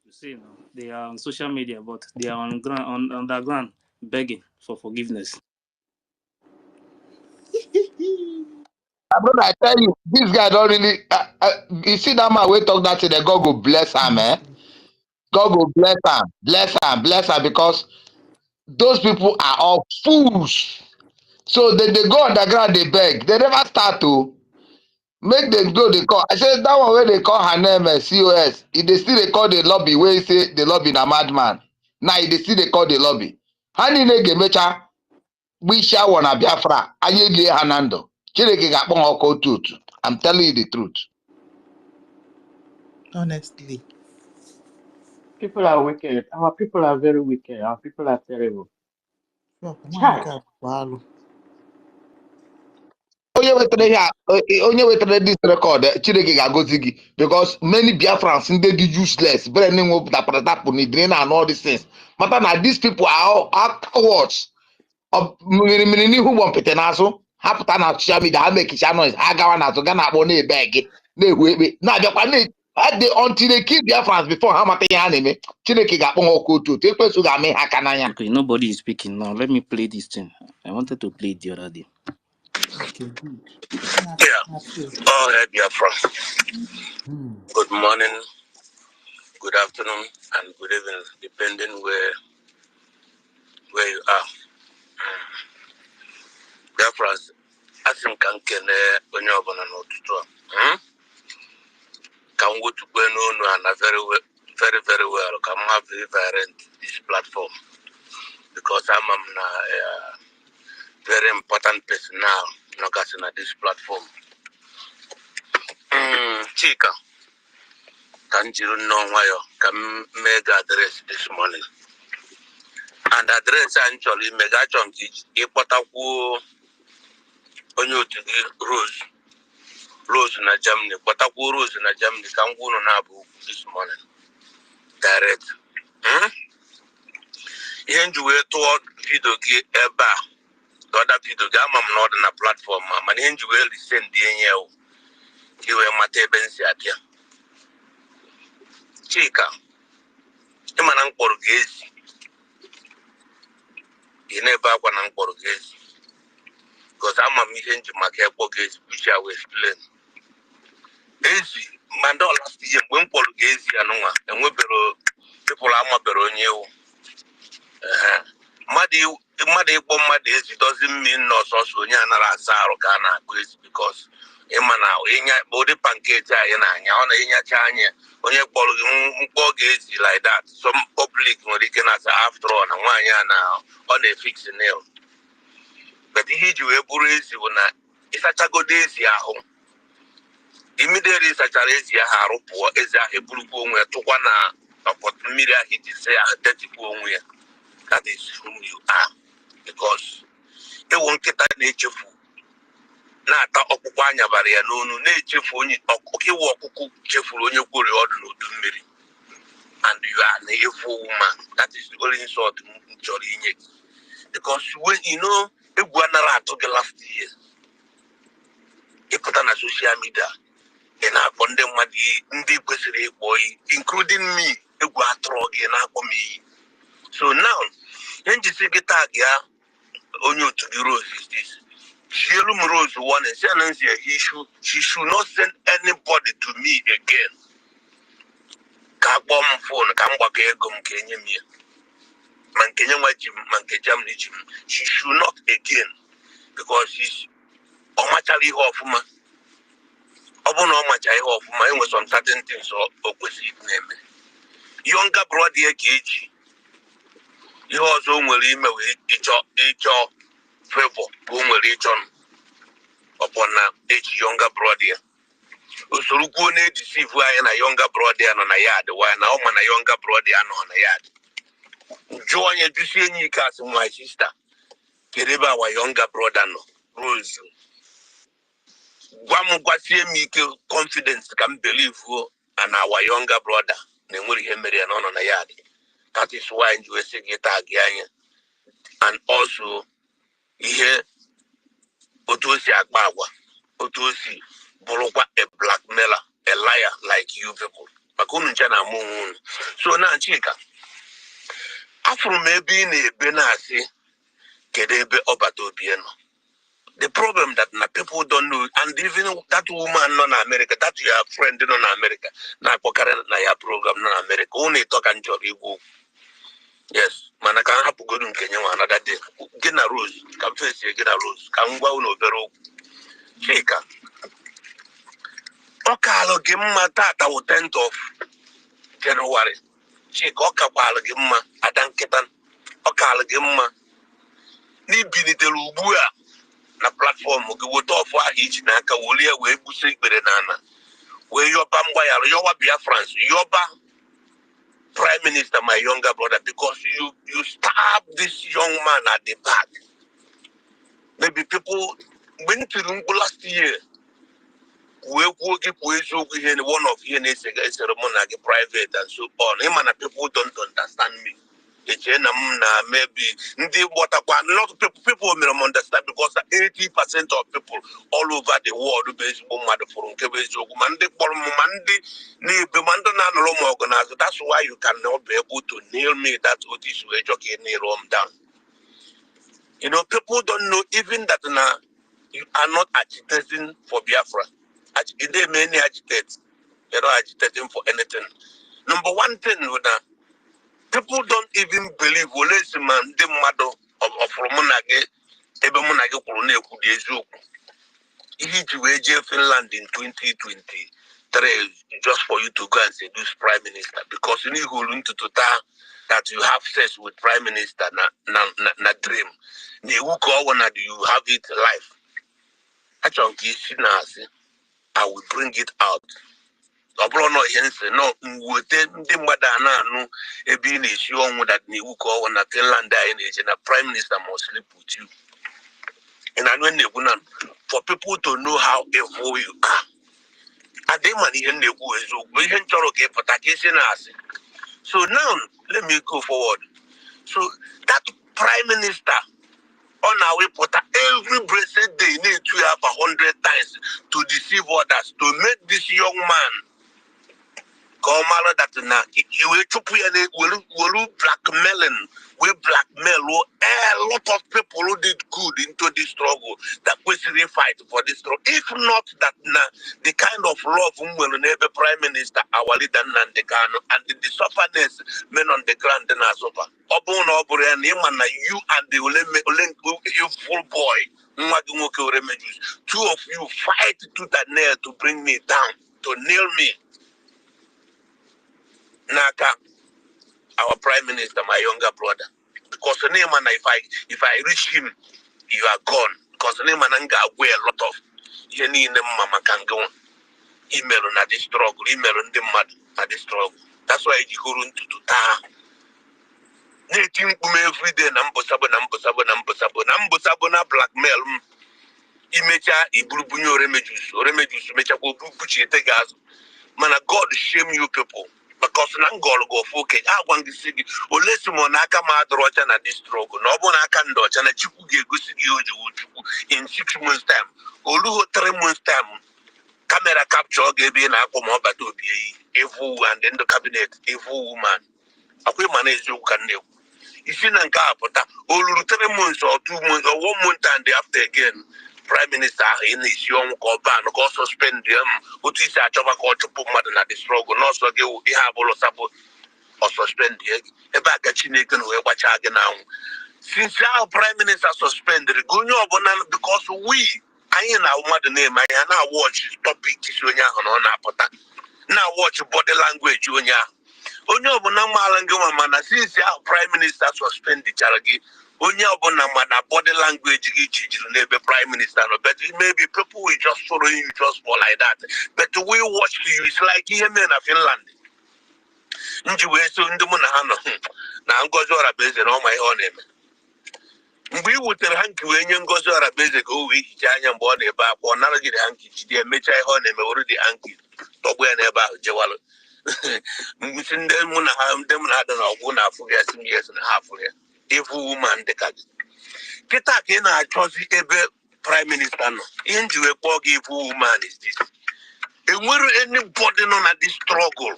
You see now, they are on social media, but they are on underground begging for forgiveness. Brother, I tell you, this guy don't really. You see that man we talk that today. God go bless him, eh? God go bless him, bless him, because those people are all fools. So they go underground, they beg. They never start to make them go. They call. I said that one where they call her name COS. If they still they call the lobby, where you say the lobby na madman. Now they still they call the lobby. Hani ne gemecha. We shall wanna Biafra. Ayegi Hanando. Chireke gapon oko tooth. I'm telling you the truth. Honestly. People are wicked. Our people are very wicked. Our people are terrible. Oh, my Chai. God. Wow. Onye wetere this record, Chireke ga-agozi gị, because many Biafrans ndị dị useless, very name of tapụ n'idire na all these things. Mata na these people are cowards. Mmiri n'ihu ụgbọ mpete n'azụ, ha pụta na social media, ha mekicha noise, ha gawa n'azụ, ga na-akpọ na-ebe gị, na-ehu ekpe, na-abịakwa until they kill Biafrans before ha mata ihe ha na-eme. Chineke ga-akpọ ha ọkụ otu otu, ekwensu ga-amị ha aka n'anya. Okay, nobody is speaking now. Let me play this thing. I wanted to play it the other day. Okay, good. Yeah. All right, Biafra. Good morning, good afternoon, and good evening, depending where you are. Biafras, I think I can onye ọbụla n'ụtụtụ a. Can go to Gweno and very, very well. Can have this platform because I'm a very important person now. Not at this platform. Chika, can you know why can make address this morning? And address actually mega chunk is Ipataku Onyotu Rose na Germany. Pataku Rose na Germany can go on Abu this morning. Direct. Yenju toward video eba. The other video game I'm not on a platform. Man, yenju send the NGO. You were Mate Bensiatia. Chika. Imanang Portuguese. You never want an Portuguese. Because I'm a mission to my Portuguese, which I will explain. Easy. Mando last year, when Portuguese, and we people are Beronio. Madi doesn't mean no so Yana Saro Ghana because Emana, body pancake, Inya Chanya, when you Portuguese like that. Some public American as after all, and 1 year now on a fixed nail. But he do a burisi when it's such a good days here home. Immediately such a race here, Harupo is a Bulubu where to one of media he say a dirty where that is whom you are. Because they won't get that nature food. Nata Okupanya Baria no nature for you, okay, walk cheerful on your glory or no to me. And you are an evil woman. That is the only sort of Jolly. Because when you know, a guanara took the last year. You put on a social media and I condemn what the Ndipesiri boy, including me, a guatrog and me. So now, then you see the tag, yeah, on you to the rose is this. Shelum Rose one and she should not send anybody to me again. Kabom phone, Kambake Gum Kenya. Man Kenya Jim, Mankejam Nijim. She should not again because she's Omachali Hoffman. Obono Omachai Hoffman was on certain things or opposite name. Younger brother KG. He was only each favor, whom will reach on upon each younger brother. Usurugu ne deceive why a younger brother and on a yard, while now man a younger brother and on a yard. Join a Dusian Castle, my sister. Kiriba, our younger brother, no. Rose. Guam me confidence can believe who and our younger brother. Nemuri Emery and on a yard. That is why you say get again. And also, here, Otosi Agbawa, Otosi, Borokwa, a blackmailer, a liar like you people. Makununchana moon. So now, Chica, after maybe in a benasi, Kedebe Obato Bieno. The problem that people don't know, and even that woman non America, that your friend non America, na pokare na your program non America, only talk and job you go. Yes, man, I can't have to go to Kenya another day. Get a rose, can face you, get a rose, can go no vero. Shika. Okalo gimma tata 10th of January. Shika okabalo gimma adanketan. Okalo gimma. Ni binite lubua. Na platform we would offer each naka wolia we busik berenana. Where your bambaya, your BIAFRANS, your Prime Minister, my younger brother, because you stabbed this young man at the back. Maybe people went to last year. We will give one of here ceremony private and so on. Him and people don't understand me. Maybe not people will understand because 80% of people all over the world that's why you cannot be able to nail me that this way down. You know, people don't know even that now you are not agitating for Biafra. They many agitate. You're not agitating for anything. Number one thing with that. People don't even believe man the mother of Romanage, Ebemonage Kurone Kudiezu. He Finland in 2023 just for you to go and seduce Prime Minister because you need to that you have sex with Prime Minister na dream. You have it live. Actually, I will bring it out. Obrono yense no wote ndi mada na anu ebi na issue on that ni uko na Finland na Prime Minister must sleep with you. And I know for people to know how evil you are. And they man yen nebu ezo we yen choro ke patakisi na ase. So now let me go forward. So that Prime Minister on our way put every blessed day need to have 100 times to deceive others to make this young man Komala that na you will blackmailing, we blackmail a lot of people who did good into this struggle that we really fight for this struggle. If not that na the kind of love will enable Prime Minister our leader Nandekano and the sufferness men on the ground na suffer. Obun obure and you and the you full boy. Two of you fight to that nail to bring me down, to nail me. Naka, our Prime Minister, my younger brother. Because the name man, if I reach him, you are gone. Because the name man anga away a lot of any mama can go on. Email on this struggle, email on the mad at the struggle. That's why you go into ta. Nating every day number sabo na blackmail. Imecha ibulubunyo remedies mecha go buchi gas. Man, God shame you people. Because Nangol go for okay. I want to see you. Unless Monaka Madrocha na this struggle. No one I can dodge and a chiku in 6 months' time. Olu 3 months' time. Camera capture gave in Akomoba to be a fool and then the cabinet, a fool woman. A woman is you can know. You see Nankapota, Olu 3 months or 2 months or 1 month and after again. Prime Minister in his young ban go suspend them, what is a job to put mother at the struggle, not so they will have all support or suspend the back at Chineke watch again now. Since our Prime Minister suspended, go no because we I ain't our mother name, I now watch topic on Apota. Now watch body language, Onyo Bonamalango mana since our Prime Minister suspended Charagi. Only body language Prime Minister, but maybe people will just follow you just for like that. But the way we watch you, it's like here in Finland. So in the Munahano, now NGOZI based on my own. We would tell Hanky when NGOZI based go with Janya body back or another get Hanky, they make on him already Hanky. Top where about Jawal. Within them Munaham, them had an Oguna for years and a half. If woman the cat. Kita kena chosi ebe Prime Minister no. Inji we pogi if woman is this. And where anybody on at this struggle.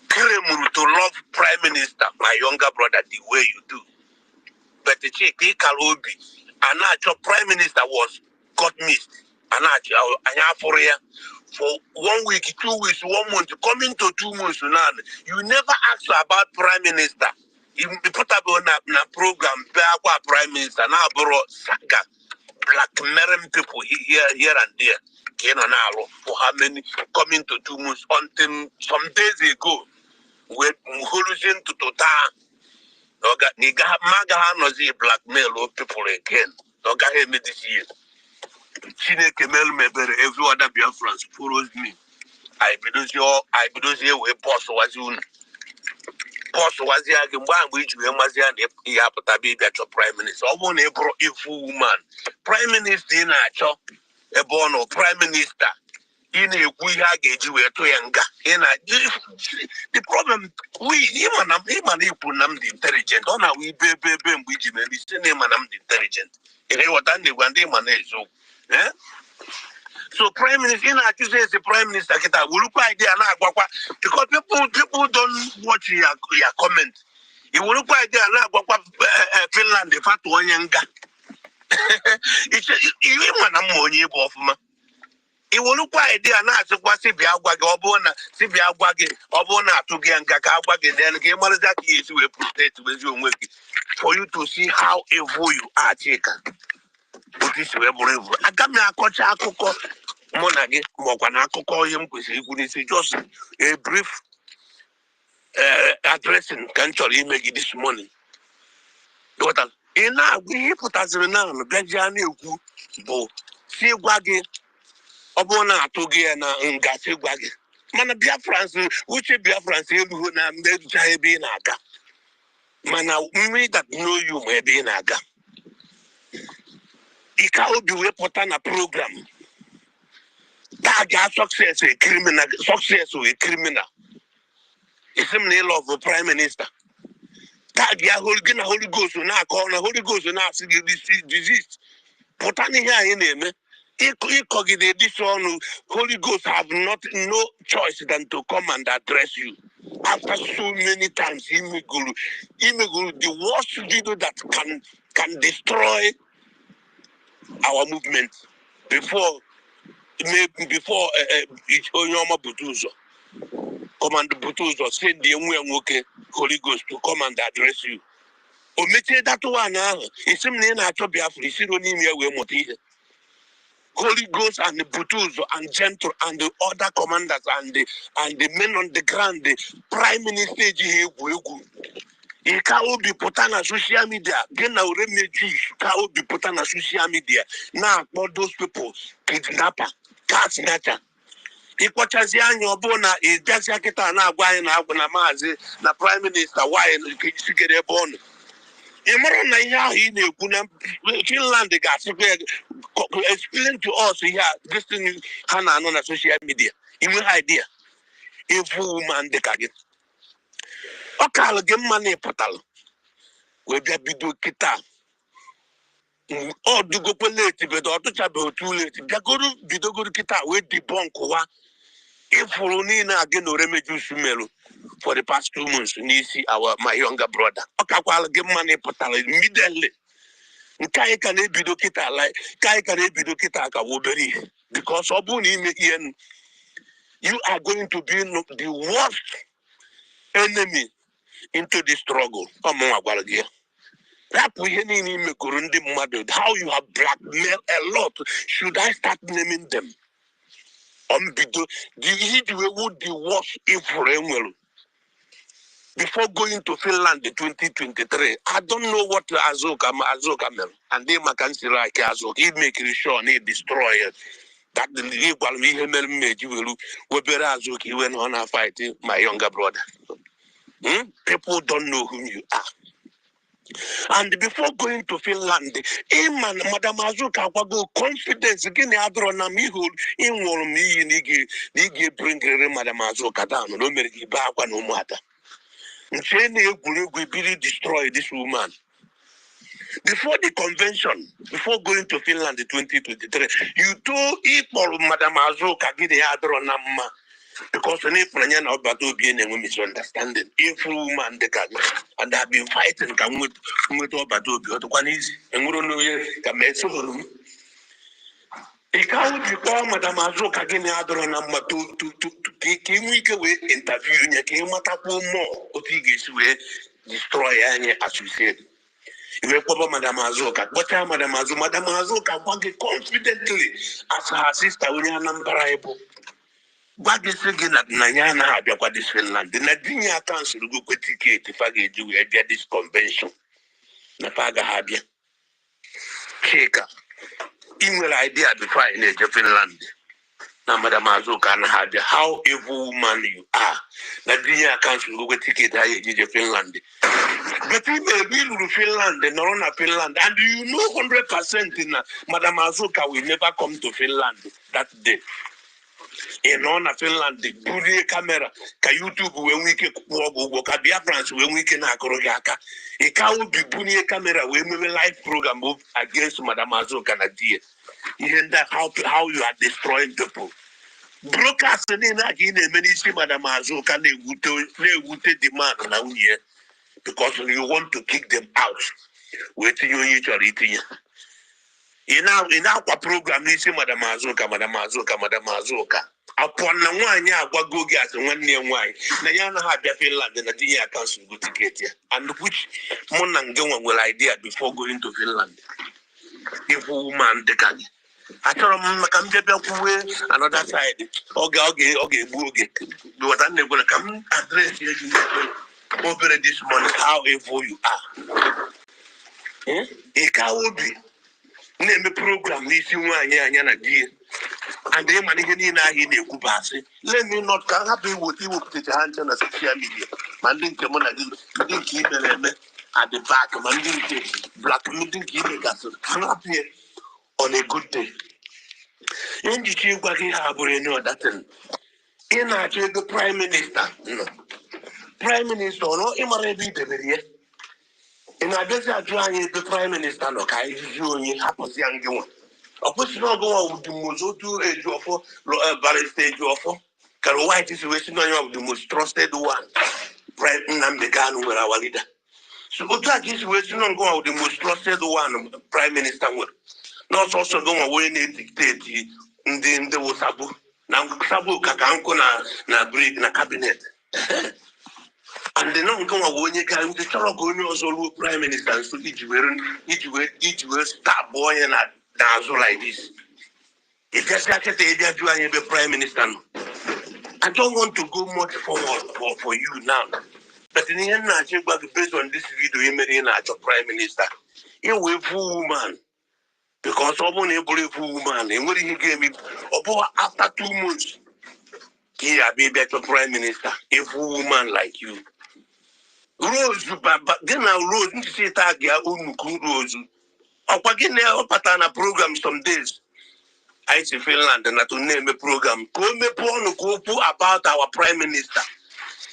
Kremuru to love Prime Minister, my younger brother, the way you do. But the chick, he kalobi. And our prime minister was got missed. And for 1 week, 2 weeks, 1 month, coming to 2 months now. You never ask about prime minister. You put up on a program, prime minister, now brought saga, blackmailing people here and there. For how many coming to 2 months until some days ago, with Hulusin to Total. Niga maga nozi blackmail people again. Oga him this year. Chine Kemel Mebere, every other Biafrans follows me. I bedozi we boss was you. Boss was the Agimba, which we must have be better prime minister. I want a pro woman. Prime minister in a born or prime minister. In a we have a to yanga. In the problem we him and the intelligent. On a we baby which may be name and I'm the intelligent. In a what one day man is so. So prime minister in accuse the prime minister kita will look idea na because people don't watch your comment. You will look idea na Finland the fat one yanga. It's you man am money of ma. I will look idea na so what si biagwage obona si biagwage obona to get agwage then game that is we put with you for you to see how evil you are chicken. This way I got me a coach akoko monage mokwana akoko yem kwesi just a brief addressing can actually make it this morning. What ina we put as na bejani ku bo si gwage obona atoge na ngase gwage mana Biafrans uche Biafrans elu na mbeja ebe na aga mana me that know you ebe na aga ika obi we put on a program that success a criminal success a criminal it's the name of the prime minister that Holy Ghost na call na Holy Ghost na see this disease put on here in name this one Holy Ghost have no choice than to come and address you after so many times imegulu the worst video that can destroy our movement before Onyoma Butuzo Command Butuzo send the young Holy Ghost to come and address you. Omete that one it's him na to Biafra Sironimia we moti. Holy Ghost and the Butuzo and Gentle and the other commanders and the men on the ground, the Prime Minister Jihadist. He can't be put on social media. Then now refugees can't be put on social media. Now all those people kidnapper, cat snatcher. Ikwachazi anyo bona ijazi akita na agwanye na agwana mazi na prime minister why kisigere bon. Imara na ya hi na ekwu na Finland gas explain to us here this thing hana on social media. Even idea. If woman de kage. Okal gem mane portal. We be bido kita. Oh, do go late, but to chabe too late. Biagoru bido go kita we debunk wa. If we na again no remedy sumelo for the past 2 months, Nisi my younger brother. Okakwala give money portal immediately. Kai can bido kita like Kai can bido kita ka woberi because obuni yen you are going to be the worst enemy into the struggle. How you have blackmailed a lot. Should I start naming them? The worst if before going to Finland in 2023, I don't know what Azoka Mel and they can see like Azok. He make sure he destroy it. That the legal me made you will be Azok. He went on a fighting my younger brother. People don't know who you are. And before going to Finland, man, Madam Azuka go confidence again. Adrona mihu in won me nigi bring Madam Azuka down. No meriki bakwa no matter. We really destroy this woman. Before the convention, before going to Finland in 2023, you told equal Madam Azuka gide Adrona ma. Because when if Nanya now battle be any misunderstanding, if woman the can and have been fighting come with all battle be other one is and we don't know can make so room. It can't be called Madame Azoka again other number to came week away interview in a came at more or tigis way destroy any as you said. You will cover Madame Azoka. What time Madame Azoka walk confidently as her sister when you are numberable. What is again at Nayana Habia what is Finland? The Nadinia Council go with ticket if I get you at this convention. Napaga Habia. Shaker. Email idea before in age of Finland. Now Madame Azoka and Habia, how evil woman you are. Nadinia Council go with ticket I age of Finland. But we may be in Finland, the Norona Finland, and you know 100% in Madame Azoka will never come to Finland that day. In Norona Finland, the Buri camera, ka YouTube when we can walk, ka BIAFRANS when we can akorogaka. It can't be Buri camera when we live program move against Madame Azoka Nadia. Isn't that how you are destroying people? Brokers and in again, many see Madame Azoka, they would demand now here. Because you want to kick them out. Waiting you usually eating. In our program, you see Madame Azoka. Upon the one year, what go get 1 year wine. Nayana had their Finland and a Dia Council go ticket here. And which Monangawa will idea before going to Finland. If woman the gang. I told him, come another side. Okay, boogie. But I'm going to come address you. Over this morning, how evil you are. A cow be name a program, this one, and then managing in a Kubasi. Let me not come happy with you with the hands on the social media. Manding Kamona didn't keep at the back, Manding black meeting keeping castle. Come up here on a good day. And you see what he have that in the Prime Minister. No. Prime Minister, no, Imarebi Deberia. In a desert, the Prime Minister, no, I you happens young one. Of course, you not go with the most to a job barrister job. Can white is waiting on the most trusted one. Prime Namdekan, where our leader. So, Utak is waiting on go with the most trusted one, Prime Minister. Not also go away and dictate in the Wasabu. Now, Sabu Kakanko na break na cabinet. And the non come when you can the Chorogo also Prime Minister, so each will start boy and dance like this. If you start to say the Prime Minister, I don't want to go much forward for you now. But in the end, I think based on this video, you made in your Prime Minister. You will fool woman. Because someone able to woman, and what he gave me after 2 months, he be better Prime Minister, a woman like you. Rose, but then I rose into say tag ya Rose. Again, patana program some days. I see Finland and to name a program. Come about our Prime Minister.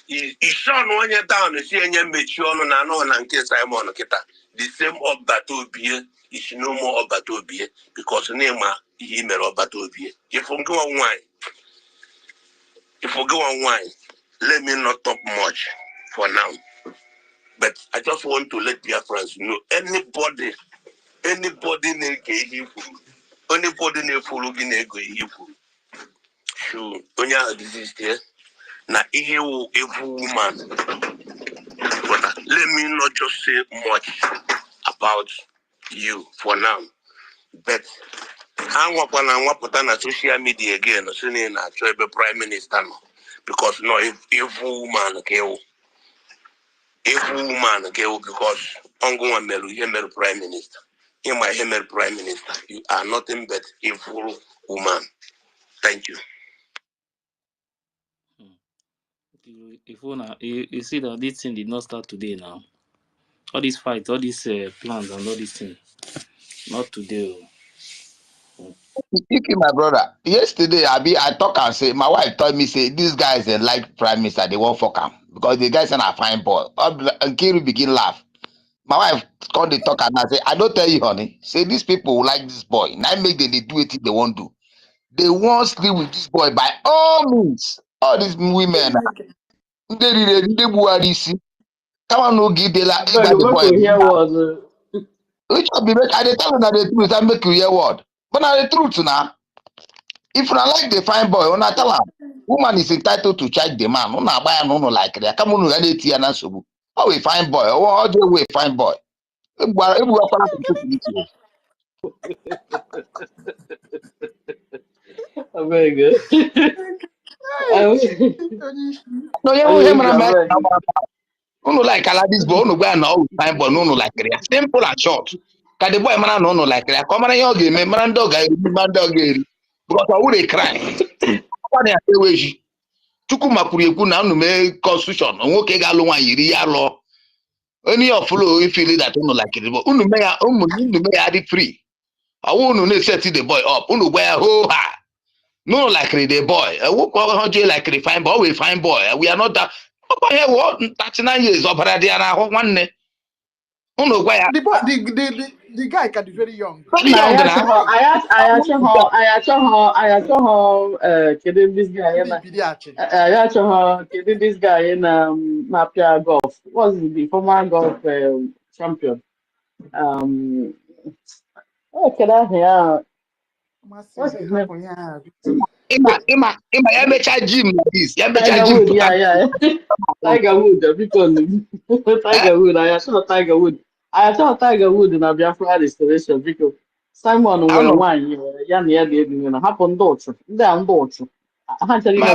He shone 1 year down, see any mature and I case I'm on Kita. The same of Batobia is no more of Batobia because name him of Batobia. If we go on wine, let me not talk much for now. But I just want to let BIAFRANS know anybody anybody follow so onya disease there na ihe wo evil woman. But let me not just say much about you for now. But I'm working on social media again, saying na the Prime Minister no. Because no evil woman kill. Evil woman kill because ongo melu Prime Minister. In my Hemel Prime Minister, you are nothing but evil woman. Thank you. If you see that this thing did not start today now. All these fights, all these plans and all these things. Not today. Speaking, my brother, yesterday I talk and say my wife told me say these guys they like Prime Minister, they won't fuck him because the guys are a fine boy. And Kiri begin laugh. My wife called the talk and I say, I don't tell you, honey. Say these people like this boy. Now make them they do it if they won't do. They won't sleep with this boy by all means. All these women, they buari isi. Come on, no give the like Beg, the make boy. we hear what. Which will be make I dey tell you the truth and make you hear word. But now the truth now. If you like the fine boy, una tell am. Woman is entitled to charge the man. Una buy no like that. Come on, you tia na sobu. Oh, we fine boy. Oh, how do we fine boy? Ebu akwala to put it here. I beg. No, yeah, we him I na man. beg. Unu like ala this boy. Unu buy no fine boy. No like that. Simple and short. Ka the boy man no like that. Come on, you game. Man dog guy. Man dog guy. Because I would cry. What they say Chukwu makwuru ekwu na unu mee constitution nwoke ga-alụ nwaanyị iri ya lụọ onye ọfụlụ ifili that unu like it unu mee ya dị free ọwụ unu na-set the boy up unu gwa ya ho ha no like the boy nwoke ọhụrụ ji like the fine boy we fine boy we are not that ọkwa ihe wụ 39 years ọbara dị ya n'ahụ nwanne unu gwa ya The guy can be very young. very Nah, young na kidding this guy, kidding this guy in Mafia Golf. Was the former golf champion? Can I hear? What's his name? ịma ya mecha gym like this ya mecha Tiger gym Wood, pụta yeah. Tiger Wood, because Tiger Wood, I saw Tiger Wood. I saw Tiger Wood in a Biafra restoration because Simon were one ya na ya dị na hapụ ndị ụchụ ndị a ndị ụchụ ha chere ime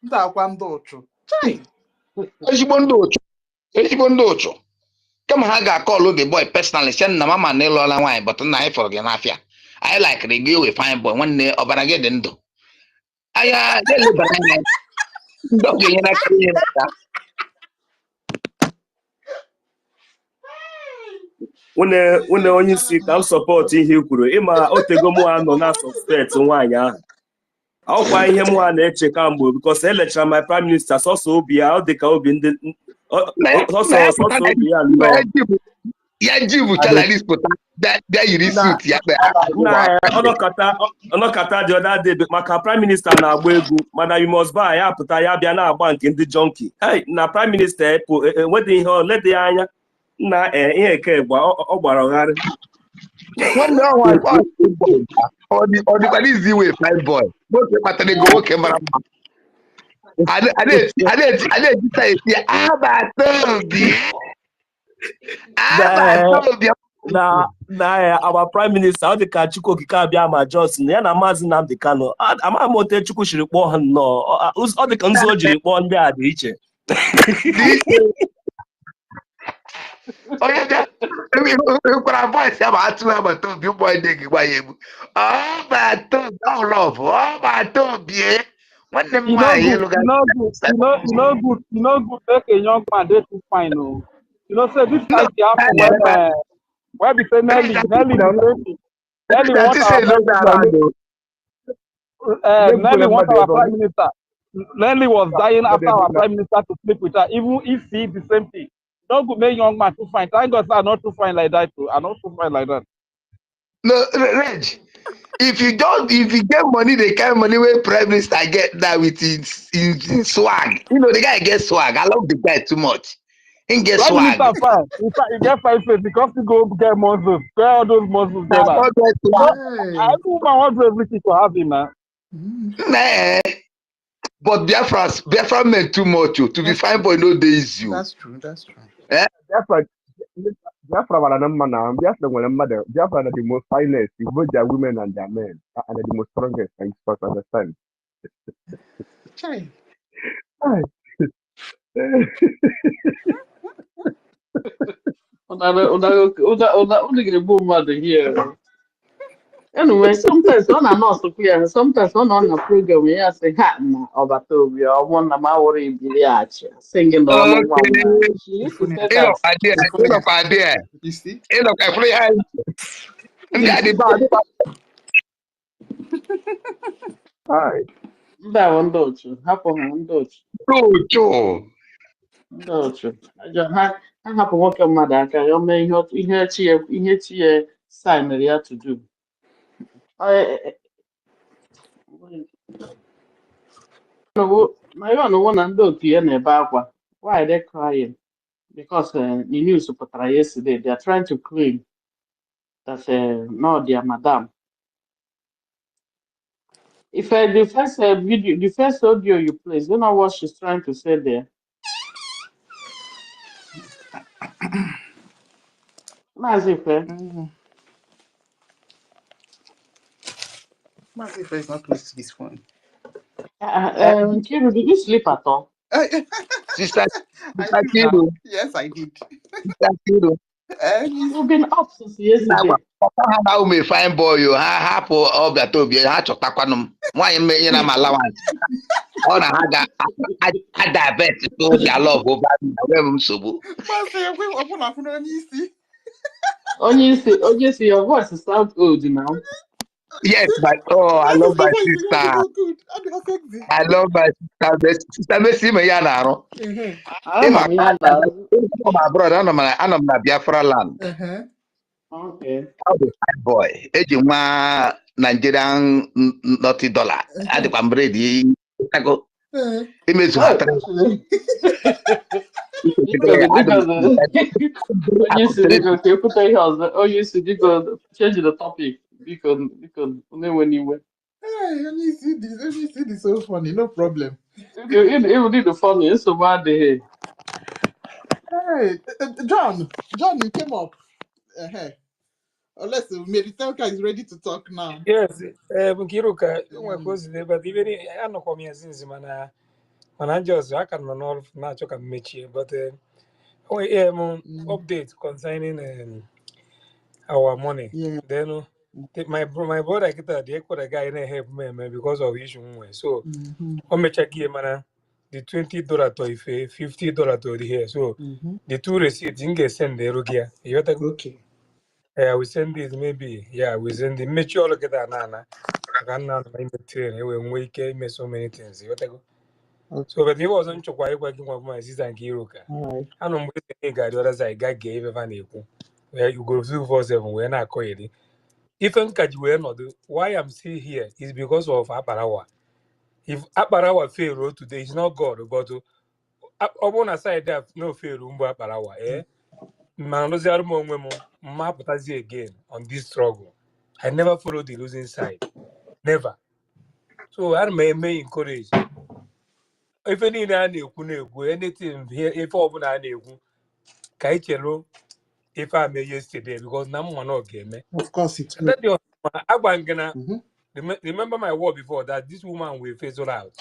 Ndị akwa ndị ụchụ. ezigbo ndị ụchụ kama ha ga-akọlụ the boy personally sị na mama na ịlụọla nwaanyị but nna anyị fọrọ gị n'afịa anyị like gị we fine boy nwanne ọbara gị dị ndụ anya na-elebara anya ndị ọ ga-enyere aka inyere aka nwunye onye isi ka m sọpọtụ ihe i kwuru ịma otego mụ nọ na suspect nwaanyị ahụ ọkwa ihe mụ na-eche kamgbe because elechara my prime minister sọsọ obi ya ọ dị ka obi ndị sọsọ obi ya nnọọ ya jibu chalaris pụta bịa yiri suit ya ọnọkata dị ọda dị maka prime minister na-agba egwu mana you must buy ya pụta ya bịa na-agba nke ndị junkie na prime minister enwedị ihe oledị anya na ihe eke ọ gbara ọgharị nwanne ọ dịkwa n'izi iwe fine boy nwoke kpatara ego nwoke mara mma a na-ejita esi ya agbata obi na our prime minister ọ dị ka Chukwu okike abịa ma Johnson ya na Maazị Nnamdi Kanu amaghị m otu Chukwu siri kpọọ ha nnọọ ọ dị ka nzu o jiri kpọọ ndị a dị iche onye bịakwara voice ya ma atụ agbata obi ụmụ ndị gị gwa ya egbu ọgbata obi ọlọbụ ọgbata obi nwanne m nwaanyị ịlụga you know good make a young man dey too fine o. You know say this fight dey happen when we say Nelly want our prime minister. Nelly was dying after our prime minister to sleep with her, even if he the same thing. Don't go make young man too fine. Thank God, sir, I'm not too fine like that too. I'm not too fine like that. No, Reg, if you get money, the kind of money where prime minister get that with his swag. You know the guy gets swag. I love the guy too much. He gets swag. Prime minister fine. In fact, he get fine face because he go get muscles. Get all those muscles there. I don't want everything to have him, man. Nah. But Biafra meant too much to be fine boy no days you. That's true. Eh? Biafra are the man now. Biafra are the most finest. Both their women and their men are the most strongest. I suppose understand. Anyway, sometimes on a not so clear, sometimes on a program, we are saying, ha, Obatobia, or one of my worry, singing the one. Idea. You see? Hi. That one, don't you? Happen, don't you? I have a work on my dad. I may not hear sign that you have to do. No, my own one and do to why are they crying? Because the news put yesterday, they are trying to claim that no, they are madam. If the first video, the first audio you play, you know what she's trying to say there. Massive. Massive is not close to this phone. Kiru, did you sleep at all? Sister, I Sister did now. Kiru, Yes, I did. Sister Kiru. You've been up since yesterday. Ha ume fine boy yo ha hapụ ọbịa tobi ha chọtakwanụ m nwaanyị mme na ma allowance ọ na ha ga adabet to their love over me wee m nsogbu. Onye see your voice sound old now. Yes, but I love my sister. I love my sister. Sister Messi me ya na-arụ. Ịma my brother, anọ m na Biafralands. Okay. How the fine boy. Eji nwa Nigerian naughty dollar. Adịkwa m ready. Imezu ha Onye si dịka change the topic biko na-enwe n'iwe. Onye see this so funny, no problem. Even the funny, it's so bad here. Hey, John, you came up. Hey, unless Meritelka is ready to talk now. Yes, Nkiruka, but even I know come since man just I can not natural can mechi, but update concerning our money. Yeah. Then my brother get the equal guy in help me because of issue. So on me check here, man. The $20 to ife, $50 to the here. So the two receipts in get send the rugia. Okay. We send this maybe. Yeah, we send the make sure look at that nana. I can now my train. We can so many things. So but he wasn't quite working with my sister and Kiruka. I don't know the guy the other side guy gave a van. Where you go through 47 we're not quite. If I'm not why I'm still here is because of Aparawa. If Aparawa fail today, it's not God, but upon aside that no fail Aparawa, Manozarmo again on this struggle. I never followed the losing side. Never. So I may encourage. If any anything here, if open an Kaichelo, if I may yesterday, because no one not game. Of course, it's that the remember my word before that this woman will face all out.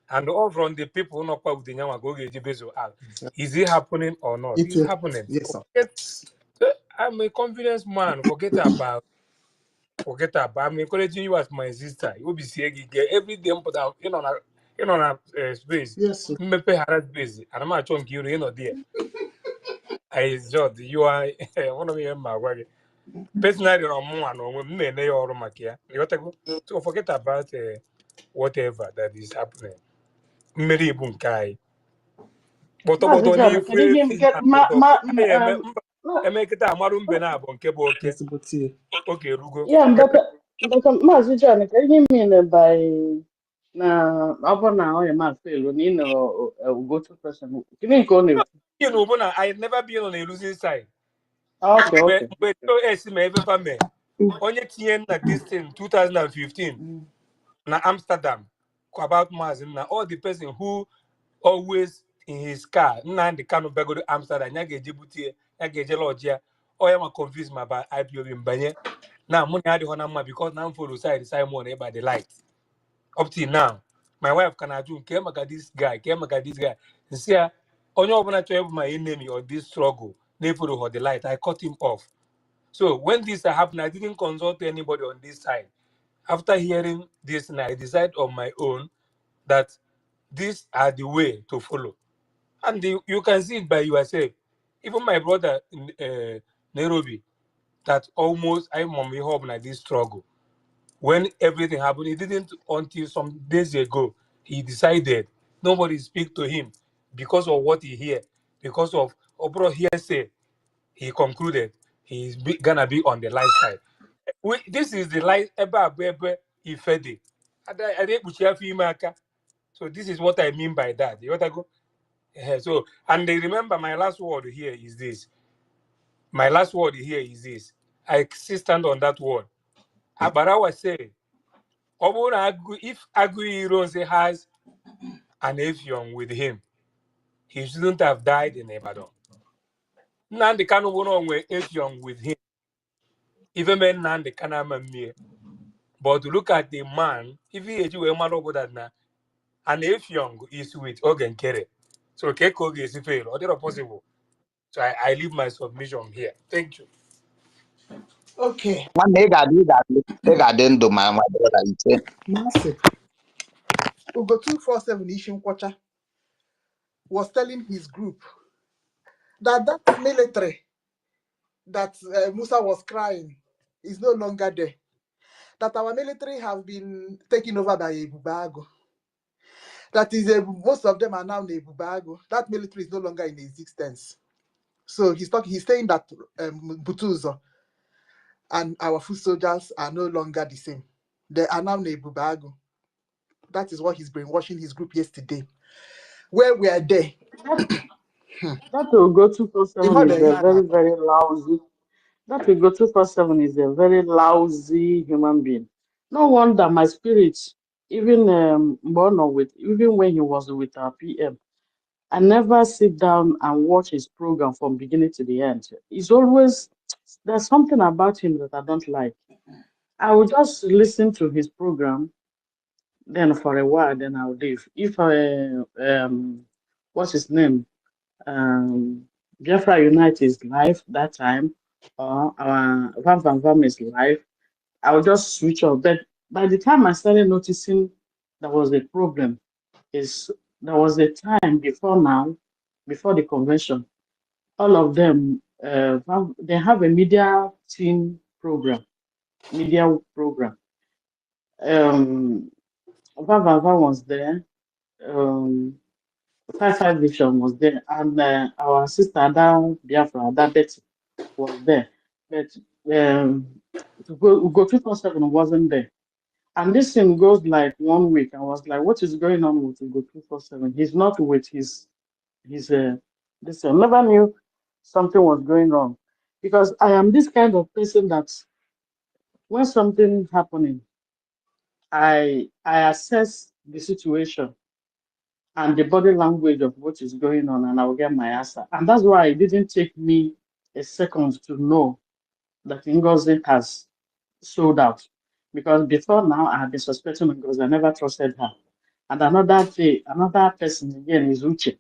And all from the people not with the Yama go get the out. Is it happening or not? It's happening. Yes, sir. I'm a confidence man. Forget about. I'm encouraging you as my sister. You will be seeing every day put out in on a space. Yes, sir. Me pay her space. And I'm not trying to you know there. I just you are one of them my work. Personally, I'm one of me and they are my care. You got to go. So forget about whatever that is happening. Mary Bunkai. But emekịta amarụ mbe na-abụ nke bụ oke rugo. Yeah, but Maazị John, can you mean by na ọ na onye ma fail na ị go to person? Gịnị nke ọ na-ekwu? I never been on a losing side. Okay. But ma ever me. Onye tinye na this thing 2015 na Amsterdam about Mazin na all the person who always in his car Nnamdi Kanu bego to Amsterdam ya ga-eje butie ya ga-eje lodge or ya ma confuse ma ba IPOB mbanye na money adịghị na mma because na m follow side Simon by the light up till now my wife can do care maka this guy see ya onye ọbụla chọrọ my enemy or this struggle na follow her the light I cut him off. So when this happened I didn't consult anybody on this side. After hearing this I decided on my own that these are the way to follow. And you can see it by yourself. Even my brother in Nairobi, that almost I'm on my home like this struggle. When everything happened, he didn't until some days ago, he decided nobody speak to him because of what he hear, because of Obro hearsay, he concluded he's gonna be on the light side. This is the light ebe he fed it. I didn't So this is what I mean by that. You want to go? So, and they remember my last word here is this. My last word here is this. I stand on that word. Abarawa say, if Aguiyi has an Efiong with him, he shouldn't have died in Ibadan. Nandi Kanu won't Efiong with him. Even men Nandi Kanama. But look at the man, if he is a man over that now, and Efiong is with Ogen Kere. So Kekogi is fail, or they're possible. So I leave my submission here. Thank you. Okay. One day I didn't do my brother. Massive. Ugo 247 Ishin Kwacha was telling his group that military that Musa was crying is no longer there. That our military have been taken over by Ebubago. That is, most of them are now in Ebubago. That military is no longer in existence. So he's saying that Butuzo and our foot soldiers are no longer the same. They are now in Ebubago. That is what he's brainwashing his group yesterday. Where we are there. That will go 247 is a very, very lousy. That will go 247 is a very lousy human being. No wonder my spirit, even even when he was with our PM, I never sit down and watch his program from beginning to the end. It's always there's something about him that I don't like. I will just listen to his program, then for a while, then I'll leave. If what's his name? Biafra Unite is live that time, or our Van Van Vam is live, I will just switch off. But by the time I started noticing there was a problem, there was a time before now, before the convention, all of them they have a media team program, media program. Van Van Van was there. 5-5 Vision was there, and our sister Ada Biafra, Ada Betty, was there. But Ugo 247 wasn't there. And this thing goes like 1 week. I was like, what is going on with Ugo 247? He's not with his this. I never knew something was going on. Because I am this kind of person that when something happening, I assess the situation and the body language of what is going on, and I'll get my answer. And that's why it didn't take me a second to know that NGOZI has sold out. Because before now, I had been suspecting because I never trusted her. And another person again is Uche.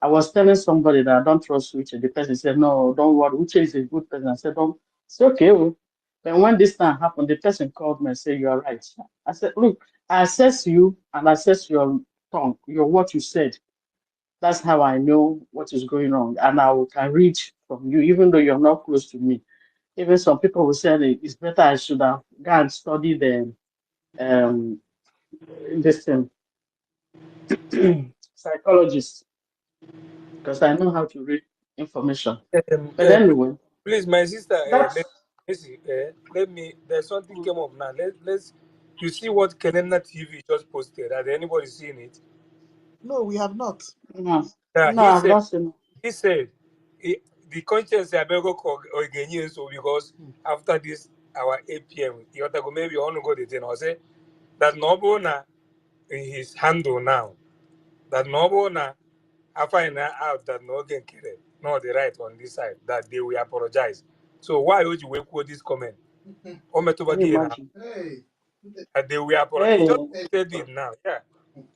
I was telling somebody that I don't trust Uche. The person said, no, don't worry. Uche is a good person. I said, don't. It's okay. Well. Then when this time happened, the person called me and said, you're right. I said, look, I assess you and assess your tongue, what you said. That's how I know what is going on. And I can read from you, even though you're not close to me. Even some people will say it's better I should have gone and studied this thing, psychologist, because I know how to read information. But anyway, please, my sister, that's let me. There's something came up now. Let's. You see what Kenena TV just posted? Has anybody seen it? no, we have not. no, Yeah, no, he said the conscience I beg again so because after this our 8 p.m. you have to go maybe on go the thing or say that Nobona in his handle now. That Nobona I find out that no again no the right on this side that they will apologize. So why would you quote this comment? Can you imagine? That they will apologize. He Hey, just said it now, yeah.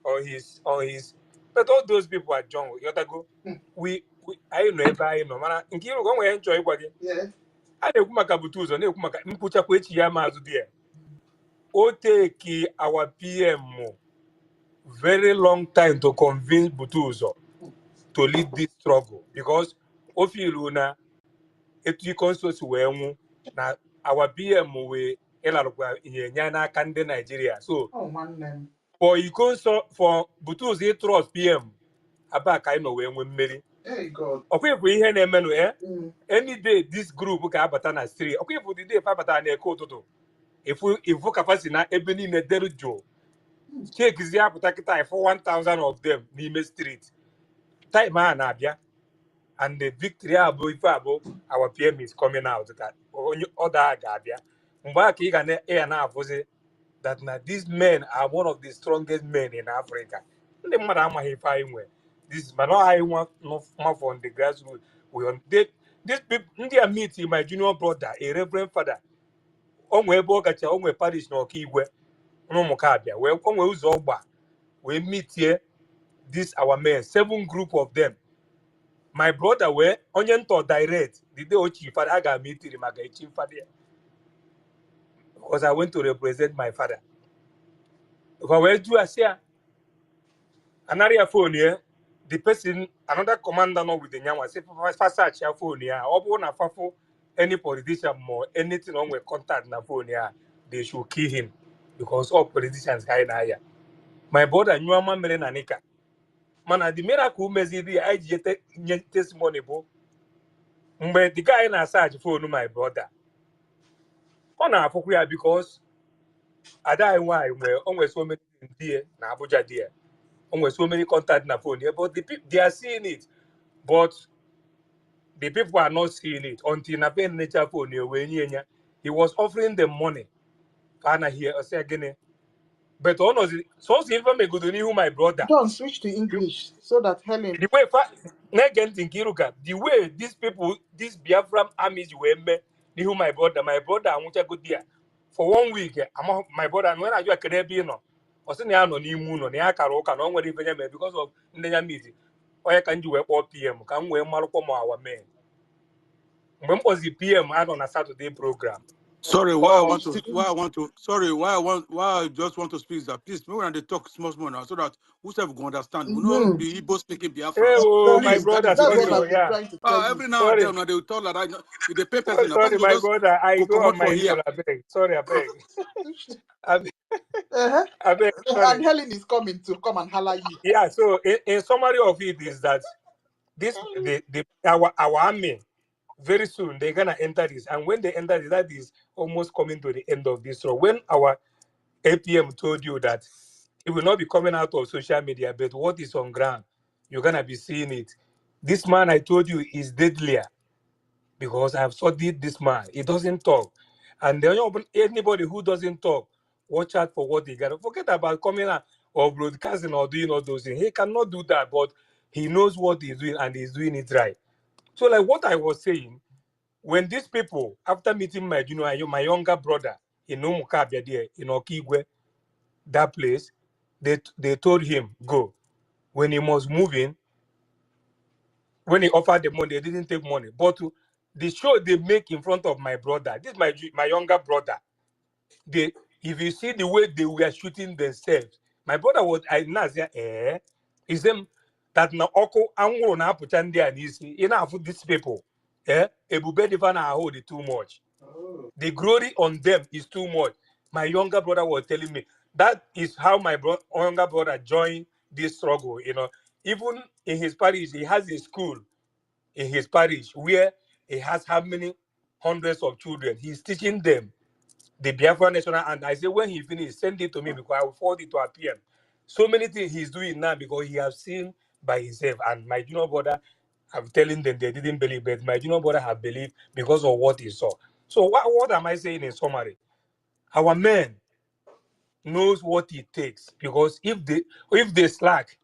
On his but all those people are John. You have to go. We I know everybody no man. In Kiro go enjoy what yes. I dey kumaka butuzo na kumaka mpucha kwa echi ya mazu there. O take our PM very long time to convince Butuzo to lead this struggle because of you na etu constituency we na our PM we elalukwa inyenya na aka ndị Nigeria. So for for Butuzo trust PM abaka ino we nwe mmeri. Hey God. Okay, if we hear them, any day this group can abata na street. Okay, if the day fa abata na eko toto. If we capacity na ebeni na deru jo. Check is there for 1,000 of them in street. Time man abia. And the victory above our PM is coming out that only other gabia. Mbaki gane na avose that now these men are one of the strongest men in Africa. The matter amaghị ife anyị nwe. This but not I want no from the grassroots. We on this people ndị a meet my junior brother, a reverend father. Onwe ebe ọ gacha onwe parish na Ọkaigwe n'ụmụ ka abịa. Wee onwe ụzọ ọgba we meet here this our men, 7 group of them. My brother were onion to direct the day Ochi father I got meet him father because I went to represent my father. If I were to say another phone here, the person another commander not with the Nyawa say fast search your phone here, or na fafo any politician more anything on with contact na phone here, they should kill him because all politicians high na here. My brother knew a man nanika. Man, the miracle mezi the IG testimony bo. But the guy na search phone my brother. On our Fukuya because I die why where always so many there na Abuja there. Always so many contact na phone here, but the people they are seeing it, but the people are not seeing it until na pay nature phone here when he was offering them money. Kana here or say again. But honestly, so even me good who my brother. John, switch to English so that Helen. The way the way these people, these Biafran armies were me, who my brother, I want to go there. For 1 week, my brother, and when I do a Caribbean, or send no new moon on the Akaroka, no one even because of the meeting. Or can do a 4 p.m. Come where Malcolm our men. When was the PM had on a Saturday program? Sorry, why I just want to speak is that please, when they talk small now, so that whoever can understand. We know the Igbo speaking Biafra. Hey, oh, my Please, brother, that is That's the what issue. I've been trying to tell Every you. now and then, they will tell that the papers in the sorry, my brother, I go go on promote my for here. email, I beg. Sorry, I beg. Uh-huh. I beg, sorry. And Helen is coming to come and holler you. Yeah, so in summary of it is that this our army very soon they're gonna enter this, and when they enter this, that is almost coming to the end of this. So when our APM told you that it will not be coming out of social media, but what is on ground, you're gonna be seeing it. This man I told you is deadlier because I've studied this man. He doesn't talk, and anybody who doesn't talk, watch out for what they got. Forget about coming out or broadcasting or doing all those things. He cannot do that, but he knows what he's doing and he's doing it right. So, like what I was saying, when these people, after meeting my my younger brother in Umukabia there in Okigwe, that place, they told him go. When he was moving, when he offered the money, they didn't take money. But the show they make in front of my brother, this is my younger brother. They, if you see the way they were shooting themselves, my brother was is them that na oko angro na putandi and easy enough these people. Ebube Divana hold it too much. The glory on them is too much. My younger brother was telling me that is how my younger brother joined this struggle. Even in his parish, he has a school in his parish where he has how many hundreds of children. He's teaching them the Biafra National, and I say when he finished, send it to me because I will forward it to our PM. So many things he's doing now because he has seen by himself. And my junior brother, I'm telling them they didn't believe, but my junior brother have believed because of what he saw. So what am I saying in summary? Our men knows what it takes because if they slack,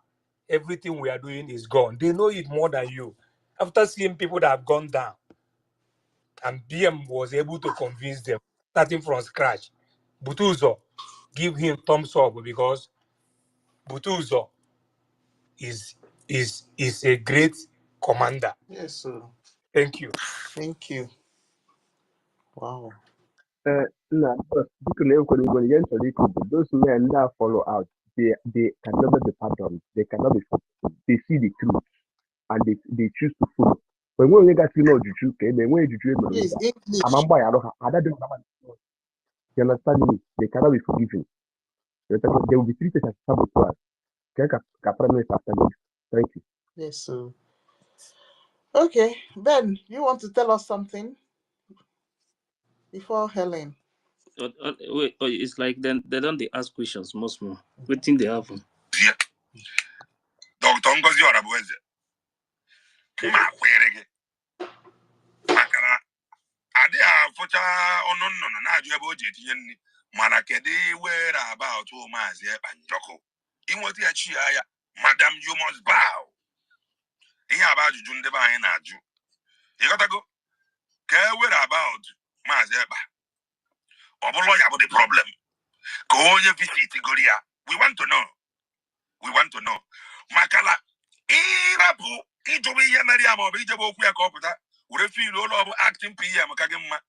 everything we are doing is gone. They know it more than you. After seeing people that have gone down, and BM was able to convince them, starting from scratch. Butuzo, give him thumbs up because Butuzo is a great commander. Yes, sir. Thank you. Thank you. Wow. No, those men that follow out, they can never be pardoned. They cannot be forgiven. They see the truth and they choose to follow. When we get to know the truth, Please, English. you understand me? They cannot be forgiven. They will be treated as saboteurs. Thank you. Yes, sir. Okay, Ben, you want to tell us something before Helen? Wait, it's like then they don't they ask questions most more. What thing they happen? Yeah. Dr. NGOZI Orabueze. Ma kwerege. Makana ade a focha onono na aju ebe oje tinye nni. Mana kedi where about o maazi eba njoko. Inwoti ya chi ya, Madam, you must bow. Ihe aba ajụjụ ndị be anyị na-ajụ. Ịghọtago? Ka where about maazi eba. Ọ bụ lawyer bụ the problem. Ka onye visit gori ya. We want to know. We want to know. Makala irapu ijobe ihe mere ya ma ọ bụ ijebe okwu ya ka ọ pụta. Were feel ụlọ ọ bụ acting PM ka gị mma.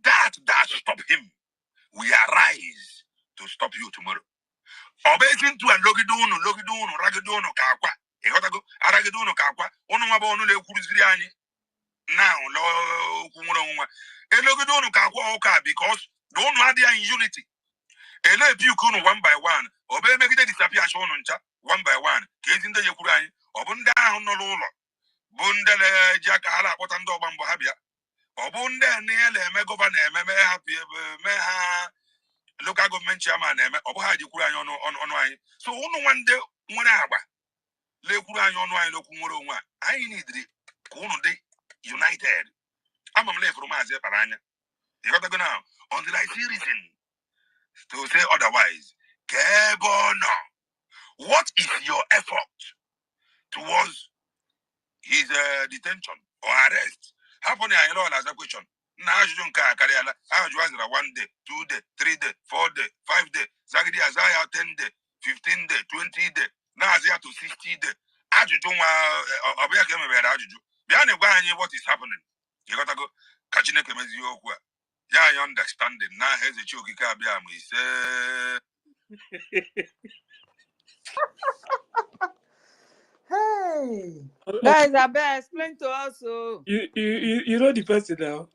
That stop him. We arise to stop you tomorrow. Obeying to and logido unu, ragido unu ka akwa. Ịghọtago? Aragido unu ka akwa. Unu nwa bụ ọnụ na-ekwuruziri anyị. Now, lo kumuro nwa. Elogido unu ka akwa ụka because the unu adịghị in unity. Ele epiku unu one by one. Obey megide disappear show unu ncha one by one. Ka ezi ndị yekwuru anyị. Ọ bụ ndị ahụ nọ n'ụlọ. Bụ ndị ji aka ha akpọta ndị ọgba mbọ ha bịa. Ọ bụ ndị na-ele eme gọvanọ eme ha local government chairman eme ọ bụ ha jikwuru anyị ọnụ anyị. So unu nwande nwere agba lekwuru anyị ọnụ anyị n'okwu nwere onwe a. Anyị nidiri ka unu dị united. Ama m lefuru maazị ekpara anya. You got to go now. Until I see reason to say otherwise. Kebono. What is your effort towards his detention or arrest? Happen I know as a question. Now you don't carry a 1 day, 2 day, 3 day, 4 day, 5 day, Zagadi Azaya 10 day, 15 day, 20 day, now Azaya to 60 day. As you don't behind what is happening. You gotta go catching a yeah, I understand it. Now here's a choky cabia. Hey, guys, I better explain to us. So You know the person now.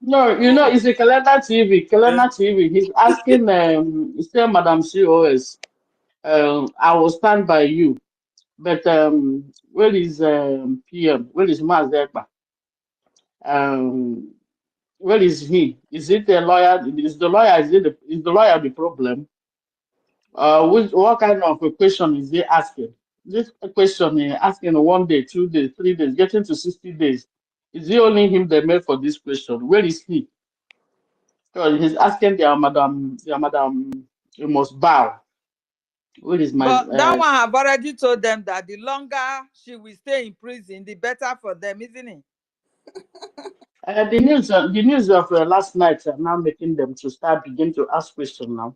No, you know, it's a Calendar TV. Calendar TV. He's asking, he's saying, Madam COS, I will stand by you. But where is PM? Where is Mazekba? Where is he? Is it a lawyer? Is the lawyer? Is the lawyer the problem? What kind of a question is he asking? This question asking 1 day, 2 days, 3 days, getting to 60 days. Is it only him that made for this question? Where is he? So he's asking madam, you must bow. Where is my? But that one have already told them that the longer she will stay in prison, the better for them, isn't it? The news of last night are now making them to begin to ask questions now.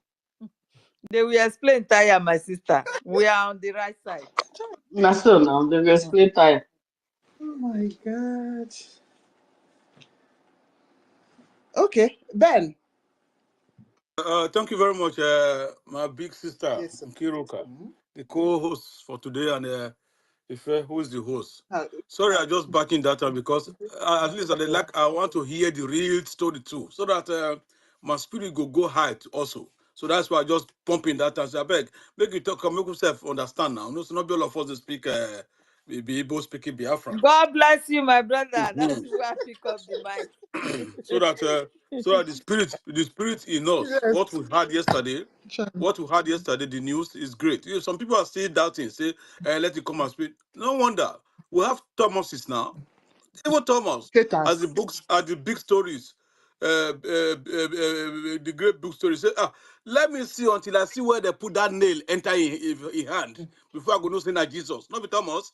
They will explain, Taya, my sister. We are on the right side. So now they will explain, Taya. Oh my God. Okay, Ben. Thank you very much, my big sister, Yes, Nkiruka, the co-host for today, and Ife, who is the host. Sorry, I just back in that time because at least I want to hear the real story too, so that my spirit go high also. So that's why I just pump in that time. So I beg, make you talk, make yourself understand now. No, so not be all of us to speak, be able speaking Biafran. God bless you, my brother. That's why I pick up the mic. so that the spirit in us, Yes. what we had yesterday, the news is great. You know, some people are still doubting, say, let it come and speak. No wonder. We have Thomases now. Even Thomas, as the big stories, the great book stories, say, let me see until I see where they put that nail enter in hand before I go no say that Jesus. Not be Thomas.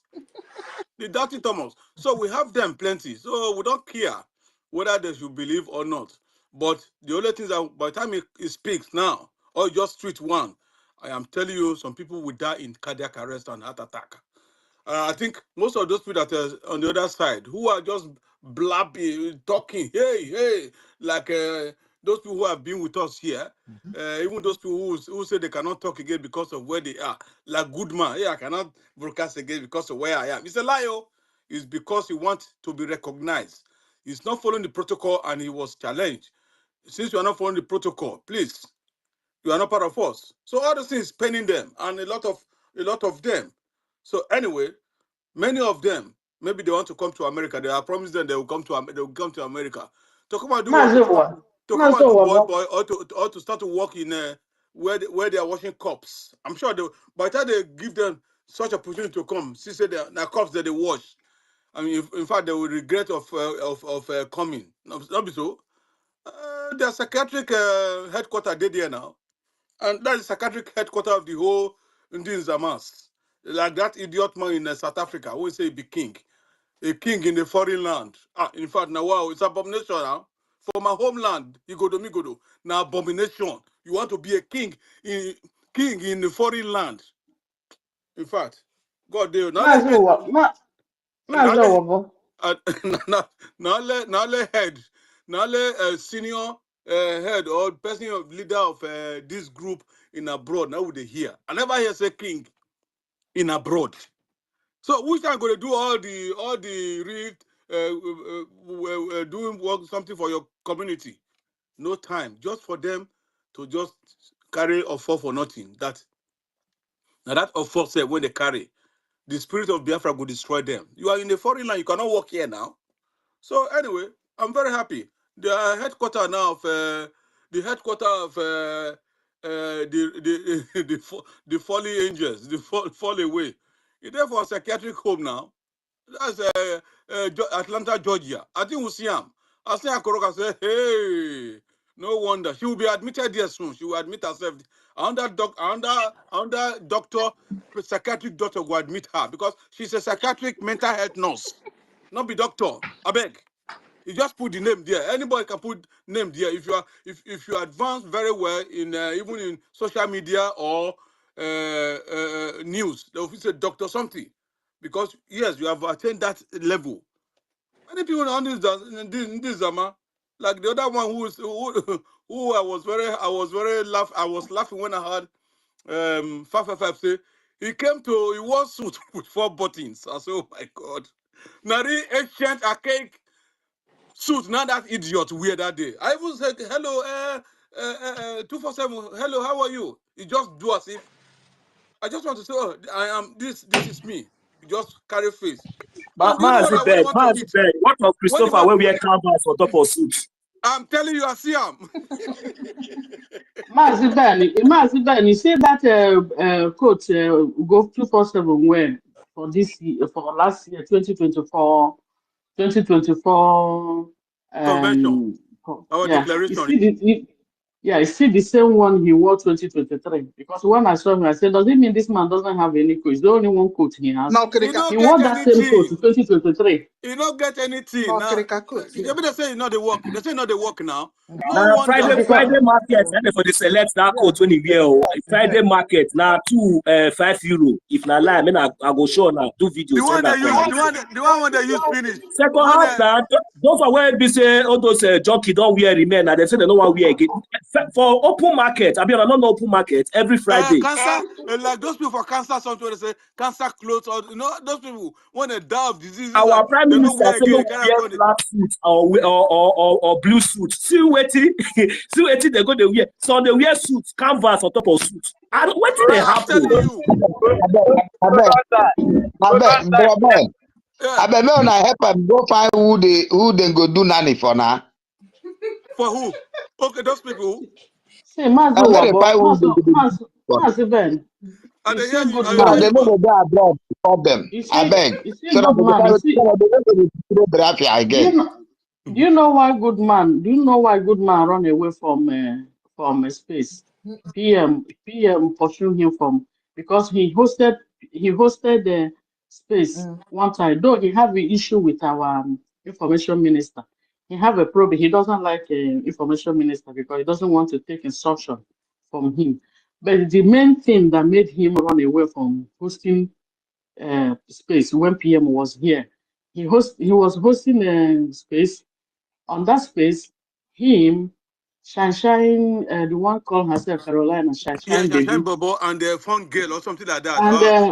The dirty Thomas. So we have them plenty. So we don't care whether they should believe or not. But the only thing is that by the time he speaks now, or just treat one, I am telling you, some people will die in cardiac arrest and heart attack. I think most of those people that are on the other side, who are just blabbing, talking, hey, like those people who have been with us here, even those people who say they cannot talk again because of where they are, like Goodman, I cannot broadcast again because of where I am. It's a lie. It's because he wants to be recognized. He's not following the protocol and he was challenged. Since you are not following the protocol, please, you are not part of us. So all those things penning them and a lot of them. So anyway, many of them, maybe they want to come to America. They are promised them they will come to America. To come and do what? to come Master and do boy Wabo. boy or to start to work in where they are washing cups. I'm sure they, by the time they give them such opportunity to come, see say they are cups that they wash. I mean, in fact, they will regret of coming. Not be so. Their psychiatric headquarters they there now, and that is psychiatric headquarters of the whole Indian Zamas. Like that idiot man in South Africa who say be king, a king in a foreign land. In fact, now wow, it's abomination now. For my homeland, Igodo. Now abomination. You want to be a king in a foreign land. In fact, God deal. Master Wabo. Nale head, senior head or person of leader of this group in abroad. Now would they hear? I never hear say king in abroad. So which are going to do all the doing work something for your community? No time, just for them to just carry offer for nothing. That now that offer said when they carry, the spirit of Biafra will destroy them. You are in a foreign land, you cannot work here now. So anyway, I'm very happy. The headquarters now of the fallen angels, the fall away. It's there for a psychiatric home now. That's Atlanta, Georgia. I think we'll see him. I see Akoroka say, hey, no wonder. She will be admitted there soon. She will admit herself. Under doctor, psychiatric doctor will admit her because she's a psychiatric mental health nurse. Not be doctor. I beg. You just put the name there. Anybody can put name there. If you advance very well in even in social media or news, they will say doctor something, because yes, you have attained that level. Many people on this Zama, like the other one who I was laughing when I heard 555 say he wore suit with 4 buttons. I said, oh my God. Now the ancient archaic suit, now that idiot wear that day. I even said, hello, 247, hello, how are you? He just do as if, I just want to say, oh, I am, this is me. You just carry face. And do you know what I Maazị want to eat? Ben, what of When you Christopher want, where we are canvas on top of suit? I'm telling you, I see him. Master Ben, you see that coach go 247 when for this year, for last year 2024 Convention, our yeah, declaration. you see the same one he wore 2023, because when I saw him I said, does it mean this man doesn't have any coat? The only one coat he has. No, He Krika. He don't wore get that same coat anything. in 2023. He don't get anything. No, Now, Krika coat. they say not the work. They say not the work now. No Now wonder. Friday market, and for the select that coat when you wear. Friday market now €5. If na lie, I mean I go show now, do video, The one send they that use, one. the one when they use finish. Second When half now, don't forget be say all those jockey don't wear remain, and they say they don't want wear again. For open market, I mean I don't know open market every Friday. cancer, like those people for cancer, sometimes they say cancer clothes, or those people when they die of diseases Our and prime they don't minister wear said again, no they carry wear on it. black suit or blue suit. See waiting, see waiting. They go they wear. So they wear suits, canvas on top of suits. I don't. What did they I'm telling happen? you. Brother, Yeah. I bet me when I help am go find who they go do nanny for now. For who? Okay, those people. Say, Master I bet they find Wabo, who they go do for. Master Ben, And you they hear see you, good and So you that hear they man. you. know they go abroad for them. You I see, beg. you see So that good they man. You see, go Biafra do you again. know? Do you know why good man? Do you know why good man run away from space? PM pursued him from, because he hosted the space one time. Though he have an issue with our information minister, he have a problem. He doesn't like information minister because he doesn't want to take instruction from him. But the main thing that made him run away from hosting space when PM was here, he was hosting a space. On that space, him, Sunshine, the one called herself Carolina, Yeah, Sunshine Shashan Baby, Bobo and the phone girl or something like that.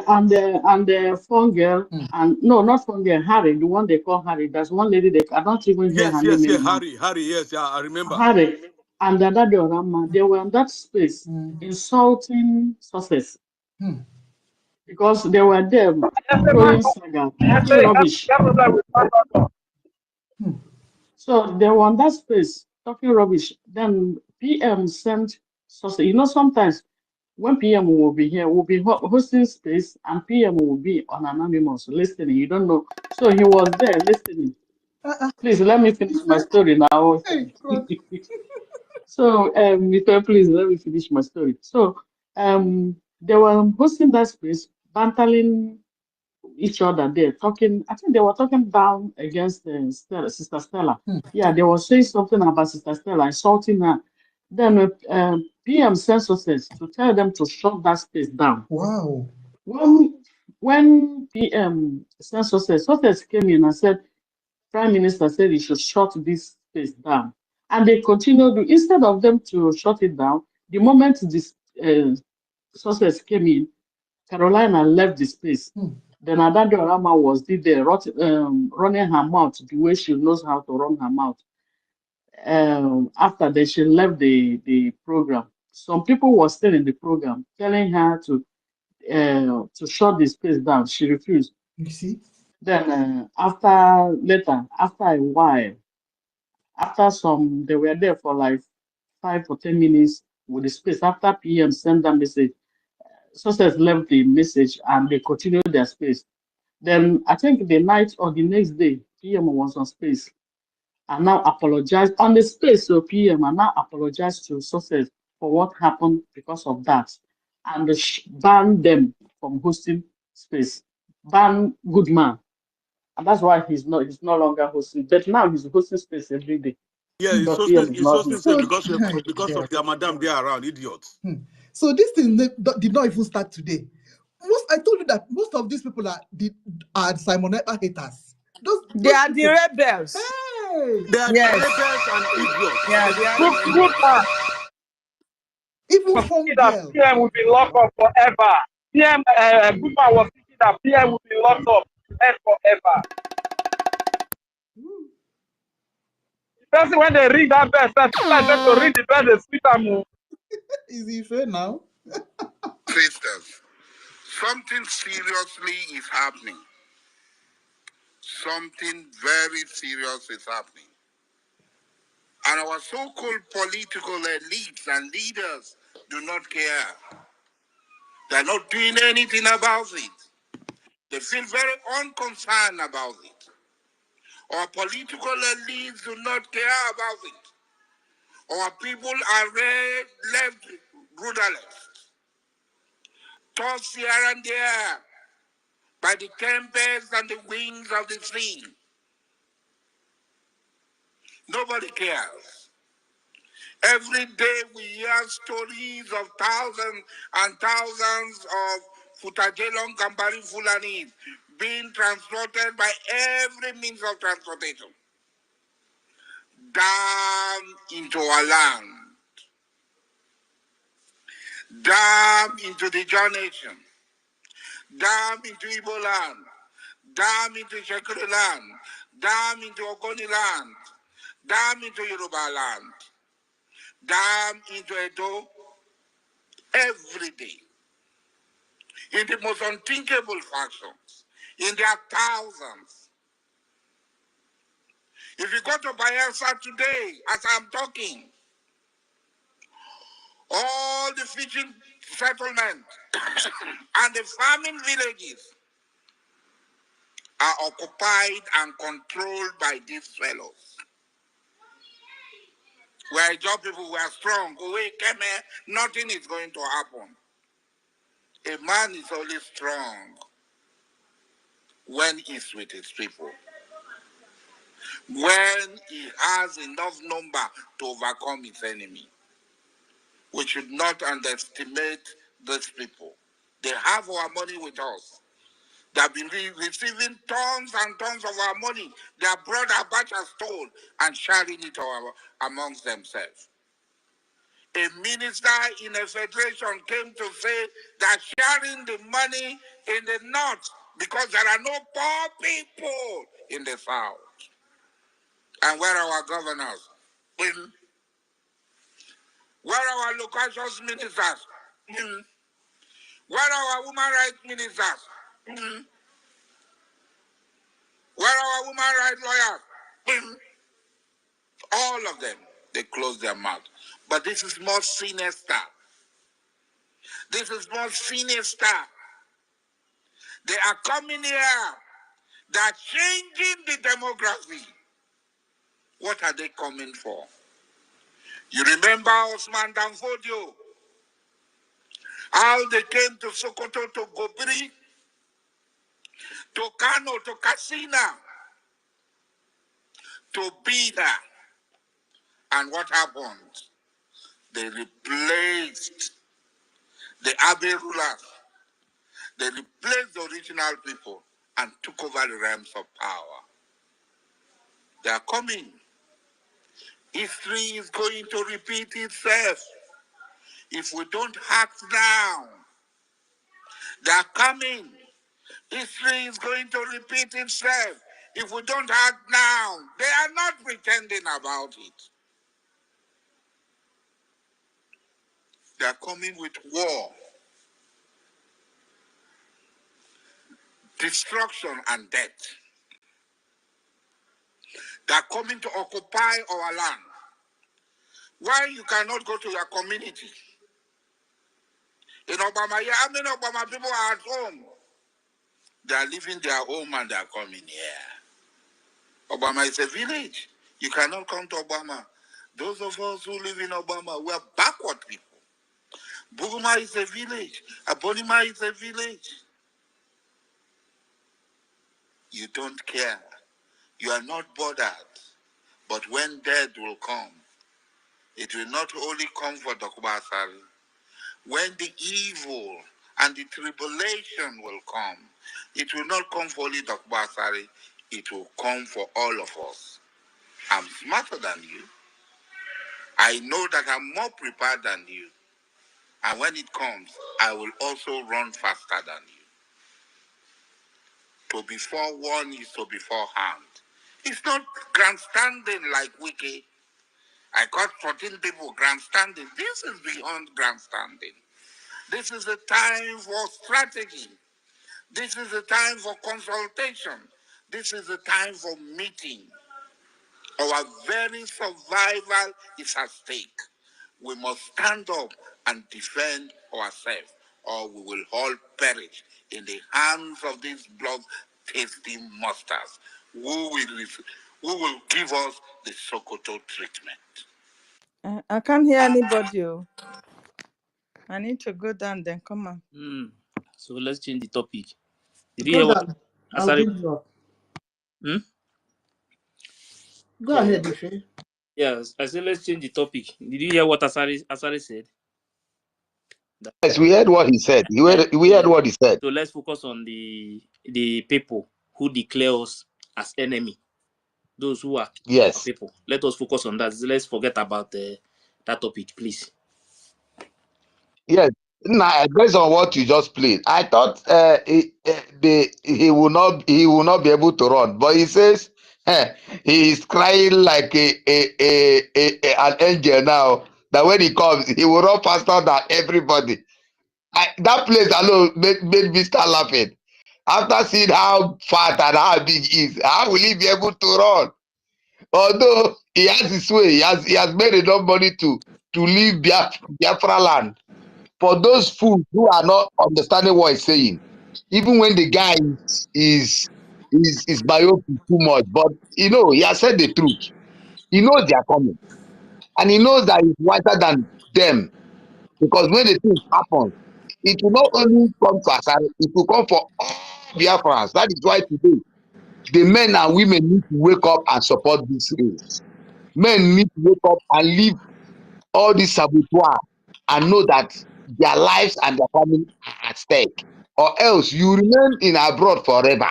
and the phone girl, and no, not phone girl, Harry, the one they call Harry. There's one lady that I don't even hear her name Yeah, anymore. Harry, yes, yeah, I remember. Harry and the other Orama, they were in that space insulting success because they were there throwing saga, talking rubbish. So they were on that space talking rubbish. Then PM sent something. Sometimes when PM will be here, we'll be hosting space, and PM will be on anonymous listening. You don't know. So he was there listening. Please let me finish my story now. Hey, God. So, please let me finish my story. So, they were hosting that space, bantering each other there, talking. I think they were talking down against Sister Stella. Yeah, they were saying something about Sister Stella, insulting her. Then PM sent success to tell them to shut that space down. Wow. When PM sent success came in and said, Prime Minister said he should shut this space down. And they continued, instead of them to shut it down, the moment this success came in, Carolina left the space. Then Adado Rama was there running her mouth the way she knows how to run her mouth. After that, she left the program. Some people were still in the program, telling her to shut the space down. She refused. You see? Then after a while, they were there for like 5 or 10 minutes with the space. After PM sent that message, success left the message and they continued their space. Then I think the night or the next day, PM was on space and now apologized on the space. So PM and now apologized to success for what happened because of that, and banned them from hosting space. Ban Goodman, and that's why he's no longer hosting. But now he's hosting space every day. Yeah, Because PM is not here. so because of their madam they are around, idiots. So this thing did not even start today. I told you that most of these people are Simon Ekpa haters. They are the rebels. Hey! They are the rebels and idiots. Yeah, they are Good man. Even from that PM will be locked up forever. PM Goodman was thinking that PM will be locked up forever. Especially when they read that verse, that's like them to read the verse, they speak and Is he fair now? Sisters, something seriously is happening. Something very serious is happening. And our so-called political elites and leaders do not care. They're not doing anything about it. They feel very unconcerned about it. Our political elites do not care about it. Our people are left rudderless, tossed here and there by the tempest and the winds of the sea. Nobody cares. Every day we hear stories of thousands and thousands of Futajelong Kambari Fulanis being transported by every means of transportation down into our land, down into the John Nation, down into Igbo land, down into Shekuru land, down into Ogoni land, down into Yoruba land, down into Edo, every day, in the most unthinkable fashions, in their thousands. If you go to Biafra today, as I'm talking, all the fishing settlements and the farming villages are occupied and controlled by these fellows. We are job people, we are strong. We came here, nothing is going to happen. A man is only strong when he's with his people, when he has enough number to overcome his enemy. We should not underestimate these people. They have our money with us. They have been receiving tons and tons of our money. They have brought our batch and stole and sharing it amongst themselves. A minister in a federation came to say that sharing the money in the north because there are no poor people in the south. And where are our governors? Where are our local ministers? Where are our women rights ministers? Where are our women rights lawyers? All of them. they close their mouth. But this is more sinister. This is more sinister. They are coming here. They are changing the demography. What are they coming for? You remember Osman Danfodio? How they came to Sokoto, to Gobiri, to Kano, to Katsina, to be there. And what happened? They replaced the Abbey rulers. They replaced the original people and took over the realms of power. They are coming. History is going to repeat itself. If we don't act now, they are coming. History is going to repeat itself. If we don't act now, they are not pretending about it. They are coming with war, destruction, and death. They are coming to occupy our land. Why you cannot go to your community? In Obama, how many Obama people are at home? They are leaving their home and they are coming here. Obama is a village. You cannot come to Obama. Those of us who live in Obama, we are backward people. Buguma is a village. Abonima is a village. You don't care. You are not bothered. But when death will come, it will not only come for Dokubasari. When the evil and the tribulation will come, it will not come for only Dokubasari. It will come for all of us. I'm smarter than you. I know that I'm more prepared than you. And when it comes, I will also run faster than you. To be forewarned is to be forehand. It's not grandstanding like Wiki. I got 14 people grandstanding. This is beyond grandstanding. This is a time for strategy. This is a time for consultation. This is a time for meeting. Our very survival is at stake. We must stand up and defend ourselves, or we will all perish in the hands of these blood-tasty monsters who will give us the Sokoto treatment. I can't hear anybody. Oh. I need to go down, then come on. So let's change the topic. Did you Go hear what down. I'll Asari? bring you up. Go So ahead, Ife. yes, I said let's change the topic. Did you hear what Asari said? Yes, we heard what he said. We heard what he said. So let's focus on the people who declare us as enemy. Those who are Yes. people. Let us focus on that. Let's forget about that topic, please. Yes. Now, based on what you just played, I thought he will not be able to run, but he says he is crying like an angel now. That when he comes, he will run faster than everybody. That place alone made me start laughing. After seeing how fat and how big he is, how will he be able to run? Although he has his way, he has made enough money to leave Biafra land. For those fools who are not understanding what he's saying, even when the guy is myopic too much, but he has said the truth. He knows they are coming, and he knows that he's wiser than them, because when the thing happens, it will not only come for Asari, it will come for all Biafrans. That is why today the men and women need to wake up and support this race. Men need to wake up and leave all this saboteur and know that their lives and their family are at stake, or else you remain in abroad forever.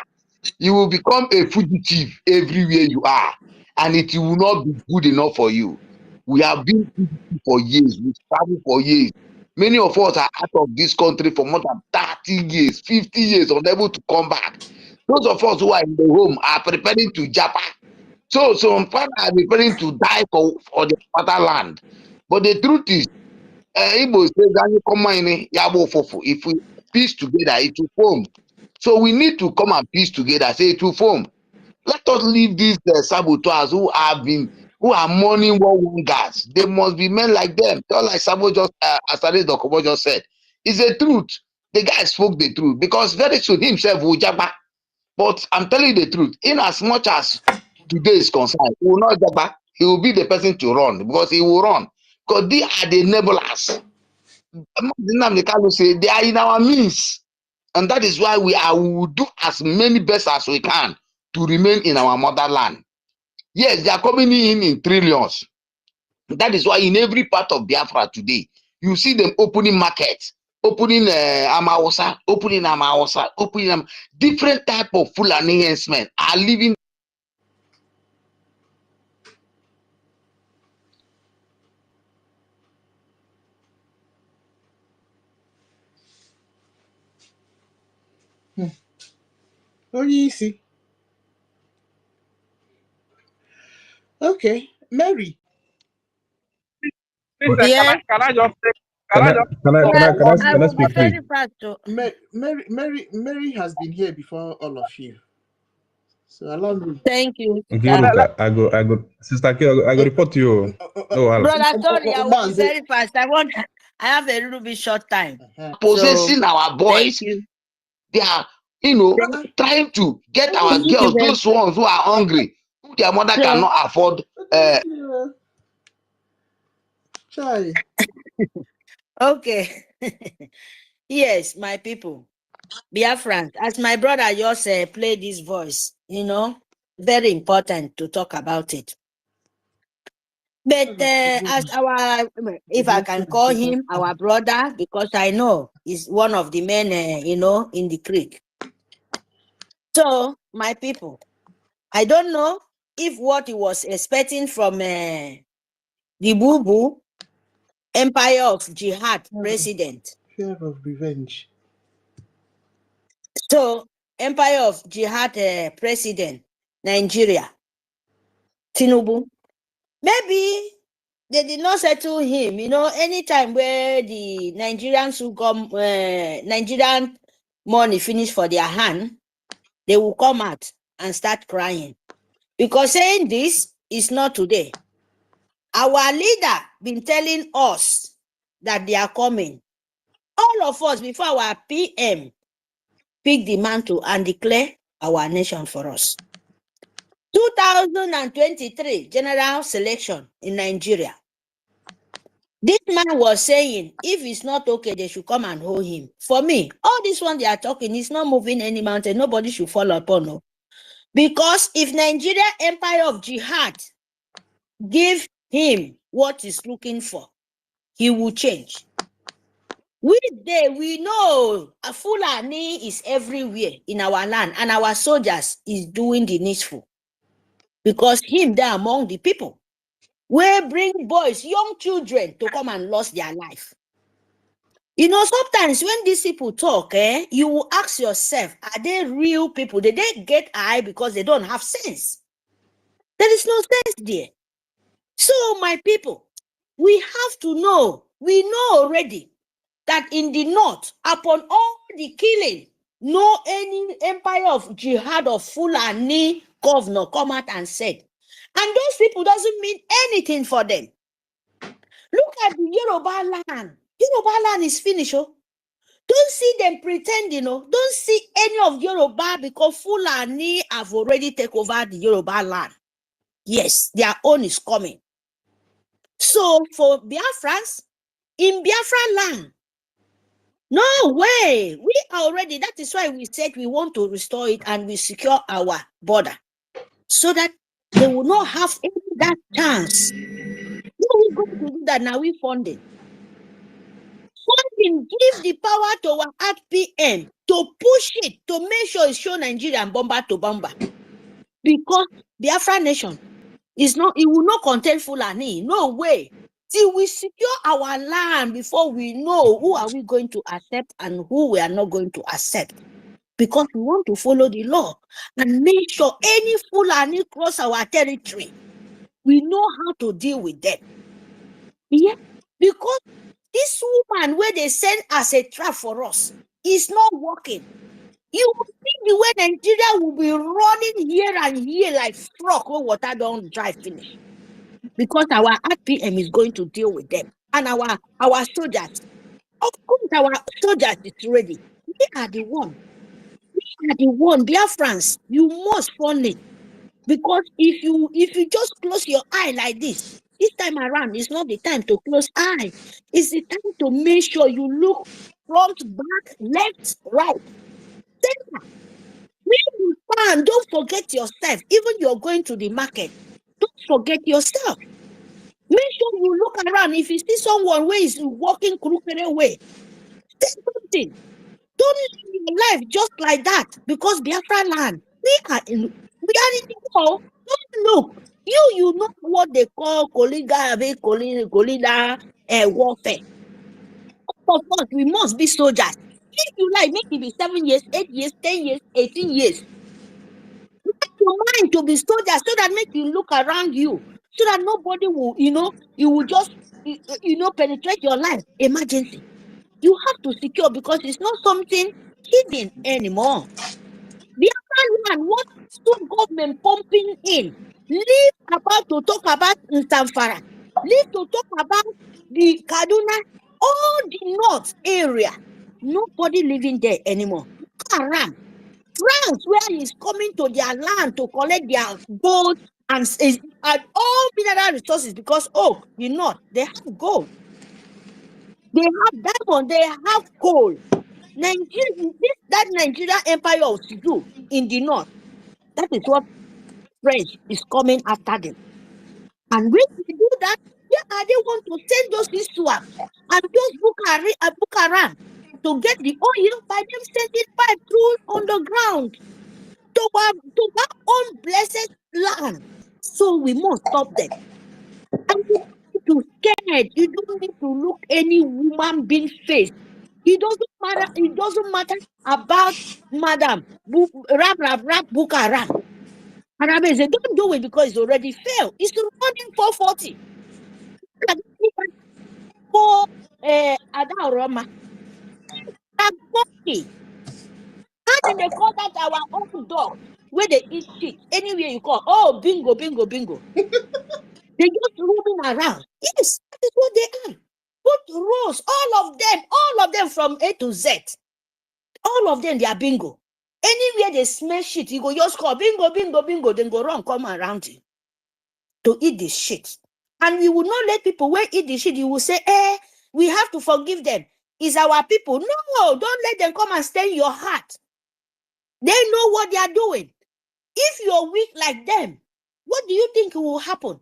You will become a fugitive everywhere you are, and it will not be good enough for you. We have been fugitive for years, we travel for years. Many of us are out of this country for more than 30 years, 50 years, unable to come back. Those of us who are in the home are preparing to japa. So some father are preparing to die for the fatherland. But the truth is, Igbo says, if we piece together, it will form. So we need to come and piece together, say it will form. Let us leave these saboteurs who who are mourning war guards. They must be men like them. Just like Sabo just, Asare Dokubo just said. It's the truth. The guy spoke the truth because very soon himself will jabba. But I'm telling you the truth. In as much as today is concerned, he will not jabba. He will be the person to run because he will run. Because they are the enablers. Say they are in our means. And that is why we will do as many best as we can to remain in our motherland. Yes, they are coming in trillions. That is why in every part of Biafra today, you see them opening markets, opening Amawasa, opening different type of Fulani herdsmen are living. Oh, you see. Okay, Mary. Sister, Yes. can I just say, Yeah, I one will be more thing? very fast. Mary has been here before all of you. So allow me. Thank you, No, sir. Sister K, I go report to you. No, Brother, sorry, I will be very fast. I have a little bit short time. Possessing So, our boys. thank you. They are, trying to get our Thank you girls, very those ones who are hungry, who their mother so, cannot afford. okay. Yes, my people. Biafrans, as my brother just played this voice, very important to talk about it. But as if I can call him our brother, because I know he's one of the men, in the creek. So, my people, I don't know if what he was expecting from the Boo Empire of Jihad president. Fear of revenge. So, Empire of Jihad president, Nigeria, Tinubu. Maybe they did not settle him. Anytime where the Nigerians who come, Nigerian money finish for their hand, they will come out and start crying. Because saying this is not today. Our leader been telling us that they are coming. All of us, before our PM, pick the mantle and declare our nation for us. 2023 general selection in Nigeria. This man was saying, if it's not okay, they should come and hold him. For me, all this one they are talking is not moving any mountain. Nobody should fall upon. No. Because if Nigeria Empire of Jihad give him what he's looking for, he will change. We know a Fulani is everywhere in our land, and our soldiers is doing the needful. Because him there among the people will bring boys, young children to come and lose their life. Sometimes when these people talk, you will ask yourself, are they real people? Did they get eye because they don't have sense? There is no sense there. So, my people, we have to know, we know already that in the north, upon all the killing, no any empire of jihad of Fulani governor come out and said. And those people doesn't mean anything for them. Look at the Yoruba land. Yoruba land is finished. Don't see them pretending. Don't see any of Yoruba because Fulani have already taken over the Yoruba land. Yes, their own is coming. So for Biafrans, in Biafra land, no way. We are already, that is why we said we want to restore it and we secure our border so that they will not have any that chance. No, we're going to do that now. We funding. Funding give the power to our RPM to push it, to make sure it's show Nigeria and bomber to bomber. Because Biafra nation is not, it will not contain Fulani. No way. Till we secure our land before we know who are we going to accept and who we are not going to accept. Because we want to follow the law and make sure any Fulani cross our territory, we know how to deal with them. Yeah, because this woman where they send as a trap for us is not working. You will see the way Nigeria will be running here and here like frog when water don't dry finish. because our RPM is going to deal with them. And our soldiers, of course, our soldiers is ready. They are the one. We are the one. Biafrans, you must fund it. Because if you just close your eye like this time around, it's not the time to close eye. It's the time to make sure you look front, back, left, right, center. When you stand, don't forget yourself. Even you're going to the market, don't forget yourself. Make sure you look around. If you see someone who is walking crooked way, say something. Don't live your life just like that, because Biafraland, we are in the war. Don't look. You know what they call colleagues warfare. Of course, we must be soldiers. If you like, make it be 7 years, 8 years, 10 years, 18 years. Make your mind to be soldiers so that make you look around you, so that nobody will, you will just, penetrate your life. Emergency. You have to secure, because it's not something hidden anymore. The other one, what stood government pumping in? Leave about to talk about Nsamfara. Leave to talk about the Kaduna, all the north area. Nobody living there anymore. Look around. France, where is coming to their land to collect their gold and all mineral resources, because the north, they have gold. They have diamond, they have coal. That Nigeria empire of Sidu in the north, that is what French is coming after them. And when they do that, they want to send those Iswap and those Bukaran to get the oil by them sending pipe through underground to our own blessed land. So we must stop them. And you don't need to scared. You don't need to look any woman being face. It doesn't matter about Madam Rap Bukaran. Arabe said, don't do it because it's already failed. It's running 440. For Adaoroma. How did they call that our own dog? Where they eat shit. Anywhere you call. Oh, bingo, bingo, bingo. They just roaming around. Yes, that is what they are. Put rows, all of them from A to Z. All of them, they are bingo. Anywhere they smell shit, you go just call bingo, bingo, bingo, then go run, come around you to eat this shit. And we will not let people where eat the shit. You will say, we have to forgive them. It's our people. No, don't let them come and stain your heart. They know what they are doing. If you're weak like them, what do you think will happen?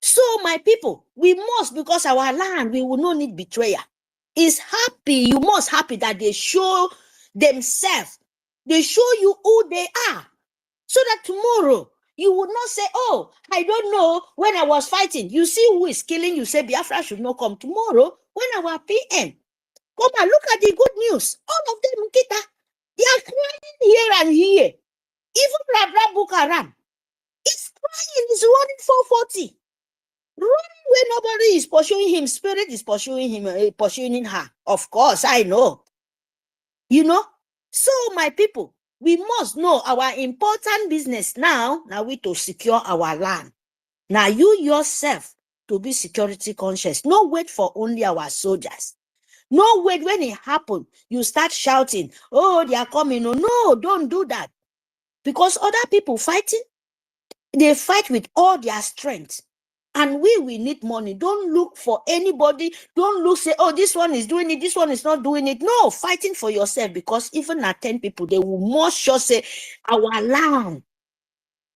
So, my people, we must, because our land, we will not need betrayer. Is happy, you must happy that they show themselves. They show you who they are. So that tomorrow, you would not say, oh, I don't know when I was fighting. You see who is killing, you say Biafra should not come tomorrow when our PM. Come and look at the good news. All of them, Kita, they are crying here and here. Even Rabra Bukaram is crying, is running 440. Running where nobody is pursuing him. Spirit is pursuing him, pursuing her. Of course, I know. So my people, we must know our important business now we to secure our land. Now you yourself to be security conscious. No wait for only our soldiers. No wait when it happens, you start shouting, oh, they are coming. No, don't do that. Because other people fighting, they fight with all their strength. And we need money. Don't look for anybody. Don't look, say, oh, this one is doing it, this one is not doing it. No, fighting for yourself, because even at 10 people, they will more sure say, our land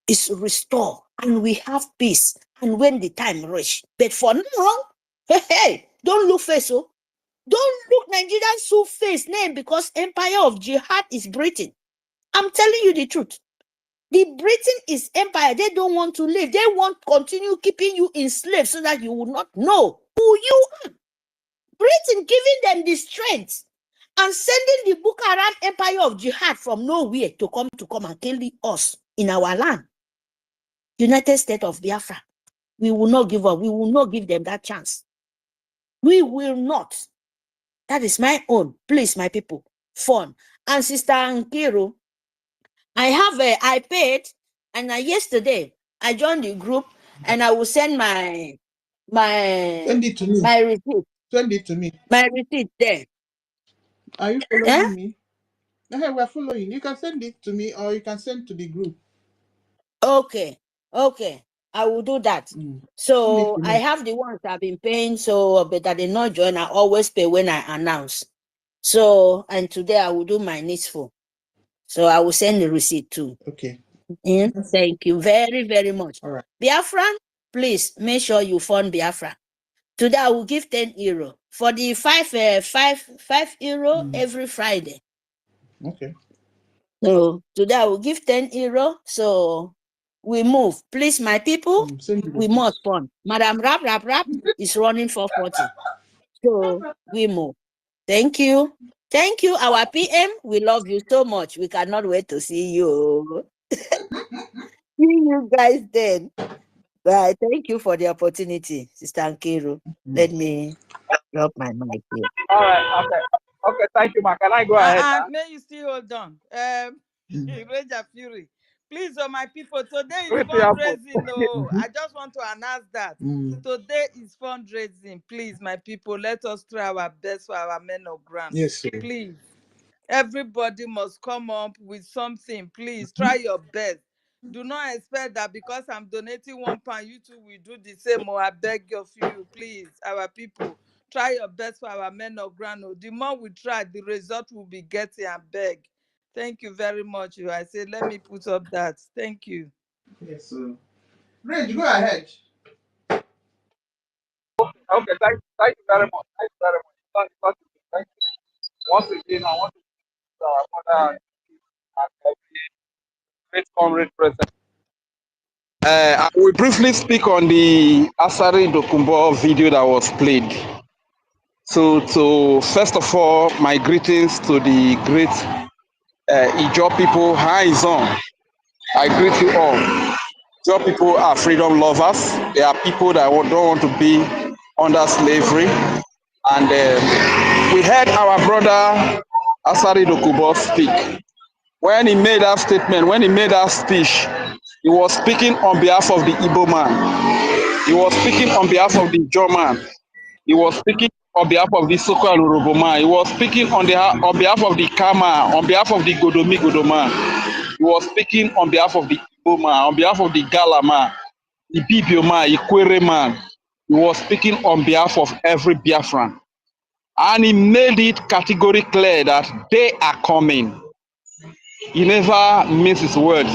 is restored and we have peace. And when the time reach. But for now, hey, don't look face. Oh. Don't look Nigerian Sioux face name, because empire of jihad is Britain. I'm telling you the truth. The Britain is empire. They don't want to live. They want to continue keeping you enslaved so that you will not know who you are. Britain giving them the strength and sending the Bukharan empire of jihad from nowhere to come and kill us in our land. United States of Biafra. We will not give up. We will not give them that chance. We will not. That is my own. Please, my people. Fun. And Sister Nkiru, I paid, and yesterday I joined the group. and I will send my Send it to me. my receipt. Send it to me. My receipt there. Are you following Yeah? me? Okay, we're following. You can send it to me or you can send to the group. Okay. Okay. I will do that. So I have the ones I've been paying, so but I did not join. I always pay when I announce. So and today I will do my needful. So I will send the receipt too. Okay. Yeah, thank you very, very much. All right. Biafran, please make sure you fund Biafra. Today I will give 10 euro for the 5 euro every Friday. Okay. So today I will give 10 euro. So we move. Please, my people, we must fund. Madam Rap is running 440. So we move. Thank you. Thank you, our PM. We love you so much. We cannot wait to see you. See you guys then. Bye. Thank you for the opportunity, Sister Nkiru. Let me drop my mic here. All right. Okay. Okay. Thank you, Ma. Can I go ahead now? May you still hold on. Ranger Fury. Please, my people, today is Wait till you have fundraising. No, I just want to announce that. Today is fundraising. Please, my people, let us try our best for our men of ground. Yes, sir. Please. Everybody must come up with something. Please try your best. Do not expect that because I'm donating £1, you two will do the same. Or I beg of you, please, our people, try your best for our men of ground. The more we try, the result will be getting. and beg. Thank you very much. I said, let me put up that. Thank you. Yes, sir. Reg, go ahead. Okay. Thank you very much. Thank you very much. Thank you. Once again, I want to thank our mother and every great comrade present. I will briefly speak on the Asari Dokumbo video that was played. So first of all, my greetings to the great Ijaw people, hands on. I greet you all. Ijaw people are freedom lovers. They are people that don't want to be under slavery. And we heard our brother Asari Dokubo speak. When he made that statement, when he made that speech, he was speaking on behalf of the Igbo man. He was speaking on behalf of the Ijaw man. He was speaking on behalf of the Soko and Urobo man. He was speaking on behalf of the Kama, on behalf of the Godomi man. He was speaking on behalf of the Igbo man, on behalf of the Gala man, the Ibibio man, Ikwere man. He was speaking on behalf of every Biafran. And he made it categorically clear that they are coming. He never missed his words.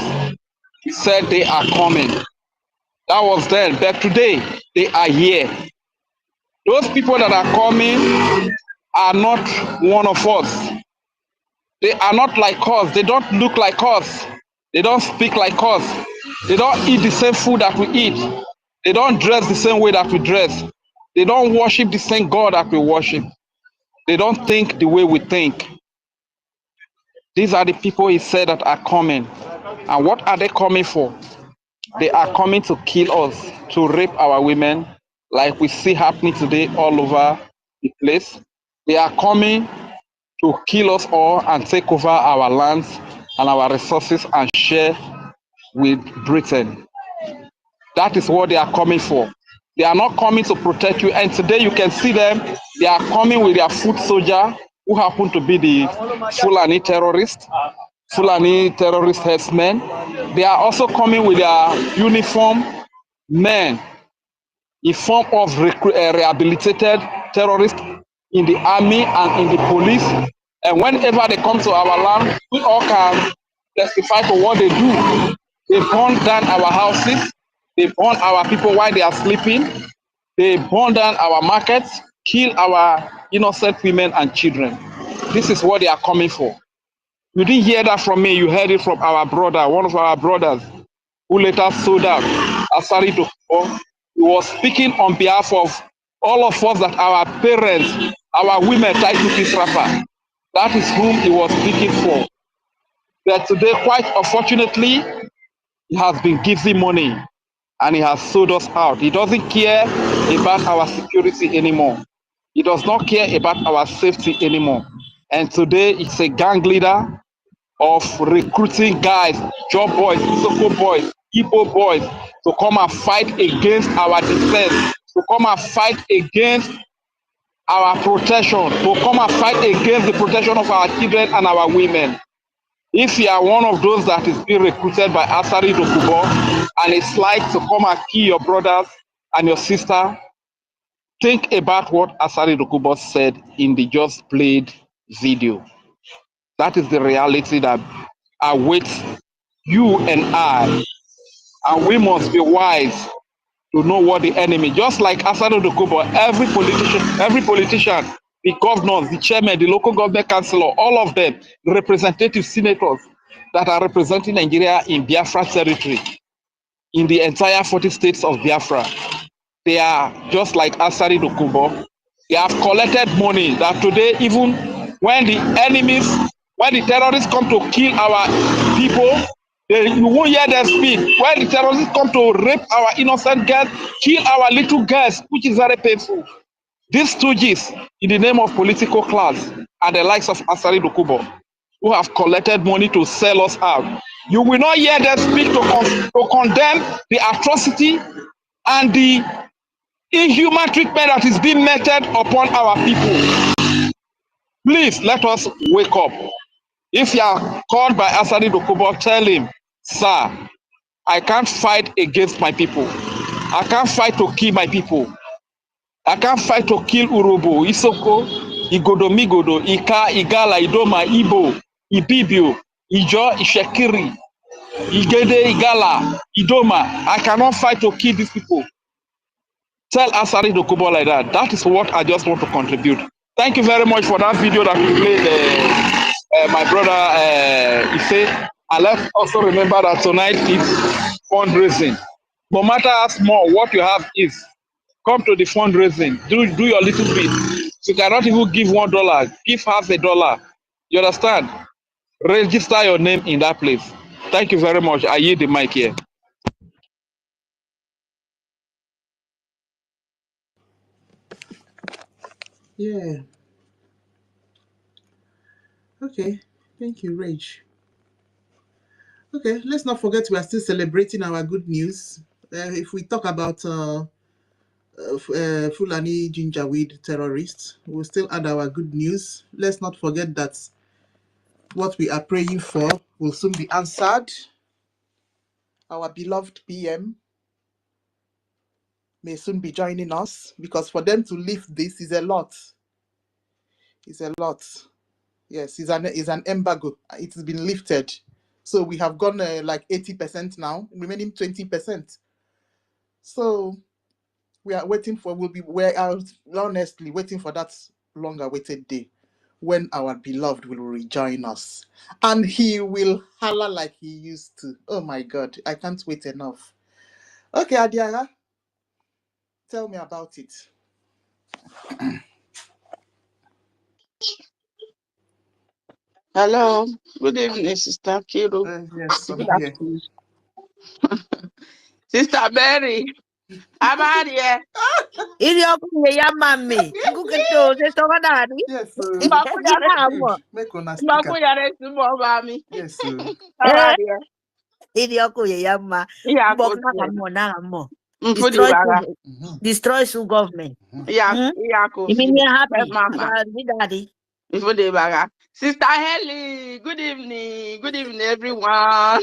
He said they are coming. That was then, but today they are here. Those people that are coming are not one of us. They are not like us. They don't look like us. They don't speak like us. They don't eat the same food that we eat. They don't dress the same way that we dress. They don't worship the same God that we worship. They don't think the way we think. These are the people he said that are coming. And what are they coming for? They are coming to kill us, to rape our women, like we see happening today all over the place. They are coming to kill us all and take over our lands and our resources and share with Britain. That is what they are coming for. They are not coming to protect you. And today you can see them. They are coming with their foot soldier, who happen to be the Fulani terrorists. Fulani terrorist herdsmen. They are also coming with their uniform men in form of rehabilitated terrorists in the army and in the police. And whenever they come to our land, we all can testify to what they do. They burn down our houses. They burn our people while they are sleeping. They burn down our markets, kill our innocent women and children. This is what they are coming for. You didn't hear that from me. You heard it from our brother, one of our brothers, who later sold out. Asari Dokubo. He was speaking on behalf of all of us, that our parents, our women tied to this rapper. That is whom he was speaking for. But today, quite unfortunately, he has been giving money and he has sold us out. He doesn't care about our security anymore. He does not care about our safety anymore. And today, he's a gang leader of recruiting guys, job boys, Soko boys, Igbo boys to come and fight against our defense, to come and fight against our protection, to come and fight against the protection of our children and our women. If you are one of those that is being recruited by Asari Dokubo and it's like to come and kill your brothers and your sister, think about what Asari Dokubo said in the just played video. That is the reality that awaits you and I. And we must be wise to know what the enemy, just like Asari Dokubo, every politician, the governors, the chairman, the local government councillor, all of them, the representative senators that are representing Nigeria in Biafra territory, in the entire 40 states of Biafra, they are just like Asari Dokubo. They have collected money that today, even when the enemies, when the terrorists come to kill our people, you won't hear them speak. When the terrorists come to rape our innocent girls, kill our little girls, which is very painful. These stooges, in the name of political class, are the likes of Asari Dokubo, who have collected money to sell us out. You will not hear them speak to condemn the atrocity and the inhuman treatment that is being meted upon our people. Please let us wake up. If you are called by Asari Dokubo, tell him, sir, I can't fight against my people. I can't fight to kill my people. I can't fight to kill Urobo, Isoko, Igodo, Migodo, Ika, Igala, Idoma, Ibo, Ibibio, Ijo, Ishekiri, Igede, Igala, Idoma. I cannot fight to kill these people. Tell Asari Dokubo like that. That is what I just want to contribute. Thank you very much for that video that you played, my brother Ife. And let's also remember that tonight is fundraising. No matter how small what you have is, come to the fundraising. Do your little bit. You cannot even give $1. Give half a dollar. You understand? Register your name in that place. Thank you very much. I yield the mic here. Yeah. Okay. Thank you, Rage. Okay, let's not forget we are still celebrating our good news. If we talk about Fulani Gingerweed terrorists, we'll still add our good news. Let's not forget that what we are praying for will soon be answered. Our beloved PM may soon be joining us, because for them to lift this is a lot. It's a lot. Yes, it's an embargo. It's been lifted. So we have gone like 80% now, remaining 20%. So we are waiting for, we're honestly waiting for that long awaited day when our beloved will rejoin us. And he will holler like he used to. Oh my God, I can't wait enough. Okay, Adiara, tell me about it. Hello, good evening, Sister Kiru. Yes, I'm Good here. afternoon. Sister Mary, I'm out here. Ili okuye ya mami. Nguketo se toka dadi. Yes, Mbakujare, make on a speaker. Mbakujare, Sumobami. Yes, I'm out here. Ili okuye ya ma. Yeah, Mbok good. na mo. Mfudi baga. Destroy Su government. Yeah, yeah, You mean Kofi. you're happy? Mama. Daddy. Mfudi baga. Sister Helly, good evening. Good evening, everyone.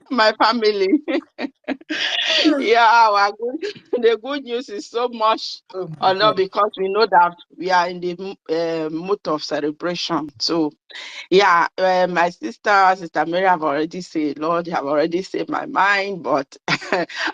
My family. Yeah, the good news is so much, or not, because we know that we are in the mood of celebration. So, yeah, my Sister Mary have already said, Lord, you have already said my mind, but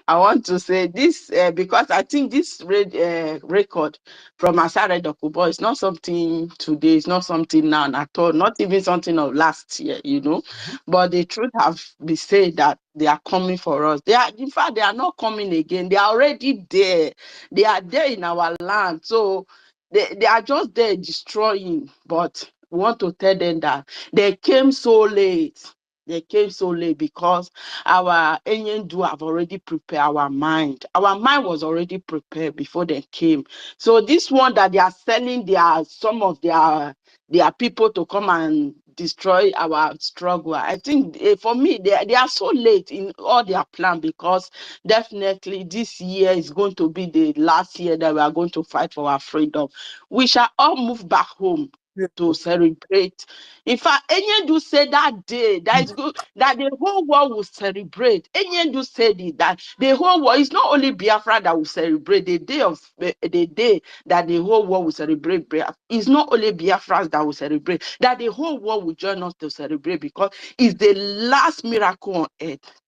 I want to say this because I think this record from Asare Dokubo is not something today, it's not something now at all, not even something of last year, you know. But the truth have been said that they are coming for us. They are, in fact, they are not coming again. They are already there. They are there in our land. So they are just there destroying. But we want to tell them that they came so late. They came so late because our Enyendu have already prepared our mind. Our mind was already prepared before they came. So this one that they are selling some of their people to come and destroy our struggle. I think for me, they are so late in all their plan, because definitely this year is going to be the last year that we are going to fight for our freedom. We shall all move back home to celebrate. In fact, Enyendu said that day that is good that the whole world will celebrate. Enyendu said it, that the whole world is not only Biafra that will celebrate the day that the whole world will celebrate Biafra. It's not only Biafrans that will celebrate, that the whole world will join us to celebrate, because it's the last miracle on earth.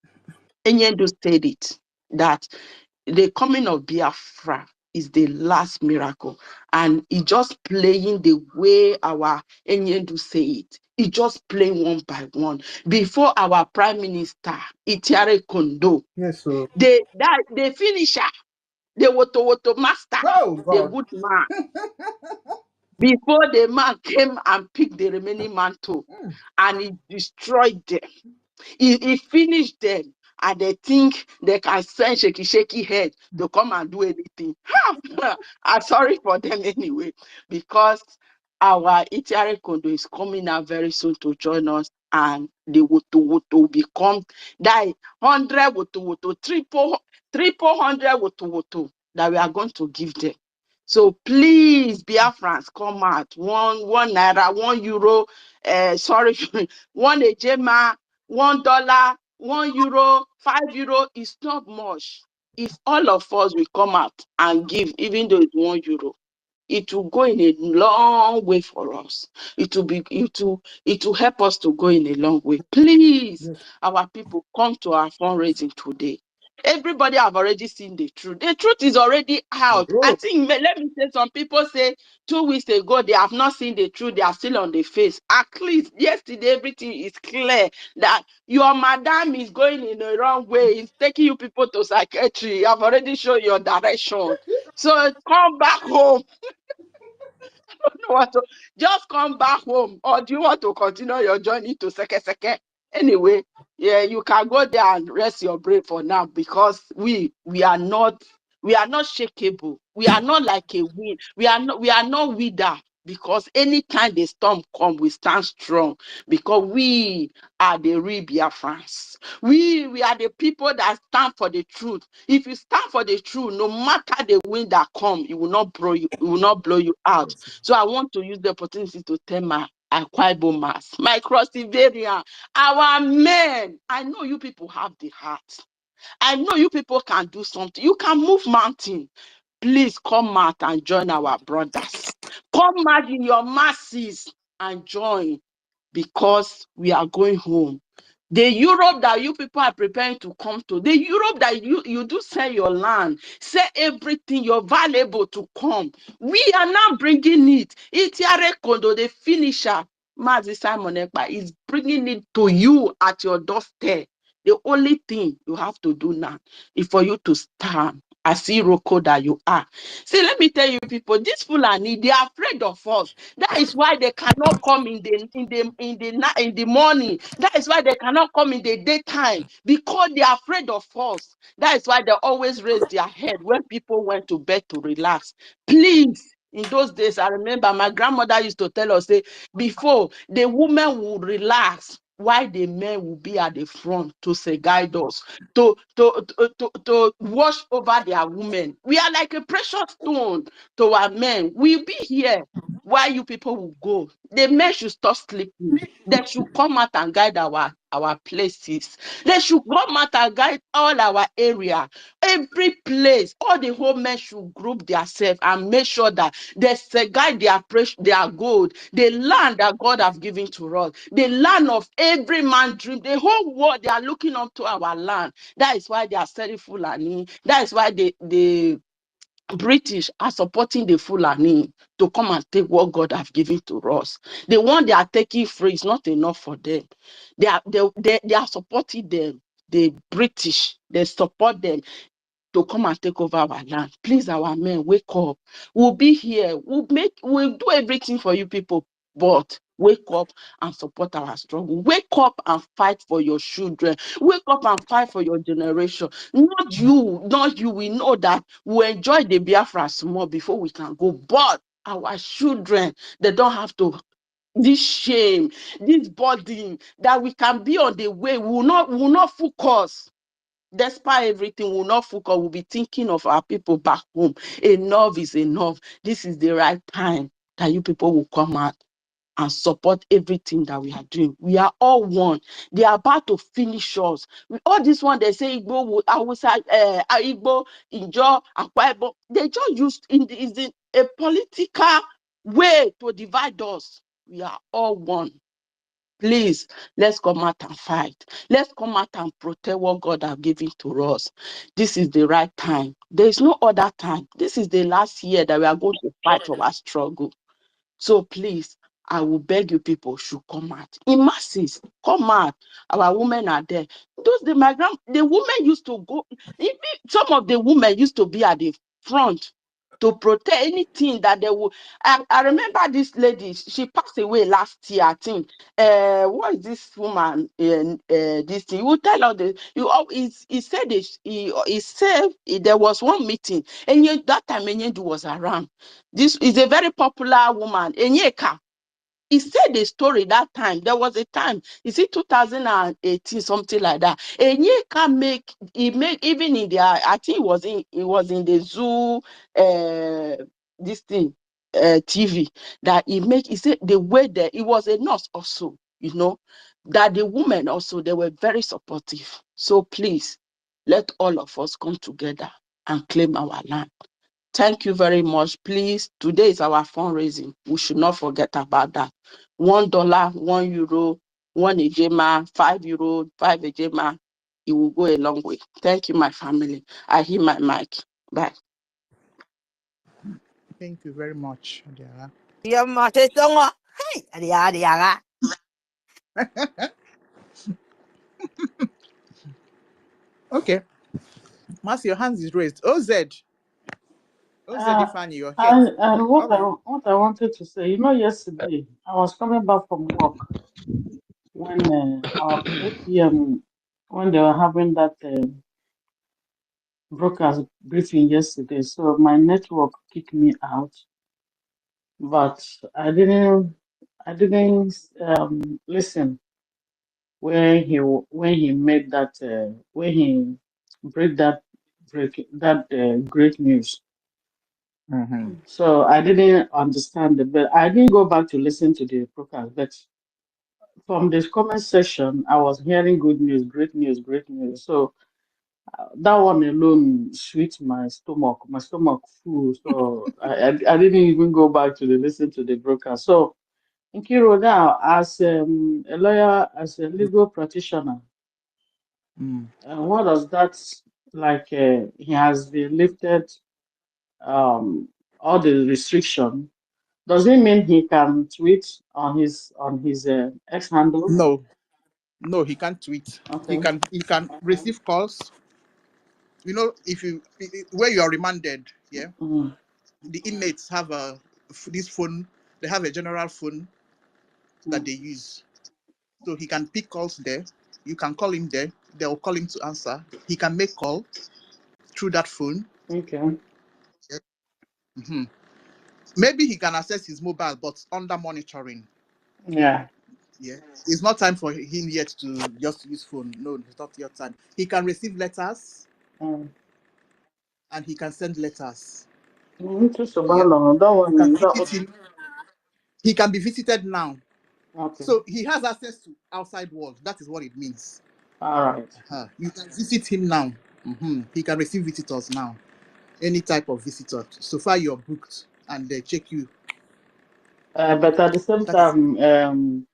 Enyendu said it, that the coming of Biafra is the last miracle, and it's just playing the way our Enyendu say it. It's just playing one by one. Before our Prime Minister, Itiare Kondo, Yes, so. the finisher, the Woto master, Oh, the God. good man. Before the man came and picked the remaining mantle, and he destroyed them. He finished them, and they think they can send shaky head to come and do anything. I'm sorry for them anyway, because our Itiare Kondo is coming out very soon to join us, and the Woto become that 100 Woto, triple 100 Woto that we are going to give them. So please, Biafrans, come out. One naira, €1, sorry, one ejema, $1, €1, €5 is not much. If all of us will come out and give, even though it's €1, it will go in a long way for us. It will help us to go in a long way. Please, our people, come to our fundraising today. Everybody have already seen the truth. The truth is already out. I think, let me say, some people say 2 weeks ago they have not seen the truth. They are still on the face. At least yesterday, everything is clear that your madam is going in the wrong way. It's taking you people to psychiatry. I've already shown your direction. So come back home. Just come back home, or do you want to continue your journey to Seke? Anyway, yeah, you can go there and rest your brain for now, because we are not shakeable. We are not like a wind. We are not wither, because anytime the storm come, we stand strong, because we are the real Biafrans. We are the people that stand for the truth. If you stand for the truth, no matter the wind that come, it will not blow you out. So I want to use the opportunity to tell my AKIBIBIO mass, my Crossivarian, our men. I know you people have the heart. I know you people can do something. You can move mountain. Please come out and join our brothers. Come out in your masses and join, because we are going home. The Europe that you people are preparing to come to, the Europe that you do sell your land, sell everything, you're valuable to come. We are now bringing it. Itiare Kondo, the finisher, Mazi Simon Ekpa, is bringing it to you at your doorstep. The only thing you have to do now is for you to stand as Iroko that you are. See, let me tell you people, this Fulani, they are afraid of us. That is why they cannot come in the morning. That is why they cannot come in the daytime, because they are afraid of us. That is why they always raise their head when people went to bed to relax. Please, in those days, I remember my grandmother used to tell us, say, before the woman will relax, why the men will be at the front to say guide us, to watch over their women. We are like a precious stone to our men. We'll be here while you people will go. The men should stop sleeping. They should come out and guide our places. They should come out and guide all our area, every place. All the whole men should group themselves and make sure that they guide their gold, the land that God has given to us, the land of every man dream. The whole world, they are looking up to our land. That is why they are selling Fulani. That is why the British are supporting the Fulani to come and take what God has given to us. The one they are taking free is not enough for them. They are supporting them. The British, they support them to come and take over our land. Please, our men, wake up. We'll be here. We'll do everything for you people, but wake up and support our struggle. Wake up and fight for your children. Wake up and fight for your generation. Not you. We know that we enjoy the Biafra more before we can go, but our children, they don't have to this shame, this burden, that we can be on the way. We will not focus. Despite everything, we'll not focus. We'll be thinking of our people back home. Enough is enough. This is the right time that you people will come out and support everything that we are doing. We are all one. They are about to finish us. All this one, they say Igbo, Hausa, Igbo, Ijo, Akwa Ibom. They just used is in a political way to divide us. We are all one. Please, let's come out and fight. Let's come out and protect what God has given to us. This is the right time. There is no other time. This is the last year that we are going to fight for our struggle. So please, I will beg you people should come out. In masses, come out. Our women are there. The women used to go, even some of the women used to be at the front to protect anything that they would. I remember this lady, she passed away last year, I think. What is this woman this thing? You will tell her he said there was one meeting, and that time Enyedu was around. This is a very popular woman, Enyeka. He said the story that time. There was a time, is it 2018, something like that. Enyeka make even in the, I think it was in the zoo, this thing, TV, that he said the way that it was a nurse also, that the women also, they were very supportive. So please, let all of us come together and claim our land. Thank you very much. Please, today is our fundraising. We should not forget about that. $1, €1, 1 ejema, €5, 5 ejema. It will go a long way. Thank you, my family. I hear my mic. Bye. Thank you very much, Adiara. Okay, Mas, your hands is raised. OZ, Ifani, you're here. And what All right. what I wanted to say, yesterday I was coming back from work when our 8 p.m. when they were having that broadcast briefing yesterday. So my network kicked me out, but I didn't listen when he made that when he break that great news. Mm-hmm. So I didn't understand it, but I didn't go back to listen to the broadcast. But from the comment section, I was hearing good news, great news, great news. So that one alone sweet my stomach full. So I didn't even go back to listen to the broadcast. So Nkiro, now as a lawyer, as a legal practitioner, what does that like? He has been lifted all the restriction. Does it mean he can tweet on his X handle? No, he can't tweet. Okay. He can receive calls. If you where you are remanded, yeah, the inmates have this phone. They have a general phone that they use, so he can pick calls there. You can call him there. They will call him to answer. He can make call through that phone. Okay. Yeah. Mm-hmm. Maybe he can access his mobile, but under monitoring. Yeah. Yeah. It's not time for him yet to just use phone. No, it's not your time. He can receive letters and he can send letters. Just about Yeah. long. That You can one. visit him. He can be visited now. Okay. So he has access to outside world. That is what it means. All right. You can visit him now. Mm-hmm. He can receive visitors now. Any type of visitor. So far you're booked and they check you. But at the same That is time,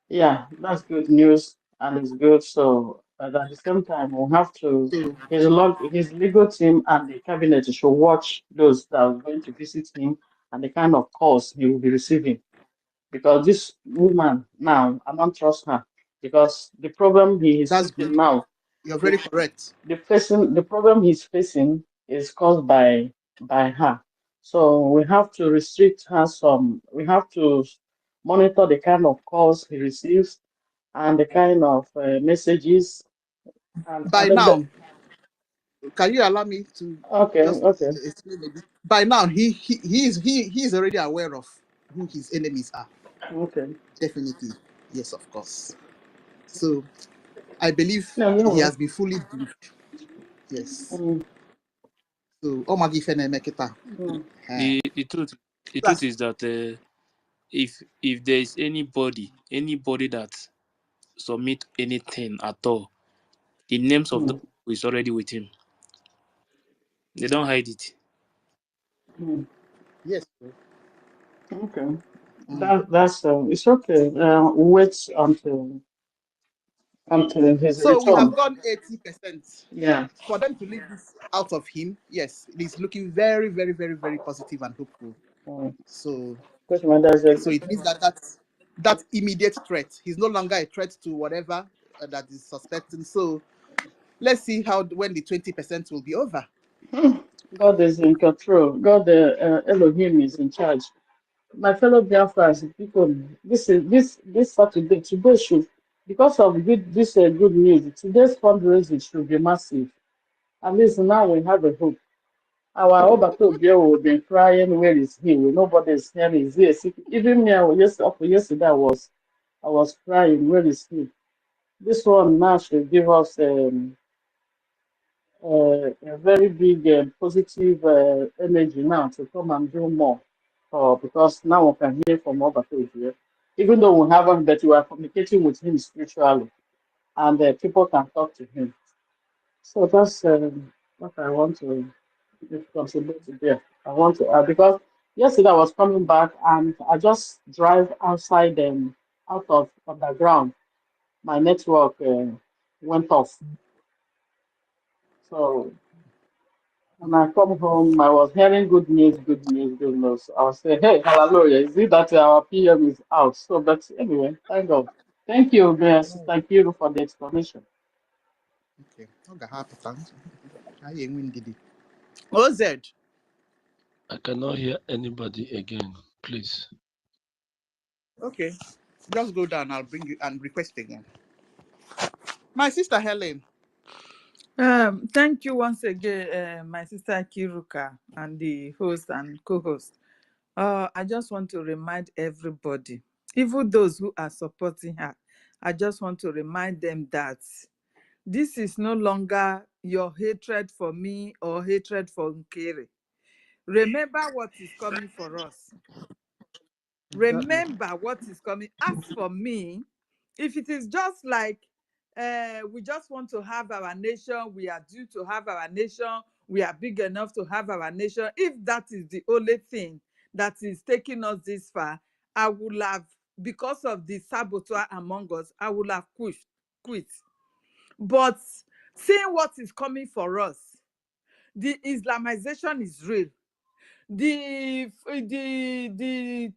yeah, that's good news and it's good. So, but at the same time, we'll have to so his legal team and the cabinet should watch those that are going to visit him and the kind of calls he will be receiving. Because this woman now, I don't trust her because the problem he is that's facing good. now, You're the very correct. the problem he's facing is caused by her. So we have to restrict her some. We have to monitor the kind of calls he receives and the kind of messages. By now, can you allow me to just Okay. explain a bit? By now, he is already aware of who his enemies are. Okay. Definitely. Yes, of course. So I believe No, you he know. has been fully briefed. Yes. Mm, So Omagi Fene Meketa. mm, The truth is that if there is anybody that submit anything at all, the names of those mm, people is already with him. They don't hide it. mm. Yes. Okay. Mm. That's it's okay. Wait until his So we have return. gone 80%. Yeah. For them to leave this out of him, yes, it is looking very, very, very, very positive and hopeful. Mm. So, Because when there's a so it means that that immediate threat, he's no longer a threat to whatever that is suspecting. So let's see how when the 20% will be over. God is in control. God, Elohim is in charge. My fellow Biafrans, people, this Saturday today should, because of this good news, today's fundraising should be massive. At least now we have a hope. Our Obato girl will be crying, where is he? Nobody is hearing his ears. Even me, yesterday I was crying, where is he? This one now should give us a very big positive energy now to come and do more. Because now we can hear from Obato here. Even though we haven't, but we are communicating with him spiritually, and people can talk to him. So that's what I want to contribute to there. I want to because yesterday I was coming back and I just drive outside out of underground. My network went off. So when I come home, I was hearing good news, good news, good news. I was saying, hey, hallelujah, is it that our PM is out? So, but anyway, thank God. Thank you, Sister Kiru, for the explanation. Okay. Okay, happy thanks. I ain't win did it. OZ. I cannot hear anybody again, please. Okay. Just go down. I'll bring you and request again. My sister Helen. Thank you once again, my sister Kiruka and the host and co-host. I just want to remind everybody, even those who are supporting her, I just want to remind them that this is no longer your hatred for me or hatred for Nkere. Remember what is coming for us. Exactly. Remember what is coming. As for me, if it is just like we just want to have our nation, we are due to have our nation, we are big enough to have our nation, if that is the only thing that is taking us this far, I would have, because of the saboteur among us, I would have quit. But seeing what is coming for us, the Islamization is real. The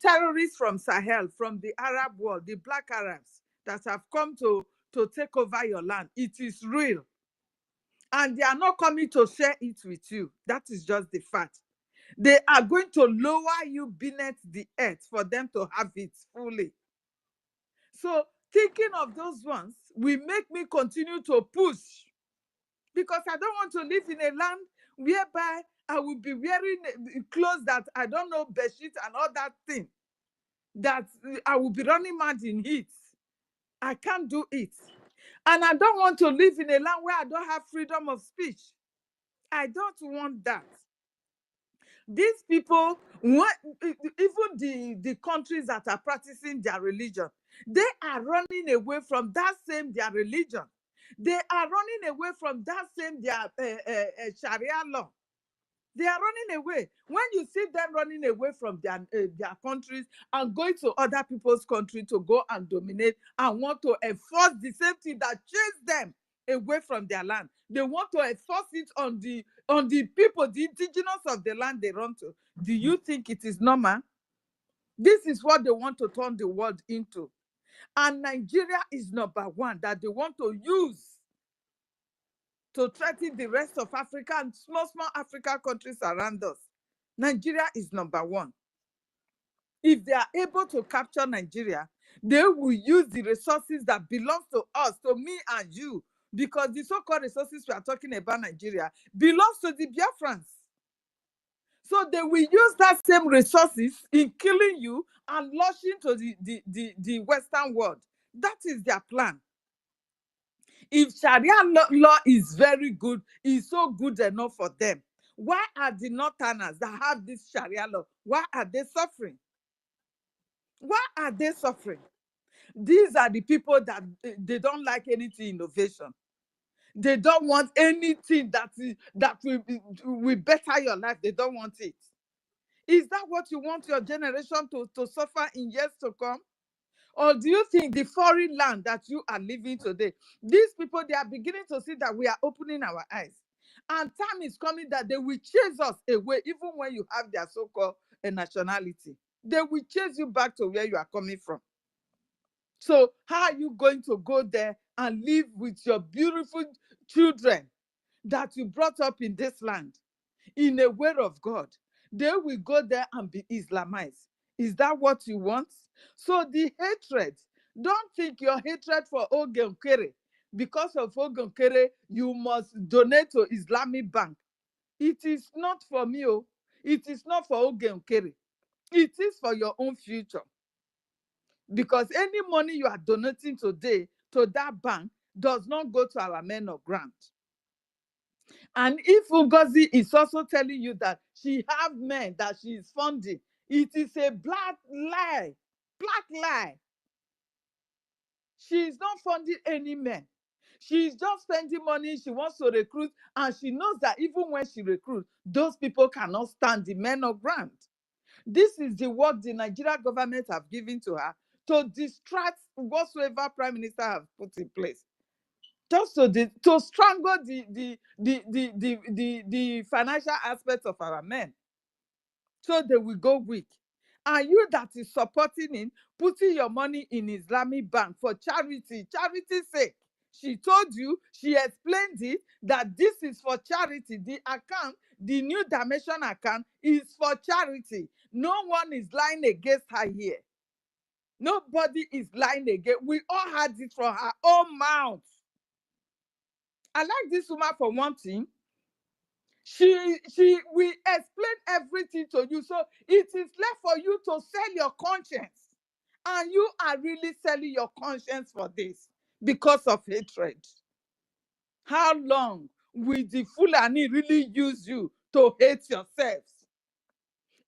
terrorists from Sahel, from the Arab world, the black Arabs that have come to take over your land, it is real. And they are not coming to share it with you. That is just the fact. They are going to lower you beneath the earth for them to have it fully. So thinking of those ones will make me continue to push, because I don't want to live in a land whereby I will be wearing clothes that I don't know, bedsheet and all that thing, that I will be running mad in heat. I can't do it. And I don't want to live in a land where I don't have freedom of speech. I don't want that. These people, even the countries that are practicing their religion, they are running away from that same their religion. They are running away from that same their Sharia law. They are running away. When you see them running away from their countries and going to other people's country to go and dominate and want to enforce the same thing that chased them away from their land, they want to enforce it on the people, the indigenous of the land they run to. Do you think it is normal? This is what they want to turn the world into. And Nigeria is number one that they want to use to threaten the rest of Africa and small African countries around us. Nigeria is number one. If they are able to capture Nigeria, they will use the resources that belong to us, to me and you, because the so-called resources we are talking about Nigeria belongs to the Biafrans. So they will use that same resources in killing you and launching to the Western world. That is their plan. If Sharia law is very good, is so good enough for them, why are the Northerners that have this Sharia law, why are they suffering? Why are they suffering? These are the people that they don't like anything innovation. They don't want anything that will better your life. They don't want it. Is that what you want your generation to suffer in years to come? Or do you think the foreign land that you are living today, these people, they are beginning to see that we are opening our eyes. And time is coming that they will chase us away, even when you have their so-called nationality. They will chase you back to where you are coming from. So how are you going to go there and live with your beautiful children that you brought up in this land in a way of God? They will go there and be Islamized. Is that what you want? So the hatred, don't think your hatred for Ogenkere, because of Ogenkere, you must donate to Islamic Bank. It is not for me. It is not for Ogenkere. It is for your own future. Because any money you are donating today to that bank does not go to our men of ground. And if NGOZI is also telling you that she have men that she is funding, it is a black lie. Black lie. She is not funding any men. She is just spending money. She wants to recruit, and she knows that even when she recruits, those people cannot stand the men of ground. This is the work the Nigeria government have given to her to distract whatsoever prime minister have put in place. Just to strangle the financial aspects of our men, so they will go weak. And you that is supporting him, putting your money in Islamic Bank for charity's sake. She told you, she explained it, that this is for charity. The account, the New Dimension account, is for charity. No one is lying against her here. Nobody is lying against. We all had it from her own mouth. I like this woman for one thing. We explain everything to you. So it is left for you to sell your conscience. And you are really selling your conscience for this because of hatred. How long will the Fulani really use you to hate yourselves?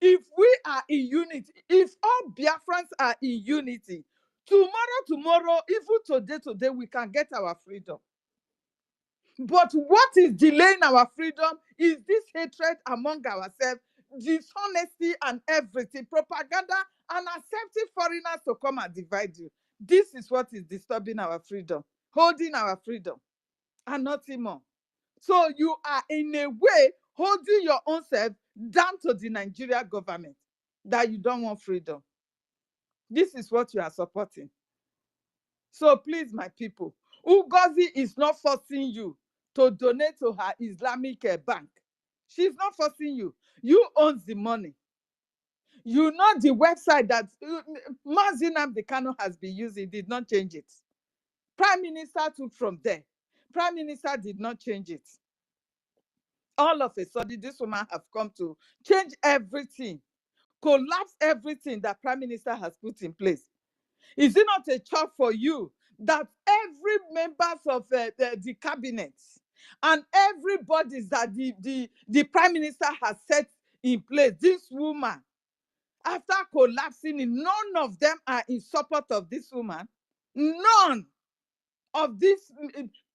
If we are in unity, if all Biafrans are in unity, tomorrow, even today, we can get our freedom. But what is delaying our freedom is this hatred among ourselves, dishonesty and everything, propaganda, and accepting foreigners to come and divide you. This is what is disturbing our freedom, holding our freedom, and nothing more. So you are in a way holding your own self down to the Nigeria government that you don't want freedom. This is what you are supporting. So please, my people, NGOZI is not forcing you to donate to her Islamic bank. She's not forcing you. You own the money. You know the website that Mazi Nnamdi Kanu has been using did not change it. Prime Minister took from there. Prime Minister did not change it. All of a sudden, this woman has come to change everything, collapse everything that Prime Minister has put in place. Is it not a chore for you that every members of the cabinet and everybody that the Prime Minister has set in place, this woman, after collapsing, none of them are in support of this woman? None of these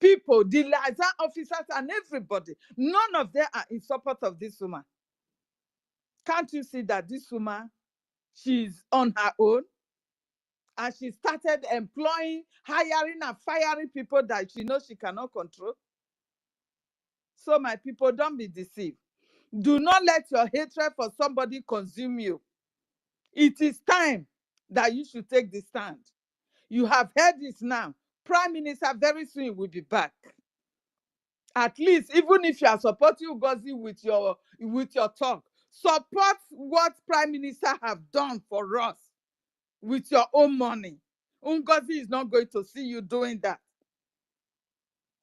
people, the liaison officers and everybody, none of them are in support of this woman. Can't you see that this woman, she's on her own? And she started employing, hiring and firing people that she knows she cannot control. So my people, don't be deceived. Do not let your hatred for somebody consume you. It is time that you should take the stand. You have heard this now. Prime Minister very soon will be back. At least, even if you are supporting NGOZI with your talk, support what Prime Minister have done for us with your own money. NGOZI is not going to see you doing that.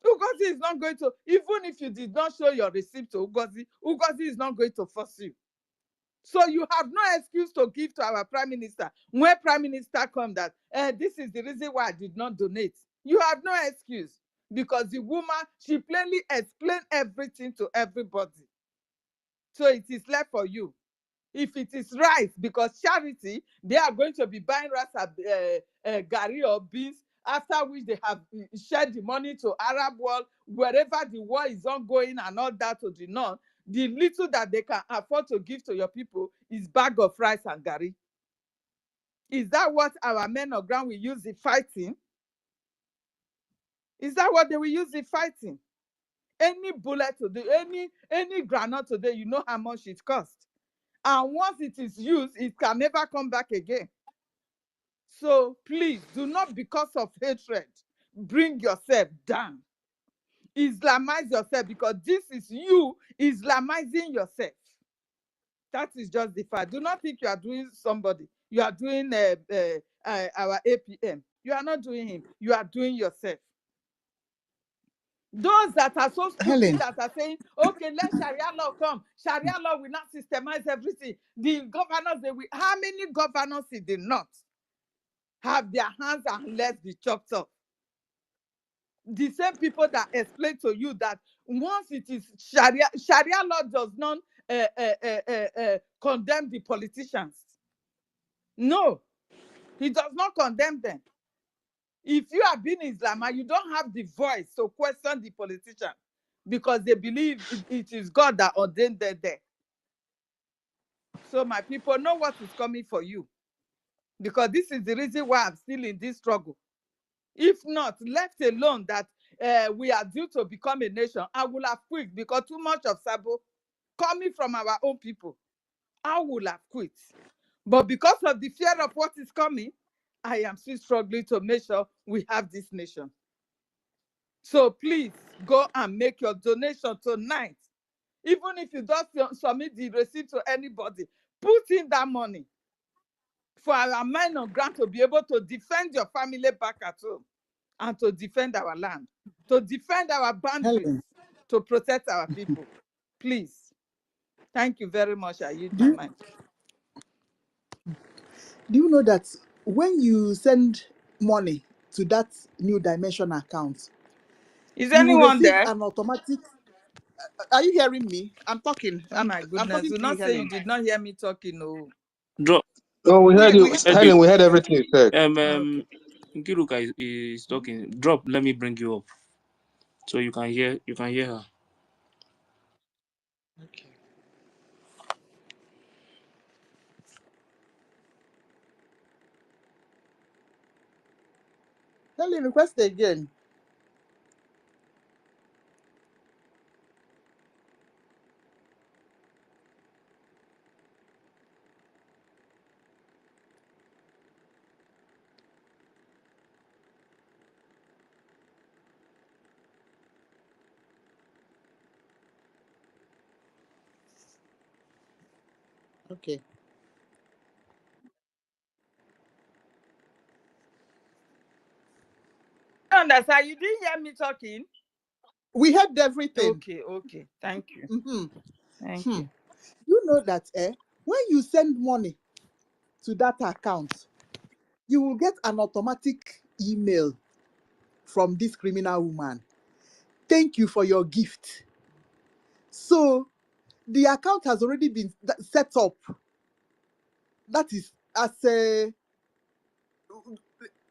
NGOZI is not going to, even if you did not show your receipt to NGOZI is not going to force you. So you have no excuse to give to our prime minister. When prime minister come that, this is the reason why I did not donate. You have no excuse because the woman, she plainly explained everything to everybody. So it is left for you. If it is rice, because charity, they are going to be buying rice, gari or beans, after which they have shared the money to Arab world, wherever the war is ongoing and all that to the north. The little that they can afford to give to your people is bag of rice and gari. Is that what our men on ground will use in fighting? Is that what they will use in fighting? Any bullet today, any granite today, you know how much it costs. And once it is used, it can never come back again. So please do not, because of hatred, bring yourself down. Islamize yourself, because this is you Islamizing yourself. That is just the fact. Do not think you are doing somebody. You are doing our APM. You are not doing him. You are doing yourself. Those that are so stupid Helen. that are saying, okay, let Sharia law come. Sharia law will not systemize everything. The governors, they will. How many governors did they not have their hands and legs be chopped off? The same people that explain to you that once it is Sharia law does not condemn the politicians. No, he does not condemn them. If you have been Islam, you don't have the voice to question the politician because they believe it is God that ordained them there. So my people, know what is coming for you, because this is the reason why I'm still in this struggle. If not, left alone that we are due to become a nation, I will have quit, because too much of Sabo coming from our own people, I will have quit. But because of the fear of what is coming, I am still struggling to make sure we have this nation. So please go and make your donation tonight. Even if you don't submit the receipt to anybody, put in that money for our men on ground to be able to defend your family back at home and to defend our land, to defend our boundaries, Helen. to protect our people. Please. Thank you very much. I use Do my you, mind. do you know that when you send money to that New Dimension account, Is you will anyone receive there? an automatic? Are you hearing me? I'm talking. Oh my I'm goodness. talking Do to you, not say you Helen. did not hear me talking. No. Drop. No, we heard you, We Heard heard you. Helen. you. We heard everything you said. Nkiruka is talking. Drop. Let me bring you up so you can hear. You can hear her. Helen, request again. Okay. I understand. You didn't hear me talking? We heard everything. Okay, okay. Thank you. Mm-hmm. Thank you. You know that when you send money to that account, you will get an automatic email from this criminal woman. Thank you for your gift. So the account has already been set up. That is as a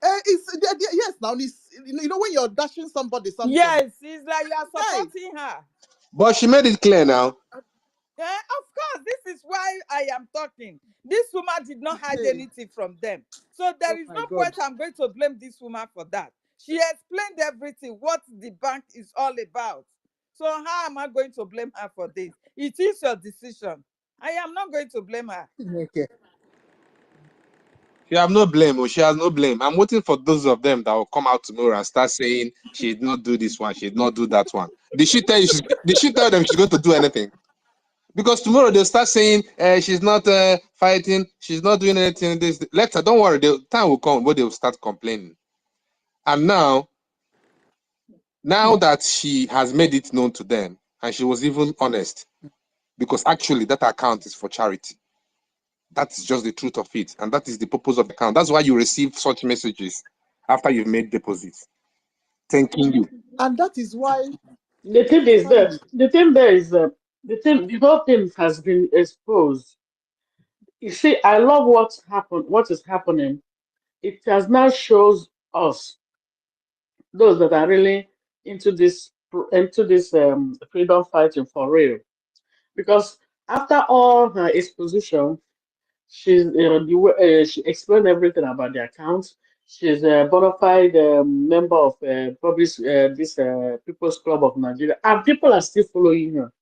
yes. Now it's, you know when you're dashing somebody something. Yes, it's like you are Hey, supporting her. But she made it clear now. Of course, this is why I am talking. This woman did not hide hey. anything from them. So there Oh is my no God. point I'm going to blame this woman for that. She explained everything, what the bank is all about. So how am I going to blame her for this? It is your decision. I am not going to blame her. Okay. She have no blame. She has no blame. I'm waiting for those of them that will come out tomorrow and start saying she did not do this one, she did not do that one. Did she tell you? Did she tell them she's going to do anything? Because tomorrow they'll start saying she's not fighting, she's not doing anything. This later, don't worry, the time will come where they'll start complaining. And now that she has made it known to them, and she was even honest, because actually that account is for charity. That's just the truth of it. And that is the purpose of the account. That's why you receive such messages after you've made deposits. Thanking you. And that is why The thing is that family. the whole thing has been exposed. You see, I love what's happened, what is happening. It has now shows us those that are really into this freedom fighting for real. Because after all her exposition, she explained everything about the account. She's a bona fide member of this People's Club of Nigeria, and people are still following her.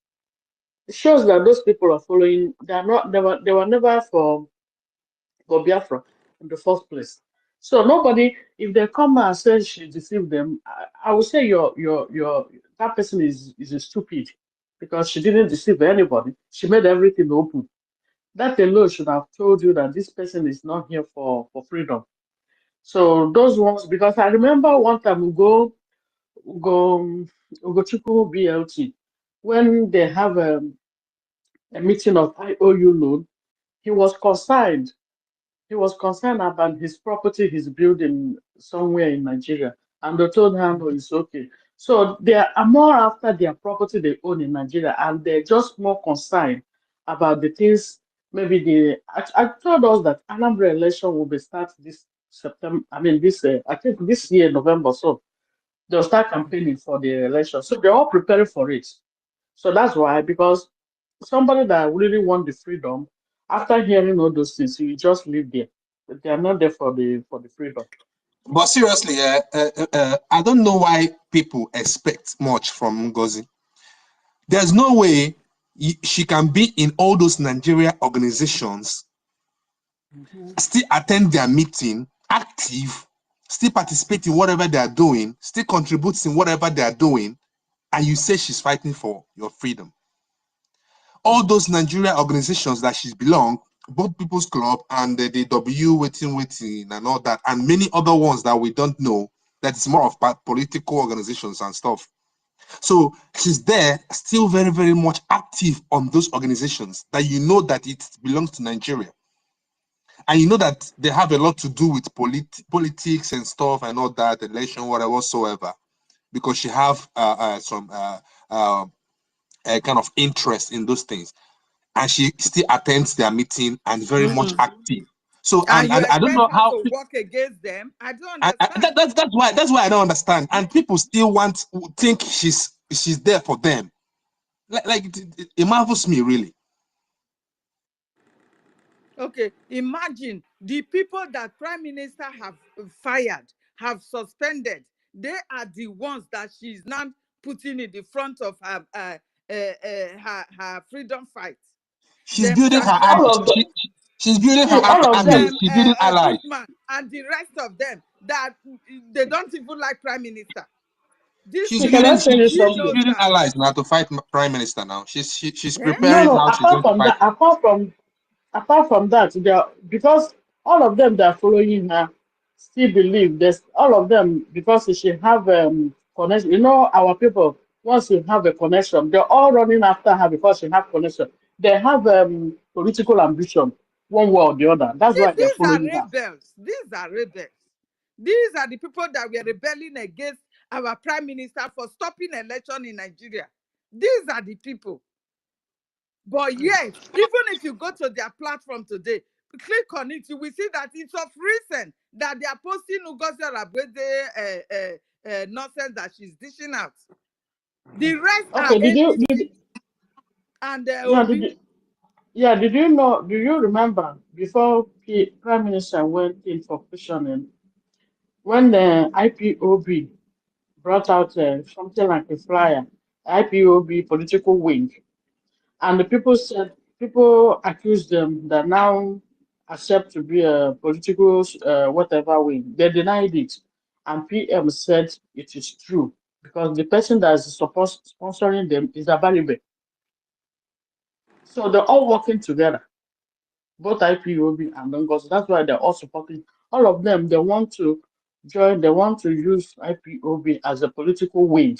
It shows that those people are following. They are not. They were never for Biafra in the first place. So nobody, if they come and say she deceived them, I would say your that person is a stupid because she didn't deceive anybody. She made everything open. That alone should have told you that this person is not here for freedom. So those ones, because I remember one time Ugochukwu BLT, when they have a meeting of IOU loan, he was concerned. He was concerned about his property he's building somewhere in Nigeria, and they told him, no, it's okay. So they are more after their property they own in Nigeria, and they're just more concerned about the things. Maybe I told us that Anambra election will be start this September. I mean, I think this year, November. So they'll start campaigning for the election. So they're all preparing for it. So that's why, because somebody that really want the freedom, after hearing all those things, you just live there. But they are not there for the freedom. But seriously, I don't know why people expect much from NGOZI. There's no way she can be in all those Nigeria organizations, still attend their meeting, active, still participate in whatever they are doing, still contributes in whatever they are doing, and you say she's fighting for your freedom. All those Nigeria organizations that she's belong, both People's Club and the W waiting and all that, and many other ones that we don't know, that is more of political organizations and stuff. So she's there, still very, very much active on those organizations that you know that it belongs to Nigeria. And you know that they have a lot to do with politics and stuff and all that, election, whatever, whatsoever, because she have some kind of interest in those things. And she still attends their meeting and very much active. So, And you I don't expect know her how to work against them? I don't understand. that's why I don't understand. And people still think she's there for them. Like it marvels me, really. Okay, imagine the people that Prime Minister have fired, have suspended. They are the ones that she's not putting in the front of her freedom fight. She's building her army. She's building her army. She's building allies. And the rest of them that they don't even like Prime Minister. She's building allies now to fight Prime Minister now. She's preparing No, now. apart from that, because all of them that are following her still believe there's all of them, because she have connection. You know, our people, once you have a connection, they're all running after her because she have connection. They have political ambition, one way or the other. That's why they're following her. These are rebels. These are the people that were rebelling against our Prime Minister for stopping election in Nigeria. These are the people. But yes, even if you go to their platform today, click on it, you will see that it's of recent that they are posting Ngozi Olarabode nonsense that she's dishing out. The rest are APC and Obi. Did you know? Do you remember before Prime Minister went in for questioning, when the IPOB brought out something like a flyer, IPOB political wing, and the people accused them that now accept to be a political whatever wing. They denied it, and PM said it is true because the person that is sponsoring them is Abaribe. So they're all working together, both IPOB and NGOZI. That's why they're all supporting. All of them, they want to join, they want to use IPOB as a political wing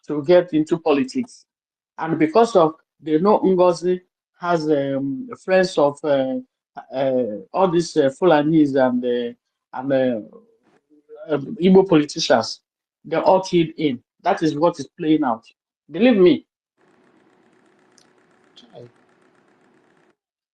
to get into politics. And because of they know NGOZI has friends of all these Fulanis and Igbo politicians, they're all keyed in. That is what is playing out. Believe me.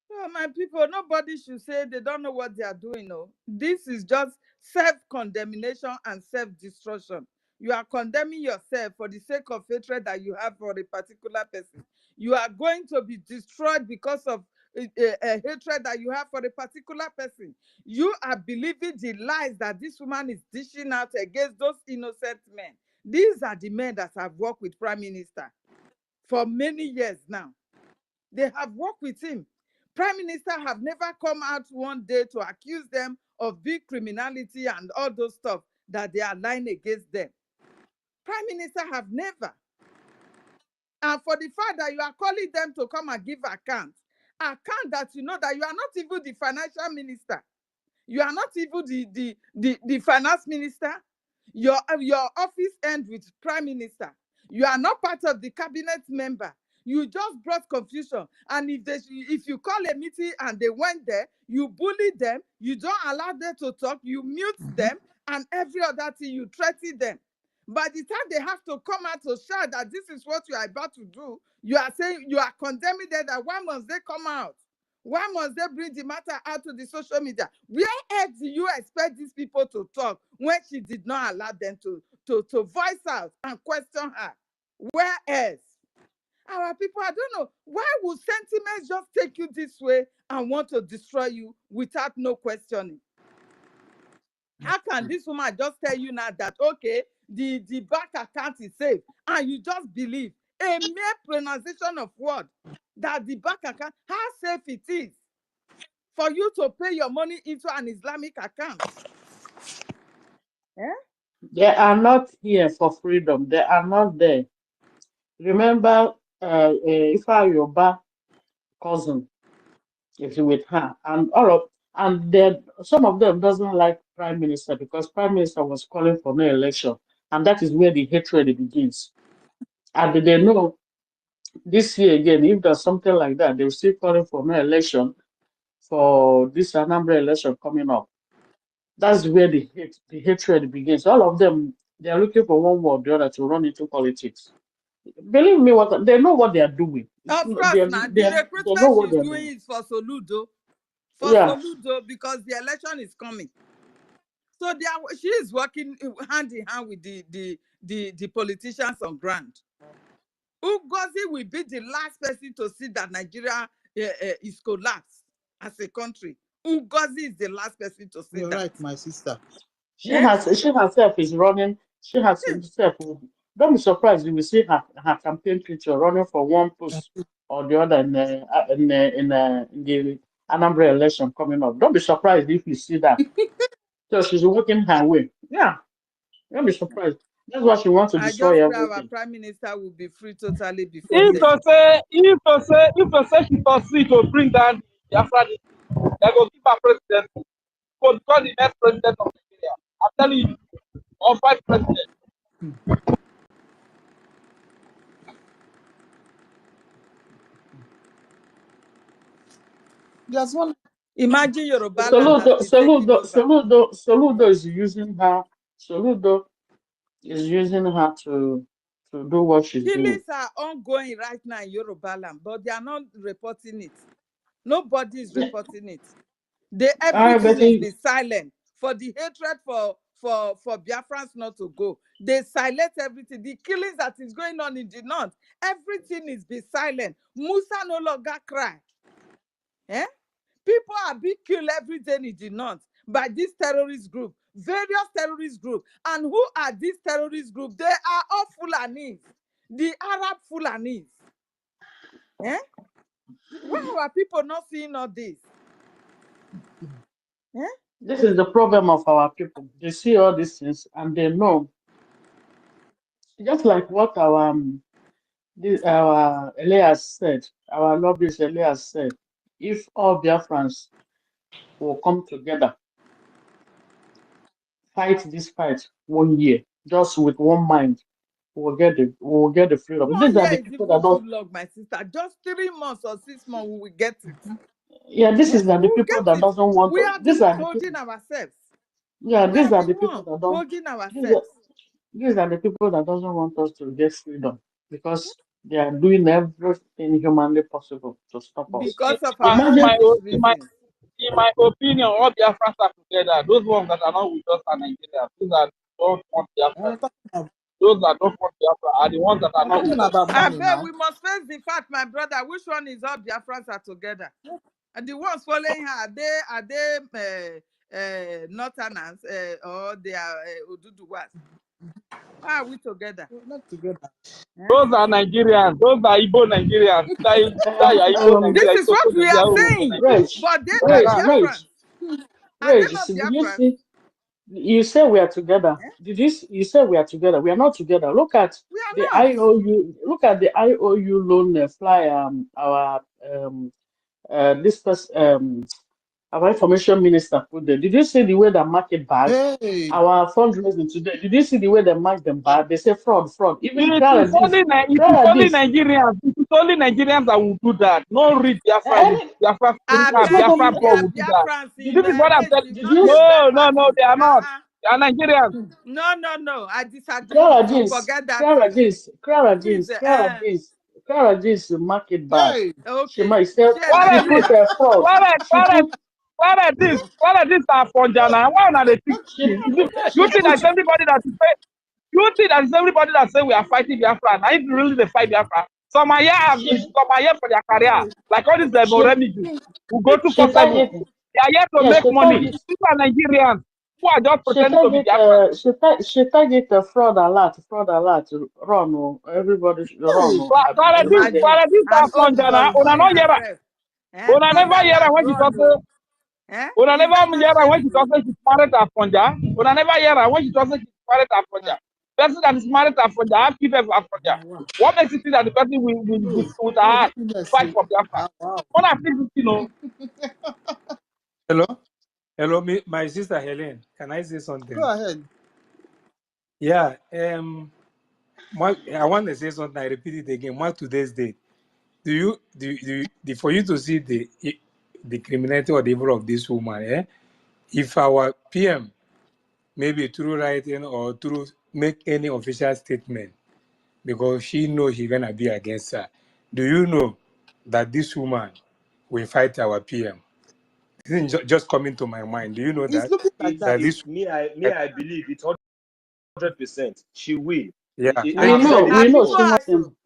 So my people, nobody should say they don't know what they are doing. No, this is just self-condemnation and self-destruction. You are condemning yourself for the sake of hatred that you have for a particular person. You are going to be destroyed because of a hatred that you have for a particular person. You are believing the lies that this woman is dishing out against those innocent men. These are the men that have worked with Prime Minister for many years now. They have worked with him. Prime Minister have never come out one day to accuse them of big criminality and all those stuff that they are lying against them. Prime Minister have never. And for the fact that you are calling them to come and give account that you know that you are not even the financial minister. You are not even the finance minister. Your office ends with Prime Minister. You are not part of the cabinet member. You just brought confusion. And if you call a meeting and they went there, you bully them, you don't allow them to talk, you mute them, and every other thing, you threaten them. By the time they have to come out to shout that this is what you are about to do, you are saying, you are condemning them that why must they come out? Why must they bring the matter out to the social media? Where else do you expect these people to talk when she did not allow them to voice out and question her? Where else? Our people, I don't know. Why would sentiments just take you this way and want to destroy you without no questioning? How can this woman just tell you now that, okay, the bank account is safe, and you just believe a mere pronunciation of word that the bank account, how safe it is for you to pay your money into an Islamic account? Eh? They are not here for freedom. They are not there. Remember, Ifa cousin is with her, and some of them doesn't like Prime Minister because Prime Minister was calling for no election, and that is where the hatred begins. And they know this year again, if there's something like that, they're still calling for no election for this Anambra election coming up. That's where the hatred begins. All of them, they are looking for one word or the other to run into politics. Believe me, they know what they are doing. Of course, now the They know recruitment what she's they're doing doing. is for Soludo. Yeah. Because the election is coming. So she is working hand in hand with the politicians on ground. Ngozi will be the last person to see that Nigeria is collapsed as a country. Ngozi is the last person to see You're that. right, my sister. She herself is running. She herself. Don't be surprised you will see her campaign picture running for one post or the other in the Anambra election coming up. Don't be surprised if you see that. So she's working her way. Yeah. Don't be surprised. That's why she wants to destroy just pray our everything. Prime Minister will be free totally before If then. to say she succeed to bring down the Biafra, they go give her president. Go become the next president of Nigeria. I'm telling you, or vice president. There's one. Imagine Yorubaland has been taken over. Soludo is using her. Soludo is using her to do what she's doing. Killings are ongoing right now in Yorubaland, but they are not reporting it. Nobody is reporting it. Everything is be silent for the hatred for Biafrans not to go. They silence everything. The killings that is going on in the north, everything is be silent. Musa no longer cry. Eh? People are being killed every day in the north by this terrorist group, various terrorist groups. And who are these terrorist groups? They are all Fulanis, the Arab Fulanis. Eh? Why are people not seeing all this? Eh? This is the problem of our people. They see all these things and they know. Just like what our Elias said, our lobbyist Elias said, if all Biafrans will come together, fight this fight 1 year, just with one mind, we'll get the freedom. 1 These are year the is people even that don't. too long, my sister. Just 3 months or 6 months, we will get it. Yeah, this is the We'll people that get it. doesn't want We to. are the These one are the people. holding ourselves. Yeah, We these are are the the people one that don't. holding These are, ourselves. these are the people that doesn't want us to get freedom because they are doing everything humanly possible to stop us. Because of my, our Imagine. selfish in my reasons. in my opinion, all Biafrans are together. Those ones that are not with us are Nigeria. Those that don't want Biafra, those that don't want Biafra are the ones that are not with us. I bet we must face the fact, my brother. Which one is all Biafrans are together? And the ones following her, are they Northerners or they are Oduduwas? Why are we together? We're not together. Those are Nigerians. Those are Igbo Nigerians. Igbo This Nigeria. is what we are saying. Reg, But they are Reg, Reg, Biafrans. Are they Reg. not Did you Biafrans? see? You say we are together. Eh? You say we are together? We are not together. Look at We the are not. IOU. Look at the IOU loan fly. Our this person our information minister put there. Did you see the way they mark it bad? Hey, Our fundraising today. Did you see the way they mark them bad? They say fraud, fraud. Even It Clara is this, only Nigerians. It is only Nigerians that will do that. No read Biafra with any, Biafra I it's not beg Biafra you, only they poor are will do that. Biafrans This in is what I'm telling. Haiti, did not you in No, no, no, Belfast. they are not. They are Nigerians. No. I disagree with Clara you. jeans, Forget that Clara thing. jeans, Clara Please, jeans, Clara jeans, Clara jeans mark it bad. hey, She okay. might say Share What na she are you this? put talk. a fraud. She put What are this are from Jana? Why are they think? she You she think put that everybody that is say, you think that is everybody that say we are fighting Biafra? And if really they fight Biafra, some are here for their career. Like all these Moremiges who go to she Kosovo. target They are here to yeah make she money. target These are Nigerians who are just she pretending to be target Biafra. she target the fraud alert run everybody should run hey. Imagine. Paradise are And from Jana. Una OGOJA no hear. herself. Una Fraud never hear alert, when she run talk. no. Una Is never that not hear when she shameful? talk she's married to Afonja. Una never hear when she talk she's married to Afonja. Person that is married to Afonja, have people for Afonja. What makes it think that the person with her heart Happiness. fight for Biafra? Wow. One of these, you know. Hello, my sister Helen. Can I say something? Go ahead. Yeah. I want to say something. I repeat it again. What today's date? For you to see the criminality or the evil of this woman, if our PM, maybe through writing or through make any official statement, because she knows she's gonna be against her. Do you know that this woman will fight our PM? This is just coming to my mind. Do you know It's that looking like that. this? I believe it's 100%. She will. Yeah. we Thank She's you. know already Our we know people she focused. are not in,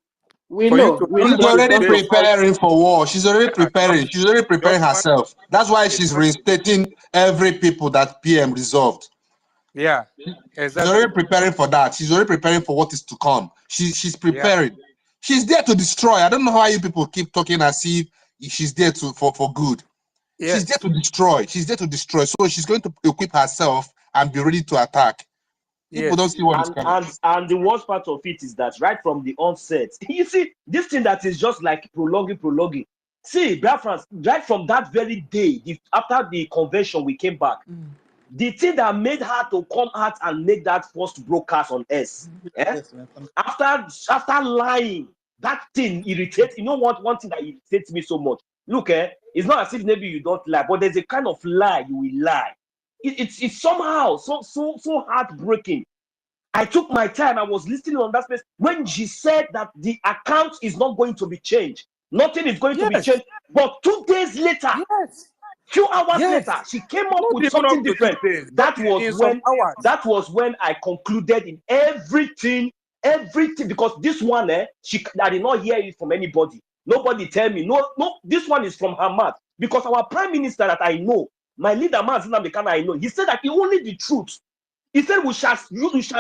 we For you know to we She's know actually she's already not say, in fight. preparing for war. She's already preparing. She's already preparing just one, herself. That's why a she's question. reinstating every people that PM resolved. Yeah, She's already exactly. preparing for that. She's already preparing for what is to come. She's Yeah. preparing. She's there to destroy. I don't know why you people keep talking as if she's there for good. She's there Yes. to destroy. She's there to destroy. So she's going to equip herself and be ready to attack. People don't Yes. see what is coming. And the worst part of it is that right from the onset, you see, this thing that is just like prolonging. See, Biafrans, right from that very day, after the convention, we came back. The thing that made her to come out and make that first broadcast on us, Yes, man. after lying, that thing irritates. You know what? One thing that irritates me so much. Look, it's not as if maybe you don't lie, but there's a kind of lie you will lie. It's somehow so heartbreaking. I took my time. I was listening on that space when she said that the account is not going to be changed. Nothing is going to be Yes. changed. But 2 days later, Yes. few hours Yes. later, she came up Not with even something up to different. 2 days. Not That was in some hours. when I concluded in everything, because this one, I did not hear it from anybody. Nobody tell me. No, this one is from her mouth. Because our prime minister that I know, my leader, I know, he said that only the truth. He said you shall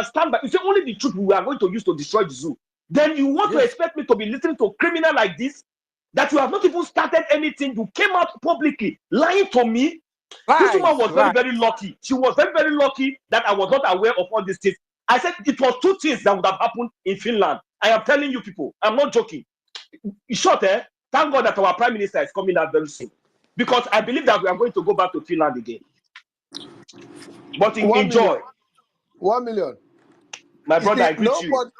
stand by. He said only the truth we are going to use to destroy the zoo. Then you want to Yes. expect me to be listening to a criminal like this? That you have not even started anything. You came out publicly lying to me. This woman was very, very lucky. She was very, very lucky that I was not aware of all these things. I said it was 2 things that would have happened in Finland. I am telling you people. I'm not joking. In short, thank God that our prime minister is coming out very soon. Because I believe that we are going to go back to Finland again. But 1 million. enjoy. 1 million. My You brother, see, I greet you.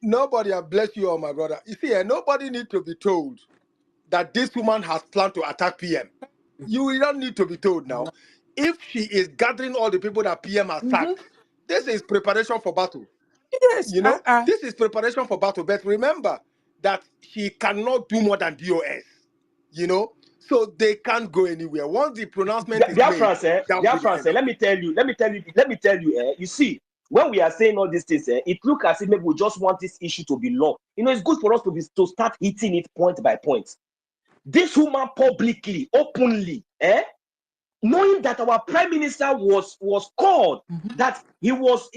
nobody, I bless you all, my brother. You see, nobody needs to be told that this woman has planned to attack PM. You will not need to be told now. If she is gathering all the people that PM has sacked, this is preparation for battle. Yes. You know, this is preparation for battle. But remember that she cannot do more than DOS. You know, so they can't go anywhere. Once the pronouncement is made, that will be the end. Let me tell you, you see, when we are saying all these things, it looks as if maybe we just want this issue to be long. You know, it's good for us to start hitting it point by point. This woman publicly, openly, knowing that our prime minister was called, that he was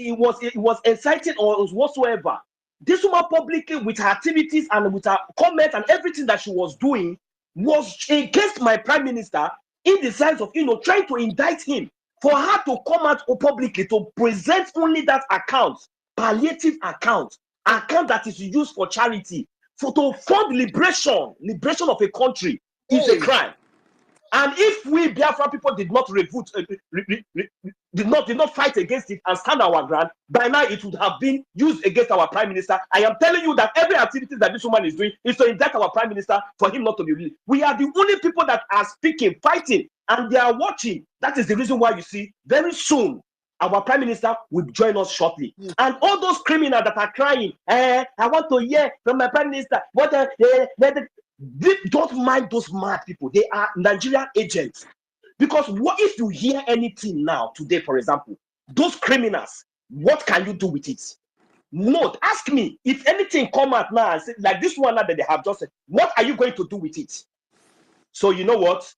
inciting or whatsoever. This woman publicly, with her activities and with her comments and everything that she was doing, was against my prime minister in the sense of, trying to indict him. For her to come out publicly to present only that account, palliative account that is used for charity, to fund liberation of a country is a crime. And if we Biafra people did not did not fight against it and stand our ground, by now it would have been used against our prime minister. I am telling you that every activity that this woman is doing is to indict our prime minister for him not to be released. We are the only people that are speaking, fighting, and they are watching. That is the reason why you see very soon our prime minister will join us shortly. And all those criminals that are crying, I want to hear from my prime minister. Don't mind those mad people. They are Nigerian agents. Because what if you hear anything now, today, for example, those criminals, what can you do with it? No, ask me. If anything come out now and say, like this one that they have just said, what are you going to do with it? So you know what?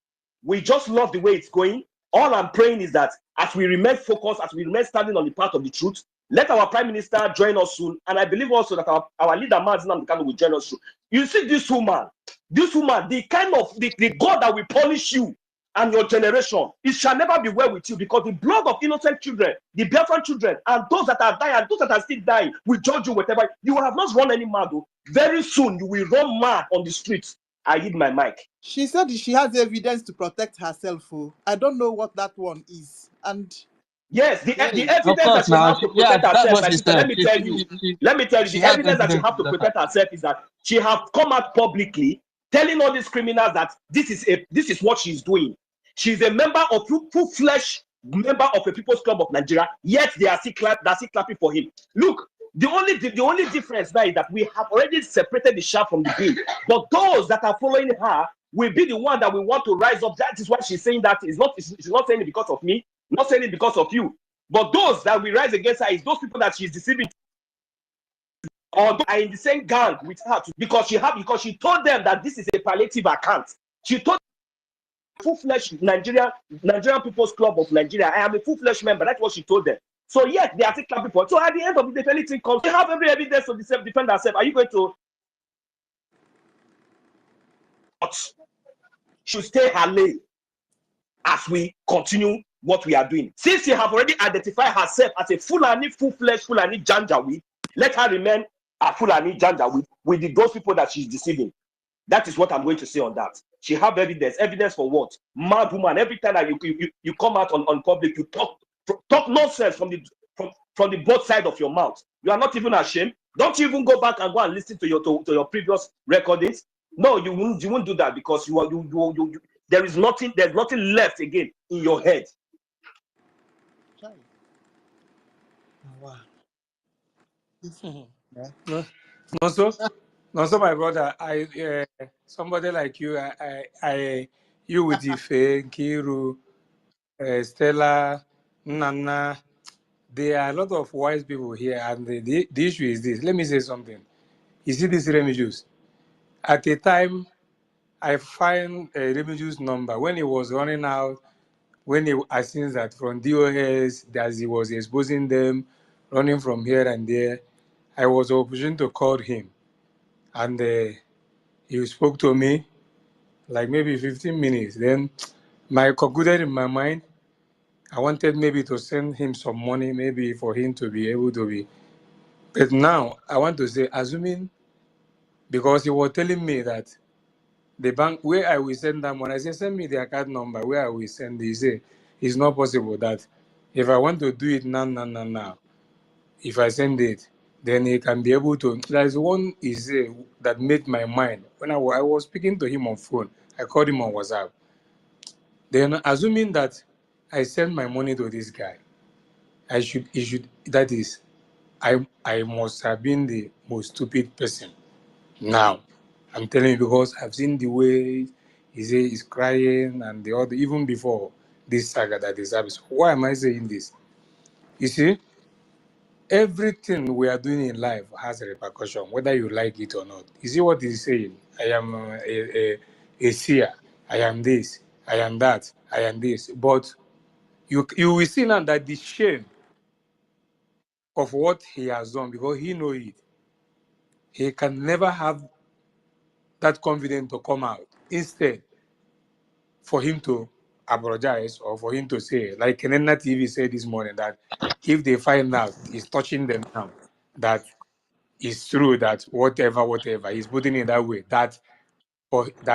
We just love the way it's going. All I'm praying is that as we remain focused, as we remain standing on the path of the truth, let our prime minister join us soon. And I believe also that our leader, Mazi Kanu, will join us soon. You see this woman, the kind of the God that will punish you and your generation, it shall never be well with you, because the blood of innocent children, the Biafran children, and those that are dying, and those that are still dying, will judge you whatever. You have not run any mad. Very soon you will run mad on the streets. I hit my mic. She said she has evidence to protect herself. I don't know what that one is. And yes, the evidence course, that she has to protect that's herself, what my she sister, said. let me tell you, the evidence that she has to protect protect herself is that she has come out publicly telling all these criminals that this is what she's doing. She's a member of full-fledged member of a People's Club of Nigeria, yet they are still clapping for him. Look, the only difference now is that we have already separated the chaff from the grain. But those that are following her will be the one that we want to rise up. That is why she's saying that. She's not saying it because of me, not saying it because of you. But those that will rise against her is those people that she's deceiving, or are in the same gang with her because she told them that this is a palliative account. She told full-fledged Nigerian People's Club of Nigeria, I am a full-fledged member. That's what she told them. So yet they are still clapping for it. So at the end of the day, if anything comes, we have every evidence to defend ourselves. Are you going to should stay her lane as we continue what we are doing? Since she have already identified herself as a full-fledged Fulani Janjaweed, let her remain a Fulani Janjaweed with those people that she's deceiving. That is what I'm going to say on that. She have evidence. Evidence for what? Mad woman. Every time that you come out on public, you talk nonsense from the both side of your mouth. You are not even ashamed. Don't even go back and go and listen to your previous recordings. No, you won't do that, because there's nothing left again in your head. Wow. No, my brother, somebody like you, you with Ife, Kiru, Stella, Nana, there are a lot of wise people here, and the issue is this. Let me say something. You see this Remigius? At a time, I find a Remigius number when he was running out, when I seen that from DOS, that he was exposing them, running from here and there. I was opportune to call him, and he spoke to me like maybe 15 minutes. Then I concluded in my mind, I wanted maybe to send him some money, maybe for him to be able to be. But now I want to say, assuming, because he was telling me that the bank where I will send that money, I said, send me the account number where I will send it. He said, it's not possible that if I want to do it now, if I send it, then he can be able to. There's one that made my mind. When I was speaking to him on phone, I called him on WhatsApp. Then assuming that I send my money to this guy, that is, I must have been the most stupid person. Now, I'm telling you because I've seen the way he's crying and the other, even before this saga that is happening. So why am I saying this? You see, everything we are doing in life has a repercussion, whether you like it or not. You see what he's saying? I am a seer. I am this. I am that. I am this. But you will see now that the shame of what he has done, because he knows it, he can never have that confidence to come out. Instead, for him to apologize or for him to say, like Kenena TV said this morning, that if they find out he's touching them now, that it's true that whatever, he's putting it that way, that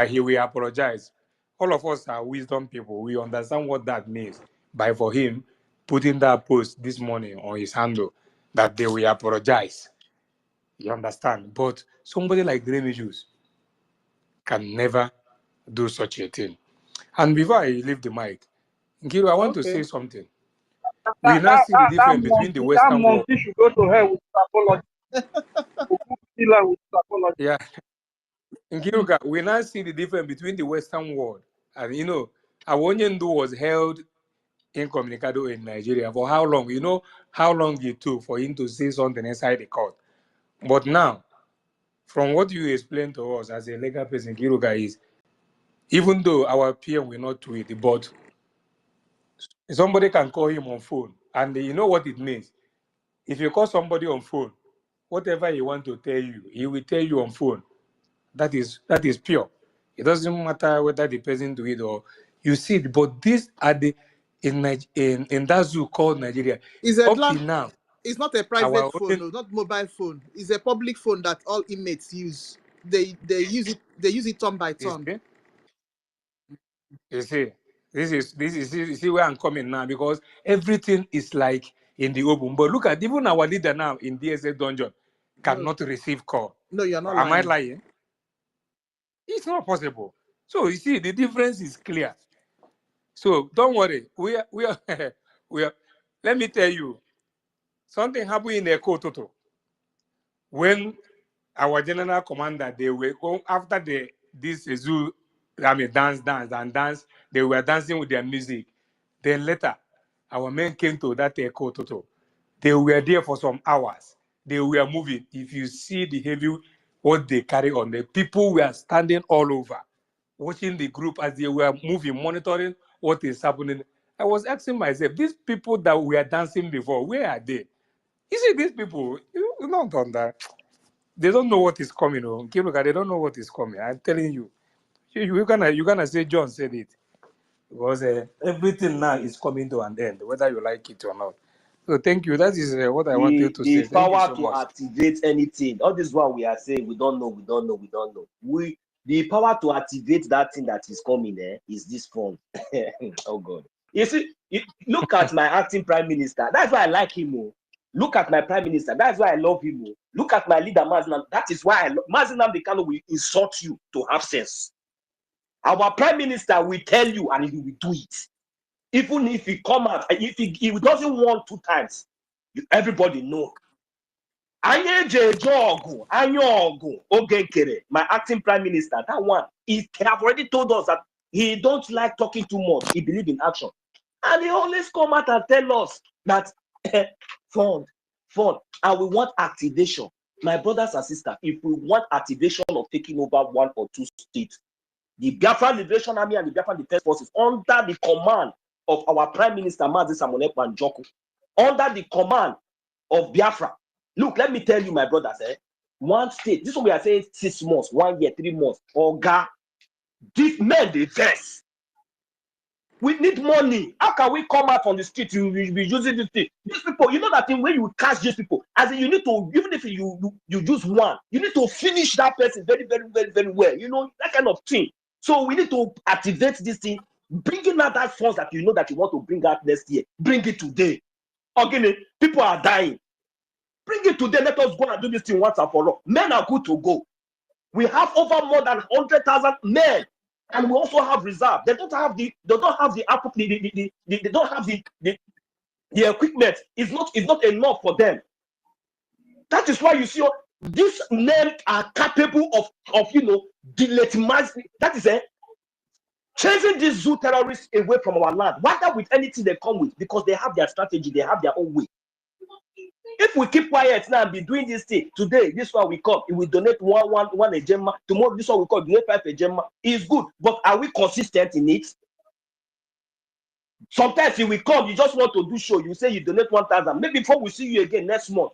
he will apologize. All of us are wisdom people. We understand what that means by for him putting that post this morning on his handle that they will apologize. You understand? But somebody like Remedios can never do such a thing. And before I leave the mic, Nkiru, I want to say something. We now see the difference between the Western world. That monkey should go to hell with apology. Yeah. Nkiruka, we now see the difference between the Western world. And you know, Awonyendu was held incommunicado in Nigeria for how long? You know how long it took for him to say something inside the court. But now, from what you explained to us as a legal person, Nkiruka, is even though our PM will not tweet, but somebody can call him on phone. And you know what it means? If you call somebody on phone, whatever he want to tell you, he will tell you on phone. That is pure. It doesn't matter whether the person do it or you see it. But these are the in that zoo called Nigeria. Is a Up till land. now, It's not a private phone, no, not mobile phone. It's a public phone that all inmates use. They use it. They use it turn by turn. You see, you see where I'm coming now, because everything is like in the open. But look at even our leader now in DSS dungeon cannot receive call. No, you're not Am I lying. lying? It's not possible. So you see, the difference is clear. So don't worry. We are we are. Let me tell you, something happened in Ekototo when our general commander, they were going after this zoo. I mean, dance. They were dancing with their music. Then later, our men came to that Ekototo. They were there for some hours. They were moving. If you see the heavy what they carry on, the people were standing all over, watching the group as they were moving, monitoring what is happening. I was asking myself, these people that were dancing before, where are they? You see, these people, you not done that. They don't know what is coming. They don't know what is coming. I'm telling you. You're gonna say John said it. Because everything now is coming to an end, whether you like it or not. So thank you. That is what I wanted to say. The Thank you power so to much. activate anything. All this one we are saying, we don't know. The power to activate that thing that is coming is this phone. Oh God. You see, look at my acting prime minister. That's why I like him. Look at my prime minister. That's why I love him. Look at my leader, Mazinam. That is why I love Mazinam Dekano will insult you to have sense. Our prime minister will tell you and he will do it. Even if he come out, if he doesn't want 2 times, everybody know. My acting prime minister, that one, he have already told us that he don't like talking too much. He believes in action. And he always come out and tell us that fund, and we want activation. My brothers and sisters, if we want activation of taking over 1 or 2 states, the Biafra Liberation Army and the Biafra Defense Forces, under the command of our Prime Minister, Mazi Samonek Wanjoko, under the command of Biafra. Look, let me tell you, my brothers, one state, this is what we are saying, 6 months, 1 year, 3 months, Oga, these men, they vex. We need money. How can we come out on the street? We be using this thing. These people, you know that thing when you catch these people, as in you need to, even if you use one, you need to finish that person very, very, very, very well. You know, that kind of thing. So we need to activate this thing, bringing out that funds that you know that you want to bring out next year. Bring it today. Okay, people are dying. Bring it today. Let us go and do this thing once and for all. Men are good to go. We have over more than 100,000 men And we also have reserve. They don't have the equipment. It's not enough for them. That is why you see these men are capable of delegitimizing. That is chasing these zoo terrorists away from our land. Whether with anything they come with, because they have their strategy, they have their own way. If we keep quiet now and be doing this thing, today, this one we come, we donate one ejema. Tomorrow, this one we call donate 5 ejema. It's good, but are we consistent in it? Sometimes if we come, you just want to do show. You say you donate 1,000. Maybe before we see you again next month.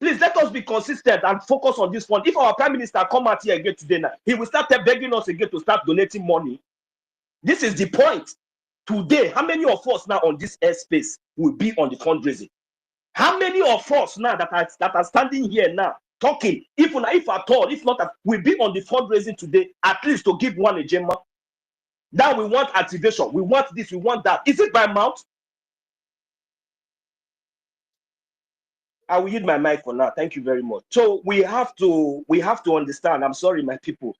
Please let us be consistent and focus on this one. If our Prime Minister come out here again today now, he will start begging us again to start donating money. This is the point. Today, how many of us now on this airspace will be on the fundraising? How many of us now that are standing here now talking, if at all, if not, will be on the fundraising today, at least to give one ejema? Now we want activation. We want this. We want that. Is it by mouth? I will use my mic for now. Thank you very much. So we have to understand. I'm sorry, my people.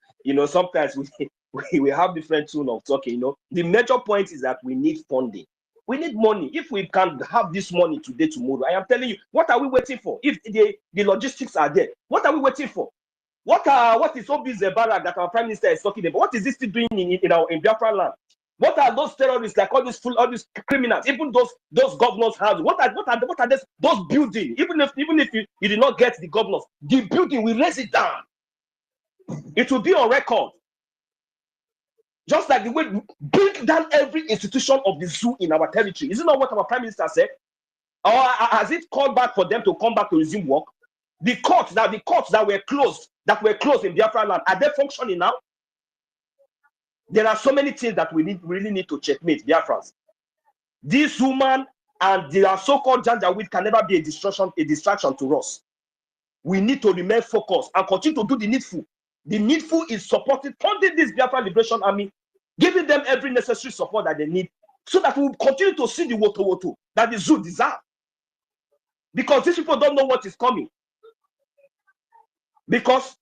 Sometimes we have different tune of talking. The major point is that we need funding. We need money. If we can have this money today, tomorrow, I am telling you, what are we waiting for? If the logistics are there, what are we waiting for? What is so busy about that our Prime Minister is talking about? What is this still doing in Biafraland? What are those terrorists, like all these criminals, even those governors' houses? What are those buildings? Even if you did not get the governors, the building, we raise it down. It will be on record. Just like the way we bring down every institution of the zoo in our territory. Isn't that what our Prime Minister said? Or has it called back for them to come back to resume work? The courts that were closed in Biafraland, are they functioning now? There are so many things that we really need to checkmate Biafrans. This woman and their so-called Janjaweed can never be a distraction to us. We need to remain focused and continue to do the needful. The needful is funding this Biafra Liberation Army, giving them every necessary support that they need, so that we will continue to see the woto that the zoo deserve. Because these people don't know what is coming. Because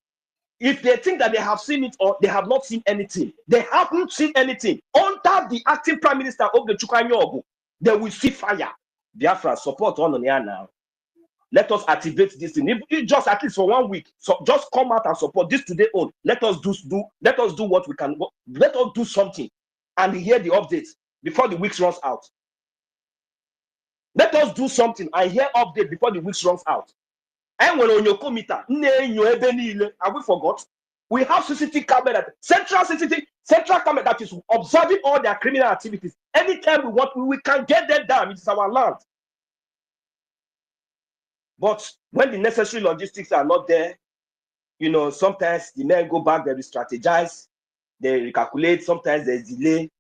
if they think that they have seen it or they have not seen anything, they haven't seen anything. Under the acting Prime Minister of the Chukanyogo, they will see fire. Biafra, support on the air now. Let us activate this thing. If just at least for 1 week, so just come out and support this today on. Let us do what we can. Let us do something and hear the updates before the weeks runs out. Let us do something and hear update before the weeks runs out. And when on your committee, have we forgot? We have CCTV camera, central camera that is observing all their criminal activities. Anytime we want, we can get them down. It is our land. But when the necessary logistics are not there, sometimes the men go back, they re-strategize, they recalculate, sometimes there's delay.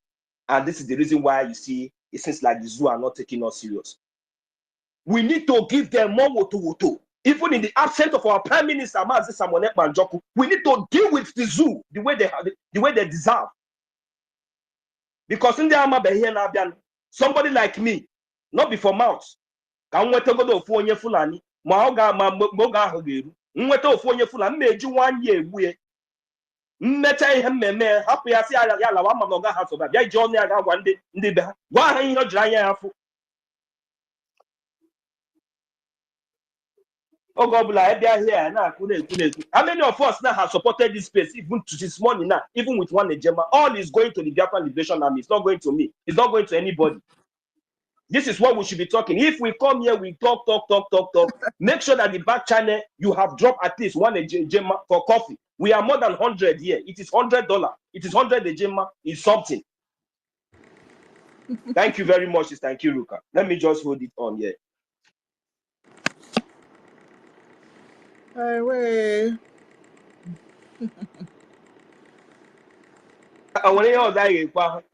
And this is the reason why you see it seems like the zoo are not taking us serious. We need to give them more woto. Even in the absence of our Prime Minister, we need to deal with the zoo the way they deserve. Because in the Amabe, somebody like me, not before mouth, can we go to Fonya Fulani? Moga Hogeru, Mweto Fonya Fulani, made you 1 year. Meta him, happy as Yalawama Moga has over. Yay, Johnny, I got 1 day. Why are you not drying? Oh God, here now. How many of us now have supported this space even to this morning now, even with one agenda? All is going to the Biafra Liberation Army. It's not going to me. It's not going to anybody. This is what we should be talking. If we come here, we talk. Make sure that the back channel you have dropped at least one agenda for coffee. We are more than 100 here. It is $100. It is 100 agenda. It's something. Thank you very much. Thank you, Luca. Let me just hold it on here.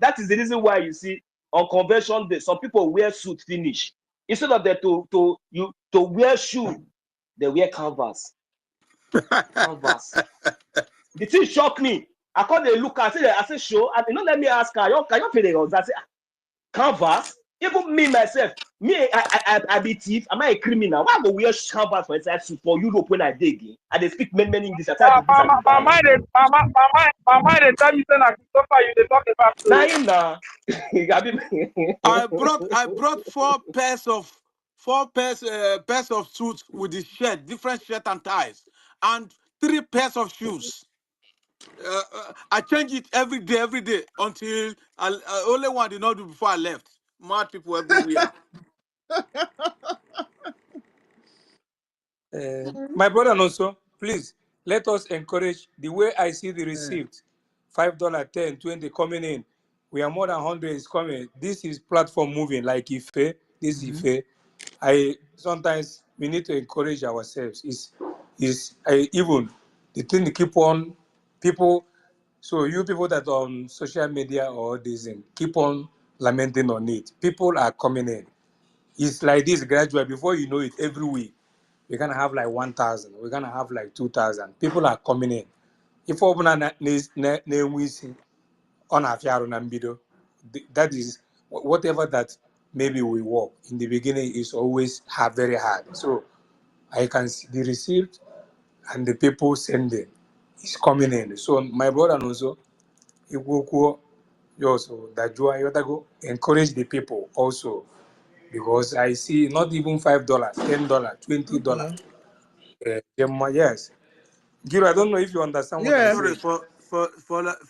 That is the reason why you see on convention day some people wear suit finish. Instead of them to wear shoe, they wear canvas. Canvas. The thing shocked me. I called the look. I said, show. And let me ask her. Can you feel it? I said, canvas. Even me myself, Me, I be thief. Am I a criminal? Why go wear shambles for inside for Europe when I dig? I they speak many English. I try to this and My that. mind, they tell you say na Christopher you they talk about. Nah. I brought four pairs of suits with the shirt, different shirt and ties, and 3 pairs of shoes. I change it every day until only one did not do before I left. Mad people everywhere. My brother and also, please let us encourage the way I see the receipt. $5, 10, 20 coming in. We are more than 100 is coming. This is platform moving like Ife. This is Ife. Sometimes we need to encourage ourselves. Even the thing to keep on people. So you people that are on social media or this thing, keep on lamenting on it. People are coming in. It's like this gradually. Before you know it, every week we're gonna have like 1,000. We're gonna have like 2,000. People are coming in. If open on that is whatever that maybe we work in the beginning is always very hard. So I can see the receipt and the people sending is coming in. So my brother also, you also that you go encourage the people also, because I see not even $5, $10, $20. Yes, Giro, I don't know if you understand what I'm Sorry, saying.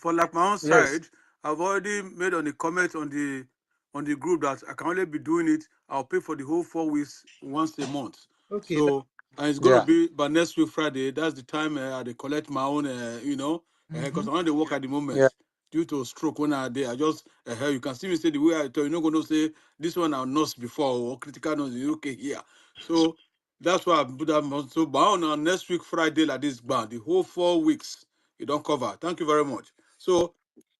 for like my own Yes. side, I've already made on the comment on the group that I can only be doing it. I'll pay for the whole 4 weeks once a month. Okay. So and it's gonna Yeah. be by next week Friday. That's the time they collect my own, because I want to work at the Yeah. moment due to stroke when I did. I just you can see me say the way I tell you, not gonna say this one I nurse before or critical nurse in UK here. So that's why I put that on. So by on next week Friday like this band, the whole 4 weeks you don't cover. Thank you very much. So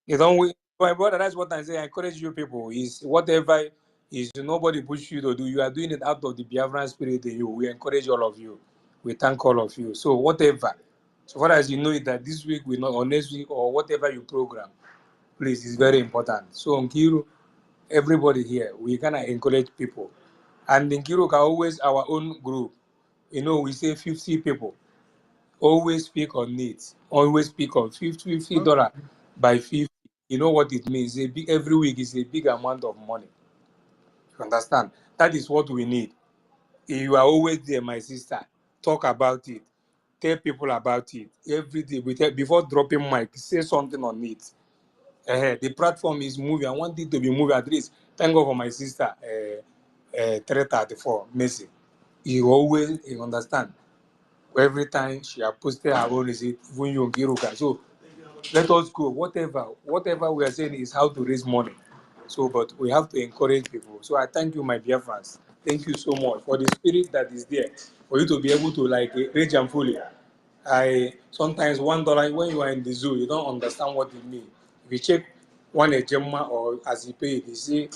You don't. My brother, that's what I say. I encourage you people. Is whatever is nobody push you to do. You are doing it out of the Biafran spirit in you. We encourage all of you. We thank all of you. So whatever, so far as you know it that this week we not or next week or whatever you program, please, it's very important. So Nkiru, everybody here, we gonna encourage people, and Nkiru can always our own group. We say 50 people. Always speak on it. Always speak on $50 by 50. You know what it means? Every week is a big amount of money. You understand? That is what we need. You are always there, my sister. Talk about it. Tell people about it. Every day, before dropping mic, say something on it. The platform is moving. I want it to be moving at least. Thank God for my sister, 334, Messi. You understand? Every time she has posted her own receipt, even you Giruka. So let us go. Whatever we are saying is how to raise money. So, but we have to encourage people. So I thank you, my dear friends. Thank you so much for the spirit that is there for you to be able to reach and fully. I sometimes $1 when you are in the zoo, you don't understand what it means. If you check one ejema or as you pay, you see,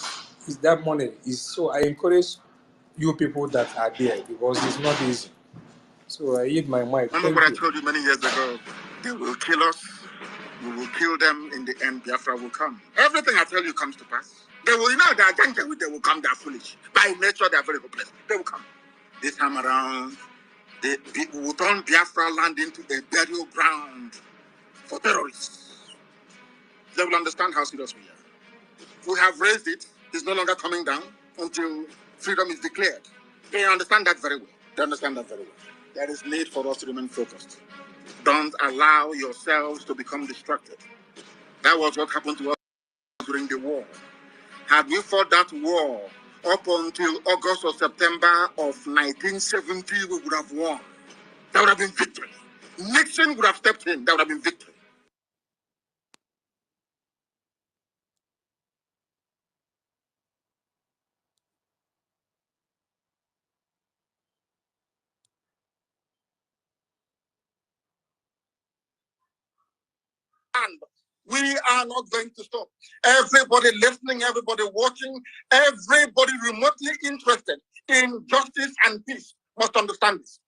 is that money is so. I encourage you people that are there because it's not easy. So I eat my mic. Remember what I told you many years ago? They will kill us. We will kill them. In the end, Biafra will come. Everything I tell you comes to pass. They will, they are dangerous. They will come. They are foolish. By nature, they are very hopeless. They will come. This time around, we will turn Biafra land into a burial ground for terrorists. They will understand how serious we are. We have raised it. It's no longer coming down until freedom is declared. They understand that very well. They understand that very well. There is need for us to remain focused. Don't allow yourselves to become distracted. That was what happened to us during the war. Had we fought that war up until August or September of 1970, we would have won. That would have been victory. Nixon would have stepped in. That would have been victory. And we are not going to stop. Everybody listening, everybody watching, everybody remotely interested in justice and peace must understand this.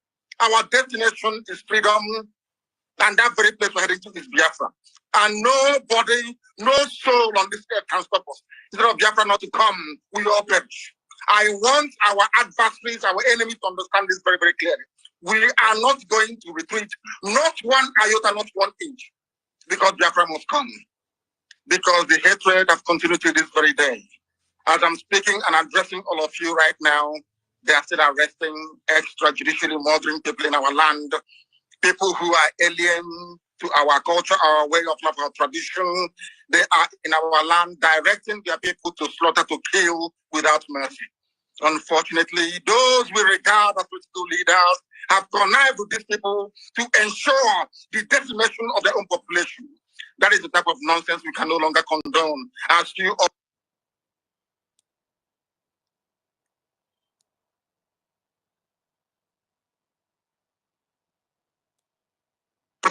Our destination is freedom, and that very place we're heading to is Biafra. And nobody, no soul on this earth can stop us. Instead of Biafra not to come, we all perish. I want our adversaries, our enemies to understand this very, very clearly. We are not going to retreat, not one iota, not 1 inch, because Biafra must come. Because the hatred has continued to this very day. As I'm speaking and addressing all of you right now, they are still arresting extrajudicially murdering people in our land, people who are alien to our culture, our way of life, our tradition. They are in our land directing their people to slaughter, to kill without mercy. Unfortunately, those we regard as political leaders have connived with these people to ensure the decimation of their own population. That is the type of nonsense we can no longer condone. As you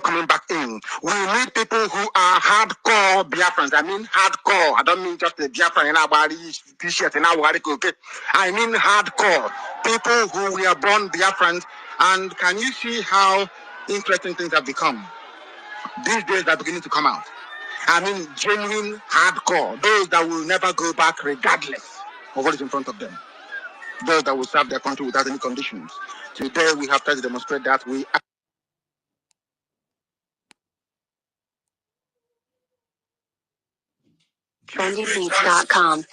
coming back in. We need people who are hardcore Biafrans. I mean hardcore. I don't mean just a Biafran in our body, t-shirt in our body. Okay. I mean hardcore. People who were born Biafrans. And can you see how interesting things have become? These days they're beginning to come out. I mean genuine hardcore. Those that will never go back regardless of what is in front of them. Those that will serve their country without any conditions. Today we have tried to demonstrate that we are trendybeats.com.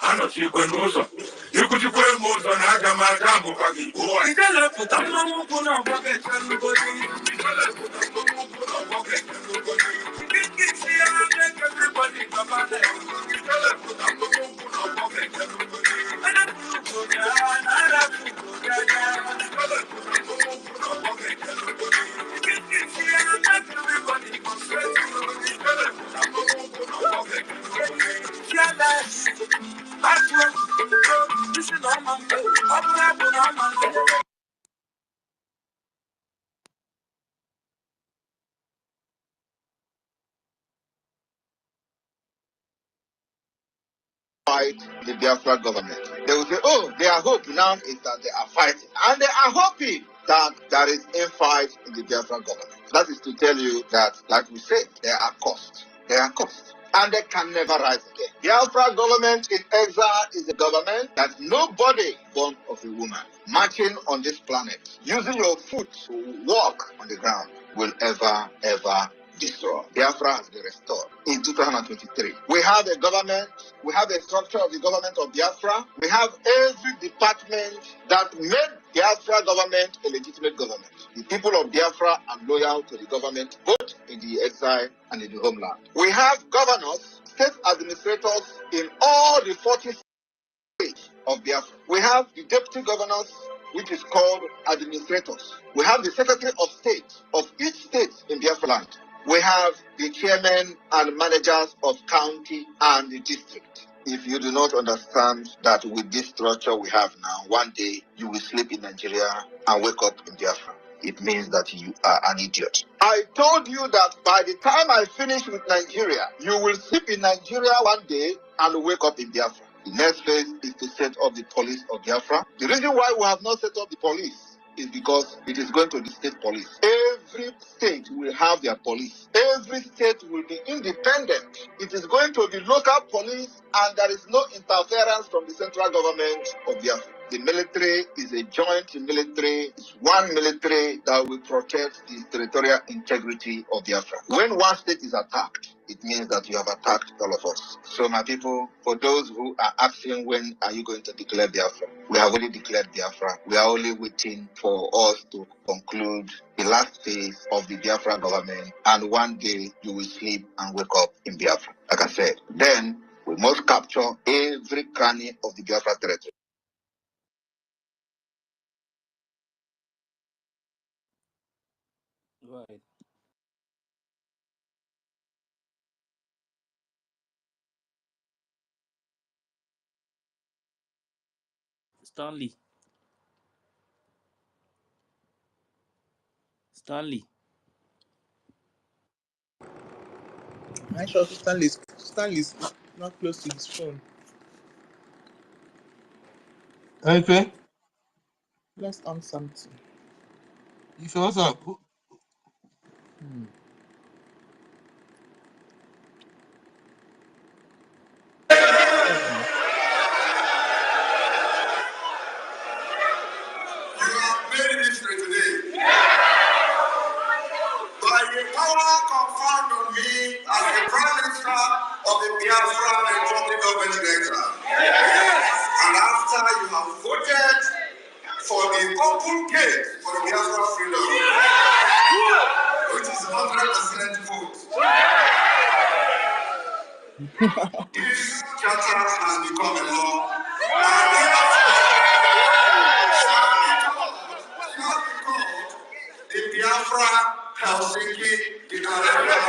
fight the Biafra government. They will say, oh, their hope now is that they are fighting. And they are hoping that there is a fight in the Biafra government. That is to tell you that, like we said, there are costs. There are costs. And they can never rise again. Biafra government in exile is a government that nobody born of a woman marching on this planet, using your foot to walk on the ground, will ever destroy. Biafra has been restored in 2023. We have a government, we have a structure of the government of Biafra, we have every department that made Biafra government a legitimate government. The people of Biafra are loyal to the government, both in the exile and in the homeland. We have governors, state administrators in all the 40 states of Biafra. We have the deputy governors, which is called administrators. We have the secretary of state of each state in Biafra land. We have the chairmen and managers of county and the district. If you do not understand that with this structure we have now, one day you will sleep in Nigeria and wake up in Biafra. It means that you are an idiot. I told you that by the time I finish with Nigeria, you will sleep in Nigeria one day and wake up in Biafra. The next phase is to set up the police of Biafra. The reason why we have not set up the police is because it is going to the state police. Every state will have their police. Every state will be independent. It is going to be local police, and there is no interference from the central government of Biafra. The military is a joint military. It's one military that will protect the territorial integrity of Biafra. When one state is attacked, it means that you have attacked all of us. So my people, for those who are asking when are you going to declare Biafra, we have already declared Biafra. We are only waiting for us to conclude the last phase of the Biafra government, and one day you will sleep and wake up in Biafra. Like I said, then we must capture every cranny of the Biafra territory. Right. Stanley. I sure Stanley's not close to his phone. Okay. Let's on something. You should also. power conferred on me as the Prime Minister of the Biafra Republic of Nigeria. And after you have voted for the open gate for the Biafra freedom, which is 100% vote, this charter has become a law, and shall be called the Biafra Helsinki Declaration.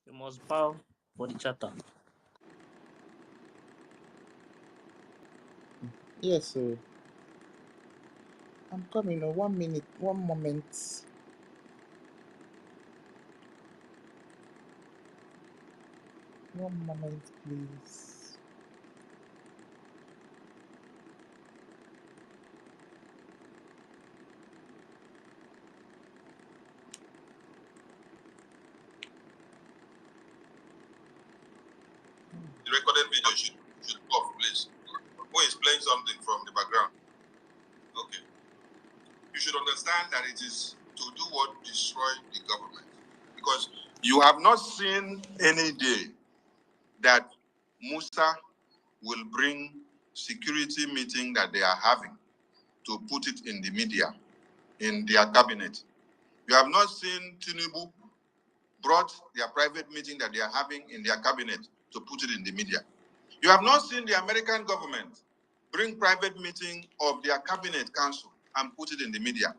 You must bow for the charter. Yes, sir. I'm coming. 1 minute, 1 moment. One moment, please. The recorded video should off, please. Who is playing something from the background? Okay. You should understand that it is to do what? Destroy the government. Because you have not seen any day that Musa will bring security meeting that they are having to put it in the media, in their cabinet. You have not seen Tinubu brought their private meeting that they are having in their cabinet to put it in the media. You have not seen the American government bring private meeting of their cabinet council and put it in the media,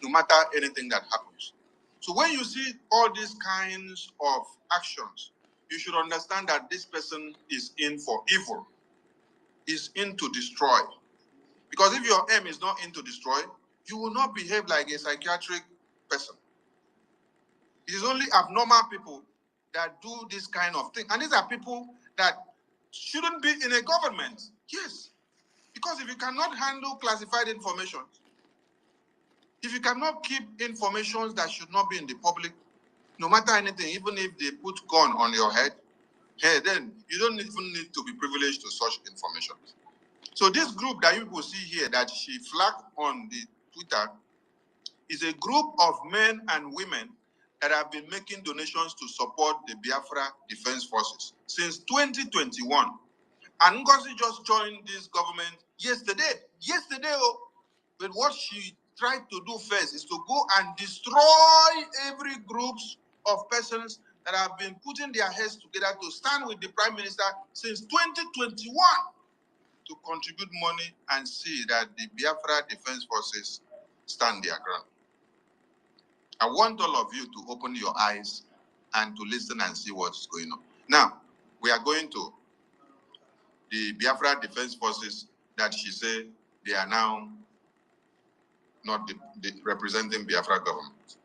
no matter anything that happens. So when you see all these kinds of actions, you should understand that this person is in for evil, is in to destroy. Because if your aim is not in to destroy, you will not behave like a psychiatric person. It is only abnormal people that do this kind of thing. And these are people that shouldn't be in a government. Yes. Because if you cannot handle classified information, if you cannot keep information that should not be in the public, no matter anything, even if they put gun on your head, hey, then you don't even need to be privileged to such information. So this group that you people see here that she flagged on the Twitter is a group of men and women that have been making donations to support the Biafra Defense Forces since 2021. And NGOZI just joined this government yesterday. But what she tried to do first is to go and destroy every group of persons that have been putting their heads together to stand with the Prime Minister since 2021 to contribute money and see that the Biafra Defense Forces stand their ground. I want all of you to open your eyes and to listen and see what's going on. Now, we are going to the Biafra Defense Forces that she said they are now not representing Biafra government.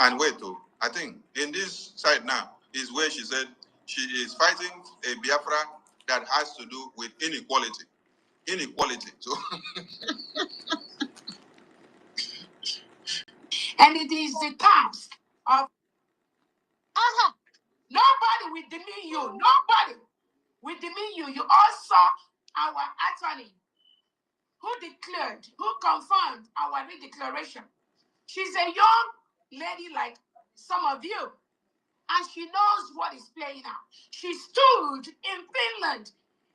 And wait, I think in this side now is where she said she is fighting a Biafra that has to do with inequality. So And it is the task of nobody will demean you. Nobody will demean you. You all saw our attorney who confirmed our redeclaration. She's a young lady like some of you, and she knows what is playing out. She stood in Finland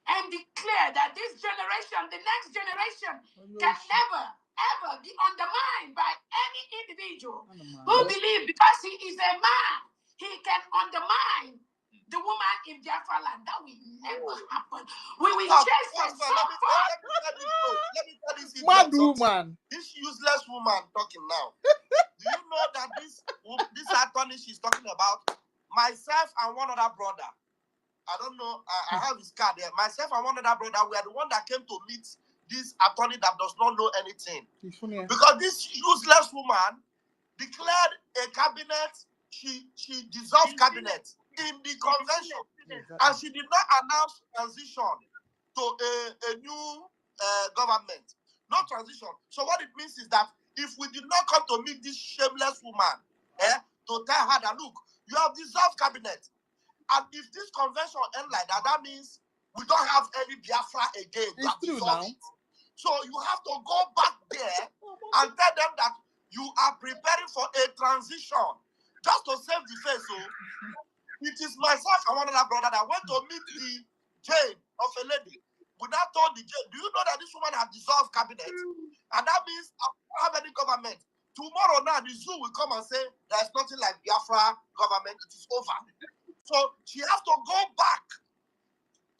and declared that this generation, the next generation, can never, ever be undermined by any individual who believes because he is a man, he can undermine the woman in Biafraland. That will never happen. We will chase them so far. Let me tell this Mad woman. This useless woman talking now. Do you know that this attorney she's talking about, myself and one other brother, I don't know, I have his card there. Myself and one other brother, we are the one that came to meet this attorney that does not know anything. Because this useless woman declared a cabinet, she dissolved cabinet in the convention. And she did not announce transition to a new government. No transition. So what it means is that if we did not come to meet this shameless woman, to tell her that, look, you have dissolved cabinet. And if this convention ends like that, that means we don't have any Biafra again. It's true now. So you have to go back there and tell them that You are preparing for a transition just to save the face. So it is myself and one other brother that went to meet the Jane of a lady. We now told the Jane, do you know that this woman has dissolved cabinet? And that means I don't have any government. Tomorrow now, the zoo will come and say, there's nothing like Biafra government, it is over. So she has to go back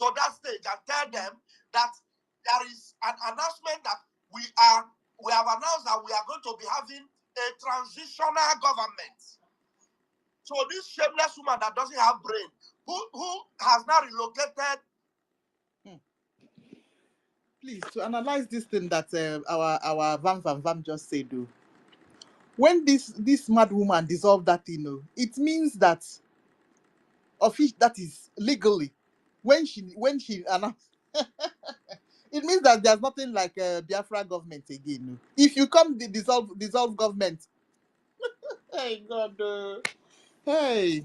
to that stage and tell them that there is an announcement that we have announced that we are going to be having a transitional government. So this shameless woman that doesn't have brain, who has now relocated. Please, to analyze this thing that our Vam just said, though. When this mad woman dissolved that thing, it means that that is legally when she announced. It means that there's nothing like Biafra government again. If you come the dissolve government, hey God, hey,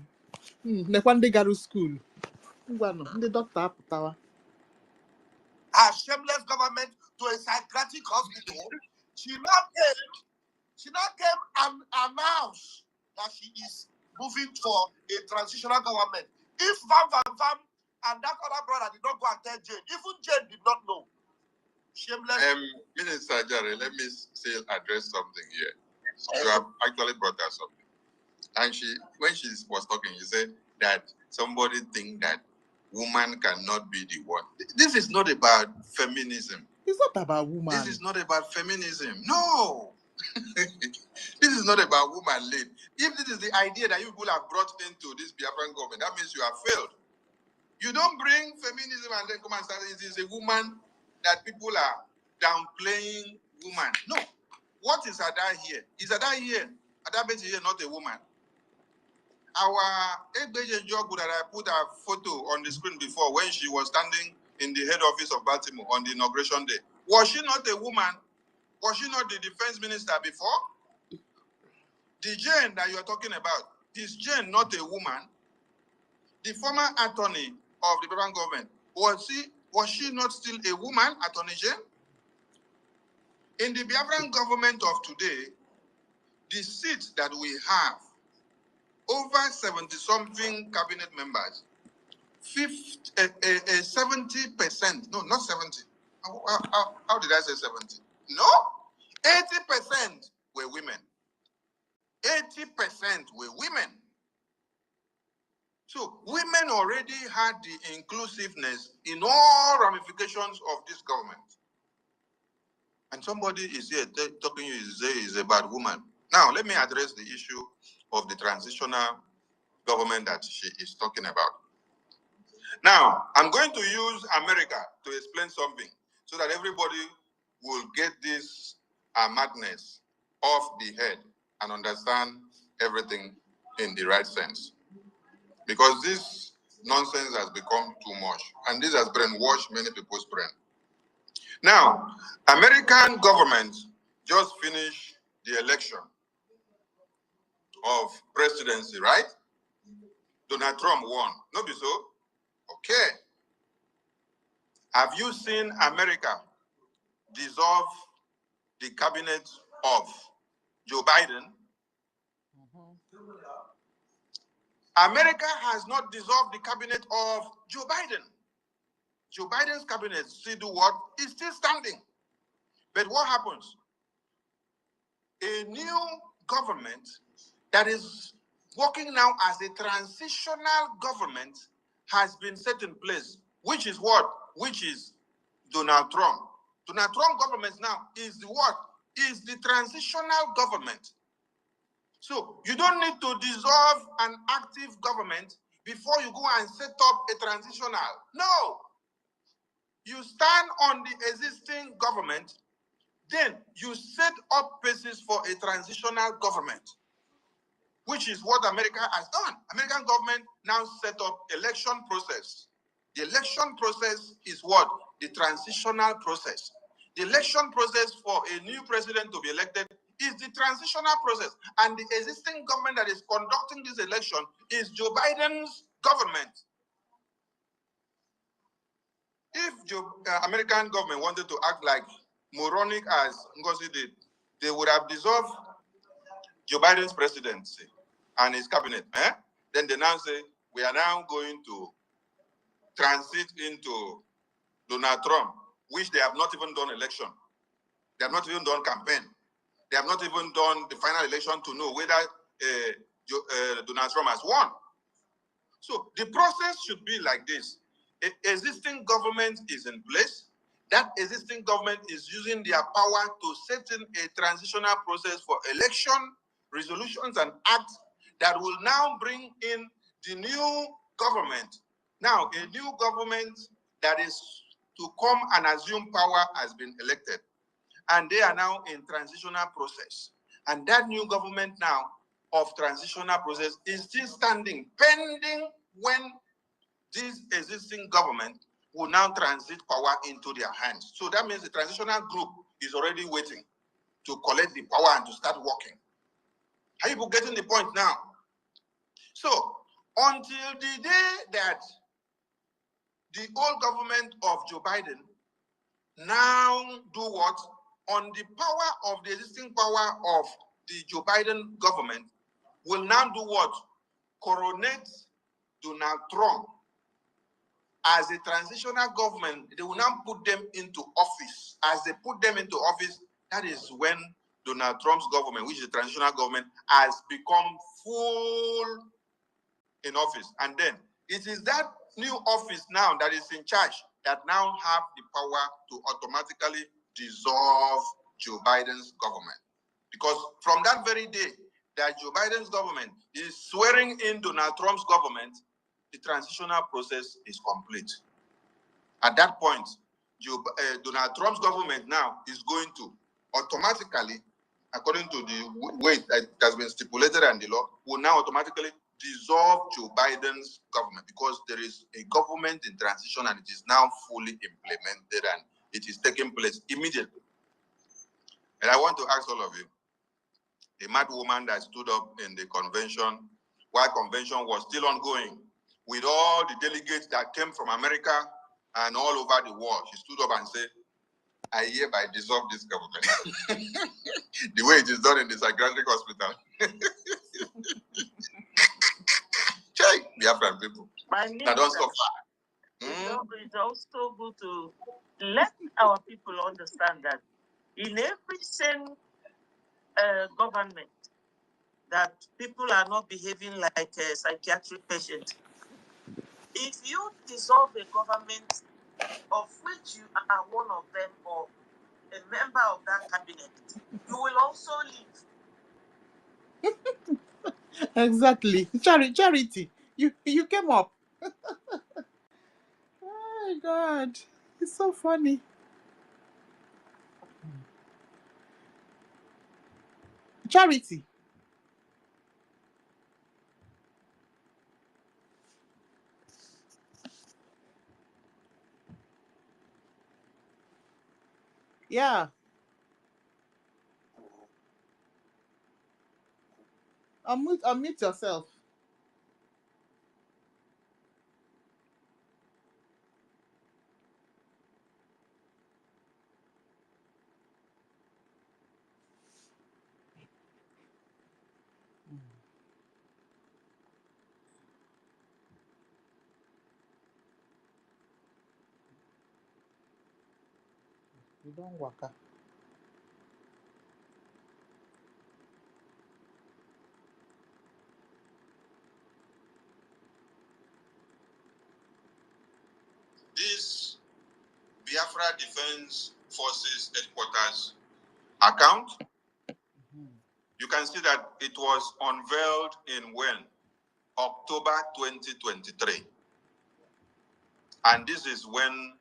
Nekwande Garu school, the doctor power. A shameless government to a psychiatric hospital. She now came and announced that she is moving for a transitional government. If Vam and that other brother did not go and tell Jane, even Jane did not know. Shameless. Minister Jare, let me still address something here. You have actually brought us something. And when she was talking, she said that somebody think that woman cannot be the one. This is not about feminism. It's not about woman. This is not about feminism. No. This is not about woman led. If this is the idea that you people have brought into this Biafran government, that means you have failed. You don't bring feminism and then come and start. It is a woman that people are downplaying woman. No. What is Ada here? Is Ada here? Ada is here, not a woman. Our Egbeje Jogu that I put a photo on the screen before when she was standing in the head office of Baltimore on the inauguration day. Was she not a woman? Was she not the defense minister before? The Jane that you are talking about, is Jane not a woman? The former attorney of the Biafran government, was she not still a woman, Attorney Jane? In the Biafran government of today, the seats that we have, over 70-something cabinet members, 70%, no, not 70. How did I say 70? No, 80% were women. 80% were women. So women already had the inclusiveness in all ramifications of this government. And somebody is here talking to you is about woman. Now, let me address the issue of the transitional government that she is talking about. Now, I'm going to use America to explain something so that everybody will get this madness off the head and understand everything in the right sense. Because this nonsense has become too much, and this has brainwashed many people's brain. Now, American government just finished the election of presidency, right? Donald Trump won. No be so? Okay. Have you seen America dissolve the cabinet of Joe Biden? America has not dissolved the cabinet of Joe Biden. Joe Biden's cabinet still do what? It's still standing. But what happens? A new government that is working now as a transitional government has been set in place, which is what? Which is Donald Trump. Donald Trump government now is the what? Is the transitional government. So you don't need to dissolve an active government before you go and set up a transitional. No. You stand on the existing government, then you set up basis for a transitional government, which is what America has done. American government now set up election process. The election process is what? The transitional process. The election process for a new president to be elected is the transitional process. And the existing government that is conducting this election is Joe Biden's government. If American government wanted to act like moronic as NGOZI did, they would have dissolved Joe Biden's presidency and his cabinet, then they now say, we are now going to transit into Donald Trump, which they have not even done election. They have not even done campaign. They have not even done the final election to know whether Donald Trump has won. So the process should be like this. Existing government is in place. That existing government is using their power to set in a transitional process for election, resolutions, and acts that will now bring in the new government. Now, a new government that is to come and assume power has been elected. And they are now in transitional process. And that new government now of transitional process is still standing, pending when this existing government will now transit power into their hands. So that means the transitional group is already waiting to collect the power and to start working. Are you getting the point now? So until the day that the old government of Joe Biden now do what? On the power of the existing power of the Joe Biden government will now do what? Coronate Donald Trump as a transitional government. They will now put them into office. As they put them into office, that is when Donald Trump's government, which is a transitional government, has become full in office. And then it is that new office now that is in charge that now have the power to automatically dissolve Joe Biden's government. Because from that very day that Joe Biden's government is swearing in Donald Trump's government, the transitional process is complete. At that point, Donald Trump's government now is going to automatically, according to the way that has been stipulated in the law, will now automatically dissolve Joe Biden's government because there is a government in transition and it is now fully implemented and it is taking place immediately. And I want to ask all of you, the mad woman that stood up in the convention, while convention was still ongoing, with all the delegates that came from America and all over the world, she stood up and said, I hereby dissolve this government. The way it is done in the psychiatric hospital. Check, Biafran people. That don't suffer. It's also good to let our people understand that in every same government, that people are not behaving like a psychiatric patient. If you dissolve a government of which you are one of them or a member of that cabinet, you will also leave. Exactly. Charity. You came up. Oh my God. It's so funny. Charity. Yeah. Unmute yourself. You don't work out. This Biafra Defense Forces headquarters account, you can see that it was unveiled in when? October 2023. And this is when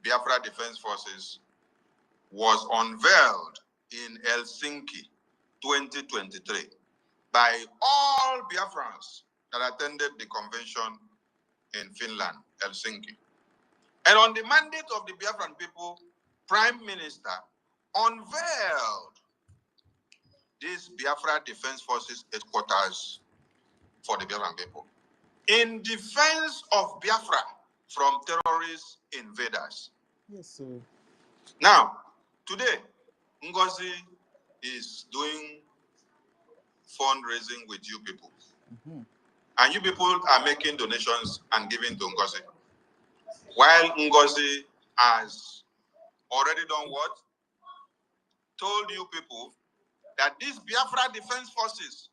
Biafra Defense Forces was unveiled in Helsinki 2023 by all Biafrans that attended the convention in Finland, Helsinki. And on the mandate of the Biafran people, Prime Minister unveiled this Biafra Defense Forces headquarters for the Biafran people in defense of Biafra from terrorist invaders. Yes, sir. Now, today, NGOZI is doing fundraising with you people. And you people are making donations and giving to NGOZI. While NGOZI has already done what? Told you people that these Biafra Defense Forces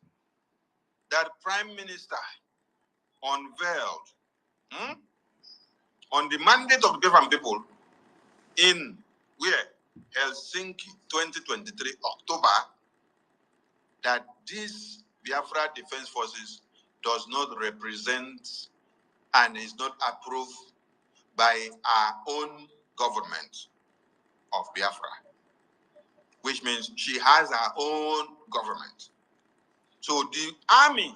that Prime Minister unveiled on the mandate of the Biafran people in where? Helsinki 2023, October, that these Biafra Defense Forces does not represent and is not approved by our own government of Biafra, which means she has her own government. So the army,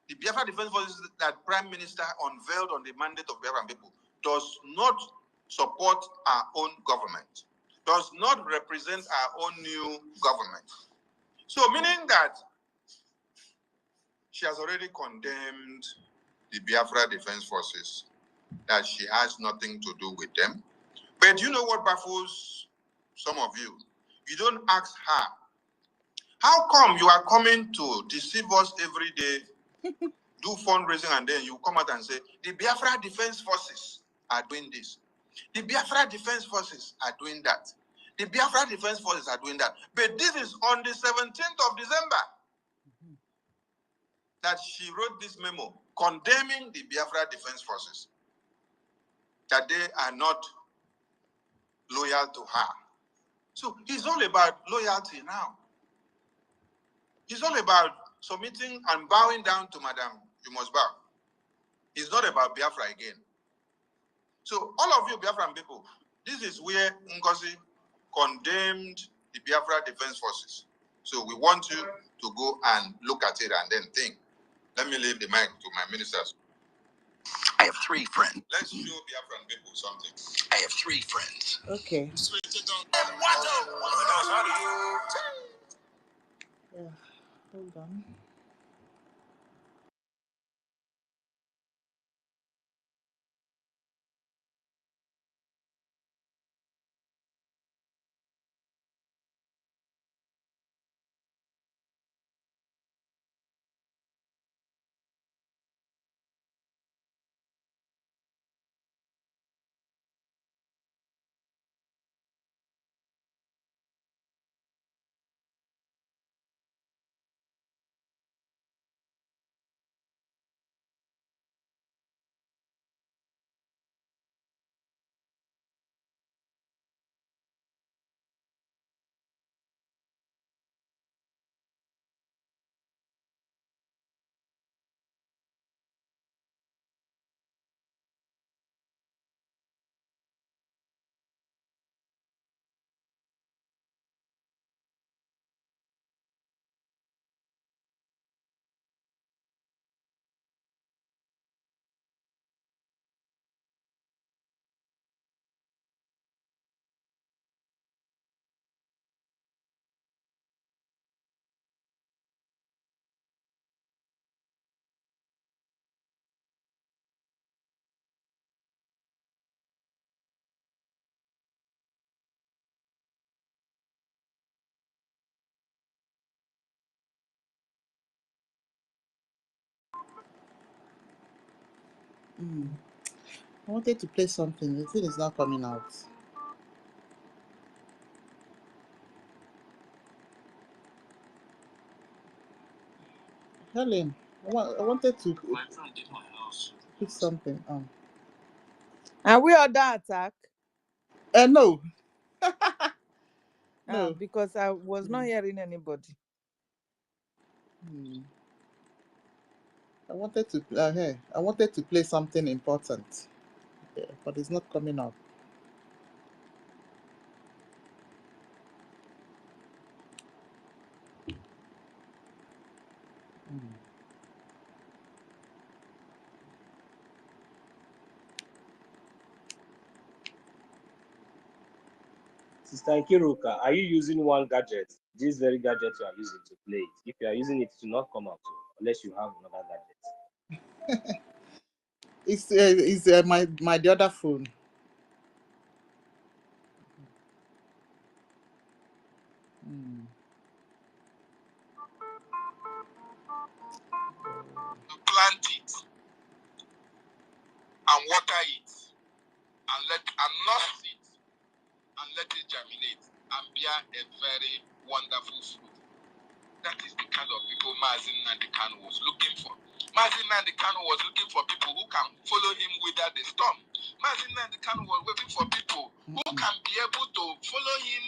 the Biafra Defense Forces that Prime Minister unveiled on the mandate of Biafran people does not support our own government, does not represent our own new government. So meaning that she has already condemned the Biafra Defense Forces, that she has nothing to do with them. But you know what baffles some of you? You don't ask her, how come you are coming to deceive us every day, do fundraising, and then you come out and say, the Biafra Defense Forces are doing this. The Biafra Defense Forces are doing that. The Biafra Defense Forces are doing that. But this is on the 17th of December that she wrote this memo condemning the Biafra Defense Forces, that they are not loyal to her. So it's all about loyalty now. It's all about submitting and bowing down to Madam, you must bow. It's not about Biafra again. So all of you Biafran people, this is where NGOZI condemned the Biafra Defense Forces. So we want you to go and look at it and then think. Let me leave the mic to my ministers. I have 3 friends. Let's show Biafran people something. I have 3 friends. Okay. Yeah, hold on. I wanted to play something. The thing is not coming out. Helen, I wanted to put something on. Are we under attack? No. No. Because I was not hearing anybody. I wanted to play something important, but it's not coming up. Sister Nkiruka, are you using one gadget? This very gadget you are using to play it. If you are using it, it will not come out unless you have another gadget. It's my the other phone. plant it and water it and nurse it and let it germinate and bear a very wonderful fruit. That is the kind of people Mazin Nandekan was looking for. Mazin Nandekan was looking for people who can follow him without the storm. Mazin Nandekan was looking for people who can be able to follow him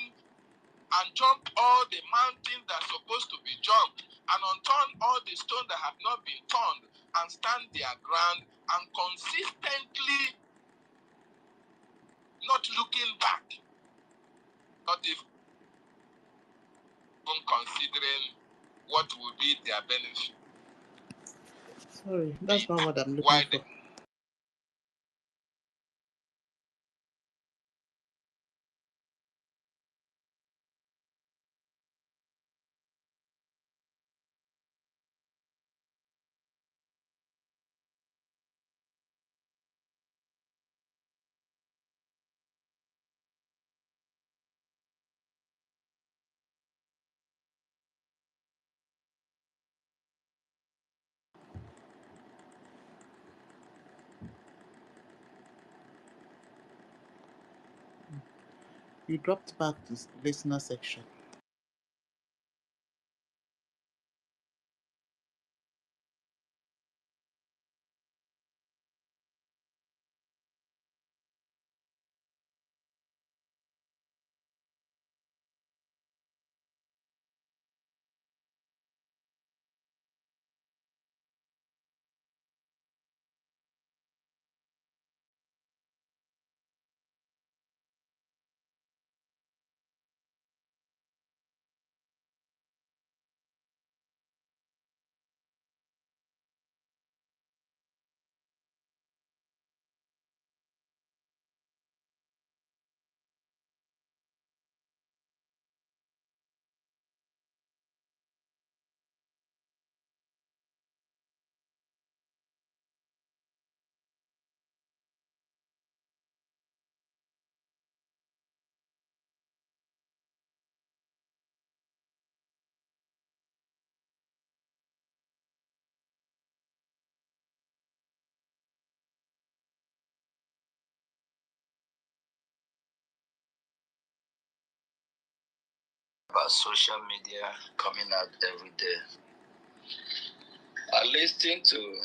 and jump all the mountains that are supposed to be jumped and unturn all the stones that have not been turned and stand their ground and consistently not looking back, not even considering what will be their benefit. Sorry, that's not what I'm looking for. You dropped back to listener section. About social media coming out every day. I listened to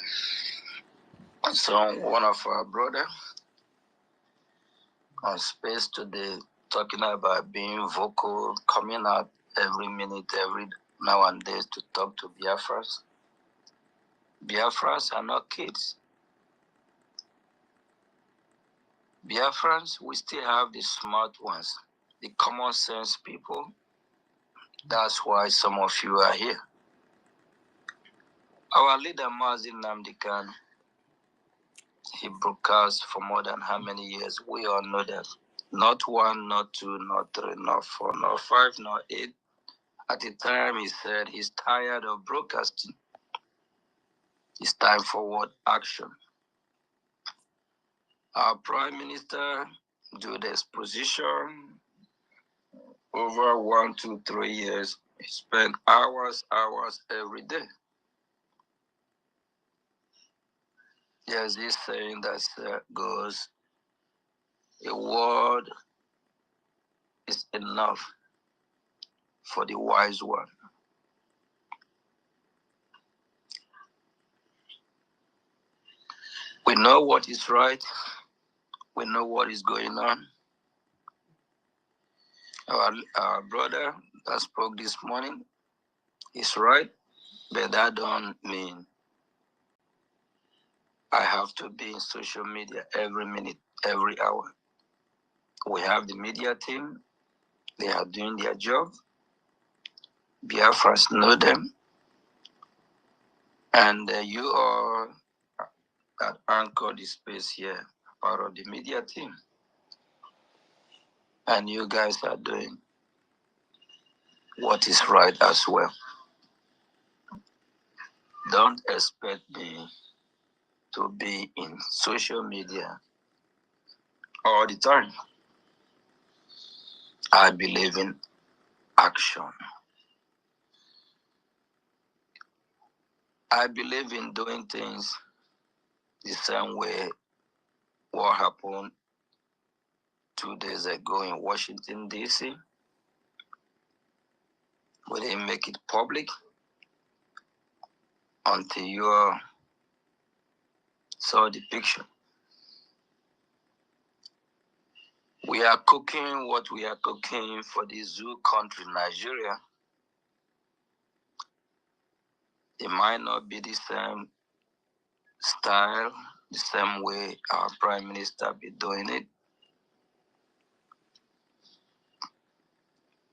one of our brother on space today talking about being vocal, coming out every minute, every now and then to talk to Biafrans. Biafrans are not kids. Biafrans, we still have the smart ones, the common sense people. That's why some of you are here. Our leader, Mazin Namdekan, he broadcast for more than how many years? We all know that. Not one, not two, not three, not four, not five, not eight. At the time, he said he's tired of broadcasting. It's time for what? Action. Our Prime Minister do the exposition over 1, 2, 3 years. He spent hours every day. There's this saying that goes, a word is enough for the wise one. We know what is right. We know what is going on. Our brother that spoke this morning is right, but that don't mean I have to be in social media every minute, every hour. We have the media team. They are doing their job. Biafrans know them. And you are that anchor the space here, part of the media team. And you guys are doing what is right as well. Don't expect me to be in social media all the time. I believe in action. I believe in doing things the same way what happened 2 days ago in Washington, D.C. We didn't make it public until you saw the picture. We are cooking what we are cooking for the zoo country, Nigeria. It might not be the same style, the same way our prime minister be doing it.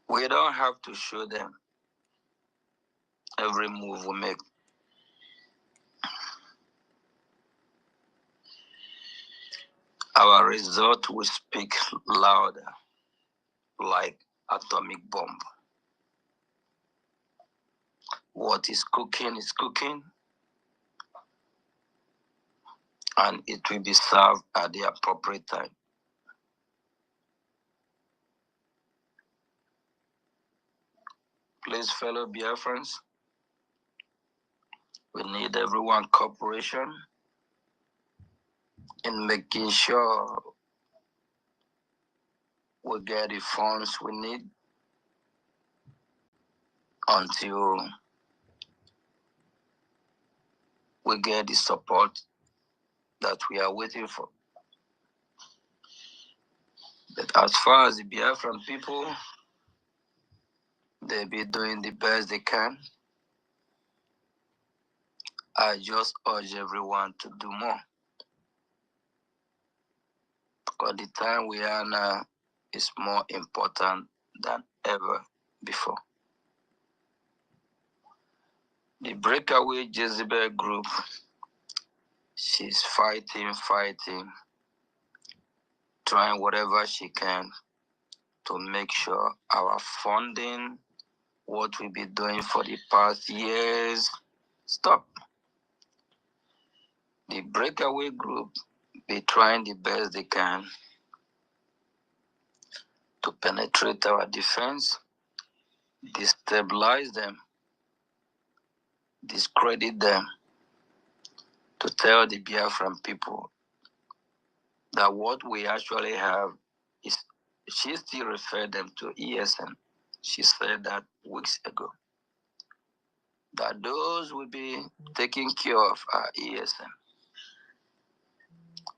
We don't have to show them every move we make. Our result will speak louder, like atomic bomb. What is cooking, and it will be served at the appropriate time. Please, fellow Biafrans, we need everyone's cooperation in making sure we get the funds we need until we get the support that we are waiting for. But as far as the Biafran people, they be doing the best they can. I just urge everyone to do more. Because the time we are now is more important than ever before. The breakaway Jezebel group, she's fighting, trying whatever she can to make sure our funding, what we've been doing for the past years, stop. The breakaway group be trying the best they can to penetrate our defense, destabilize them, discredit them, to tell the Biafran people that what we actually have is, she still referred them to ESN. She said that weeks ago, that those will be taking care of our ESN.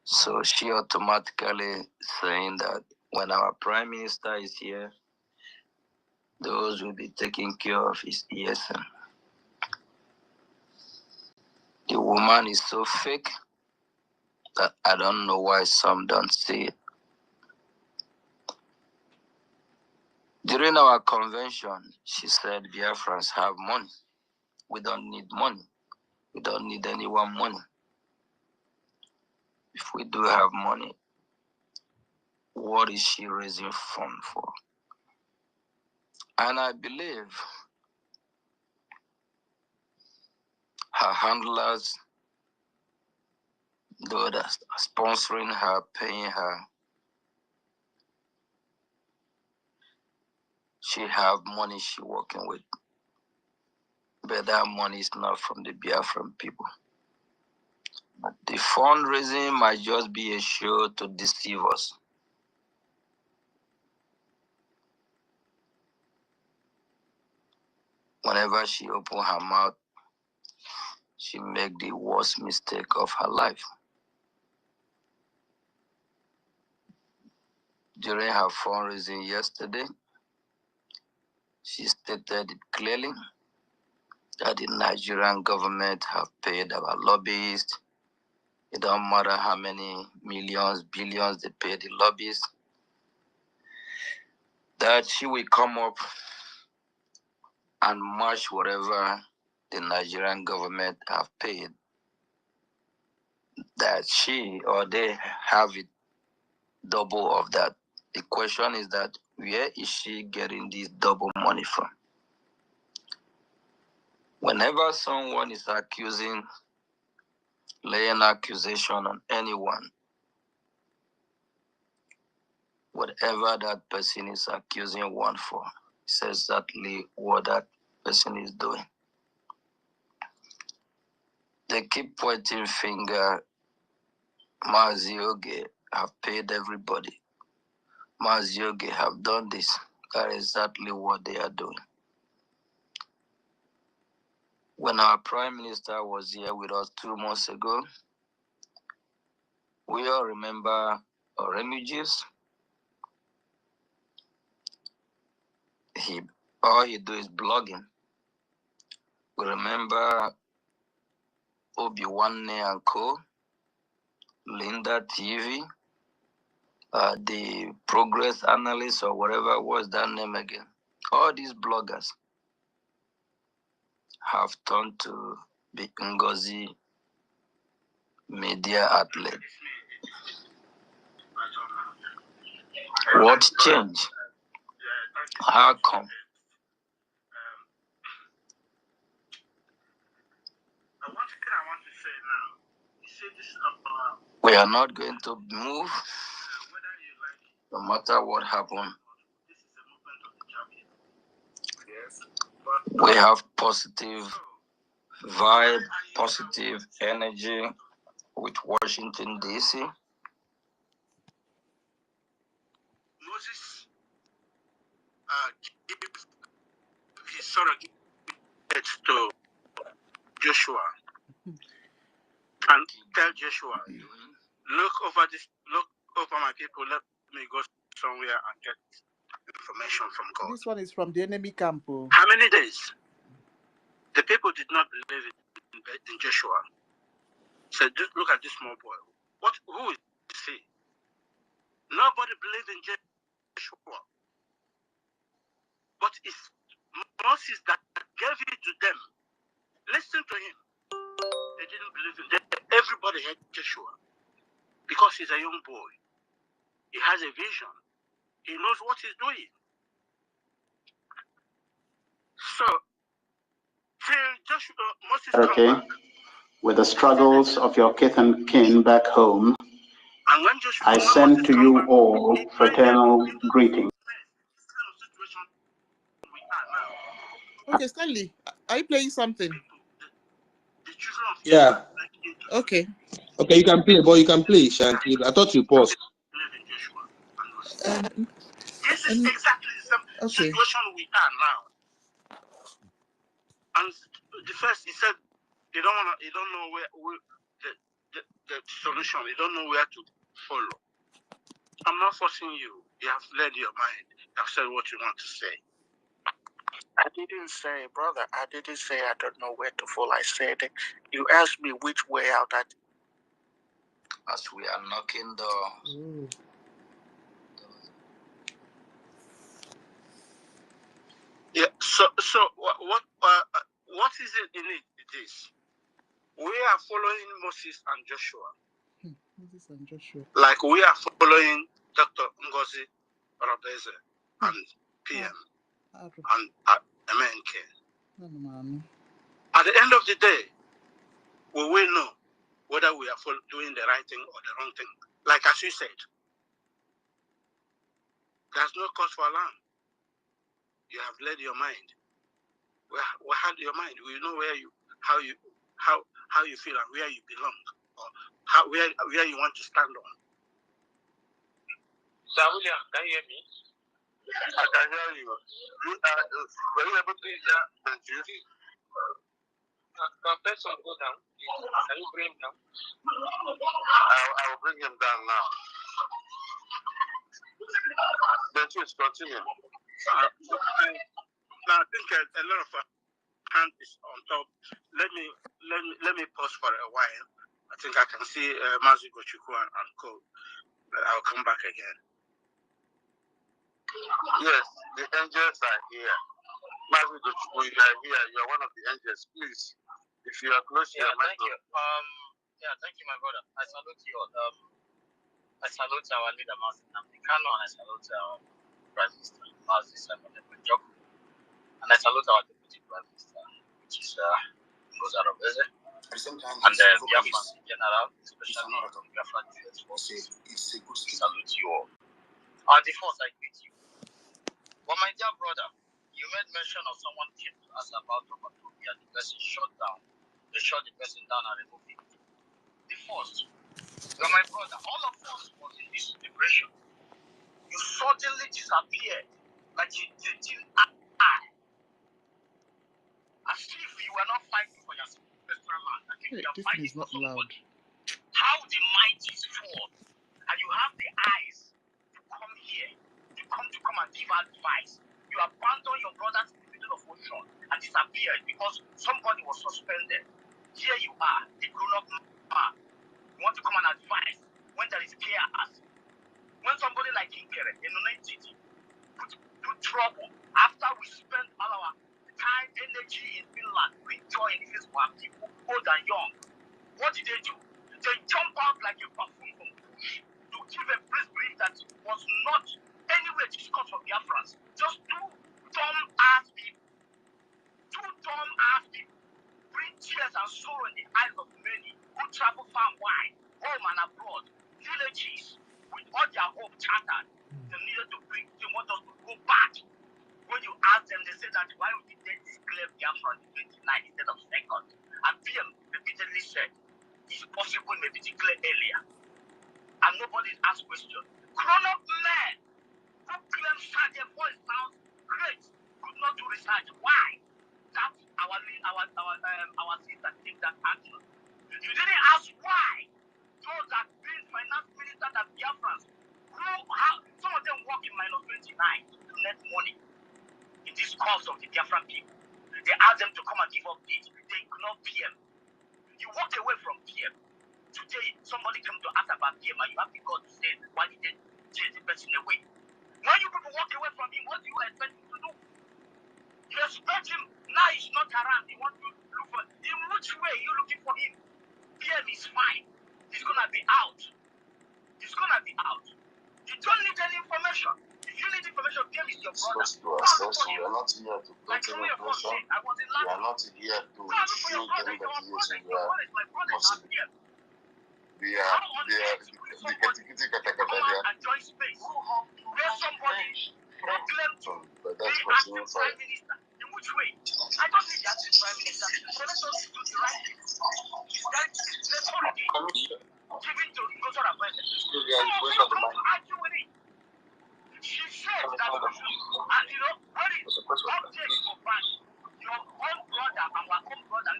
So she automatically saying that when our prime minister is here, those will be taking care of his ESN. The woman is so fake that I don't know why some don't see it. During our convention, she said Biafrans have money. We don't need money. We don't need anyone money. If we do have money, what is she raising fund for? And I believe her handlers, those that are sponsoring her, paying her, she have money she working with. But that money is not from the Biafran people. The fundraising might just be a show to deceive us. Whenever she open her mouth, she make the worst mistake of her life. During her fundraising yesterday, she stated it clearly that the Nigerian government have paid our lobbyists. It don't matter how many millions, billions they pay the lobbyists, that she will come up and match whatever the Nigerian government have paid, that she or they have it double of that. The question is that where is she getting this double money from? Whenever someone is laying accusation on anyone, whatever that person is accusing one for, is exactly what that person is doing. They keep pointing finger. Mazioge have paid everybody. Mazioge have done this. That is exactly what they are doing. When our Prime Minister was here with us 2 months ago, we all remember our refugees. All he do is blogging. We remember Obi-Wan and Co, Linda TV, the Progress Analyst or whatever was that name again. All these bloggers have turned to the NGOZI media outlet. What changed? How come? We are not going to move no matter what happens. We have positive vibe, positive energy with Washington, D.C. Moses gave his surrogate to Joshua and tell Joshua, look over my people, let me go somewhere and get information from God. This one is from the enemy camp. How many days? The people did not believe in Joshua. Said, look at this small boy. Who is he? Nobody believed in Joshua. But it's Moses that gave it to them. Listen to him. They didn't believe in them. Everybody hated Joshua because he's a young boy. He has a vision. He knows what he's doing. So, till Joshua, Moses come back, with the struggles of your kith and kin back home, and when Joshua, I send to you all fraternal greetings. Okay, Stanley, are you playing something? Yeah. Okay. Okay, you can play, boy. You can play, Shanky. I thought you paused. This is exactly the situation we are now. And the first, he said, they don't know where the solution. They don't know where to follow. I'm not forcing you. You have led your mind. You have said what you want to say. I didn't say, brother, I didn't say I don't know where to fall. I said, you asked me which way out. As we are knocking the... Yeah, so what is it in it? It is. We are following Moses and Joshua. Moses and Joshua. Like we are following Dr. NGOZI Rabeze and PM and MNK. At the end of the day, we will know whether we are doing the right thing or the wrong thing. Like as you said, there's no cause for alarm. You have led your mind. We had your mind. We know how you feel and where you belong, or where you want to stand on. Sir William, can you hear me? I can hear you. Were you able to hear you? Can person go down? Can you bring him down? I will bring him down now. Then please continue. Now I think a lot of hand is on top. Let me pause for a while. I think I can see Mazi Gochuku and Co. I'll come back again. Yes, the angels are here. Mazi Gochuku, you are here. You are one of the angels. Please, if you are close to your mic. Thank you. Thank you, my brother. I salute you all. I salute our leader, Mazi Namdekano, and I salute our Prime Minister, Mazi Simon Ekwenjok. And I salute our Deputy Prime Minister, which is Rosa Robeze. And the Biafrans in general, especially the Biafran forces. I salute you all. And the first, I greet you. But my dear brother, you made mention of someone came to us about Robert and the person shut down. they shot the person down and removed him. The first, you're my brother. All of us was in this liberation. You suddenly disappeared like you didn't eye. As if you were not fighting for your ancestral land. I think you are fighting for somebody. How the mighty fall, and you have the eyes to come here, to come and give advice. You abandon your brothers in the middle of ocean and disappeared because somebody was suspended. Here you are, the grown-up man. You want to come and advise when there is chaos. When somebody like Kinkere, a non-entity, put trouble after we spent all our time, energy in Finland, bring joy in the face of our people, old and young. What did they do? They jump out like a buffoon from bush to give a press brief that was not anywhere discussed for Biafrans. Just two dumb-ass people. Bring tears and sorrow in the eyes of many who travel far and wide, home and abroad, villages, with all their hope chattered. They needed to bring, they want us to go back. When you ask them, they say that why did they declare Biafra in 29 instead of second? And PM repeatedly said, it's possible it may be declared earlier. And nobody asked questions. Grown-up men who claim that their voice sounds great could not do research. Why? That's our sister take that action. You didn't ask why. Those that been finance ministers and Biafrans, some of them work in -29 to net money in this cause of the Biafran people. They asked them to come and give updates. They ignore PM. You walk away from PM. Today, somebody came to ask about PM and you have to go to say, why did they chase the person away? When you people walk away from him, what do you expect him to do? You expect him, now he's not around, you want to look for him. In which way are you looking for him? PM is fine. He's going to be out. He's going to be out. You don't need any information. If you need information, PM is your brother. We are not here to put any pressure. We are not here to show them that yes, we are Muslim. We are the category. Enjoy space. Where somebody proclaim to be acting prime minister. In which way? I don't need the acting prime minister. So let us do the right thing. That's the authority given to Ngozi Okonjo. So we come to argue with it. She said that we should, and you know, when it's object for ban, your own brother, our own brother,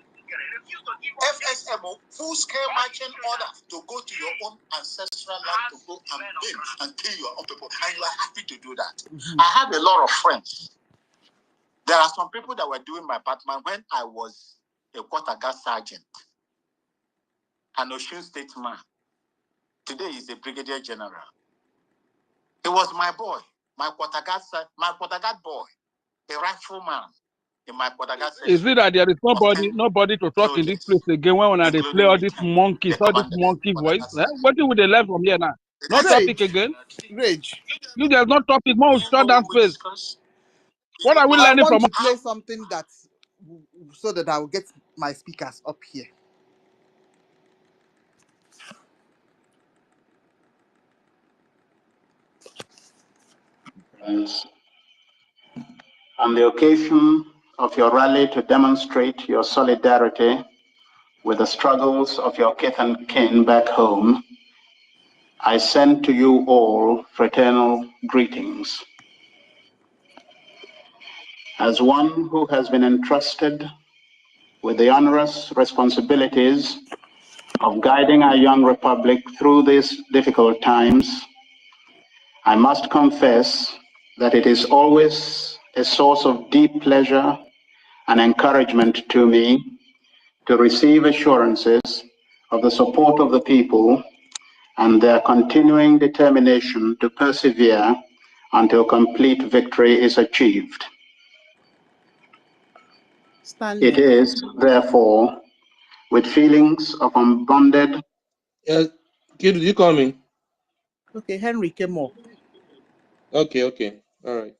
refuse to give us FSMO, full-scale marching order to go to your own ancestral land to go and build and kill your own people, and you are happy to do that. I have a lot of friends. There are some people that were doing my Batman when I was a quarter guard sergeant, an Osun State man. Today he's a brigadier general. He was my boy, my quarter guard boy, a rifleman in my quarter guard section. Is it that there is nobody to talk in this place again when they play all these monkeys, all this monkey voice? What do they learn from here now? Not topic again. Rage. You guys not topic more shut down space. What are we learning from? I want to play something that so that I will get my speakers up here. On the occasion of your rally to demonstrate your solidarity with the struggles of your kith and kin back home, I send to you all fraternal greetings. As one who has been entrusted with the onerous responsibilities of guiding our young republic through these difficult times, I must confess that it is always a source of deep pleasure and encouragement to me to receive assurances of the support of the people and their continuing determination to persevere until complete victory is achieved. Stanley. It is, therefore, with feelings of unbounded... Kid, you call me? Okay, Henry came up. Okay, all right.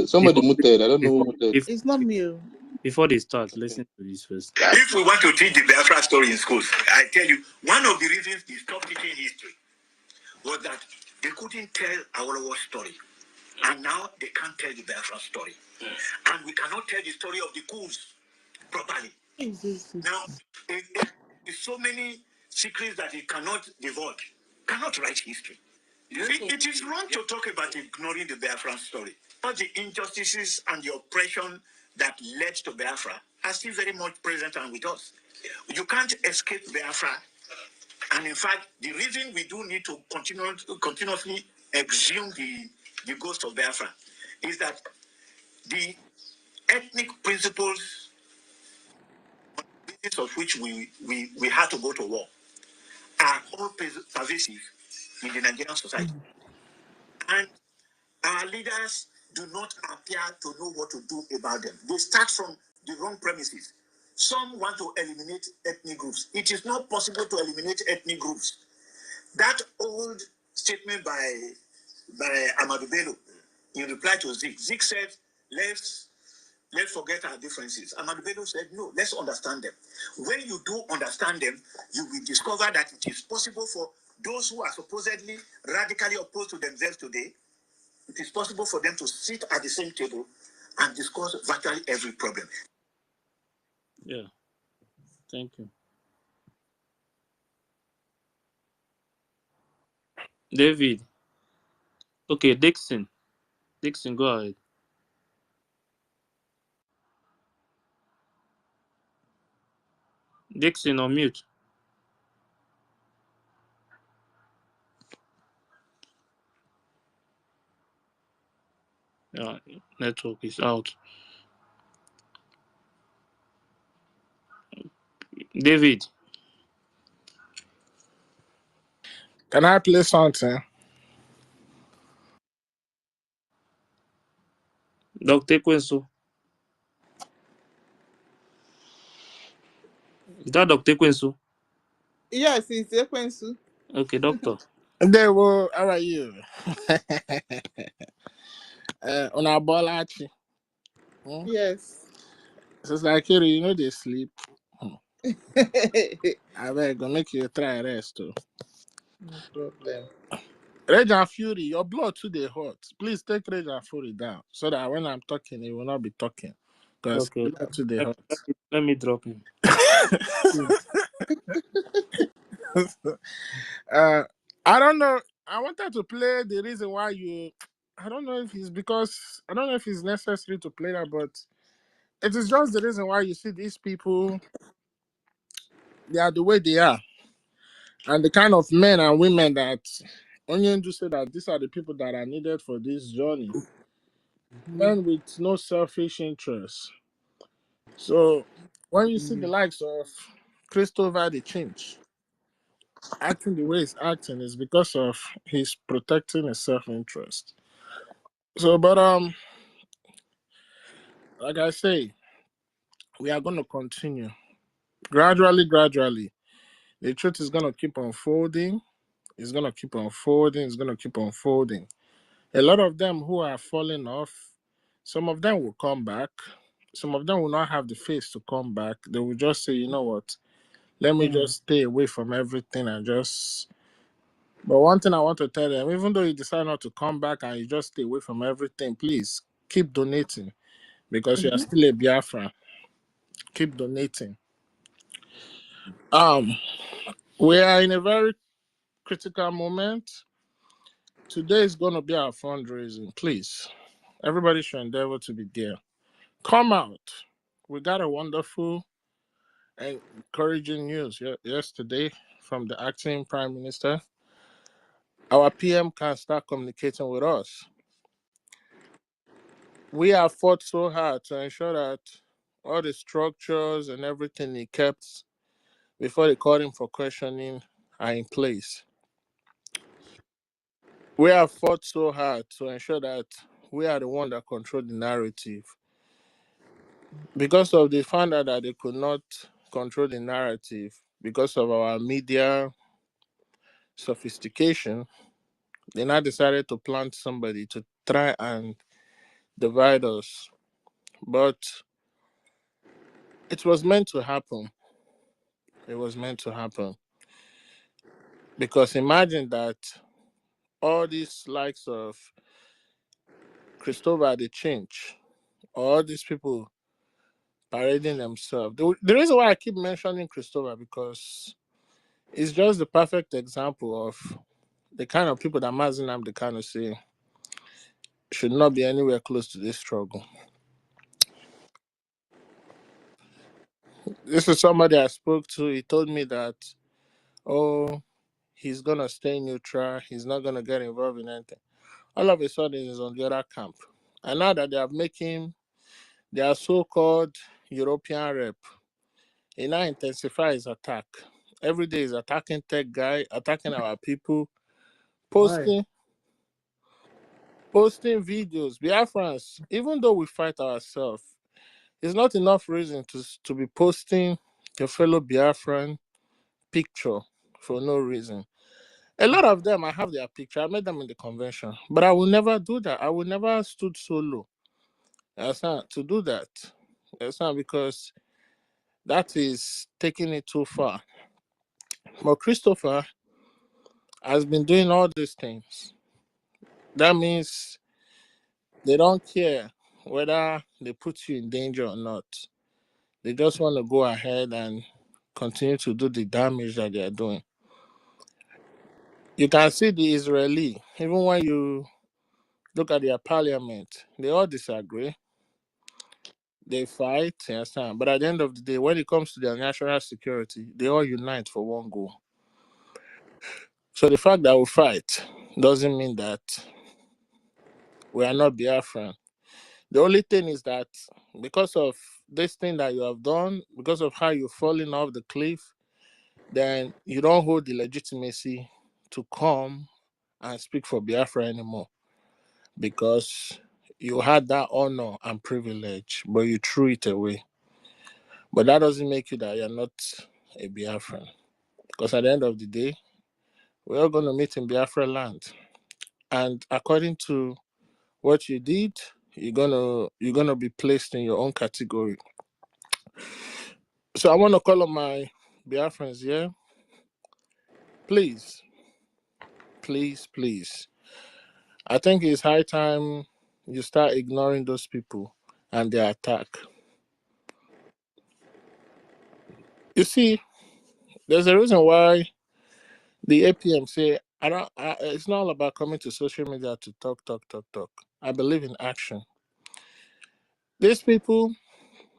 Somebody muted. I don't know who muted. It's not me. Before they start, listen to this first. If we want to teach the Biafra story in schools, I tell you, one of the reasons they stopped teaching history was that they couldn't tell our war story. And now they can't tell the Biafran story. And we cannot tell the story of the coups properly. Now, there's so many secrets that he cannot divulge, cannot write history. It is wrong to talk about ignoring the Biafran story. But the injustices and the oppression that led to Biafra are still very much present and with us. You can't escape Biafra. And in fact, the reason we do need to continuously exhume the ghost of Biafra is that the ethnic principles on the basis of which we had to go to war are all pervasive in the Nigerian society. And our leaders do not appear to know what to do about them. They start from the wrong premises. Some want to eliminate ethnic groups. It is not possible to eliminate ethnic groups. That old statement by Amadou Bello in reply to Zik said, let's forget our differences. Amadou Bello said, no, let's understand them. When you do understand them, you will discover that it is possible for those who are supposedly radically opposed to themselves today, it is possible for them to sit at the same table and discuss virtually every problem. Yeah, thank you. David. Okay, Dixon. Dixon, go ahead. Dixon, on mute. Yeah, network is out. David. Can I play something? Dr. Kwenso. Is that Dr. Kwenso? Yes, it's Ekwensu. Okay, doctor. There, well, how are you? Una Bolachi. Yes. Sister Akiri, you know they sleep. I beg, go make you try rest too. No problem. Rage and Fury, your blood too they hot. Please take Rage and Fury down so that when I'm talking, he will not be talking. Because Okay, blood too they hot. let me drop him. I don't know. I wanted to play the reason why you. I don't know if it's because I don't know if it's necessary to play that, but it is just the reason why you see these people. They are the way they are, and the kind of men and women that Onion do say that these are the people that are needed for this journey. Men with no selfish interest. So when you see the likes of Christopher the Chinch acting the way he's acting is because of he's protecting his self-interest. So, but like I say, we are going to continue gradually. The truth is going to keep unfolding. It's going to keep unfolding. It's going to keep unfolding. A lot of them who are falling off, some of them will come back. Some of them will not have the face to come back. They will just say, you know what, let me just stay away from everything and just. But one thing I want to tell them, even though you decide not to come back and you just stay away from everything, please keep donating because you are still a Biafran. Keep donating. We are in a very critical moment. Today is going to be our fundraising. Please, everybody should endeavor to be there. Come out. We got a wonderful and encouraging news yesterday from the acting prime minister. Our PM can start communicating with us. We have fought so hard to ensure that all the structures and everything he kept before they called him for questioning are in place. We have fought so hard to ensure that we are the one that control the narrative. Because of the found out that they could not control the narrative because of our media sophistication, they now decided to plant somebody to try and divide us. But it was meant to happen. It was meant to happen. Because imagine that all these likes of Christopher they change. All these people parading themselves. The reason why I keep mentioning Christopher because it's just the perfect example of the kind of people that Mazinam the kind of say should not be anywhere close to this struggle. This is somebody I spoke to. He told me that, oh, he's gonna stay neutral. He's not gonna get involved in anything. All of a sudden, he's on the other camp. And now that they have made him their so-called European rep, he now intensifies his attack. Every day he's attacking tech guy, attacking our people, Why? posting videos. Biafrans, even though we fight ourselves, it's not enough reason to be posting your fellow Biafran picture for no reason. A lot of them, I have their picture. I met them in the convention, but I will never do that. I will never stood so low. That's not to do that. That's not because that is taking it too far. But Christopher has been doing all these things. That means they don't care whether they put you in danger or not. They just want to go ahead and continue to do the damage that they are doing. You can see the Israeli, even when you look at their parliament, they all disagree. They fight, you understand? But at the end of the day, when it comes to their national security, they all unite for one goal. So the fact that we fight doesn't mean that we are not Biafran. The only thing is that because of this thing that you have done, because of how you've fallen off the cliff, then you don't hold the legitimacy to come and speak for Biafra anymore because you had that honor and privilege, but you threw it away. But that doesn't make you that you're not a Biafran. Because at the end of the day, we're all going to meet in Biafra land. And according to what you did, you're gonna be placed in your own category. So I want to call on my Biafrans here. Please, please, please. I think it's high time you start ignoring those people and their attack. You see, there's a reason why the APM say it's not all about coming to social media to talk. I believe in action. These people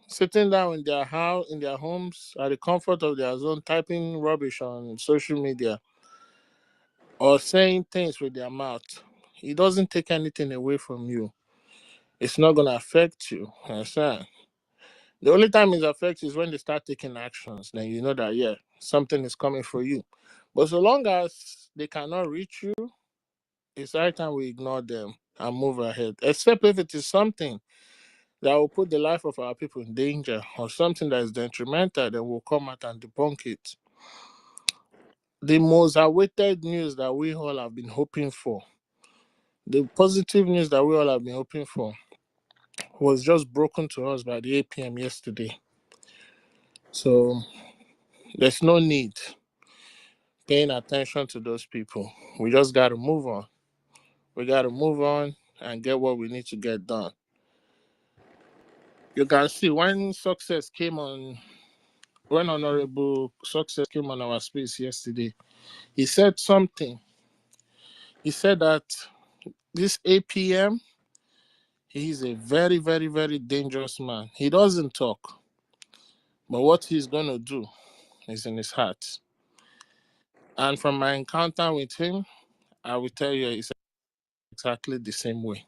sitting down in their house, in their homes, at the comfort of their zone, typing rubbish on social media or saying things with their mouth, it doesn't take anything away from you. It's not gonna affect you. Understand? The only time it affects is when they start taking actions. Then you know that something is coming for you. But so long as they cannot reach you, it's high time we ignore them and move ahead. Except if it is something that will put the life of our people in danger or something that is detrimental, then we'll come out and debunk it. The most awaited news that we all have been hoping for, the positive news that we all have been hoping for, was just broken to us by the APM yesterday. So there's no need paying attention to those people. We just got to move on. We got to move on and get what we need to get done. You can see when Honorable Success came on our space yesterday, he said something. He said that this APM, he's a very, very, very dangerous man. He doesn't talk, but what he's going to do is in his heart. And from my encounter with him, I will tell you it's exactly the same way.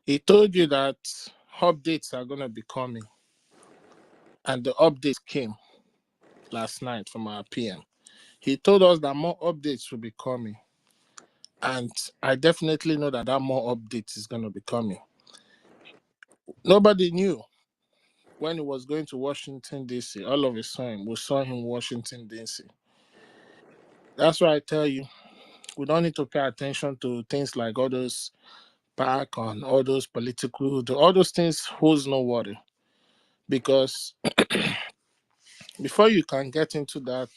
He told you that updates are going to be coming. And the updates came last night from our PM. He told us that more updates will be coming. And I definitely know that more updates is going to be coming. Nobody knew when he was going to Washington, D.C. All of a sudden, we saw him in Washington, D.C. That's why I tell you, we don't need to pay attention to things like all those PAC on all those political, all those things holds no water. Because before you can get into that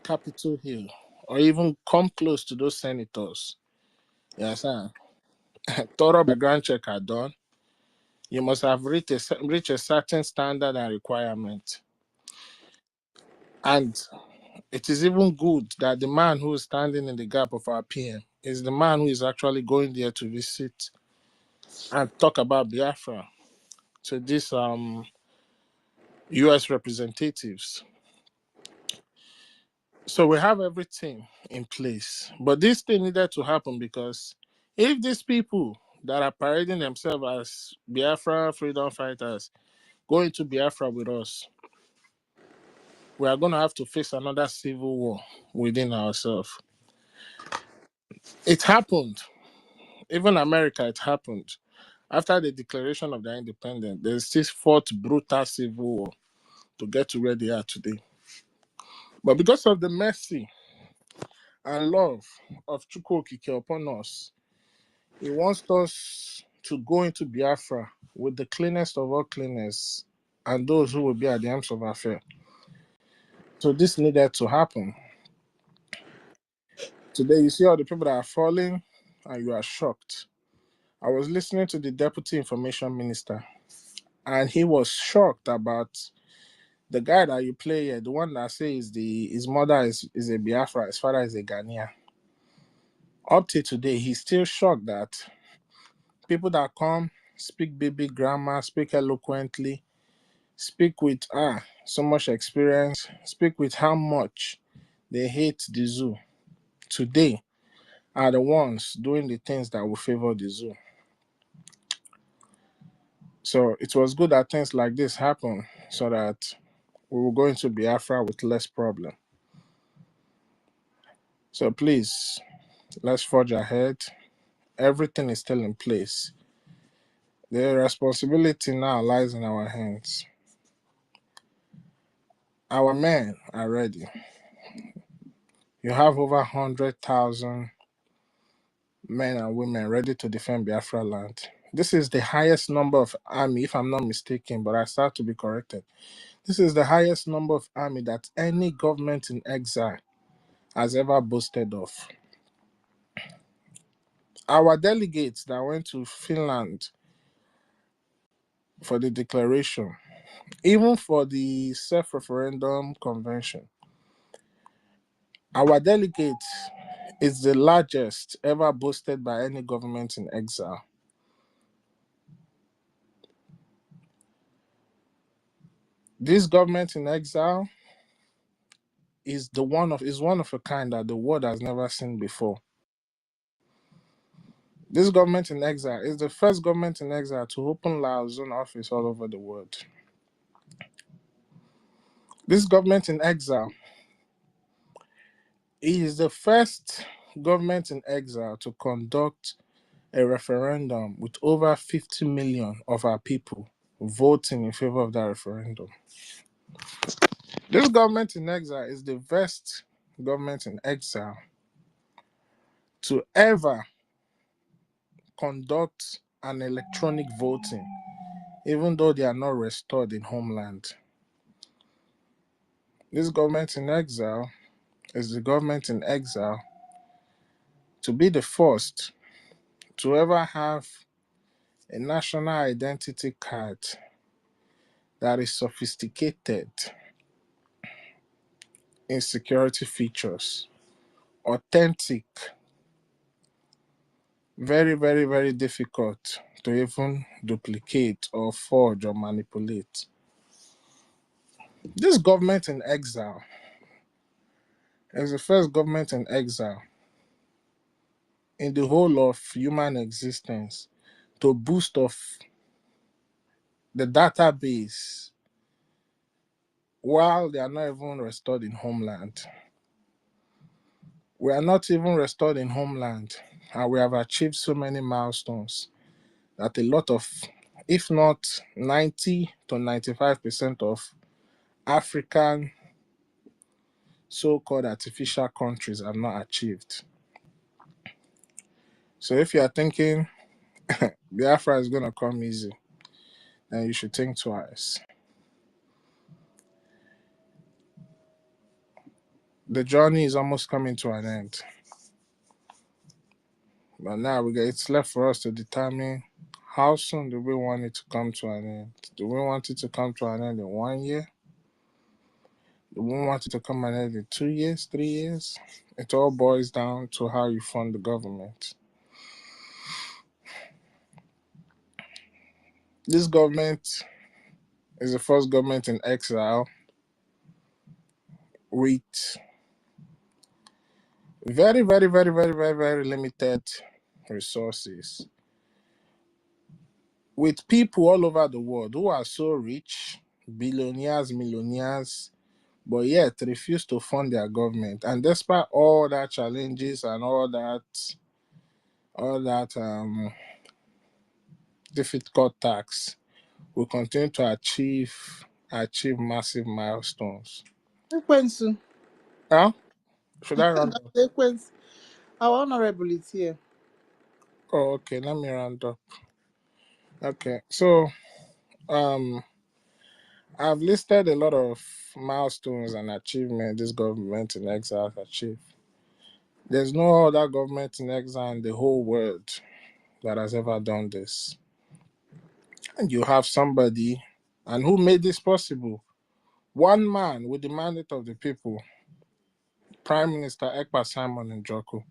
Capitol Hill or even come close to those senators, Yes, sir. Thorough background check are done. You must have reached a certain standard and requirement. And it is even good that the man who is standing in the gap of our PM is the man who is actually going there to visit and talk about Biafra to these US representatives. So we have everything in place. But this thing needed to happen because if these people that are parading themselves as Biafra freedom fighters go into Biafra with us, we are going to have to face another civil war within ourselves. It happened. Even America, it happened. After the declaration of their independence, there's this fourth brutal civil war to get to where they are today. But because of the mercy and love of Chukwu Okike upon us, he wants us to go into Biafra with the cleanest of all cleanest and those who will be at the arms of our fair. So this needed to happen. Today, you see all the people that are falling and you are shocked. I was listening to the Deputy Information Minister and he was shocked about the guy that you play here, the one that says his mother is a Biafra, his father is a Ghanaian. Up to today, he's still shocked that people that come, speak baby grammar, speak eloquently, speak with so much experience, speak with how much they hate the zoo, today are the ones doing the things that will favor the zoo. So it was good that things like this happen so that we will go into Biafra with less problem. So please, let's forge ahead. Everything is still in place. The responsibility now lies in our hands. Our men are ready. You have over 100,000 men and women ready to defend Biafra land. This is the highest number of army, if I'm not mistaken, but I start to be corrected. This is the highest number of army that any government in exile has ever boasted of. Our delegates that went to Finland for the declaration, even for the self-referendum convention, our delegate is the largest ever boasted by any government in exile. This government in exile is one of a kind that the world has never seen before. This government in exile is the first government in exile to open liaison office all over the world. This government in exile is the first government in exile to conduct a referendum with over 50 million of our people voting in favor of that referendum. This government in exile is the first government in exile to ever conduct an electronic voting, even though they are not restored in homeland. This government in exile is the government in exile to be the first to ever have a national identity card that is sophisticated in security features, authentic, very, very, very difficult to even duplicate or forge or manipulate. This government in exile is the first government in exile in the whole of human existence to boost off the database while they are not even restored in homeland. We are not even restored in homeland, and we have achieved so many milestones that a lot of, if not 90 to 95% of African so-called artificial countries have not achieved. So if you are thinking Biafra is going to come easy, then you should think twice. The journey is almost coming to an end. But now it's left for us to determine how soon do we want it to come to an end. Do we want it to come to an end in 1 year? Do we want it to come to an end in 2 years, 3 years? It all boils down to how you fund the government. This government is the first government in exile with very, very, very, very, very, very limited resources. With people all over the world who are so rich, billionaires, millionaires, but yet refuse to fund their government. And despite all that challenges and all that difficult tasks, we continue to achieve massive milestones. Ekwensu. Huh? Should I round up? Ekwensu. Our honorable is here. Oh, okay. Let me round up. Okay. So, I've listed a lot of milestones and achievements this government in exile has achieved. There's no other government in exile in the whole world that has ever done this. And you have somebody, and who made this possible? One man with the mandate of the people, Prime Minister Ekpa Simon Njoku.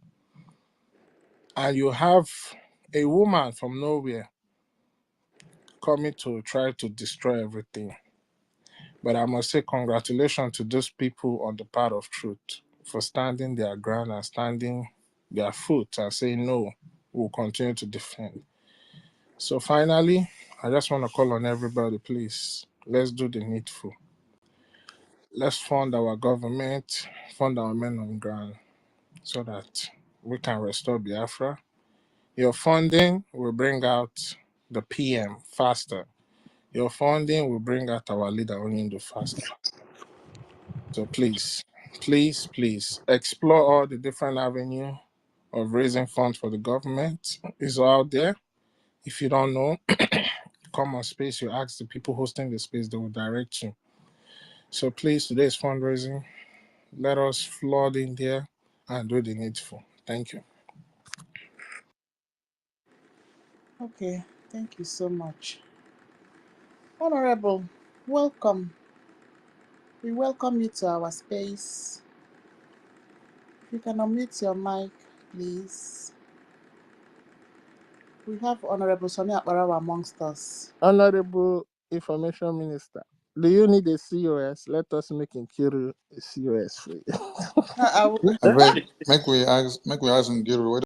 And you have a woman from nowhere coming to try to destroy everything. But I must say congratulations to those people on the path of truth for standing their ground and standing their foot and saying no, we'll continue to defend. So finally, I just want to call on everybody, please, let's do the needful. Let's fund our government, fund our men on ground so that we can restore Biafra. Your funding will bring out the PM faster. Your funding will bring out our leader Onyindu faster. So please, please, please explore all the different avenues of raising funds for the government. It's out there. If you don't know, come on space, you ask the people hosting the space, they will direct you. So please, today's fundraising, let us flood in there and do the needful. Thank you. Okay, thank you so much. Honorable, welcome. We welcome you to our space. If you can unmute your mic, please. We have Honorable Sonia Akbarawa amongst us. Honorable Information Minister, do you need a COS? Let us make Nkiru a COS for you. I beg, make we ask Nkiru